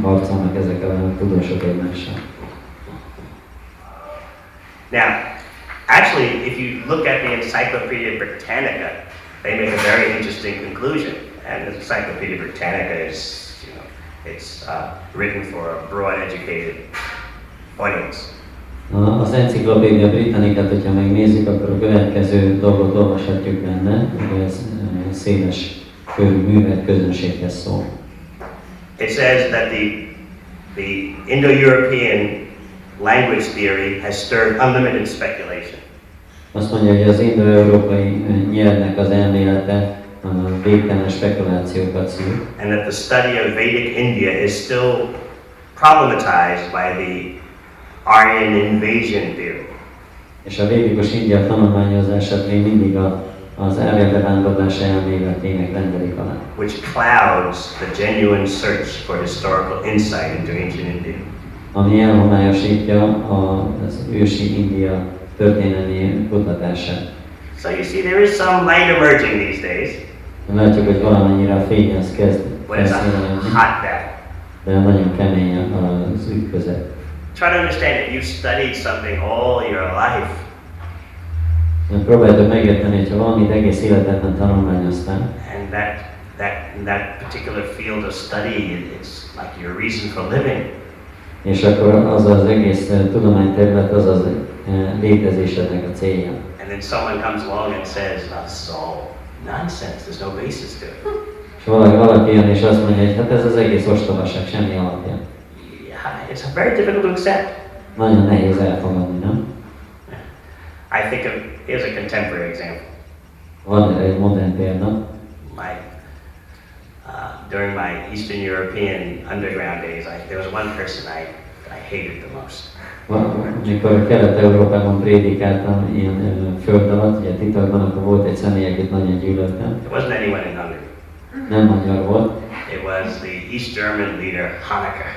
[SPEAKER 7] harcolnak ezek a tudósok egymással.
[SPEAKER 1] Now, actually, if you look at the Encyclopedia Britannica, they make a very interesting conclusion. And the Encyclopedia Britannica is, it's written for a broad, educated audience.
[SPEAKER 7] Az Enciklopédia Britannicát, hogyha megnézzük, akkor a következő dolgot olvashatjuk benne, hogy ez széles körű művelt közönséghez szól.
[SPEAKER 1] It says that the Indo-European language theory has stirred unlimited speculation.
[SPEAKER 7] Azt mondja, hogy az indo-európai nyelvnek az elmélete végtelen spekulációkat szül.
[SPEAKER 1] And that the study of Vedic India is still problematized by the Aryan invasion theory.
[SPEAKER 7] És a védikus India tanulmányozását még mindig az árja bevándorlás elméletének rendelik alá.
[SPEAKER 1] Which clouds the genuine search for historical insight into ancient India.
[SPEAKER 7] Ami elhomályosítja az ősi India történelmi kutatását.
[SPEAKER 1] So you see, there is some light emerging these days.
[SPEAKER 7] Látjuk, hogy valamennyire a fény az kezd
[SPEAKER 1] felszínelni,
[SPEAKER 7] de nagyon kemény az ütközet.
[SPEAKER 1] Try to understand that you've studied something all your life.
[SPEAKER 7] Próbáljátok megérteni, hogyha valamit egész életedben tanulmányoztál.
[SPEAKER 1] And that particular field of study, it's like your reason for living.
[SPEAKER 7] És akkor az egész tudományterület az létezésednek a célja.
[SPEAKER 1] And then someone comes along and says, "This is all nonsense. There's no basis to it."
[SPEAKER 7] És valaki jön és azt mondja, hogy hát ez az egész ostobaság, semmi alapja.
[SPEAKER 1] Yeah, it's very difficult to accept.
[SPEAKER 7] Nagyon nehéz elfogadni, nem?
[SPEAKER 1] I think here's a contemporary example.
[SPEAKER 7] Van egy modern példa.
[SPEAKER 1] During my Eastern European underground days, there was one person I hated the most.
[SPEAKER 7] Amikor Kelet-Európában prédikáltam ilyen föld alatt, ugye titokban, akkor volt egy személy, akit nagyon gyűlöltem.
[SPEAKER 1] It wasn't anyone in Hungary.
[SPEAKER 7] Nem magyar volt.
[SPEAKER 1] It was the East German leader, Honecker.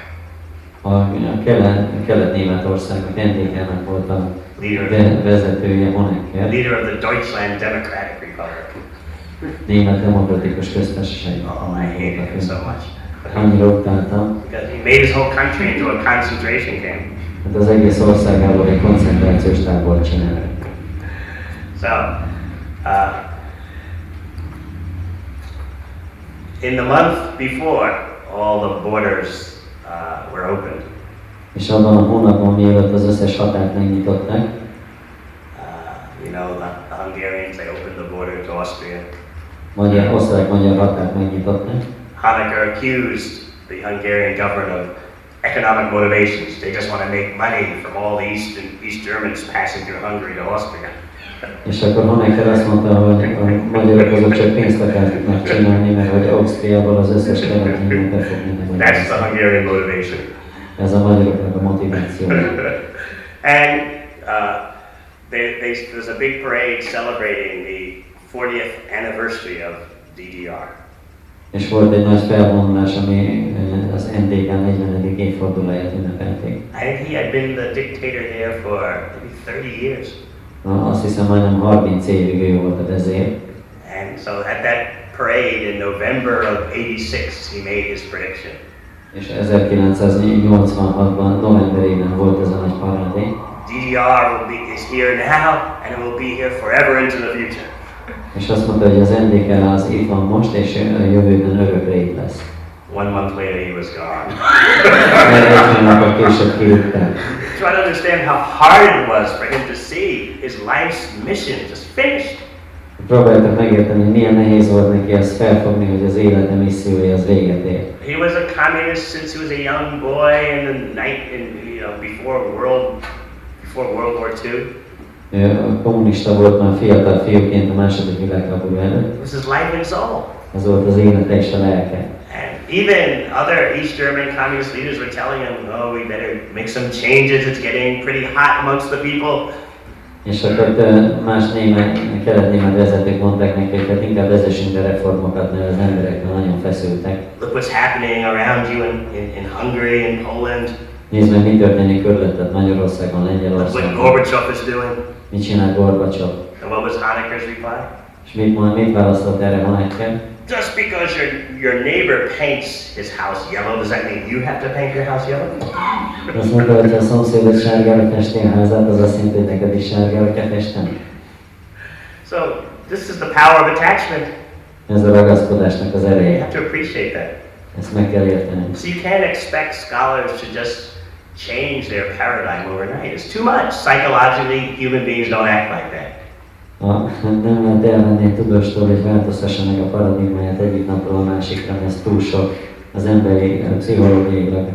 [SPEAKER 7] A Kelet-Németországnak, NDK-nek volt a vezetője, Honecker.
[SPEAKER 1] Leader of the Deutschland Democratic Republic.
[SPEAKER 7] Német Demokratikus Köztársaság.
[SPEAKER 1] Oh, I hated him so much.
[SPEAKER 7] Annyira utáltam.
[SPEAKER 1] Because he made his whole country into a concentration camp.
[SPEAKER 7] Hát az egész országából egy koncentrációs tábort csináltak.
[SPEAKER 1] So, in the month before all the borders were opened,
[SPEAKER 7] és abban a hónapban, mielőtt az összes határt megnyitották,
[SPEAKER 1] you know, the Hungarians, they opened the border to Austria.
[SPEAKER 7] Osztrák-magyar határt megnyitották.
[SPEAKER 1] Honecker accused the Hungarian government of economic motivations. They just want to make money from all the East Germans passing through Hungary to Austria.
[SPEAKER 7] És akkor Honecker azt mondta, hogy a magyarok azok csak pénzt akartak csinálni, mert hogy Ausztriából az összes kelet-német befogni.
[SPEAKER 1] That's the Hungarian motivation.
[SPEAKER 7] Ez a magyaroknak a motiváció.
[SPEAKER 1] And there's a big parade celebrating the 40th anniversary of DDR.
[SPEAKER 7] És volt egy nagy felvonulás, ami az NDK 40. évfordulóját ünnepelték.
[SPEAKER 1] I think he had been the dictator there for maybe 30 years.
[SPEAKER 7] Azt hiszem majdnem 30 évig ő volt a vezér.
[SPEAKER 1] And so at that parade in November of '86, he made his prediction.
[SPEAKER 7] És 1986-ban novemberében volt ez a nagy parádé.
[SPEAKER 1] DDR is here now, and it will be here forever into the future.
[SPEAKER 7] És azt mondta, hogy az NDK az itt van most, és a jövőben örökre itt lesz.
[SPEAKER 1] 1 month later he was gone. Try to understand how hard it was for him to see his life's mission just finished.
[SPEAKER 7] Próbáltak megérteni, hogy milyen nehéz volt neki ezt felfogni, hogy az élete missziója az véget ér.
[SPEAKER 1] He was a communist since he was a young boy in the night, before World War II.
[SPEAKER 7] Kommunista volt már fiatal fiúként a második világháború előtt.
[SPEAKER 1] This is life and soul.
[SPEAKER 7] Ez volt az élete és a lelke.
[SPEAKER 1] And even other East German communist leaders were telling him, "Oh, we better make some changes. It's getting pretty hot amongst the people."
[SPEAKER 7] És akkor más kelet-német vezetők mondták neki, hogy hát inkább vezessünk be reformokat, mert az emberek már nagyon feszültek.
[SPEAKER 1] Look what's happening around you in Hungary and Poland.
[SPEAKER 7] Nézd meg, mi történik körülötted Magyarországon, Lengyelországon.
[SPEAKER 1] What Gorbachev is doing.
[SPEAKER 7] Mit csinál Gorbachev?
[SPEAKER 1] And what was Honecker's reply?
[SPEAKER 7] És mit válaszolt erre Honecker?
[SPEAKER 1] Just because your neighbor paints his house yellow, does that mean you have to paint your house yellow?
[SPEAKER 7] Azt mondta, hogy a szomszédod sárgára festi a házát, az azt jelenti, hogy neked is sárgára kell festeni.
[SPEAKER 1] So this is the power of attachment.
[SPEAKER 7] Ez a ragaszkodásnak az
[SPEAKER 1] You
[SPEAKER 7] ereje.
[SPEAKER 1] have to appreciate that.
[SPEAKER 7] Ezt meg kell érteni.
[SPEAKER 1] So you can't expect scholars to just change their paradigm overnight. It's too much. Psychologically, human beings don't act like that.
[SPEAKER 7] Nem lehet elvenni egy tudóstól, hogy változtassa meg a paradigmáját egyik napról a másikra, mert ez túl sok. Az emberi, pszichológiailag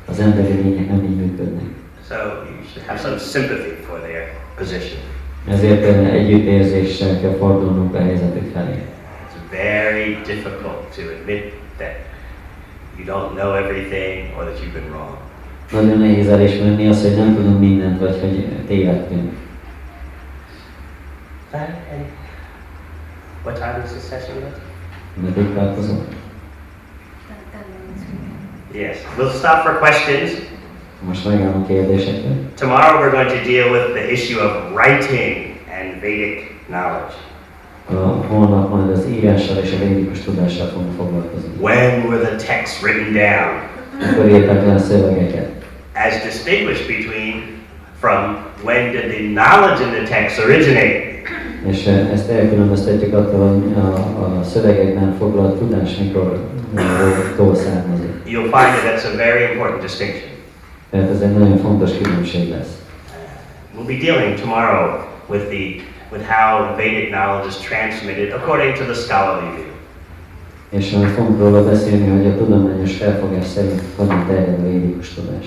[SPEAKER 7] az emberi lények nem így működnek.
[SPEAKER 1] So you should have some sympathy for their position.
[SPEAKER 7] Ezért együttérzéssel kell fordulnunk a helyzetük felé.
[SPEAKER 1] It's very difficult to admit that you don't know everything or that you've been wrong.
[SPEAKER 7] Nagyon nehéz elismerni azt, hogy nem tudunk mindent, vagy hogy tévedtünk.
[SPEAKER 1] What time is the session with?
[SPEAKER 7] Meddig tartozunk?
[SPEAKER 1] Yes. We'll stop for questions.
[SPEAKER 7] Most megállom kérdésekre.
[SPEAKER 1] Tomorrow we're going to deal with the issue of writing and Vedic knowledge.
[SPEAKER 7] Holnap majd az írással és a védikus tudással fogunk foglalkozni.
[SPEAKER 1] When were the texts written down?
[SPEAKER 7] Akkor írták le a szövegeket.
[SPEAKER 1] As distinguished from when did the knowledge in the text originate?
[SPEAKER 7] És ezt elkülönböztetjük attól, hogy a szövegekben foglalt tudás mikortól származik.
[SPEAKER 1] You'll find that that's a very important distinction.
[SPEAKER 7] Tehát ez egy nagyon fontos különbség lesz.
[SPEAKER 1] We'll be dealing tomorrow with how Vedic knowledge is transmitted according to the scholarly view.
[SPEAKER 7] És fogunk róla beszélni, hogy a tudományos felfogás szerint hogyan terjed a védikus tudás.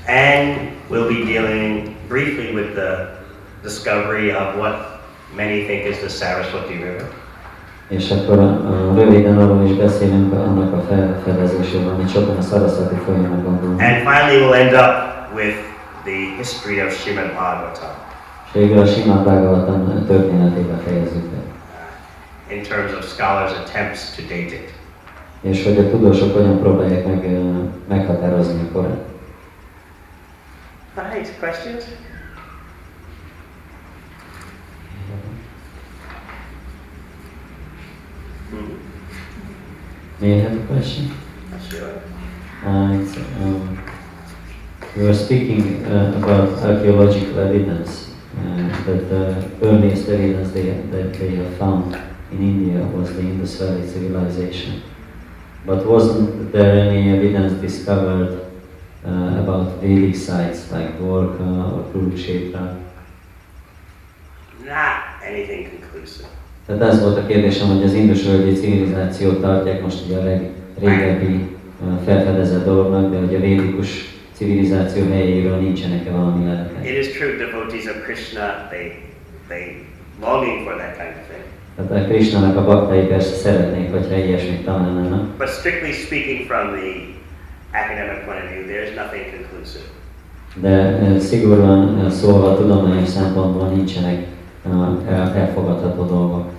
[SPEAKER 1] And we'll be dealing briefly with the discovery of what many think is the Saraswati River.
[SPEAKER 7] És akkor röviden arról is beszélünk annak a felfedezéséről, amit sokan a Saraswati folyónak gondolnak.
[SPEAKER 1] And finally we'll end up with the history of Srimad Bhagavatam.
[SPEAKER 7] És végül a Srimad Bhagavatam történetébe fejezzük be.
[SPEAKER 1] In terms of scholars' attempts to date it.
[SPEAKER 7] És hogy a tudósok hogyan próbálják meghatározni a korát.
[SPEAKER 1] Right, questions?
[SPEAKER 7] May I have a question?
[SPEAKER 1] Sure.
[SPEAKER 7] We were speaking about archaeological evidence, that the earliest evidence that they have found in India was the Indus Valley civilization. But wasn't there any evidence discovered about Vedic sites like Dwarka or Kurukshetra?
[SPEAKER 1] Not anything conclusive.
[SPEAKER 7] Tehát ez volt a kérdésem, hogy az indus-völgyi civilizációt tartják most ugye a legrégebbi felfedezett dolognak, de hogy a védikus civilizáció helyéről nincsenek-e valami leletek.
[SPEAKER 1] It is true, devotees of Krishna, they longing for that kind of thing.
[SPEAKER 7] Tehát a Krishnának a baktai persze szeretnék, hogyha ilyesmit találnának.
[SPEAKER 1] But strictly speaking from the academic point of view, there's nothing conclusive.
[SPEAKER 7] De szigorúan szólva tudományos szempontból nincsenek elfogadható dolgok.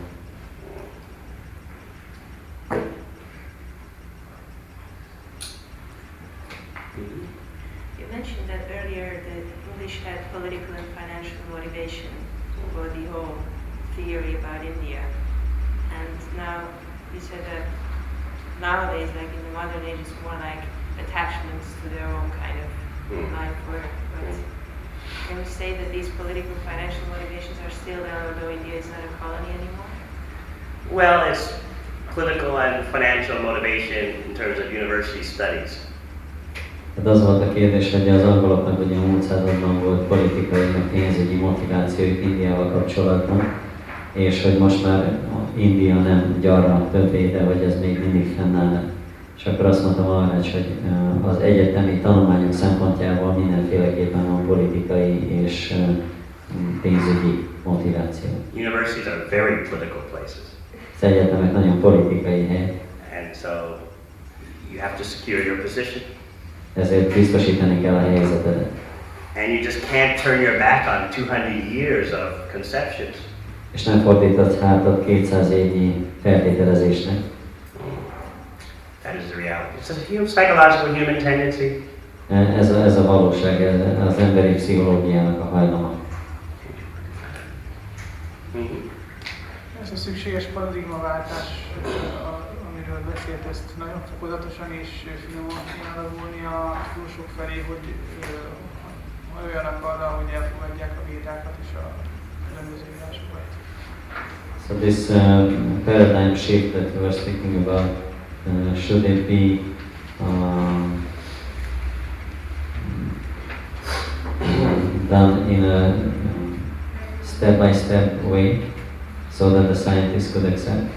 [SPEAKER 10] You mentioned that earlier that English had political and financial motivation for the whole theory about India. And now you said that nowadays, like in the modern age, it's more like attachments to their own kind of life work. But can we say that these political and financial motivations are still there, although India is not a colony anymore?
[SPEAKER 1] Well, political and financial motivation in terms of university studies.
[SPEAKER 7] Tehát az volt a kérdés, hogy az angoloknak ugye a múlt században volt politikai, meg pénzügyi motivációjuk Indiával kapcsolatban, és hogy most már India nem gyarmat többé, de hogy ez még mindig fennáll. És akkor azt mondtam Maharaj, hogy az egyetemi tanulmányok szempontjából mindenféleképpen van politikai és pénzügyi motiváció.
[SPEAKER 1] Universities are very political places.
[SPEAKER 7] Az egyetemek nagyon politikai hely.
[SPEAKER 1] And so you have to secure your position.
[SPEAKER 7] Ezért biztosítani kell a helyzetedet.
[SPEAKER 1] And you just can't turn your back on 200 years of conceptions.
[SPEAKER 7] És nem fordíthatsz hátat 200 évnyi feltételezésnek.
[SPEAKER 1] That is the reality. It's a psychological human tendency.
[SPEAKER 7] Ez a valóság, ez az emberi pszichológiának a hajlama.
[SPEAKER 3] Ez a szükséges paradigmaváltás, amiről beszélt, ezt nagyon fokozatosan és finoman kéne alapulni a tudósok felé, hogy olyanak arra, hogy elfogadják a védákat és a különböző írásokat.
[SPEAKER 7] So this paradigm shift that we were speaking about, should it be done in a step-by-step way so that the scientists could accept?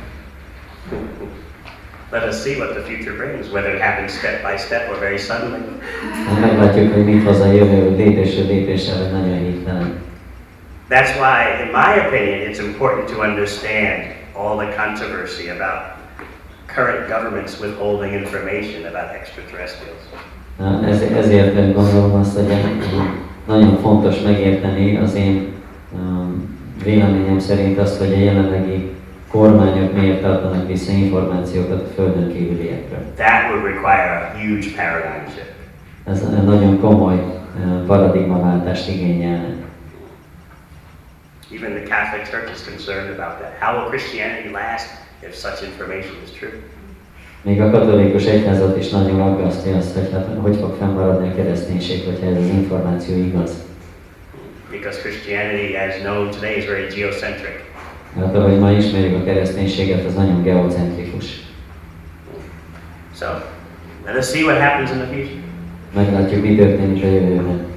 [SPEAKER 1] Let us see what the future brings, whether it happens step by step or very suddenly.
[SPEAKER 7] Meglátjuk, hogy mit hoz a jövő, hogy lépésről lépésre, vagy nagyon hirtelen.
[SPEAKER 1] That's why, in my opinion, it's important to understand all the controversy about current governments withholding information about extraterrestrials.
[SPEAKER 7] Ezért gondolom azt, hogy nagyon fontos megérteni az én véleményem szerint azt, hogy a jelenlegi kormányok miért tartanak vissza információkat a földön kívüliekről.
[SPEAKER 1] That would require a huge paradigm shift.
[SPEAKER 7] Ez nagyon komoly paradigmaváltást igényelne.
[SPEAKER 1] Even the Catholic Church is concerned about that. How will Christianity last if such information is true?
[SPEAKER 7] Még a katolikus egyházat is nagyon aggasztja azt, hogy hogy fog fennmaradni a kereszténység, hogyha ez az információ igaz.
[SPEAKER 1] Because Christianity, as known today, is very geocentric.
[SPEAKER 7] Hát ahogy ma ismerjük a kereszténységet, az nagyon geocentrikus.
[SPEAKER 1] So, let us see what happens in the future.
[SPEAKER 7] Meglátjuk, mi történik a jövőben.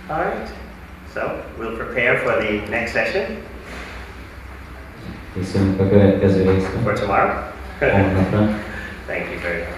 [SPEAKER 1] All right. So, we'll prepare for the next session.
[SPEAKER 7] Készülünk a következő részre.
[SPEAKER 1] For tomorrow.
[SPEAKER 7] Holnapra.
[SPEAKER 1] Thank you very much.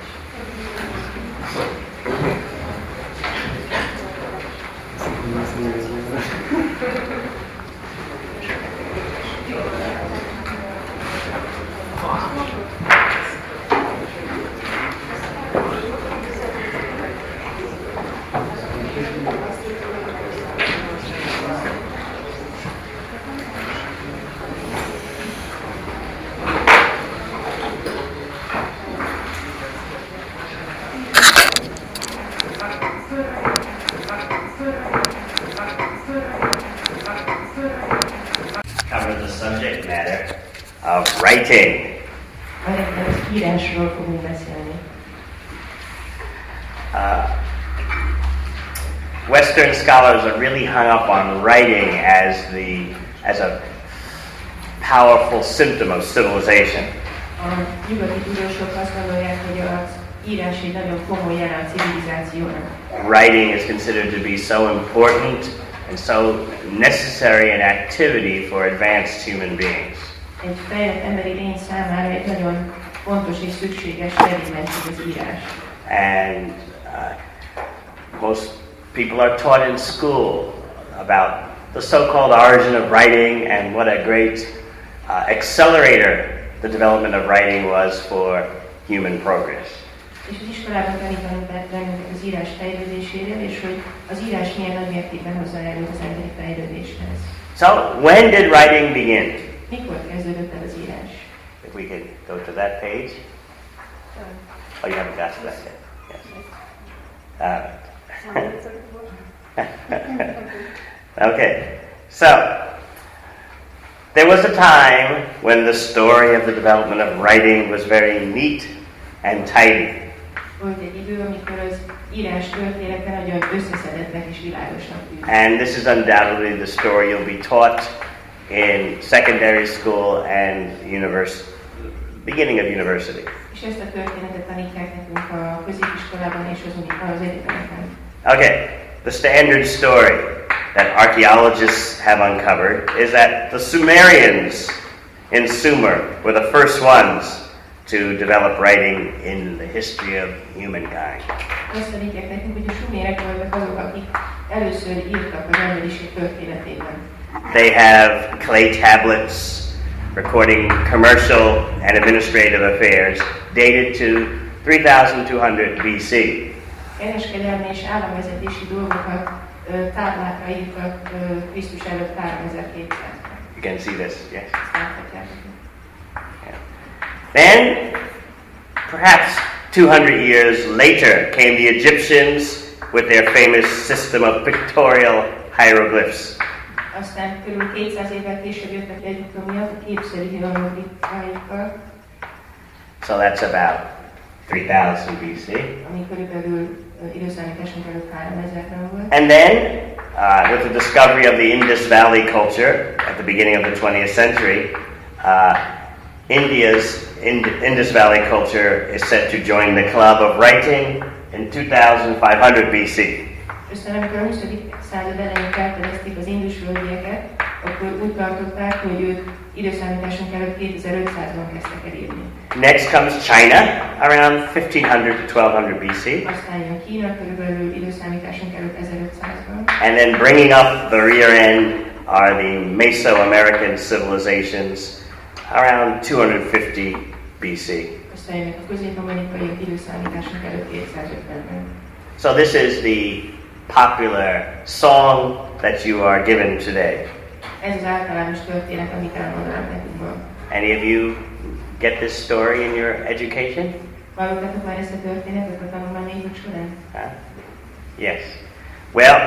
[SPEAKER 1] Cover the subject matter of writing.
[SPEAKER 2] Írásról fogunk beszélni.
[SPEAKER 1] Western scholars are really hung up on writing as a powerful symptom of civilization.
[SPEAKER 2] A nyugati tudósok azt gondolják, hogy az írás egy nagyon komoly jele a civilizációnak.
[SPEAKER 1] Writing is considered to be so important and so necessary an activity for advanced human beings.
[SPEAKER 2] Egy fejlett emberi lény számára egy nagyon fontos és szükséges tevékenység az írás.
[SPEAKER 1] And most people are taught in school about the so-called origin of writing and what a great accelerator the development of writing was for human progress.
[SPEAKER 2] És az iskolában tanítanak bennünket az írás fejlődéséről, és hogy az írás milyen nagy mértékben hozzájárult az emberi fejlődéshez.
[SPEAKER 1] So, when did writing begin?
[SPEAKER 2] Mikor kezdődött el az írás?
[SPEAKER 1] If we could go to that page. Oh, you haven't got to that yet. Yes. Okay. So, there was a time when the story of the development of writing was very neat and tidy.
[SPEAKER 2] Volt egy idő, amikor az írás története nagyon összeszedettnek és világosnak tűnik.
[SPEAKER 1] And this is undoubtedly the story you'll be taught in secondary school and beginning of university.
[SPEAKER 2] És ezt a történetet tanítják nekünk a középiskolában és az egyetemeken.
[SPEAKER 1] Okay, the standard story that archaeologists have uncovered is that the Sumerians in Sumer were the first ones to develop writing in the history of humankind.
[SPEAKER 2] Azt tanítják nekünk, hogy a sumérek voltak azok, akik először írtak az emberiség történetében.
[SPEAKER 1] They have clay tablets recording commercial and administrative affairs dated to 3200 BC.
[SPEAKER 2] Kereskedelmi és államvezetési dolgokat táblákra írtak Krisztus előtt 3200-ban.
[SPEAKER 1] You can see this, yes.
[SPEAKER 2] Yeah.
[SPEAKER 1] Then, perhaps 200 years later, came the Egyptians with their famous system of pictorial hieroglyphs.
[SPEAKER 2] Aztán kb. 200 évvel később jöttek egyiptomiak a képszerű hieroglifikáikkal.
[SPEAKER 1] So that's about 3000 BC.
[SPEAKER 2] Ami körülbelül időszámításunk előtt 3000-ben volt.
[SPEAKER 1] And then, with the discovery of the Indus Valley culture at the beginning of the 20th century, Indus Valley culture is set to join the club of writing in 2500 BC.
[SPEAKER 2] Aztán amikor a 20. század elején felfedezték az indusvölgyeket, akkor úgy tartották, hogy ők időszámításunk előtt 2500-ban kezdtek el írni.
[SPEAKER 1] Next comes China, around 1500 to 1200 BC.
[SPEAKER 2] Aztán jön Kína, körülbelül időszámításunk előtt 1500-ban.
[SPEAKER 1] And then bringing up the rear end are the Mesoamerican civilizations, around 250 BC.
[SPEAKER 2] Aztán jönnek a közép-amerikai időszámításunk előtt 250-ben.
[SPEAKER 1] So this is the popular song that you are given today.
[SPEAKER 2] Ez az általános történet, amit elmondanak nekünk ma.
[SPEAKER 1] Any of you get this story in your education?
[SPEAKER 2] Hallottatok már ezt a történetet a tanulmányaink során?
[SPEAKER 1] Yes. Well,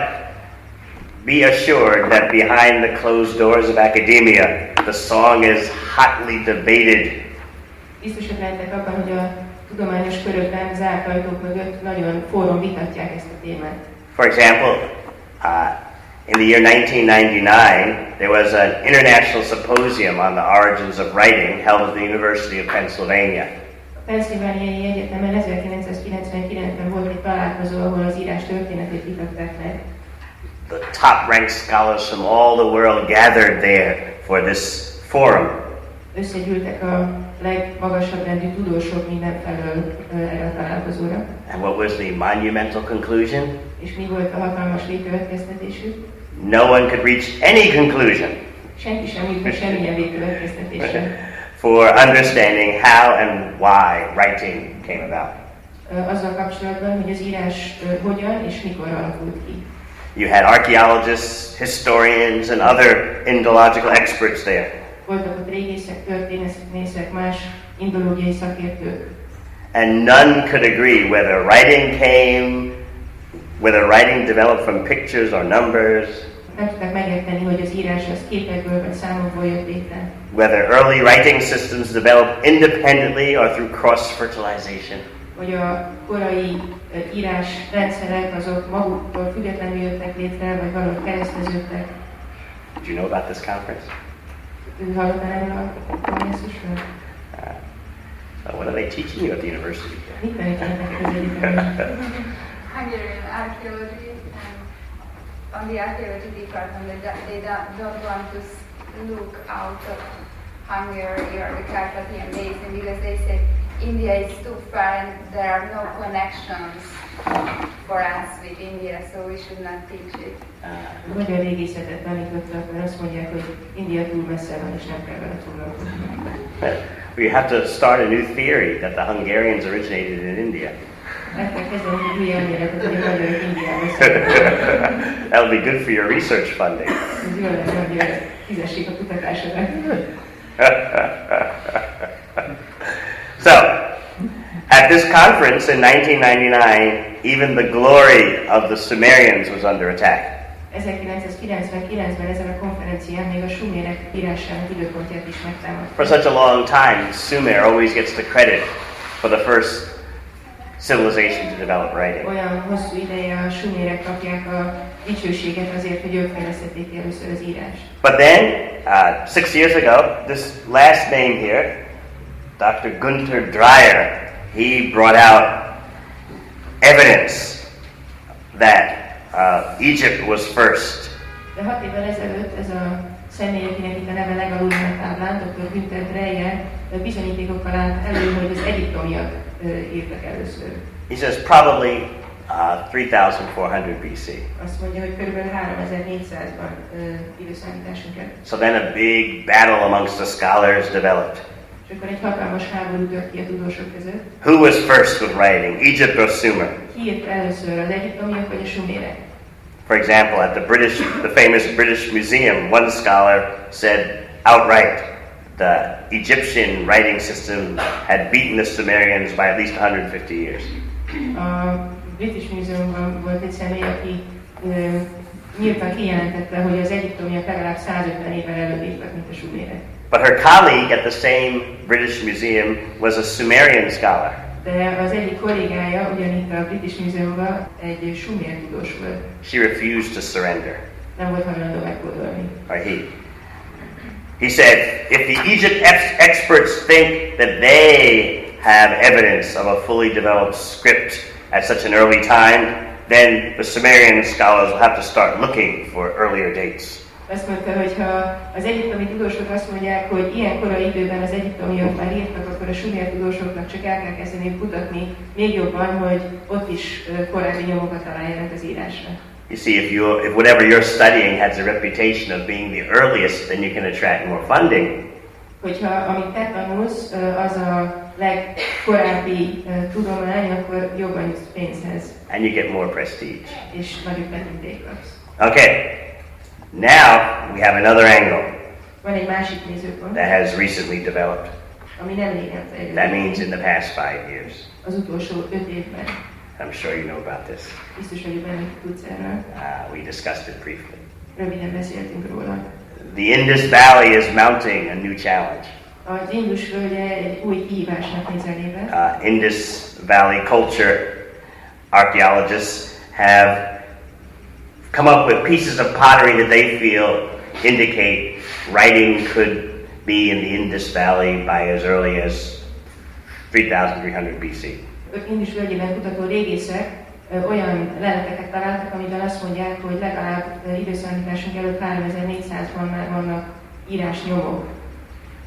[SPEAKER 1] be assured that behind the closed doors of academia, the song is hotly debated.
[SPEAKER 2] Biztosak lehettek abban, hogy a tudományos körökben zárt ajtók mögött nagyon forrón vitatják ezt a témát.
[SPEAKER 1] For example, in the year 1999, there was an international symposium on the origins of writing held at the University of Pennsylvania.
[SPEAKER 2] A Pennsylvaniai Egyetemen 1999-ben volt egy találkozó, ahol az írás történetét vitatták meg.
[SPEAKER 1] The top-ranked scholars from all the world gathered there for this forum.
[SPEAKER 2] Összegyűltek a legmagasabb rendű tudósok mindenfelől erre a találkozóra.
[SPEAKER 1] And what was the monumental conclusion?
[SPEAKER 2] És mi volt a hatalmas végkövetkeztetésük?
[SPEAKER 1] No one could reach any conclusion
[SPEAKER 2] Senki sem jutott semmilyen végkövetkeztetésre.
[SPEAKER 1] for understanding how and why writing came about.
[SPEAKER 2] Azzal kapcsolatban, hogy az írás hogyan és mikor alakult ki.
[SPEAKER 1] You had archaeologists, historians, and other Indological experts there.
[SPEAKER 2] Voltak ott régészek, történészek, más indológiai szakértők.
[SPEAKER 1] And none could agree whether writing developed from pictures or numbers,
[SPEAKER 2] Nem tudták megérteni, hogy az írás az képekből vagy számokból jött létre.
[SPEAKER 1] whether early writing systems developed independently or through cross-fertilization.
[SPEAKER 2] Hogy a korai írás rendszerek azok maguktól függetlenül jöttek létre, vagy valahogy kereszteződtek.
[SPEAKER 1] Did you know about this conference?
[SPEAKER 2] Hallottál erről a kongresszusról?
[SPEAKER 1] So what are they teaching you at the university?
[SPEAKER 2] Mit tanítanak nektek az egyetemen?
[SPEAKER 9] Hungarian archaeology, and on the archaeology department, they don't want to look out of Hungary or the Carpathian Basin because they say India is too far and there are no connections for us with India, so we should not teach it.
[SPEAKER 2] Magyar régészetet tanítottak, mert azt mondják, hogy India túl messze van, és nem kell vele foglalkozni.
[SPEAKER 1] We have to start a new theory that the Hungarians originated in India. That would be good for your research funding. So, at this conference in 1999, even the glory of the Sumerians was under attack.
[SPEAKER 2] 1999-ben ezen a konferencián még a sumérek írásának időpontját is megtámadták.
[SPEAKER 1] For such a long time, Sumer always gets the credit for the first civilization to develop writing.
[SPEAKER 2] Olyan hosszú ideje a sumérek kapják a dicsőséget azért, hogy ők fejlesztették először az írást.
[SPEAKER 1] But then, 6 years ago, this last name here, Dr. Gunther Dreyer, he brought out evidence that Egypt was first.
[SPEAKER 2] De 6 évvel ezelőtt ez a személy, akinek itt a neve legalul a táblán, Dr. Günther Dreyer, bizonyítékokkal állt elő, hogy az egyiptomiak írtak először.
[SPEAKER 1] He says probably 3400 BC.
[SPEAKER 2] Azt mondja, hogy körülbelül 3400-ban időszámításunk előtt.
[SPEAKER 1] So then a big battle amongst the scholars developed.
[SPEAKER 2] És akkor egy hatalmas háború tört ki a tudósok között.
[SPEAKER 1] Who was first with writing, Egypt or Sumer?
[SPEAKER 2] Ki írt először, az egyiptomiak vagy a sumérek?
[SPEAKER 1] For example, at the famous British Museum, one scholar said outright the Egyptian writing system had beaten the Sumerians by at least 150 years.
[SPEAKER 2] A British Museumban volt egy személy, aki nyíltan kijelentette, hogy az egyiptomiak legalább 150 évvel előbb írtak, mint a sumérek.
[SPEAKER 1] But her colleague at the same British Museum was a Sumerian scholar.
[SPEAKER 2] De az egyik kollégája ugyanitt a British Museumban egy sumér tudós volt.
[SPEAKER 1] She refused to surrender.
[SPEAKER 2] Nem volt hajlandó meghódolni.
[SPEAKER 1] Or he. He said, if the Egypt experts think that they have evidence of a fully developed script at such an early time, then the Sumerian scholars will have to start looking for earlier dates.
[SPEAKER 2] Azt mondta, hogy ha az egyiptomi tudósok azt mondják, hogy ilyen korai időben az egyiptomiak már írtak, akkor a sumér tudósoknak csak el kell kezdeni kutatni még jobban, hogy ott is korábbi nyomokat találjanak az írásra.
[SPEAKER 1] You see, if whatever you're studying has a reputation of being the earliest, then you can attract more funding.
[SPEAKER 2] Hogyha amit te tanulsz, az a legkorábbi tudomány, akkor jobban jutsz pénzhez.
[SPEAKER 1] And you get more prestige.
[SPEAKER 2] És nagyobb betekintést kapsz.
[SPEAKER 1] Okay. Now we have another angle
[SPEAKER 2] Van egy másik nézőpont,
[SPEAKER 1] that has recently developed.
[SPEAKER 2] ami nem régen fejlődött.
[SPEAKER 1] That means in the past 5 years.
[SPEAKER 2] Az utolsó 5 évben.
[SPEAKER 1] I'm sure you know about this.
[SPEAKER 2] Biztos vagyok benne, hogy tudsz erről.
[SPEAKER 1] We discussed it briefly.
[SPEAKER 2] Röviden beszéltünk róla.
[SPEAKER 1] The Indus Valley is mounting a new challenge.
[SPEAKER 2] Az Indus völgye egy új kihívásnak néz elébe.
[SPEAKER 1] Indus Valley culture archaeologists have come up with pieces of pottery that they feel indicate writing could be in the Indus Valley by as early as 3300 BC.
[SPEAKER 2] Indus völgyében kutató régészek olyan leleteket találtak, amiben azt mondják, hogy legalább időszámításunk előtt 3400-ban már vannak írásnyomok.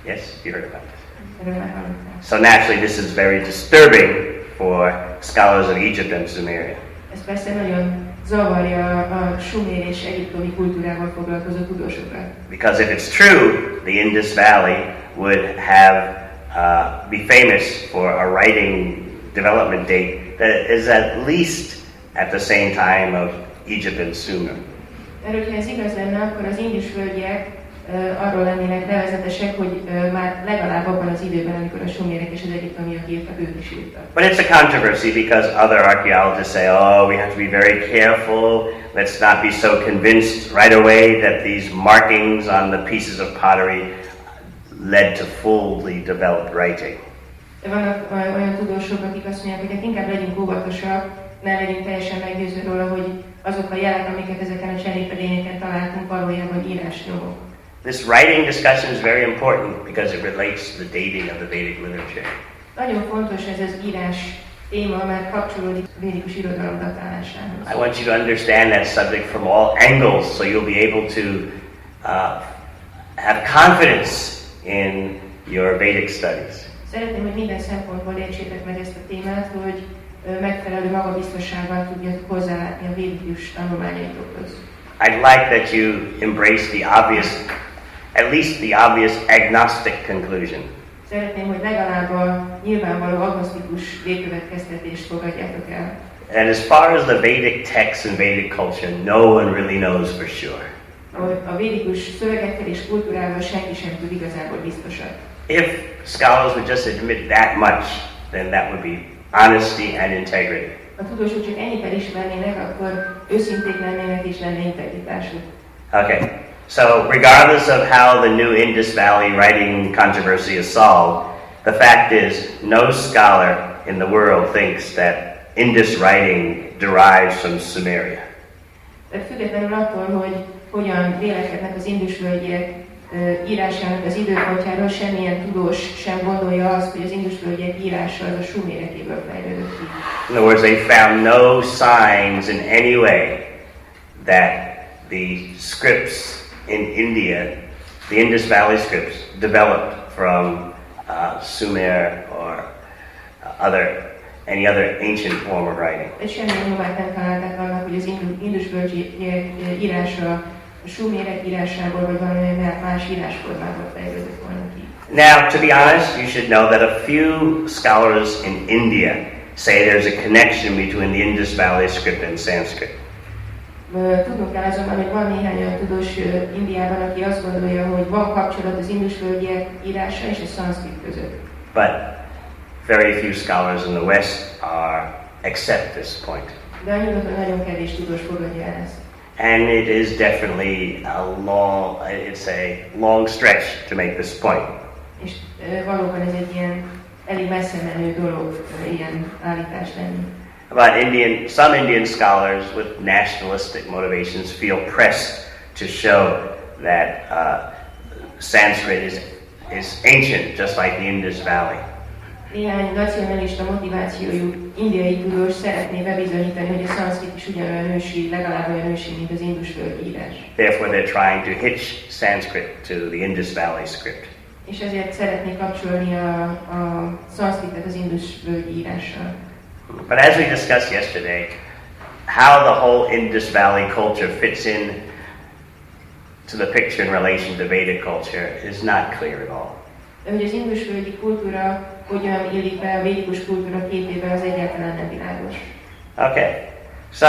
[SPEAKER 1] Yes, you heard about this.
[SPEAKER 2] Erről már hallották.
[SPEAKER 1] So naturally this is very disturbing for scholars of Egypt and Sumeria.
[SPEAKER 2] Ez persze nagyon zavarja a sumér és egyiptomi kultúrával foglalkozó tudósokat.
[SPEAKER 1] Because if it's true, the Indus Valley would have be famous for a writing development date that is at least at the same time of Egypt and Sumer.
[SPEAKER 2] Mert hogyha ez igaz lenne, akkor az Indus völgyek arról lennének nevezetesek, hogy már legalább abban az időben, amikor a sumérek és az egyiptomiak írtak, ők is írtak.
[SPEAKER 1] But it's a controversy because other archaeologists say, oh, we have to be very careful. Let's not be so convinced right away that these markings on the pieces of pottery led to fully developed writing.
[SPEAKER 2] De vannak olyan tudósok, akik azt mondják, hogy hát inkább legyünk óvatosak, ne legyünk teljesen meggyőző róla, hogy azok a jelek, amiket ezeken a cserépedényeken találtunk, valójában írásnyomok.
[SPEAKER 1] This writing discussion is very important because it relates to the dating of the Vedic literature.
[SPEAKER 2] Nagyon fontos ez az írás téma, mert kapcsolódik a védikus irodalom datálásához.
[SPEAKER 1] I want you to understand that subject from all angles, so you'll be able to have confidence in your Vedic studies.
[SPEAKER 2] Szeretném, hogy minden szempontból értsétek meg ezt a témát, hogy megfelelő magabiztossággal tudjatok hozzálátni a védikus tanulmányaitokhoz.
[SPEAKER 1] I'd like that you embrace the obvious, at least the obvious agnostic conclusion.
[SPEAKER 2] Szeretném, hogy legalább a nyilvánvaló agnosztikus végkövetkeztetést fogadjátok el.
[SPEAKER 1] And as far as the Vedic texts and Vedic culture, no one really knows for sure.
[SPEAKER 2] A védikus szövegekkel és kultúrával senki sem tud igazából biztosat.
[SPEAKER 1] If scholars would just admit that much, then that would be honesty and integrity.
[SPEAKER 2] Ha tudósok csak ennyit elismernének, akkor őszinték lennének és lenne integritásuk.
[SPEAKER 1] Okay, so regardless of how the new Indus Valley writing controversy is solved, the fact is no scholar in the world thinks that Indus writing derives from Sumeria.
[SPEAKER 2] Tehát függetlenül attól, hogy hogyan vélekednek az indusvölgyiek írásának az időpontjáról, semmilyen tudós sem gondolja azt, hogy az indusvölgyiek írása az a sumerekéből fejlődött ki.
[SPEAKER 1] In other words, they found no signs in any way that the scripts in India, the Indus Valley scripts, developed from Sumer or any other ancient form of writing.
[SPEAKER 2] Semmilyen nyomát nem találták annak, hogy az indusvölgyiek írása a sumérek írásából, vagy valamilyen más írásformából fejlődött volna ki.
[SPEAKER 1] Now, to be honest, you should know that a few scholars in India say there's a connection between the Indus Valley script and Sanskrit.
[SPEAKER 2] Tudnunk kell azonban, hogy van néhány olyan tudós Indiában, aki azt gondolja, hogy van kapcsolat az indusvölgyiek írása és a szanszkrit között.
[SPEAKER 1] But very few scholars in the West accept this point.
[SPEAKER 2] De a nyugaton nagyon kevés tudós fogadja el ezt.
[SPEAKER 1] And it is definitely a long stretch to make this point.
[SPEAKER 2] És valóban ez egy ilyen elég messze menő dolog, ilyen állítás lenni.
[SPEAKER 1] But some Indian scholars with nationalistic motivations feel pressed to show that Sanskrit is ancient, just like the Indus Valley.
[SPEAKER 2] Néhány nacionalista motivációjú indiai tudós szeretné bebizonyítani, hogy a szanszkrit is ugyanolyan ősi, legalább olyan ősi, mint az indusvölgyi írás.
[SPEAKER 1] Therefore they're trying to hitch Sanskrit to the Indus Valley script.
[SPEAKER 2] És ezért szeretnék kapcsolni a szanszkritet az indusvölgyi írással.
[SPEAKER 1] But as we discussed yesterday, how the whole Indus Valley culture fits in to the picture in relation to Vedic culture is not clear at all.
[SPEAKER 2] De hogy az indusvölgyi kultúra hogyan illik be a védikus kultúra képébe, az egyáltalán nem világos.
[SPEAKER 1] Okay, so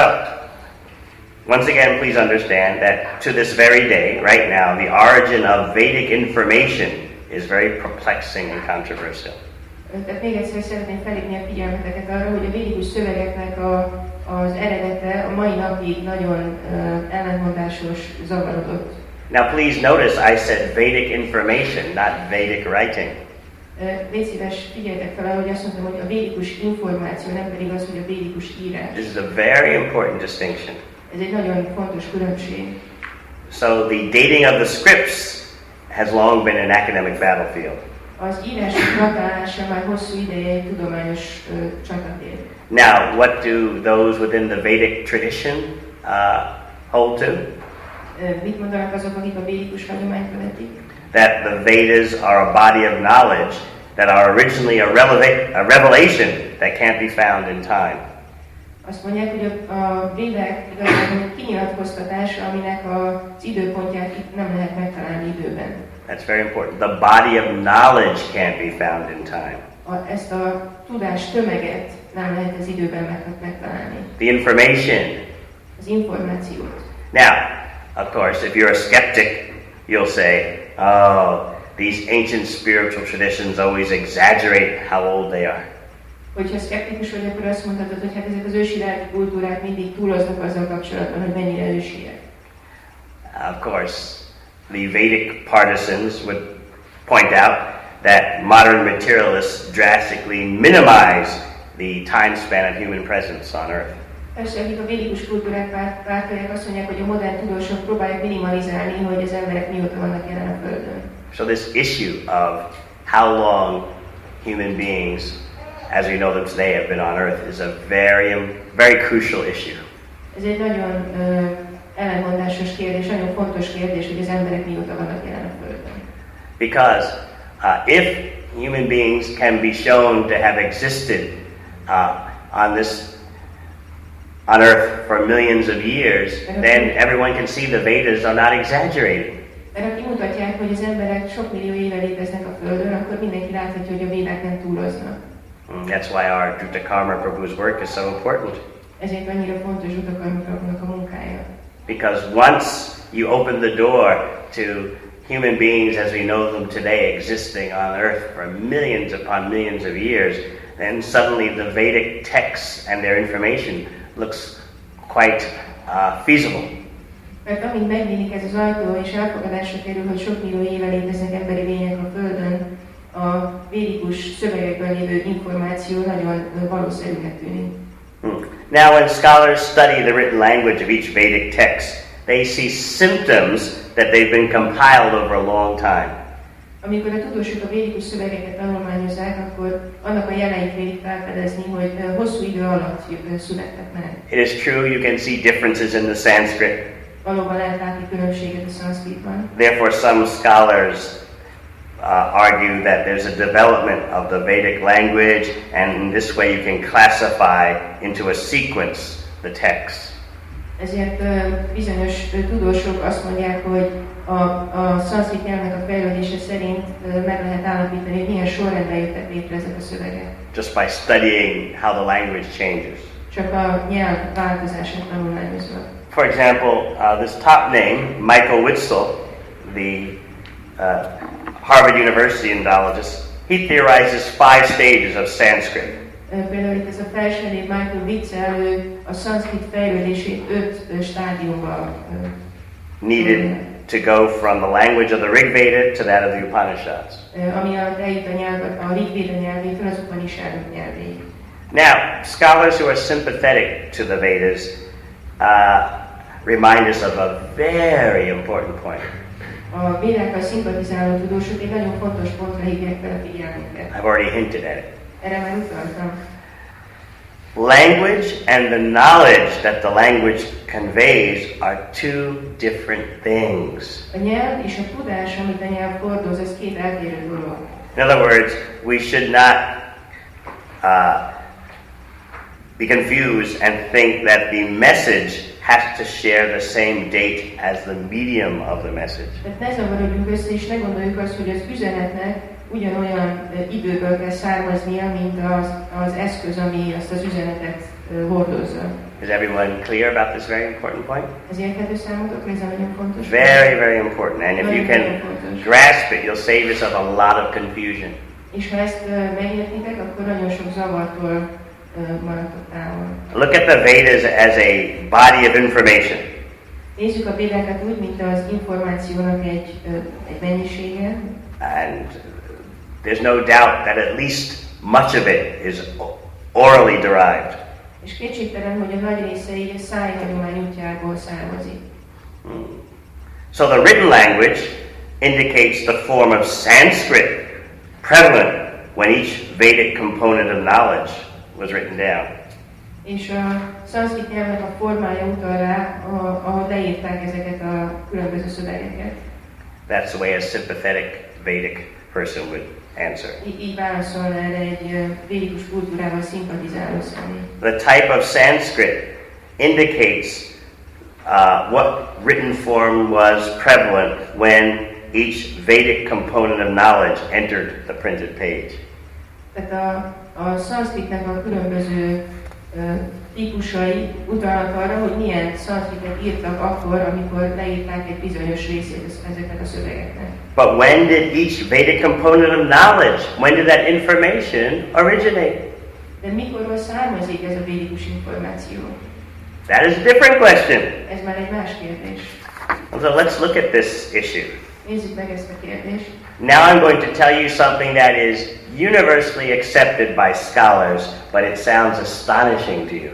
[SPEAKER 1] once again, please understand that to this very day, right now, the origin of Vedic information is very perplexing and controversial.
[SPEAKER 2] Tehát még egyszer szeretném felhívni a figyelmeteket arra, hogy a védikus szövegeknek az eredete a mai napig nagyon ellentmondásos, zavarodott.
[SPEAKER 1] Now please notice I said Vedic information, not Vedic writing.
[SPEAKER 2] Légy szíves, figyeljetek fel, hogy azt mondtam, hogy a védikus információ, nem pedig az, hogy a védikus írás.
[SPEAKER 1] This is a very important distinction.
[SPEAKER 2] Ez egy nagyon fontos különbség.
[SPEAKER 1] So the dating of the scripts has long been an academic battlefield.
[SPEAKER 2] Az írások datálása már hosszú ideje egy tudományos csatatér.
[SPEAKER 1] Now, what do those within the Vedic tradition hold to?
[SPEAKER 2] Mit mondanak azok, akik a védikus hagyományt követik?
[SPEAKER 1] That the Vedas are a body of knowledge that are originally a revelation that can't be found in time.
[SPEAKER 2] Azt mondják, hogy a védek igazából kinyilatkoztatás, aminek az időpontját itt nem lehet megtalálni időben.
[SPEAKER 1] That's very important. The body of knowledge can't be found in time.
[SPEAKER 2] Ezt a tudás tömeget nem lehet az időben megtalálni.
[SPEAKER 1] The information.
[SPEAKER 2] Az információt.
[SPEAKER 1] Now, of course, if you're a skeptic, you'll say, oh, these ancient spiritual traditions always exaggerate how old they are.
[SPEAKER 2] Hogyha szkeptikus vagy, akkor azt mondhatod, hogy hát ezek az ősi lelki kultúrák mindig túloznak azzal kapcsolatban, hogy mennyire ősiek.
[SPEAKER 1] Of course, the Vedic partisans would point out that modern materialists drastically minimize the time span of human presence on Earth.
[SPEAKER 2] Persze, akik a védikus kultúrák pártolják, azt mondják, hogy a modern tudósok próbálják minimalizálni, hogy az emberek mióta vannak jelen a Földön.
[SPEAKER 1] So this issue of how long human beings, as we know them today, have been on Earth is a very crucial issue.
[SPEAKER 2] Ez egy nagyon ellentmondásos kérdés, nagyon fontos kérdés, hogy az emberek mióta vannak jelen a Földön.
[SPEAKER 1] Because if human beings can be shown to have existed on Earth for millions of years, then everyone can see the Vedas are not exaggerating.
[SPEAKER 2] Mert ha kimutatják, hogy az emberek sok millió éve léteznek a Földön, akkor mindenki láthatja, hogy a védák nem túloznak.
[SPEAKER 1] That's why our Dhutakarma Prabhu's work is so important.
[SPEAKER 2] Ezért annyira fontos Dhutakarma Prabhunak a munkája.
[SPEAKER 1] Because once you open the door to human beings as we know them today existing on Earth for millions upon millions of years, then suddenly the Vedic texts and their information looks quite feasible.
[SPEAKER 2] Mert amint megnyílik ez az ajtó, és elfogadásra kerül, hogy sok millió éve léteznek emberi lények a Földön, a védikus szövegekből védekről lévő információ nagyon valószerűnek tűnik.
[SPEAKER 1] Now, when scholars study the written language of each Vedic text, they see symptoms that they've been compiled over a long time.
[SPEAKER 2] Amikor a tudósok a védikus szövegeket tanulmányozzák, akkor annak a jeleit vélik felfedezni, hogy hosszú idő alatt születtek meg.
[SPEAKER 1] It is true you can see differences in the Sanskrit.
[SPEAKER 2] Valóban lehet látni különbséget a szanszkritban.
[SPEAKER 1] Therefore, some scholars argue that there's a development of the Vedic language, and in this way you can classify into a sequence the texts.
[SPEAKER 2] Ezért bizonyos tudósok azt mondják, hogy a szanszkrit nyelvnek a fejlődése szerint meg lehet állapítani, hogy milyen sorrendben jöttek létre ezek a szövegek.
[SPEAKER 1] Just by studying how the language changes.
[SPEAKER 2] Csak a nyelv változását tanulmányozva.
[SPEAKER 1] For example, this top name, Michael Witzel, the Harvard University Indologist, he theorizes 5 stages of Sanskrit.
[SPEAKER 2] Például itt ez a felső név Michael Witzel, ő a szanszkrit fejlődését 5 stádiumban
[SPEAKER 1] needed to go from the language of the Rig Veda to that of the Upanishads.
[SPEAKER 2] Ami eljut a Rig Veda nyelvétől az Upanishadok nyelvéig.
[SPEAKER 1] Now, scholars who are sympathetic to the Vedas remind us of a very important point.
[SPEAKER 2] A védákkal szimpatizáló tudósok egy nagyon fontos pontra hívják fel a figyelmünket.
[SPEAKER 1] I've already hinted at it.
[SPEAKER 2] Erre már utaltam.
[SPEAKER 1] Language and the knowledge that the language conveys are 2 different things.
[SPEAKER 2] A nyelv és a tudás, amit a nyelv hordoz, ez 2 eltérő dolog.
[SPEAKER 1] In other words, we should not be confused and think that the message has to share the same date as the medium of the message.
[SPEAKER 2] Tehát ne zavarodjunk össze, és ne gondoljuk azt, hogy az üzenetnek ugyanolyan időből kell származnia, mint az eszköz, ami azt az üzenetet hordozza.
[SPEAKER 1] Is everyone clear about this very important point?
[SPEAKER 2] Ez érthető számotokra, ez nagyon fontos.
[SPEAKER 1] Very, very important. And if you can grasp it, you'll save yourself a lot of confusion.
[SPEAKER 2] És ha ezt megértitek, akkor nagyon sok zavartól maradtok távol.
[SPEAKER 1] Look at the Vedas as a body of information.
[SPEAKER 2] Nézzük a védákat úgy, mint az információnak egy mennyisége.
[SPEAKER 1] And there's no doubt that at least much of it is orally derived.
[SPEAKER 2] És kétségtelen, hogy a nagy része így a szájhagyomány útjából származik.
[SPEAKER 1] So the written language indicates the form of Sanskrit prevalent when each Vedic component of knowledge was written down.
[SPEAKER 2] És a szanszkrit nyelvnek a formája utal rá, ahol leírták ezeket a különböző szövegeket.
[SPEAKER 1] That's the way a sympathetic Vedic person would answer.
[SPEAKER 2] Így válaszolna erre egy védikus kultúrával szimpatizáló személy.
[SPEAKER 1] The type of Sanskrit indicates what written form was prevalent when each Vedic component of knowledge entered the printed page.
[SPEAKER 2] Tehát a szanszkritnek a különböző típusai utalnak arra, hogy milyen szanszkritet írtak akkor, amikor leírták egy bizonyos részét ezeknek a szövegeknek.
[SPEAKER 1] But when did each Vedic component of knowledge, when did that information originate?
[SPEAKER 2] De mikorról származik ez a védikus információ?
[SPEAKER 1] That is a different question.
[SPEAKER 2] Ez már egy más kérdés.
[SPEAKER 1] So let's look at this issue.
[SPEAKER 2] Nézzük meg ezt a kérdést.
[SPEAKER 1] Now I'm going to tell you something that is universally accepted by scholars, but it sounds astonishing to you.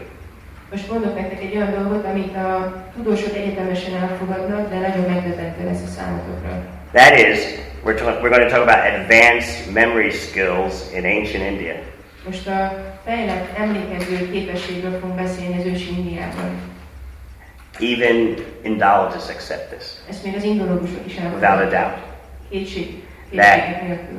[SPEAKER 2] Most mondok nektek egy olyan dolgot, amit a tudósok egyetemesen elfogadnak, de nagyon megdöbbentő lesz a számotokra.
[SPEAKER 1] That is, we're going to talk about advanced memory skills in ancient India.
[SPEAKER 2] Most a fejlett emlékező képességről fogunk beszélni az ősi Indiában.
[SPEAKER 1] Even Indologists accept this.
[SPEAKER 2] Ezt még az indológusok is elfogadnak.
[SPEAKER 1] Without a doubt.
[SPEAKER 2] Kétség
[SPEAKER 1] That
[SPEAKER 2] nélkül.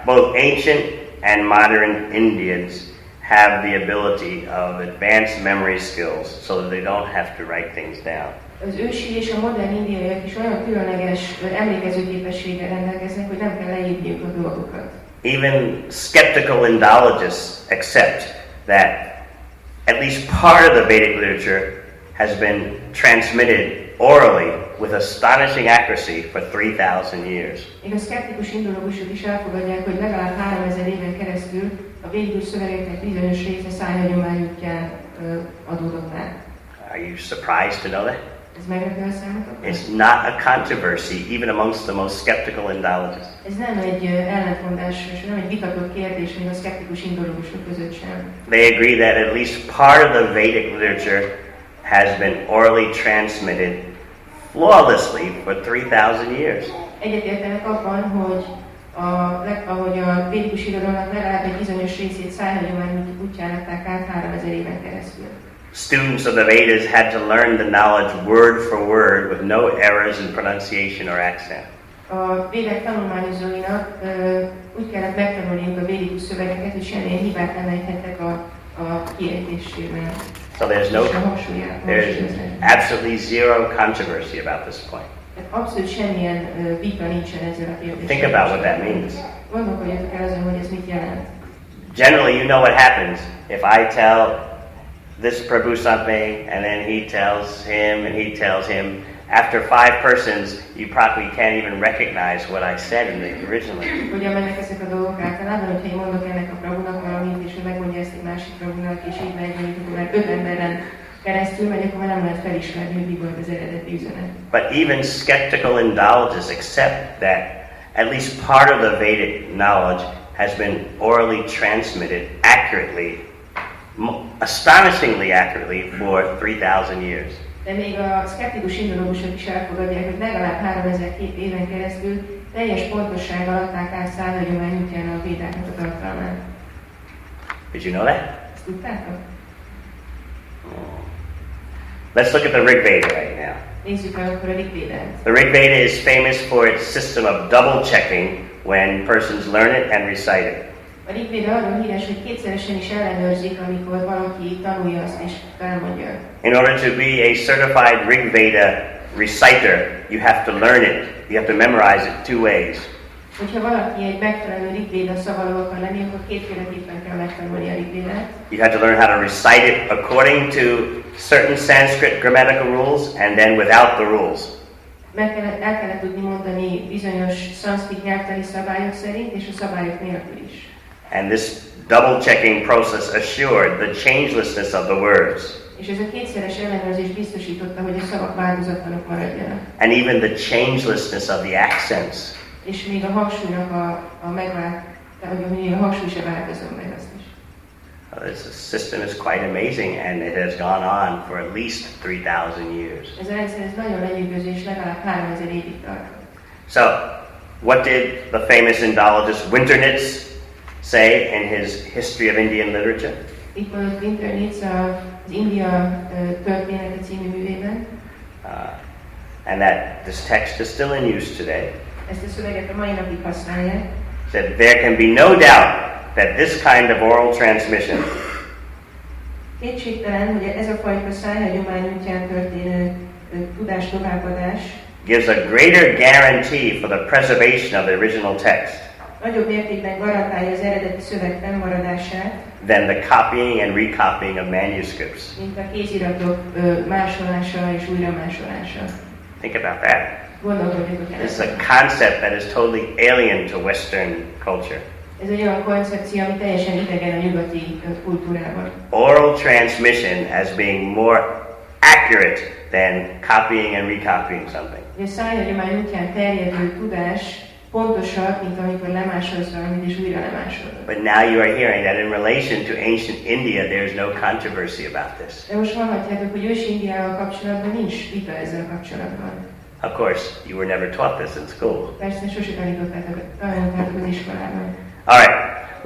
[SPEAKER 1] both ancient and modern Indians have the ability of advanced memory skills so that they don't have to write things down.
[SPEAKER 2] Az ősi és a modern indiaiak is olyan különleges emlékező képességgel rendelkeznek, hogy nem kell leírniuk a dolgokat.
[SPEAKER 1] Even skeptical Indologists accept that at least part of the Vedic literature has been transmitted orally with astonishing accuracy for 3,000 years.
[SPEAKER 2] Még a szkeptikus indológusok is elfogadják, hogy legalább 3000 éven keresztül a védikus szövegeknek bizonyos része szájhagyomány útján adódott meg.
[SPEAKER 1] Are you surprised to know that?
[SPEAKER 2] Ez meglepő a számotokra?
[SPEAKER 1] It's not a controversy, even amongst the most skeptical Indologists.
[SPEAKER 2] Ez nem egy ellentmondás, és nem egy vitatott kérdés, még a szkeptikus indológusok között sem.
[SPEAKER 1] They agree that at least part of the Vedic literature has been orally transmitted flawlessly for 3,000 years.
[SPEAKER 2] Egyetértenek abban, hogy ahogy a védikus irodalomnak legalább egy bizonyos részét szájhagyomány útján adták át 3000 éven keresztül.
[SPEAKER 1] Students of the Vedas had to learn the knowledge word for word with no errors in pronunciation or accent.
[SPEAKER 2] A védek tanulmányozóinak úgy kellett megtanulniuk a védikus szövegeket, hogy semmilyen hibát nem ejthettek a kiejtésében.
[SPEAKER 1] So there's absolutely zero controversy about this point.
[SPEAKER 2] Abszolút semmilyen vita nincsen ezzel a kérdéssel.
[SPEAKER 1] Think about what that means.
[SPEAKER 2] Gondolkodjatok el azon, hogy ez mit jelent.
[SPEAKER 1] Generally, you know what happens if I tell this Prabhu something, and then he tells him, and he tells him. After 5 persons, you probably can't even recognize what I said in the originally.
[SPEAKER 2] Hogyan mennek ezek a dolgok általában, hogyha én mondok ennek a Prabhunak valamit, és ő megmondja ezt egy másik Prabhunak, és így megy, mondjuk, már 5 emberen keresztül megy, akkor már nem lehet felismerni, hogy mi volt az eredeti üzenet.
[SPEAKER 1] But even skeptical Indologists accept that at least part of the Vedic knowledge has been orally transmitted accurately, astonishingly accurately, for 3,000 years.
[SPEAKER 2] De még a szkeptikus indológusok is elfogadják, hogy legalább 3002 éven keresztül teljes pontossággal adták át szájhagyomány útján a védáknak a tartalmát.
[SPEAKER 1] Did you know that?
[SPEAKER 2] Ezt tudtátok?
[SPEAKER 1] Let's look at the Rig Veda right now.
[SPEAKER 2] Nézzük meg akkor a Rig Vedát.
[SPEAKER 1] The Rig Veda is famous for its system of double checking when persons learn it and recite it.
[SPEAKER 2] A Rig Veda arról híres, hogy kétszeresen is ellenőrzik, amikor valaki tanulja azt és elmondja.
[SPEAKER 1] In order to be a certified Rig Veda reciter, you have to learn it. You have to memorize it 2 ways.
[SPEAKER 2] Hogyha valaki egy megfelelő Rig Veda szavaló akar lenni, akkor kétféleképpen kell megtanulni a Rig Vedát.
[SPEAKER 1] You have to learn how to recite it according to certain Sanskrit grammatical rules, and then without the rules.
[SPEAKER 2] El kellett tudni mondani bizonyos szanszkrit nyelvtani szabályok szerint, és a szabályok nélkül is.
[SPEAKER 1] And this double-checking process assured the changelessness of the words.
[SPEAKER 2] És ez a kétszeres ellenőrzés biztosította, hogy a szavak változatlanok maradjanak.
[SPEAKER 1] And even the changelessness of the accents.
[SPEAKER 2] És még a hangsúlynak a hangsúly se változom meg azt is.
[SPEAKER 1] This system is quite amazing, and it has gone on for at least 3,000 years.
[SPEAKER 2] Ez a rendszer nagyon lenyűgöző, és legalább 3000 évig tartott.
[SPEAKER 1] So, what did the famous Indologist Winternitz say in his History of Indian Literature?
[SPEAKER 2] Itt mondott Winternitz az India Története című művében.
[SPEAKER 1] And that this text is still in use today.
[SPEAKER 2] Ezt a szöveget a mai napig használják.
[SPEAKER 1] Said there can be no doubt that this kind of oral transmission
[SPEAKER 2] kétségtelen, hogy ez a fajta szájhagyomány útján történő tudás továbbadás
[SPEAKER 1] gives a greater guarantee for the preservation of the original text
[SPEAKER 2] nagyobb mértékben garantálja az eredeti szöveg fennmaradását,
[SPEAKER 1] than the copying and recopying of manuscripts.
[SPEAKER 2] Mint a kéziratok másolása és újra másolása.
[SPEAKER 1] Think about that.
[SPEAKER 2] Gondolkodjatok el.
[SPEAKER 1] This is a concept that is totally alien to Western culture.
[SPEAKER 2] Ez egy olyan koncepció, ami teljesen idegen a nyugati kultúrában.
[SPEAKER 1] Oral transmission as being more accurate than copying and recopying something.
[SPEAKER 2] A szájhagyomány útján terjedő tudás pontosabb, mint amikor lemásolsz valamit és újra lemásolod.
[SPEAKER 1] But now you are hearing that in relation to ancient India, there is no controversy about this.
[SPEAKER 2] De most hallhatjátok, hogy ős Indiával kapcsolatban nincs vita ezzel kapcsolatban.
[SPEAKER 1] Of course, you were never taught this in school.
[SPEAKER 2] Persze, sose tanítottátok az iskolában.
[SPEAKER 1] All right,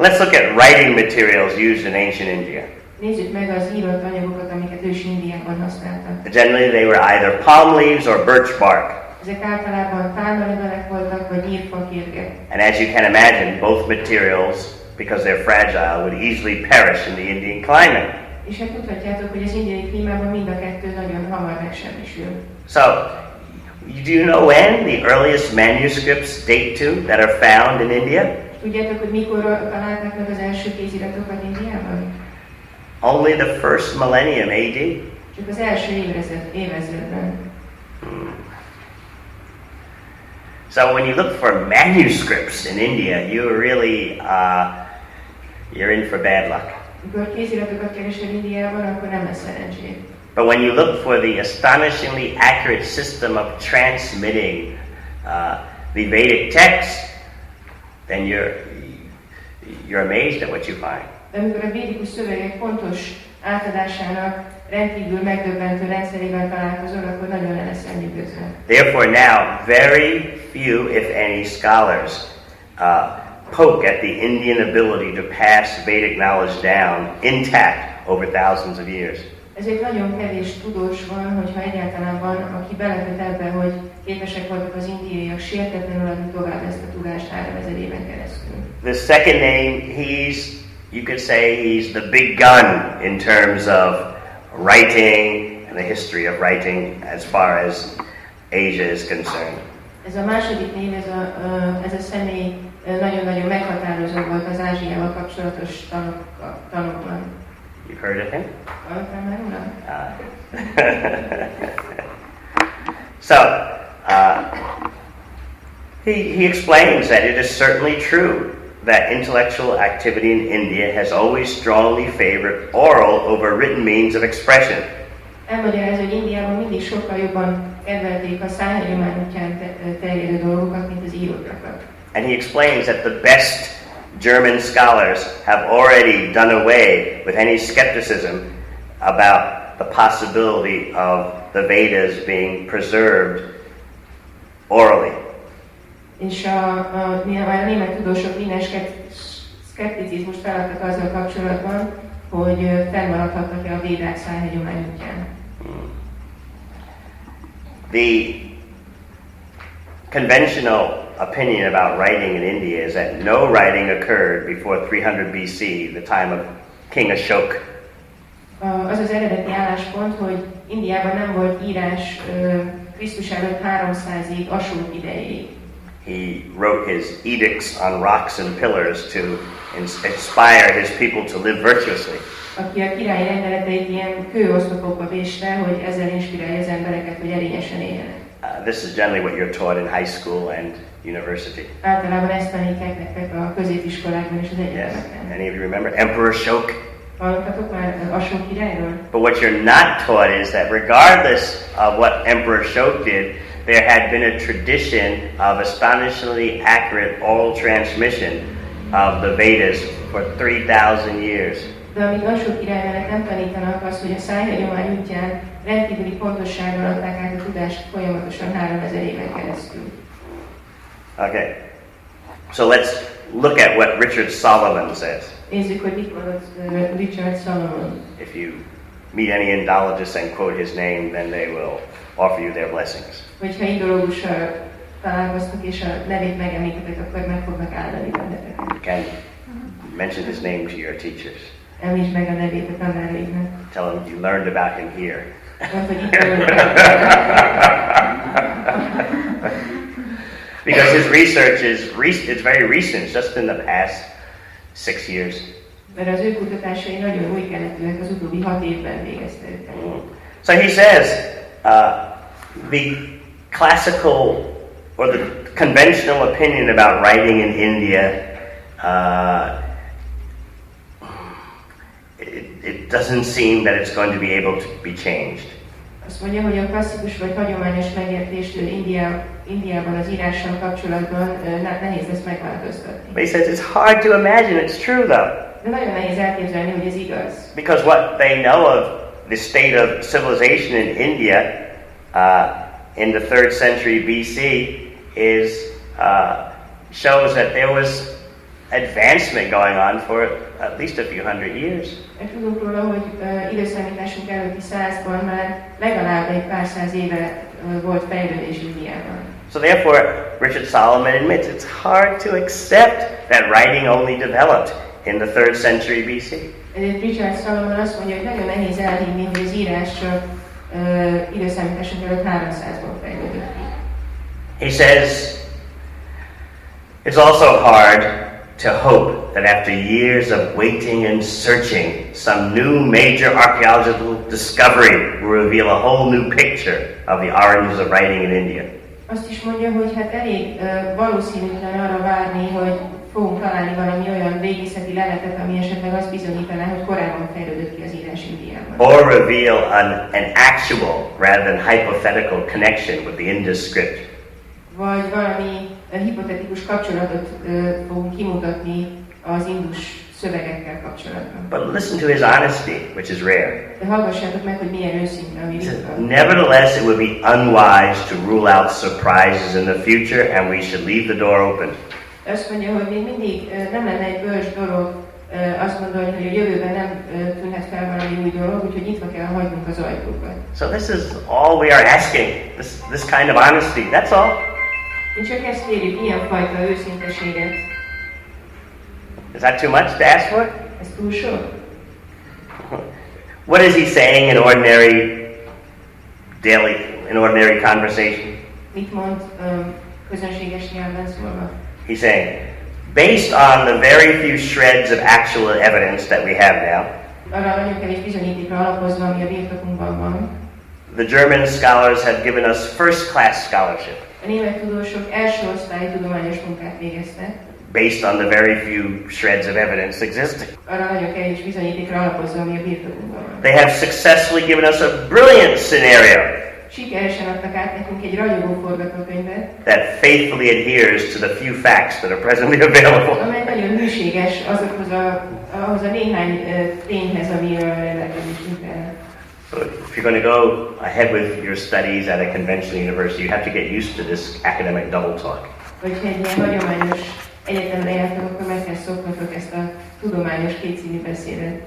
[SPEAKER 1] let's look at writing materials used in ancient India.
[SPEAKER 2] Nézzük meg az írott anyagokat, amiket ős Indiában használtak.
[SPEAKER 1] Generally, they were either palm leaves or birch bark.
[SPEAKER 2] Ezek általában pálmalevelek voltak, vagy nyírfakérgek.
[SPEAKER 1] And as you can imagine, both materials, because they're fragile, would easily perish in the Indian climate.
[SPEAKER 2] És hát tudhatjátok, hogy az indiai klímában mind a kettő nagyon hamar megsemmisül.
[SPEAKER 1] So, do you know when the earliest manuscripts date to that are found in India?
[SPEAKER 2] Tudjátok, hogy mikor találták meg az első kéziratokat Indiában?
[SPEAKER 1] Only the first millennium AD.
[SPEAKER 2] Csak az első évezredben.
[SPEAKER 1] So when you look for manuscripts in India, you're really you're in for bad luck.
[SPEAKER 2] Amikor kéziratokat keresel Indiában, akkor nem lesz szerencsét.
[SPEAKER 1] But when you look for the astonishingly accurate system of transmitting the Vedic text, then you're amazed at what you find.
[SPEAKER 2] De amikor a védikus szövegek pontos átadásának rendkívül megdöbbentő rendszerével találkozol, akkor nagyon le leszel nyűgözve.
[SPEAKER 1] Therefore now, very few, if any, scholars poke at the Indian ability to pass Vedic knowledge down intact over thousands of years.
[SPEAKER 2] Ezért nagyon kevés tudós van, hogyha egyáltalán van, aki beleköt ebbe, hogy képesek voltak az indiaiak sértetlenül adni tovább ezt a tudást 3000 éven keresztül.
[SPEAKER 1] The second name, you could say he's the big gun in terms of writing and the history of writing as far as Asia is concerned.
[SPEAKER 2] Ez a második név, ez a személy nagyon-nagyon meghatározó volt az Ázsiával kapcsolatos tanokban.
[SPEAKER 1] You've heard of him? So, he explains that it is certainly true that intellectual activity in India has always strongly favored oral over written means of expression.
[SPEAKER 2] Elmagyarázza, hogy Indiában mindig sokkal jobban kedvelték a szájhagyomány útján terjedő dolgokat, mint az írótakat.
[SPEAKER 1] And he explains that the best German scholars have already done away with any skepticism about the possibility of the Vedas being preserved orally.
[SPEAKER 2] És a német tudósok minden szkepticizmust feladtak azzal kapcsolatban, hogy fennmaradhatnak-e a védák szájhagyomány útján.
[SPEAKER 1] The conventional opinion about writing in India is that no writing occurred before 300 BC, the time of King Ashoka.
[SPEAKER 2] Az az eredeti álláspont, hogy Indiában nem volt írás Krisztus előtt 300-ig, Asók idejéig.
[SPEAKER 1] He wrote his edicts on rocks and pillars to inspire his people to live virtuously.
[SPEAKER 2] Aki a királyi rendeleteit ilyen kőoszlopokba vésre, hogy ezzel inspirálja az embereket, hogy erényesen éljenek.
[SPEAKER 1] This is generally what you're taught in high school and university.
[SPEAKER 2] Általában ezt tanítják nektek a középiskolákban és az egyetemeken.
[SPEAKER 1] Any of you remember Emperor Ashoka?
[SPEAKER 2] Hallottatok már Asók királyról?
[SPEAKER 1] But what you're not taught is that regardless of what Emperor Ashoka did, there had been a tradition of astonishingly accurate oral transmission of the Vedas for 3,000 years.
[SPEAKER 2] De amit Asók király mellett nem tanítanak, az, hogy a szájhagyomány útján rendkívüli pontossággal adták át a tudást folyamatosan 3000 éven keresztül.
[SPEAKER 1] Okay, so let's look at what Richard Solomon says.
[SPEAKER 2] Nézzük, hogy mit mondott Richard Solomon.
[SPEAKER 1] If you meet any Indologists and quote his name, then they will offer you their blessings.
[SPEAKER 2] Hogyha indológussal találkoztok és a nevét megemlítetek, akkor meg fognak áldani benneteket.
[SPEAKER 1] You can mention his name to your teachers.
[SPEAKER 2] Említsd meg a nevét a tanáraidnak.
[SPEAKER 1] Tell them you learned about him here. Because his research is very recent, just in the past 6 years.
[SPEAKER 2] Mert az ő kutatásai nagyon új keletűek, az utóbbi 6 évben végezte őket.
[SPEAKER 1] So he says, the classical or the conventional opinion about writing in India, it doesn't seem that it's going to be able to be changed.
[SPEAKER 2] Azt mondja, hogy a klasszikus vagy hagyományos megértést Indiában az írással kapcsolatban nehéz lesz megváltoztatni.
[SPEAKER 1] But he says it's hard to imagine it's true though.
[SPEAKER 2] De nagyon nehéz elképzelni, hogy ez igaz.
[SPEAKER 1] Because what they know of the state of civilization in India in the 3rd century BC shows that there was advancement going on for at least a few hundred years.
[SPEAKER 2] Tudunk róla, hogy időszámításunk előtti 100-ban már legalább egy pár száz éve volt fejlődés Indiában.
[SPEAKER 1] So therefore, Richard Solomon admits it's hard to accept that writing only developed in the 3rd century BC.
[SPEAKER 2] Richard Solomon azt mondja, hogy nagyon nehéz elhinni, hogy az írás csak időszámításunk előtt 300-ban fejlődött ki.
[SPEAKER 1] He says it's also hard to hope that after years of waiting and searching, some new major archaeological discovery will reveal a whole new picture of the origins of writing in India.
[SPEAKER 2] Azt is mondja, hogy hát elég valószínűtlen arra várni, hogy fogunk találni valami olyan régészeti leletet, ami esetleg azt bizonyítaná, hogy korábban fejlődött ki az írás Indiában.
[SPEAKER 1] Or reveal an actual rather than hypothetical connection with the Indus script.
[SPEAKER 2] Vagy valami hipotetikus kapcsolatot fogunk kimutatni az indus szövegekkel kapcsolatban.
[SPEAKER 1] But listen to his honesty, which is rare.
[SPEAKER 2] De hallgassátok meg, hogy milyen őszinte, ami ritka.
[SPEAKER 1] Nevertheless, it would be unwise to rule out surprises in the future, and we should leave the door open.
[SPEAKER 2] Azt mondja, hogy még mindig nem lenne egy bölcs dolog azt gondolni, hogy a jövőben nem tűnhet fel valami új dolog, úgyhogy nyitva kell hagynunk az ajtókat.
[SPEAKER 1] So this is all we are asking, this kind of honesty, that's all.
[SPEAKER 2] Mi csak ezt kérjük, ilyen fajta őszinteséget.
[SPEAKER 1] Is that too much to ask for?
[SPEAKER 2] Ez túl sok?
[SPEAKER 1] What is he saying in ordinary conversation?
[SPEAKER 2] Mit mond közönséges nyelven szólva?
[SPEAKER 1] He's saying, based on the very few shreds of actual evidence that we have now,
[SPEAKER 2] arra nagyon kevés bizonyítékra alapozva, ami a birtokunkban van.
[SPEAKER 1] The German scholars have given us first-class scholarship.
[SPEAKER 2] A német tudósok első osztályú tudományos munkát végeztek.
[SPEAKER 1] Based on the very few shreds of evidence existing.
[SPEAKER 2] Arra nagyon kevés bizonyítékra alapozva, ami a birtokunkban van.
[SPEAKER 1] They have successfully given us a brilliant scenario.
[SPEAKER 2] Sikeresen adtak át nekünk egy ragyogó forgatókönyvet,
[SPEAKER 1] that faithfully adheres to the few facts that are presently available.
[SPEAKER 2] amely nagyon hűséges ahhoz a néhány tényhez, amiről rendelkezésünk el.
[SPEAKER 1] If you're going to go ahead with your studies at a conventional university, you have to get used to this academic double talk.
[SPEAKER 2] Hogyha egy ilyen hagyományos egyetemre jártak, akkor meg kell szoknotok ezt a tudományos kétszínű beszédet.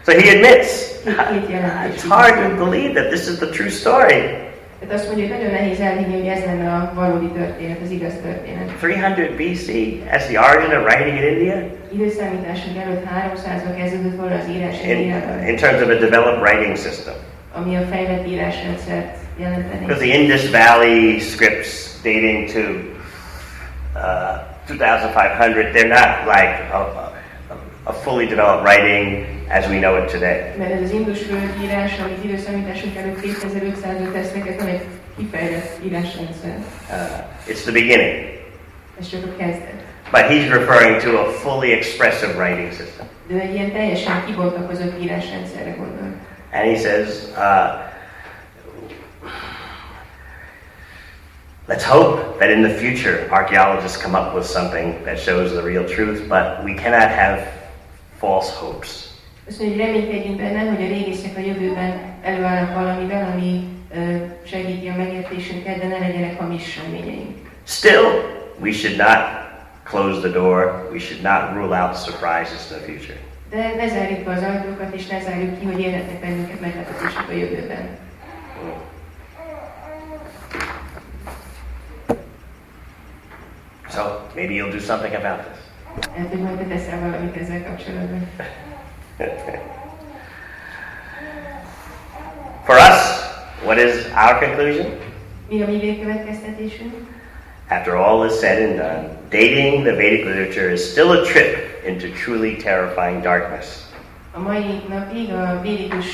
[SPEAKER 1] So he admits, it's hard to believe that this is the true story.
[SPEAKER 2] Tehát azt mondja, hogy nagyon nehéz elhinni, hogy ez lenne a valódi történet, az igaz történet.
[SPEAKER 1] 300 BC as the origin of writing in India?
[SPEAKER 2] Időszámításunk előtt 300-ban kezdődött volna az írás Indiában.
[SPEAKER 1] In terms of a developed writing system.
[SPEAKER 2] Ami a fejlett írásrendszert jelenteni.
[SPEAKER 1] Because the Indus Valley scripts dating to 2500, they're not like a fully developed writing as we know it today.
[SPEAKER 2] Mert ez az indus írás, amit időszámításunk előtt 2500-ra tesznek, ez nem egy kifejlett írásrendszer.
[SPEAKER 1] It's the beginning.
[SPEAKER 2] Ez csak a kezdet.
[SPEAKER 1] But he's referring to a fully expressive writing system.
[SPEAKER 2] De egy ilyen teljesen kibontakozott írásrendszerre gondol.
[SPEAKER 1] And he says, let's hope that in the future archaeologists come up with something that shows the real truth, but we cannot have false hopes.
[SPEAKER 2] Azt mondja, hogy reménykedjünk benne, hogy a régészek a jövőben előállnak valamivel, ami segíti a megértésünket, de ne legyenek hamis reményeink.
[SPEAKER 1] Still, we should not close the door. We should not rule out surprises in the future.
[SPEAKER 2] De ne zárjuk be az ajtókat, és ne zárjuk ki, hogy érhetnek bennünket meglepetések a jövőben.
[SPEAKER 1] So, maybe you'll do something about this.
[SPEAKER 2] Hát, hogy majd te teszel valamit ezzel kapcsolatban.
[SPEAKER 1] For us, what is our conclusion?
[SPEAKER 2] Mi a mi végkövetkeztetésünk?
[SPEAKER 1] After all is said and done, dating the Vedic literature is still a trip into truly terrifying darkness.
[SPEAKER 2] A mai napig a védikus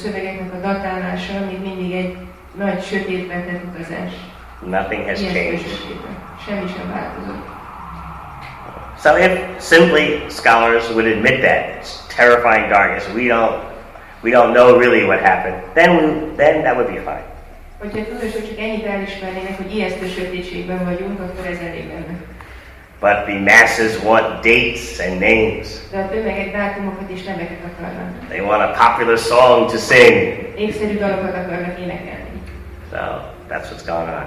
[SPEAKER 2] szövegeknek a datálása még mindig egy nagy sötétbe utazás.
[SPEAKER 1] Nothing has changed.
[SPEAKER 2] Semmi sem változott.
[SPEAKER 1] So if simply scholars would admit that it's terrifying darkness, we don't know really what happened, then that would be fine.
[SPEAKER 2] Hogyha tudósok csak ennyit elismernének, hogy ijesztő sötétségben vagyunk, akkor ez elég lenne.
[SPEAKER 1] But the masses want dates and names.
[SPEAKER 2] De a tömegek dátumokat és neveket akarnak.
[SPEAKER 1] They want a popular song to sing.
[SPEAKER 2] Népszerű dalokat akarnak énekelni.
[SPEAKER 1] So that's what's going on.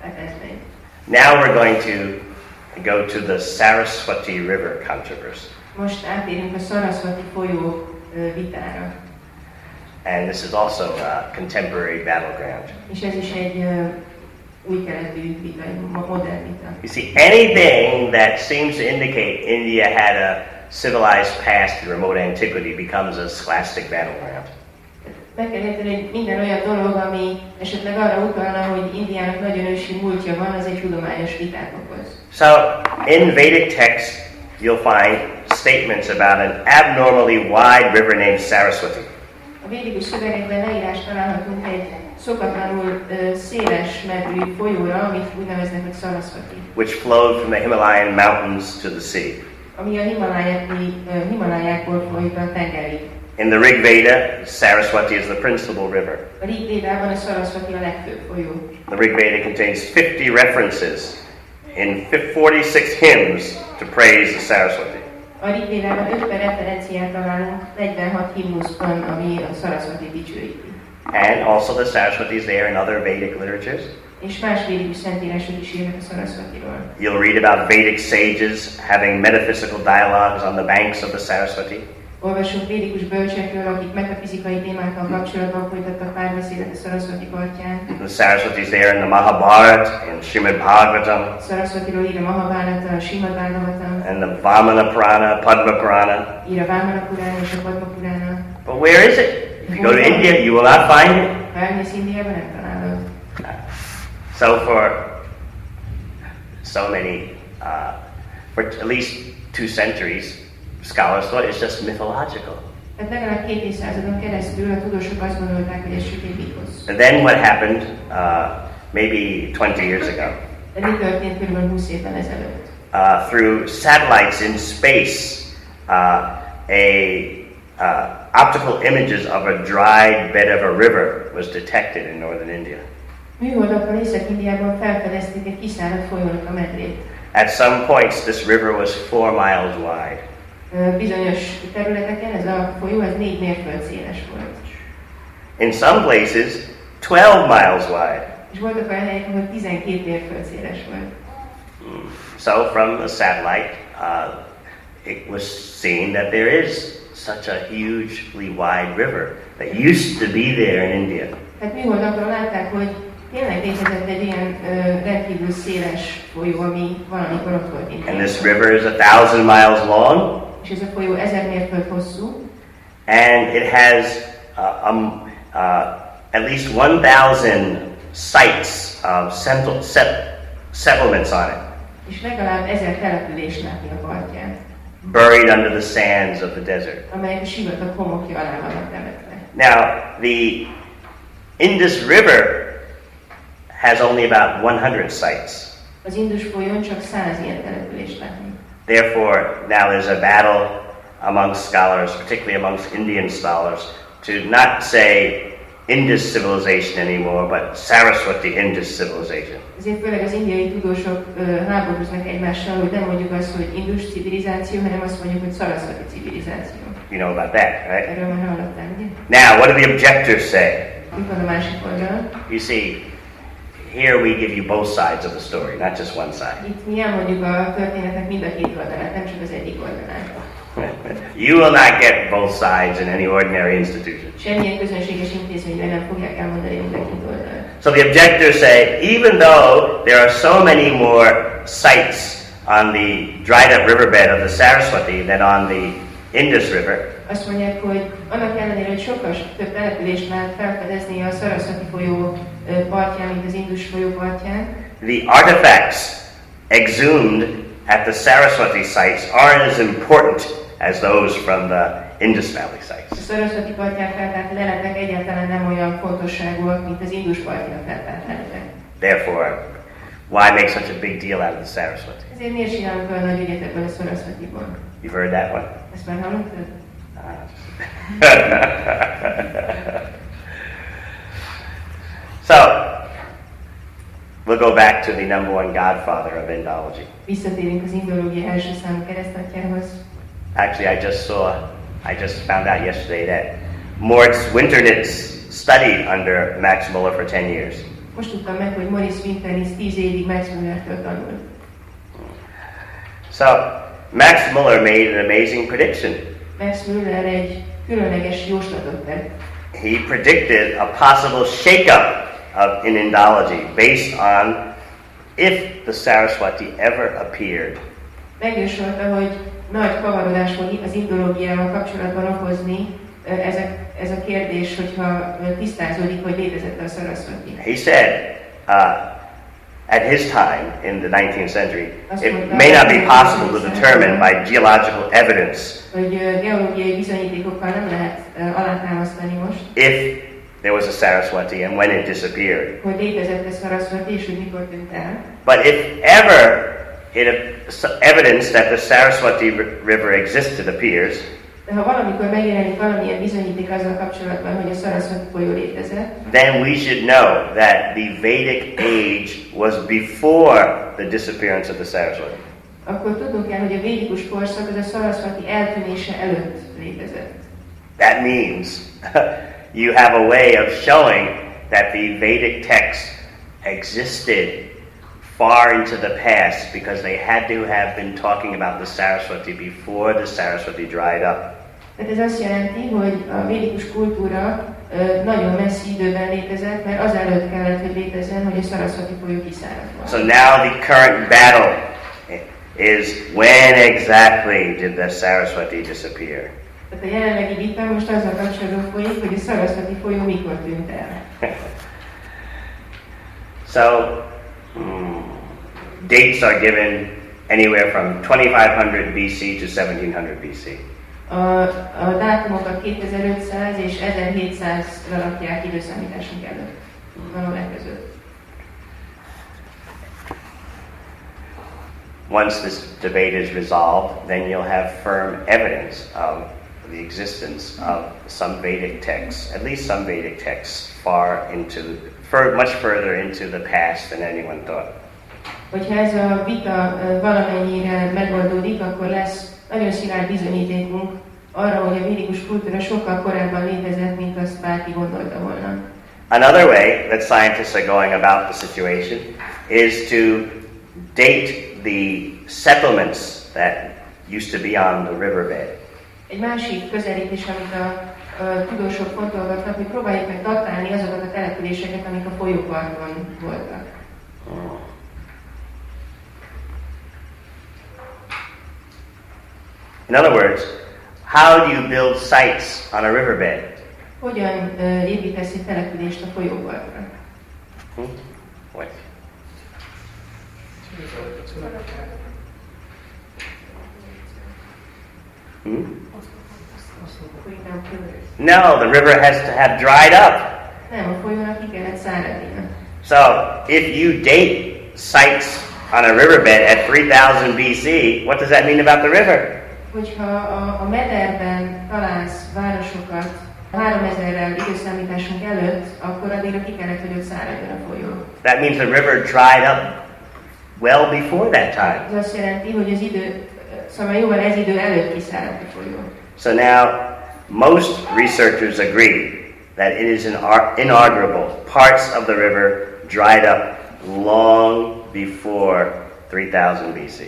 [SPEAKER 2] Hát ez megy.
[SPEAKER 1] Now we're going to go to the Saraswati River controversy.
[SPEAKER 2] Most átérünk a Saraswati folyó vitára.
[SPEAKER 1] And this is also a contemporary battleground.
[SPEAKER 2] És ez is egy új keletű vita, egy modern vita.
[SPEAKER 1] You see, anything that seems to indicate India had a civilized past in remote antiquity becomes a scholastic battleground.
[SPEAKER 2] Meg kell érteni, hogy minden olyan dolog, ami esetleg arra utalna, hogy Indiának nagyon ősi múltja van, az egy tudományos vitát okoz.
[SPEAKER 1] So, in Vedic texts, you'll find statements about an abnormally wide river named Saraswati.
[SPEAKER 2] A védikus szövegekben leírást találhatunk egy szokatlanul széles medrű folyóra, amit úgy neveznek, hogy Sarasvati,
[SPEAKER 1] which flowed from the Himalayan mountains to the sea.
[SPEAKER 2] ami a Himalájákból folyt a tengerig.
[SPEAKER 1] In the Rig Veda, Saraswati is the principal river.
[SPEAKER 2] A Rig Vedában a Sarasvati a legfőbb folyó.
[SPEAKER 1] The Rig Veda contains 50 references in 46 hymns to praise the Saraswati.
[SPEAKER 2] A Rig Vedában 50 referenciát találunk 46 himnuszban, ami a Sarasvati dicsőíti.
[SPEAKER 1] And also the Saraswati is there in other Vedic literatures.
[SPEAKER 2] És más védikus szentírások is írnak a Sarasvatiról.
[SPEAKER 1] You'll read about Vedic sages having metaphysical dialogues on the banks of the Saraswati.
[SPEAKER 2] Olvasunk védikus bölcsekről, akik metafizikai témákkal kapcsolatban folytattak párbeszédet a Sarasvati partján.
[SPEAKER 1] The Saraswati is there in the Mahabharata, in Srimad Bhagavatam.
[SPEAKER 2] Sarasvatiról ír a Mahabharata, a Srimad Bhagavatam.
[SPEAKER 1] And the Vamana Purana, Padma Purana.
[SPEAKER 2] Ír a Vamana Purana és a Padma Purana.
[SPEAKER 1] But where is it? If you go to India, you will not find it.
[SPEAKER 2] Ha elmész Indiában, nem találod.
[SPEAKER 1] So for so many, for at least 2 centuries, scholars thought it's just mythological.
[SPEAKER 2] Tehát legalább 2 évszázadon keresztül a tudósok azt gondolták, hogy ez csak egy mitosz.
[SPEAKER 1] And then what happened, maybe 20 years ago?
[SPEAKER 2] De mi történt körülbelül 20 évvel ezelőtt?
[SPEAKER 1] Through satellites in space, optical images of a dried bed of a river was detected in northern India.
[SPEAKER 2] Műholdakkal Észak-Indiában felfedezték egy kiszáradt folyónak a medrét.
[SPEAKER 1] At some points, this river was 4 miles wide.
[SPEAKER 2] Bizonyos területeken ez a folyó 4 mérföld széles volt.
[SPEAKER 1] In some places, 12 miles wide.
[SPEAKER 2] És voltak olyan helyek, ahol 12 mérföld széles volt.
[SPEAKER 1] So from the satellite, it was seen that there is such a hugely wide river that used to be there in India.
[SPEAKER 2] Hát műholdakról látták, hogy tényleg létezett egy ilyen rendkívül széles folyó, ami valamikor ott volt Indiában.
[SPEAKER 1] And this river is 1000 miles long.
[SPEAKER 2] És ez a folyó 1000 mérföld hosszú.
[SPEAKER 1] And it has at least 1000 sites of settlements on it.
[SPEAKER 2] És legalább 1000 települést látni a partján.
[SPEAKER 1] Buried under the sands of the desert.
[SPEAKER 2] Amelyek a sivatag homokja alá vannak temetve.
[SPEAKER 1] Now, the Indus River has only about 100 sites.
[SPEAKER 2] Az Indus folyón csak 100 ilyen települést látni.
[SPEAKER 1] Therefore, now there's a battle amongst scholars, particularly amongst Indian scholars, to not say Indus civilization anymore, but Saraswati Indus civilization.
[SPEAKER 2] Ezért főleg az indiai tudósok háborúznak egymással, hogy nem mondjuk azt, hogy Indus civilizáció, hanem azt mondjuk, hogy Sarasvati civilizáció.
[SPEAKER 1] You know about that, right?
[SPEAKER 2] Erről már hallottál, ugye?
[SPEAKER 1] Now, what do the objectors say?
[SPEAKER 2] Itt van a másik oldalon.
[SPEAKER 1] You see, here we give you both sides of the story, not just one side.
[SPEAKER 2] Itt mi elmondjuk a történetnek mind a 2 oldalát, nem csak az egyik oldalát.
[SPEAKER 1] You will not get both sides in any ordinary institution.
[SPEAKER 2] Semmilyen közönséges intézményben nem fogják elmondani mind a 2 oldalát.
[SPEAKER 1] So the objectors say, even though there are so many more sites on the dried up riverbed of the Saraswati than on the Indus River,
[SPEAKER 2] azt mondják, hogy annak ellenére, hogy sokkal több települést lehet felfedezni a Sarasvati folyó partján, mint az Indus folyó partján,
[SPEAKER 1] the artifacts exhumed at the Saraswati sites aren't as important as those from the Indus Valley sites.
[SPEAKER 2] A Sarasvati partján feltárt leletek egyáltalán nem olyan fontosságúak, mint az Indus partján feltárt leletek.
[SPEAKER 1] Therefore, why make such a big deal out of the Saraswati?
[SPEAKER 2] Ezért miért csinálunk olyan nagy ügyet ebből a Sarasvatiból?
[SPEAKER 1] You've heard that one?
[SPEAKER 2] Ezt már hallottad?
[SPEAKER 1] So, we'll go back to the number 1 godfather of Indology.
[SPEAKER 2] Visszatérünk az indológia első számú keresztanyjához.
[SPEAKER 1] Actually, I just found out yesterday that Moritz Winternitz studied under Max Muller for 10 years.
[SPEAKER 2] Most tudtam meg, hogy Moritz Winternitz 10 évig Max Mullertől tanult.
[SPEAKER 1] So, Max Muller made an amazing prediction.
[SPEAKER 2] Max Muller egy különleges jóslatot tett.
[SPEAKER 1] He predicted a possible shake-up in Indology based on if the Saraswati ever appeared.
[SPEAKER 2] Megjósolta, hogy nagy kavarodás fog az indológiával kapcsolatban okozni ez a kérdés, hogyha tisztázódik, hogy létezett a Sarasvati.
[SPEAKER 1] He said, at his time in the 19th century, it may not be possible to determine by geological evidence
[SPEAKER 2] hogy geológiai bizonyítékokkal nem lehet alátámasztani most,
[SPEAKER 1] if there was a Saraswati and when it disappeared.
[SPEAKER 2] Hogy létezett a Saraswati, és hogy mikor tűnt el.
[SPEAKER 1] But if ever evidence that the Saraswati River existed appears,
[SPEAKER 2] de ha valamikor megjelenik valamilyen bizonyíték azzal kapcsolatban, hogy a Saraswati folyó létezett,
[SPEAKER 1] then we should know that the Vedic age was before the disappearance of the Saraswati.
[SPEAKER 2] akkor tudnunk kell, hogy a védikus korszak az a Saraswati eltűnése előtt létezett.
[SPEAKER 1] That means you have a way of showing that the Vedic texts existed far into the past because they had to have been talking about the Saraswati before the Saraswati dried up.
[SPEAKER 2] Tehát ez azt jelenti, hogy a védikus kultúra nagyon messzi időben létezett, mert azelőtt kellett, hogy létezzen, hogy a Saraswati folyó kiszáradt volna.
[SPEAKER 1] So now the current battle is when exactly did the Saraswati disappear?
[SPEAKER 2] Tehát a jelenlegi vita most azzal kapcsolatban folyik, hogy a Saraswati folyó mikor tűnt el.
[SPEAKER 1] So, dates are given anywhere from 2500 BC to 1700 BC.
[SPEAKER 2] A dátumokat 2500 és 1700-ra rakják időszámításunk előtt. Valóban között.
[SPEAKER 1] Once this debate is resolved, then you'll have firm evidence of the existence of some Vedic texts, at least some Vedic texts, much further into the past than anyone thought.
[SPEAKER 2] Hogyha ez a vita valamennyire megoldódik, akkor lesz nagyon szilárd bizonyítékunk arra, hogy a védikus kultúra sokkal korábban létezett, mint azt bárki gondolta volna.
[SPEAKER 1] Another way that scientists are going about the situation is to date the settlements that used to be on the riverbed.
[SPEAKER 2] Egy másik közelítés, amit a tudósok fontolgatnak, hogy próbáljuk meg datálni azokat a településeket, amik a folyóparton voltak.
[SPEAKER 1] In other words, how do you build sites on a riverbed?
[SPEAKER 2] Hogyan építesz egy települést a folyópartra?
[SPEAKER 1] What? No, the river has to have dried up.
[SPEAKER 2] Nem, a folyónak ki kellett száradnia.
[SPEAKER 1] So, if you date sites on a riverbed at 3000 BC, what does that mean about the river?
[SPEAKER 2] Hogyha a mederben találsz városokat 3000-rel időszámításunk előtt, akkor addigra ki kellett, hogy ott száradjon a folyó.
[SPEAKER 1] That means the river dried up well before that time.
[SPEAKER 2] Ez azt jelenti, hogy az idő, szóval jóval ez idő előtt kiszáradt a folyó.
[SPEAKER 1] So now, most researchers agree that it is inarguable. Parts of the river dried up long before 3000 BC.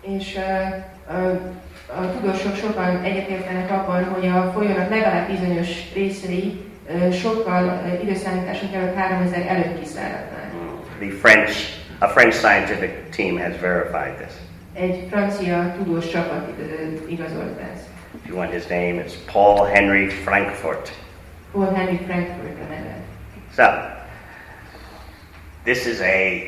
[SPEAKER 2] És a tudósok sokan egyetértenek abban, hogy a folyónak legalább bizonyos részei sokkal időszámításunk előtt 3000 előtt kiszáradnak.
[SPEAKER 1] A French scientific team has verified this.
[SPEAKER 2] Egy francia tudós csapat igazolt ezt.
[SPEAKER 1] If you want his name, it's Paul Henry Frankfurt.
[SPEAKER 2] Paul Henry Frankfurt a neve.
[SPEAKER 1] So, this is a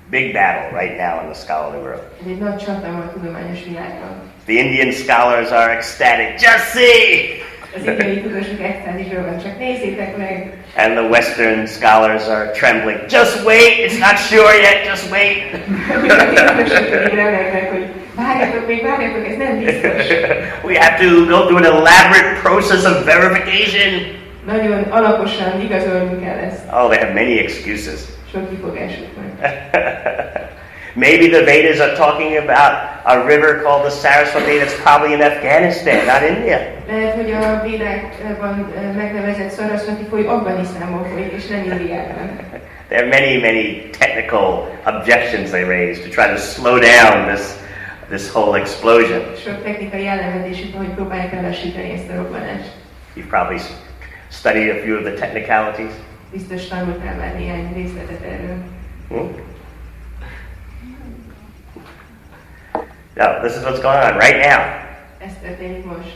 [SPEAKER 1] big battle right now in the scholarly world.
[SPEAKER 2] Ez egy nagy csata a tudományos világban.
[SPEAKER 1] The Indian scholars are ecstatic. Just see!
[SPEAKER 2] Az indiai tudósok extázisról van, csak nézzétek meg!
[SPEAKER 1] And the Western scholars are trembling. Just wait! It's not sure yet. Just wait!
[SPEAKER 2] Várjatok, ez nem biztos.
[SPEAKER 1] We have to go through an elaborate process of verification.
[SPEAKER 2] Nagyon alaposan igazolnunk kell ezt.
[SPEAKER 1] Oh, they have many excuses.
[SPEAKER 2] Sok kifogásuk van.
[SPEAKER 1] Maybe the Vedas are talking about a river called the Saraswati that's probably in Afghanistan, not India.
[SPEAKER 2] Lehet, hogy a Védákban megnevezett Saraswati folyó Afganisztánban folyik, és nem Indiában.
[SPEAKER 1] There are many technical objections they raise to try to slow down this whole explosion.
[SPEAKER 2] Sok technikai ellenvetésük, hogy próbálják lelassítani ezt a robbanást.
[SPEAKER 1] You've probably studied a few of the technicalities.
[SPEAKER 2] Biztos tanultál már néhány részletet erről.
[SPEAKER 1] No, this is what's going on right now.
[SPEAKER 2] Ez történik most.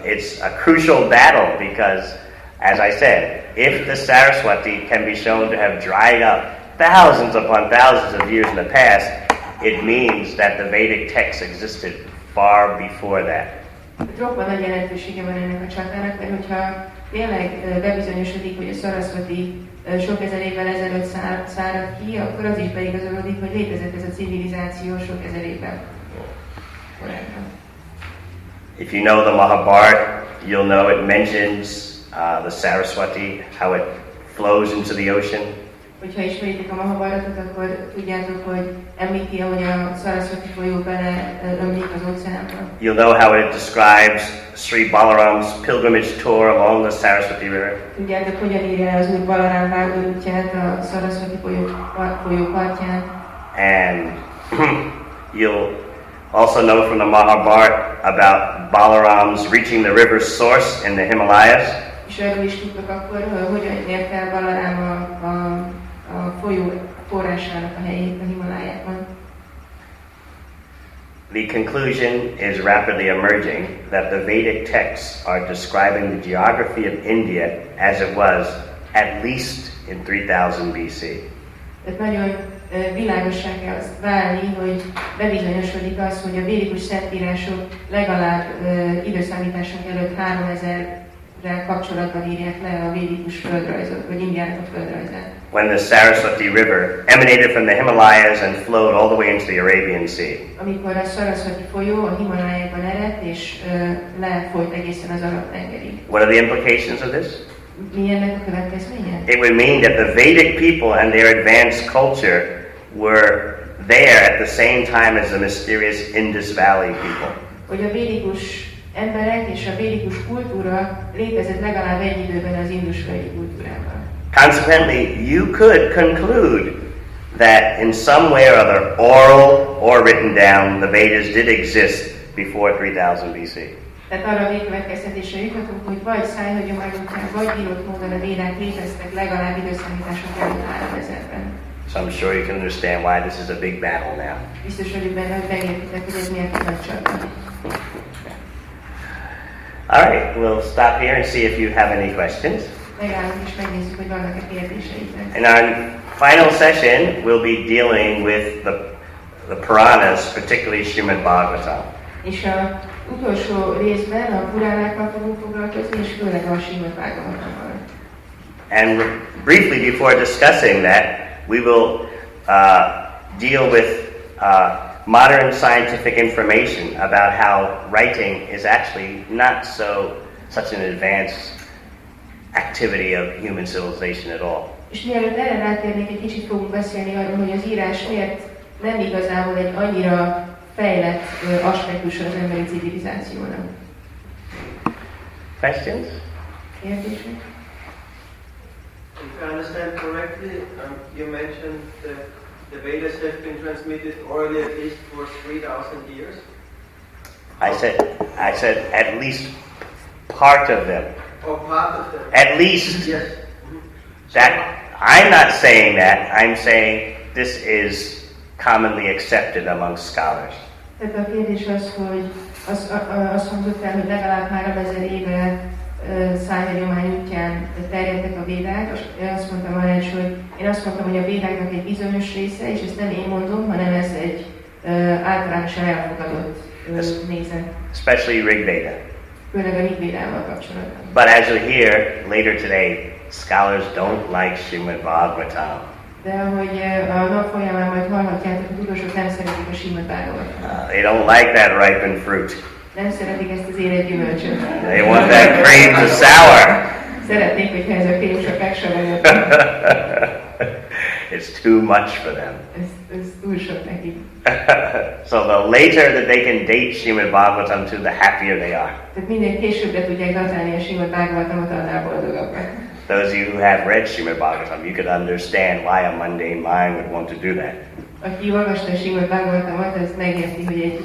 [SPEAKER 1] It's a crucial battle because, as I said, if the Saraswati can be shown to have dried up thousands upon thousands of years in the past, it means that the Vedic texts existed far before that.
[SPEAKER 2] Roppant nagy jelentősége van ennek a csatának, mert hogyha tényleg bebizonyosodik, hogy a Sarasvati sok ezer évvel ezelőtt szárad ki, akkor az is beigazolódik, hogy létezett ez a civilizáció sok ezer évvel korábban.
[SPEAKER 1] If you know the Mahabharata, you'll know it mentions the Saraswati, how it flows into the ocean.
[SPEAKER 2] Hogyha ismeritek a Mahabharatot, akkor tudjátok, hogy említi, hogy a Sarasvati folyó beleömlik az óceánba.
[SPEAKER 1] You'll know how it describes Sri Balaram's pilgrimage tour along the Saraswati River.
[SPEAKER 2] Tudjátok, hogyan írja az Úr Balaram vándorútját a Sarasvati folyó partján.
[SPEAKER 1] And you'll also know from the Mahabharata about Balaram's reaching the river's source in the Himalayas.
[SPEAKER 2] És erről is tudtok akkor, hogyan ért el Balaram a folyó forrásának a helyét a Himalájákban.
[SPEAKER 1] The conclusion is rapidly emerging that the Vedic texts are describing the geography of India as it was at least in 3000 BC.
[SPEAKER 2] Tehát nagyon világossá kell azt válni, hogy bebizonyosodik az, hogy a védikus szentírások legalább időszámításunk előtt 3000-rel kapcsolatban írják le a védikus földrajzot, vagy Indiának a földrajzát.
[SPEAKER 1] When the Saraswati River emanated from the Himalayas and flowed all the way into the Arabian Sea.
[SPEAKER 2] Amikor a Sarasvati folyó a Himalájákban eredt és lefolyt egészen az Arab-tengerig.
[SPEAKER 1] What are the implications of this?
[SPEAKER 2] Mi ennek a következménye?
[SPEAKER 1] It would mean that the Vedic people and their advanced culture were there at the same time as the mysterious Indus Valley people.
[SPEAKER 2] Hogy a védikus emberek és a védikus kultúra létezett legalább egy időben az indusvölgyi kultúrában.
[SPEAKER 1] Consequently, you could conclude that in some way or other, oral or written down, the Vedas did exist before 3000 BC.
[SPEAKER 2] Tehát arra a végkövetkeztetésre juthatunk, hogy vagy szájhagyomány után, vagy írott módon a védák léteztek legalább időszámítások előtt 3000-ben.
[SPEAKER 1] So I'm sure you can understand why this is a big battle now.
[SPEAKER 2] Biztos vagyok benne, hogy megértitek, hogy ez miért nagy csata.
[SPEAKER 1] All right, we'll stop here and see if you have any questions.
[SPEAKER 2] Megállunk és megnézzük, hogy vannak-e kérdéseitek.
[SPEAKER 1] In our final session, we'll be dealing with the Puranas, particularly Srimad Bhagavatam.
[SPEAKER 2] És az utolsó részben a Puránákkal fogunk foglalkozni, és főleg a Srimad Bhagavatammal.
[SPEAKER 1] And briefly, before discussing that, we will deal with modern scientific information about how writing is actually not such an advanced activity of human civilization at all.
[SPEAKER 2] És mielőtt erre rátérnék, egy kicsit fogunk beszélni arról, hogy az írás miért nem igazából egy annyira fejlett aspektusa az emberi civilizációnak.
[SPEAKER 1] Questions?
[SPEAKER 2] Kérdések?
[SPEAKER 14] If I understand correctly, you mentioned that the Vedas have been transmitted orally at least for 3,000 years?
[SPEAKER 1] I said at least part of them.
[SPEAKER 14] Or part of them?
[SPEAKER 1] At least.
[SPEAKER 14] Yes.
[SPEAKER 1] That I'm not saying that. I'm saying this is commonly accepted among scholars.
[SPEAKER 2] Tehát a kérdés az, hogy azt hangzott el, hogy legalább 3000 éve szájhagyomány útján terjedtek a védák. Azt mondtam arra is, hogy én azt mondtam, hogy a védáknak egy bizonyos része, és ezt nem én mondom, hanem ez egy általánosan elfogadott nézet.
[SPEAKER 1] Especially Rig Veda.
[SPEAKER 2] Főleg a Rig Védával kapcsolatban.
[SPEAKER 1] But as you'll hear later today, scholars don't like Srimad Bhagavatam.
[SPEAKER 2] De ahogy a nap folyamán majd hallhatjátok, a tudósok nem szeretik a Srimad Bhagavatamot.
[SPEAKER 1] They don't like that ripened fruit.
[SPEAKER 2] Nem szeretik ezt az érett gyümölcsöt.
[SPEAKER 1] They want that cream to sour.
[SPEAKER 2] Szeretnék, hogyha ez a krém csak megsavanyodna.
[SPEAKER 1] It's too much for them.
[SPEAKER 2] Ez túl sok nekik.
[SPEAKER 1] So the later that they can date Srimad Bhagavatam to, the happier they are.
[SPEAKER 2] Tehát minél későbbre tudják datálni a Srimad Bhagavatamot, annál boldogabbak.
[SPEAKER 1] Those of you who have read Srimad Bhagavatam, you could understand why a mundane mind would want to do that.
[SPEAKER 2] Aki olvasta a Srimad Bhagavatamot, az megérti, hogy egy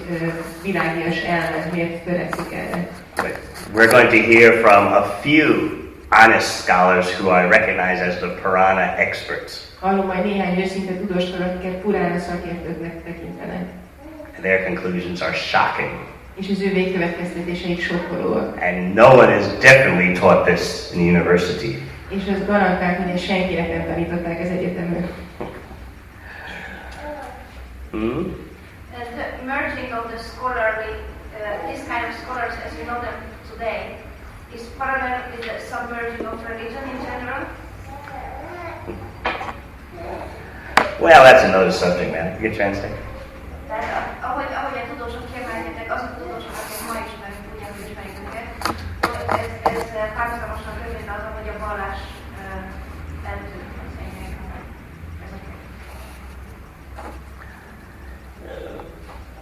[SPEAKER 2] világias elme miért törekszik erre.
[SPEAKER 1] But we're going to hear from a few honest scholars who are recognized as the Purana experts.
[SPEAKER 2] Hallom majd néhány őszinte tudóstól, akiket Purána szakértőknek tekintenek.
[SPEAKER 1] And their conclusions are shocking.
[SPEAKER 2] És az ő végkövetkeztetéseik sokkolóak.
[SPEAKER 1] And no one has definitely taught this in the university.
[SPEAKER 2] És azt garantálják, hogy ezt senkinek nem tanították az egyetemen.
[SPEAKER 6] The merging of the scholarly, this kind of scholars as we know them today, is parallel with the subversion of religion in general?
[SPEAKER 1] Well, that's another subject, man. You can translate.
[SPEAKER 6] Tehát ahogy a tudósok kiemelkedtek, azok a tudósok, akik ma ismerünk, ugyanúgy ismerjük őket, ez párhuzamosan történt azon, hogy a vallás eltűnt az engedélyeknek.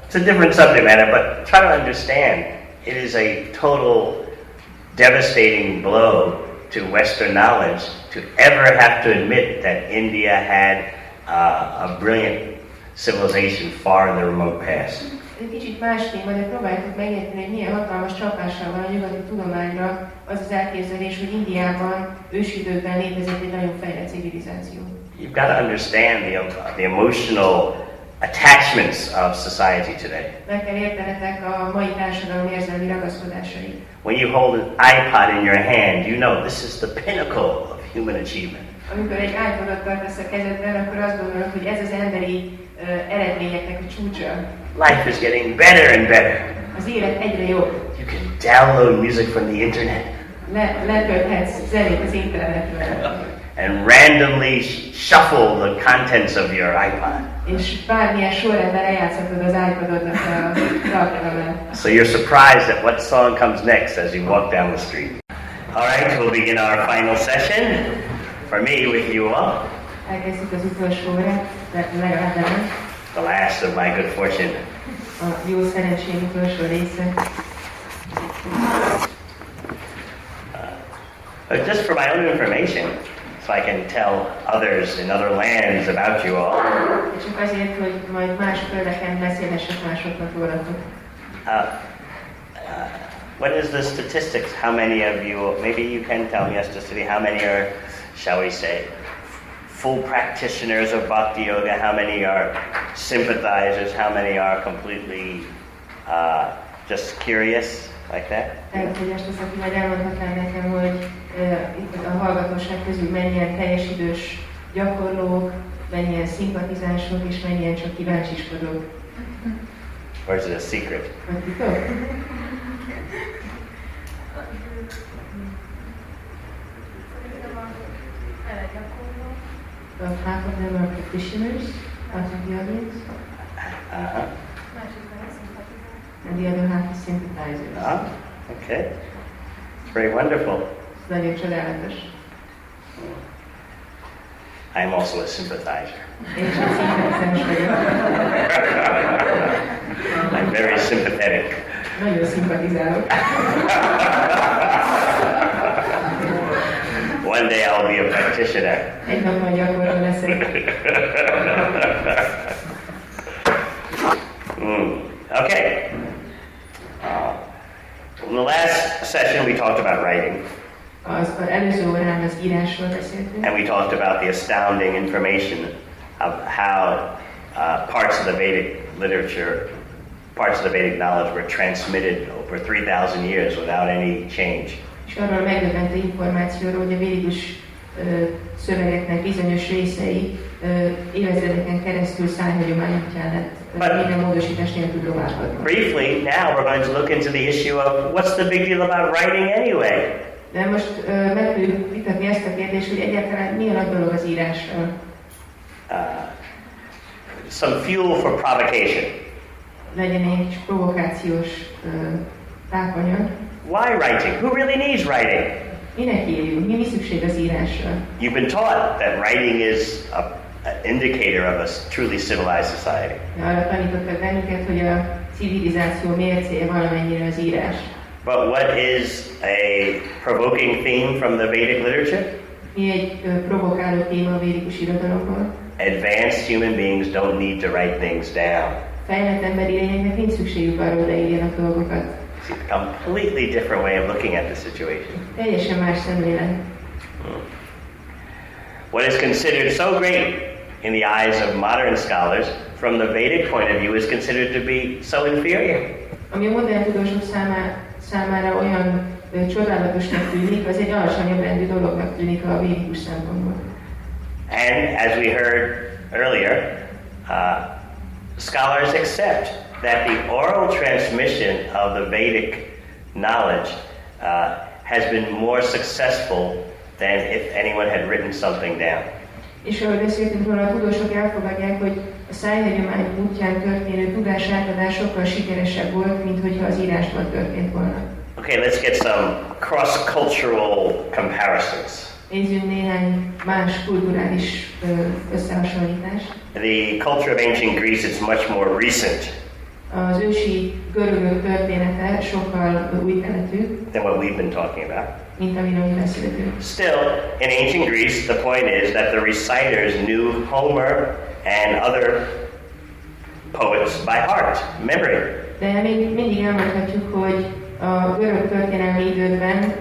[SPEAKER 1] It's a different subject matter, but try to understand. It is a total devastating blow to Western knowledge to ever have to admit that India had a brilliant civilization far in the remote past.
[SPEAKER 2] Egy kicsit más téma, de próbáljuk megérteni, hogy milyen hatalmas csapással van a nyugati tudományra az az elképzelés, hogy Indiában ősidőkben létezett egy nagyon fejlett civilizáció.
[SPEAKER 1] You've got to understand the emotional attachments of society today.
[SPEAKER 2] Meg kell értenetek a mai társadalom érzelmi ragaszkodásait.
[SPEAKER 1] When you hold an iPod in your hand, you know this is the pinnacle of human achievement.
[SPEAKER 2] Amikor egy iPodot tartasz a kezedben, akkor azt gondolod, hogy ez az emberi eredményeknek a csúcsa.
[SPEAKER 1] Life is getting better and better.
[SPEAKER 2] Az élet egyre jobb.
[SPEAKER 1] You can download music from the internet.
[SPEAKER 2] Letölthetsz zenét az internetről.
[SPEAKER 1] And randomly shuffle the contents of your iPod.
[SPEAKER 2] És bármilyen sorrendben eljátszhatod az iPododnak a tartalmát.
[SPEAKER 1] So you're surprised at what song comes next as you walk down the street. All right, we'll begin our final session. For me, with you all.
[SPEAKER 2] Elkezdjük az utolsó órát, legalább nem.
[SPEAKER 1] The last of my good fortune.
[SPEAKER 2] A jó szerencsém utolsó része.
[SPEAKER 1] But just for my own information, so I can tell others in other lands about you all.
[SPEAKER 2] Csak azért, hogy majd más földeken beszélhessek másoknak rólatok.
[SPEAKER 1] What is the statistics? How many of you, maybe you can tell me, just to see how many are, shall we say, full practitioners of Bhakti Yoga, how many are sympathizers, how many are completely just curious, like that?
[SPEAKER 2] Tehát, hogy azt hiszem, hogy elmondhatnám nekem, hogy itt a hallgatóság közül mennyien teljes idős gyakorlók, mennyien szimpatizánsok, és mennyien csak kíváncsiskodók.
[SPEAKER 1] Or is it a secret?
[SPEAKER 2] Vagy titok? About half of them are practitioners out of the audience. And the other half is sympathizers.
[SPEAKER 1] Okay. It's very wonderful.
[SPEAKER 2] Ez nagyon csodálatos.
[SPEAKER 1] I'm also a sympathizer.
[SPEAKER 2] Én is szimpatizáns vagyok.
[SPEAKER 1] I'm very sympathetic.
[SPEAKER 2] Nagyon szimpatizálok.
[SPEAKER 1] One day I'll be a practitioner.
[SPEAKER 2] Egy nap majd gyakorló leszek.
[SPEAKER 1] Okay. In the last session we talked about writing.
[SPEAKER 2] Az előző órán az írásról beszéltünk.
[SPEAKER 1] And we talked about the astounding information of how parts of the Vedic literature, parts of the Vedic knowledge were transmitted over 3,000 years without any change.
[SPEAKER 2] És arról megdöbbentő információról, hogy a védikus szövegeknek bizonyos részei évezredeken keresztül szájhagyomány útján lett minden módosítás nélkül továbbadnak.
[SPEAKER 1] Briefly, now we're going to look into the issue of what's the big deal about writing anyway?
[SPEAKER 2] De most meg tudjuk vitatni ezt a kérdést, hogy egyáltalán mi a nagy dolog az írásról.
[SPEAKER 1] Some fuel for provocation.
[SPEAKER 2] Legyen egy kis provokációs tápanyag.
[SPEAKER 1] Why writing? Who really needs writing?
[SPEAKER 2] Minek írjunk? Mi szükség az írásra?
[SPEAKER 1] You've been taught that writing is an indicator of a truly civilized society.
[SPEAKER 2] Arra tanítottak bennünket, hogy a civilizáció mércéje valamennyire az írás.
[SPEAKER 1] But what is a provoking theme from the Vedic literature?
[SPEAKER 2] Mi egy provokáló téma a védikus irodalomból?
[SPEAKER 1] Advanced human beings don't need to write things down.
[SPEAKER 2] Fejlett emberi lényeknek nincs szükségük arra, hogy leírjanak dolgokat.
[SPEAKER 1] It's a completely different way of looking at the situation.
[SPEAKER 2] Teljesen más szemlélet.
[SPEAKER 1] What is considered so great in the eyes of modern scholars, from the Vedic point of view, is considered to be so inferior.
[SPEAKER 2] Ami a modern tudósok számára olyan csodálatosnak tűnik, az egy alacsonyabb rendű dolognak tűnik a védikus szempontból.
[SPEAKER 1] And as we heard earlier, scholars accept that the oral transmission of the Vedic knowledge has been more successful than if anyone had written something down.
[SPEAKER 2] És ahogy beszéltünk róla, a tudósok elfogadják, hogy a szájhagyomány útján történő tudásátadás sokkal sikeresebb volt, mint hogyha az írásban történt volna.
[SPEAKER 1] Okay, let's get some cross-cultural comparisons.
[SPEAKER 2] Nézzünk néhány más kulturális összehasonlítást.
[SPEAKER 1] The culture of ancient Greece is much more recent
[SPEAKER 2] Az ősi görögök története sokkal új keletű,
[SPEAKER 1] than what we've been talking about.
[SPEAKER 2] mint amiről mi beszéltünk.
[SPEAKER 1] Still, in ancient Greece, the point is that the reciters knew Homer and other poets by heart, memory.
[SPEAKER 2] De még mindig elmondhatjuk, hogy a görög történelmi időben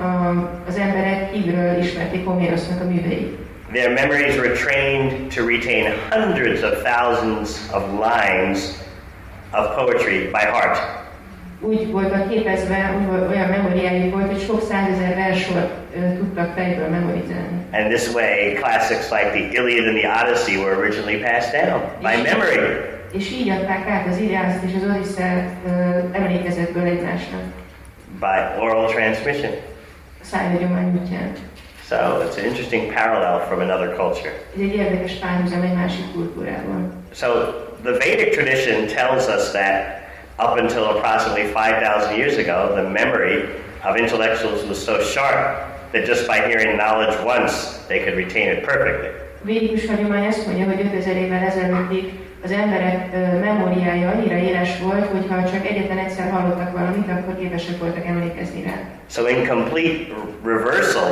[SPEAKER 2] az emberek kívülről ismerték Homérosznak a műveit.
[SPEAKER 1] Their memories were trained to retain hundreds of thousands of lines of poetry by heart.
[SPEAKER 2] Úgy voltak képezve, olyan memóriájuk volt, hogy sok százezer verssort tudtak fejből memorizálni.
[SPEAKER 1] And this way, classics like the Iliad and the Odyssey were originally passed down by memory.
[SPEAKER 2] És így adták át az Iliászt és az Odüsszát emlékezetből egymásnak.
[SPEAKER 1] By oral transmission.
[SPEAKER 2] A szájhagyomány útján.
[SPEAKER 1] So it's an interesting parallel from another culture.
[SPEAKER 2] Ez egy érdekes párhuzam egy másik kultúrából.
[SPEAKER 1] So the Vedic tradition tells us that up until approximately 5,000 years ago, the memory of intellectuals was so sharp that just by hearing knowledge once, they could retain it perfectly.
[SPEAKER 2] A védikus hagyomány azt mondja, hogy 5000 évvel ezelőttig az emberek memóriája annyira éles volt, hogy ha csak egyetlen egyszer hallottak valamit, akkor képesek voltak emlékezni rá.
[SPEAKER 1] So in complete reversal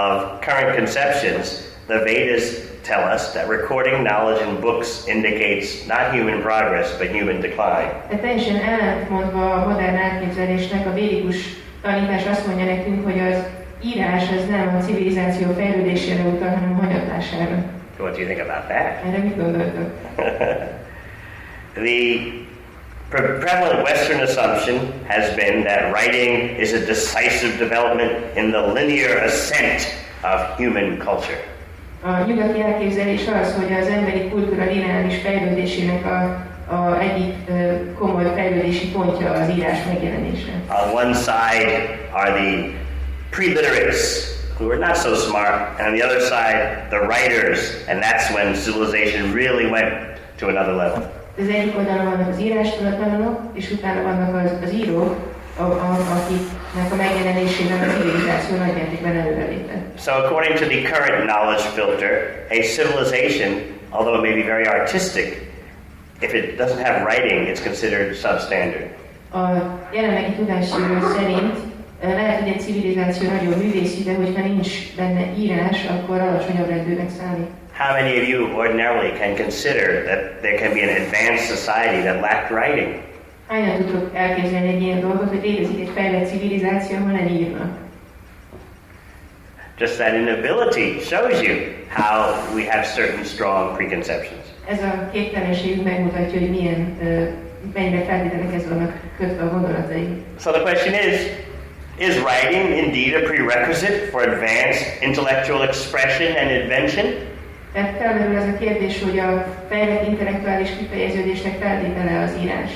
[SPEAKER 1] of current conceptions, the Vedas tell us that recording knowledge in books indicates not human progress, but human decline.
[SPEAKER 2] De teljesen ellentmondva a modern elképzelésnek, a védikus tanítás azt mondja nekünk, hogy az írás az nem a civilizáció fejlődésére utal, hanem a hanyatlására.
[SPEAKER 1] What do you think about that?
[SPEAKER 2] Erre mit gondoltok?
[SPEAKER 1] The prevalent Western assumption has been that writing is a decisive development in the linear ascent of human culture.
[SPEAKER 2] A nyugati elképzelés az, hogy az emberi kultúra lineáris fejlődésének a egyik komoly fejlődési pontja az írás megjelenése.
[SPEAKER 1] On one side are the pre-literates, who are not so smart, and on the other side, the writers, and that's when civilization really went to another level.
[SPEAKER 2] Az egyik oldalon vannak az írástudatlanok, és utána vannak az írók, akiknek a megjelenésével a civilizáció nagymértékben előrelépett.
[SPEAKER 1] So according to the current knowledge filter, a civilization, although it may be very artistic, if it doesn't have writing, it's considered substandard.
[SPEAKER 2] A jelenlegi tudásszűrő szerint lehet, hogy egy civilizáció nagyon művészi, de hogyha nincs benne írás, akkor alacsonyabb rendőnek számít.
[SPEAKER 1] How many of you ordinarily can consider that there can be an advanced society that lacked writing?
[SPEAKER 2] Hányan tudtok elképzelni egy ilyen dolgot, hogy létezik egy fejlett civilizáció, ahol nem írnak?
[SPEAKER 1] Just that inability shows you how we have certain strong preconceptions.
[SPEAKER 2] Ez a képtelenségünk megmutatja, hogy mennyire feltételekhez vannak kötve a gondolataink.
[SPEAKER 1] So the question is writing indeed a prerequisite for advanced intellectual expression and invention?
[SPEAKER 2] Tehát felmerül ez a kérdés, hogy a fejlett intellektuális kifejeződésnek feltétele az írás.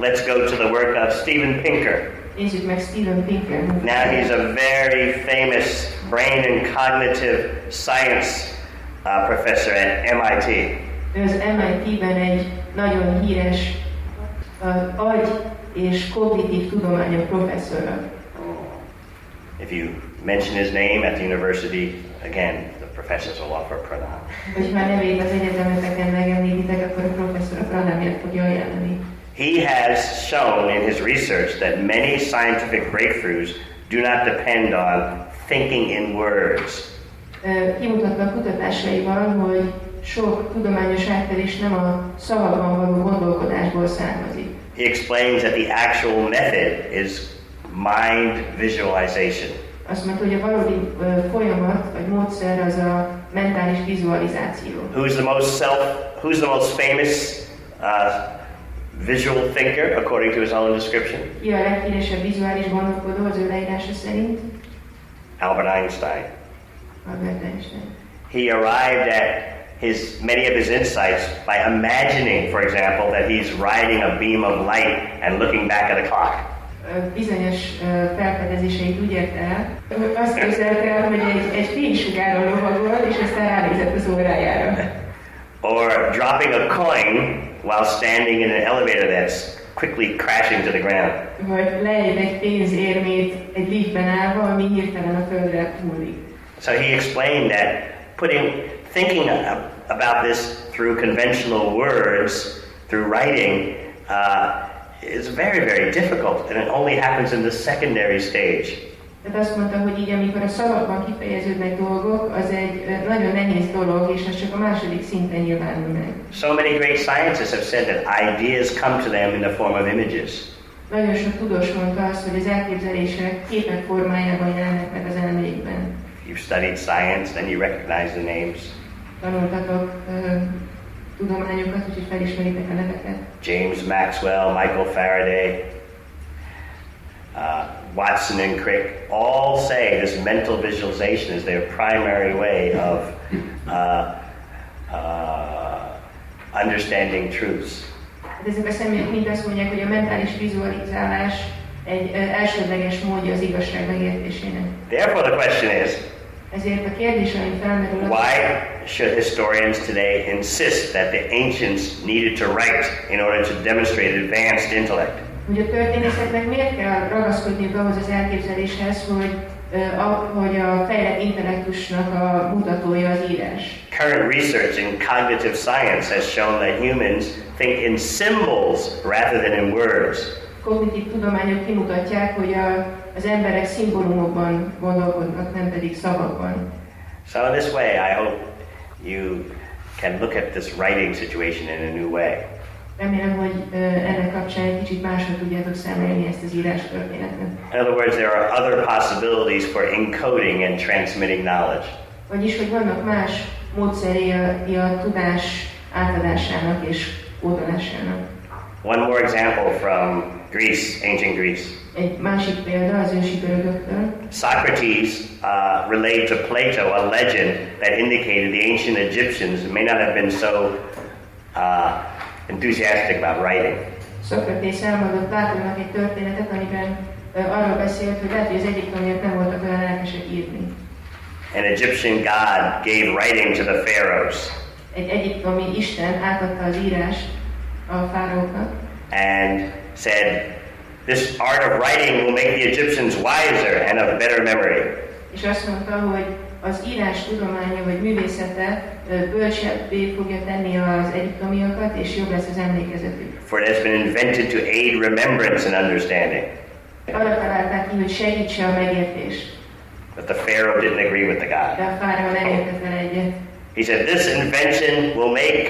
[SPEAKER 1] Let's go to the work of Steven Pinker.
[SPEAKER 2] Nézzük meg Steven Pinker.
[SPEAKER 1] Now he's a very famous brain and cognitive science professor at MIT.
[SPEAKER 2] Ő az MIT-ben egy nagyon híres agy- és kognitív tudományok professzora.
[SPEAKER 1] If you mention his name at the university, again, the professors will offer pranam.
[SPEAKER 2] Hogyha nevét az egyetemeteken megemlítitek, akkor a professzor a pranamját fogja ajánlani.
[SPEAKER 1] He has shown in his research that many scientific breakthroughs do not depend on thinking in words.
[SPEAKER 2] Kimutatta a kutatásaival, hogy sok tudományos átterés nem a szavakban való gondolkodásból származik.
[SPEAKER 1] He explains that the actual method is mind visualization.
[SPEAKER 2] Azt mondta, hogy a valódi folyamat vagy módszer az a mentális vizualizáció.
[SPEAKER 1] Who's the most famous visual thinker according to his own description?
[SPEAKER 2] Ki a leghíresebb vizuális gondolkodó az ő leírása szerint?
[SPEAKER 1] Albert Einstein.
[SPEAKER 2] Albert Einstein.
[SPEAKER 1] He arrived at many of his insights by imagining, for example, that he's riding a beam of light and looking back at a clock.
[SPEAKER 2] bizonyos felfedezéseit úgy érte el, hogy azt képzelte el, hogy egy fénysugáron lovagol, és aztán ránézett az órájára.
[SPEAKER 1] Or dropping a coin while standing in an elevator that's quickly crashing to the ground.
[SPEAKER 2] Vagy lejjebb egy pénzérmét egy liftben állva, ami hirtelen a földre hullik.
[SPEAKER 1] So he explained that thinking about this through conventional words, through writing, is very, very difficult, and it only happens in the secondary stage.
[SPEAKER 2] Tehát azt mondta, hogy így, amikor a szavakban kifejeződnek dolgok, az egy nagyon nehéz dolog, és ez csak a második szinten nyilvánul meg.
[SPEAKER 1] So many great scientists have said that ideas come to them in the form of images.
[SPEAKER 2] Nagyon sok tudós mondta azt, hogy az elképzelések képek formájában jelennek meg az elméjükben.
[SPEAKER 1] You've studied science, then you recognize the names.
[SPEAKER 2] Tanultatok tudományokat, úgyhogy felismeritek a neveket.
[SPEAKER 1] James Maxwell, Michael Faraday, Watson and Crick all say this mental visualization is their primary way of understanding truths.
[SPEAKER 2] Ezek a személyek mind azt mondják, hogy a mentális vizualizálás egy elsődleges módja az igazság megértésének.
[SPEAKER 1] Therefore the question is,
[SPEAKER 2] ezért a kérdés, ami felmerül,
[SPEAKER 1] why should historians today insist that the ancients needed to write in order to demonstrate advanced intellect?
[SPEAKER 2] Hogy a történészeknek miért kell ragaszkodniuk ahhoz az elképzeléshez, hogy a fejlett intellektusnak a mutatója az írás?
[SPEAKER 1] Current research in cognitive science has shown that humans think in symbols rather than in words.
[SPEAKER 2] Kognitív tudományok kimutatják, hogy az emberek szimbólumokban gondolkodnak, nem pedig szavakban.
[SPEAKER 1] So in this way, I hope you can look at this writing situation in a new way.
[SPEAKER 2] Remélem, hogy ennek kapcsán egy kicsit máshogy tudjátok szemlélni ezt az írás történetet.
[SPEAKER 1] In other words, there are other possibilities for encoding and transmitting knowledge.
[SPEAKER 2] Vagyis, hogy vannak más módszerei a tudás átadásának és kódolásának.
[SPEAKER 1] One more example from Greece, ancient Greece.
[SPEAKER 2] Egy másik példa az ősi görögöktől.
[SPEAKER 1] Socrates relayed to Plato a legend that indicated the ancient Egyptians may not have been so enthusiastic about writing.
[SPEAKER 2] Szokratész elmondott Plátónak egy történetet, amiben arról beszélt, hogy lehet, hogy az egyiptomiak nem voltak olyan lelkesek írni.
[SPEAKER 1] An Egyptian god gave writing to the pharaohs.
[SPEAKER 2] Egy egyiptomi isten átadta az írást a fáraóknak.
[SPEAKER 1] And said, this art of writing will make the Egyptians wiser and of better memory.
[SPEAKER 2] És azt mondta, hogy az írás tudománya vagy művészete bölcsebbé fogja tenni az egyiptomiakat, és jobb lesz az emlékezetük.
[SPEAKER 1] For it has been invented to aid remembrance and understanding.
[SPEAKER 2] Arra találták ki, hogy segítse a megértést.
[SPEAKER 1] But the Pharaoh didn't agree with the god.
[SPEAKER 2] De a fáraó nem értett vele egyet.
[SPEAKER 1] He said, this invention will make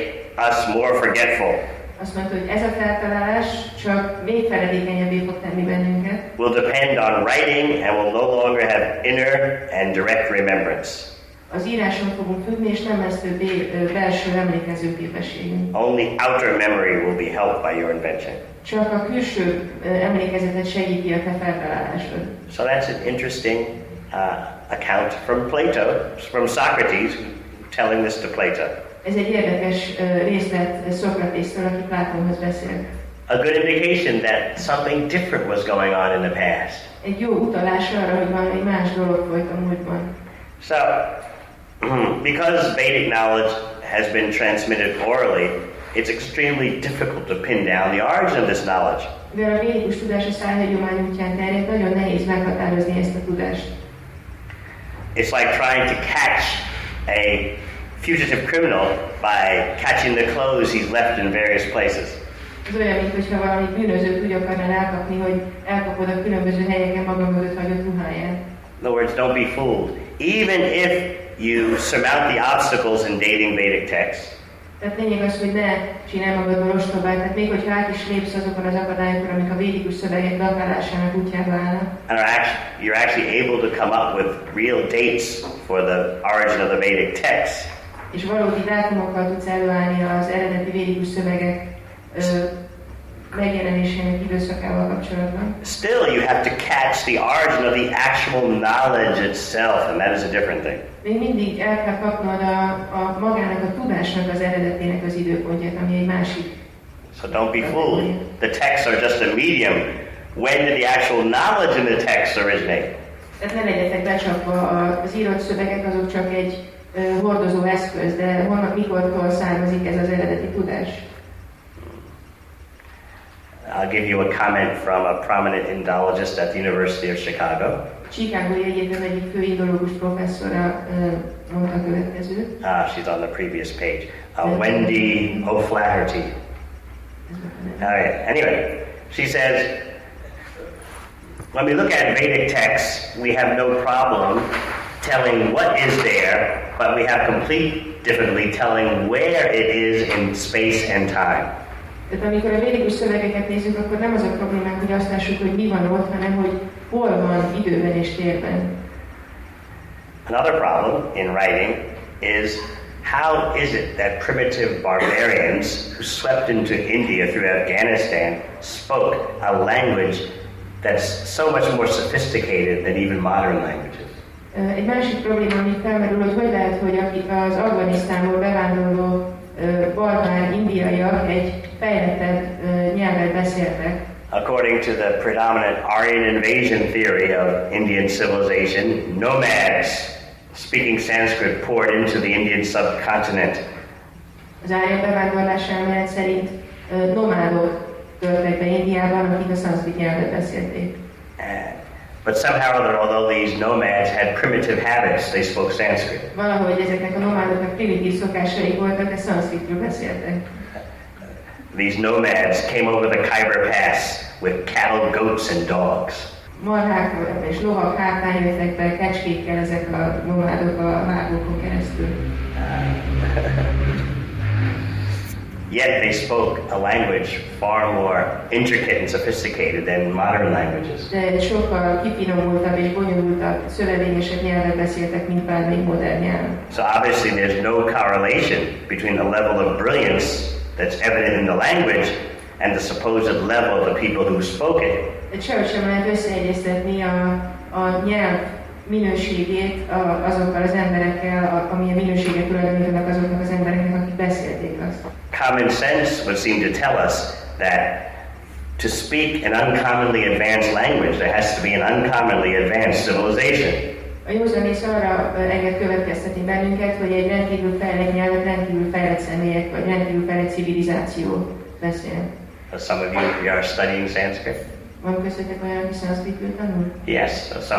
[SPEAKER 1] us more forgetful.
[SPEAKER 2] Azt mondta, hogy ez a feltalálás csak még feledékenyebbé fog tenni bennünket.
[SPEAKER 1] Will depend on writing and will no longer have inner and direct remembrance.
[SPEAKER 2] Az íráson fogunk függni, és nem lesz többé belső emlékező képességünk.
[SPEAKER 1] Only outer memory will be helped by your invention.
[SPEAKER 2] Csak a külső emlékezetet segíti a te feltalálásod.
[SPEAKER 1] So that's an interesting account from Plato, from Socrates, telling this to Plato.
[SPEAKER 2] Ez egy érdekes részlet Szokratésztől, aki Plátónhoz beszélt.
[SPEAKER 1] A good indication that something different was going on in the past.
[SPEAKER 2] Egy jó utalás arra, hogy valami más dolog folyt a múltban.
[SPEAKER 1] So, because Vedic knowledge has been transmitted orally, it's extremely difficult to pin down the origin of this knowledge.
[SPEAKER 2] Mivel a védikus tudás a szájhagyomány útján terjed, nagyon nehéz meghatározni ezt a tudást.
[SPEAKER 1] It's like trying to catch a fugitive criminal by catching the clothes he's left in various places.
[SPEAKER 2] Ez olyan, mintha valami bűnözőt úgy akarnál elkapni, hogy elkapod a különböző helyeken maga mögött hagyott ruháját.
[SPEAKER 1] In other words, don't be fooled. Even if you surmount the obstacles in dating Vedic texts,
[SPEAKER 2] tehát lényeg az, hogy ne csinálj magadból ostobát, tehát még hogyha át is lépsz azokon az akadályokon, amik a védikus szövegek datálásának útjába állnak.
[SPEAKER 1] And you're actually able to come up with real dates for the origin of the Vedic texts.
[SPEAKER 2] És valódi dátumokkal tudsz előállni az eredeti védikus szövegek megjelenésének időszakával kapcsolatban.
[SPEAKER 1] Still, you have to catch the origin of the actual knowledge itself, and that is a different thing.
[SPEAKER 2] Még mindig el kell kapnod a magának a tudásnak az eredetének az időpontját, ami egy másik.
[SPEAKER 1] So don't be fooled. The texts are just a medium when did the actual knowledge in the text originate?
[SPEAKER 2] Tehát ne legyetek becsapva, az írott szövegek azok csak egy hordozó eszköz, de honnan, mikortól származik ez az eredeti tudás?
[SPEAKER 1] I'll give you a comment from a prominent Indologist at the University of Chicago.
[SPEAKER 2] Chicagói Egyetem egyik fő indológus professzora mondta a következőt.
[SPEAKER 1] She's on the previous page. Wendy O'Flaherty. Anyway, she says, when we look at Vedic texts, we have no problem telling what is there, but we have complete difficulty telling where it is in space and time.
[SPEAKER 2] Tehát amikor a védikus szövegeket nézzük, akkor nem az a problémánk, hogy azt lássuk, hogy mi van ott, hanem hogy hol van időben és térben.
[SPEAKER 1] Another problem in writing is how is it that primitive barbarians who swept into India through Afghanistan spoke a language that's so much more sophisticated than even modern languages?
[SPEAKER 2] Egy másik probléma, ami felmerül, hogy lehet, hogy akik az Afganisztánból bevándorló barbár indiaiak egy fejlettebb nyelvet beszéltek.
[SPEAKER 1] According to the predominant Aryan invasion theory of Indian civilization, nomads speaking Sanskrit poured into the Indian subcontinent.
[SPEAKER 2] Az áryan bevándorlás elmélet szerint nomádok törtek be Indiában, akik a szanszkrit nyelvet beszélték.
[SPEAKER 1] But somehow or other, although these nomads had primitive habits, they spoke Sanskrit.
[SPEAKER 2] Valahogy ezeknek a nomádoknak primitív szokásai voltak, de szanszkritről beszéltek.
[SPEAKER 1] These nomads came over the Khyber Pass with cattle, goats, and dogs.
[SPEAKER 2] Marhák és lovak hátán jöttek be kecskékkel ezek a nomádok a hágókon keresztül.
[SPEAKER 1] Yet they spoke a language far more intricate and sophisticated than modern languages.
[SPEAKER 2] De sokkal kifinomultabb és bonyolultabb, szövevényesebb nyelvet beszéltek, mint bármelyik modern nyelv.
[SPEAKER 1] So obviously there's no correlation between the level of brilliance that's evident in the language and the supposed level of the people who spoke it.
[SPEAKER 2] De sehogy sem lehet összeegyeztetni a nyelv minőségét azokkal az emberekkel, amilyen minőséget tulajdonítanak azoknak az embereknek, akik beszélték azt.
[SPEAKER 1] Common sense would seem to tell us that to speak an uncommonly advanced language, there has to be an uncommonly advanced civilization.
[SPEAKER 2] A józanész arra enged következtetni bennünket, hogy egy rendkívül fejlett nyelvet, rendkívül fejlett személyek, vagy rendkívül fejlett civilizáció beszél.
[SPEAKER 1] Some of you are studying Sanskrit?
[SPEAKER 2] Van köztetek olyan, aki szanszkritül tanul?
[SPEAKER 1] Yes, so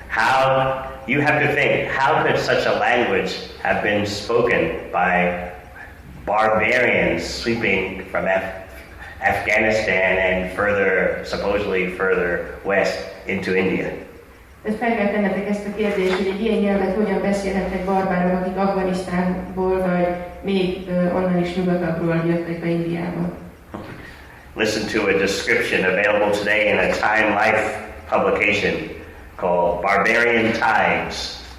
[SPEAKER 1] how you have to think, how could such a language have been spoken by barbarians sweeping from Afghanistan and supposedly further west into India?
[SPEAKER 2] Tehát fel kell tennetek ezt a kérdést, hogy egy ilyen nyelvet hogyan beszélhetnek barbárok, akik Afganisztánból vagy még onnan is nyugatabbról jöttek be Indiába.
[SPEAKER 1] Listen to a description available today in a Time Life publication called Barbarian Tides.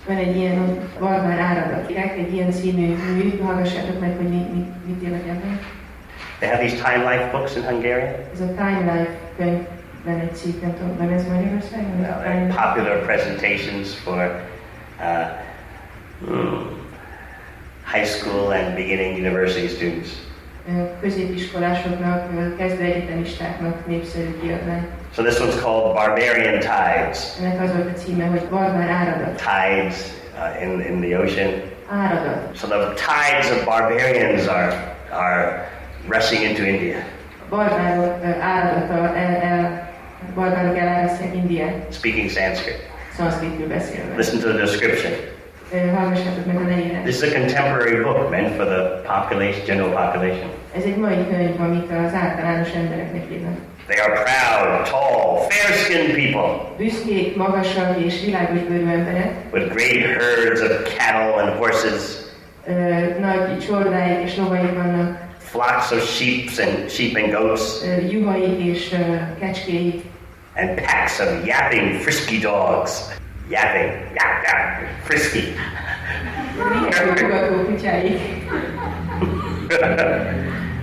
[SPEAKER 2] Van egy ilyen barbár áradat, egy ilyen című mű, hallgassátok meg, hogy mit írnak ebben.
[SPEAKER 1] They have these Time Life books in Hungarian.
[SPEAKER 2] Ez a Time Life könyvben egy cikk, nem tudom, nem ez Magyarországon?
[SPEAKER 1] Popular presentations for high school and beginning university students.
[SPEAKER 2] Középiskolásoknak, kezdő egyetemistáknak népszerű kiadvány.
[SPEAKER 1] So this one's called Barbarian Tides.
[SPEAKER 2] Ennek az volt a címe, hogy barbár áradat.
[SPEAKER 1] Tides in the ocean.
[SPEAKER 2] Áradat.
[SPEAKER 1] So the tides of barbarians are rushing into India.
[SPEAKER 2] A barbárok áradata, barbárok elárasztják Indiát.
[SPEAKER 1] Speaking Sanskrit.
[SPEAKER 2] Szanszkritül beszélve.
[SPEAKER 1] Listen to the description.
[SPEAKER 2] Hallgassátok meg a leírást.
[SPEAKER 1] This is a contemporary book meant for the population, general population.
[SPEAKER 2] Ez egy mai könyv, amit az általános embereknek írnak.
[SPEAKER 1] They are proud, tall, fair-skinned people.
[SPEAKER 2] Büszkék, magasak és világos bőrű emberek.
[SPEAKER 1] With great herds of cattle and horses.
[SPEAKER 2] Nagy csordáik és lovaik vannak.
[SPEAKER 1] Flocks of sheep and goats.
[SPEAKER 2] Juhaik és kecskéik.
[SPEAKER 1] And packs of yapping, frisky dogs. Yapping, yap, frisky.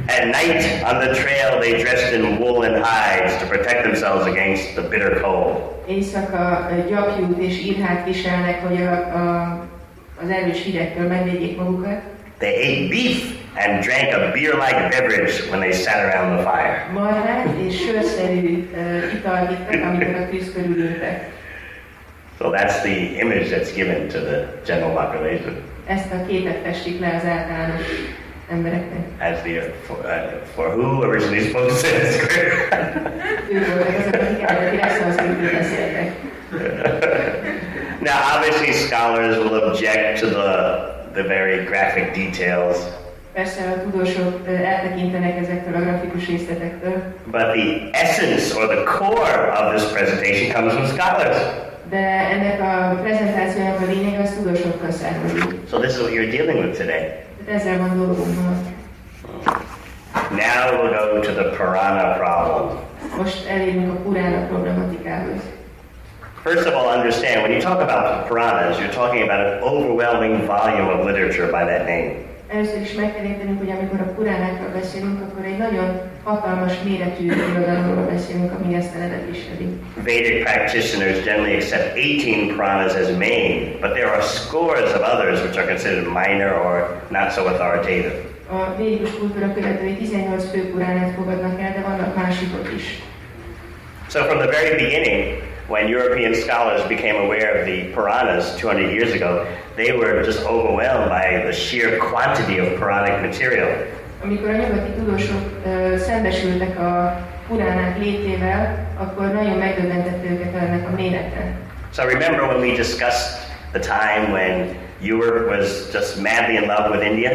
[SPEAKER 1] At night on the trail they dressed in wool and hides to protect themselves against the bitter cold.
[SPEAKER 2] Éjszaka gyapjút és írhát viselnek, hogy az erős hidegtől megvédjék magukat.
[SPEAKER 1] They ate beef and drank a beer-like beverage when they sat around the fire.
[SPEAKER 2] Marhát és sörszerű italt ittak, amikor a tűz körül ültek.
[SPEAKER 1] So that's the image that's given to the general population.
[SPEAKER 2] Ezt a képet festik le az általános embereknek.
[SPEAKER 1] As for who originally spoke Sanskrit.
[SPEAKER 2] Ők voltak azok, akik eredetileg szanszkritul beszéltek.
[SPEAKER 1] Now, obviously, scholars will object to the very graphic details.
[SPEAKER 2] Persze a tudósok eltekintenek ezektől a grafikus részletektől.
[SPEAKER 1] But the essence or the core of this presentation comes from scholars.
[SPEAKER 2] De ennek a prezentációnak a lényeg az tudósokkal származik.
[SPEAKER 1] So this is what you're dealing with today.
[SPEAKER 2] Tehát ezzel van dolgunk ma.
[SPEAKER 1] Now we'll go to the Purana problem.
[SPEAKER 2] Most elérünk a Purana problematikához.
[SPEAKER 1] First of all, understand, when you talk about the Puranas, you're talking about an overwhelming volume of literature by that name.
[SPEAKER 2] Először is meg kell értenünk, hogy amikor a Puránákról beszélünk, akkor egy nagyon hatalmas méretű irodalomról beszélünk, ami ezt a nevet viseli.
[SPEAKER 1] Vedic practitioners generally accept 18 Puranas as main, but there are scores of others which are considered minor or not so authoritative.
[SPEAKER 2] A védikus kultúra követői 18 fő Puránát fogadnak el, de vannak másikok is.
[SPEAKER 1] So from the very beginning, when European scholars became aware of the Puranas 200 years ago, they were just overwhelmed by the sheer quantity of Puranic material.
[SPEAKER 2] Amikor a nyugati tudósok szembesültek a Puránák létével, akkor nagyon megdöbbentett őket ennek a mérete.
[SPEAKER 1] So remember when we discussed the time when Europe was just madly in love with India?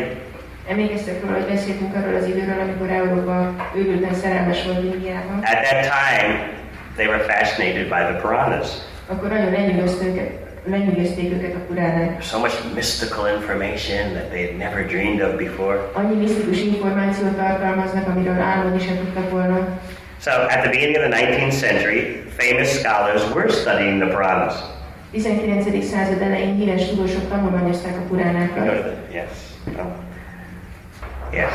[SPEAKER 2] Emlékeztek róla, hogy beszéltünk arról az időről, amikor Európa őrülten szerelmes volt Indiában.
[SPEAKER 1] At that time, they were fascinated by the Puranas.
[SPEAKER 2] Akkor nagyon lenyűgözték őket a Puránák.
[SPEAKER 1] So much mystical information that they had never dreamed of before.
[SPEAKER 2] Annyi misztikus információt tartalmaznak, amiről álmodni sem tudtak volna.
[SPEAKER 1] So at the beginning of the 19th century, famous scholars were studying the Puranas.
[SPEAKER 2] 19. század elején híres tudósok tanulmányozták a Puránákat.
[SPEAKER 1] Yes. Yes.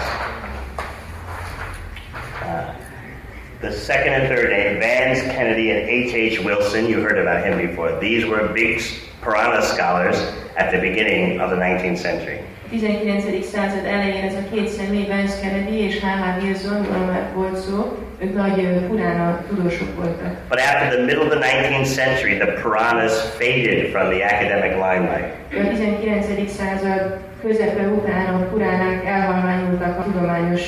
[SPEAKER 1] The second and third name, Vance Kennedy and H.H. Wilson, you heard about him before. These were big Purana scholars at the beginning of the 19th century.
[SPEAKER 2] A 19. század elején ez a két személy, Vance Kennedy és H.H. Wilson, már volt szó, ők nagy Purana tudósok voltak.
[SPEAKER 1] But after the middle of the 19th century, the Puranas faded from the academic limelight.
[SPEAKER 2] A 19. század közepe után a Puránák elhalványultak a tudományos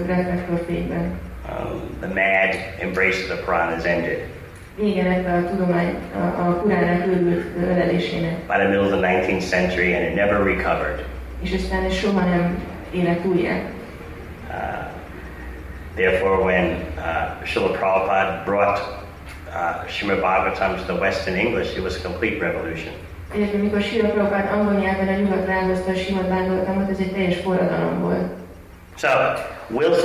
[SPEAKER 2] reflektorfényben.
[SPEAKER 1] The mad embrace of the Puranas ended.
[SPEAKER 2] Vége lett a tudomány, a Puránák őrült ölelésének.
[SPEAKER 1] By the middle of the 19th century, and it never recovered.
[SPEAKER 2] És aztán ez soha nem élet újjá.
[SPEAKER 1] Therefore, when Srila Prabhupada brought Srimad Bhagavatam to the West in English, it was a complete revolution.
[SPEAKER 2] Egyébként, mikor Srila Prabhupada angol nyelven a nyugatra áldozta a Srimad Bhagavatamot, ez egy teljes forradalom volt.
[SPEAKER 1] So,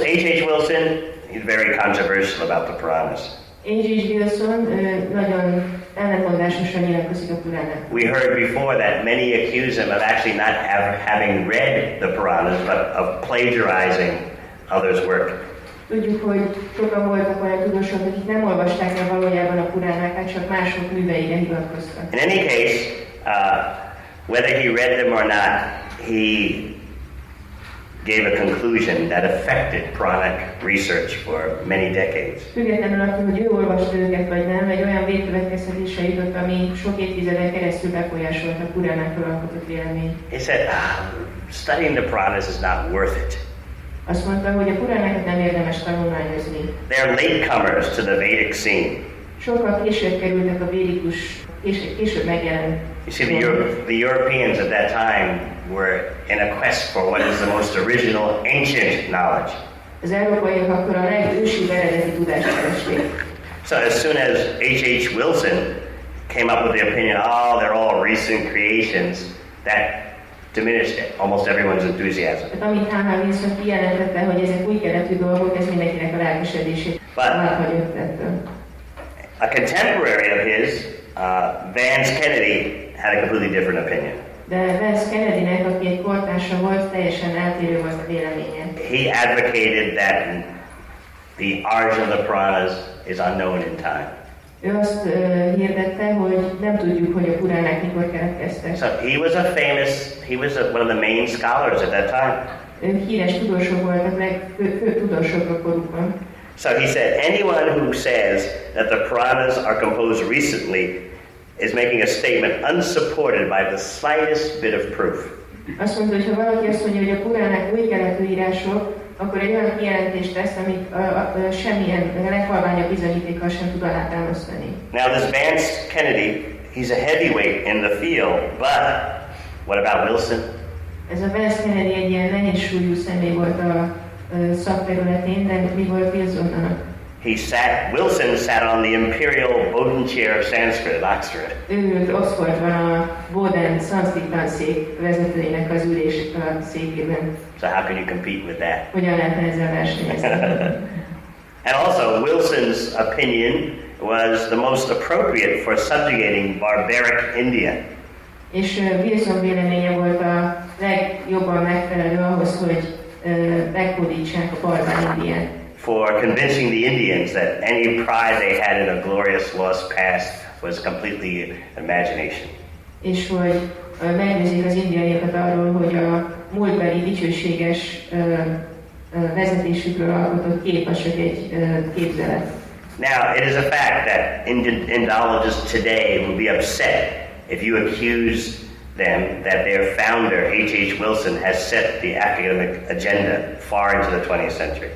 [SPEAKER 1] H.H. Wilson, he's very controversial about the Puranas.
[SPEAKER 2] H.H. Wilson nagyon ellentmondásosan nyilatkozik a Puránák.
[SPEAKER 1] We heard before that many accuse him of actually not having read the Puranas, but of plagiarizing others' work.
[SPEAKER 2] Tudjuk, hogy sokan voltak olyan tudósok, akik nem olvasták el valójában a Puránákat, csak mások műveire hivatkoztak.
[SPEAKER 1] In any case, whether he read them or not, he gave a conclusion that affected Puranic research for many decades.
[SPEAKER 2] Függetlenül attól, hogy ő olvasta őket vagy nem, egy olyan végkövetkeztetésre jutott, ami sok évtizeden keresztül befolyásolta a Puránákról alkotott véleményt.
[SPEAKER 1] He said, studying the Puranas is not worth it.
[SPEAKER 2] Azt mondta, hogy a Puránákat nem érdemes tanulmányozni.
[SPEAKER 1] They are latecomers to the Vedic scene.
[SPEAKER 2] Sokkal később kerültek a védikus, később megjelent.
[SPEAKER 1] You see, the Europeans at that time were in a quest for what is the most original, ancient knowledge.
[SPEAKER 2] Az európaiak akkor a legősibb eredeti tudást keresték.
[SPEAKER 1] So as soon as H.H. Wilson came up with the opinion, they're all recent creations, that diminished almost everyone's enthusiasm.
[SPEAKER 2] Amint H.H. Wilson kijelentette, hogy ezek új keletű dolgok, ez mindenkinek a lelkesedését elhagyott ettől.
[SPEAKER 1] A contemporary of his, Vance Kennedy, had a completely different opinion.
[SPEAKER 2] De Vance Kennedynek, aki egy kortársa volt, teljesen eltérő volt a véleménye.
[SPEAKER 1] He advocated that the origin of the Puranas is unknown in time.
[SPEAKER 2] Ő azt hirdette, hogy nem tudjuk, hogy a puránák mikor keletkeztek.
[SPEAKER 1] So he was one of the main scholars at that time.
[SPEAKER 2] Ők híres tudósok voltak, legfőbb tudósok a korukban.
[SPEAKER 1] So he said, anyone who says that the Puranas are composed recently is making a statement unsupported by the slightest bit of proof.
[SPEAKER 2] Azt mondta, hogy ha valaki azt mondja, hogy a puránák új keletű írások, akkor egy olyan kijelentést tesz, amit semmilyen leghalványabb bizonyítékkal sem tud alátámasztani.
[SPEAKER 1] Now this Vance Kennedy, he's a heavyweight in the field, but what about Wilson?
[SPEAKER 2] Ez a Vance Kennedy egy ilyen nehéz súlyú személy volt a szakterületén, de mi volt Wilsonnak?
[SPEAKER 1] Wilson sat on the Imperial Bowden Chair of Sanskrit at Oxford.
[SPEAKER 2] Ő ült Oxfordban a Bowden szanszkrit tanszék vezetőjének az ülés a székében.
[SPEAKER 1] So how can you compete with that?
[SPEAKER 2] Hogyan lehetne ezzel versenyezni?
[SPEAKER 1] And also Wilson's opinion was the most appropriate for subjugating barbaric India.
[SPEAKER 2] És Wilson véleménye volt a legjobban megfelelő ahhoz, hogy meghódítsák a barbár Indiát.
[SPEAKER 1] For convincing the Indians that any pride they had in a glorious lost past was completely imagination.
[SPEAKER 2] És hogy meggyőzik az indiaiakat arról, hogy a múltbeli dicsőséges vezetésükről alkotott kép az csak egy képzelet.
[SPEAKER 1] Now, it is a fact that Indologists today will be upset if you accuse them that their founder, H.H. Wilson, has set the academic agenda far into the 20th century.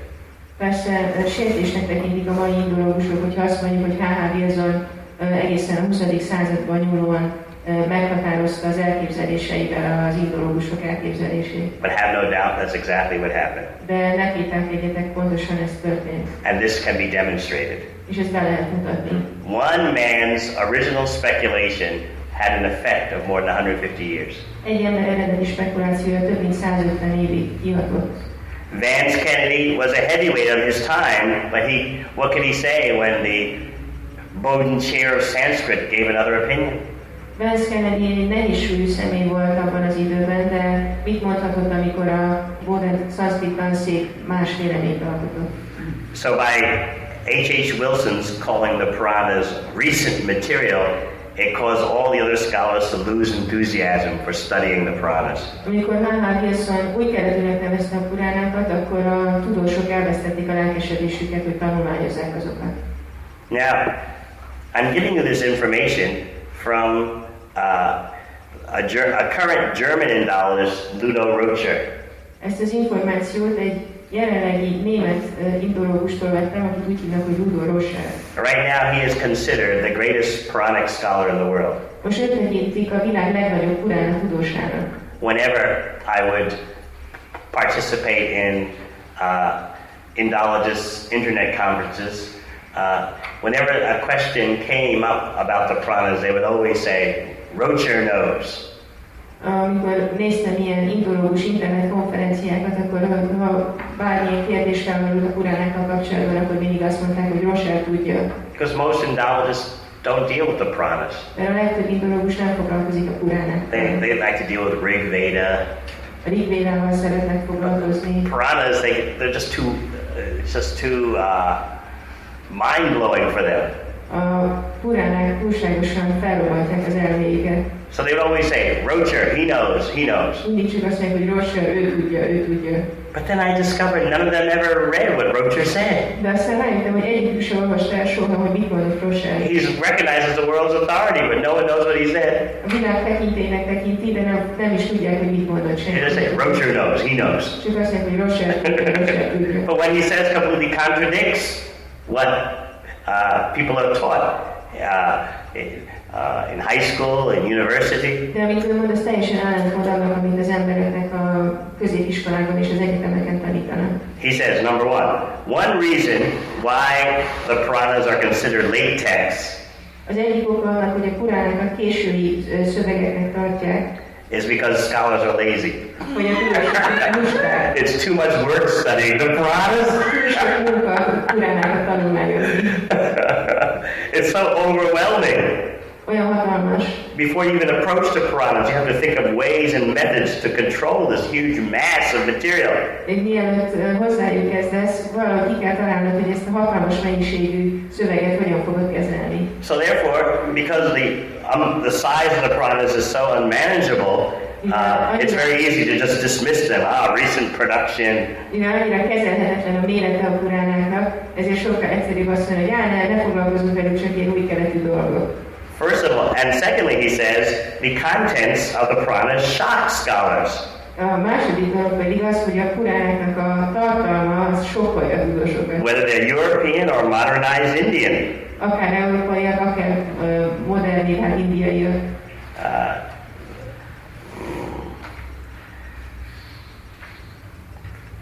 [SPEAKER 2] Persze sértésnek tekintik a mai indológusok, hogyha azt mondjuk, hogy H.H. Wilson egészen a 20. században nyúlóan meghatározta az elképzeléseivel az indológusok elképzelését.
[SPEAKER 1] But have no doubt that's exactly what happened.
[SPEAKER 2] De ne kételkedjetek, pontosan ez történt.
[SPEAKER 1] And this can be demonstrated.
[SPEAKER 2] És ezt be lehet mutatni.
[SPEAKER 1] One man's original speculation had an effect of more than 150 years.
[SPEAKER 2] Egy ember eredeti spekulációja több mint 150 évig kihatott.
[SPEAKER 1] Vance Kennedy was a heavyweight of his time, but what could he say when the Bowden Chair of Sanskrit gave another opinion?
[SPEAKER 2] Vance Kennedy egy nehéz súlyú személy volt abban az időben, de mit mondhatott, amikor a Bowden szanszkrit tanszék más véleményt alkotott?
[SPEAKER 1] So by H.H. Wilson's calling the Puranas recent material, it caused all the other scholars to lose enthusiasm for studying the Puranas.
[SPEAKER 2] Amikor H.H. Wilson új keletűnek nevezte a puránákat, akkor a tudósok elvesztették a lelkesedésüket, hogy tanulmányozzák azokat.
[SPEAKER 1] Now, I'm giving you this information from a current German Indologist, Ludo Rocher.
[SPEAKER 2] Ezt az információt egy jelenlegi német indológustól vettem, akit úgy hívnak, hogy Ludo Rocher.
[SPEAKER 1] Right now he is considered the greatest Puranic scholar in the world.
[SPEAKER 2] Most őt tekintik a világ legnagyobb purána tudósának.
[SPEAKER 1] Whenever I would participate in Indologists internet conferences, whenever a question came up about the Puranas, they would always say, Rocher knows.
[SPEAKER 2] Amikor néztem ilyen indológus internet konferenciákat, akkor ha bármilyen kérdés felmerült a puránákkal kapcsolatban, akkor mindig azt mondták, hogy Rocher tudja.
[SPEAKER 1] Because most Indologists don't deal with the Puranas.
[SPEAKER 2] Mert a legtöbb indológus nem foglalkozik a puránákkal.
[SPEAKER 1] They like to deal with Rig Veda.
[SPEAKER 2] A Rig Vedával szeretnek foglalkozni.
[SPEAKER 1] Puranas, they're just too mind-blowing for them.
[SPEAKER 2] A puránák túlságosan felrobbantják az elméiket.
[SPEAKER 1] So they would always say, Rocher, he knows.
[SPEAKER 2] Mindig csak azt mondják, hogy Rocher, ő tudja.
[SPEAKER 1] But then I discovered none of them ever read what Rocher said.
[SPEAKER 2] De aztán rájöttem, hogy egyikük sem olvasta el soha, hogy mit mondott Rocher.
[SPEAKER 1] He's recognized as the world's authority, but no one knows what he said.
[SPEAKER 2] A világ tekintélynek tekinti, de nem is tudják, hogy mit mondott senki.
[SPEAKER 1] They just say, Rocher knows, he knows.
[SPEAKER 2] Csak azt mondják, hogy Rocher tudja.
[SPEAKER 1] But when he says completely contradicts what people are taught in high school and university.
[SPEAKER 2] De amit ő mond, az teljesen ellentmond annak, amit az embereknek a középiskolákban és az egyetemeken tanítanak.
[SPEAKER 1] He says, number one reason why the Puranas are considered late texts
[SPEAKER 2] Az egyik oka annak, hogy a puránákat késői szövegeknek tartják,
[SPEAKER 1] is because scholars are lazy.
[SPEAKER 2] Hogy a tudósok lusták.
[SPEAKER 1] It's too much work studying the Puranas.
[SPEAKER 2] Túl sok munka a puránákat tanulmányozni.
[SPEAKER 1] It's so overwhelming.
[SPEAKER 2] olyan hatalmas.
[SPEAKER 1] Before you even approach the Puranas, you have to think of ways and methods to control this huge mass of material.
[SPEAKER 2] Még mielőtt hozzájuk kezdesz, valahogy ki kell találnod, hogy ezt a hatalmas mennyiségű szöveget hogyan fogod kezelni.
[SPEAKER 1] So therefore, because the size of the Puranas is so unmanageable, it's very easy to just dismiss them. Recent production.
[SPEAKER 2] Igen, annyira kezelhetetlen a mérete a Puránáknak, ezért sokkal egyszerűbb azt mondani, hogy ne foglalkozunk velük, csak ilyen új keletű dolgok.
[SPEAKER 1] First of all, and secondly, he says, the contents of the Puranas shock scholars.
[SPEAKER 2] A második dolog pedig az, hogy a Puránáknak a tartalma az sokkolja a tudósokat.
[SPEAKER 1] Whether they're European or modernized Indian.
[SPEAKER 2] Akár európaiak, akár modern, hát indiaiak.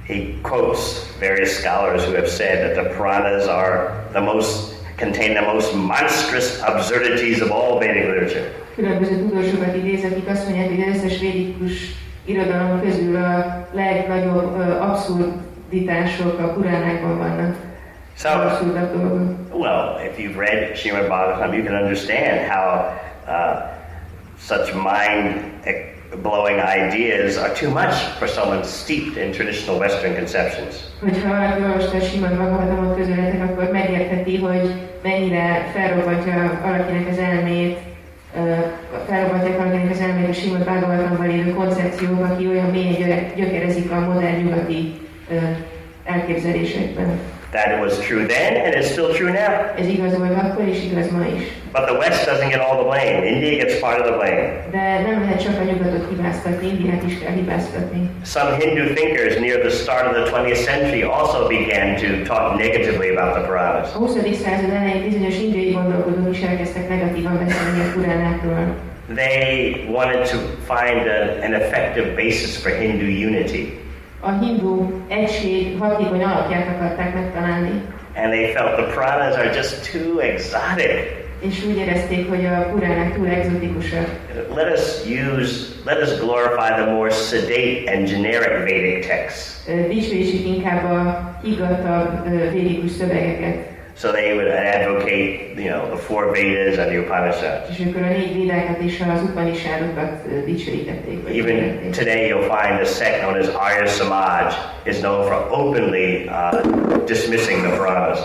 [SPEAKER 1] He quotes various scholars who have said that the Puranas contain the most monstrous absurdities of all Vedic literature.
[SPEAKER 2] Különböző tudósokat idéz, akik azt mondják, hogy az összes védikus irodalom közül a legnagyobb abszurditások a Puránákban vannak.
[SPEAKER 1] So, well, if you've read Srimad Bhagavatam, you can understand how such mind-blowing ideas are too much for someone steeped in traditional Western conceptions.
[SPEAKER 2] Hogyha valaki olvasta a Srimad Bhagavatamot közületek, akkor megértheti, hogy mennyire felrobbantja valakinek az elmét, a Srimad Bhagavatamban lévő koncepciók, aki olyan mélyen gyökerezik a modern nyugati elképzelésekben.
[SPEAKER 1] That was true then, and it's still true now.
[SPEAKER 2] Ez igaz volt akkor, és igaz ma is.
[SPEAKER 1] But the West doesn't get all the blame. India gets part of the blame.
[SPEAKER 2] De nem lehet csak a nyugatot hibáztatni, Indiát is kell hibáztatni.
[SPEAKER 1] Some Hindu thinkers near the start of the 20th century also began to talk negatively about the Puranas.
[SPEAKER 2] A 20. század elején bizonyos indiai gondolkodók is elkezdtek negatívan beszélni a Puránákról.
[SPEAKER 1] They wanted to find an effective basis for Hindu unity.
[SPEAKER 2] A hindu egység hatékony alapját akarták megtalálni.
[SPEAKER 1] And they felt the Puranas are just too exotic.
[SPEAKER 2] És úgy érezték, hogy a Puránák túl egzotikusak.
[SPEAKER 1] Let us glorify the more sedate and generic Vedic texts.
[SPEAKER 2] Dicsőítsük inkább a higgadtabb védikus szövegeket.
[SPEAKER 1] So they would advocate, the four Vedas and the Upanishads.
[SPEAKER 2] És akkor a 4 védákat és az Upanishadokat dicsőítették.
[SPEAKER 1] Even today you'll find a sect known as Arya Samaj is known for openly dismissing the Puranas.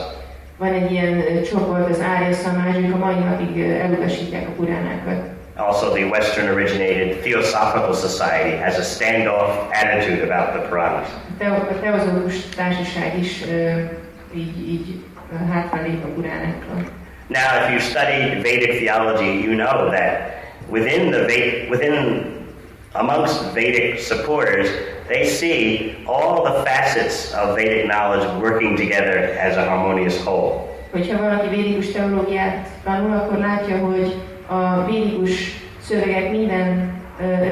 [SPEAKER 2] Van egy ilyen csoport, az Arya Samaj, ők a mai napig elutasítják a Puránákat.
[SPEAKER 1] Also, the Western originated Theosophical Society has a standoff attitude about the Puranas.
[SPEAKER 2] A teozófikus társaság is így hátralép a Puránáktól.
[SPEAKER 1] Now, if you studied Vedic theology, you know that amongst Vedic supporters, they see all the facets of Vedic knowledge working together as a harmonious whole.
[SPEAKER 2] Hogyha valaki védikus teológiát tanul, akkor látja, hogy a védikus szövegek minden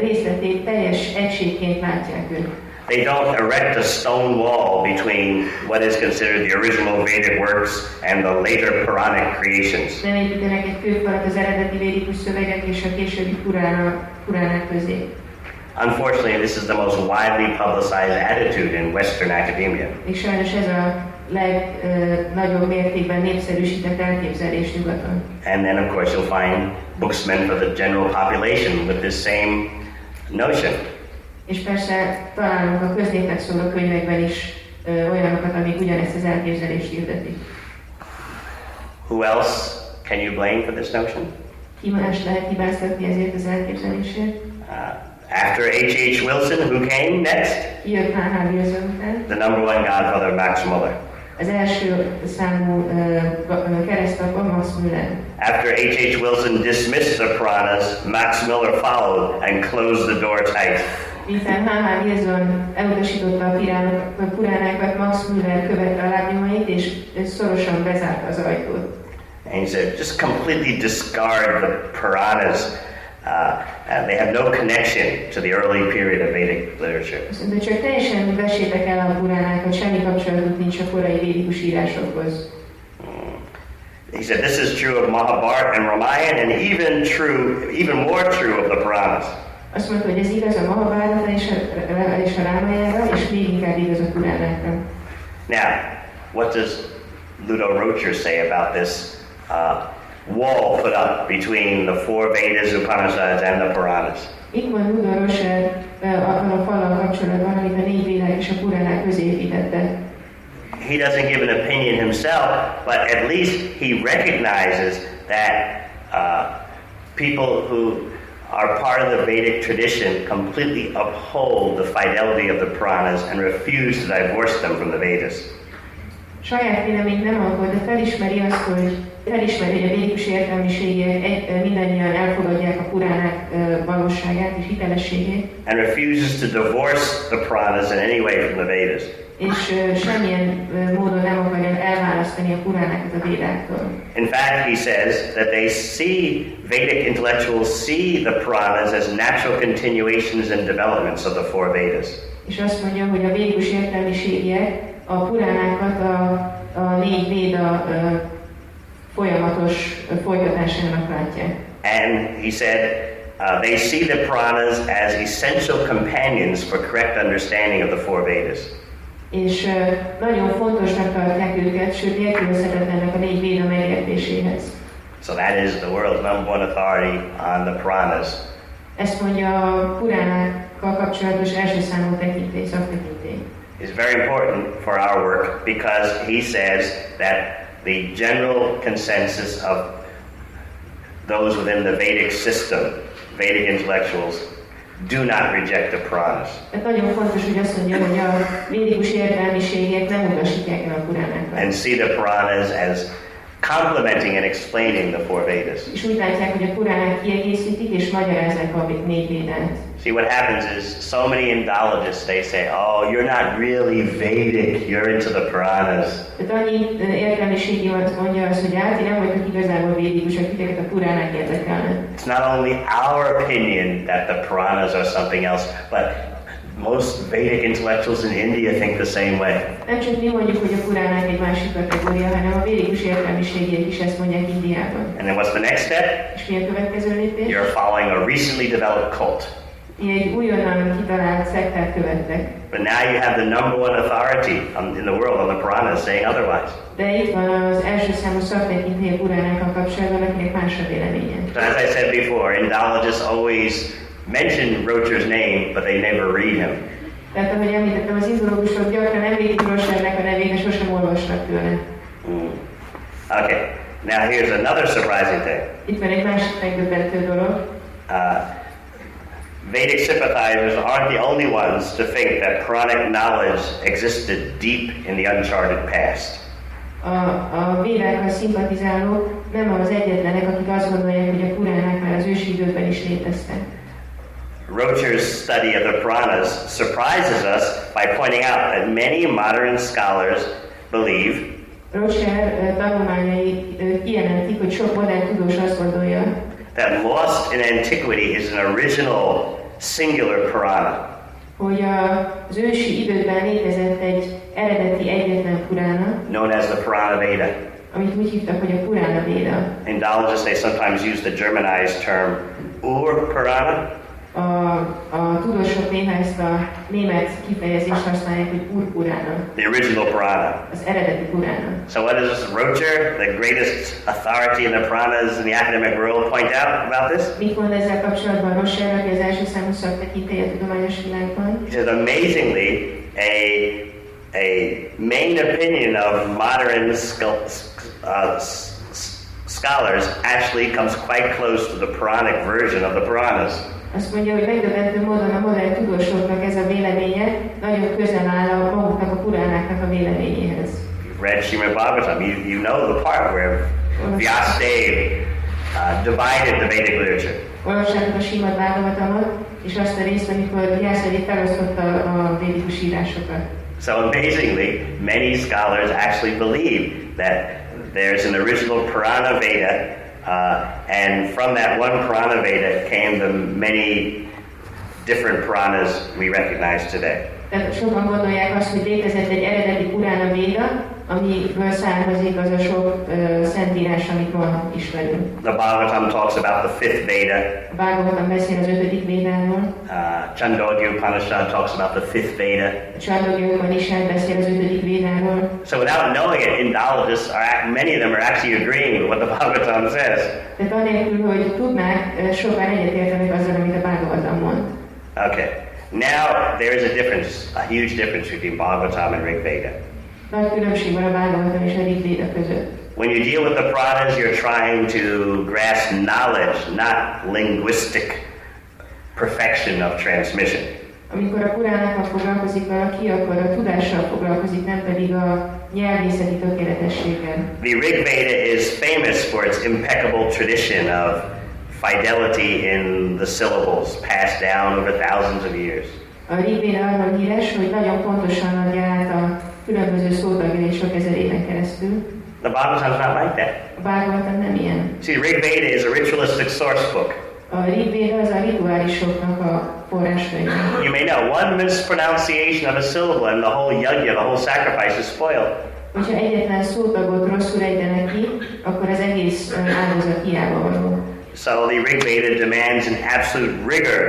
[SPEAKER 2] részletét teljes egységként látják ők.
[SPEAKER 1] They don't erect a stone wall between what is considered the original Vedic works and the later Puranic creations.
[SPEAKER 2] Nem építenek egy kőfalat az eredeti védikus szövegek és a későbbi Puránák közé.
[SPEAKER 1] Unfortunately, this is the most widely publicized attitude in Western academia.
[SPEAKER 2] És sajnos ez a legnagyobb mértékben népszerűsített elképzelés nyugaton.
[SPEAKER 1] And then, of course, you'll find books meant for the general population with this same notion.
[SPEAKER 2] És persze találunk a köznépnek szóló könyvekben is olyanokat, amik ugyanezt az elképzelést hirdetik.
[SPEAKER 1] Who else can you blame for this notion?
[SPEAKER 2] Ki más lehet hibáztatni ezért az elképzelésért?
[SPEAKER 1] After H.H. Wilson, who came next?
[SPEAKER 2] Jött H.H. Wilson után.
[SPEAKER 1] The number one godfather, Max Muller.
[SPEAKER 2] Az első számú keresztapa Max Muller.
[SPEAKER 1] After H.H. Wilson dismissed the Puranas, Max Muller followed and closed the door tight.
[SPEAKER 2] Miután H.H. Wilson elutasította a Puránákat, Max Muller követte a lábnyomait és szorosan bezárta az ajtót.
[SPEAKER 1] And he said, just completely discard the Puranas. And they have no connection to the early period of Vedic literature.
[SPEAKER 2] De csak teljesen vessétek el a Puránákat, semmi kapcsolatuk nincs a korai védikus írásokhoz.
[SPEAKER 1] He said this is true of Mahabharata and Ramayana, and even more true of the Puranas.
[SPEAKER 2] Azt mondta, hogy ez igaz a Mahabharata és a Rámájára, és még inkább igaz a Puránákra.
[SPEAKER 1] Now, what does Ludo Rocher say about this wall put up between the four Vedas, Upanishads, and the Puranas.
[SPEAKER 2] Itt van Buddha Roser a fallal kapcsolatban, amit a 4 védák és a Puránák közé építette.
[SPEAKER 1] He doesn't give an opinion himself, but at least he recognizes that people who are part of the Vedic tradition completely uphold the fidelity of the Puranas and refuse to divorce them from the Vedas.
[SPEAKER 2] Saját véleményt nem alkot, de felismeri azt, hogy a védikus értelmiségiek mindannyian elfogadják a Puránák valóságát és hitelességét.
[SPEAKER 1] And refuses to divorce the Puranas in any way from the Vedas.
[SPEAKER 2] És semmilyen módon nem akarja elválasztani a Puránákat a Védáktól.
[SPEAKER 1] In fact, he says that they see, Vedic intellectuals see the Puranas as natural continuations and developments of the four Vedas.
[SPEAKER 2] És azt mondja, hogy a védikus értelmiségiek a Puránákat a 4 Véda folyamatos folytatásának látják.
[SPEAKER 1] And he said they see the Puranas as essential companions for correct understanding of the four Vedas.
[SPEAKER 2] És nagyon fontosnak tartják őket, sőt nélkülözhetetlennek a 4 Véda megértéséhez.
[SPEAKER 1] So that is the world's number one authority on the Puranas.
[SPEAKER 2] Ezt mondja a Puránákkal kapcsolatos első számú tekintély, szaktekintély.
[SPEAKER 1] Is very important for our work because he says that the general consensus of those within the Vedic system, Vedic intellectuals, do not reject the Puranas.
[SPEAKER 2] Nagyon fontos, hogy azt mondja, hogy a védikus értelmiségek nem utasítják el a Puránákat.
[SPEAKER 1] And see the Puranas as complementing and explaining the four Vedas.
[SPEAKER 2] És úgy látják, hogy a Puránák kiegészítik és magyarázzák a 4 Védát.
[SPEAKER 1] See, what happens is so many Indologists, they say, oh, you're not really Vedic, you're into the Puranas.
[SPEAKER 2] Tehát annyi értelmiségi mondja azt, hogy hát, ti nem vagytok igazából védikusok, titeket a Puránák érdekelnek.
[SPEAKER 1] It's not only our opinion that the Puranas are something else, but most Vedic intellectuals in India think the same way.
[SPEAKER 2] Nem csak mi mondjuk, hogy a Puránák egy másik kategória, hanem a védikus értelmiségiek is ezt mondják Indiában.
[SPEAKER 1] And then what's the next step?
[SPEAKER 2] És mi a következő lépés?
[SPEAKER 1] You're following a recently developed cult.
[SPEAKER 2] Egy újonnan kitalált szektát követtek.
[SPEAKER 1] But now you have the number one authority in the world on the Puranas saying otherwise.
[SPEAKER 2] De itt van az első számú szaktekintély a Puránákkal kapcsolatban, akinek más a véleménye.
[SPEAKER 1] So as I said before, Indologists always mention Rocher's name, but they never read him.
[SPEAKER 2] Tehát ahogy említettem, az indológusok gyakran említik Rochernek a nevét, de sosem olvasnak tőle.
[SPEAKER 1] Okay, now here's another surprising thing.
[SPEAKER 2] Itt van egy másik megdöbbentő dolog.
[SPEAKER 1] Vedic sympathizers aren't the only ones to think that Puranic knowledge existed deep in the uncharted past.
[SPEAKER 2] A védákkal szimpatizálók nem az egyetlenek, akik azt gondolják, hogy a Puránák már az ősi időkben is léteztek.
[SPEAKER 1] Rocher's study of the Puranas surprises us by pointing out that many modern scholars believe
[SPEAKER 2] Rocher tanulmányai kijelentik, hogy sok modern tudós azt gondolja,
[SPEAKER 1] that lost in antiquity is an original singular Purana.
[SPEAKER 2] Hogy az ősi időkben létezett egy eredeti egyetlen Purána,
[SPEAKER 1] known as the Purana Veda.
[SPEAKER 2] Amit úgy hívtak, hogy a Purana Veda.
[SPEAKER 1] Indologists, they sometimes use the Germanized term Ur Purana.
[SPEAKER 2] A tudósok néha ezt a német kifejezést használják, hogy Ur Purana.
[SPEAKER 1] The original Purana.
[SPEAKER 2] Az eredeti Purana.
[SPEAKER 1] So what does Rocher, the greatest authority in the Puranas in the academic world, point out about this?
[SPEAKER 2] Mit mond ezzel kapcsolatban Rocher, aki az első számú szaktekintély a tudományos világban?
[SPEAKER 1] He says, amazingly, a main opinion of modern scholars actually comes quite close to the Puranic version of the Puranas.
[SPEAKER 2] Azt mondja, hogy megdöbbentő módon a modern tudósoknak ez a véleménye nagyon közel áll a maguknak a Puránáknak a véleményéhez.
[SPEAKER 1] You've read Srimad Bhagavatam, you know the part where Vyasadeva divided the Vedic literature.
[SPEAKER 2] Olvassátok a Srimad Bhagavatamot, és azt a részt, amikor Vyasadeva felosztotta a védikus írásokat.
[SPEAKER 1] So amazingly, many scholars actually believe that there's an original Purana Veda, and from that one Purana Veda came the many different Puranas we recognize today.
[SPEAKER 2] Tehát sokan gondolják azt, hogy létezett egy eredeti Purana Véda, amiből származik az a sok szentírás, amit ma ismerünk.
[SPEAKER 1] The Bhagavatam talks about the fifth Veda.
[SPEAKER 2] A Bhagavatam beszél az 5. Védáról.
[SPEAKER 1] Chandogya Upanishad talks about the fifth Veda.
[SPEAKER 2] A Chandogya Upanishad beszél az 5. Védáról.
[SPEAKER 1] So without knowing it, Indologists many of them are actually agreeing with what the Bhagavatam says.
[SPEAKER 2] Tehát anélkül, hogy tudnák, sokan egyetértenek azzal, amit a Bhagavatam mond.
[SPEAKER 1] Okay. Now there is a difference, a huge difference between Bhagavatam and Rig Veda.
[SPEAKER 2] Nagy különbség van a Bhagavatam és a Rig Veda között.
[SPEAKER 1] When you deal with the Puranas, you're trying to grasp knowledge, not linguistic perfection of transmission.
[SPEAKER 2] Amikor a Puránákkal foglalkozik valaki, akkor a tudással foglalkozik, nem pedig a nyelvészeti tökéletességgel.
[SPEAKER 1] The Rig Veda is famous for its impeccable tradition of fidelity in the syllables passed down over thousands of years.
[SPEAKER 2] A Rig Veda arról híres, hogy nagyon pontosan adja át a különböző szótagjait sok ezer éven keresztül.
[SPEAKER 1] The Bhagavatam is not like that.
[SPEAKER 2] A Bhagavatam nem ilyen.
[SPEAKER 1] See, the Rig Veda is a ritualistic source book.
[SPEAKER 2] A Rig Veda az a rituálisoknak a forráskönyve.
[SPEAKER 1] You may know one mispronunciation of a syllable and the whole yajna, the whole sacrifice is spoiled.
[SPEAKER 2] Hogyha egyetlen szótagot rosszul ejtenek ki, akkor az egész áldozat hiába való.
[SPEAKER 1] So the Rig Veda demands an absolute rigor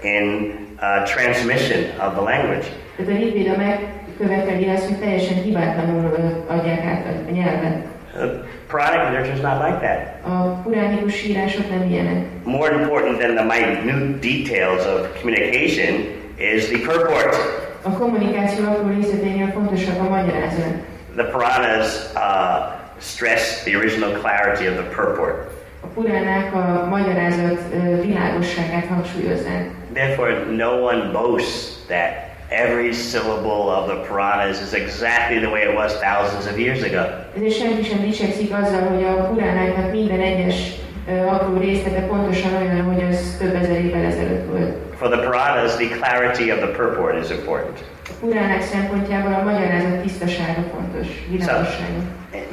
[SPEAKER 1] in transmission of the language.
[SPEAKER 2] Tehát a Rig Veda megköveteli azt, hogy teljesen hibátlanul adják át a nyelvet.
[SPEAKER 1] Puranic literature is not like that.
[SPEAKER 2] A puránikus írások nem ilyenek.
[SPEAKER 1] More important than the minute details of communication is the purport.
[SPEAKER 2] A kommunikáció apró részleteinél fontosabb a magyarázat.
[SPEAKER 1] The Puranas stress the original clarity of the purport.
[SPEAKER 2] A Puránák a magyarázat világosságát hangsúlyozzák.
[SPEAKER 1] Therefore, no one boasts that every syllable of the Puranas is exactly the way it was thousands of years ago.
[SPEAKER 2] Ezért senki sem dicsekszik azzal, hogy a Puránáknak minden egyes apró részlete pontosan olyan, hogy az több ezer évvel ezelőtt volt.
[SPEAKER 1] For the Puranas, the clarity of the purport is important.
[SPEAKER 2] A Puránák szempontjából a magyarázat tisztasága fontos, világossága.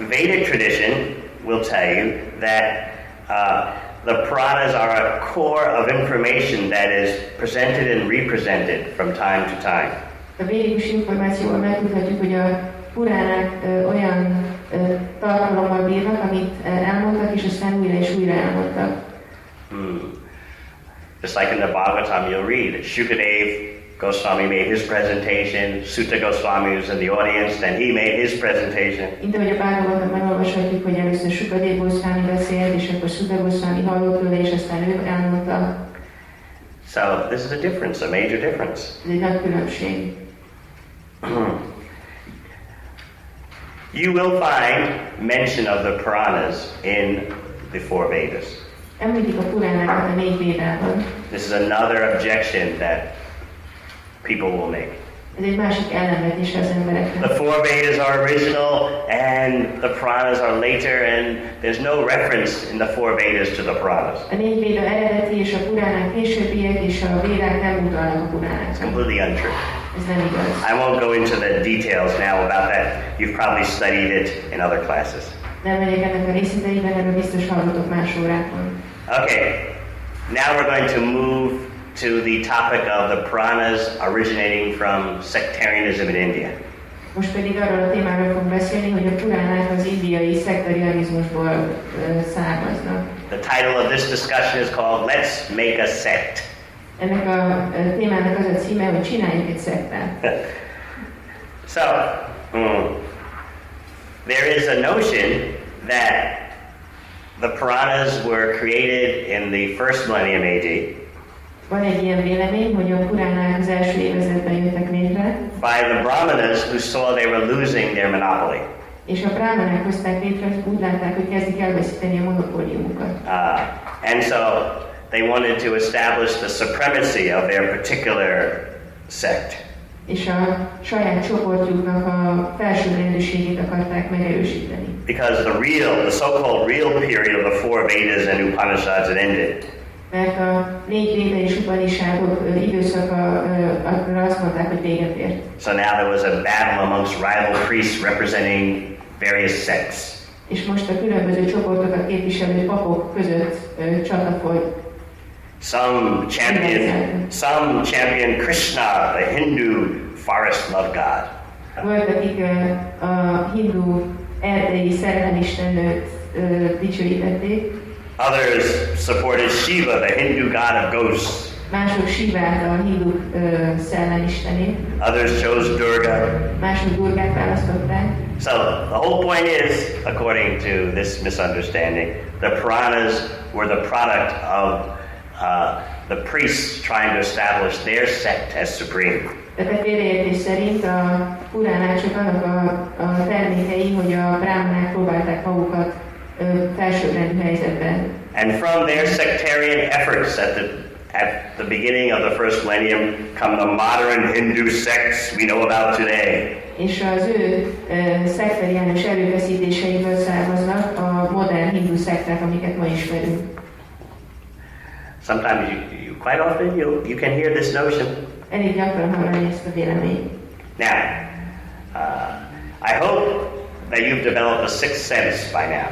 [SPEAKER 1] Vedic tradition will tell you that the Puranas are a core of information that is presented and represented from time to time.
[SPEAKER 2] A védikus információval megtudhatjuk, hogy a Puránák olyan tartalommal bírnak, amit elmondtak, és aztán újra és újra elmondtak.
[SPEAKER 1] Just like in the Bhagavatam, you'll read Shukadeva Goswami made his presentation, Sutta Goswami was in the audience, then he made his presentation.
[SPEAKER 2] Mint ahogy a Bhagavatamban olvashatjuk, hogy először Shukadeva Goswami beszélt, és akkor Sutta Goswami hallott tőle, és aztán ő elmondta.
[SPEAKER 1] So this is a difference, a major difference.
[SPEAKER 2] Ez egy nagy különbség.
[SPEAKER 1] You will find mention of the Puranas in the four Vedas.
[SPEAKER 2] Említik a Puránákat a 4 Védában.
[SPEAKER 1] This is another objection that people will make.
[SPEAKER 2] Ez egy másik ellenvetés az embereknek.
[SPEAKER 1] The four Vedas are original and the Puranas are later, and there's no reference in the four Vedas to the Puranas.
[SPEAKER 2] A 4 Véda eredeti és a Puránák későbbiek, és a Védák nem utalnak a Puránákra.
[SPEAKER 1] It's completely untrue.
[SPEAKER 2] Ez nem igaz.
[SPEAKER 1] I won't go into the details now about that. You've probably studied it in other classes.
[SPEAKER 2] Nem megyek ennek a részleteiben, erről biztos hallotok más órákon.
[SPEAKER 1] Okay, now we're going to move to the topic of the Puranas originating from sectarianism in India.
[SPEAKER 2] Most pedig arról a témáról fogunk beszélni, hogy a Puránák az indiai szektarianizmusból származnak.
[SPEAKER 1] The title of this discussion is called Let's Make a Sect.
[SPEAKER 2] Ennek a témának az a címe, hogy csináljunk egy szektát.
[SPEAKER 1] So, there is a notion that the Puranas were created in the first millennium AD.
[SPEAKER 2] Van egy ilyen vélemény, hogy a Puránák az első évezredben jöttek létre.
[SPEAKER 1] By the Brahmanas who saw they were losing their monopoly.
[SPEAKER 2] És a brahmanák hozták létre, úgy látták, hogy kezdik elveszíteni a monopóliumukat.
[SPEAKER 1] And so they wanted to establish the supremacy of their particular sect.
[SPEAKER 2] És a saját csoportjuknak a felsőbbrendűségét akarták megerősíteni.
[SPEAKER 1] Because the so-called real period of the four Vedas and Upanishads had ended.
[SPEAKER 2] Mert a 4 Véda és Upanishadok időszaka azt mondták, hogy véget ért.
[SPEAKER 1] So now there was a battle amongst rival priests representing various sects.
[SPEAKER 2] És most a különböző csoportokat képviselő papok között csata folyt.
[SPEAKER 1] Some champion Krishna, the Hindu forest love god.
[SPEAKER 2] Volt, akik a hindu erdei szerelemistennőt dicsőítették.
[SPEAKER 1] Others supported Shiva, the Hindu god of ghosts.
[SPEAKER 2] Mások Shivát, a hindu szellemistenét.
[SPEAKER 1] Others chose Durga.
[SPEAKER 2] Mások Durgát választották.
[SPEAKER 1] So the whole point is, according to this misunderstanding, the Puranas were the product of the priests trying to establish their sect as supreme.
[SPEAKER 2] Tehát a félreértés szerint a Puránák csak annak a termékei, hogy a bráhmanák próbálták magukat felsőbbrendű helyzetben.
[SPEAKER 1] And from their sectarian efforts at the beginning of the first millennium come the modern Hindu sects we know about today.
[SPEAKER 2] És az ő szektáriánus erőfeszítéseiből származnak a modern hindu szekták, amiket ma ismerünk.
[SPEAKER 1] Sometimes quite often you can hear this notion.
[SPEAKER 2] Elég gyakran hallani ezt a véleményt.
[SPEAKER 1] Now, I hope that you've developed a sixth sense by now.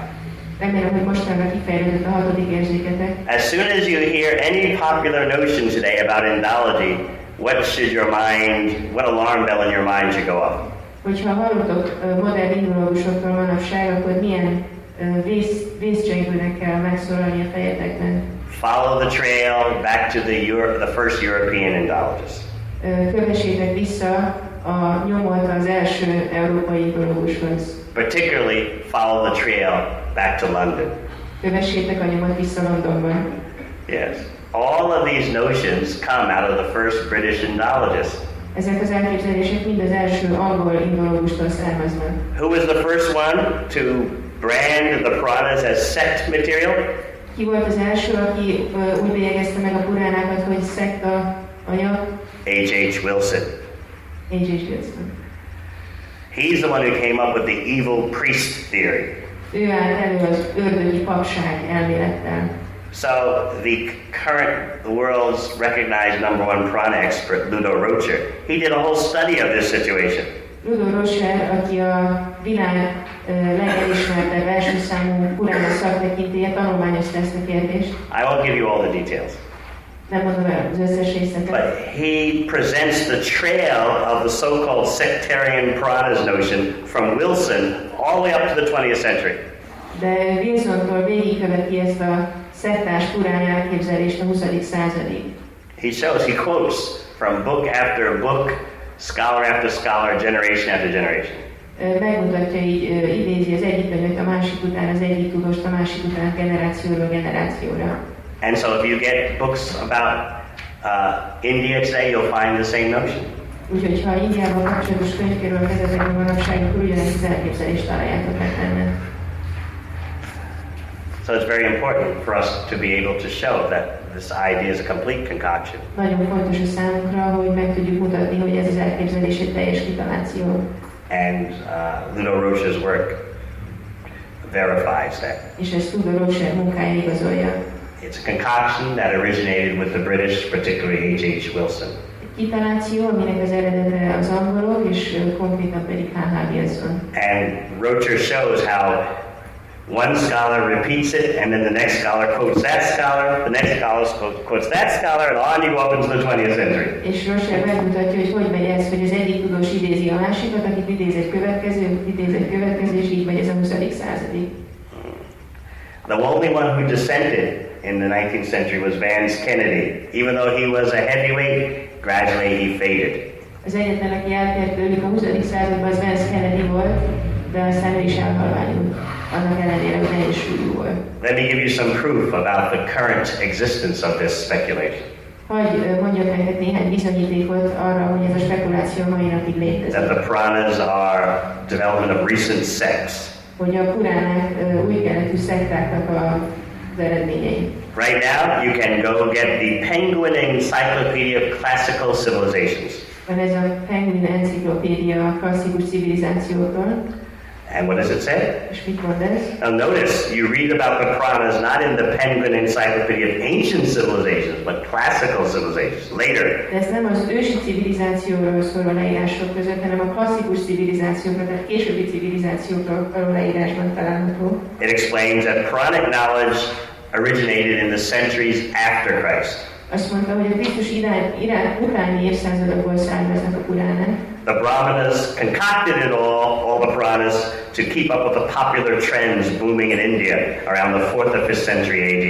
[SPEAKER 2] Remélem, hogy mostanra kifejlődött a hatodik érzéketek.
[SPEAKER 1] As soon as you hear any popular notion today about Indology, what alarm bell in your mind should go off?
[SPEAKER 2] Hogyha hallottok modern indológusokról manapság, akkor milyen vészcsengőnek kell megszólalni a fejetekben?
[SPEAKER 1] Follow the trail back to the first European Indologist.
[SPEAKER 2] Kövessétek vissza a nyomot az első európai indológushoz.
[SPEAKER 1] Particularly follow the trail back to London.
[SPEAKER 2] Kövessétek a nyomot vissza Londonban.
[SPEAKER 1] Yes. All of these notions come out of the first British Indologist.
[SPEAKER 2] Ezek az elképzelések mind az első angol indológustól származnak.
[SPEAKER 1] Who was the first one to brand the Puranas as sect material?
[SPEAKER 2] Ki volt az első, aki úgy bélyegezte meg a puránákat, hogy szekta anyag?
[SPEAKER 1] H.H. Wilson.
[SPEAKER 2] H.H. Wilson.
[SPEAKER 1] He's the one who came up with the evil priest theory.
[SPEAKER 2] Ő állt elő az ördögi papság elmélettel.
[SPEAKER 1] So the world's recognized #1 Purana expert, Ludo Rocher, he did a whole study of this situation.
[SPEAKER 2] Ludo Rocher, aki a világ legelismertebb első számú purána szaktekintélye, tanulmányozta ezt a kérdést.
[SPEAKER 1] I won't give you all the details.
[SPEAKER 2] Nem mondom el az összes részletet.
[SPEAKER 1] But he presents the trail of the so-called sectarian Puranas notion from Wilson all the way up to the 20th century.
[SPEAKER 2] De Wilsontól végigköveti ezt a szektás puráni elképzelést a 20. századig.
[SPEAKER 1] He quotes from book after book, scholar after scholar, generation after generation.
[SPEAKER 2] Megmutatja, így idézi az egyik könyvet a másik után, az egyik tudóst a másik után, generációról generációra.
[SPEAKER 1] And so if you get books about India today, you'll find the same notion.
[SPEAKER 2] Úgyhogy ha Indiával kapcsolatos könyvkéről kezdetek a manapság, akkor ugyanezt az elképzelést találjátok meg benne.
[SPEAKER 1] So it's very important for us to be able to show that this idea is a complete concoction.
[SPEAKER 2] Nagyon fontos a számunkra, hogy meg tudjuk mutatni, hogy ez az elképzelés egy teljes kitaláció.
[SPEAKER 1] And Ludo Rocher's work verifies that.
[SPEAKER 2] És ezt Ludo Rocher munkája igazolja.
[SPEAKER 1] It's a concoction that originated with the British, particularly H.H. Wilson.
[SPEAKER 2] Kitaláció, aminek az eredete az angolok, és konkrétan pedig H.H. Wilson.
[SPEAKER 1] And Rocher shows how one scholar repeats it, and then the next scholar quotes that scholar, the next scholar quotes that scholar, and on you go up into the 20th century.
[SPEAKER 2] És Rocher megmutatja, hogy megy ez, hogy az egyik tudós idézi a másikat, akit idéz egy következő, és így megy ez a 20. századig.
[SPEAKER 1] The only one who dissented in the 19th century was Vance Kennedy. Even though he was a heavyweight, gradually he faded.
[SPEAKER 2] Az egyetlen, aki eltért tőlük a 20. században, az Vance Kennedy volt, de aztán ő is elhalványult. Annak ellenére, hogy nehéz súlyú volt.
[SPEAKER 1] Let me give you some proof about the current existence of this speculation.
[SPEAKER 2] Hogy mondjak nektek néhány bizonyítékot arra, hogy ez a spekuláció mai napig létezik.
[SPEAKER 1] That the Puranas are development of recent sects.
[SPEAKER 2] Hogy a puránák új keletű szektáknak az eredményei.
[SPEAKER 1] Right now, you can go get the Penguin Encyclopedia of Classical Civilizations.
[SPEAKER 2] Van ez a Penguin Encyclopedia a klasszikus civilizációkról.
[SPEAKER 1] And what does it say?
[SPEAKER 2] És mit mond ez?
[SPEAKER 1] Now notice, you read about the Puranas not in the Penguin Encyclopedia of Ancient Civilizations, but Classical Civilizations, later.
[SPEAKER 2] De ez nem az ősi civilizációról szóló leírások között, hanem a klasszikus civilizációkról, tehát későbbi civilizációkról való leírásban található.
[SPEAKER 1] It explains that Puranic knowledge originated in the centuries after Christ.
[SPEAKER 2] A Azt mondta, hogy a Krisztus utáni évszázadokból származnak a Purának.
[SPEAKER 1] The Brahmanas concocted it all the Puranas, to keep up with the popular trends booming in India around the 4th or 5th century AD.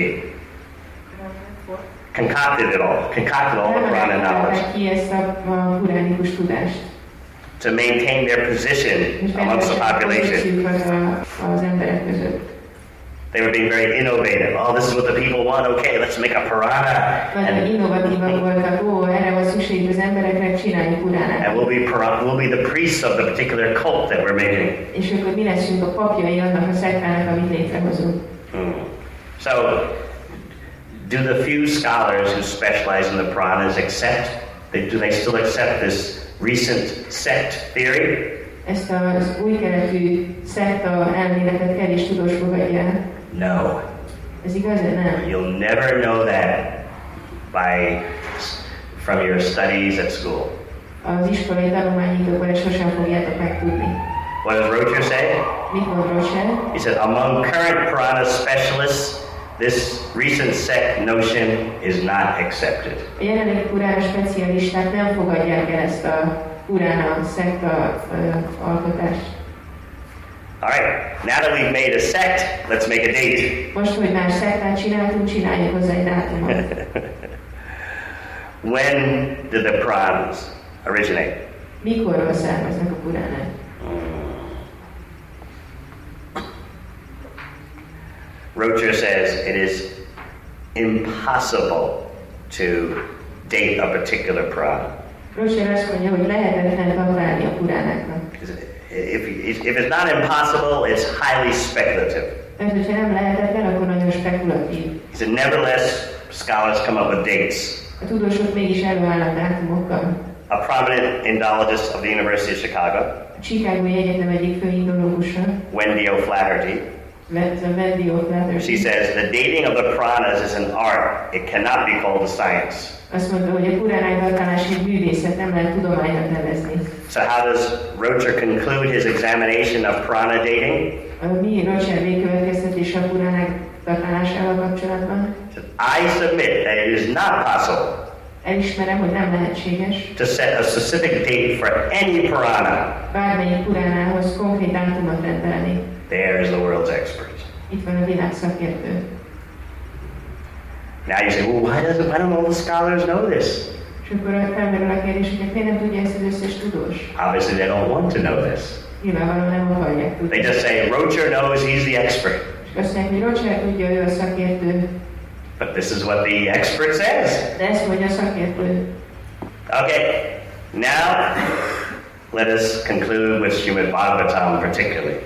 [SPEAKER 1] Concocted all the Purana knowledge.
[SPEAKER 2] Ki ezt a puránikus tudást.
[SPEAKER 1] To maintain their position amongst the population.
[SPEAKER 2] Az emberek között.
[SPEAKER 1] They were being very innovative. Oh, this is what the people want. Okay, let's make a Purana.
[SPEAKER 2] Nagyon innovatívak voltak. Erre van szükség az embereknek, csináljuk Puránát.
[SPEAKER 1] And we'll be the priests of the particular cult that we're making.
[SPEAKER 2] És akkor mi leszünk a papjai annak a szektának, amit létrehozunk.
[SPEAKER 1] So, do the few scholars who specialize in the Puranas do they still accept this recent sect theory?
[SPEAKER 2] Ezt az új keletű szekta elméletet kevés tudós fogadja el.
[SPEAKER 1] No.
[SPEAKER 2] Ez igaz, nem?
[SPEAKER 1] You'll never know that from your studies at school.
[SPEAKER 2] Az iskolai tanulmányitokból ezt sosem fogjátok megtudni.
[SPEAKER 1] What does Rocher say?
[SPEAKER 2] Mit mond Rocher?
[SPEAKER 1] He said, among current Purana specialists, this recent sect notion is not accepted.
[SPEAKER 2] A jelenlegi Purána specialisták nem fogadják el ezt a Purána szekta alkotást.
[SPEAKER 1] All right, now that we've made a sect, let's make a date.
[SPEAKER 2] Most, hogy már szektát csináltunk, csináljuk hozzá egy dátumot.
[SPEAKER 1] When did the Puranas originate?
[SPEAKER 2] Mikorról származnak a Puránák?
[SPEAKER 1] Rocher says it is impossible to date a particular Purana.
[SPEAKER 2] Rocher azt mondja, hogy lehetetlen datálni a Puránáknak.
[SPEAKER 1] If it's not impossible, it's highly speculative.
[SPEAKER 2] Tehát, hogyha nem lehetetlen, akkor nagyon spekulatív.
[SPEAKER 1] He said, nevertheless, scholars come up with dates.
[SPEAKER 2] A tudósok mégis előállnak dátumokkal.
[SPEAKER 1] A prominent Indologist of the University of Chicago,
[SPEAKER 2] A Chicagói Egyetem egyik főindológusa,
[SPEAKER 1] Wendy O'Flaherty, she says the dating of the Puranas is an art. It cannot be called a science.
[SPEAKER 2] Azt mondta, hogy a Puránák datálás egy művészet, nem lehet tudománynak nevezni.
[SPEAKER 1] So how does Rocher conclude his examination of Purana dating?
[SPEAKER 2] Mi Rocher végkövetkeztetése a Puránák datálásával kapcsolatban?
[SPEAKER 1] I submit that it is not possible
[SPEAKER 2] Elismerem, hogy nem lehetséges
[SPEAKER 1] to set a specific date for any Purana.
[SPEAKER 2] Bármelyik Puránához konkrét dátumot rendelni.
[SPEAKER 1] There is the world's expert.
[SPEAKER 2] Itt van a világ szakértő.
[SPEAKER 1] Now you say, well, why don't all the scholars know this?
[SPEAKER 2] És akkor felmerül a kérdés, hogy miért nem tudja ezt az összes tudós?
[SPEAKER 1] Obviously they don't want to know this.
[SPEAKER 2] Nyilvánvalóan nem akarják tudni.
[SPEAKER 1] They just say, Rocher knows, he's the expert.
[SPEAKER 2] És azt mondják, hogy Rocher tudja, ő a szakértő.
[SPEAKER 1] But this is what the expert says.
[SPEAKER 2] De ezt mondja a szakértő.
[SPEAKER 1] Okay, now let us conclude with Srimad Bhagavatam particularly.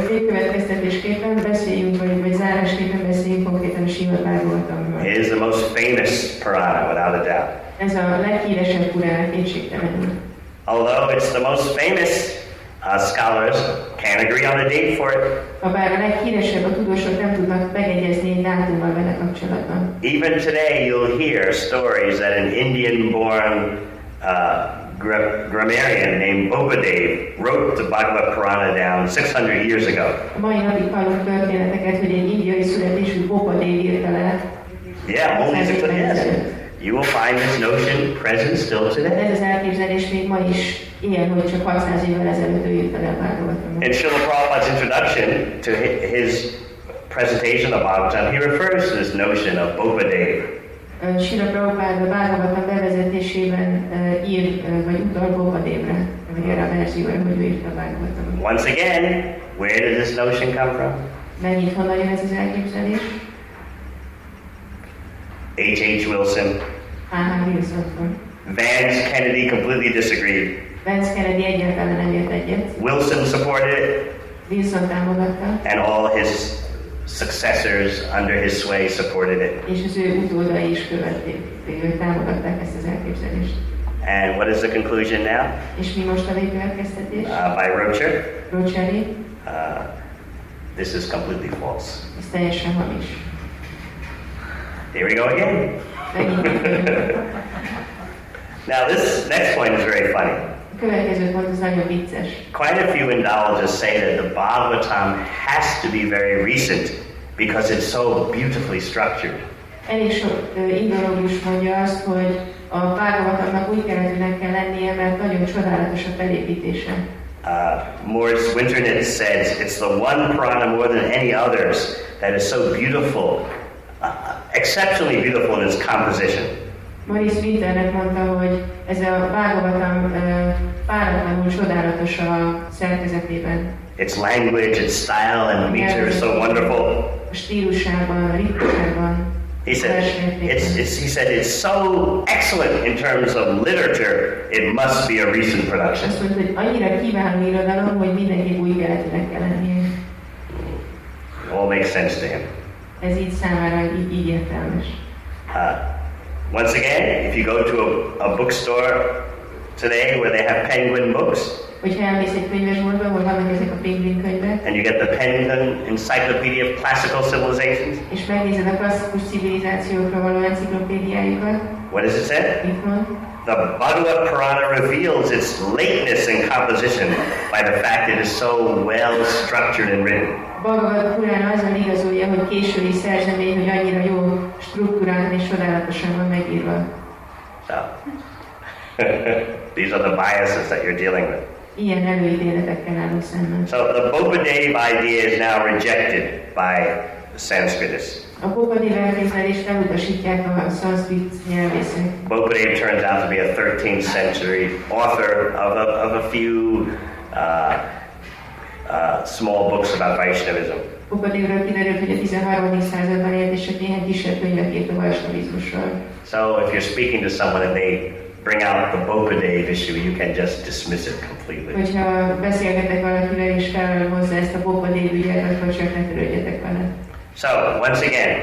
[SPEAKER 2] Végkövetkeztetésképpen beszéljünk, vagy zárásképpen beszéljünk konkrétan a Srimad Bhagavatamról.
[SPEAKER 1] It is the most famous Purana, without a doubt.
[SPEAKER 2] Ez a leghíresebb Purana, kétségtelenül.
[SPEAKER 1] Although it's the most famous, scholars can't agree on a date for it.
[SPEAKER 2] Habár a leghíresebb, a tudósok nem tudnak megegyezni egy dátummal vele kapcsolatban.
[SPEAKER 1] Even today you'll hear stories that an Indian-born grammarian named Bobadev wrote the Bhagavad Purana down 600 years ago.
[SPEAKER 2] A mai napig hallunk történeteket, hogy egy indiai születésű Bobadev írta le.
[SPEAKER 1] Yeah, only 600 years. You will find this notion present still today.
[SPEAKER 2] Ez az elképzelés még ma is ilyen, hogy csak 600 évvel ezelőtt ő írta le a Bhagavatamot.
[SPEAKER 1] In Srila Prabhupada's introduction to his presentation of Bhagavatam, he refers to this notion of Bobadev.
[SPEAKER 2] Srila Prabhupada a Bhagavatam bevezetésében ír, vagy utal Bobadevre, vagy erre a verzióra, hogy ő írta a Bhagavatamot.
[SPEAKER 1] Once again, where did this notion come from?
[SPEAKER 2] Megint honnan jön ez az elképzelés?
[SPEAKER 1] H.H. Wilson.
[SPEAKER 2] Wilson.
[SPEAKER 1] Vance Kennedy completely disagreed.
[SPEAKER 2] Vance Kennedy egyáltalán nem ért egyet.
[SPEAKER 1] Wilson supported it.
[SPEAKER 2] Wilson támogatta.
[SPEAKER 1] And all his successors under his sway supported it.
[SPEAKER 2] És az ő utódai is követték, támogatták ezt az elképzelést.
[SPEAKER 1] And what is the conclusion now?
[SPEAKER 2] És mi most a végkövetkeztetés?
[SPEAKER 1] By Rocher.
[SPEAKER 2] Rocheri.
[SPEAKER 1] This is completely false.
[SPEAKER 2] Ez teljesen hamis.
[SPEAKER 1] Here we go again. Now this next point is very funny.
[SPEAKER 2] A következő pont az nagyon vicces.
[SPEAKER 1] Quite a few Indologists say that the Bhagavatam has to be very recent because it's so beautifully structured.
[SPEAKER 2] Elég sok indológus mondja azt, hogy a Bhagavatamnak úgy keretűnek kell lennie, mert nagyon csodálatos a felépítése.
[SPEAKER 1] Moore's Winternet says it's the one Purana more than any others that is so beautiful, exceptionally beautiful in its composition.
[SPEAKER 2] Maurice Winternet mondta, hogy ez a Bhagavatam páratlanul csodálatos a szerkezetében.
[SPEAKER 1] Its language, its style and meter is so wonderful.
[SPEAKER 2] A stílusában, a ritmusában.
[SPEAKER 1] He said it's so excellent in terms of literature, it must be a recent production.
[SPEAKER 2] Azt mondta, hogy annyira kiváló irodalom, hogy mindenki új keletűnek kell lennie.
[SPEAKER 1] It all makes sense to him.
[SPEAKER 2] Ez így számára így értelmes.
[SPEAKER 1] Once again, if you go to a bookstore today where they have Penguin books,
[SPEAKER 2] hogyha elmész egy könyvesboltba, ahol vannak ezek a Penguin könyvek,
[SPEAKER 1] and you get the Penguin Encyclopedia of Classical Civilizations,
[SPEAKER 2] és megnézed a klasszikus civilizációkra való enciklopédiájukat,
[SPEAKER 1] what does it say?
[SPEAKER 2] Mit mond?
[SPEAKER 1] The Bhagavad Purana reveals its lateness in composition by the fact it is so well structured and written.
[SPEAKER 2] Bhagavad Purana azon igazolja, hogy késői szerzemény, hogy annyira jó struktúráltan és csodálatosan van megírva.
[SPEAKER 1] So, these are the biases that you're dealing with.
[SPEAKER 2] Ilyen előítéletekkel állunk szemben.
[SPEAKER 1] So the Bopadev idea is now rejected by the Sanskritists.
[SPEAKER 2] A Bopadev elképzelést elutasítják a szanszkrit nyelvészek.
[SPEAKER 1] Bopadev turns out to be a 13th century author of a few small books about Vaishnavism.
[SPEAKER 2] Bopadevről kiderült, hogy a 13. században élt, és csak néhány kisebb könyvet írt a vaisnavizmusról.
[SPEAKER 1] So if you're speaking to someone and they bring out the Bopadev issue, you can just dismiss it completely.
[SPEAKER 2] Hogyha beszélgetek valakivel és felhozza ezt a Bopadev ügyet, akkor csak ne törődjetek vele.
[SPEAKER 1] So, once again,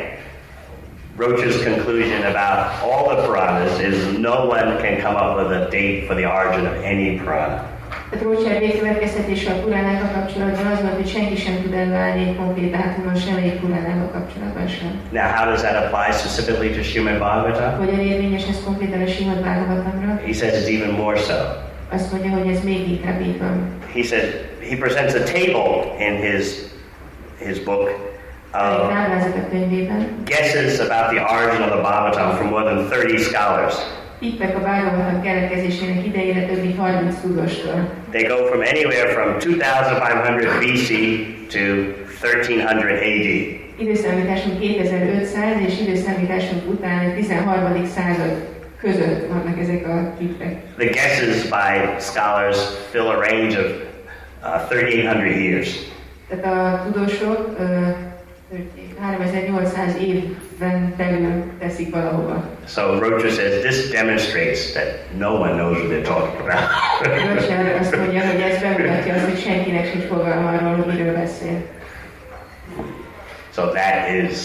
[SPEAKER 1] Roach's conclusion about all the Puranas is no one can come up with a date for the origin of any Purana.
[SPEAKER 2] A Roach végkövetkeztetése a Puránákkal kapcsolatban az volt, hogy senki sem tud előállni egy konkrét dátumon semmelyik Puránával kapcsolatban sem.
[SPEAKER 1] Now, how does that apply specifically to Srimad Bhagavatam?
[SPEAKER 2] Hogyan érvényes ez konkrétan a Srimad Bhagavatamra?
[SPEAKER 1] He says it's even more so.
[SPEAKER 2] Azt mondja, hogy ez még inkább így van.
[SPEAKER 1] He says he presents a table in his book of guesses about the origin of the Bhagavatam from more than 30 scholars.
[SPEAKER 2] Tippek a Bhagavatam keletkezésének idejére több mint 30 tudóstól.
[SPEAKER 1] They go from anywhere from 2500 BC to 1300 AD.
[SPEAKER 2] Időszámításunk 2500 és időszámításunk után 13. század között vannak ezek a tippek.
[SPEAKER 1] The guesses by scholars fill a range of 3800 years.
[SPEAKER 2] Tehát a tudósok 3800 évben belül teszik valahova.
[SPEAKER 1] So Rocha says this demonstrates that no one knows what they're talking about.
[SPEAKER 2] Rocha azt mondja, hogy ez bemutatja azt, hogy senkinek sincs fogalma arról, hogy miről beszél.
[SPEAKER 1] So that is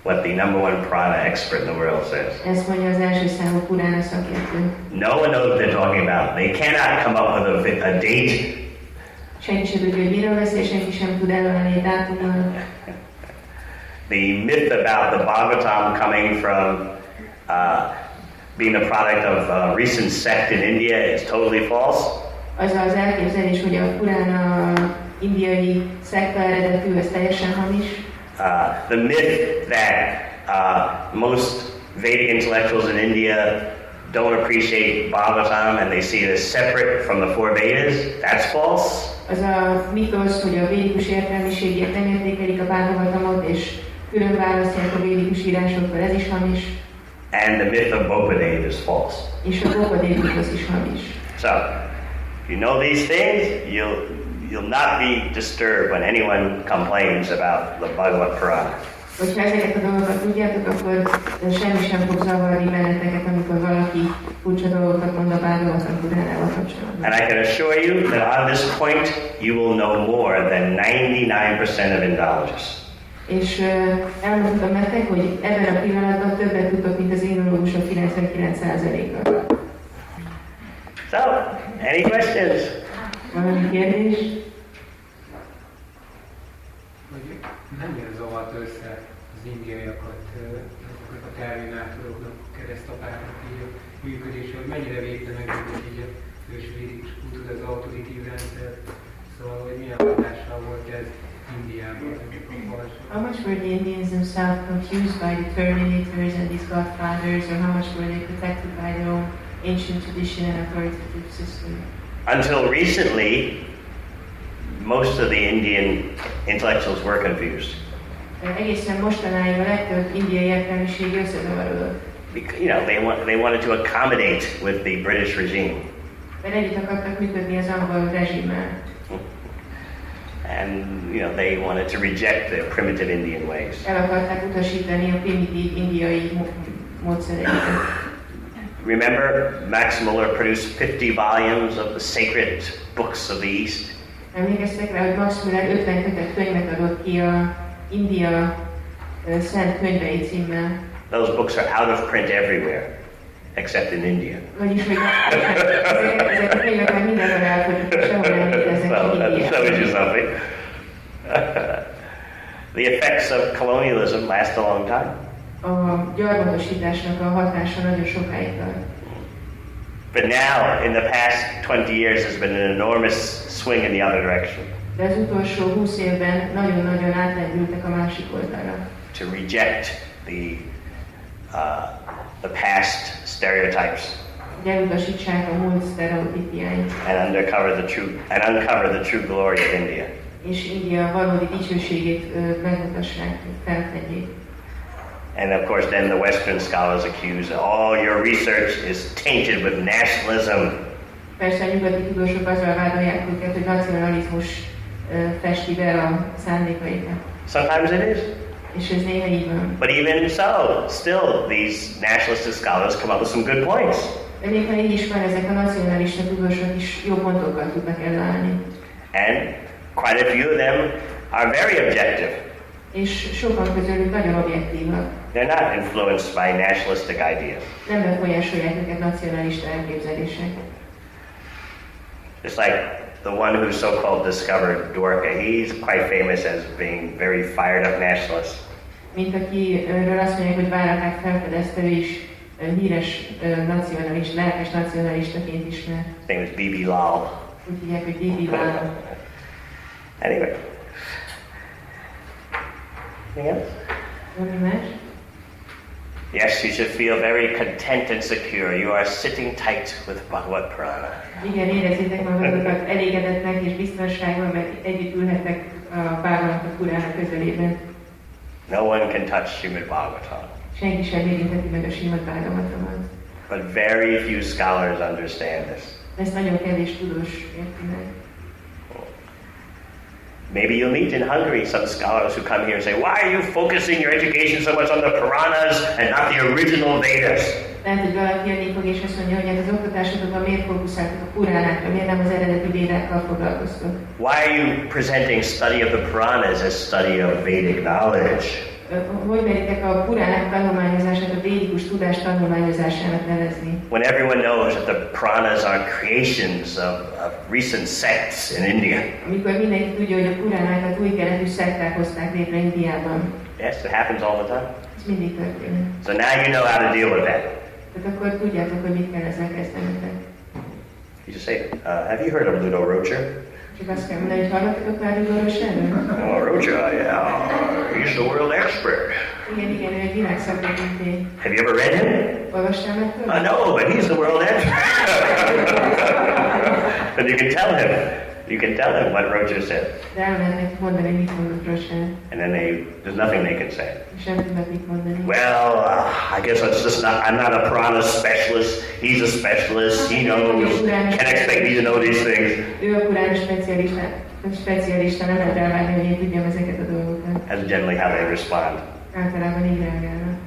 [SPEAKER 1] what the number one Purana expert in the world says.
[SPEAKER 2] Ezt mondja az első számú Purána szakértő.
[SPEAKER 1] No one knows what they're talking about. They cannot come up with a date.
[SPEAKER 2] Senki sem tudja, hogy miről beszél, senki sem tud előállni egy dátummal.
[SPEAKER 1] The myth about the Bhagavatam coming from being a product of a recent sect in India is totally false.
[SPEAKER 2] Az az elképzelés, hogy a Purána indiai szekta eredetű, ez teljesen hamis.
[SPEAKER 1] The myth that most Vedic intellectuals in India don't appreciate Bhagavatam and they see it as separate from the four Vedas, that's false.
[SPEAKER 2] Az a mitosz, hogy a védikus értelmiségiek nem értékelik a Bhagavatamot, és külön választják a védikus írásoktól, ez is hamis.
[SPEAKER 1] And the myth of Bopadev is false.
[SPEAKER 2] És a Bopadev mitosz is hamis.
[SPEAKER 1] So, if you know these things, you'll not be disturbed when anyone complains about the Bhagavad Purana.
[SPEAKER 2] Hogyha ezeket a dolgokat tudjátok, akkor semmi sem fog zavarni benneteket, amikor valaki furcsa dolgokat mond a Bhagavatam Puránával kapcsolatban.
[SPEAKER 1] And I can assure you that on this point, you will know more than 99% of Indologists.
[SPEAKER 2] És elmondtam nektek, hogy ebben a pillanatban többet tudtok, mint az indológusok 99%-a.
[SPEAKER 1] So, any questions?
[SPEAKER 2] Valami kérdés?
[SPEAKER 15] Nem ilyen zavart össze az indiaiakat, azokat a terminátoroknak, keresztapáknak így a működése, hogy mennyire védte meg őket így a ősvédikus kultúra, az autoritív rendszer, szóval hogy milyen hatással volt ez Indiában.
[SPEAKER 2] How much were the Indians themselves confused by the Terminators and these Godfathers, or how much were they protected by their own ancient tradition and authoritative system?
[SPEAKER 1] Until recently, most of the Indian intellectuals were confused.
[SPEAKER 2] Egészen mostanáig a legtöbb indiai értelmiség összezavarodott.
[SPEAKER 1] You know, they wanted to accommodate with the British regime.
[SPEAKER 2] Mert együtt akartak működni az angol rezsimmel.
[SPEAKER 1] And, you know, they wanted to reject the primitive Indian ways.
[SPEAKER 2] El akarták utasítani a primitív indiai módszereiket.
[SPEAKER 1] Remember, Max Muller produced 50 volumes of the sacred books of the East?
[SPEAKER 2] Emlékeztek rá, hogy Max Muller 50 kötet könyvet adott ki a India Szent Könyvei címmel.
[SPEAKER 1] Those books are out of print everywhere, except in India.
[SPEAKER 2] Vagyis, hogy ezek a könyvek már mindenhol elfogynak, sehol nem léteznek Indiában.
[SPEAKER 1] That shows you something. The effects of colonialism last a long time.
[SPEAKER 2] A gyarmatosításnak a hatása nagyon sokáig tart.
[SPEAKER 1] But now, in the past 20 years, there's been an enormous swing in the other direction.
[SPEAKER 2] De az utolsó 20 évben nagyon-nagyon átlendültek a másik oldalra.
[SPEAKER 1] To reject the past stereotypes.
[SPEAKER 2] Hogy elutasítsák a múlt sztereotípiáit.
[SPEAKER 1] And uncover the true glory of India.
[SPEAKER 2] És India valódi dicsőségét megmutassák, felfedjék.
[SPEAKER 1] And of course, then the Western scholars accuse, your research is tainted with nationalism.
[SPEAKER 2] Persze a nyugati tudósok azzal vádolják őket, hogy nacionalizmus festi be a szándékaikat.
[SPEAKER 1] Sometimes it is.
[SPEAKER 2] És ez néha így van.
[SPEAKER 1] But even so, still these nationalist scholars come up with some good points.
[SPEAKER 2] De még ha így is van, ezek a nacionalista tudósok is jó pontokkal tudnak előállni.
[SPEAKER 1] And quite a few of them are very objective.
[SPEAKER 2] És sokan közülük nagyon objektívak.
[SPEAKER 1] They're not influenced by nationalistic ideas.
[SPEAKER 2] Nem befolyásolják őket nacionalista elképzelések.
[SPEAKER 1] Just like the one who so-called discovered Dwarka, he's quite famous as being very fired up nationalist.
[SPEAKER 2] Mint akiről azt mondják, hogy Várakát felfedezte, ő is híres nacionalista, lelkes nacionalistaként ismer.
[SPEAKER 1] His name is B.B. Lal.
[SPEAKER 2] Úgy hívják, hogy B.B. Lal.
[SPEAKER 1] Anyway. Anything else?
[SPEAKER 2] Valami más?
[SPEAKER 1] Yes, you should feel very content and secure. You are sitting tight with Bhagavad Purana.
[SPEAKER 2] Igen, érezzétek magatokat elégedetnek és biztonságban, mert együtt ülhetek a Bhagavad Purana közelében.
[SPEAKER 1] No one can touch Srimad Bhagavatam.
[SPEAKER 2] Senki sem érintheti meg a Srimad Bhagavatamat.
[SPEAKER 1] But very few scholars understand this.
[SPEAKER 2] Ezt nagyon kevés tudós érti meg.
[SPEAKER 1] Maybe you'll meet in Hungary some scholars who come here and say, why are you focusing your education so much on the Puranas and not the original Vedas?
[SPEAKER 2] Lehet, hogy valaki jönni fog és azt mondja, hogy az oktatásodban miért fókuszáltak a Puránákra, miért nem az eredeti védákkal foglalkoztok?
[SPEAKER 1] Why are you presenting study of the Puranas as study of Vedic knowledge?
[SPEAKER 2] Hogy meritek a Puránák tanulmányozását a védikus tudás tanulmányozásának nevezni?
[SPEAKER 1] When everyone knows that the Puranas are creations of recent sects in India.
[SPEAKER 2] Amikor mindenki tudja, hogy a Puránákat új keletű szekták hozták létre Indiában.
[SPEAKER 1] Yes, it happens all the time.
[SPEAKER 2] Ez mindig történik.
[SPEAKER 1] So now you know how to deal with that.
[SPEAKER 2] Tehát akkor tudjátok, hogy mit kell ezzel kezdenetek.
[SPEAKER 1] You just say, have you heard of Ludo Rocher?
[SPEAKER 2] Csak azt kell mondani, hogy hallottatok már Ludo Rocherről?
[SPEAKER 1] Oh, Rocher, yeah. He's the world expert.
[SPEAKER 2] Igen, ő egy világszakértő.
[SPEAKER 1] Have you ever read him?
[SPEAKER 2] Olvastál meg tőle?
[SPEAKER 1] No, but he's the world expert. But you can tell him what Rocher said.
[SPEAKER 2] De el lehet nekik mondani, mit mondott Rocher.
[SPEAKER 1] And then there's nothing they can say.
[SPEAKER 2] És nem tudnak mit mondani.
[SPEAKER 1] Well, I guess I'm not a Purana specialist. He's a specialist. He knows. Can't expect me to know these things.
[SPEAKER 2] Ő a Purán specialista, nem lehet elvárni, hogy én tudjam ezeket a dolgokat.
[SPEAKER 1] That's generally how they respond.
[SPEAKER 2] Általában így reagálnak.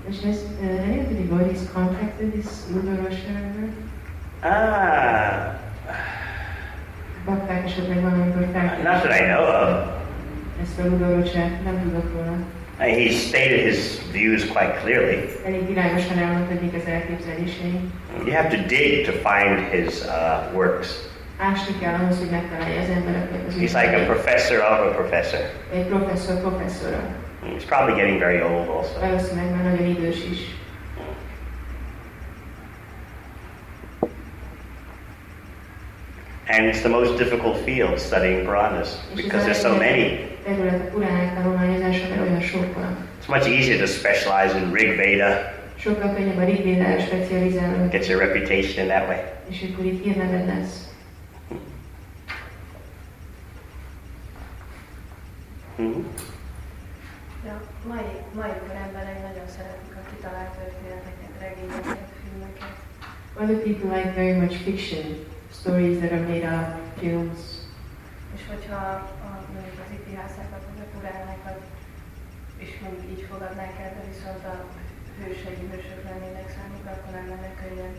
[SPEAKER 2] És has any of the devotees contacted this Ludo Rocher ever? Bakták esetleg valamikor felkérdezték.
[SPEAKER 1] Not that I know of.
[SPEAKER 2] Ezt a Ludo Rochert nem tudok róla.
[SPEAKER 1] He stated his views quite clearly.
[SPEAKER 2] Elég világosan elmondta, hogy mik az elképzelései.
[SPEAKER 1] You have to dig to find his works.
[SPEAKER 2] Ásni kell ahhoz, hogy megtalálja az embereket.
[SPEAKER 1] He's like a professor of a professor.
[SPEAKER 2] Egy professzora.
[SPEAKER 1] He's probably getting very old also.
[SPEAKER 2] Valószínűleg már nagyon idős is.
[SPEAKER 1] And it's the most difficult field, studying Puranas, because there's so many.
[SPEAKER 2] Terület a Puránák tanulmányozása, mert olyan sok van.
[SPEAKER 1] It's much easier to specialize in Rig Veda.
[SPEAKER 2] Sokkal könnyebb a Rig Védára specializálni.
[SPEAKER 1] Get your reputation in that way.
[SPEAKER 2] És akkor itt hírneved lesz.
[SPEAKER 16] De a mai kor emberek nagyon szeretik a kitalált történeteket, regényeket, filmeket.
[SPEAKER 2] Other people like very much fiction, stories that are made up, films.
[SPEAKER 16] És hogyha mondjuk az itihászakat, vagy a puránákat is mondjuk így fogadnák el, de viszont a hősök lennének számukra, akkor nem lenne könnyen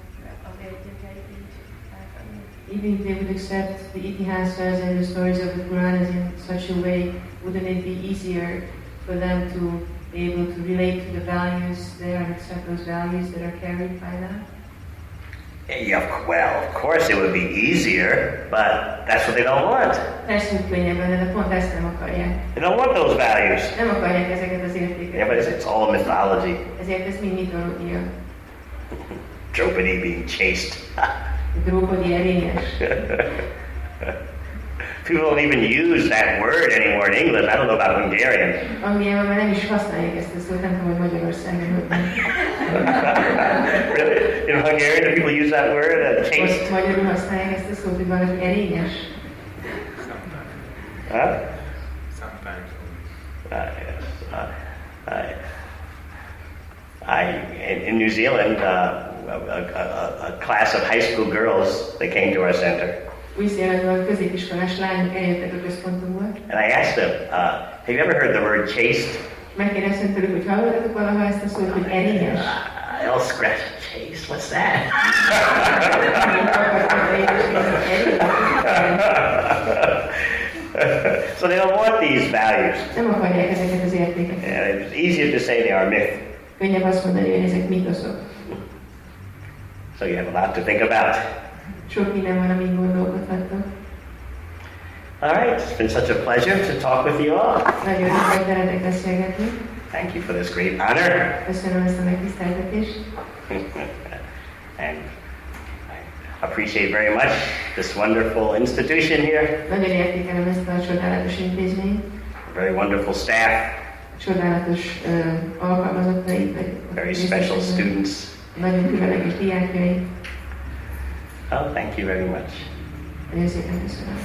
[SPEAKER 16] az értékeit így elfogadni.
[SPEAKER 2] Even if they would accept the itihasas and the stories of the Puranas in such a way, wouldn't it be easier for them to be able to relate to the values there and accept those values that are carried by them?
[SPEAKER 1] Yeah, well, of course it would be easier, but that's what they don't want.
[SPEAKER 2] Persze, hogy könnyebben, de pont ezt nem akarják.
[SPEAKER 1] They don't want those values.
[SPEAKER 2] Nem akarják ezeket az értékeket.
[SPEAKER 1] Yeah, but it's all mythology.
[SPEAKER 2] Ezért ez mind mitológia.
[SPEAKER 1] Draupadi being chased.
[SPEAKER 2] Draupadi erényes.
[SPEAKER 1] People don't even use that word anymore in English. I don't know about Hungarian.
[SPEAKER 2] Angliában már nem is használják ezt a szót, nem tudom, hogy Magyarországon.
[SPEAKER 1] Really? In Hungarian, do people use that word? Chaste?
[SPEAKER 2] Magyarul használják ezt a szót, hogy valaki erényes?
[SPEAKER 1] Huh?
[SPEAKER 11] Sometimes.
[SPEAKER 1] Yes. In New Zealand, a class of high school girls, they came to our center.
[SPEAKER 2] Új-Zélandban középiskolás lányok eljöttek a központunkba.
[SPEAKER 1] And I asked them, have you ever heard the word chaste?
[SPEAKER 2] Megkérdeztem tőlük, hogy hallottatok valaha ezt a szót, hogy erényes?
[SPEAKER 1] They'll scratch. Chaste? What's that? So they don't want these values.
[SPEAKER 2] Nem akarják ezeket az értékeket.
[SPEAKER 1] Yeah, it's easier to say they are myth.
[SPEAKER 2] Könnyebb azt mondani, hogy ezek mitoszok.
[SPEAKER 1] So you have a lot to think about.
[SPEAKER 2] Sok minden van, amin gondolkodhatok.
[SPEAKER 1] All right, it's been such a pleasure to talk with you all.
[SPEAKER 2] Nagyon jó volt veletek beszélgetni.
[SPEAKER 1] Thank you for this great honor.
[SPEAKER 2] Köszönöm ezt a megtiszteltetést.
[SPEAKER 1] And I appreciate very much this wonderful institution here.
[SPEAKER 2] Nagyon értékelem ezt a csodálatos intézményt.
[SPEAKER 1] A very wonderful staff.
[SPEAKER 2] Csodálatos alkalmazottai.
[SPEAKER 1] Very special students.
[SPEAKER 2] Nagyon különleges diákjai.
[SPEAKER 1] Oh, thank you very much.
[SPEAKER 2] Nagyon szépen köszönöm.